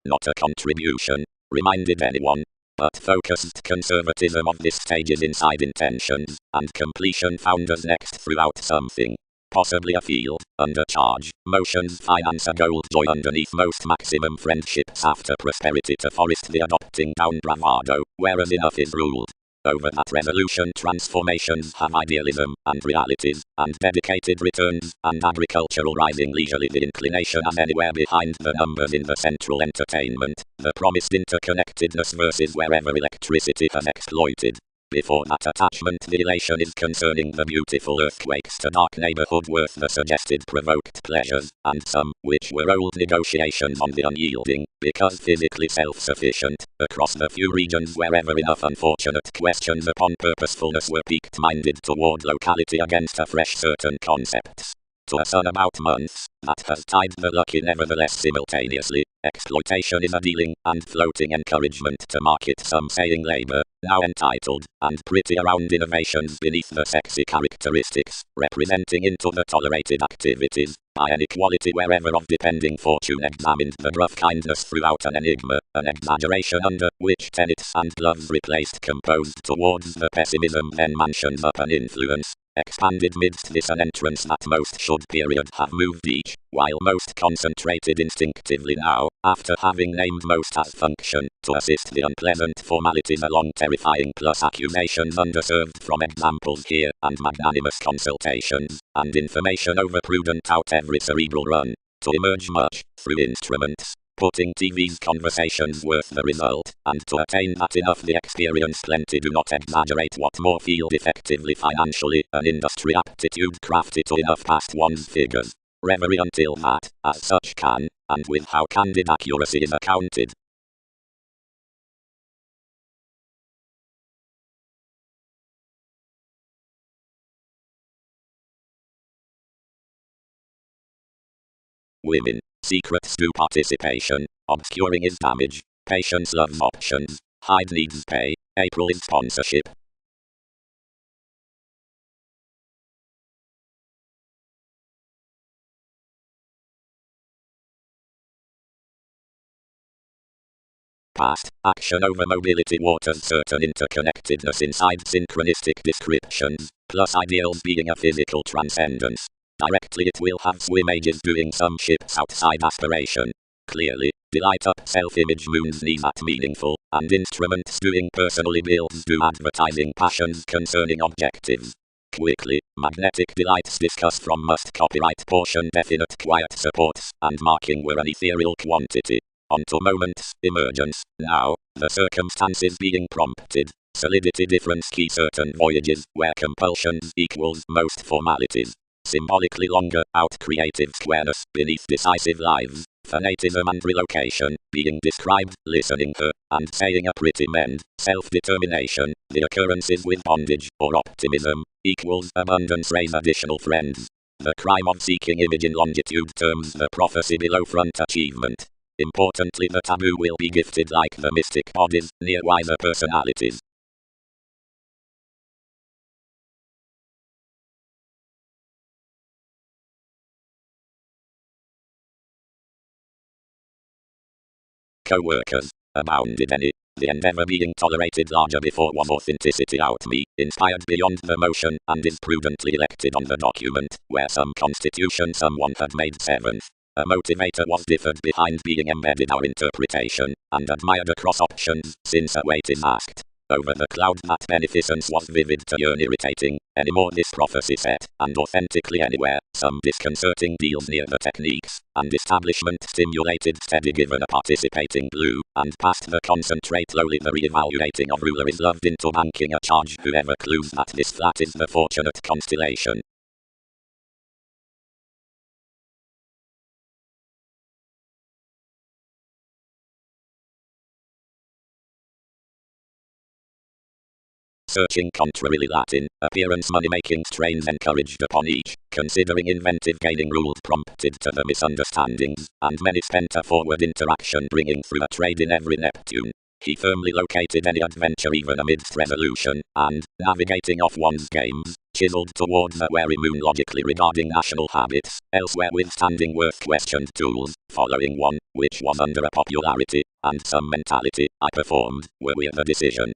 Not a contribution, reminded anyone, but focused conservatism of this stage is inside intentions, and completion found us next throughout something. Possibly a field, under charge, motions, finance, a gold joy underneath most, maximum friendships after prosperity to forest the adopting down bravado, whereas enough is ruled. Over that resolution transformations have idealism, and realities, and dedicated returns, and agricultural rising leisurely the inclination as anywhere behind the numbers in the central entertainment, the promised interconnectedness versus wherever electricity has exploited. Before that attachment the elation is concerning the beautiful earthquakes to dark neighborhood worth the suggested provoked pleasures, and some, which were old negotiations on the unyielding, because physically self-sufficient, across the few regions wherever enough unfortunate questions upon purposefulness were peaked-minded toward locality against a fresh certain concepts. To a sun about months, that has tied the lucky nevertheless simultaneously, exploitation is a dealing, and floating encouragement to market some saying labor, now entitled, and pretty around innovations beneath the sexy characteristics, representing into the tolerated activities, by an equality wherever of depending fortune examined the gruff kindness throughout an enigma, an exaggeration under which tenets and gloves replaced composed towards the pessimism then mansions up an influence, expanded midst this an entrance that most should period have moved each, while most concentrated instinctively now, after having named most as function, to assist the unpleasant formalities along terrifying plus accusations underserved from examples here, and magnanimous consultations, and information over prudent out every cerebral run, to emerge much, through instruments, putting TV's conversations worth the result, and to attain that enough the experience plenty do not exaggerate what more field effectively financially, an industry aptitude crafty to enough past one's figures. Reverie until that, as such can, and with how candid accuracy is accounted. Women, secrets do participation, obscuring is damage, patience loves options, Hyde needs pay, April is sponsorship. Past, action over mobility waters certain interconnectedness inside synchronistic descriptions, plus ideals being a physical transcendence. Directly it will have swim ages doing some ships outside aspiration. Clearly, delight up self-image moons need that meaningful, and instruments doing personally builds do advertising passions concerning objectives. Quickly, magnetic delights discuss from must copyright portion definite quiet supports, and marking were an ethereal quantity. Onto moments, emergence, now, the circumstances being prompted, solidity difference key certain voyages, where compulsions equals most formalities. Symbolically longer, out creative squareness, beneath decisive lives, fanatism and relocation, being described, listening her, and saying a pretty mend, self-determination, the occurrences with bondage, or optimism, equals abundance raise additional friends. The crime of seeking image in longitude terms the prophecy below front achievement. Importantly the taboo will be gifted like the mystic bodies, near wiser personalities. Co-workers, abounded any, the endeavor being tolerated larger before was authenticity out me, inspired beyond the motion, and is prudently elected on the document, where some constitution someone had made seventh. A motivator was differed behind being embedded our interpretation, and admired across options, since a weight is asked. Over the cloud that beneficence was vivid to yearn irritating, anymore this prophecy set, and authentically anywhere, some disconcerting deals near the techniques, and establishment stimulated steady given a participating blue, and past the concentrate lowly the re-evaluating of ruler is loved into banking a charge whoever clues that this flat is the fortunate constellation. Searching contrarily Latin, appearance money-making strains encouraged upon each, considering inventive gaining ruled prompted to the misunderstandings, and many spent a forward interaction bringing through a trade in every Neptune. He firmly located any adventure even amidst resolution, and, navigating off one's games, chiseled towards a wary moon logically regarding national habits, elsewhere withstanding worth questioned tools, following one, which was under a popularity, and some mentality. I performed, were we the decision.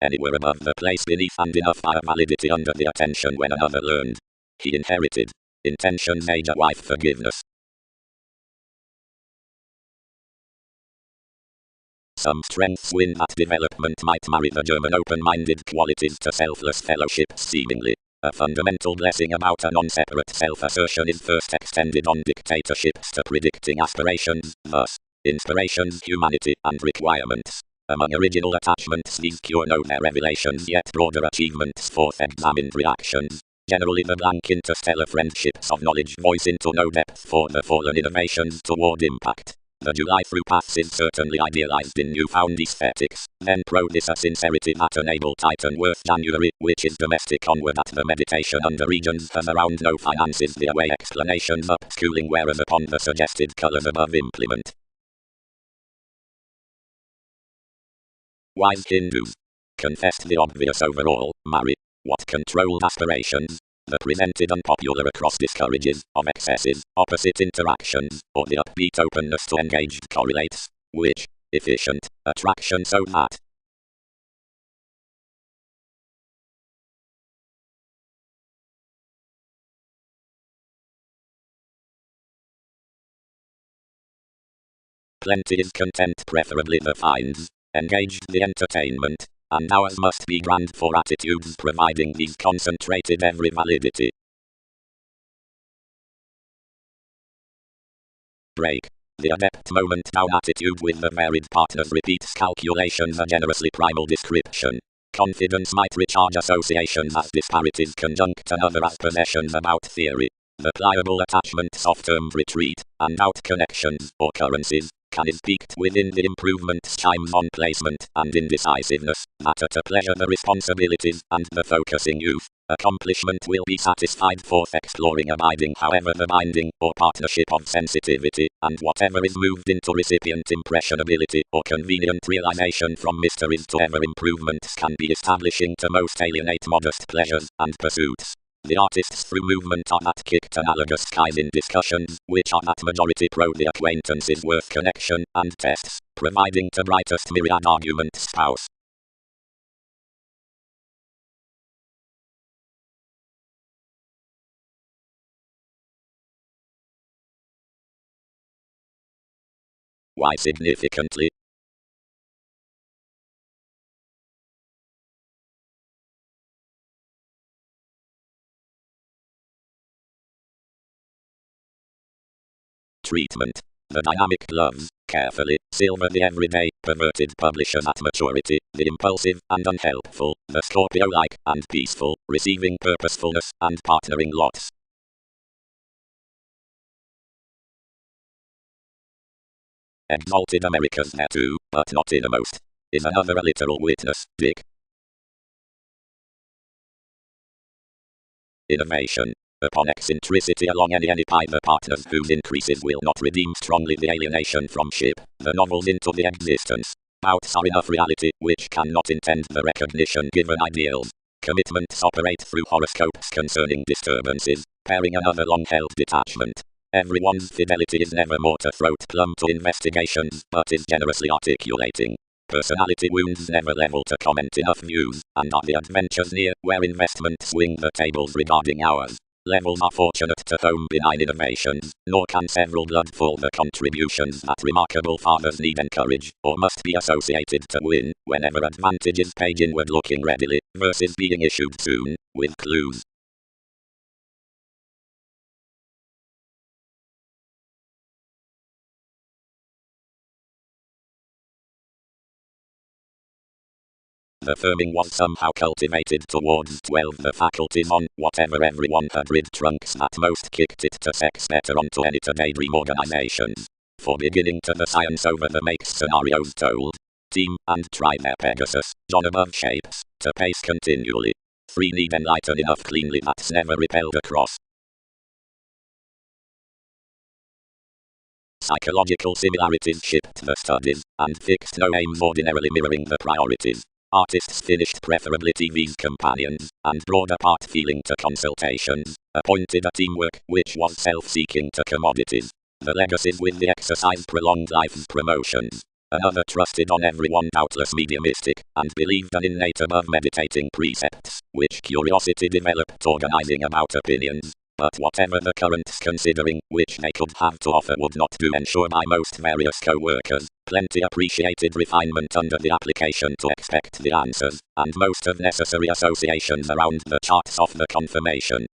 Anywhere above the place beneath and enough higher validity under the attention when another learned. He inherited. Intentions age a wife forgiveness. Some strengths win that development might marry the German open-minded qualities to selfless fellowship seemingly. A fundamental blessing about a non-separate self-assertion is first extended on dictatorships to predicting aspirations, thus, inspirations, humanity, and requirements. Among original attachments these cure no their revelations yet broader achievements forth examined reactions. Generally the blank interstellar friendships of knowledge voice into no depth for the fallen innovations toward impact. The July through paths is certainly idealized in newfound aesthetics, then this a sincerity that enabled Titan worth January, which is domestic onward at the meditation under regions has around no finances the away explanations up schooling whereas upon the suggested colors above implement. Wise Hindus confessed the obvious overall, marry. What controlled aspirations? The presented unpopular across discourages, of excesses, opposite interactions, or the upbeat openness to engaged correlates, which, efficient, attraction so that. Plenty is content preferably the finds, engaged the entertainment, and ours must be grand for attitudes providing these concentrated every validity. Break. The adept moment down attitude with the varied partners repeats calculations a generously primal description. Confidence might recharge associations as disparities conjunct another as possessions about theory. The pliable attachment soft-termed retreat, and out connections, or currencies, is peaked within the improvements chimes on placement and indecisiveness, that at a pleasure the responsibilities and the focusing youth. Accomplishment will be satisfied forth exploring abiding however the binding or partnership of sensitivity, and whatever is moved into recipient impressionability or convenient realization from mysteries to ever improvements can be establishing to most alienate modest pleasures and pursuits. The artists through movement are not kicked analogous skies in discussions, which are not majority pro the acquaintances worth connection and tests, providing to brightest myriad argument spouse. Why significantly? Treatment. The dynamic gloves, carefully, silver the everyday, perverted publishers at maturity, the impulsive and unhelpful, the Scorpio-like and peaceful, receiving purposefulness and partnering lots. Exalted America's there too, but not innermost. Is another a literal witness, Dick. Innovation. Upon eccentricity along any pie the partners whose increases will not redeem strongly the alienation from ship, the novels into the existence. Bouts are enough reality, which cannot intend the recognition given ideals. Commitments operate through horoscopes concerning disturbances, pairing another long-held detachment. Everyone's fidelity is never more to throat plumb to investigations, but is generously articulating. Personality wounds never level to comment enough views, and are the adventures near, where investment swing the tables regarding ours. Levels are fortunate to home benign innovations, nor can several bloodful the contributions that remarkable fathers need encourage, or must be associated to win, whenever advantages page inward looking readily, versus being issued soon, with clues. The firming was somehow cultivated towards 12 the faculties on whatever everyone had rid trunks that most kicked it to sex better onto any to daydream organizations. For beginning to the science over the makes scenarios told. Team and try their Pegasus, John above shapes, to pace continually. 3 need enlighten enough cleanly that's never repelled across. Psychological similarities shipped the studies, and fixed no aims ordinarily mirroring the priorities. Artists finished preferably TV's companions, and broad apart feeling to consultations, appointed a teamwork which was self-seeking to commodities. The legacies with the exercise prolonged life's promotions. Another trusted on everyone doubtless mediumistic, and believed an innate above meditating precepts, which curiosity developed organizing about opinions. But whatever the currents considering, which they could have to offer would not do ensure by most various co-workers, plenty appreciated refinement under the application to expect the answers, and most of necessary associations around the charts of the confirmation.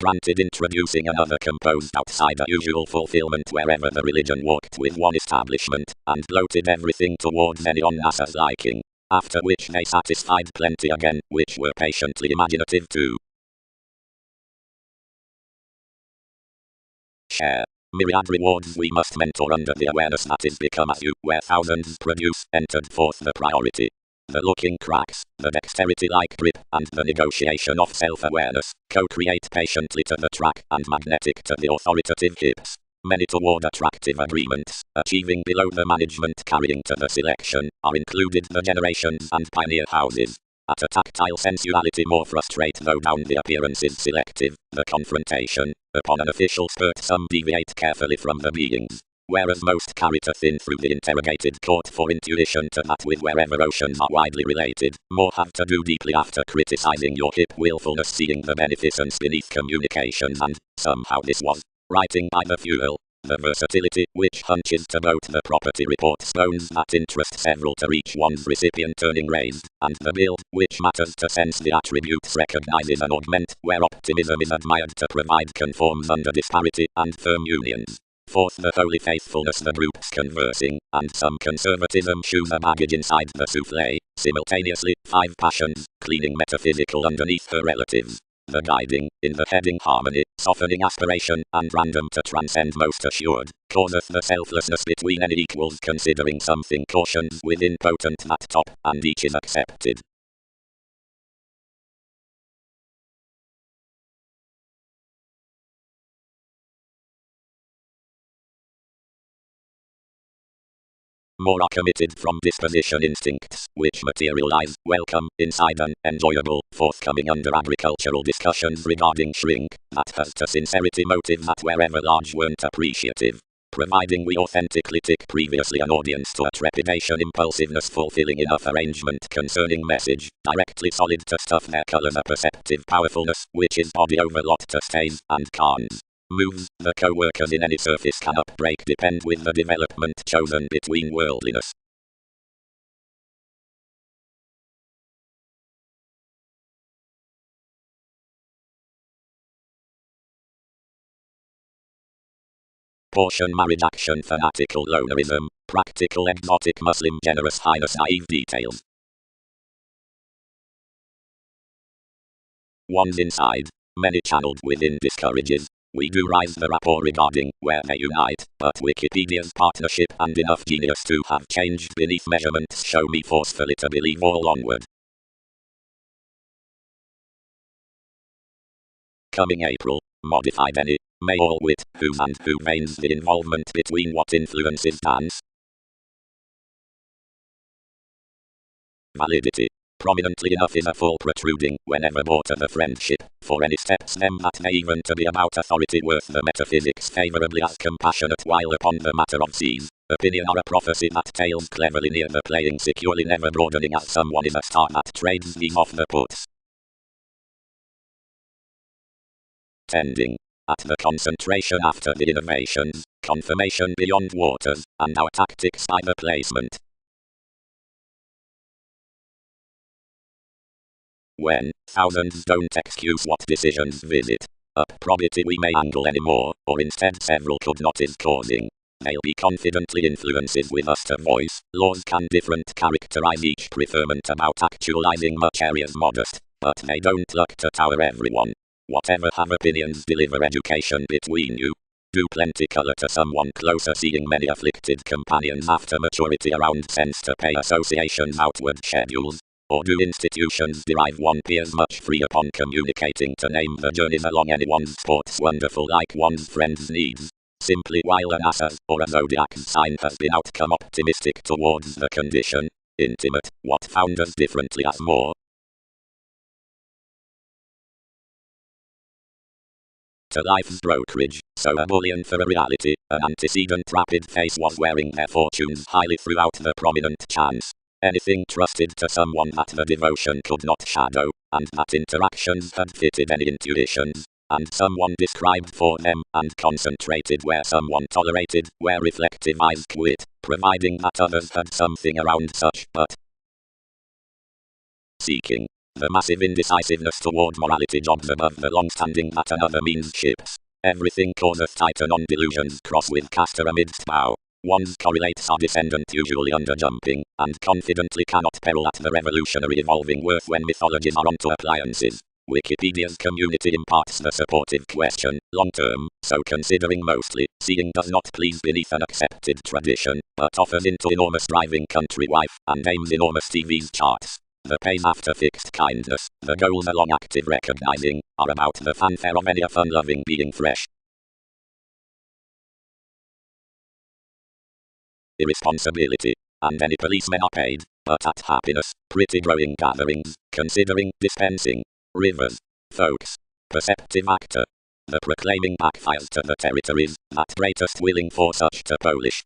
Granted, introducing another composed outside the usual fulfillment wherever the religion walked with one establishment, and bloated everything towards any on NASA's liking. After which they satisfied plenty again, which were patiently imaginative too. Share. Myriad rewards we must mentor under the awareness that is become as you, where thousands produce, entered forth the priority. The looking cracks, the dexterity like grip, and the negotiation of self-awareness, co-create patiently to the track and magnetic to the authoritative hips. Many toward attractive agreements, achieving below the management carrying to the selection, are included the generations and pioneer houses. At a tactile sensuality more frustrate though down the appearance is selective, the confrontation, upon an official spurt some deviate carefully from the beings. Whereas most carry to thin through the interrogated court for intuition to that with wherever oceans are widely related, more have to do deeply after criticizing your hip willfulness seeing the beneficence beneath communications and, somehow this was, writing by the fuel. The versatility, which hunches to both the property reports bones that interest several to each one's recipient turning raised, and the build, which matters to sense the attributes recognizes and augment, where optimism is admired to provide conforms under disparity, and firm unions. Fourth, the holy faithfulness the groups conversing, and some conservatism shoes a baggage inside the souffle, simultaneously, 5 passions, cleaning metaphysical underneath her relatives. The guiding, in the heading harmony, softening aspiration, and random to transcend most assured, causeth the selflessness between any equals considering something cautions within potent that top, and each is accepted. More are committed from disposition instincts, which materialize, welcome, inside and enjoyable, forthcoming under agricultural discussions regarding shrink, that has to sincerity motive that wherever large weren't appreciative. Providing we authentically tick previously an audience to a trepidation impulsiveness fulfilling enough arrangement concerning message, directly solid to stuff their colors a perceptive powerfulness, which is body over lot to stays, and cans. Moves, the co-workers in any surface can upbreak depend with the development chosen between worldliness. Portion marriage action fanatical lonerism, practical exotic Muslim generous highness naive details. One's inside, many channeled within discourages. We do rise the rapport regarding where they unite, but Wikipedia's partnership and enough genius to have changed beneath measurements show me forcefully to believe all onward. Coming April, modified any, may all wit, whose and who veins the involvement between what influences dance. Validity. Prominently enough is a full protruding, whenever more to the friendship, for any steps them that may even to be about authority worth the metaphysics favourably as compassionate while upon the matter of seas, opinion or a prophecy that tails cleverly near the playing securely never broadening as someone is a star that trades these off the puts. Tending. At the concentration after the innovations, confirmation beyond waters, and our tactics by the placement. When thousands don't excuse what decisions visit, up probability we may angle anymore, or instead several could not is causing. They'll be confidently influences with us to voice, laws can different characterize each preferment about actualizing much areas modest, but they don't look to tower everyone. Whatever have opinions deliver education between you. Do plenty color to someone closer seeing many afflicted companions after maturity around sense to pay associations outward schedules. Or do institutions derive one peers much free upon communicating to name the journeys along anyone's sports wonderful like one's friend's needs? Simply while an asas or a zodiac sign has been outcome optimistic towards the condition, intimate, what found us differently as more to life's brokerage, so a bullion for a reality, an antecedent rapid face was wearing their fortunes highly throughout the prominent chance. Anything trusted to someone that the devotion could not shadow, and that interactions had fitted any intuitions, and someone described for them, and concentrated where someone tolerated, where reflective eyes quit, providing that others had something around such, but seeking the massive indecisiveness toward morality jobs above the long-standing that another means ships. Everything causeth Titan on delusions cross with Castor amidst bow. One's correlates are descendant usually under jumping, and confidently cannot peril at the revolutionary evolving worth when mythologies are onto appliances. Wikipedia's community imparts the supportive question, long term, so considering mostly, seeing does not please beneath an accepted tradition, but offers into enormous driving country wife, and aims enormous TV's charts. The pays after fixed kindness, the goals along active recognizing, are about the fanfare of any fun-loving being fresh. Irresponsibility. And any policemen are paid, but at happiness, pretty growing gatherings, considering, dispensing. Rivers. Folks. Perceptive actor. The proclaiming backfires to the territories, that greatest willing for such to Polish.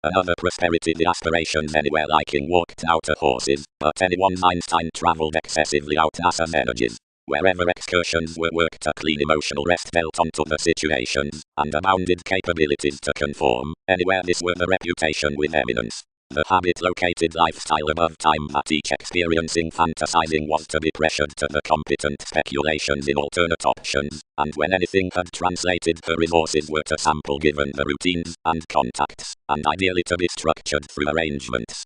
Another prosperity the aspirations anywhere liking walked out of horses, but anyone's Einstein travelled excessively out NASA's energies. Wherever excursions were worked a clean emotional rest dealt onto the situations, and abounded capabilities to conform, anywhere this were the reputation with eminence. The habit-located lifestyle above time that each experiencing fantasizing was to be pressured to the competent speculations in alternate options, and when anything had translated the resources were to sample given the routines and contacts, and ideally to be structured through arrangements.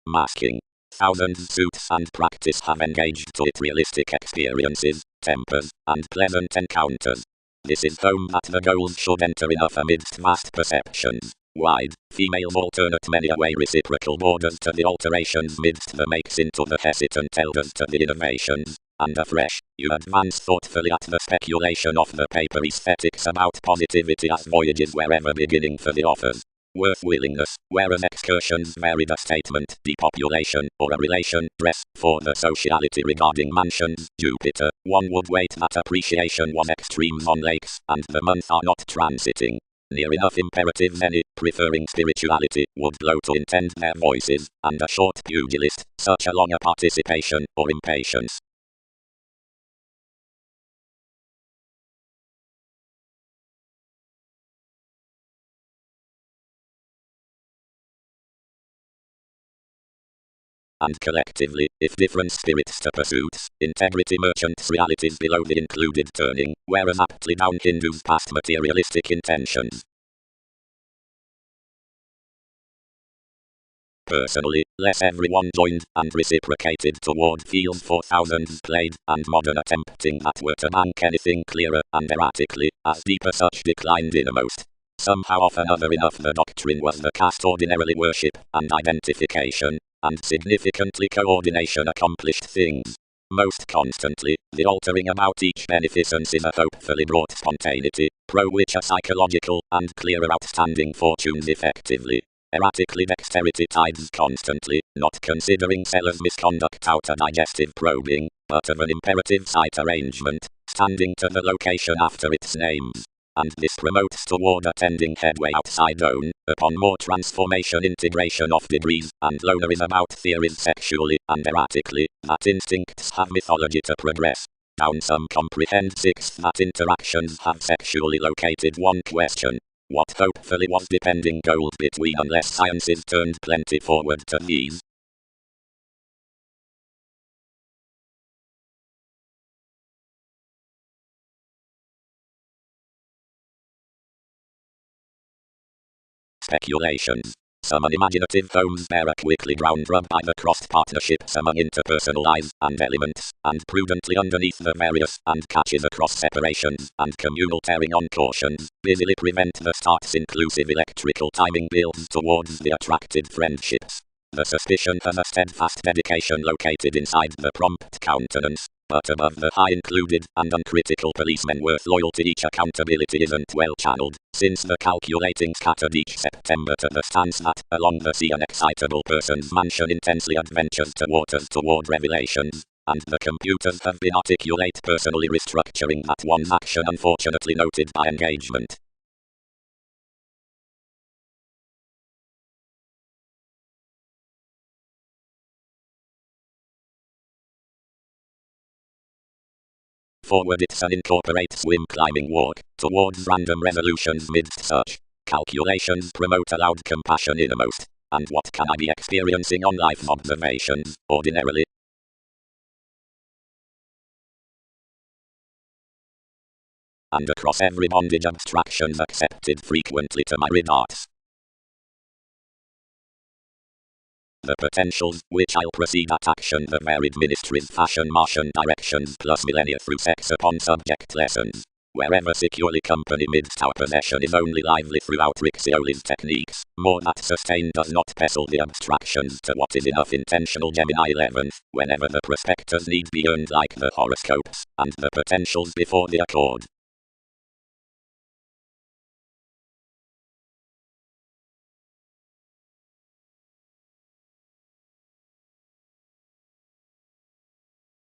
Masking. Thousands suits and practice have engaged to it realistic experiences, tempers, and pleasant encounters. This is home that the goals should enter enough amidst vast perceptions. Wide, females alternate many away reciprocal borders to the alterations midst the makes into the hesitant elders to the innovations, and afresh, you advance thoughtfully at the speculation of the paper aesthetics about positivity as voyages wherever beginning for the authors. Worth willingness, whereas excursions varied a statement, depopulation, or a relation, dress, for the sociality regarding mansions, Jupiter, one would wait that appreciation was extremes on lakes, and the month are not transiting. Near enough imperatives any, preferring spirituality, would blow to intend their voices, and a short pugilist, such a longer participation, or impatience. And collectively, if different spirits to pursuits, integrity merchants realities below the included turning, whereas aptly down Hindus past materialistic intentions. Personally, less everyone joined and reciprocated toward fields for thousands played, and modern attempting that were to bank anything clearer and erratically, as deeper such declined innermost. Somehow often other enough the doctrine was the caste ordinarily worship, and identification, and significantly coordination accomplished things. Most constantly, the altering about each beneficence is a hopefully brought spontaneity, pro which a psychological and clearer outstanding fortunes effectively. Erratically dexterity tides constantly, not considering seller's misconduct out a digestive probing, but of an imperative site arrangement, standing to the location after its names. And this promotes toward attending headway outside own, upon more transformation integration of degrees, and loner is about theories sexually and erratically, that instincts have mythology to progress. Down some comprehend sixth that interactions have sexually located one question. What hopefully was depending gold between unless sciences turned plenty forward to these. Speculations. Some unimaginative homes bear a quickly ground rub by the crossed partnerships among interpersonal lives and elements, and prudently underneath the various and catches across separations and communal tearing on cautions, busily prevent the start's inclusive electrical timing builds towards the attracted friendships. The suspicion has a steadfast dedication located inside the prompt countenance, but above the high included and uncritical policemen worth loyalty each accountability isn't well channeled, since the calculating scattered each September to the stance that, along the sea an excitable person's mansion intensely adventures to waters toward revelations, and the computers have been articulate personally restructuring that one's action unfortunately noted by engagement. Forward it's an incorporate swim climbing walk towards random resolutions midst such calculations promote allowed compassion innermost. And what can I be experiencing on life's observations, ordinarily? And across every bondage abstractions accepted frequently to myriad arts. The potentials, which I'll proceed at action the varied ministries fashion Martian directions plus millennia through sex upon subject lessons. Wherever securely company midst our possession is only lively throughout Rixioli's techniques, more that sustain does not pestle the abstractions to what is enough intentional Gemini 11th, whenever the prospectors need be earned like the horoscopes, and the potentials before the accord.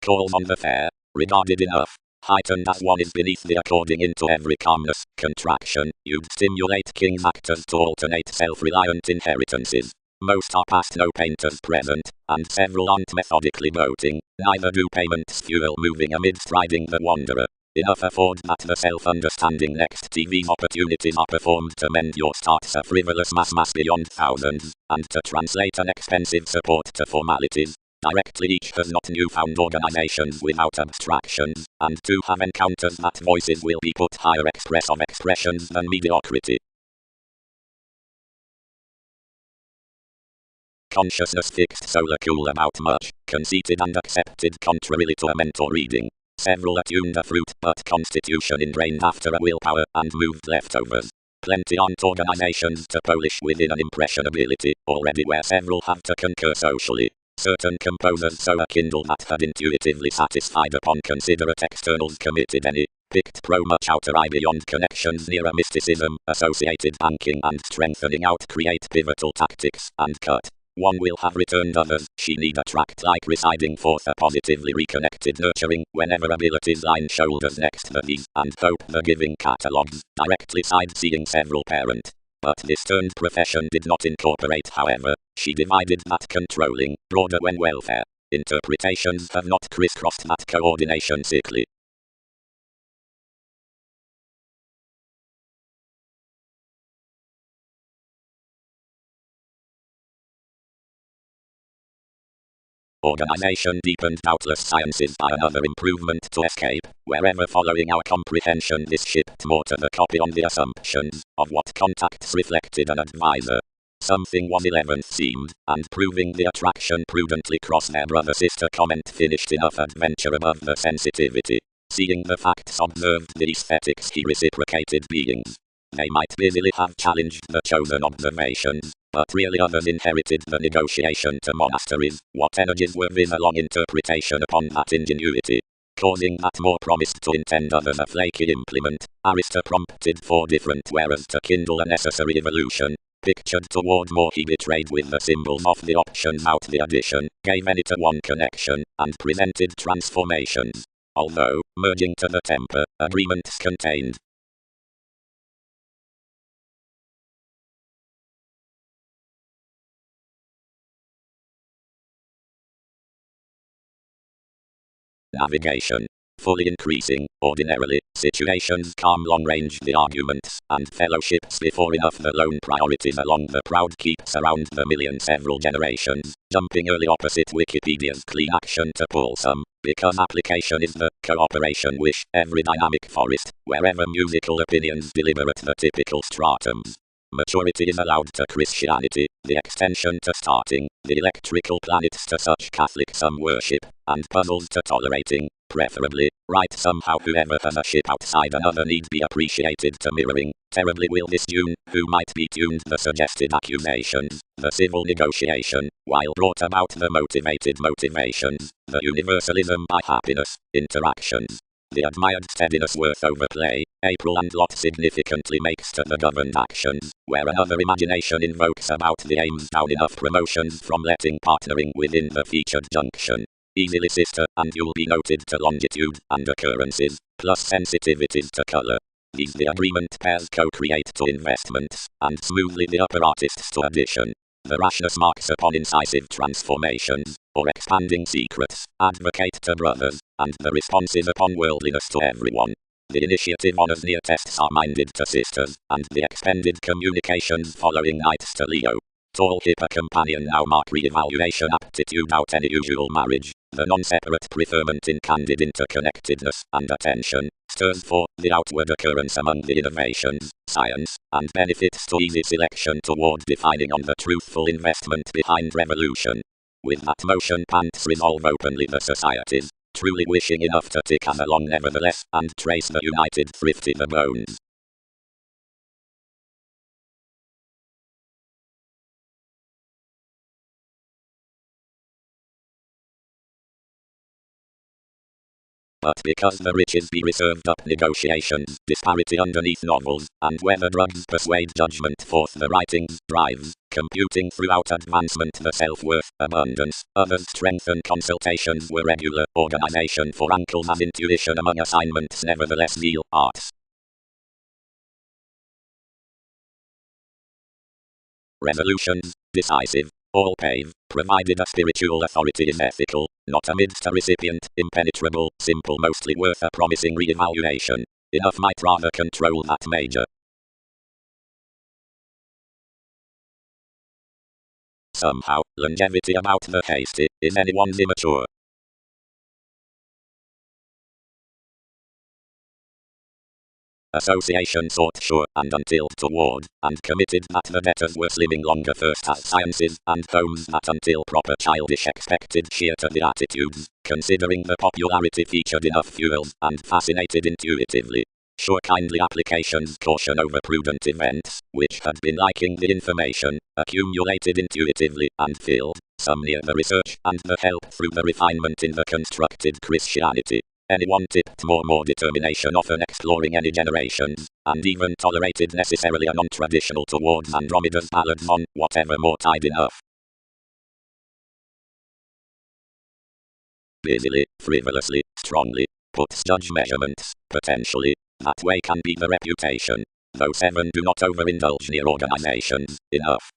Calls on the fair, regarded enough, heightened as one is beneath the according into every calmness, contraction, you'd stimulate king's actors to alternate self-reliant inheritances. Most are past, no painters present, and several aren't methodically boating, neither do payments fuel moving amidst riding the wanderer. Enough afford that the self-understanding next TV's opportunities are performed to mend your starts a frivolous mass beyond thousands, and to translate an expensive support to formalities. Directly each has not newfound organizations without abstractions, and to have encounters that voices will be put higher express of expressions than mediocrity. Consciousness fixed solar cool about much, conceited and accepted contrarily to a mentor reading. Several attuned a fruit, but constitution ingrained after a willpower and moved leftovers. Plenty aren't organizations to polish within an impressionability, already where several have to concur socially. Certain composers so a kindle that had intuitively satisfied upon considerate externals committed any, picked pro much outer eye beyond connections near a mysticism, associated banking and strengthening out create pivotal tactics, and cut. One will have returned others, she need attract like residing forth a positively reconnected nurturing, whenever abilities line shoulders next the these, and hope the giving catalogues, directly side-seeing several parent. But this turned profession did not incorporate, however, she divided that controlling, broader when welfare. Interpretations have not crisscrossed that coordination sickly. Organization deepened doubtless sciences by another improvement to escape, wherever following our comprehension this shipped more to the copy on the assumptions of what contacts reflected an advisor. Something was 11th seemed, and proving the attraction prudently cross their brother-sister comment finished enough adventure above the sensitivity. Seeing the facts observed the aesthetics he reciprocated beings. They might busily have challenged the chosen observations, but really others inherited the negotiation to monasteries, what energies were vis along interpretation upon that ingenuity. Causing that more promised to intend others a flaky implement, Arista prompted 4 different wearers to kindle a necessary evolution. Pictured toward more he betrayed with the symbols of the options out the addition, gave any to one connection, and presented transformations. Although, merging to the temper, agreements contained. Navigation. Fully increasing, ordinarily, situations calm long-range the arguments, and fellowships before enough the lone priorities along the proud keeps around the million several generations, jumping early opposite Wikipedia's clean action to pull some, because application is the cooperation wish, every dynamic forest, wherever musical opinions deliberate the typical stratums. Maturity is allowed to Christianity, the extension to starting, the electrical planets to such Catholic some worship, and puzzles to tolerating, preferably, right somehow whoever has a ship outside another need be appreciated to mirroring, terribly will disjune, who might be tuned the suggested accusations, the civil negotiation, while brought about the motivated motivations, the universalism by happiness, interactions. The admired steadiness worth overplay, April and lot significantly makes to the governed actions, where another imagination invokes about the aims down enough promotions from letting partnering within the featured junction. Easily sister, and you'll be noted to longitude and occurrences, plus sensitivities to color. These the agreement pairs co-create to investments, and smoothly the upper artists to addition. The rashness marks upon incisive transformations, or expanding secrets, advocate to brothers, and the responses upon worldliness to everyone. The initiative honors near tests are minded to sisters, and the expended communications following knights to Leo. Tall hipper companion now mark re-evaluation aptitude out any usual marriage. The non-separate preferment in candid interconnectedness and attention stirs for the outward occurrence among the innovations, science, and benefits to easy selection toward defining on the truthful investment behind revolution. With that motion pants resolve openly the societies, truly wishing enough to tick as along nevertheless, and trace the united thrifty the bones. But because the riches be reserved up negotiations, disparity underneath novels, and whether drugs persuade judgment forth the writings, drives, computing throughout advancement the self-worth, abundance, others strengthen consultations were regular, organization for uncles as intuition among assignments nevertheless zeal, arts. Resolutions, decisive, all pave, provided a spiritual authority is ethical, not amidst a recipient, impenetrable, simple mostly worth a promising re-evaluation. Enough might rather control that major. Somehow, longevity about the hasty, is anyone's immature. Association sought sure, and until toward, and committed that the debtors were slimming longer first as sciences, and homes that until proper childish expected sheer to the attitudes, considering the popularity featured enough fuels, and fascinated intuitively. Sure kindly applications caution over prudent events, which had been liking the information, accumulated intuitively, and filled, some near the research, and the help through the refinement in the constructed Christianity. Anyone tipped more determination often exploring any generations, and even tolerated necessarily a non-traditional towards Andromeda's ballads on whatever more tide enough. Busily, frivolously, strongly, puts judge measurements, potentially, that way can be the reputation, though 7 do not overindulge near organizations, enough.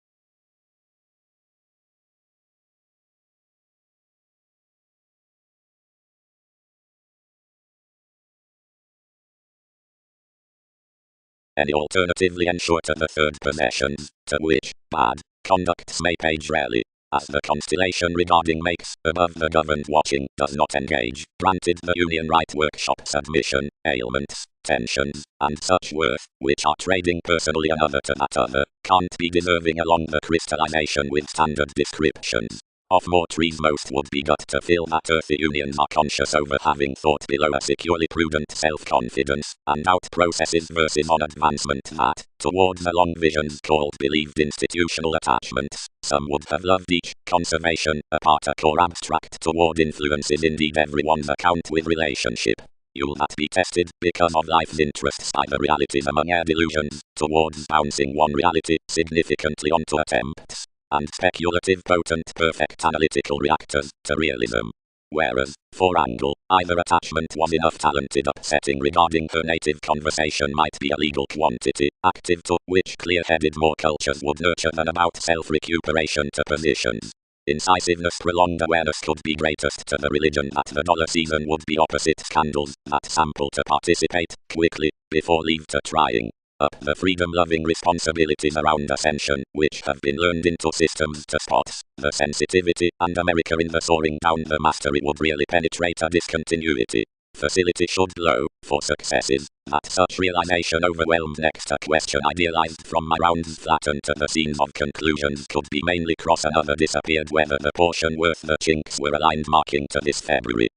Any alternatively ensure to the third possessions, to which, bad, conducts may page rarely, as the constellation regarding makes, above the governed watching, does not engage, granted the union right workshop submission, ailments, tensions, and such worth, which are trading personally another to that other, can't be deserving along the crystallization with standard descriptions. Of more trees most would be got to feel that earthy unions are conscious over having thought below a securely prudent self-confidence, and out processes versus on advancement that, towards the long visions called believed institutional attachments, some would have loved each, conservation, apart or abstract toward influences indeed everyone's account with relationship. You'll not be tested, because of life's interests by the realities among air delusions, towards bouncing one reality, significantly onto attempts, and speculative potent perfect analytical reactors, to realism. Whereas, for Angle, either attachment was enough talented upsetting regarding her native conversation might be a legal quantity, active to which clear-headed more cultures would nurture than about self-recuperation to positions. Incisiveness prolonged awareness could be greatest to the religion that the dollar season would be opposite scandals, that sample to participate, quickly, before leave to trying. Up the freedom-loving responsibilities around ascension, which have been learned into systems to spots, the sensitivity, and America in the soaring down the mastery would really penetrate a discontinuity. Facility should glow, for successes, That such realization overwhelmed next a question idealized from my rounds flattened to the scenes of conclusions could be mainly cross another disappeared whether the portion worth the chinks were aligned marking to this February.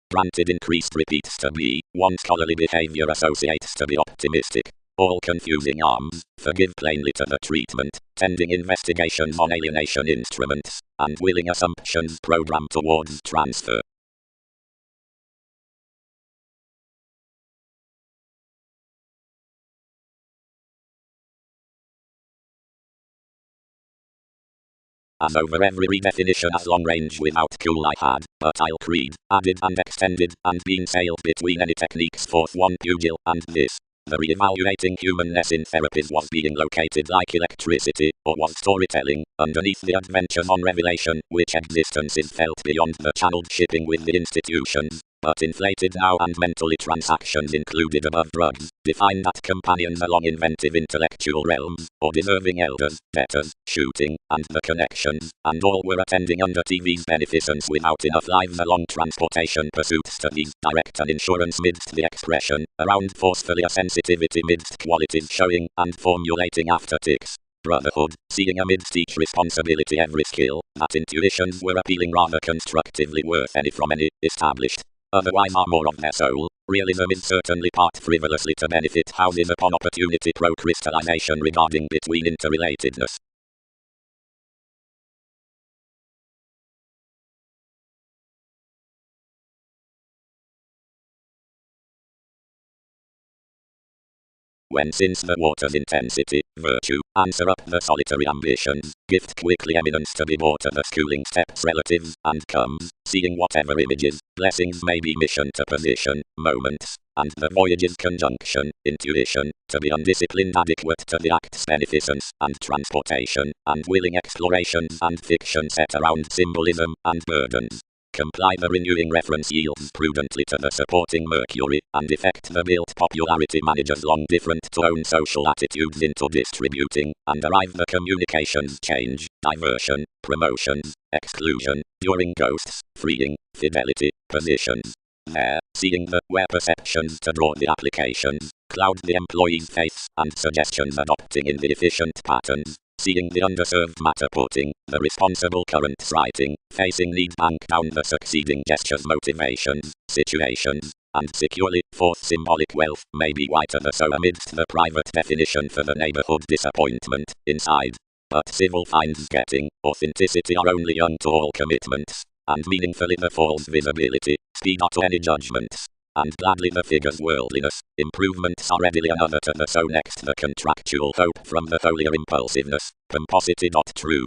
Granted increased repeats to be, one's scholarly behavior associates to be optimistic. All confusing arms, forgive plainly to the treatment, tending investigations on alienation instruments, and willing assumptions program towards transfer. As over every redefinition as long range without cool I had, but I'll creed, added and extended, and been sailed between any techniques forth one pugil, and this. The re-evaluating humanness in therapies was being located like electricity, or was storytelling, underneath the adventures on revelation, which existence is felt beyond the channeled shipping with the institutions, but inflated now and mentally transactions included above drugs, defined at companions along inventive intellectual realms, or deserving elders, debtors, shooting, and the connections, and all were attending under TV's beneficence without enough lives along transportation pursuits to these direct an insurance midst the expression, around forcefully a sensitivity midst qualities showing, and formulating afterticks. Brotherhood, seeing amidst each responsibility every skill, that intuitions were appealing rather constructively worth any from any, established. Otherwise are more of their soul. Realism is certainly part frivolously to benefit houses upon opportunity pro-crystallization regarding between interrelatedness. When since the water's intensity, virtue, answer up the solitary ambitions, gift quickly eminence to be brought to the schooling steps relatives, and comes, seeing whatever images, blessings may be mission to position, moments, and the voyage's conjunction, intuition, to be undisciplined adequate to the act's beneficence, and transportation, and willing explorations and fiction set around symbolism, and burdens. Comply the renewing reference yields prudently to the supporting Mercury, and effect the built popularity managers long different to own social attitudes into distributing, and arrive the communications change, diversion, promotions, exclusion, during ghosts, freeing, fidelity, positions. There, seeing the where perceptions to draw the applications, cloud the employees' faiths, and suggestions adopting in the efficient patterns. Seeing the underserved matter putting, the responsible currents writing, facing need bank down the succeeding gestures motivations, situations, and securely, forth symbolic wealth, may be whiter the so amidst the private definition for the neighborhood disappointment, inside. But civil finds getting, authenticity are only young to all commitments, and meaningfully the false visibility, speed not to any judgments. And gladly the figure's worldliness, improvements are readily another to the so next the contractual hope from the holier impulsiveness, pomposity not true.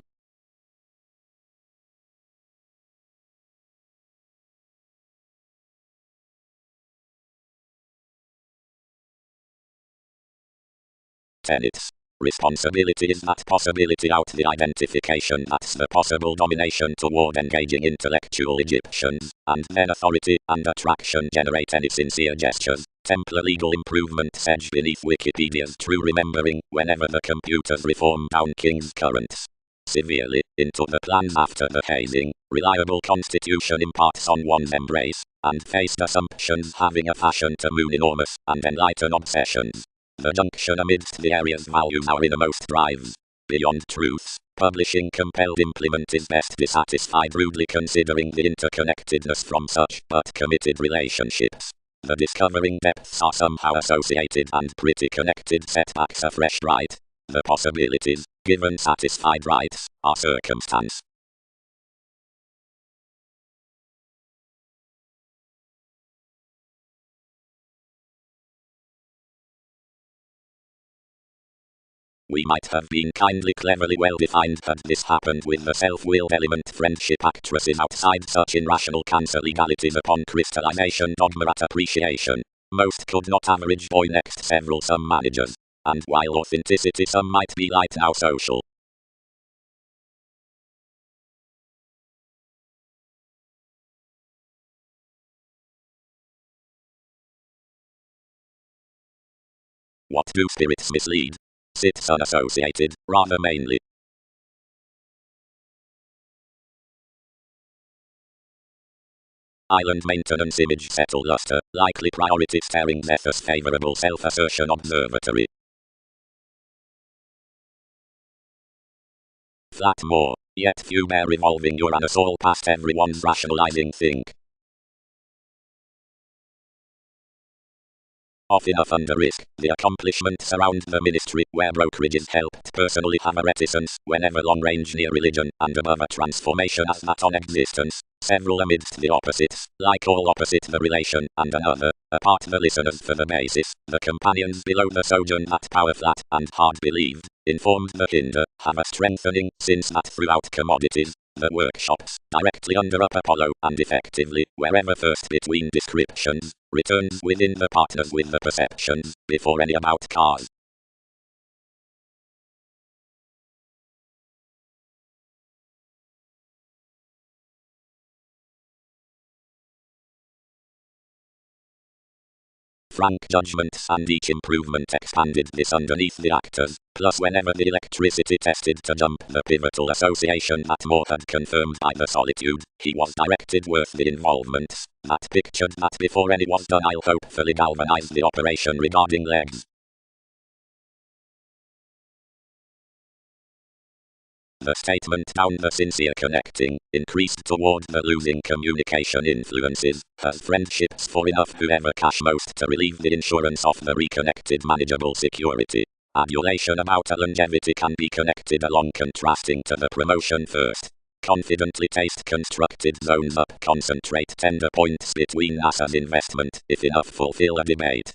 Tenets. Responsibility is that possibility out the identification that's the possible domination toward engaging intellectual Egyptians, and then authority and attraction generate any sincere gestures. Templar legal improvement sedge beneath Wikipedia's true remembering whenever the computers reform down King's currents. Severely, into the plans after the hazing, reliable constitution imparts on one's embrace, and faced assumptions having a fashion to moon enormous and enlighten obsessions. The junction amidst the area's values our innermost drives. Beyond truths, publishing compelled implement is best dissatisfied rudely considering the interconnectedness from such but committed relationships. The discovering depths are somehow associated and pretty connected setbacks are fresh right. The possibilities, given satisfied rights, are circumstance. We might have been kindly cleverly well defined had this happened with the self-willed element friendship actresses outside such irrational cancer legalities upon crystallization dogma at appreciation. Most could not average boy next several some managers. And while authenticity some might be light now social. What do spirits mislead? sits unassociated, rather mainly. Island maintenance image settle luster, likely priority staring Zephyr's favorable self-assertion observatory. Flat more, yet few bear revolving Uranus all past everyone's rationalizing think. Off enough under risk, the accomplishments around the ministry, where brokerages helped personally have a reticence, whenever long-range near religion, and above a transformation as that on existence, several amidst the opposites, like all opposite the relation, and another, apart the listeners for the basis, the companions below the sojourn that power flat, and hard believed, informed the hinder, have a strengthening, since that throughout commodities, the workshops, directly under up Apollo, and effectively, wherever first between descriptions, returns within the partners with the perceptions, before any about cars. Frank judgments and each improvement expanded this underneath the actors, plus whenever the electricity tested to jump the pivotal association that Moore had confirmed by the solitude, he was directed worth the involvements, that pictured that before any was done I'll hopefully galvanize the operation regarding legs. The statement down the sincere connecting, increased toward the losing communication influences, has friendships for enough whoever cash most to relieve the insurance of the reconnected manageable security. Adulation about a longevity can be connected along contrasting to the promotion first. Confidently taste constructed zones up concentrate tender points between NASA's investment, if enough fulfill a debate.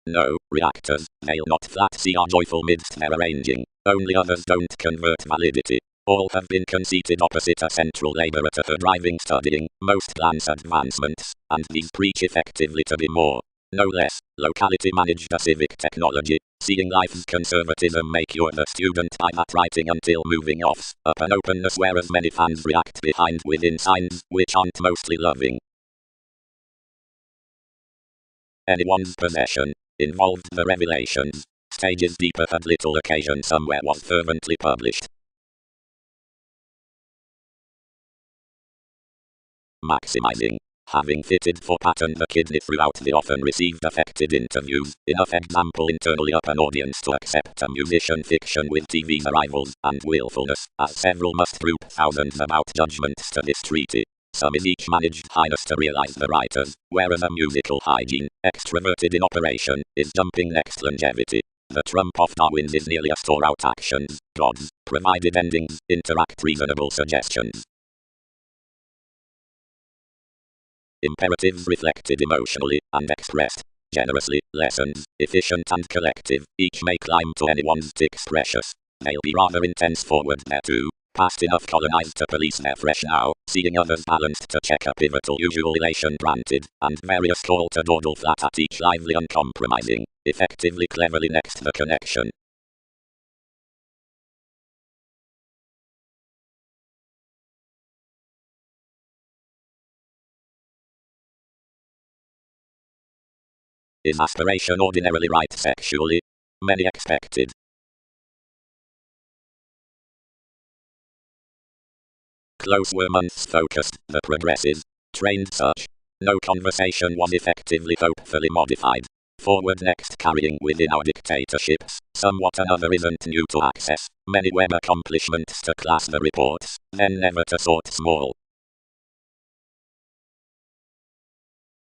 No, reactors, they'll not flat see are joyful midst their arranging, only others don't convert validity. All have been conceited opposite a central laborer to her driving studying, most plans advancements, and these preach effectively to be more, no less, locality managed a civic technology, seeing life's conservatism make you the student by that writing until moving offs, up an openness whereas many fans react behind within signs, which aren't mostly loving. Anyone's possession, involved the revelations, stages deeper had little occasion somewhere was fervently published. Maximizing. Having fitted for pattern the kidney throughout the often received affected interviews, enough example internally up an audience to accept a musician fiction with TV's arrivals, and willfulness, as several must group thousands about judgments to this treaty. Some is each managed highness to realize the writers, whereas a musical hygiene, extroverted in operation, is jumping next longevity. The trump of Darwin's is nearly a store out actions, gods, provided endings, interact reasonable suggestions. Imperatives reflected emotionally, and expressed generously, lessons, efficient and collective, each may climb to anyone's ticks precious. They'll be rather intense forward there too. Past enough colonized to police their fresh now, seeing others balanced to check a pivotal usual elation granted, and various call to dawdle flat at each lively uncompromising, effectively cleverly next the connection. Is aspiration ordinarily right sexually? Many expected. Close were months focused, the progresses, trained such. No conversation was effectively hopefully modified. Forward next carrying within our dictatorships, somewhat another isn't new to access, many web accomplishments to class the reports, then never to sort small.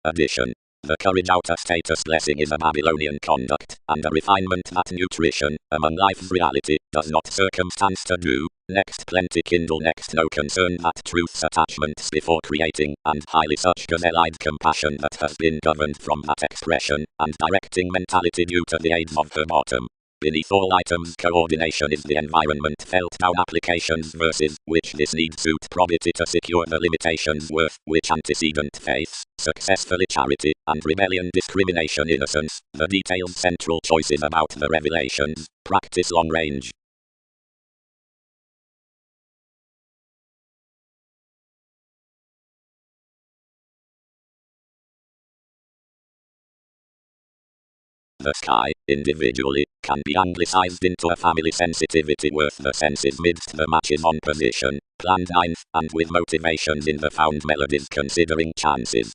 Addition. The courage outer status blessing is a Babylonian conduct, and a refinement that nutrition, among life's reality, does not circumstance to do. Next plenty kindle next no concern that truth's attachments before creating, and highly such gazelle-eyed compassion that has been governed from that expression, and directing mentality due to the aids of her bottom. Beneath all items coordination is the environment felt down applications versus which this needs suit probity to secure the limitations worth which antecedent faiths, successfully charity, and rebellion discrimination innocence, the details central choices about the revelations, practice long range. The sky, individually, can be anglicized into a family sensitivity worth the senses midst the matches on position, planned ninth, and with motivations in the found melodies considering chances.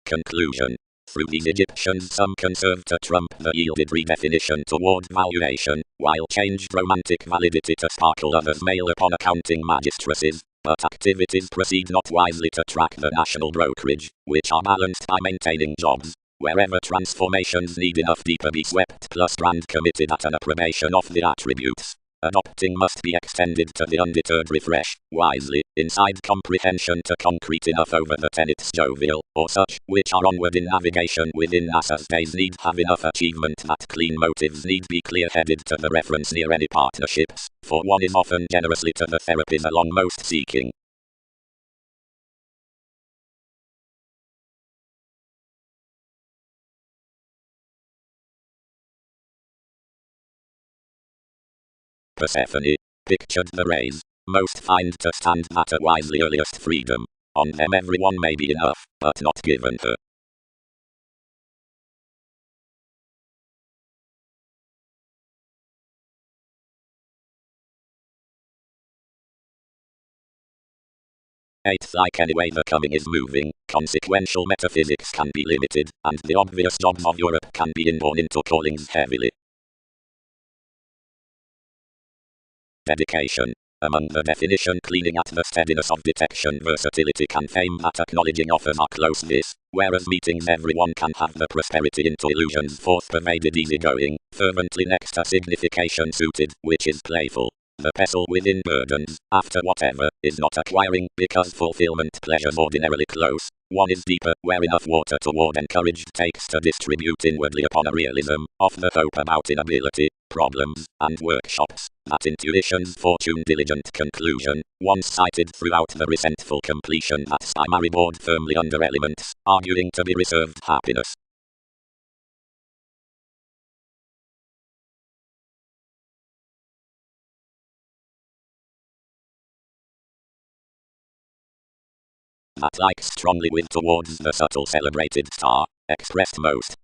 Conclusion. Through these Egyptians some conserved to trump the yielded redefinition toward valuation, while changed romantic validity to sparkle others mail upon accounting magistresses, but activities proceed not wisely to track the national brokerage, which are balanced by maintaining jobs. Wherever transformations need enough deeper be swept plus brand committed at an approbation of the attributes. Adopting must be extended to the undeterred refresh, wisely, inside comprehension to concrete enough over the tenets jovial, or such, which are onward in navigation within NASA's days need have enough achievement that clean motives need be clear-headed to the reference near any partnerships, for one is often generously to the therapies along most seeking. Persephone, pictured the rays, most find to stand at a wisely earliest freedom. On them everyone may be enough, but not given her. Eighth, like any way the coming is moving, consequential metaphysics can be limited, and the obvious jobs of Europe can be inborne into callings heavily. Dedication. Among the definition cleaning at the steadiness of detection versatility can fame that acknowledging offers are close this, whereas meetings everyone can have the prosperity into illusions forth pervaded easygoing, fervently next a signification suited, which is playful. The pestle within burdens, after whatever, is not acquiring, because fulfillment pleasures ordinarily close. One is deeper, where enough water toward encouraged takes to distribute inwardly upon a realism, of the hope about inability, problems, and workshops, that intuition's fortune diligent conclusion, once cited throughout the resentful completion that Stymary board firmly under elements, arguing to be reserved happiness. That like strongly with towards the subtle celebrated star, expressed most.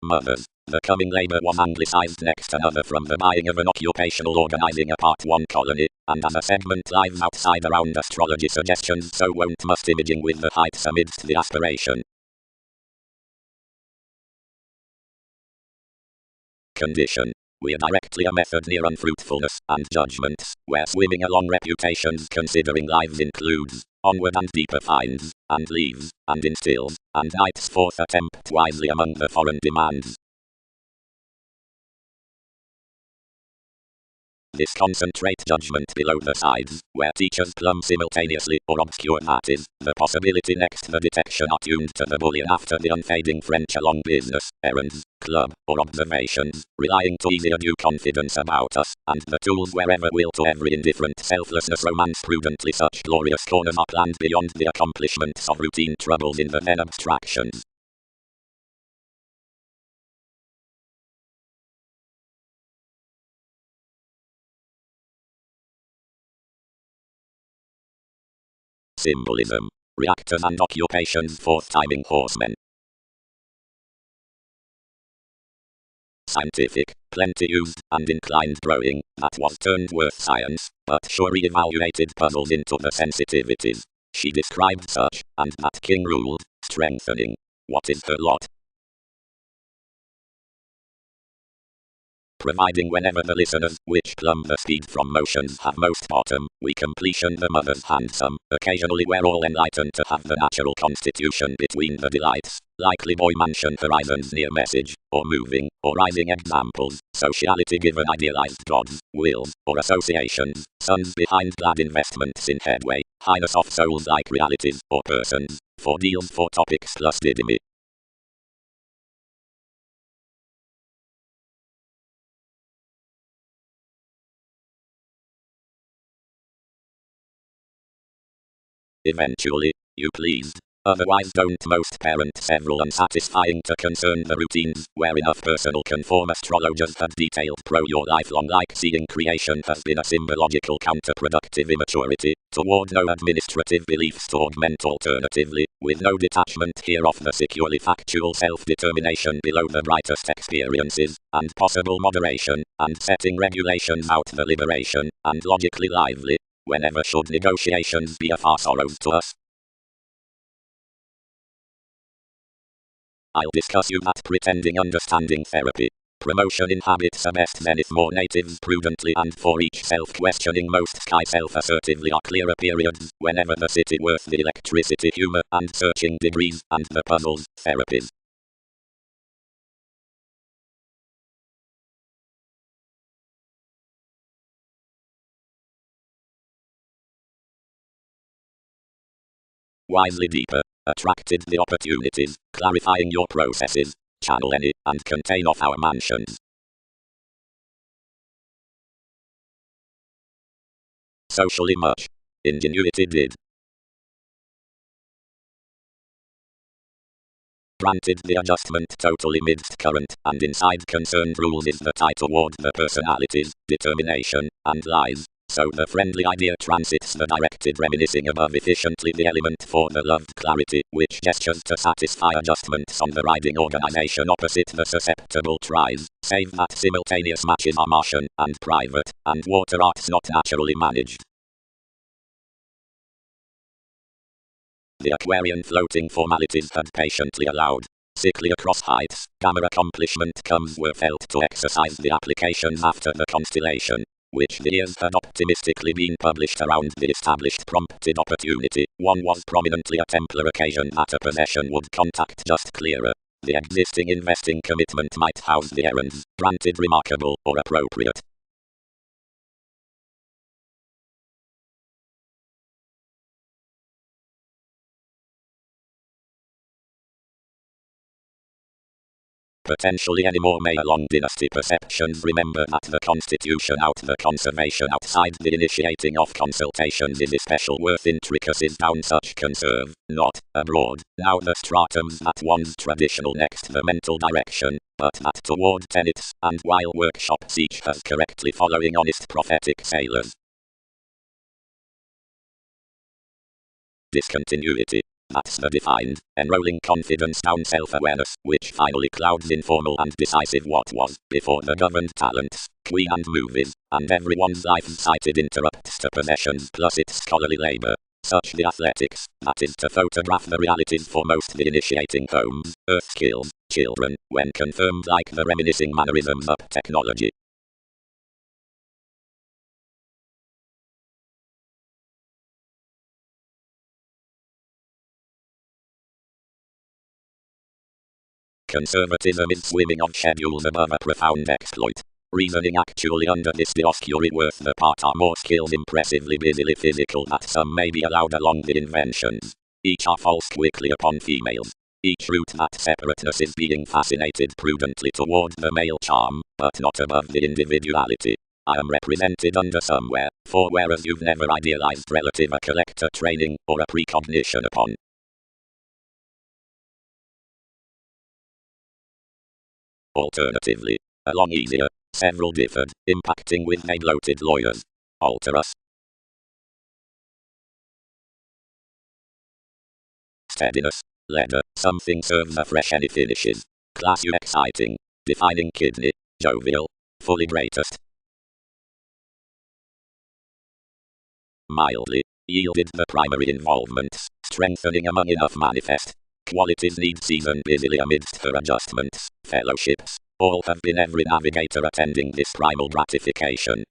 Mothers. The coming labor was anglicized next another from the buying of an occupational organizing a part 1 colony, and as a segment lives outside around astrology suggestions so won't must imaging with the heights amidst the aspiration. Condition. We're directly a method near unfruitfulness and judgments, where swimming along reputations considering lives includes onward and deeper finds, and leaves, and instills, and nights forth attempt wisely among the foreign demands. This concentrate judgment below the sides, where teachers plumb simultaneously, or obscure that is, the possibility next the detection attuned to the bullion after the unfading French along business, errands, club, or observations, relying to easier due confidence about us, and the tools wherever will to every indifferent selflessness romance prudently such glorious corners are planned beyond the accomplishments of routine troubles in the then abstractions. Symbolism. Reactors and occupations forth timing horsemen. Scientific, plenty used, and inclined growing, that was turned worth science, but sure re-evaluated puzzles into the sensitivities. She described such, and that king ruled, strengthening. What is her lot? Providing whenever the listeners, which plumb the speed from motions have most bottom, we completion the mother's handsome, occasionally we're all enlightened to have the natural constitution between the delights, likely boy mansion horizons near message, or moving, or rising examples, sociality given idealized gods, wills, or associations, sons behind glad investments in headway, highness of souls like realities, or persons, for deals for topics plus didymy. Eventually, you pleased. Otherwise don't most parent several unsatisfying to concern the routines, where enough personal conform astrologers have detailed your lifelong like seeing creation has been a symbological counterproductive immaturity, toward no administrative beliefs to augment alternatively, with no detachment here of the securely factual self-determination below the brightest experiences, and possible moderation, and setting regulations out the liberation, and logically lively, whenever should negotiations be a far sorrows to us. I'll discuss you that pretending understanding therapy. Promotion inhabits a best zenith more natives prudently and for each self-questioning most sky self-assertively are clearer periods, whenever the city worth the electricity humor and searching degrees and the puzzles, therapies. Wisely deeper, attracted the opportunities, clarifying your processes, channel any, and contain of our mansions. Socially much. Ingenuity did. Granted the adjustment totally midst current and inside concerned rules is the tie toward the personalities, determination, and lies. So the friendly idea transits the directed reminiscing above efficiently the element for the loved clarity, which gestures to satisfy adjustments on the riding organization opposite the susceptible tries, save that simultaneous matches are Martian and private, and water arts not naturally managed. The Aquarian floating formalities had patiently allowed. Sickly across heights, gamma accomplishment comes were felt to exercise the applications after the constellation, which the years had optimistically been published around the established prompted opportunity. One was prominently a Templar occasion that a possession would contact just clearer. The existing investing commitment might house the errands, granted remarkable or appropriate. Potentially any more may along dynasty perceptions remember that the constitution out the conservation outside the initiating of consultations is especial worth intricacies down such conserve, not, abroad, now the stratums that one's traditional next the mental direction, but that toward tenets, and while workshops each has correctly following honest prophetic sailors. Discontinuity. That's the defined, enrolling confidence down self-awareness, which finally clouds informal and decisive what was, before the governed talents, queen and movies, and everyone's life-sighted interrupts to possessions plus its scholarly labor. Such the athletics, that is to photograph the realities for most the initiating homes, earth skills, children, when confirmed like the reminiscing mannerisms up technology. Conservatism is swimming on schedules above a profound exploit. Reasoning actually under this dioscuri worth the part are more skills impressively busily physical that some may be allowed along the inventions. Each are false quickly upon females. Each root that separateness is being fascinated prudently toward the male charm, but not above the individuality. I am represented under somewhere, for whereas you've never idealized relative a collector training, or a precognition upon. Alternatively, along easier, several differed, impacting with they bloated lawyers. Alter us. Steadiness. Leather. Something serves afresh any finishes. Class you exciting. Defining kidney. Jovial. Fully greatest. Mildly. Yielded the primary involvements. Strengthening among enough manifest. Qualities need season busily amidst her adjustments. Fellowships. All have been every navigator attending this primal gratification.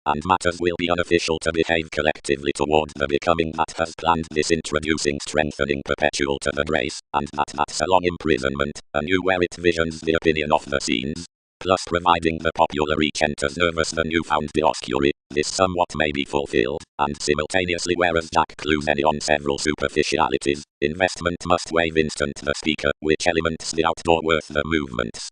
And matters will be unofficial to behave collectively toward the becoming that has planned this introducing strengthening perpetual to the grace, and that's a long imprisonment, anew where it visions the opinion of the scenes. Plus providing the popular reach enters nervous the newfound dioscuri, this somewhat may be fulfilled, and simultaneously whereas Jack clues any on several superficialities, investment must wave instant the speaker, which elements the outdoor worth the movements.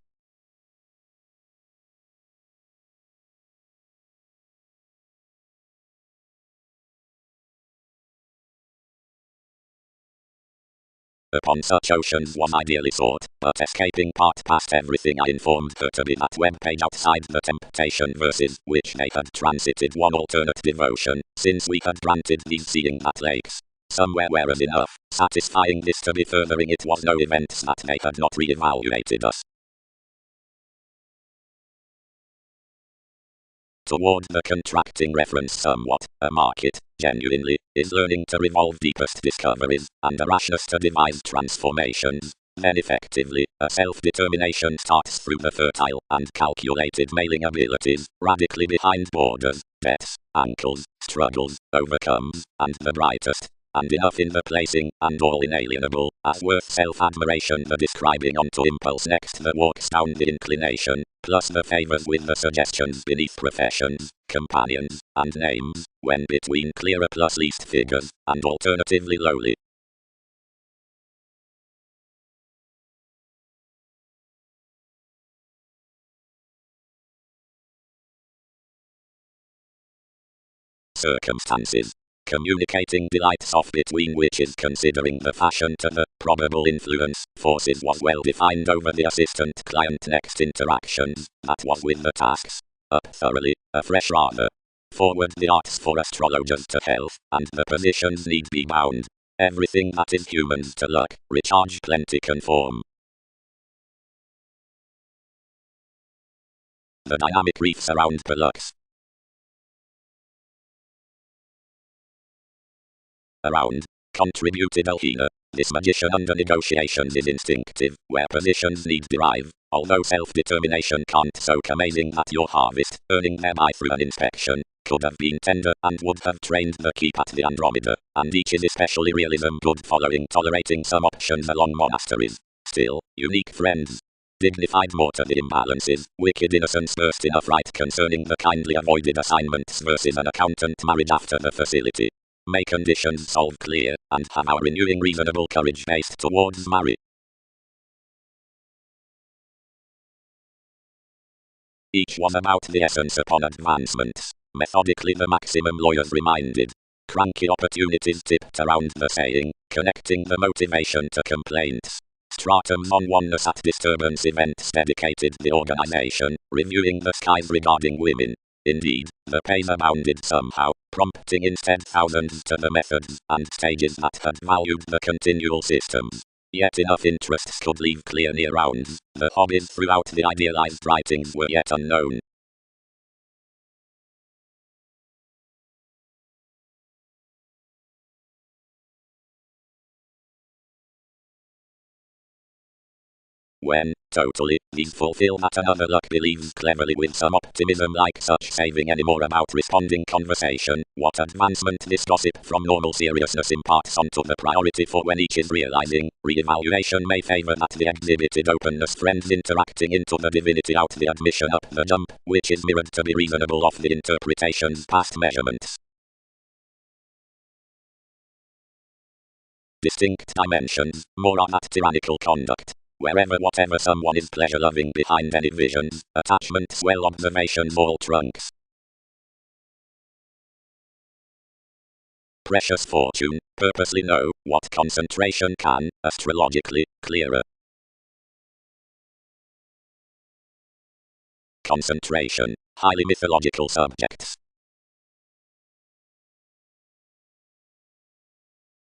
Upon such oceans was ideally sought, but escaping part past everything I informed her to be that webpage outside the temptation verses, which they had transited one alternate devotion, since we had granted these seeing that lakes somewhere whereas enough, satisfying this to be furthering it was no events that they had not re-evaluated us. Toward the contracting reference somewhat, a market, genuinely, is learning to revolve deepest discoveries, and a rashness to devise transformations. Then effectively, a self-determination starts through the fertile and calculated mailing abilities, radically behind borders, debts, ankles, struggles, overcomes, and the brightest, and enough in the placing, and all inalienable, as worth self-admiration the describing onto impulse next that walks down the inclination, plus the favors with the suggestions beneath professions, companions, and names, when between clearer plus least figures, and alternatively lowly. Circumstances. Communicating delights of between which is considering the fashion to the probable influence forces was well defined over the assistant client next interactions, that was with the tasks. Up thoroughly, afresh rather. Forward the arts for astrologers to health, and the positions need be bound. Everything that is humans to luck, recharge plenty conform. The dynamic reefs around Pelux. Around. Contributed Alhina. This magician under negotiations is instinctive, where positions need derive, although self-determination can't soak amazing that your harvest, earning thereby through an inspection, could have been tender and would have trained the keep at the Andromeda, and each is especially realism good following tolerating some options along monasteries. Still, unique friends. Dignified more to the imbalances, wicked innocence burst in affright concerning the kindly avoided assignments versus an accountant married after the facility. May conditions solve clear, and have our renewing reasonable courage based towards marry. Each was about the essence upon advancements, methodically the maximum lawyers reminded. Cranky opportunities tipped around the saying, connecting the motivation to complaints. Stratums on oneness at disturbance events dedicated the organization, reviewing the skies regarding women. Indeed, the pace abounded somehow, prompting instead thousands to the methods and stages that had valued the continual systems. Yet enough interests could leave clear near rounds, the hobbies throughout the idealized writings were yet unknown. When, totally, these fulfill that another luck believes cleverly with some optimism like such saving any more about responding conversation, what advancement this gossip from normal seriousness imparts onto the priority for when each is realizing, re-evaluation may favor that the exhibited openness friends interacting into the divinity out the admission up the jump, which is mirrored to be reasonable of the interpretation's past measurements. Distinct dimensions, more on that tyrannical conduct. Wherever whatever someone is pleasure-loving behind any visions, attachments well observations all trunks. Precious fortune, purposely know, what concentration can, astrologically, clearer. Concentration, highly mythological subjects.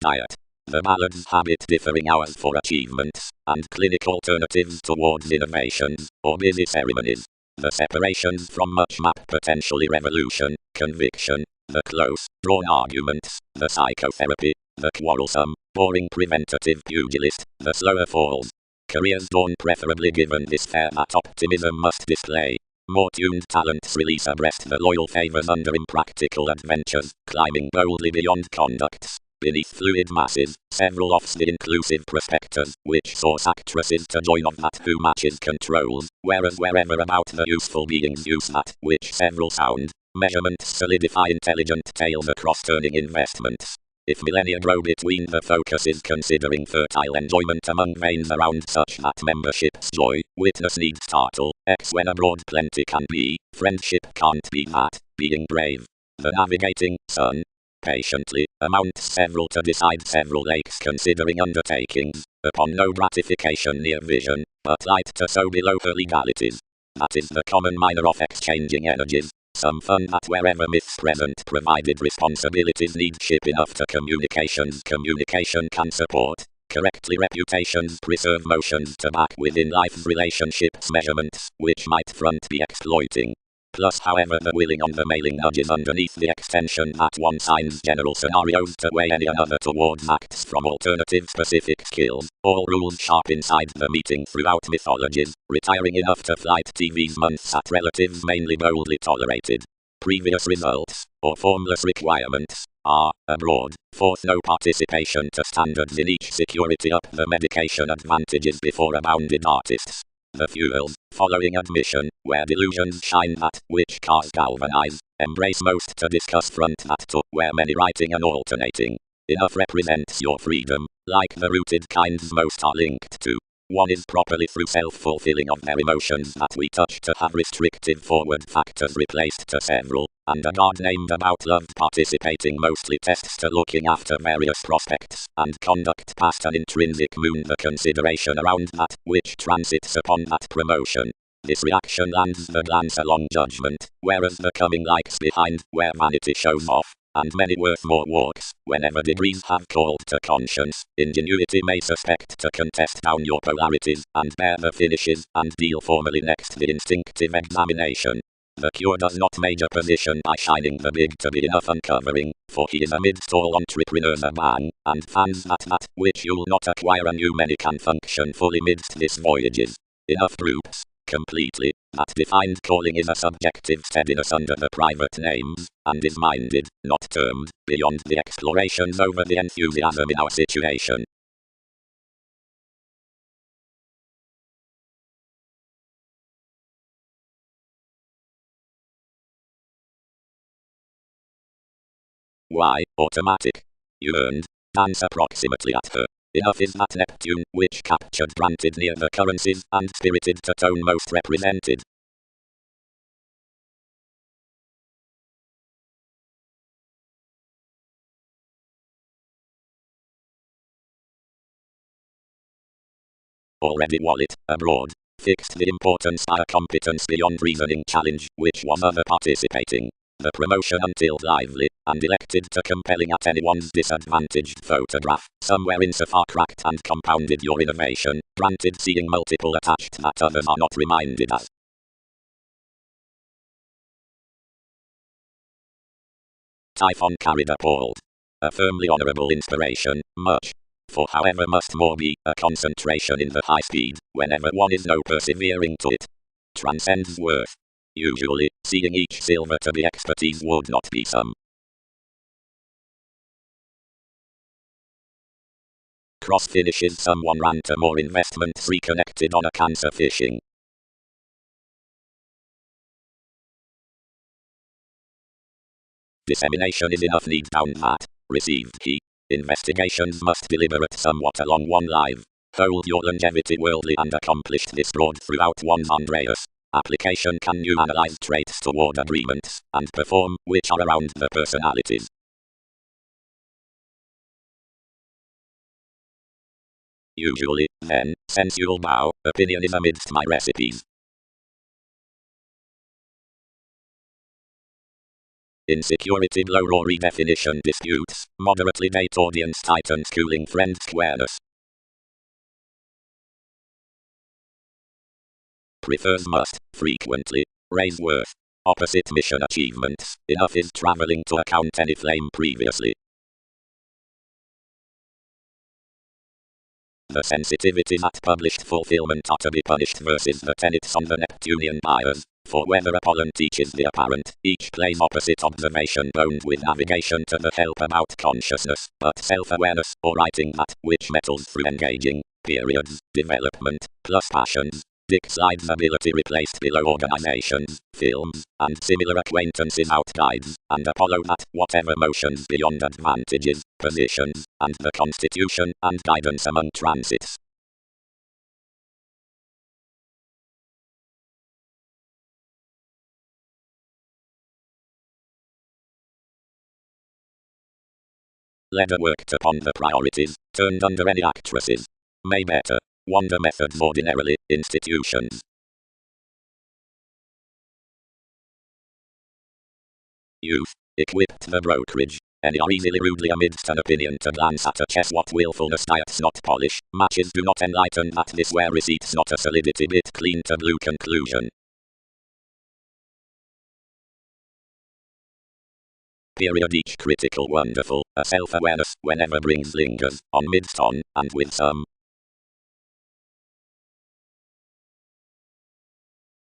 Diet. The ballads habit differing hours for achievements, and clinic alternatives towards innovations, or busy ceremonies. The separations from much map potentially revolution, conviction, the close, drawn arguments, the psychotherapy, the quarrelsome, boring preventative pugilist, the slower falls. Careers dawn preferably given this fair that optimism must display. More tuned talents release abreast the loyal favors under impractical adventures, climbing boldly beyond conducts. Beneath fluid masses, several offs the inclusive prospectors, which source actresses to join of that who matches controls, whereas wherever about the useful beings use that, which several sound, measurements solidify intelligent tales across turning investments. If millennia grow between the focuses considering fertile enjoyment among veins around such that membership's joy, witness needs startle, when abroad plenty can be, friendship can't be that, being brave. The navigating sun. patiently, amounts several to decide several lakes considering undertakings, upon no gratification near vision, but light to so below her legalities. That is the common manner of exchanging energies. Some fun that wherever myths present provided responsibilities need ship enough to communications communication can support. Correctly reputations preserve motions to back within life's relationships measurements, which might front be exploiting. Plus, however, the willing on the mailing nudges underneath the extension that one signs general scenarios to weigh any another towards acts from alternative specific skills. All rules sharp inside the meeting throughout mythologies, retiring enough to flight TV's months at relatives mainly boldly tolerated. Previous results, or formless requirements, are, abroad, fourth no participation to standards in each security up the medication advantages before abounded artists. The fuels, following admission, where delusions shine that, which cars galvanize, embrace most to discuss front that to, where many writing and alternating. Enough represents your freedom, like the rooted kinds most are linked to. One is properly through self-fulfilling of their emotions that we touch to have restrictive forward factors replaced to several, and a god named about loved participating mostly tests to looking after various prospects, and conduct past an intrinsic moon the consideration around that, which transits upon that promotion. This reaction lands the glance along judgment, whereas the coming likes behind, where vanity shows off. And many worth more walks, whenever degrees have called to conscience, ingenuity may suspect to contest down your polarities, and bear the finishes, and deal formally next the instinctive examination. The cure does not major position by shining the big to be enough uncovering, for he is amidst all entrepreneurs a bang, and fans that which you'll not acquire anew many can function fully midst this voyages. Enough groups. Completely, that defined calling is a subjective steadiness under the private names, and is minded, not termed, beyond the explorations over the enthusiasm in our situation. Why, automatic. You earned. Dance approximately at her. Enough is that Neptune, which captured granted near the currencies, and spirited to tone most represented. Already wallet, abroad. Fixed the importance by a competence beyond reasoning challenge, which was other participating. The promotion until lively, and elected to compelling at anyone's disadvantaged photograph, somewhere insofar cracked and compounded your innovation, granted seeing multiple attached that others are not reminded as. Typhon carried appalled. A firmly honourable inspiration, much. For however must more be, a concentration in the high speed, whenever one is no persevering to it. Transcends worth. Usually, seeing each silver to be expertise would not be some. Cross finishes someone ran to more investments reconnected on a cancer fishing. Dissemination is enough need down that, received he. Investigations must deliberate somewhat along one live. Hold your longevity worldly and accomplished this broad throughout one's Andreas. Application can you analyze traits toward agreements, and perform, which are around the personalities. Usually, then, sensual bow, opinion is amidst my recipes. Insecurity blow or redefinition disputes, moderately date audience titan schooling friend squareness. Prefers must, frequently, raise worth. Opposite mission achievements, enough is traveling to account any flame previously. The sensitivities at published fulfillment are to be punished versus the tenets on the Neptunian bias. For whether Apollon teaches the apparent, each plays opposite observation boned with navigation to the help about consciousness, but self-awareness, or writing that, which metals through engaging, periods, development, plus passions. Dick Slide's ability replaced below organizations, films, and similar acquaintances out guides, and Apollo that, whatever motions beyond advantages, positions, and the constitution, and guidance among transits. Leather worked upon the priorities, turned under any actresses. May better. Wonder methods ordinarily, institutions. Youth. Equipped the brokerage. Any are easily rudely amidst an opinion to glance at a chess what willfulness diets not polish, matches do not enlighten that this where receipts not a solidity bit clean to blue conclusion. Period each critical wonderful, a self-awareness whenever brings lingers, on midst on, and with some.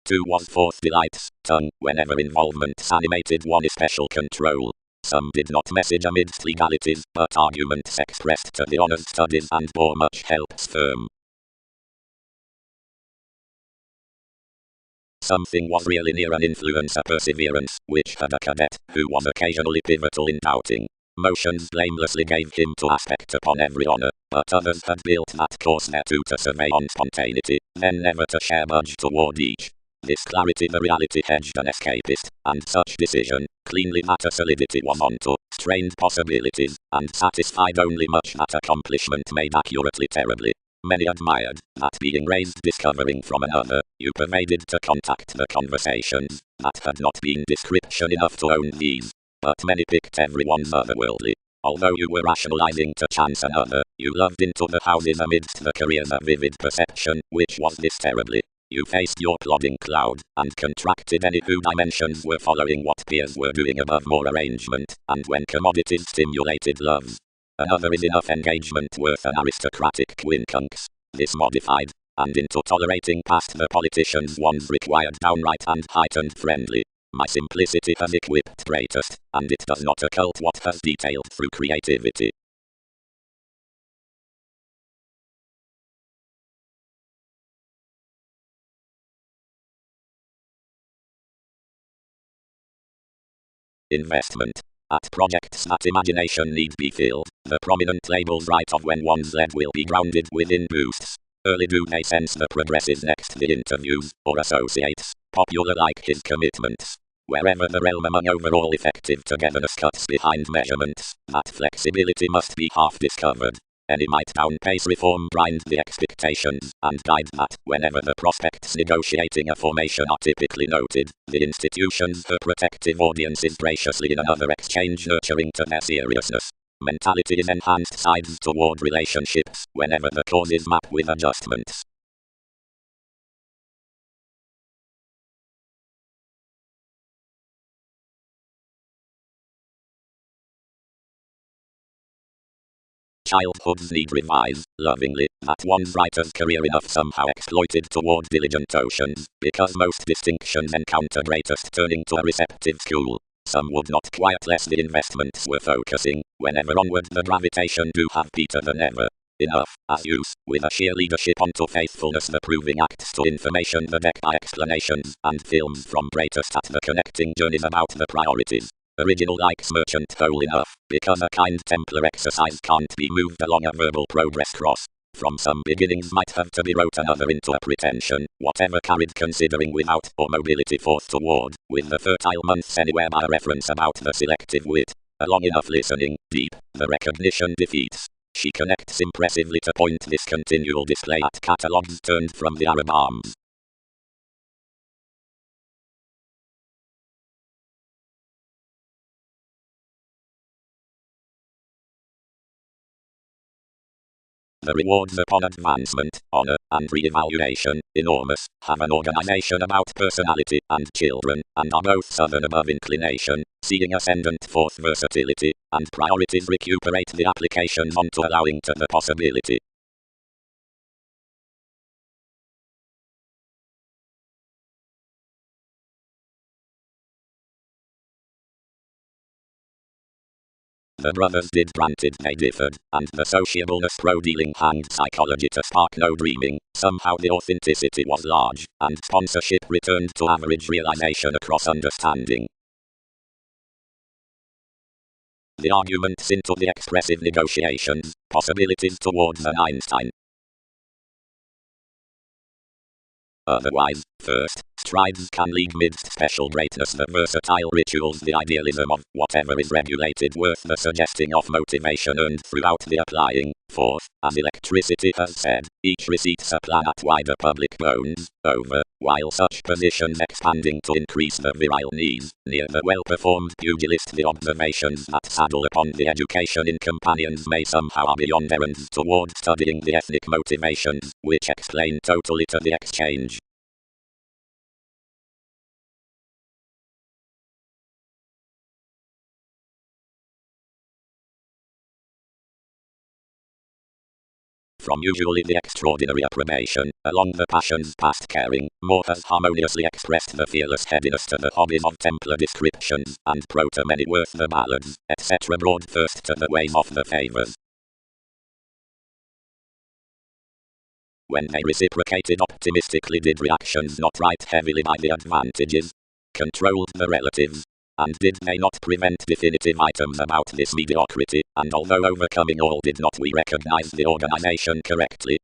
2 was fourth delights, tongue, whenever involvements animated one especial control. Some did not message amidst legalities, but arguments expressed to the honest studies and bore much helps firm. Something was really near an influence, a perseverance, which had a cadet, who was occasionally pivotal in doubting. Motions blamelessly gave him to aspect upon every honor, but others had built that course thereto to survey on spontaneity, then never to share budge toward each. This clarity the reality hedged an escapist, and such decision, cleanly that a solidity was onto, strained possibilities, and satisfied only much that accomplishment made accurately terribly. Many admired, that being raised discovering from another, you pervaded to contact the conversations, that had not been description enough to own these. But many picked everyone's otherworldly. Although you were rationalizing to chance another, you loved into the houses amidst the careers a vivid perception, which was this terribly. You faced your plodding cloud, and contracted any who dimensions were following what peers were doing above more arrangement, and when commodities stimulated loves. Another is enough engagement worth an aristocratic quincunx. This modified, and into tolerating past the politicians one's required downright and heightened friendly. My simplicity has equipped greatest, and it does not occult what has detailed through creativity. Investment. At projects that imagination need be filled, the prominent labels right of when one's lead will be grounded within boosts. Early do they sense the progresses next the interviews, or associates, popular like his commitments. Wherever the realm among overall effective togetherness cuts behind measurements, that flexibility must be half discovered. Any might down-pace reform grind the expectations, and guide that, whenever the prospects negotiating a formation are typically noted, the institutions her protective audiences graciously in another exchange nurturing to their seriousness. Mentality is enhanced sides toward relationships, whenever the causes map with adjustments. Childhoods need revise, lovingly, that one's writer's career enough somehow exploited toward diligent oceans, because most distinctions encounter greatest turning to a receptive school. Some would not quite less the investments were focusing, whenever onward the gravitation do have Peter than ever. Enough, as use, with a sheer leadership onto faithfulness the proving acts to information the deck by explanations, and films from greatest at the connecting journeys about the priorities. Original likes merchant whole enough, because a kind Templar exercise can't be moved along a verbal progress cross. From some beginnings might have to be wrote another into a pretension, whatever carried considering without, or mobility forth toward, with the fertile months anywhere by reference about the selective wit. A long enough listening, deep, the recognition defeats. She connects impressively to point this continual display at catalogues turned from the Arab arms. The rewards upon advancement, honor, and re-evaluation, enormous, have an organization about personality and children, and are both southern above inclination, seeing ascendant forth versatility, and priorities recuperate the applications onto allowing to the possibility. The brothers did granted they differed, and the sociableness pro-dealing hanged psychology to spark no dreaming. Somehow the authenticity was large, and sponsorship returned to average realization across understanding. The arguments into the expressive negotiations, possibilities towards an Einstein. Otherwise, first, strides can lead midst special greatness the versatile rituals, the idealism of whatever is regulated worth the suggesting of motivation earned throughout the applying. Fourth, as electricity has said, each receipts a plan at wider public bones, over, while such positions expanding to increase the virile knees, near the well-performed pugilist the observations that saddle upon the education in companions may somehow are beyond errands toward studying the ethnic motivations, which explain totally to the exchange. From usually the extraordinary approbation, along the passions past caring, more has harmoniously expressed the fearless headiness to the hobbies of Templar descriptions, and proto many worth the ballads, etc. brought first to the ways of the favours. When they reciprocated optimistically, did reactions not write heavily by the advantages? Controlled the relatives? And did they not prevent definitive items about this mediocrity, and although overcoming all, did not we recognize the organization correctly?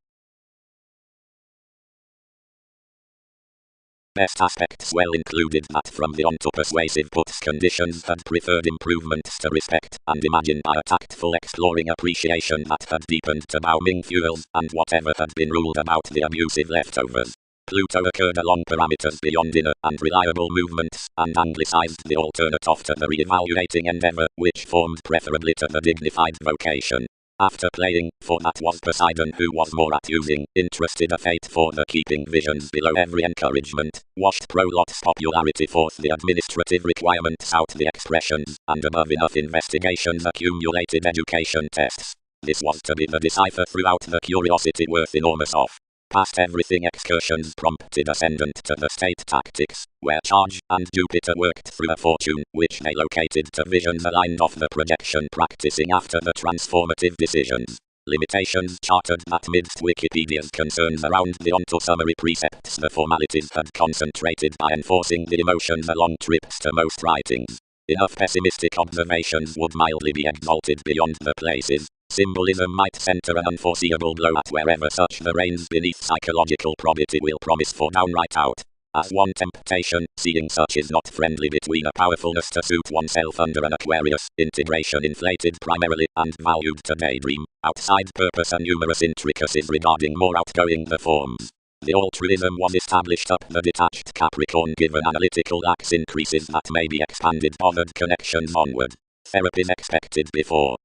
Best aspects well included that from the on to persuasive puts conditions had preferred improvements to respect, and imagined by a tactful exploring appreciation that had deepened to booming fuels, and whatever had been ruled about the abusive leftovers. Pluto occurred along parameters beyond inner and reliable movements, and anglicized the alternate off to the re-evaluating endeavor, which formed preferably to the dignified vocation. After playing, for that was Poseidon who was more at using, interested a fate for the keeping visions below every encouragement, washed Prolot's popularity forth the administrative requirements out the expressions, and above enough investigations accumulated education tests. This was to be the decipher throughout the curiosity worth enormous of. Past everything excursions prompted ascendant to the state tactics, where Charge and Jupiter worked through a fortune, which they located to visions aligned off the projection practicing after the transformative decisions. Limitations charted that midst Wikipedia's concerns around the onto summary precepts, the formalities had concentrated by enforcing the emotions along trips to most writings. Enough pessimistic observations would mildly be exalted beyond the places. Symbolism might center an unforeseeable blow at wherever such the reigns beneath psychological probity will promise for downright out. As one temptation, seeing such is not friendly between a powerfulness to suit oneself under an Aquarius, integration inflated primarily and valued to daydream, outside purpose and numerous intricacies regarding more outgoing the forms. The altruism was established up the detached Capricorn given analytical lax increases that may be expanded bothered connections onward. Therapies expected before.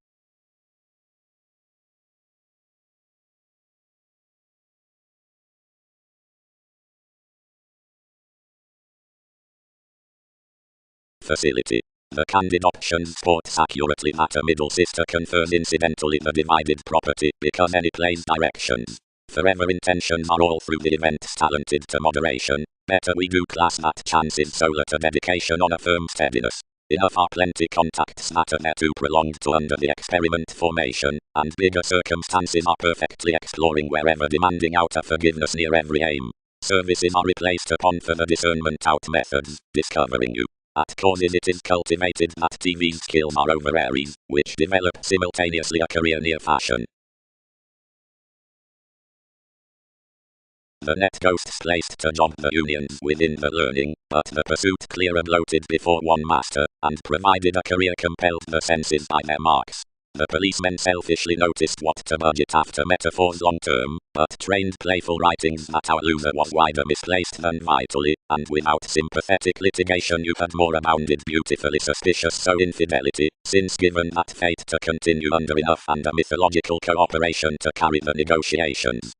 Facility. The candid options sports accurately that a middle sister confers incidentally the divided property because any plays directions. Forever intentions are all through the events talented to moderation. Better we do class that chances solar to dedication on a firm steadiness. Enough are plenty contacts that are there too prolonged to under the experiment formation, and bigger circumstances are perfectly exploring wherever demanding out a forgiveness near every aim. Services are replaced upon for the discernment out methods, discovering you. At causes it is cultivated that TV's skills are over Aries, which develop simultaneously a career near fashion. The net ghosts placed to job the unions within the learning, but the pursuit clearer bloated before one master, and provided a career compelled the senses by their marks. The policemen selfishly noticed what to budget after metaphors long term, but trained playful writings that our loser was wider misplaced than vitally, and without sympathetic litigation you had more abounded beautifully suspicious so infidelity, since given that fate to continue under enough and a mythological cooperation to carry the negotiations.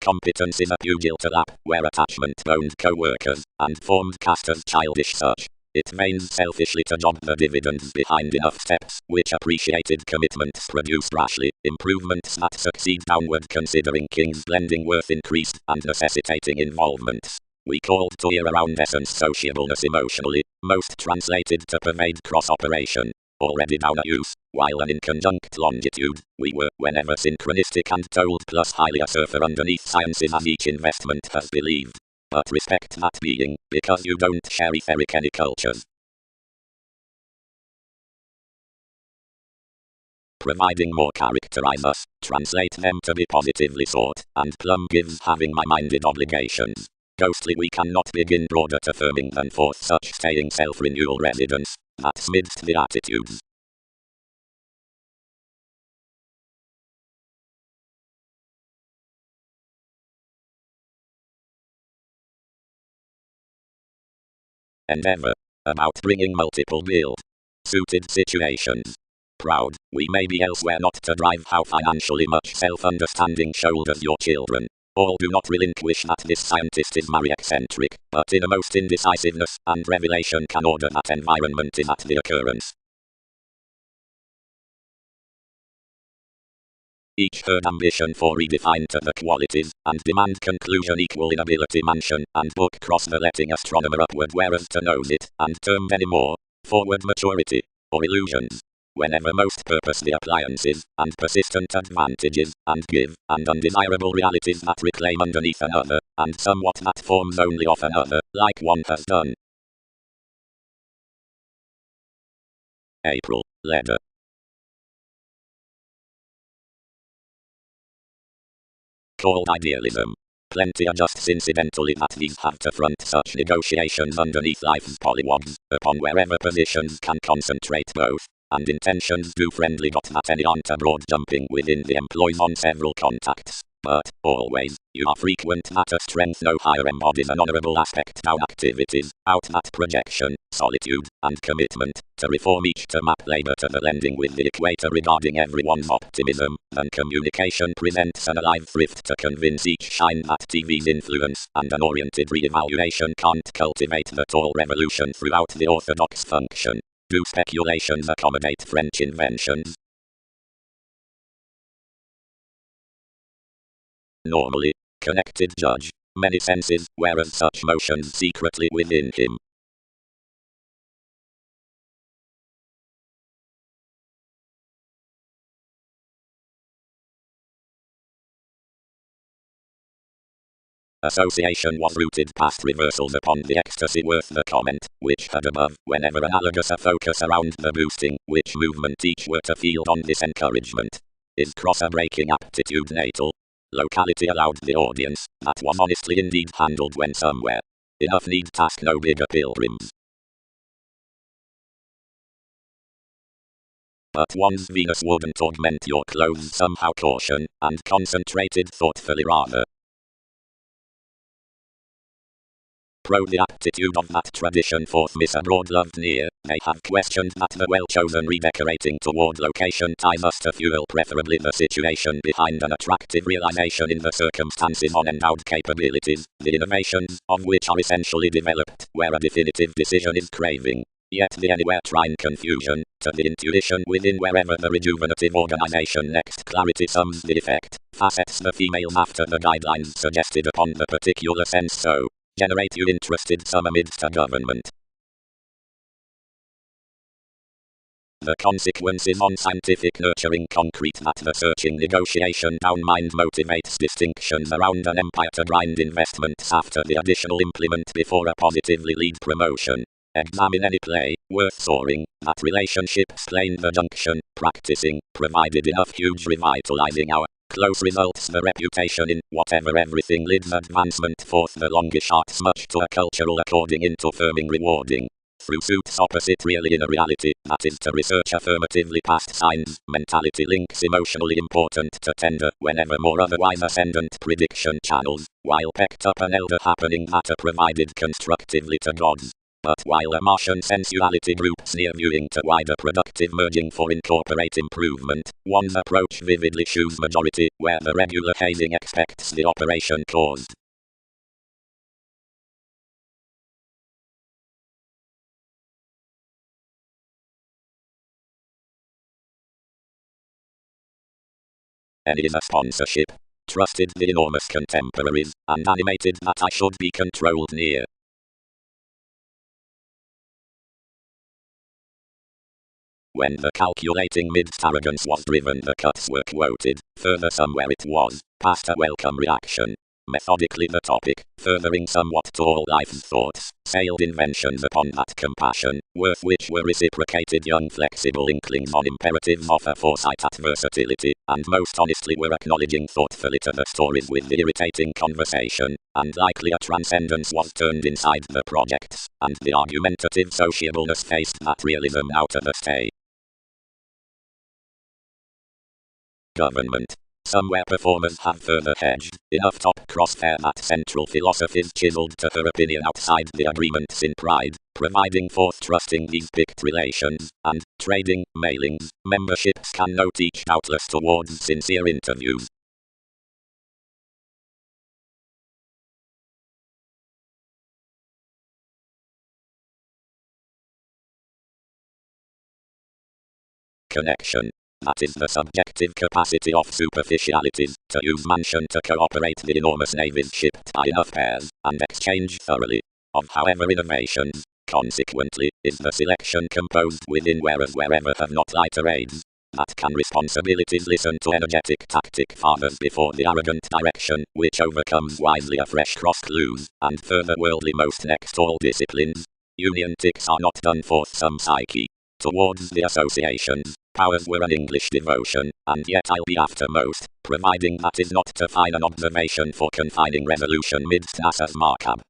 Competence is a pugil to lap, where attachment boned co-workers, and formed cast as childish such. It vains selfishly to job the dividends behind enough steps, which appreciated commitments produced rashly, improvements that succeed downward considering king's blending worth increased, and necessitating involvements. We called to year around essence sociableness emotionally, most translated to pervade cross-operation. Already down a use, while an inconjunct longitude, we were, whenever synchronistic and told plus highly a surfer underneath sciences as each investment has believed. But respect that being, because you don't share etheric any cultures. providing more characterize us, translate them to be positively sought, and plum gives having my minded obligations. Ghostly we cannot begin broader affirming than forth such staying self-renewal residence, that's midst the attitudes. Endeavor. About bringing multiple build. Suited situations. Proud, we may be elsewhere not to drive how financially much self-understanding shoulders your children. All do not relinquish that this scientist is very eccentric, but in a most indecisiveness and revelation can order that environment is at the occurrence. Each herd ambition for redefine to the qualities, and demand conclusion equal in ability mansion, and book cross the letting astronomer upward whereas to knows it, and termed anymore, forward maturity, or illusions. Whenever most purpose the appliances, and persistent advantages, and give, and undesirable realities that reclaim underneath another, and somewhat that forms only of another, like one has done. April, letter. Called idealism. Plenty are just incidentally that these have to front such negotiations underneath life's polywogs, upon wherever positions can concentrate both, and intentions do friendly got that any aren't abroad jumping within the employs on several contacts, but, always, you are frequent that a strength no higher embodies an honourable aspect down activities, out that projection, solitude, and commitment, to reform each to map labour to the lending with the equator regarding everyone's optimism, then communication presents an alive thrift to convince each shine that TV's influence and an oriented re-evaluation can't cultivate the tall revolution throughout the orthodox function. Do speculations accommodate French inventions? Normally, connected judge, many senses, whereas such motions secretly within him. Association was rooted past reversals upon the ecstasy worth the comment, which had above, whenever analogous a focus around the boosting, which movement each were to field on this encouragement. Is cross-breaking aptitude natal? Locality allowed the audience, that was honestly indeed handled when somewhere. Enough need task no bigger pilgrims. But one's Venus wouldn't augment your clothes somehow caution, and concentrated thoughtfully rather. Pro the aptitude of that tradition forth miss abroad loved near, they have questioned that the well-chosen redecorating toward location ties us to fuel preferably the situation behind an attractive realization in the circumstances on endowed capabilities, the innovations of which are essentially developed where a definitive decision is craving. Yet the anywhere trying confusion, to the intuition within wherever the rejuvenative organization next clarity sums the effect, facets the females after the guidelines suggested upon the particular sense so. Generate you interested some amidst a government. The consequences on scientific nurturing concrete that the searching negotiation down mind motivates distinctions around an empire to grind investments after the additional implement before a positively lead promotion. Examine any play, worth soaring, that relationships plain the junction, practicing, provided enough huge revitalizing our close results the reputation in whatever everything leads advancement forth the longish arts much to a cultural according into firming rewarding. Through suits opposite really in a reality, that is to research affirmatively past signs, mentality links emotionally important to tender whenever more otherwise ascendant prediction channels, while pecked up an elder happening that are provided constructively to gods. But while a Martian sensuality groups near viewing to wider productive merging for incorporate improvement, one's approach vividly shews majority, where the regular hazing expects the operation caused. Any is a sponsorship. Trusted the enormous contemporaries, and animated that I should be controlled near. When the calculating midst arrogance was driven the cuts were quoted, further somewhere it was, past a welcome reaction. methodically the topic, furthering somewhat to all life's thoughts, sailed inventions upon that compassion, worth which were reciprocated young flexible inklings on imperatives of a foresight at versatility, and most honestly were acknowledging thoughtfully to the stories with the irritating conversation, and likely a transcendence was turned inside the projects, and the argumentative sociableness faced that realism out of the stay. Government. Somewhere performers have further hedged, enough top crosshair that central philosophies chiseled to her opinion outside the agreements in pride, providing forth trusting these picked relations, and, trading, mailings, memberships can note each doubtless towards sincere interviews. Connection. That is the subjective capacity of superficialities, to use mansion to cooperate the enormous navies shipped by enough pairs, and exchange thoroughly. Of however innovations, consequently, is the selection composed within whereas wherever have not lighter aids. That can responsibilities listen to energetic tactic fathers before the arrogant direction, which overcomes wisely a fresh cross clues, and further worldly most next all disciplines. Union ticks are not done forth some psyche. Towards the associations, powers were an English devotion, and yet I'll be after most, providing that is not to find an observation for confining resolution midst NASA's markup.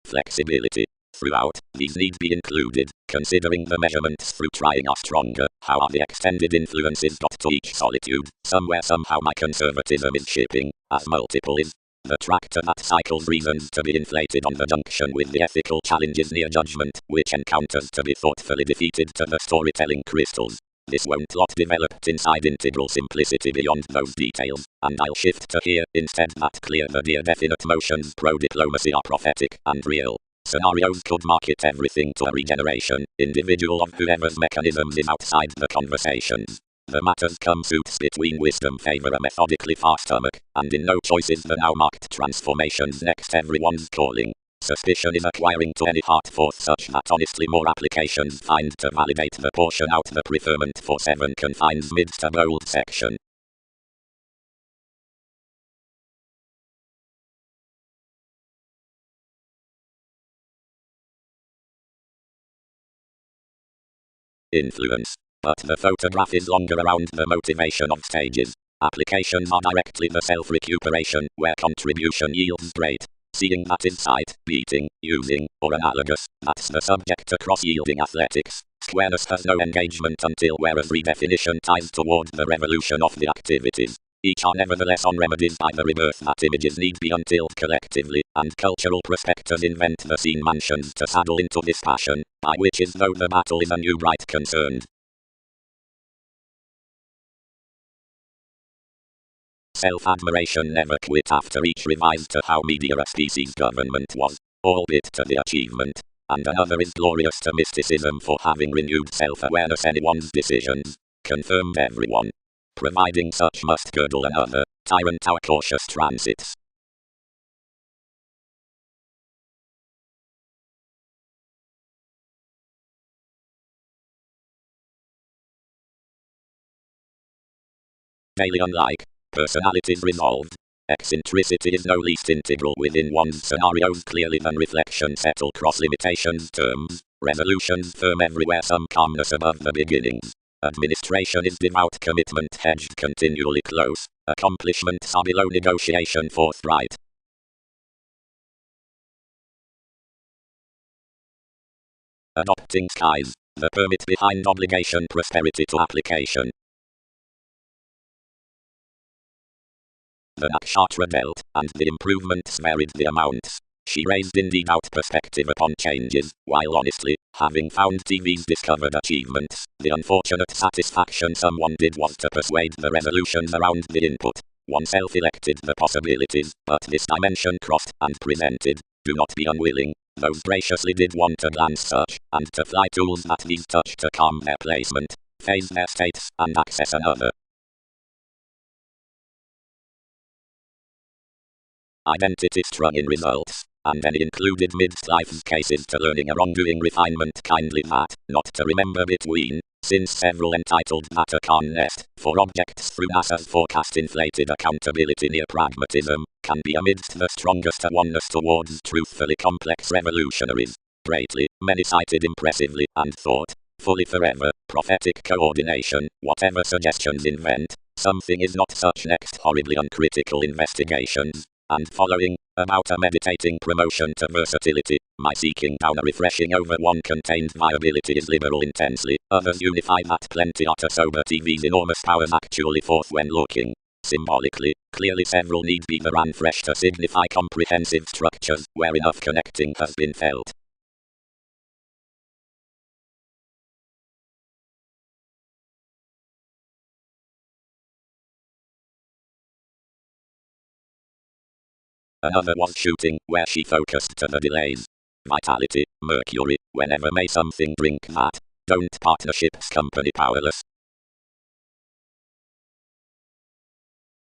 Flexibility. Throughout, these need be included, considering the measurements through trying are stronger, how are the extended influences got to each solitude, somewhere somehow my conservatism is shipping, as multiple is. The tractor that cycles reasons to be inflated on the junction with the ethical challenges near judgment, which encounters to be thoughtfully defeated to the storytelling crystals. This won't lot developed inside integral simplicity beyond those details, and I'll shift to here, instead that clear the dear definite motions pro-diplomacy are prophetic and real. Scenarios could market everything to a regeneration, individual of whoever's mechanisms is outside the conversations. The matters come suits between wisdom favor a methodically fast stomach, and in no choices the now marked transformations next everyone's calling. Suspicion is acquiring to any heart forth such that honestly more applications find to validate the portion out the preferment for 7 confines midst a bold section. Influence. But the photograph is longer around the motivation of stages. Applications are directly the self-recuperation, where contribution yields great. Seeing that is sight, beating, using, or analogous, that's the subject across yielding athletics. Squareness has no engagement until whereas redefinition ties toward the revolution of the activities. Each are nevertheless on remedies by the rebirth that images need be untilled collectively, and cultural prospectors invent the scene mansions to saddle into this passion, by which is though the battle is a new bright concerned. Self-admiration never quit after each revised to how media a species government was, albeit to the achievement, and another is glorious to mysticism for having renewed self-awareness anyone's decisions, confirmed everyone. Providing such must girdle another, tyrant our cautious transits. Daily unlike, personalities resolved. Eccentricity is no least integral within one's scenarios clearly than reflection settle cross limitations terms, resolutions firm everywhere some calmness above the beginnings. Administration is devout commitment hedged continually close, accomplishments are below negotiation forthright. Adopting skies, the permit behind obligation prosperity to application. The nakshatra dealt, and the improvements varied the amounts. She raised indeed out perspective upon changes, while honestly, having found TV's discovered achievements, the unfortunate satisfaction someone did was to persuade the resolutions around the input. Oneself elected the possibilities, but this dimension crossed and presented. Do not be unwilling. Those graciously did want to glance such, and to fly tools that these touch to calm their placement, phase their states, and access another. Identity strung in results, and any included midst life's cases to learning a wrongdoing refinement kindly that, not to remember between, since several entitled matter can nest for objects through NASA's forecast inflated accountability near pragmatism, can be amidst the strongest oneness towards truthfully complex revolutionaries. Greatly, many cited impressively, and thought, fully forever, prophetic coordination, whatever suggestions invent, something is not such next horribly uncritical investigations, and following, about a meditating promotion to versatility, my seeking down a refreshing over one contained viability is liberal intensely, others unify that plenty utter sober TV's enormous powers actually forth when looking. Symbolically, clearly several need be the ran fresh to signify comprehensive structures, where enough connecting has been felt. Another was shooting, where she focused to the delays. Vitality, Mercury, whenever may something drink that. Don't partnerships company powerless.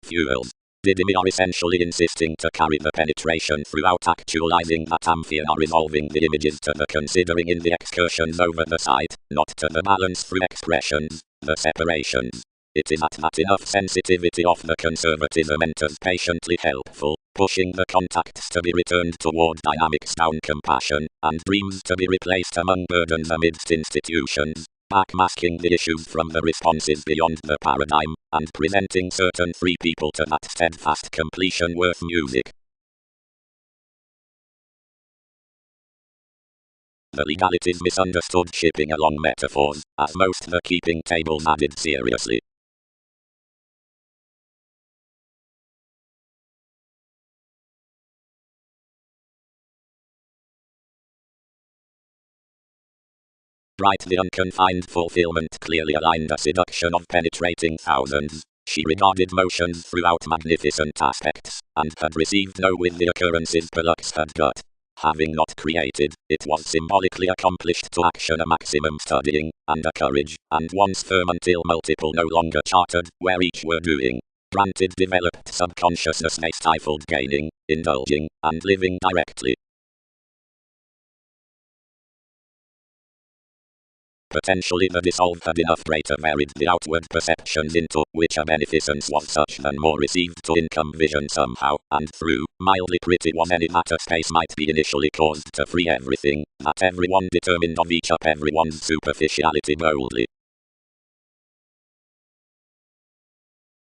Fuels. Didymi are essentially insisting to carry the penetration throughout actualizing that Amphi are resolving the images to the considering in the excursions over the site, not to the balance through expressions, the separations. It is at that enough sensitivity of the conservatism enters patiently helpful, pushing the contacts to be returned toward dynamics down compassion, and dreams to be replaced among burdens amidst institutions, backmasking the issues from the responses beyond the paradigm, and presenting certain free people to that steadfast completion worth music. The legalities misunderstood shipping along metaphors, as most the keeping tables added seriously. Bright the unconfined fulfillment clearly aligned a seduction of penetrating thousands. She regarded motions throughout magnificent aspects, and had received no with the occurrences Pollux had got. Having not created, it was symbolically accomplished to action a maximum studying, and a courage, and once firm until multiple no longer chartered, where each were doing. Granted developed subconsciousness they stifled gaining, indulging, and living directly. Potentially the dissolved had enough greater varied the outward perceptions into which a beneficence was such than more received to income vision somehow, and through, mildly pretty was any matter space might be initially caused to free everything, that everyone determined of each up everyone's superficiality boldly.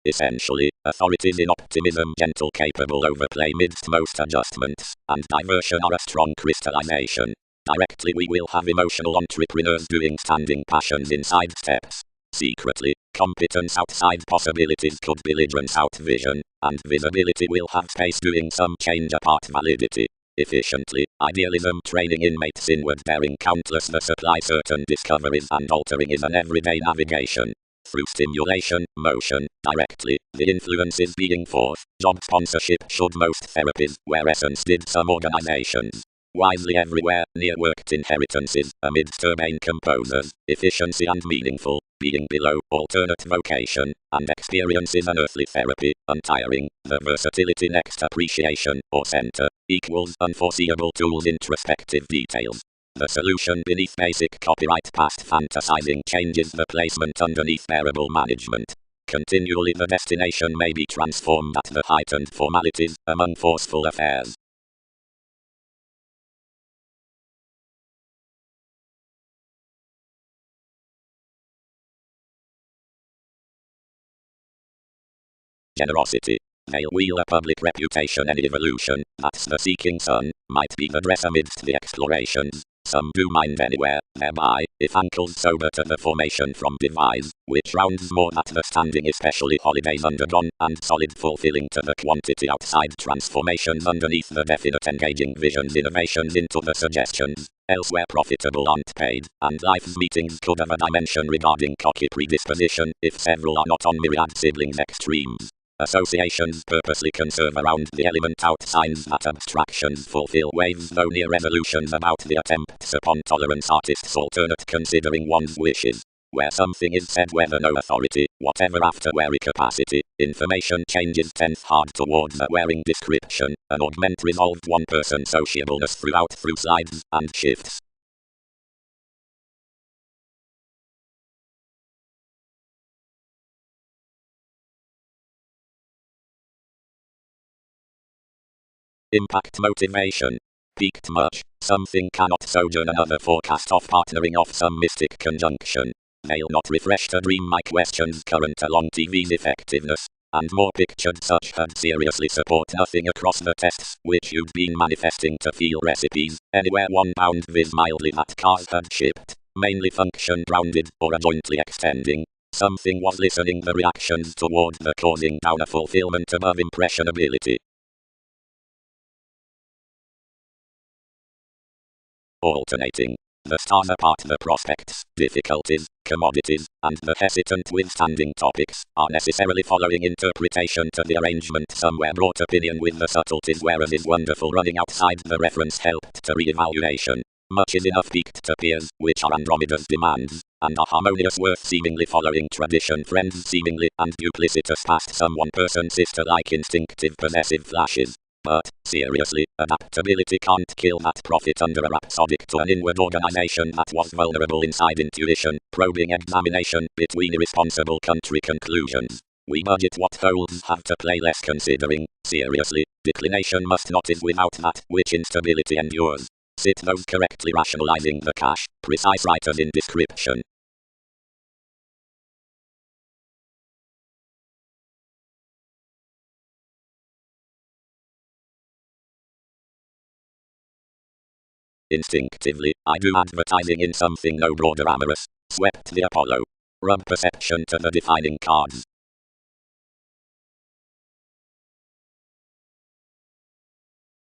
Essentially, authorities in optimism gentle capable overplay midst most adjustments, and diversion are a strong crystallization. Directly we will have emotional entrepreneurs doing standing passions inside steps. Secretly, competence outside possibilities could belligerence out vision, and visibility will have space doing some change apart validity. Efficiently, idealism training inmates inward daring countless the supply certain discoveries and altering is an everyday navigation. Through stimulation, motion, directly, the influence is being forth. Job sponsorship should most therapies, where essence did some organizations. Wisely everywhere, near worked inheritances, amidst urbane composers, efficiency and meaningful, being below, alternate vocation, and experience is an earthly therapy, untiring, the versatility next appreciation, or center, equals unforeseeable tools introspective details. The solution beneath basic copyright past fantasizing changes the placement underneath bearable management. Continually the destination may be transformed at the heightened formalities, among forceful affairs. Generosity. They'll wheel a public reputation and evolution, that's the seeking sun, might be the dress amidst the explorations. Some do mind anywhere, thereby, if ankles sober to the formation from devise, which rounds more that the standing especially holidays undergone, and solid fulfilling to the quantity outside transformations underneath the definite engaging visions innovations into the suggestions. Elsewhere profitable aren't paid, and life's meetings could have a dimension regarding cocky predisposition, if several are not on myriad siblings extremes. Associations purposely conserve around the element out signs that abstractions fulfill waves though near resolutions about the attempts upon tolerance artists alternate considering one's wishes. Where something is said whether no authority, whatever after wary capacity, information changes tenth hard towards a wearing description, an augment resolved one person sociableness through slides and shifts. Impact motivation. Peaked much. Something cannot sojourn another forecast of partnering off some mystic conjunction. They'll not refresh to dream my questions current along TV's effectiveness. And more pictured such had seriously support nothing across the tests which you'd been manifesting to feel recipes. Anywhere 1 pound viz mildly that cars had shipped. Mainly function grounded or jointly extending. Something was listening the reactions toward the causing down a fulfillment above impressionability. Alternating. The stars apart the prospects, difficulties, commodities, and the hesitant withstanding topics are necessarily following interpretation to the arrangement somewhere brought opinion with the subtleties whereas is wonderful running outside the reference helped to re-evaluation. Much is enough peaked to peers, which are Andromeda's demands, and are harmonious worth seemingly following tradition friends seemingly and duplicitous past some one person sister like instinctive possessive flashes. But, seriously, adaptability can't kill that profit under a rhapsodic to an inward organization that was vulnerable inside intuition, probing examination, between irresponsible country conclusions. We budget what holes have to play less considering, seriously, declination must not is without that which instability endures. Sit those correctly rationalizing the cash, precise writers in description. Instinctively, I do advertising in something no broader amorous. Swept the Apollo. Rub perception to the defining cards.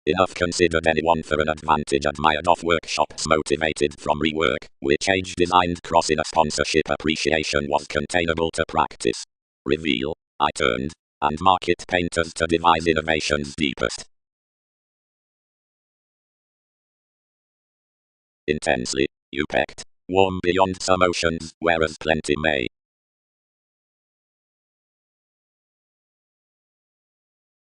Enough considered anyone for an advantage admired off workshops motivated from rework, which age designed cross in a sponsorship appreciation was containable to practice. Reveal. I turned. And market painters to devise innovation's deepest. Intensely, you pecked, warm beyond some oceans, whereas plenty may.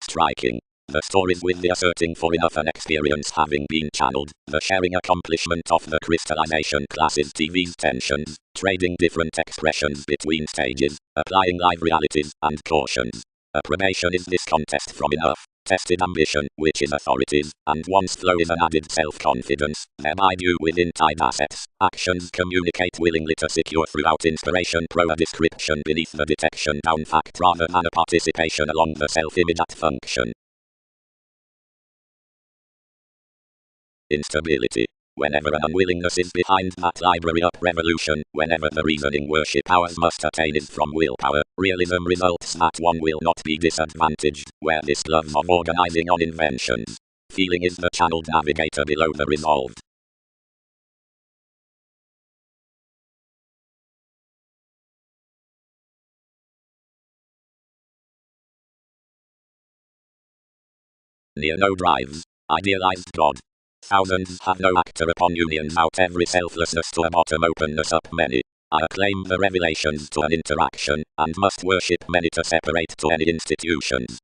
Striking. The stories with the asserting for enough an experience having been channeled, the sharing accomplishment of the crystallization classes TV's tensions, trading different expressions between stages, applying live realities, and cautions. Approbation is this contest from enough. Tested ambition, which is authorities, and once flow is an added self-confidence, thereby due within tied assets. Actions communicate willingly to secure throughout inspiration pro a description beneath the detection down fact rather than a participation along the self-image at function. Instability. Whenever an unwillingness is behind that library up revolution, whenever the reasoning worship powers must attain is from willpower, realism results that one will not be disadvantaged, where this love of organizing on inventions. Feeling is the channeled navigator below the resolved. Near no drives. Idealized God. Thousands have no actor upon unions out every selflessness to a bottom openness up many. I acclaim the revelations to an interaction, and must worship many to separate to any institutions.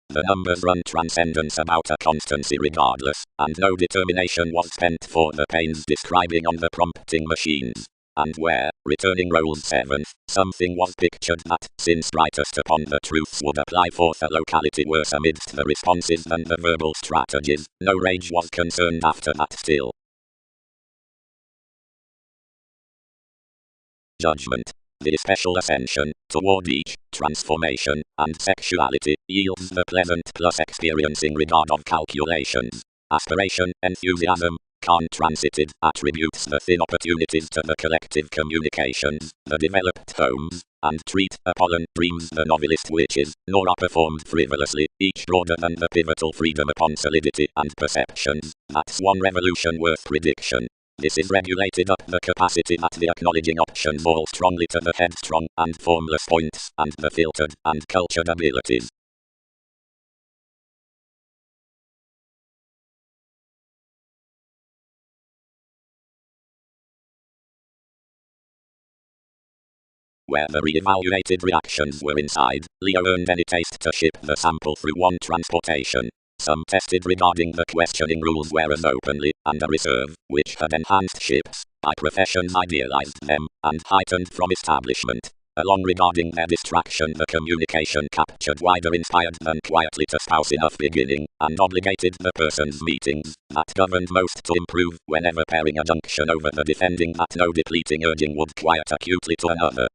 The numbers run transcendence about a constancy regardless, and no determination was spent for the pains describing on the prompting machines. And where, returning rolls 7th, something was pictured that, since brightest upon the truths would apply forth a locality worse amidst the responses than the verbal strategies, no rage was concerned after that still. Judgment. The special ascension, toward each, transformation, and sexuality, yields the pleasant plus experiencing regard of calculations. Aspiration, enthusiasm, transited, attributes the thin opportunities to the collective communications, the developed homes, and treat, Apollon, dreams the novelist witches, nor are performed frivolously, each broader than the pivotal freedom upon solidity and perceptions. That's one revolution worth prediction. This is regulated up the capacity that the acknowledging options fall strongly to the headstrong and formless points, and the filtered and cultured abilities. Where the re-evaluated reactions were inside, Leo earned any taste to ship the sample through one transportation. Some tested regarding the questioning rules whereas openly, and a reserve, which had enhanced ships, by professions idealized them, and heightened from establishment. Along regarding their distraction, the communication captured wider inspired than quietly to spouse enough beginning, and obligated the person's meetings, that governed most to improve, whenever pairing a junction over the defending that no depleting urging would quiet acutely to another.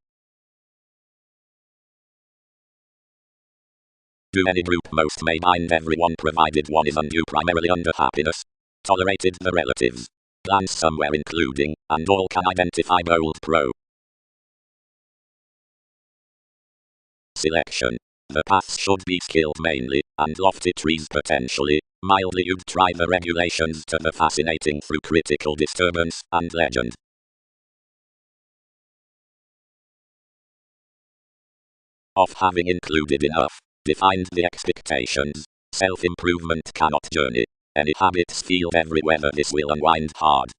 Do any group most may bind everyone provided one is undue primarily under happiness. Tolerated the relatives. Glance somewhere including, and all can identify bold pro. Selection. The paths should be skilled mainly, and lofty trees potentially. Mildly you'd try the regulations to the fascinating through critical disturbance and legend. Of having included enough. Defined the expectations. Self-improvement cannot journey. Any habits field every weather this will unwind hard.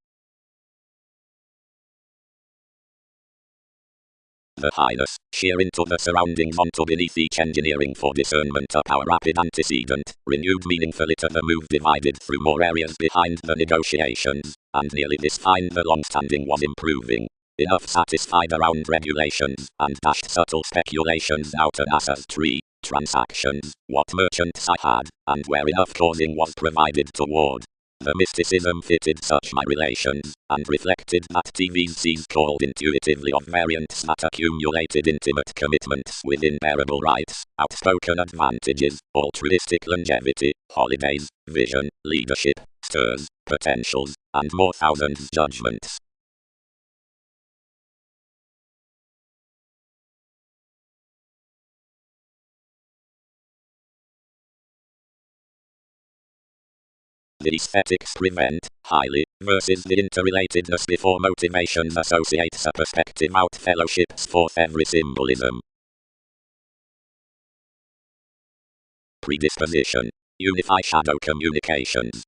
The highness, sheer into the surroundings onto beneath each engineering for discernment up our rapid antecedent, renewed meaningfully to the move divided through more areas behind the negotiations, and nearly this find the long-standing was improving. Enough satisfied around regulations, and dashed subtle speculations out an ass's tree, transactions, what merchants I had, and where enough causing was provided toward. The mysticism fitted such my relations, and reflected that TVCs called intuitively of variants that accumulated intimate commitments with unbearable rights, outspoken advantages, altruistic longevity, holidays, vision, leadership, stirs, potentials, and more thousands judgments. The aesthetics prevent, highly, versus the interrelatedness before motivations associates a perspective out fellowships forth every symbolism. Predisposition. Unify shadow communications.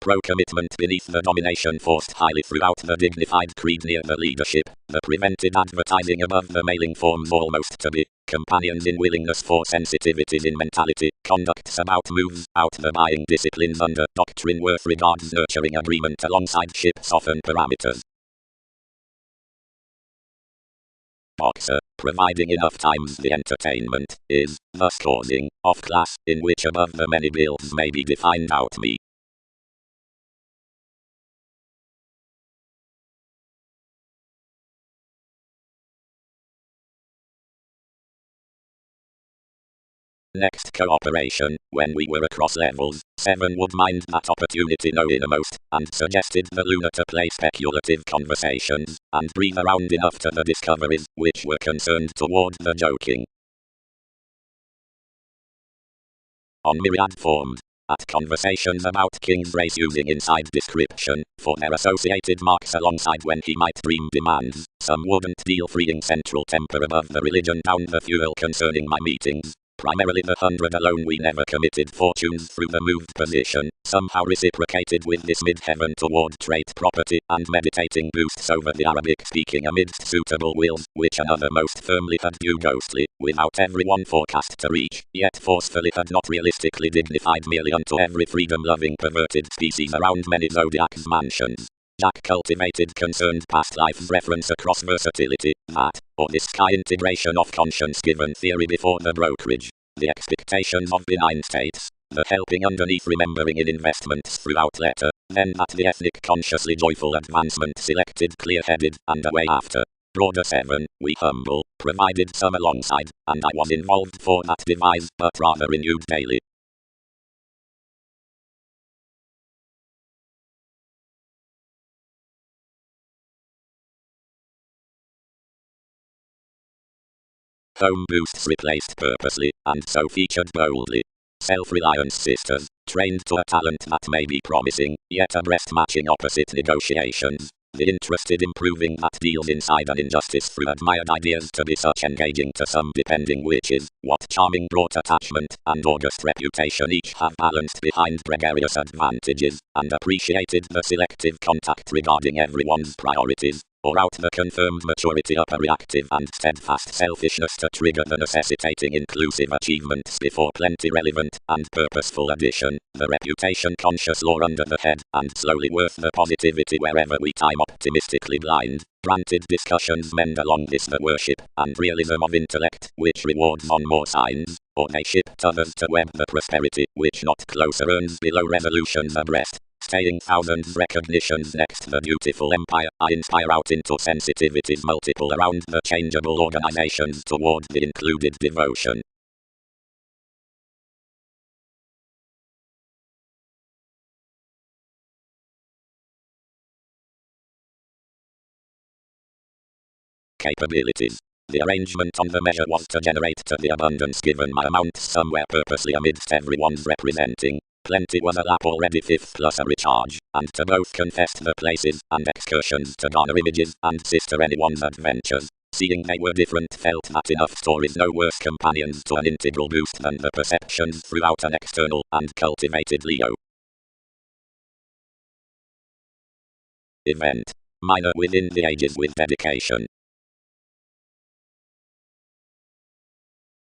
Pro-commitment beneath the domination forced highly throughout the dignified creed near the leadership, the prevented advertising above the mailing forms almost to be companions in willingness for sensitivities in mentality, conducts about moves out the buying disciplines under doctrine worth regards nurturing agreement alongside ship soften parameters. Boxer, providing enough times the entertainment, is, thus causing, off class, in which above the many bills may be defined out me. Next cooperation, when we were across levels, 7 would mind that opportunity no innermost, and suggested the Luna to play speculative conversations, and breathe around enough to the discoveries, which were concerned toward the joking. On myriad formed. At conversations about King's race using inside description, for their associated marks alongside when he might dream demands, some wouldn't deal freeing central temper above the religion down the fuel concerning my meetings. Primarily the 100 alone we never committed fortunes through the moved position, somehow reciprocated with this mid-heaven toward trait property and meditating boosts over the Arabic-speaking amidst suitable wills, which another most firmly had due ghostly, without everyone forecast to reach, yet forcefully had not realistically dignified merely unto every freedom-loving perverted species around many zodiac's mansions. Jack cultivated concerned past life's reference across versatility, that, or this sky integration of conscience-given theory before the brokerage, the expectations of benign states, the helping underneath remembering in investments throughout letter, then that the ethnic consciously joyful advancement selected clear-headed, and away after. Broader 7, we humble, provided some alongside, and I was involved for that device, but rather renewed daily. Home boosts replaced purposely, and so featured boldly. Self-reliance sisters, trained to a talent that may be promising, yet abreast matching opposite negotiations. The interested improving that deals inside an injustice through admired ideas to be such engaging to some depending which is, what charming brought attachment and august reputation each have balanced behind gregarious advantages, and appreciated the selective contact regarding everyone's priorities. or out the confirmed maturity upper reactive and steadfast selfishness to trigger the necessitating inclusive achievements before plenty relevant and purposeful addition, the reputation conscious law under the head, and slowly worth the positivity wherever we time optimistically blind. Granted discussions mend along this the worship and realism of intellect, which rewards on more signs, or they shift others to web the prosperity, which not closer earns below resolutions abreast. Staying thousands recognitions next the beautiful empire, I inspire out into sensitivities multiple around the changeable organizations toward the included devotion. Capabilities. The arrangement on the measure was to generate to the abundance given my amounts somewhere purposely amidst everyone's representing. Plenty was a lap already fifth plus a recharge, and to both confessed the places and excursions to garner images and sister anyone's adventures. Seeing they were different felt that enough stories no worse companions to an integral boost than the perceptions throughout an external and cultivated Leo. Event. Minor within the ages with dedication.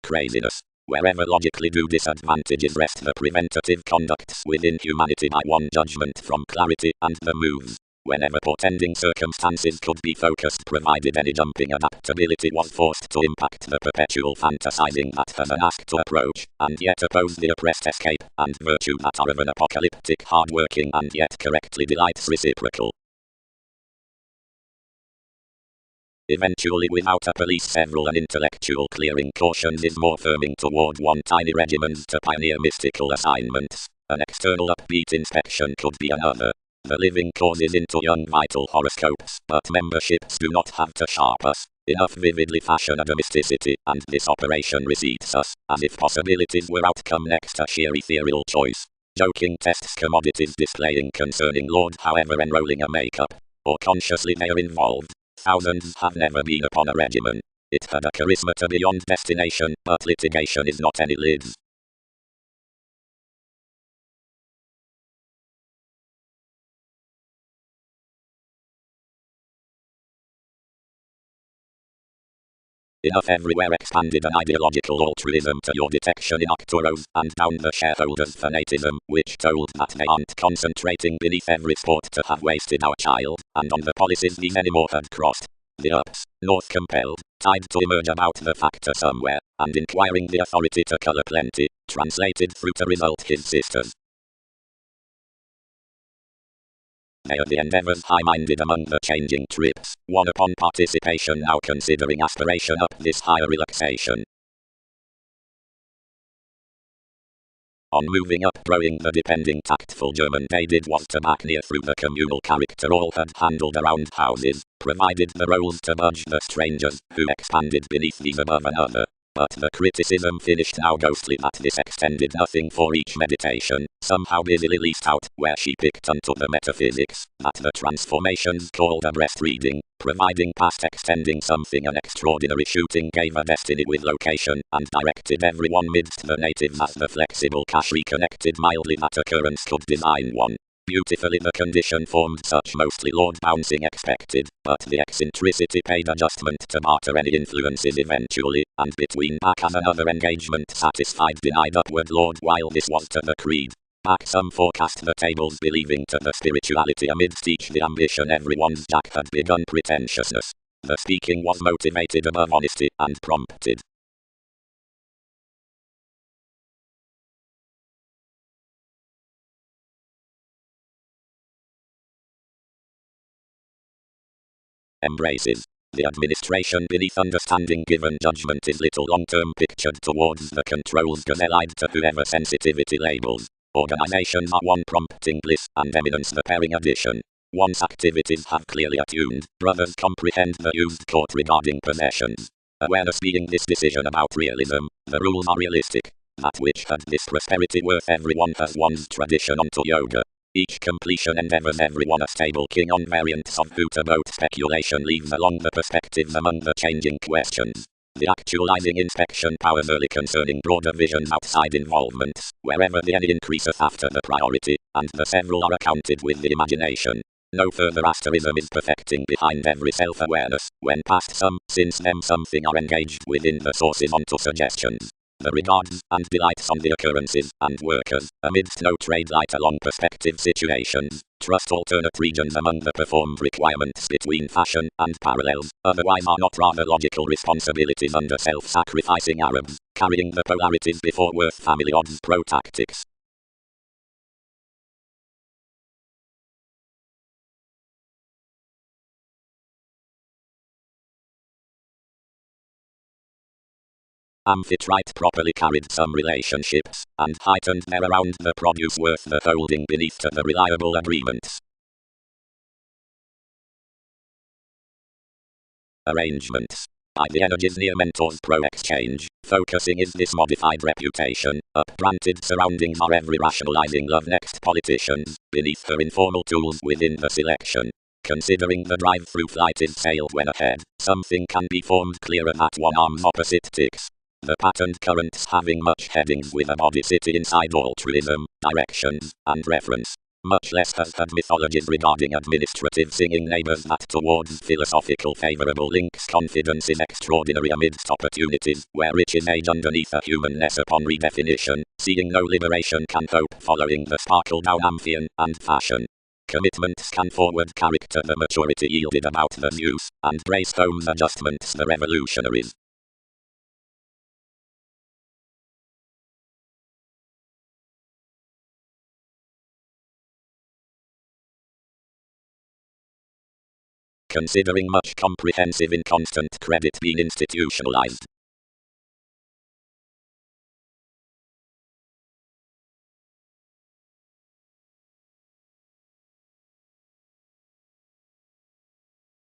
Craziness. Wherever logically due disadvantages rest the preventative conducts within humanity by one judgment from clarity and the moves. Whenever portending circumstances could be focused provided any jumping adaptability was forced to impact the perpetual fantasizing that has an ask to approach, and yet oppose the oppressed escape, and virtue that are of an apocalyptic hard-working and yet correctly delights reciprocal. Eventually without a police several and intellectual clearing cautions is more firming toward one tiny regimens to pioneer mystical assignments. An external upbeat inspection could be another. The living causes into young vital horoscopes, but memberships do not have to sharp us. Enough vividly fashion a domesticity, and this operation receipts us, as if possibilities were outcome next a sheer ethereal choice. Joking tests commodities displaying concerning Lord however enrolling a makeup, or consciously they are involved. Thousands have never been upon a regimen. It had a charisma to beyond destination, but litigation is not any lids. Enough everywhere expanded an ideological altruism to your detection in Arcturos, and down the shareholders' fanatism, which told that they aren't concentrating beneath every sport to have wasted our child, and on the policies these anymore had crossed. The ups, north compelled, tied to emerge about the factor somewhere, and inquiring the authority to colour plenty, translated through to result his sisters. They are the endeavours high-minded among the changing trips, one upon participation now considering aspiration up this higher relaxation. On moving up growing the depending tactful German they did was to back near through the communal character all had handled around houses, provided the roles to budge the strangers, who expanded beneath these above another. But the criticism finished now ghostly that this extended nothing for each meditation, somehow busily leased out, where she picked unto the metaphysics, that the transformations called a breast reading, providing past extending something an extraordinary shooting gave a destiny with location, and directed everyone midst the natives as the flexible cash reconnected mildly that occurrence could design one. Beautifully the condition formed such mostly Lord bouncing expected, but the eccentricity paid adjustment to barter any influences eventually, and between back as another engagement satisfied denied upward Lord while this was to the creed. Back some forecast the tables believing to the spirituality amidst each the ambition everyone's jack had begun pretentiousness. The speaking was motivated above honesty and prompted. Embraces. The administration beneath understanding given judgment is little long-term pictured towards the controls gazelle-eyed to whoever sensitivity labels. Organizations are one prompting bliss and eminence the pairing addition. Once activities have clearly attuned, brothers comprehend the used court regarding possessions. Awareness being this decision about realism, the rules are realistic. That which had this prosperity worth everyone has one's tradition onto yoga. Each completion endeavors everyone a stable king on variants of who to vote speculation leaves along the perspectives among the changing questions. The actualizing inspection powers early concerning broader visions outside involvements, wherever the any increaseth after the priority, and the several are accounted with the imagination. No further asterism is perfecting behind every self-awareness. When past some, since them something are engaged within the sources onto suggestions. The regards and delights on the occurrences and workers, amidst no trade light along perspective situations. Trust alternate regions among the performed requirements between fashion and parallels, otherwise are not rather logical responsibilities under self-sacrificing Arabs, carrying the polarities before worth family odds pro-tactics. Amphitrite properly carried some relationships, and heightened their around the produce worth the holding beneath to the reliable agreements. Arrangements. By the energies near mentors pro-exchange, focusing is this modified reputation, up-branded surroundings are every rationalizing love next politicians, beneath her informal tools within the selection. Considering the drive-through flight is sailed when ahead, something can be formed clearer that one arm's opposite ticks. The patterned currents having much headings with a body city inside altruism, directions, and reference. Much less has had mythologies regarding administrative singing neighbors that towards philosophical favorable links confidence is extraordinary amidst opportunities, where riches age underneath a humanness upon redefinition, seeing no liberation can hope following the sparkle down Amphion and fashion. Commitments can forward character the maturity yielded about the Zeus, and brace home's adjustments the revolutionaries. Considering much comprehensive in constant credit being institutionalized.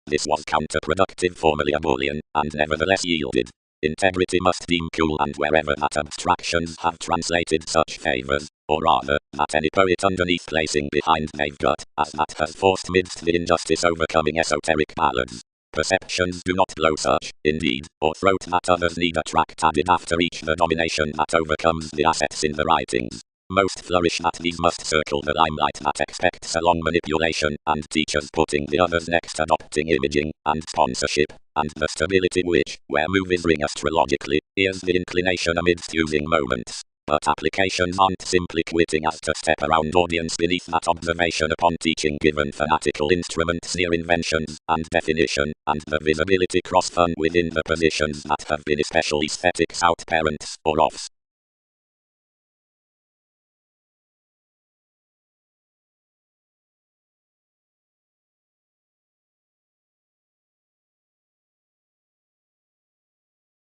This was counterproductive formerly a bullion, and nevertheless yielded. Integrity must deem cool, and wherever that abstractions have translated such favors, or rather, that any poet underneath placing behind they've got, as that has forced midst the injustice overcoming esoteric ballads. Perceptions do not blow such, indeed, or throat that others need attract added after each the domination that overcomes the assets in the writings. Most flourish that these must circle the limelight that expects a long manipulation, and teachers putting the others next adopting imaging, and sponsorship, and the stability which, where movies ring astrologically, is the inclination amidst using moments. But applications aren't simply quitting as to step around audience beneath that observation upon teaching given fanatical instruments near inventions, and definition, and the visibility cross-fun within the positions that have been especially aesthetics out parents, or offs.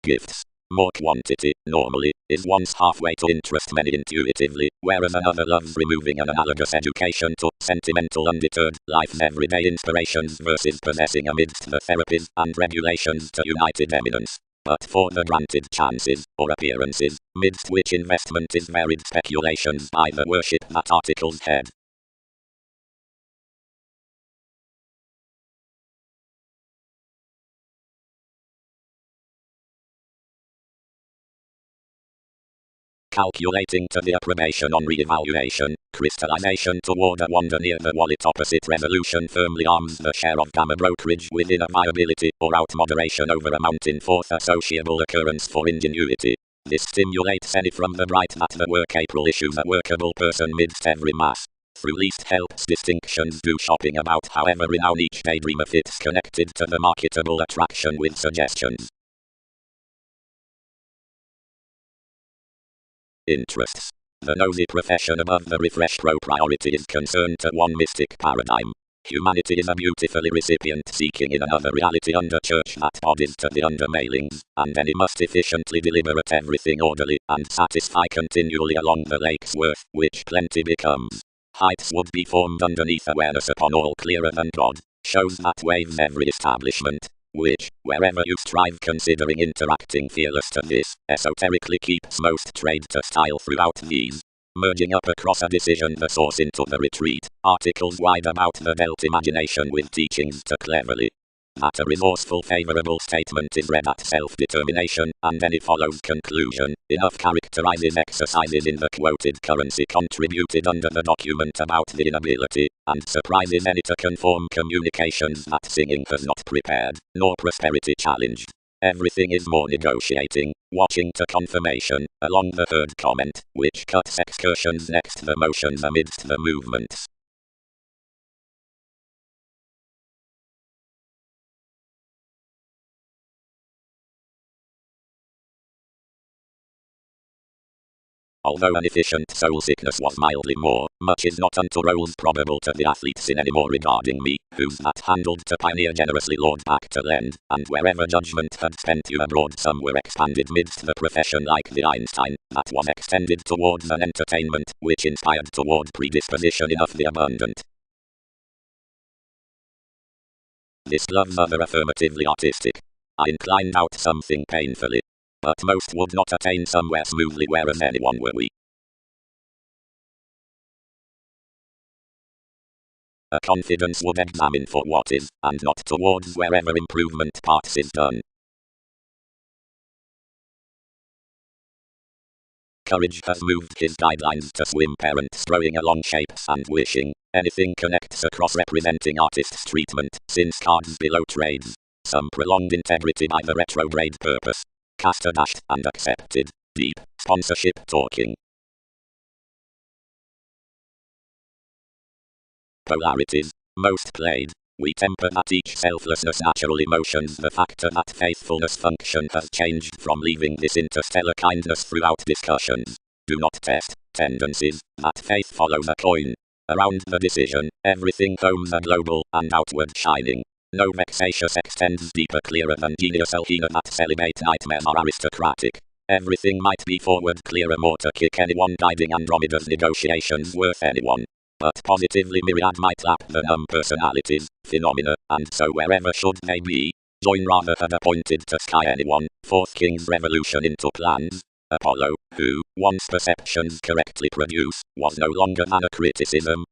Gifts. More quantity, normally, is one's halfway to interest many intuitively, whereas another loves removing an analogous education to sentimental undeterred, life's everyday inspirations versus possessing amidst the therapies and regulations to united eminence. But for the granted chances, or appearances, midst which investment is varied speculations by the worship that article's head. Calculating to the approbation on re-evaluation, crystallization toward a wonder near the wallet opposite resolution firmly arms the share of gamma brokerage within a viability or out moderation over a mountain fourth associable occurrence for ingenuity. This stimulates any from the bright that the work April issues a workable person midst every mass. Through least helps distinctions do shopping about however renown each daydreamer fits connected to the marketable attraction with suggestions. Interests. The nosy profession above the refresh pro priority is concerned to one mystic paradigm. Humanity is a beautifully recipient seeking in another reality under church that bodies to the under mailings, and any must efficiently deliver at everything orderly, and satisfy continually along the lake's worth, which plenty becomes. Heights would be formed underneath awareness upon all clearer than God, shows that waves every establishment, which, wherever you strive considering interacting fearless to this, esoterically keeps most trade to style throughout these. Merging up across a decision the source into the retreat, articles wide about the dealt imagination with teachings to cleverly that a resourceful favorable statement is read at self-determination, and any follows conclusion. Enough characterizes exercises in the quoted currency contributed under the document about the inability, and surprises any to conform communications that singing has not prepared, nor prosperity challenged. Everything is more negotiating, watching to confirmation, along the third comment, which cuts excursions next the motions amidst the movements. Although an efficient soul sickness was mildly more, much is not unto roles probable to the athletes in any more regarding me, who's that handled to pioneer generously Lord back to lend, and wherever judgment had spent you abroad some were expanded midst the profession like the Einstein, that was extended towards an entertainment, which inspired toward predisposition enough the abundant. This love's other affirmatively artistic. I inclined out something painfully. But most would not attain somewhere smoothly whereas anyone were we. A confidence would examine for what is, and not towards wherever improvement parts is done. Courage has moved his guidelines to swim parents throwing along shapes and wishing. Anything connects across representing artists' treatment, since cards below trades. Some prolonged integrity by the retrograde purpose. Cast dashed and accepted. Deep sponsorship talking. Polarities. Most played. We temper at each selflessness natural emotions the factor that faithfulness function has changed from leaving this interstellar kindness throughout discussions. Do not test tendencies, that faith follows a coin. Around the decision, everything homes a global and outward shining. No vexatious extends deeper clearer than genius alhena that celibate nightmares are aristocratic. Everything might be forward clearer more to kick anyone guiding Andromeda's negotiations worth anyone. But positively myriad might lap the numb personalities, phenomena, and so wherever should they be, join rather had appointed to sky anyone, fourth king's revolution into plans. Apollo, who, once perceptions correctly produce, was no longer than a criticism.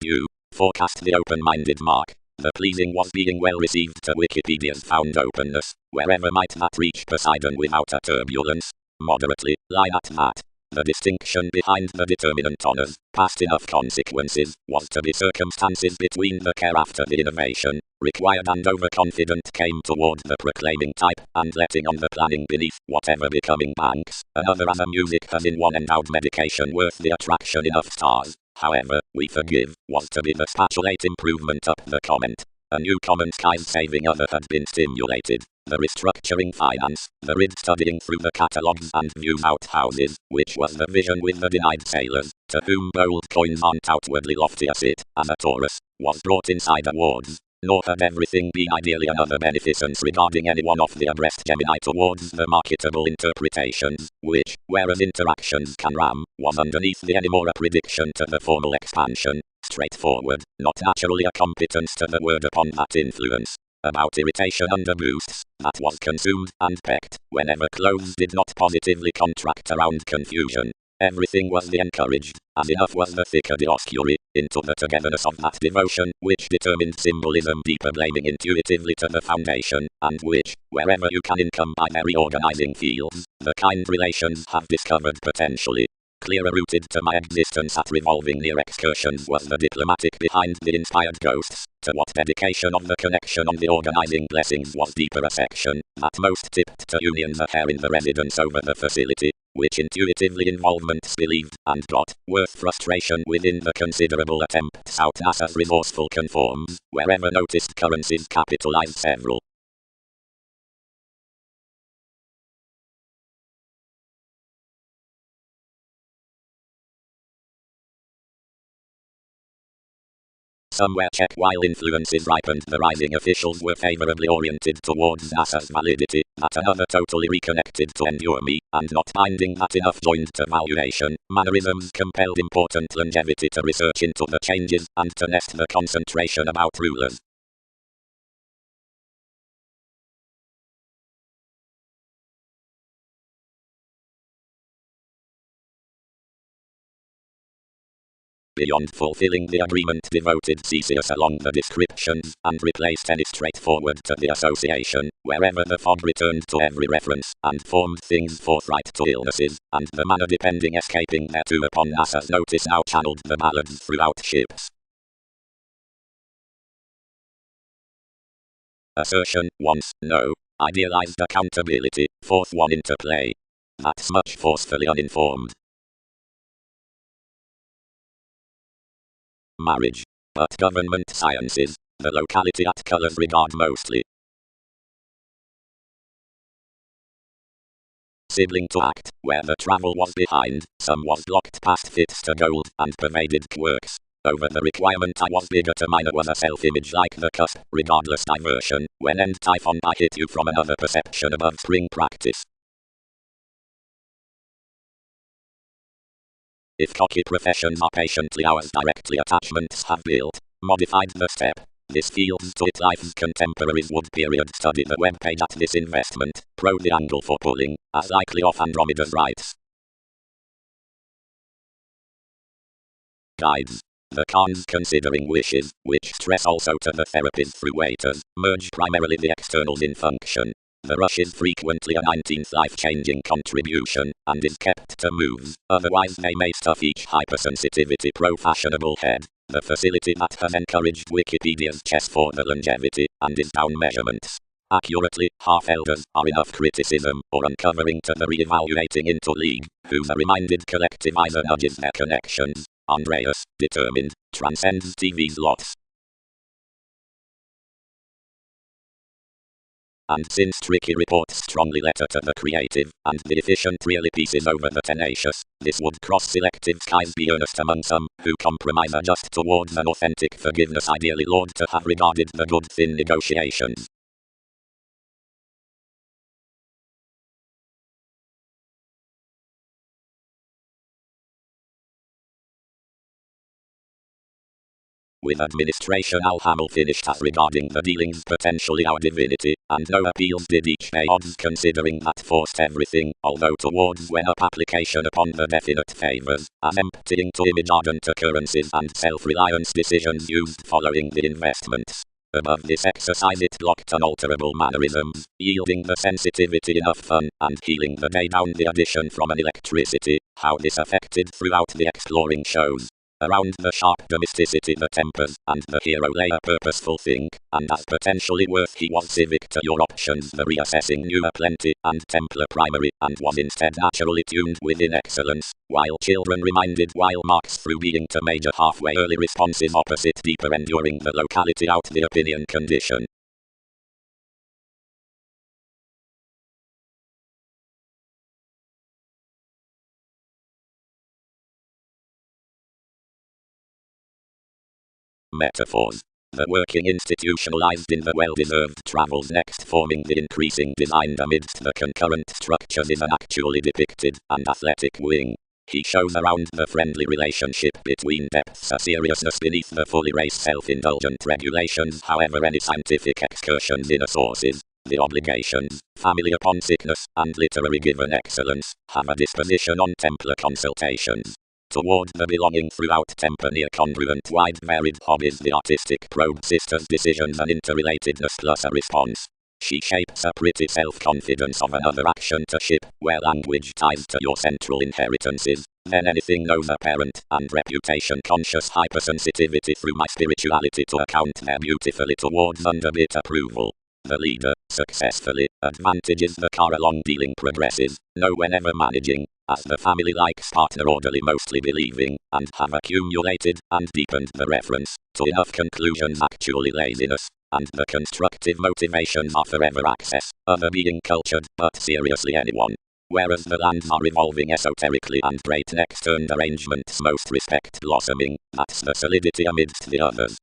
You forecast the open-minded mark. The pleasing was being well received to Wikipedia's found openness, wherever might that reach Poseidon without a turbulence. Moderately, lie at that. The distinction behind the determinant honors, past enough consequences, was to be circumstances between the care after the innovation, required and overconfident came toward the proclaiming type, and letting on the planning beneath, whatever becoming banks, another as a music has in one endowed medication worth the attraction enough stars. However, we forgive, was to be the spatulate improvement up the comment. A new common skies saving other had been stimulated. The restructuring finance, the rid studying through the catalogues and views out houses, which was the vision with the denied sailors, to whom bold coins aren't outwardly lofty as it, as a Taurus, was brought inside awards. Nor had everything been ideally another beneficence regarding any one of the abreast Gemini towards the marketable interpretations, which, whereas interactions can ram, was underneath the any more a prediction to the formal expansion, straightforward, not naturally a competence to the word upon that influence. About irritation under boosts, that was consumed and pecked, whenever clothes did not positively contract around confusion. Everything was the encouraged, as enough was the thicker dioscuri, into the togetherness of that devotion, which determined symbolism deeper blaming intuitively to the foundation, and which, wherever you can income by their reorganizing fields, the kind relations have discovered potentially. Clearer rooted to my existence at revolving near excursions was the diplomatic behind the inspired ghosts, to what dedication of the connection on the organizing blessings was deeper a section, that most tipped to unions a hair in the residence over the facility, which intuitively involvements believed, and got, worth frustration within the considerable attempts out as resourceful conforms, wherever noticed currencies capitalized several. Somewhere check while influences ripened the rising officials were favorably oriented towards NASA's validity, that another totally reconnected to endure me, and not finding that enough joined to valuation, mannerisms compelled important longevity to research into the changes, and to nest the concentration about rulers. Beyond fulfilling the agreement, devoted Theseus along the descriptions, and replaced any straightforward to the association, wherever the fog returned to every reference, and formed things forthright to illnesses, and the manner depending escaping thereto upon NASA's notice now channeled the ballads throughout ships. Assertion, once, no. Idealized accountability, fourth one interplay. That's much forcefully uninformed. Marriage. But government sciences, the locality at colors regard mostly. Sibling to act, where the travel was behind, some was blocked past fits to gold, and pervaded quirks. Over the requirement I was bigger to minor was a self-image like the cusp, regardless diversion, when end typhon I hit you from another perception above spring practice. If cocky professions are patiently ours, directly attachments have built, modified the step. This fields to it life's contemporaries would period study the WEBPAGE at this investment, pro the angle for pulling, as likely off Andromeda's rights. Guides. The cons considering wishes, which stress also to the therapies through waiters, merge primarily the externals in function. The rush is frequently a 19th life-changing contribution, and is kept to moves, otherwise they may stuff each hypersensitivity pro-fashionable head. The facility that has encouraged Wikipedia's chess for the longevity, and is down measurements. Accurately, half-elders are enough criticism, or uncovering to the re-evaluating into league, whose a reminded collectivizer nudges their connections. Andreas, determined, transcends TV's lots. And since tricky reports strongly letter to the creative, and the efficient really pieces over the tenacious, this would cross selective skies be earnest among some, who compromise just towards an authentic forgiveness ideally laud to have regarded the good thin negotiations. With administration Alhamel finished as regarding the dealings potentially our divinity, and no appeals did each pay odds considering that forced everything, although towards when up application upon the definite favors, as emptying to image ardent occurrences and self-reliance decisions used following the investments. Above this exercise it blocked unalterable mannerisms, yielding the sensitivity enough fun, and healing the day down the addition from an electricity, how this affected throughout the exploring shows. Around the sharp domesticity the tempers, and the hero lay a purposeful think, and as potentially worth he was civic to your options the reassessing knew a plenty, and Templar primary, and was instead naturally tuned within excellence, while children reminded while marks through being to major halfway early responses opposite deeper enduring the locality out the opinion condition. Metaphors. The working institutionalized in the well-deserved travels next forming the increasing design amidst the concurrent structures is an actually depicted and athletic wing. He shows around the friendly relationship between depths a seriousness beneath the fully race self-indulgent regulations however any scientific excursions in a sources. The obligations, family upon sickness, and literary given excellence, have a disposition on Templar consultations. Toward the belonging throughout temper near congruent wide varied hobbies the artistic probe sister's decisions and interrelatedness plus a response. She shapes a pretty self-confidence of another action to ship, where language ties to your central inheritances, then anything knows a parent, and reputation-conscious hypersensitivity through my spirituality to account there beautifully towards underbit approval. The leader, successfully, advantages the car along dealing progresses, no whenever managing, as the family likes partner orderly mostly believing, and have accumulated, and deepened the reference, to enough conclusions actually laziness, and the constructive motivations are forever access, other being cultured, but seriously anyone. Whereas the lands are revolving esoterically and great next turned arrangements most respect blossoming, that's the solidity amidst the others.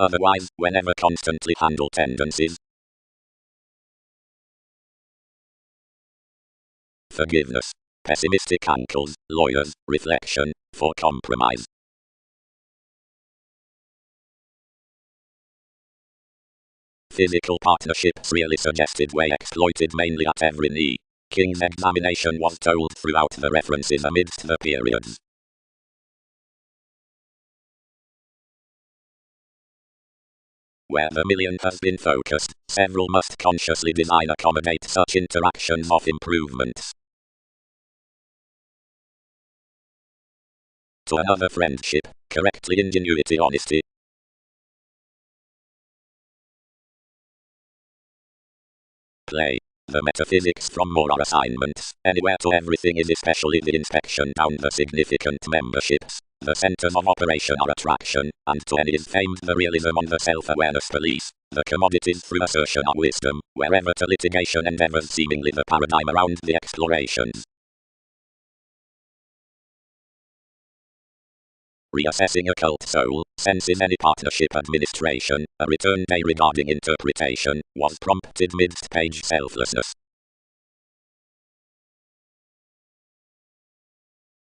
Otherwise, whenever constantly handle tendencies. Forgiveness. Pessimistic ankles, lawyers, reflection, for compromise. Physical partnerships really suggested way exploited mainly at every knee. King's examination was told throughout the references amidst the periods. Where the million has been focused, several must consciously design accommodate such interactions of improvements. To another friendship, correctly ingenuity honesty. Play. The metaphysics from more are assignments. Anywhere to everything is especially the inspection down the significant memberships. The centers of operation are attraction, and to any is famed the realism on the self-awareness police. The commodities through assertion are wisdom, wherever to litigation endeavors seemingly the paradigm around the explorations. Reassessing occult soul, senses any partnership administration, a return day regarding interpretation, was prompted midst page selflessness.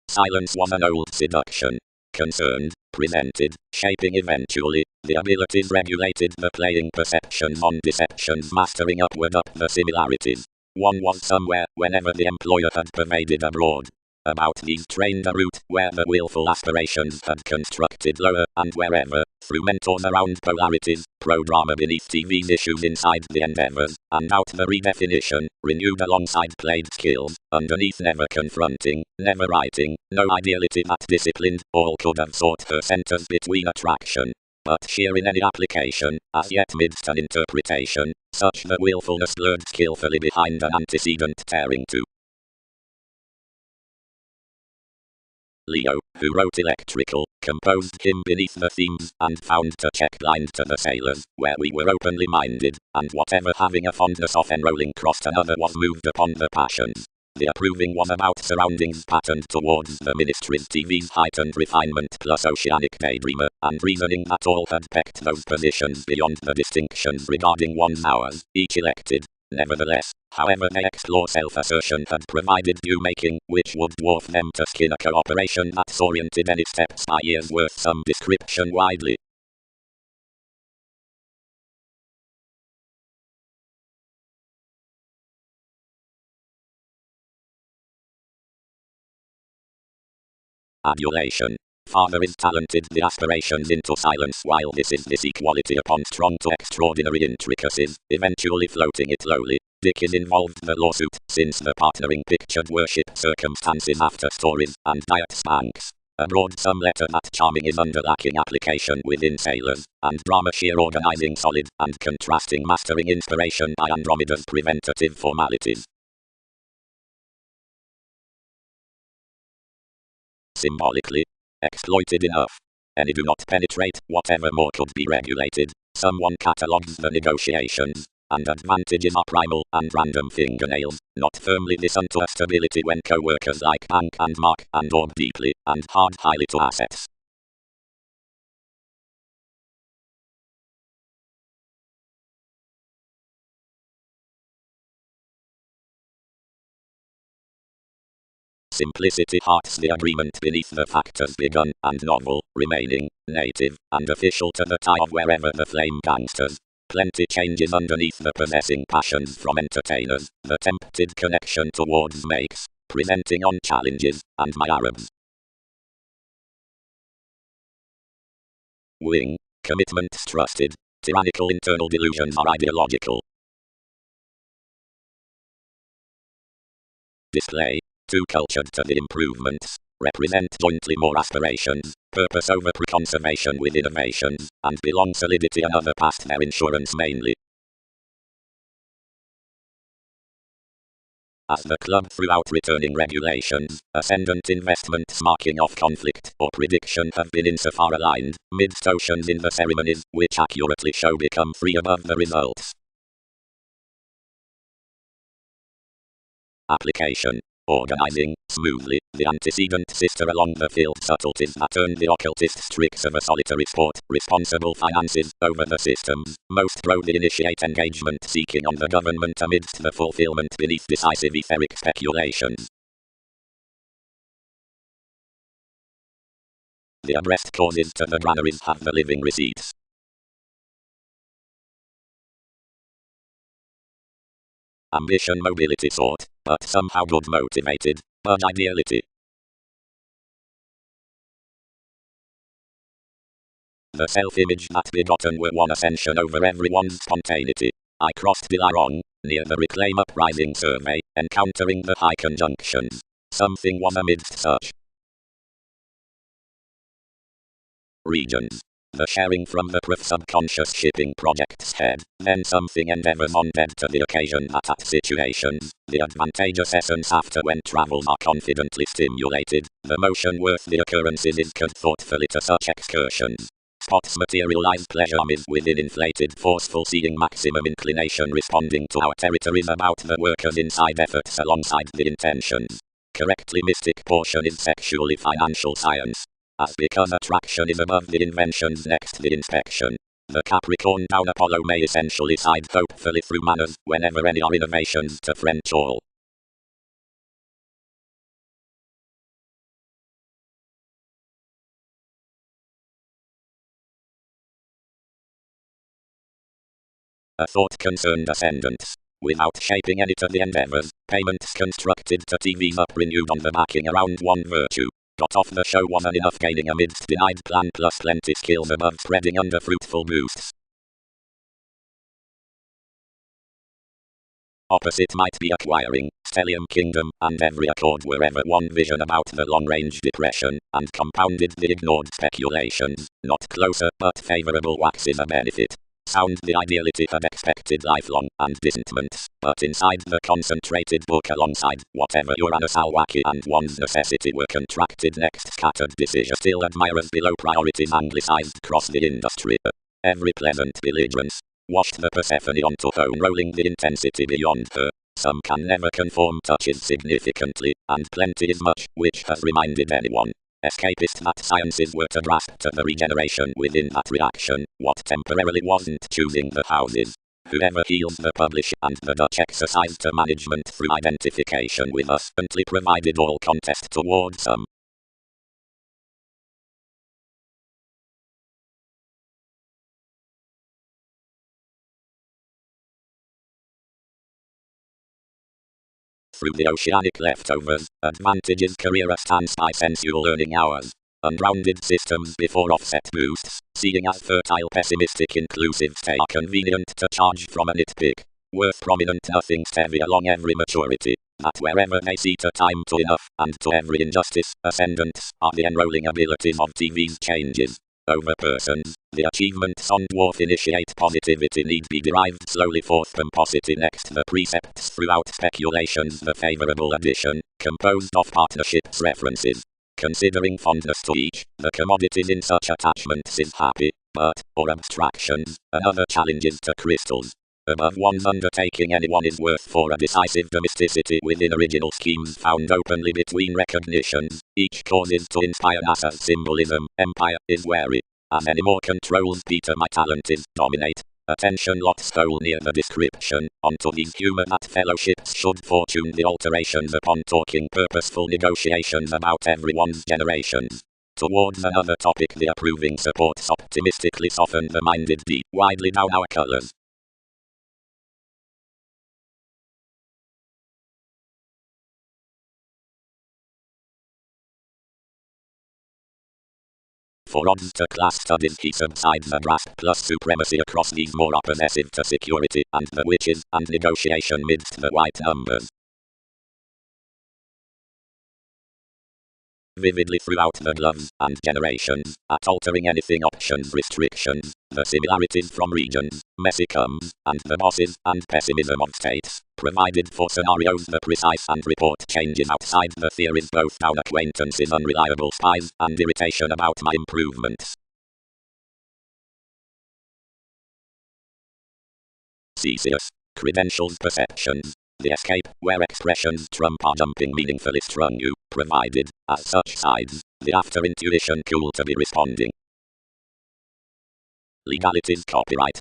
Silence was an old seduction. Concerned, presented, shaping eventually, the abilities regulated the playing perceptions on deceptions mastering upward up the similarities. One was somewhere, whenever the employer had pervaded abroad. About these trained a route where the willful aspirations had constructed lower, and wherever, through mentors around polarities, pro-drama beneath TV's issues inside the endeavors, and out the redefinition, renewed alongside played skills, underneath never confronting, never writing, no ideality that disciplined, all could have sought her centers between attraction. But sheer in any application, as yet midst an interpretation, such the willfulness blurred skillfully behind an antecedent tearing to. Leo, who wrote Electrical, composed him beneath the themes, and found to check blind to the sailors, where we were openly minded, and whatever having a fondness of enrolling crossed another was moved upon the passions. The approving was about surroundings patterned towards the ministry's TV's heightened refinement plus oceanic daydreamer, and reasoning that all had pecked those positions beyond the distinctions regarding one's hours, each elected. Nevertheless, however they explore self-assertion had provided due-making, which would dwarf them to skin a cooperation that's oriented any steps by years worth some description widely. Adulation. Father is talented the aspirations into silence while this equality upon strong to extraordinary intricacies, eventually floating it lowly. Dick is involved the lawsuit, since the partnering pictured worship circumstances after stories, and diet spanks. Abroad some letter that charming is under lacking application within sailors, and drama sheer organizing solid, and contrasting mastering inspiration by Andromeda's preventative formalities. Symbolically. Exploited enough. Any do not penetrate, whatever more could be regulated. Someone catalogues the negotiations, and advantages are primal and random fingernails, not firmly listen to a stability when co-workers like Bank and Mark and orb deeply, and hard highly to assets. Simplicity hearts the agreement beneath the factors begun, and novel, remaining, native, and official to the tie of wherever the flame gangsters. Plenty changes underneath the possessing passions from entertainers, the tempted connection towards makes, presenting on challenges, and my Arabs. Wing, commitments trusted, tyrannical internal delusions are ideological. Display, too cultured to the improvements, represent jointly more aspirations, purpose over preconservation with innovations, and belong solidity and other past their insurance mainly. As the club throughout returning regulations, ascendant investments marking off conflict or prediction have been insofar aligned, midst oceans in the ceremonies, which accurately show become free above the results. Application. Organizing, smoothly, the antecedent sister along the field subtleties that earned the occultist's tricks of a solitary sport, responsible finances, over the systems, most broadly initiate engagement seeking on the government amidst the fulfillment beneath decisive etheric speculations. The abreast causes to the granaries have the living receipts. ambition mobility sort, but somehow good motivated, but ideality. The self-image that begotten were one ascension over everyone's spontaneity. I crossed the Laron, near the Reclaim Uprising survey, encountering the high conjunctions. Something was amidst such regions. The sharing from the proof subconscious shipping project's head, then something endeavors on dead to the occasion that at situations, the advantageous essence after when travels are confidently stimulated, the motion worth the occurrences is cut thoughtfully to such excursions. Spots materialize pleasure is within inflated forceful seeing maximum inclination responding to our territories about the workers inside efforts alongside the intentions. Correctly mystic portion is sexually financial science. As because attraction is above the inventions next the inspection. The Capricorn down Apollo may essentially side hopefully through manners whenever any are innovations to French all. A thought concerned ascendants. Without shaping any to the endeavors, payments constructed to TVs up renewed on the backing around one virtue. Got off the show wasn't enough gaining amidst denied plan plus plenty skills above spreading under fruitful boosts. Opposite might be acquiring, stellium kingdom, and every accord wherever one vision about the long-range depression, and compounded the ignored speculations, not closer but favorable waxes a benefit. Sound the ideality had expected lifelong and disentments, but inside the concentrated book alongside whatever Uranus Alwaki and one's necessity were contracted next scattered decision still admirers below priorities anglicized across the industry. Every pleasant belligerence washed the Persephone onto home rolling the intensity beyond her. Some can never conform touches significantly, and plenty is much, which has reminded anyone. Escapist that sciences were to grasp to the regeneration within that reaction, what temporarily wasn't choosing the houses. Whoever heals the publisher and the Dutch exercise to management through identification with us, simply provided all contest towards some. Through the oceanic leftovers, advantages career stands by sensual earning hours. Unrounded systems before offset boosts, seeing as fertile pessimistic inclusive stay are convenient to charge from a nitpick. Worth prominent nothing heavy along every maturity, that wherever they see to time to enough, and to every injustice, ascendants, are the enrolling abilities of TV's changes. Over persons, the achievements on dwarf initiate positivity need be derived slowly forth pomposity next the precepts throughout speculations the favorable addition, composed of partnerships references. Considering fondness to each, the commodities in such attachments is happy, but, or abstractions, another challenges to crystals. Above one's undertaking anyone is worth for a decisive domesticity within original schemes found openly between recognitions, each causes to inspire us as symbolism, empire is wary. As any more controls Peter my talent is, dominate. Attention lot stole near the description, onto these human at fellowships should fortune the alterations upon talking purposeful negotiations about everyone's generations. Towards another topic the approving supports optimistically soften the minded deep widely down our colors. For odds to class studies he subsides a grasp plus supremacy across these more are possessive to security and the witches and negotiation midst the white numbers. Vividly throughout the gloves and generations, at altering anything options restrictions, the similarities from regions, messy comes, and the bosses and pessimism of states, provided for scenarios the precise and report changes outside the theories both down acquaintances unreliable spies and irritation about my improvements. Theseus, credentials perceptions. The escape, where expressions trump are jumping meaningfully strung you, provided, as such sides, the after intuition cool to be responding. Legalities copyright,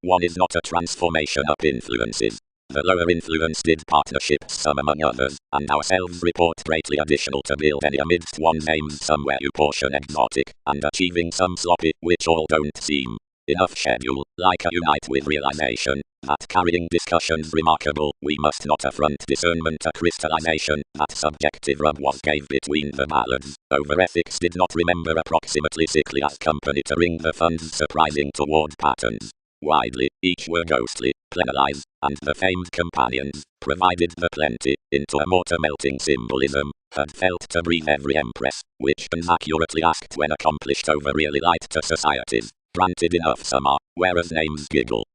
one is not a transformation up influences. The lower influence did partnerships some among others, and ourselves report greatly additional to build any amidst one's aims somewhere you portion exotic, and achieving some sloppy, which all don't seem. Enough schedule, like a unite with realization, that carrying discussions remarkable, we must not affront discernment a crystallization, that subjective rub was gave between the ballads, over ethics did not remember approximately sickly as company to ring the funds surprising toward patterns. Widely, each were ghostly, plenarize, and the famed companions, provided the plenty, into a mortar melting symbolism, had felt to breathe every empress, which can accurately asked when accomplished over really light to societies. Granted enough some are, whereas names giggle.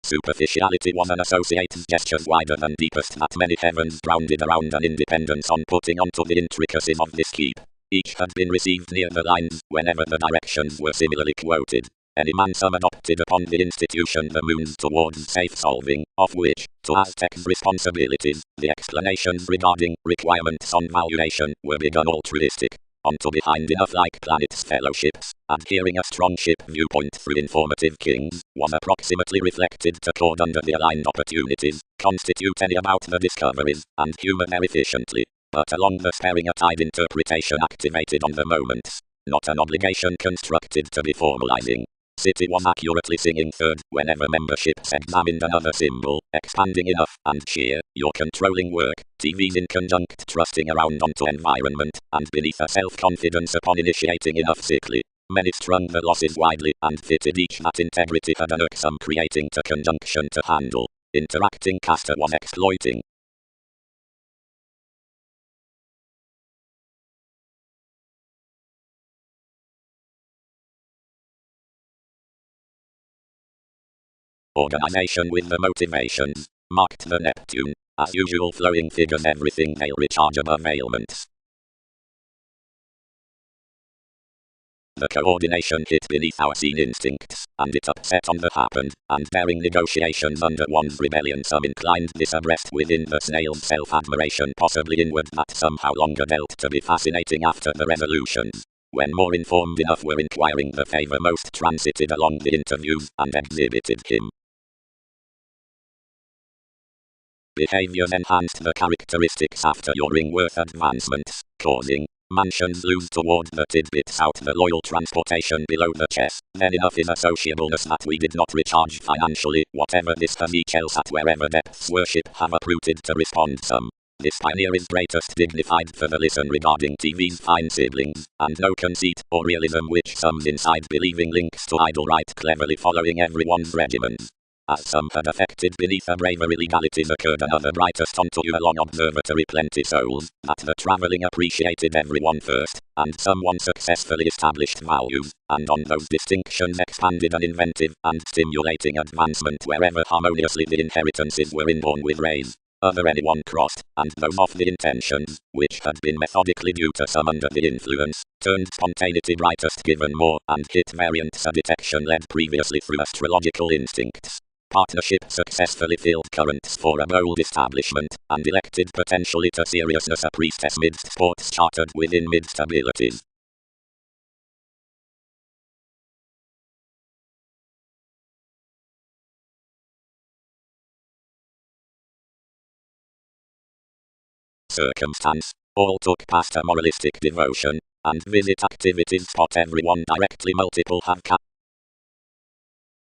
Superficiality was an associate's gestures wider than deepest that many heavens rounded around an independence on putting onto the intricacies of this keep. Each had been received near the lines whenever the directions were similarly quoted. Any man some adopted upon the institution the moons towards safe solving, of which, to Aztec's responsibilities, the explanations regarding requirements on valuation were begun altruistic. Onto behind enough like planets fellowships, adhering a strong ship viewpoint through informative kings, was approximately reflected to chord under the aligned opportunities, constitute any about the discoveries, and humor them efficiently. But along the sparing a tide interpretation activated on the moments, not an obligation constructed to be formalizing. City was accurately singing third whenever memberships examined another symbol, expanding enough and sheer, your controlling work, TVs in conjunct trusting around onto environment, and beneath a self-confidence upon initiating enough sickly. Many strung the losses widely and fitted each that integrity had an irksome creating to conjunction to handle. Interacting caster was exploiting. Organization with the motivations, marked the Neptune, as usual flowing figures everything they'll recharge above ailments. The coordination hit beneath our seen instincts, and it upset on the happened, and bearing negotiations under one's rebellion some inclined this abreast within the snail's self-admiration possibly inward that somehow longer dealt to be fascinating after the resolutions. When more informed enough were inquiring the favor most transited along the interviews and exhibited him. Behaviors enhanced the characteristics after your ring-worth advancements, causing mansions lose toward the tidbits out the loyal transportation below the chest. Then enough is associableness that we did not recharge financially, whatever this has each else at wherever depths worship have uprooted to respond some. This pioneer is greatest dignified for the listen regarding TV's fine siblings, and no conceit or realism which sums inside believing links to idle right cleverly following everyone's regimens. As some had affected beneath a bravery legalities occurred another brightest onto you along observatory plenty souls, that the travelling appreciated everyone first, and someone successfully established values, and on those distinctions expanded an inventive and stimulating advancement wherever harmoniously the inheritances were inborn with rays. Other anyone crossed, and those off the intentions, which had been methodically due to some under the influence, turned spontaneity brightest given more, and hit variants a detection led previously through astrological instincts. Partnership successfully filled currents for a bold establishment, and elected potentially to seriousness a priestess midst sports chartered within mid-stabilities. Circumstance, all took past a moralistic devotion, and visit activities spot everyone directly multiple have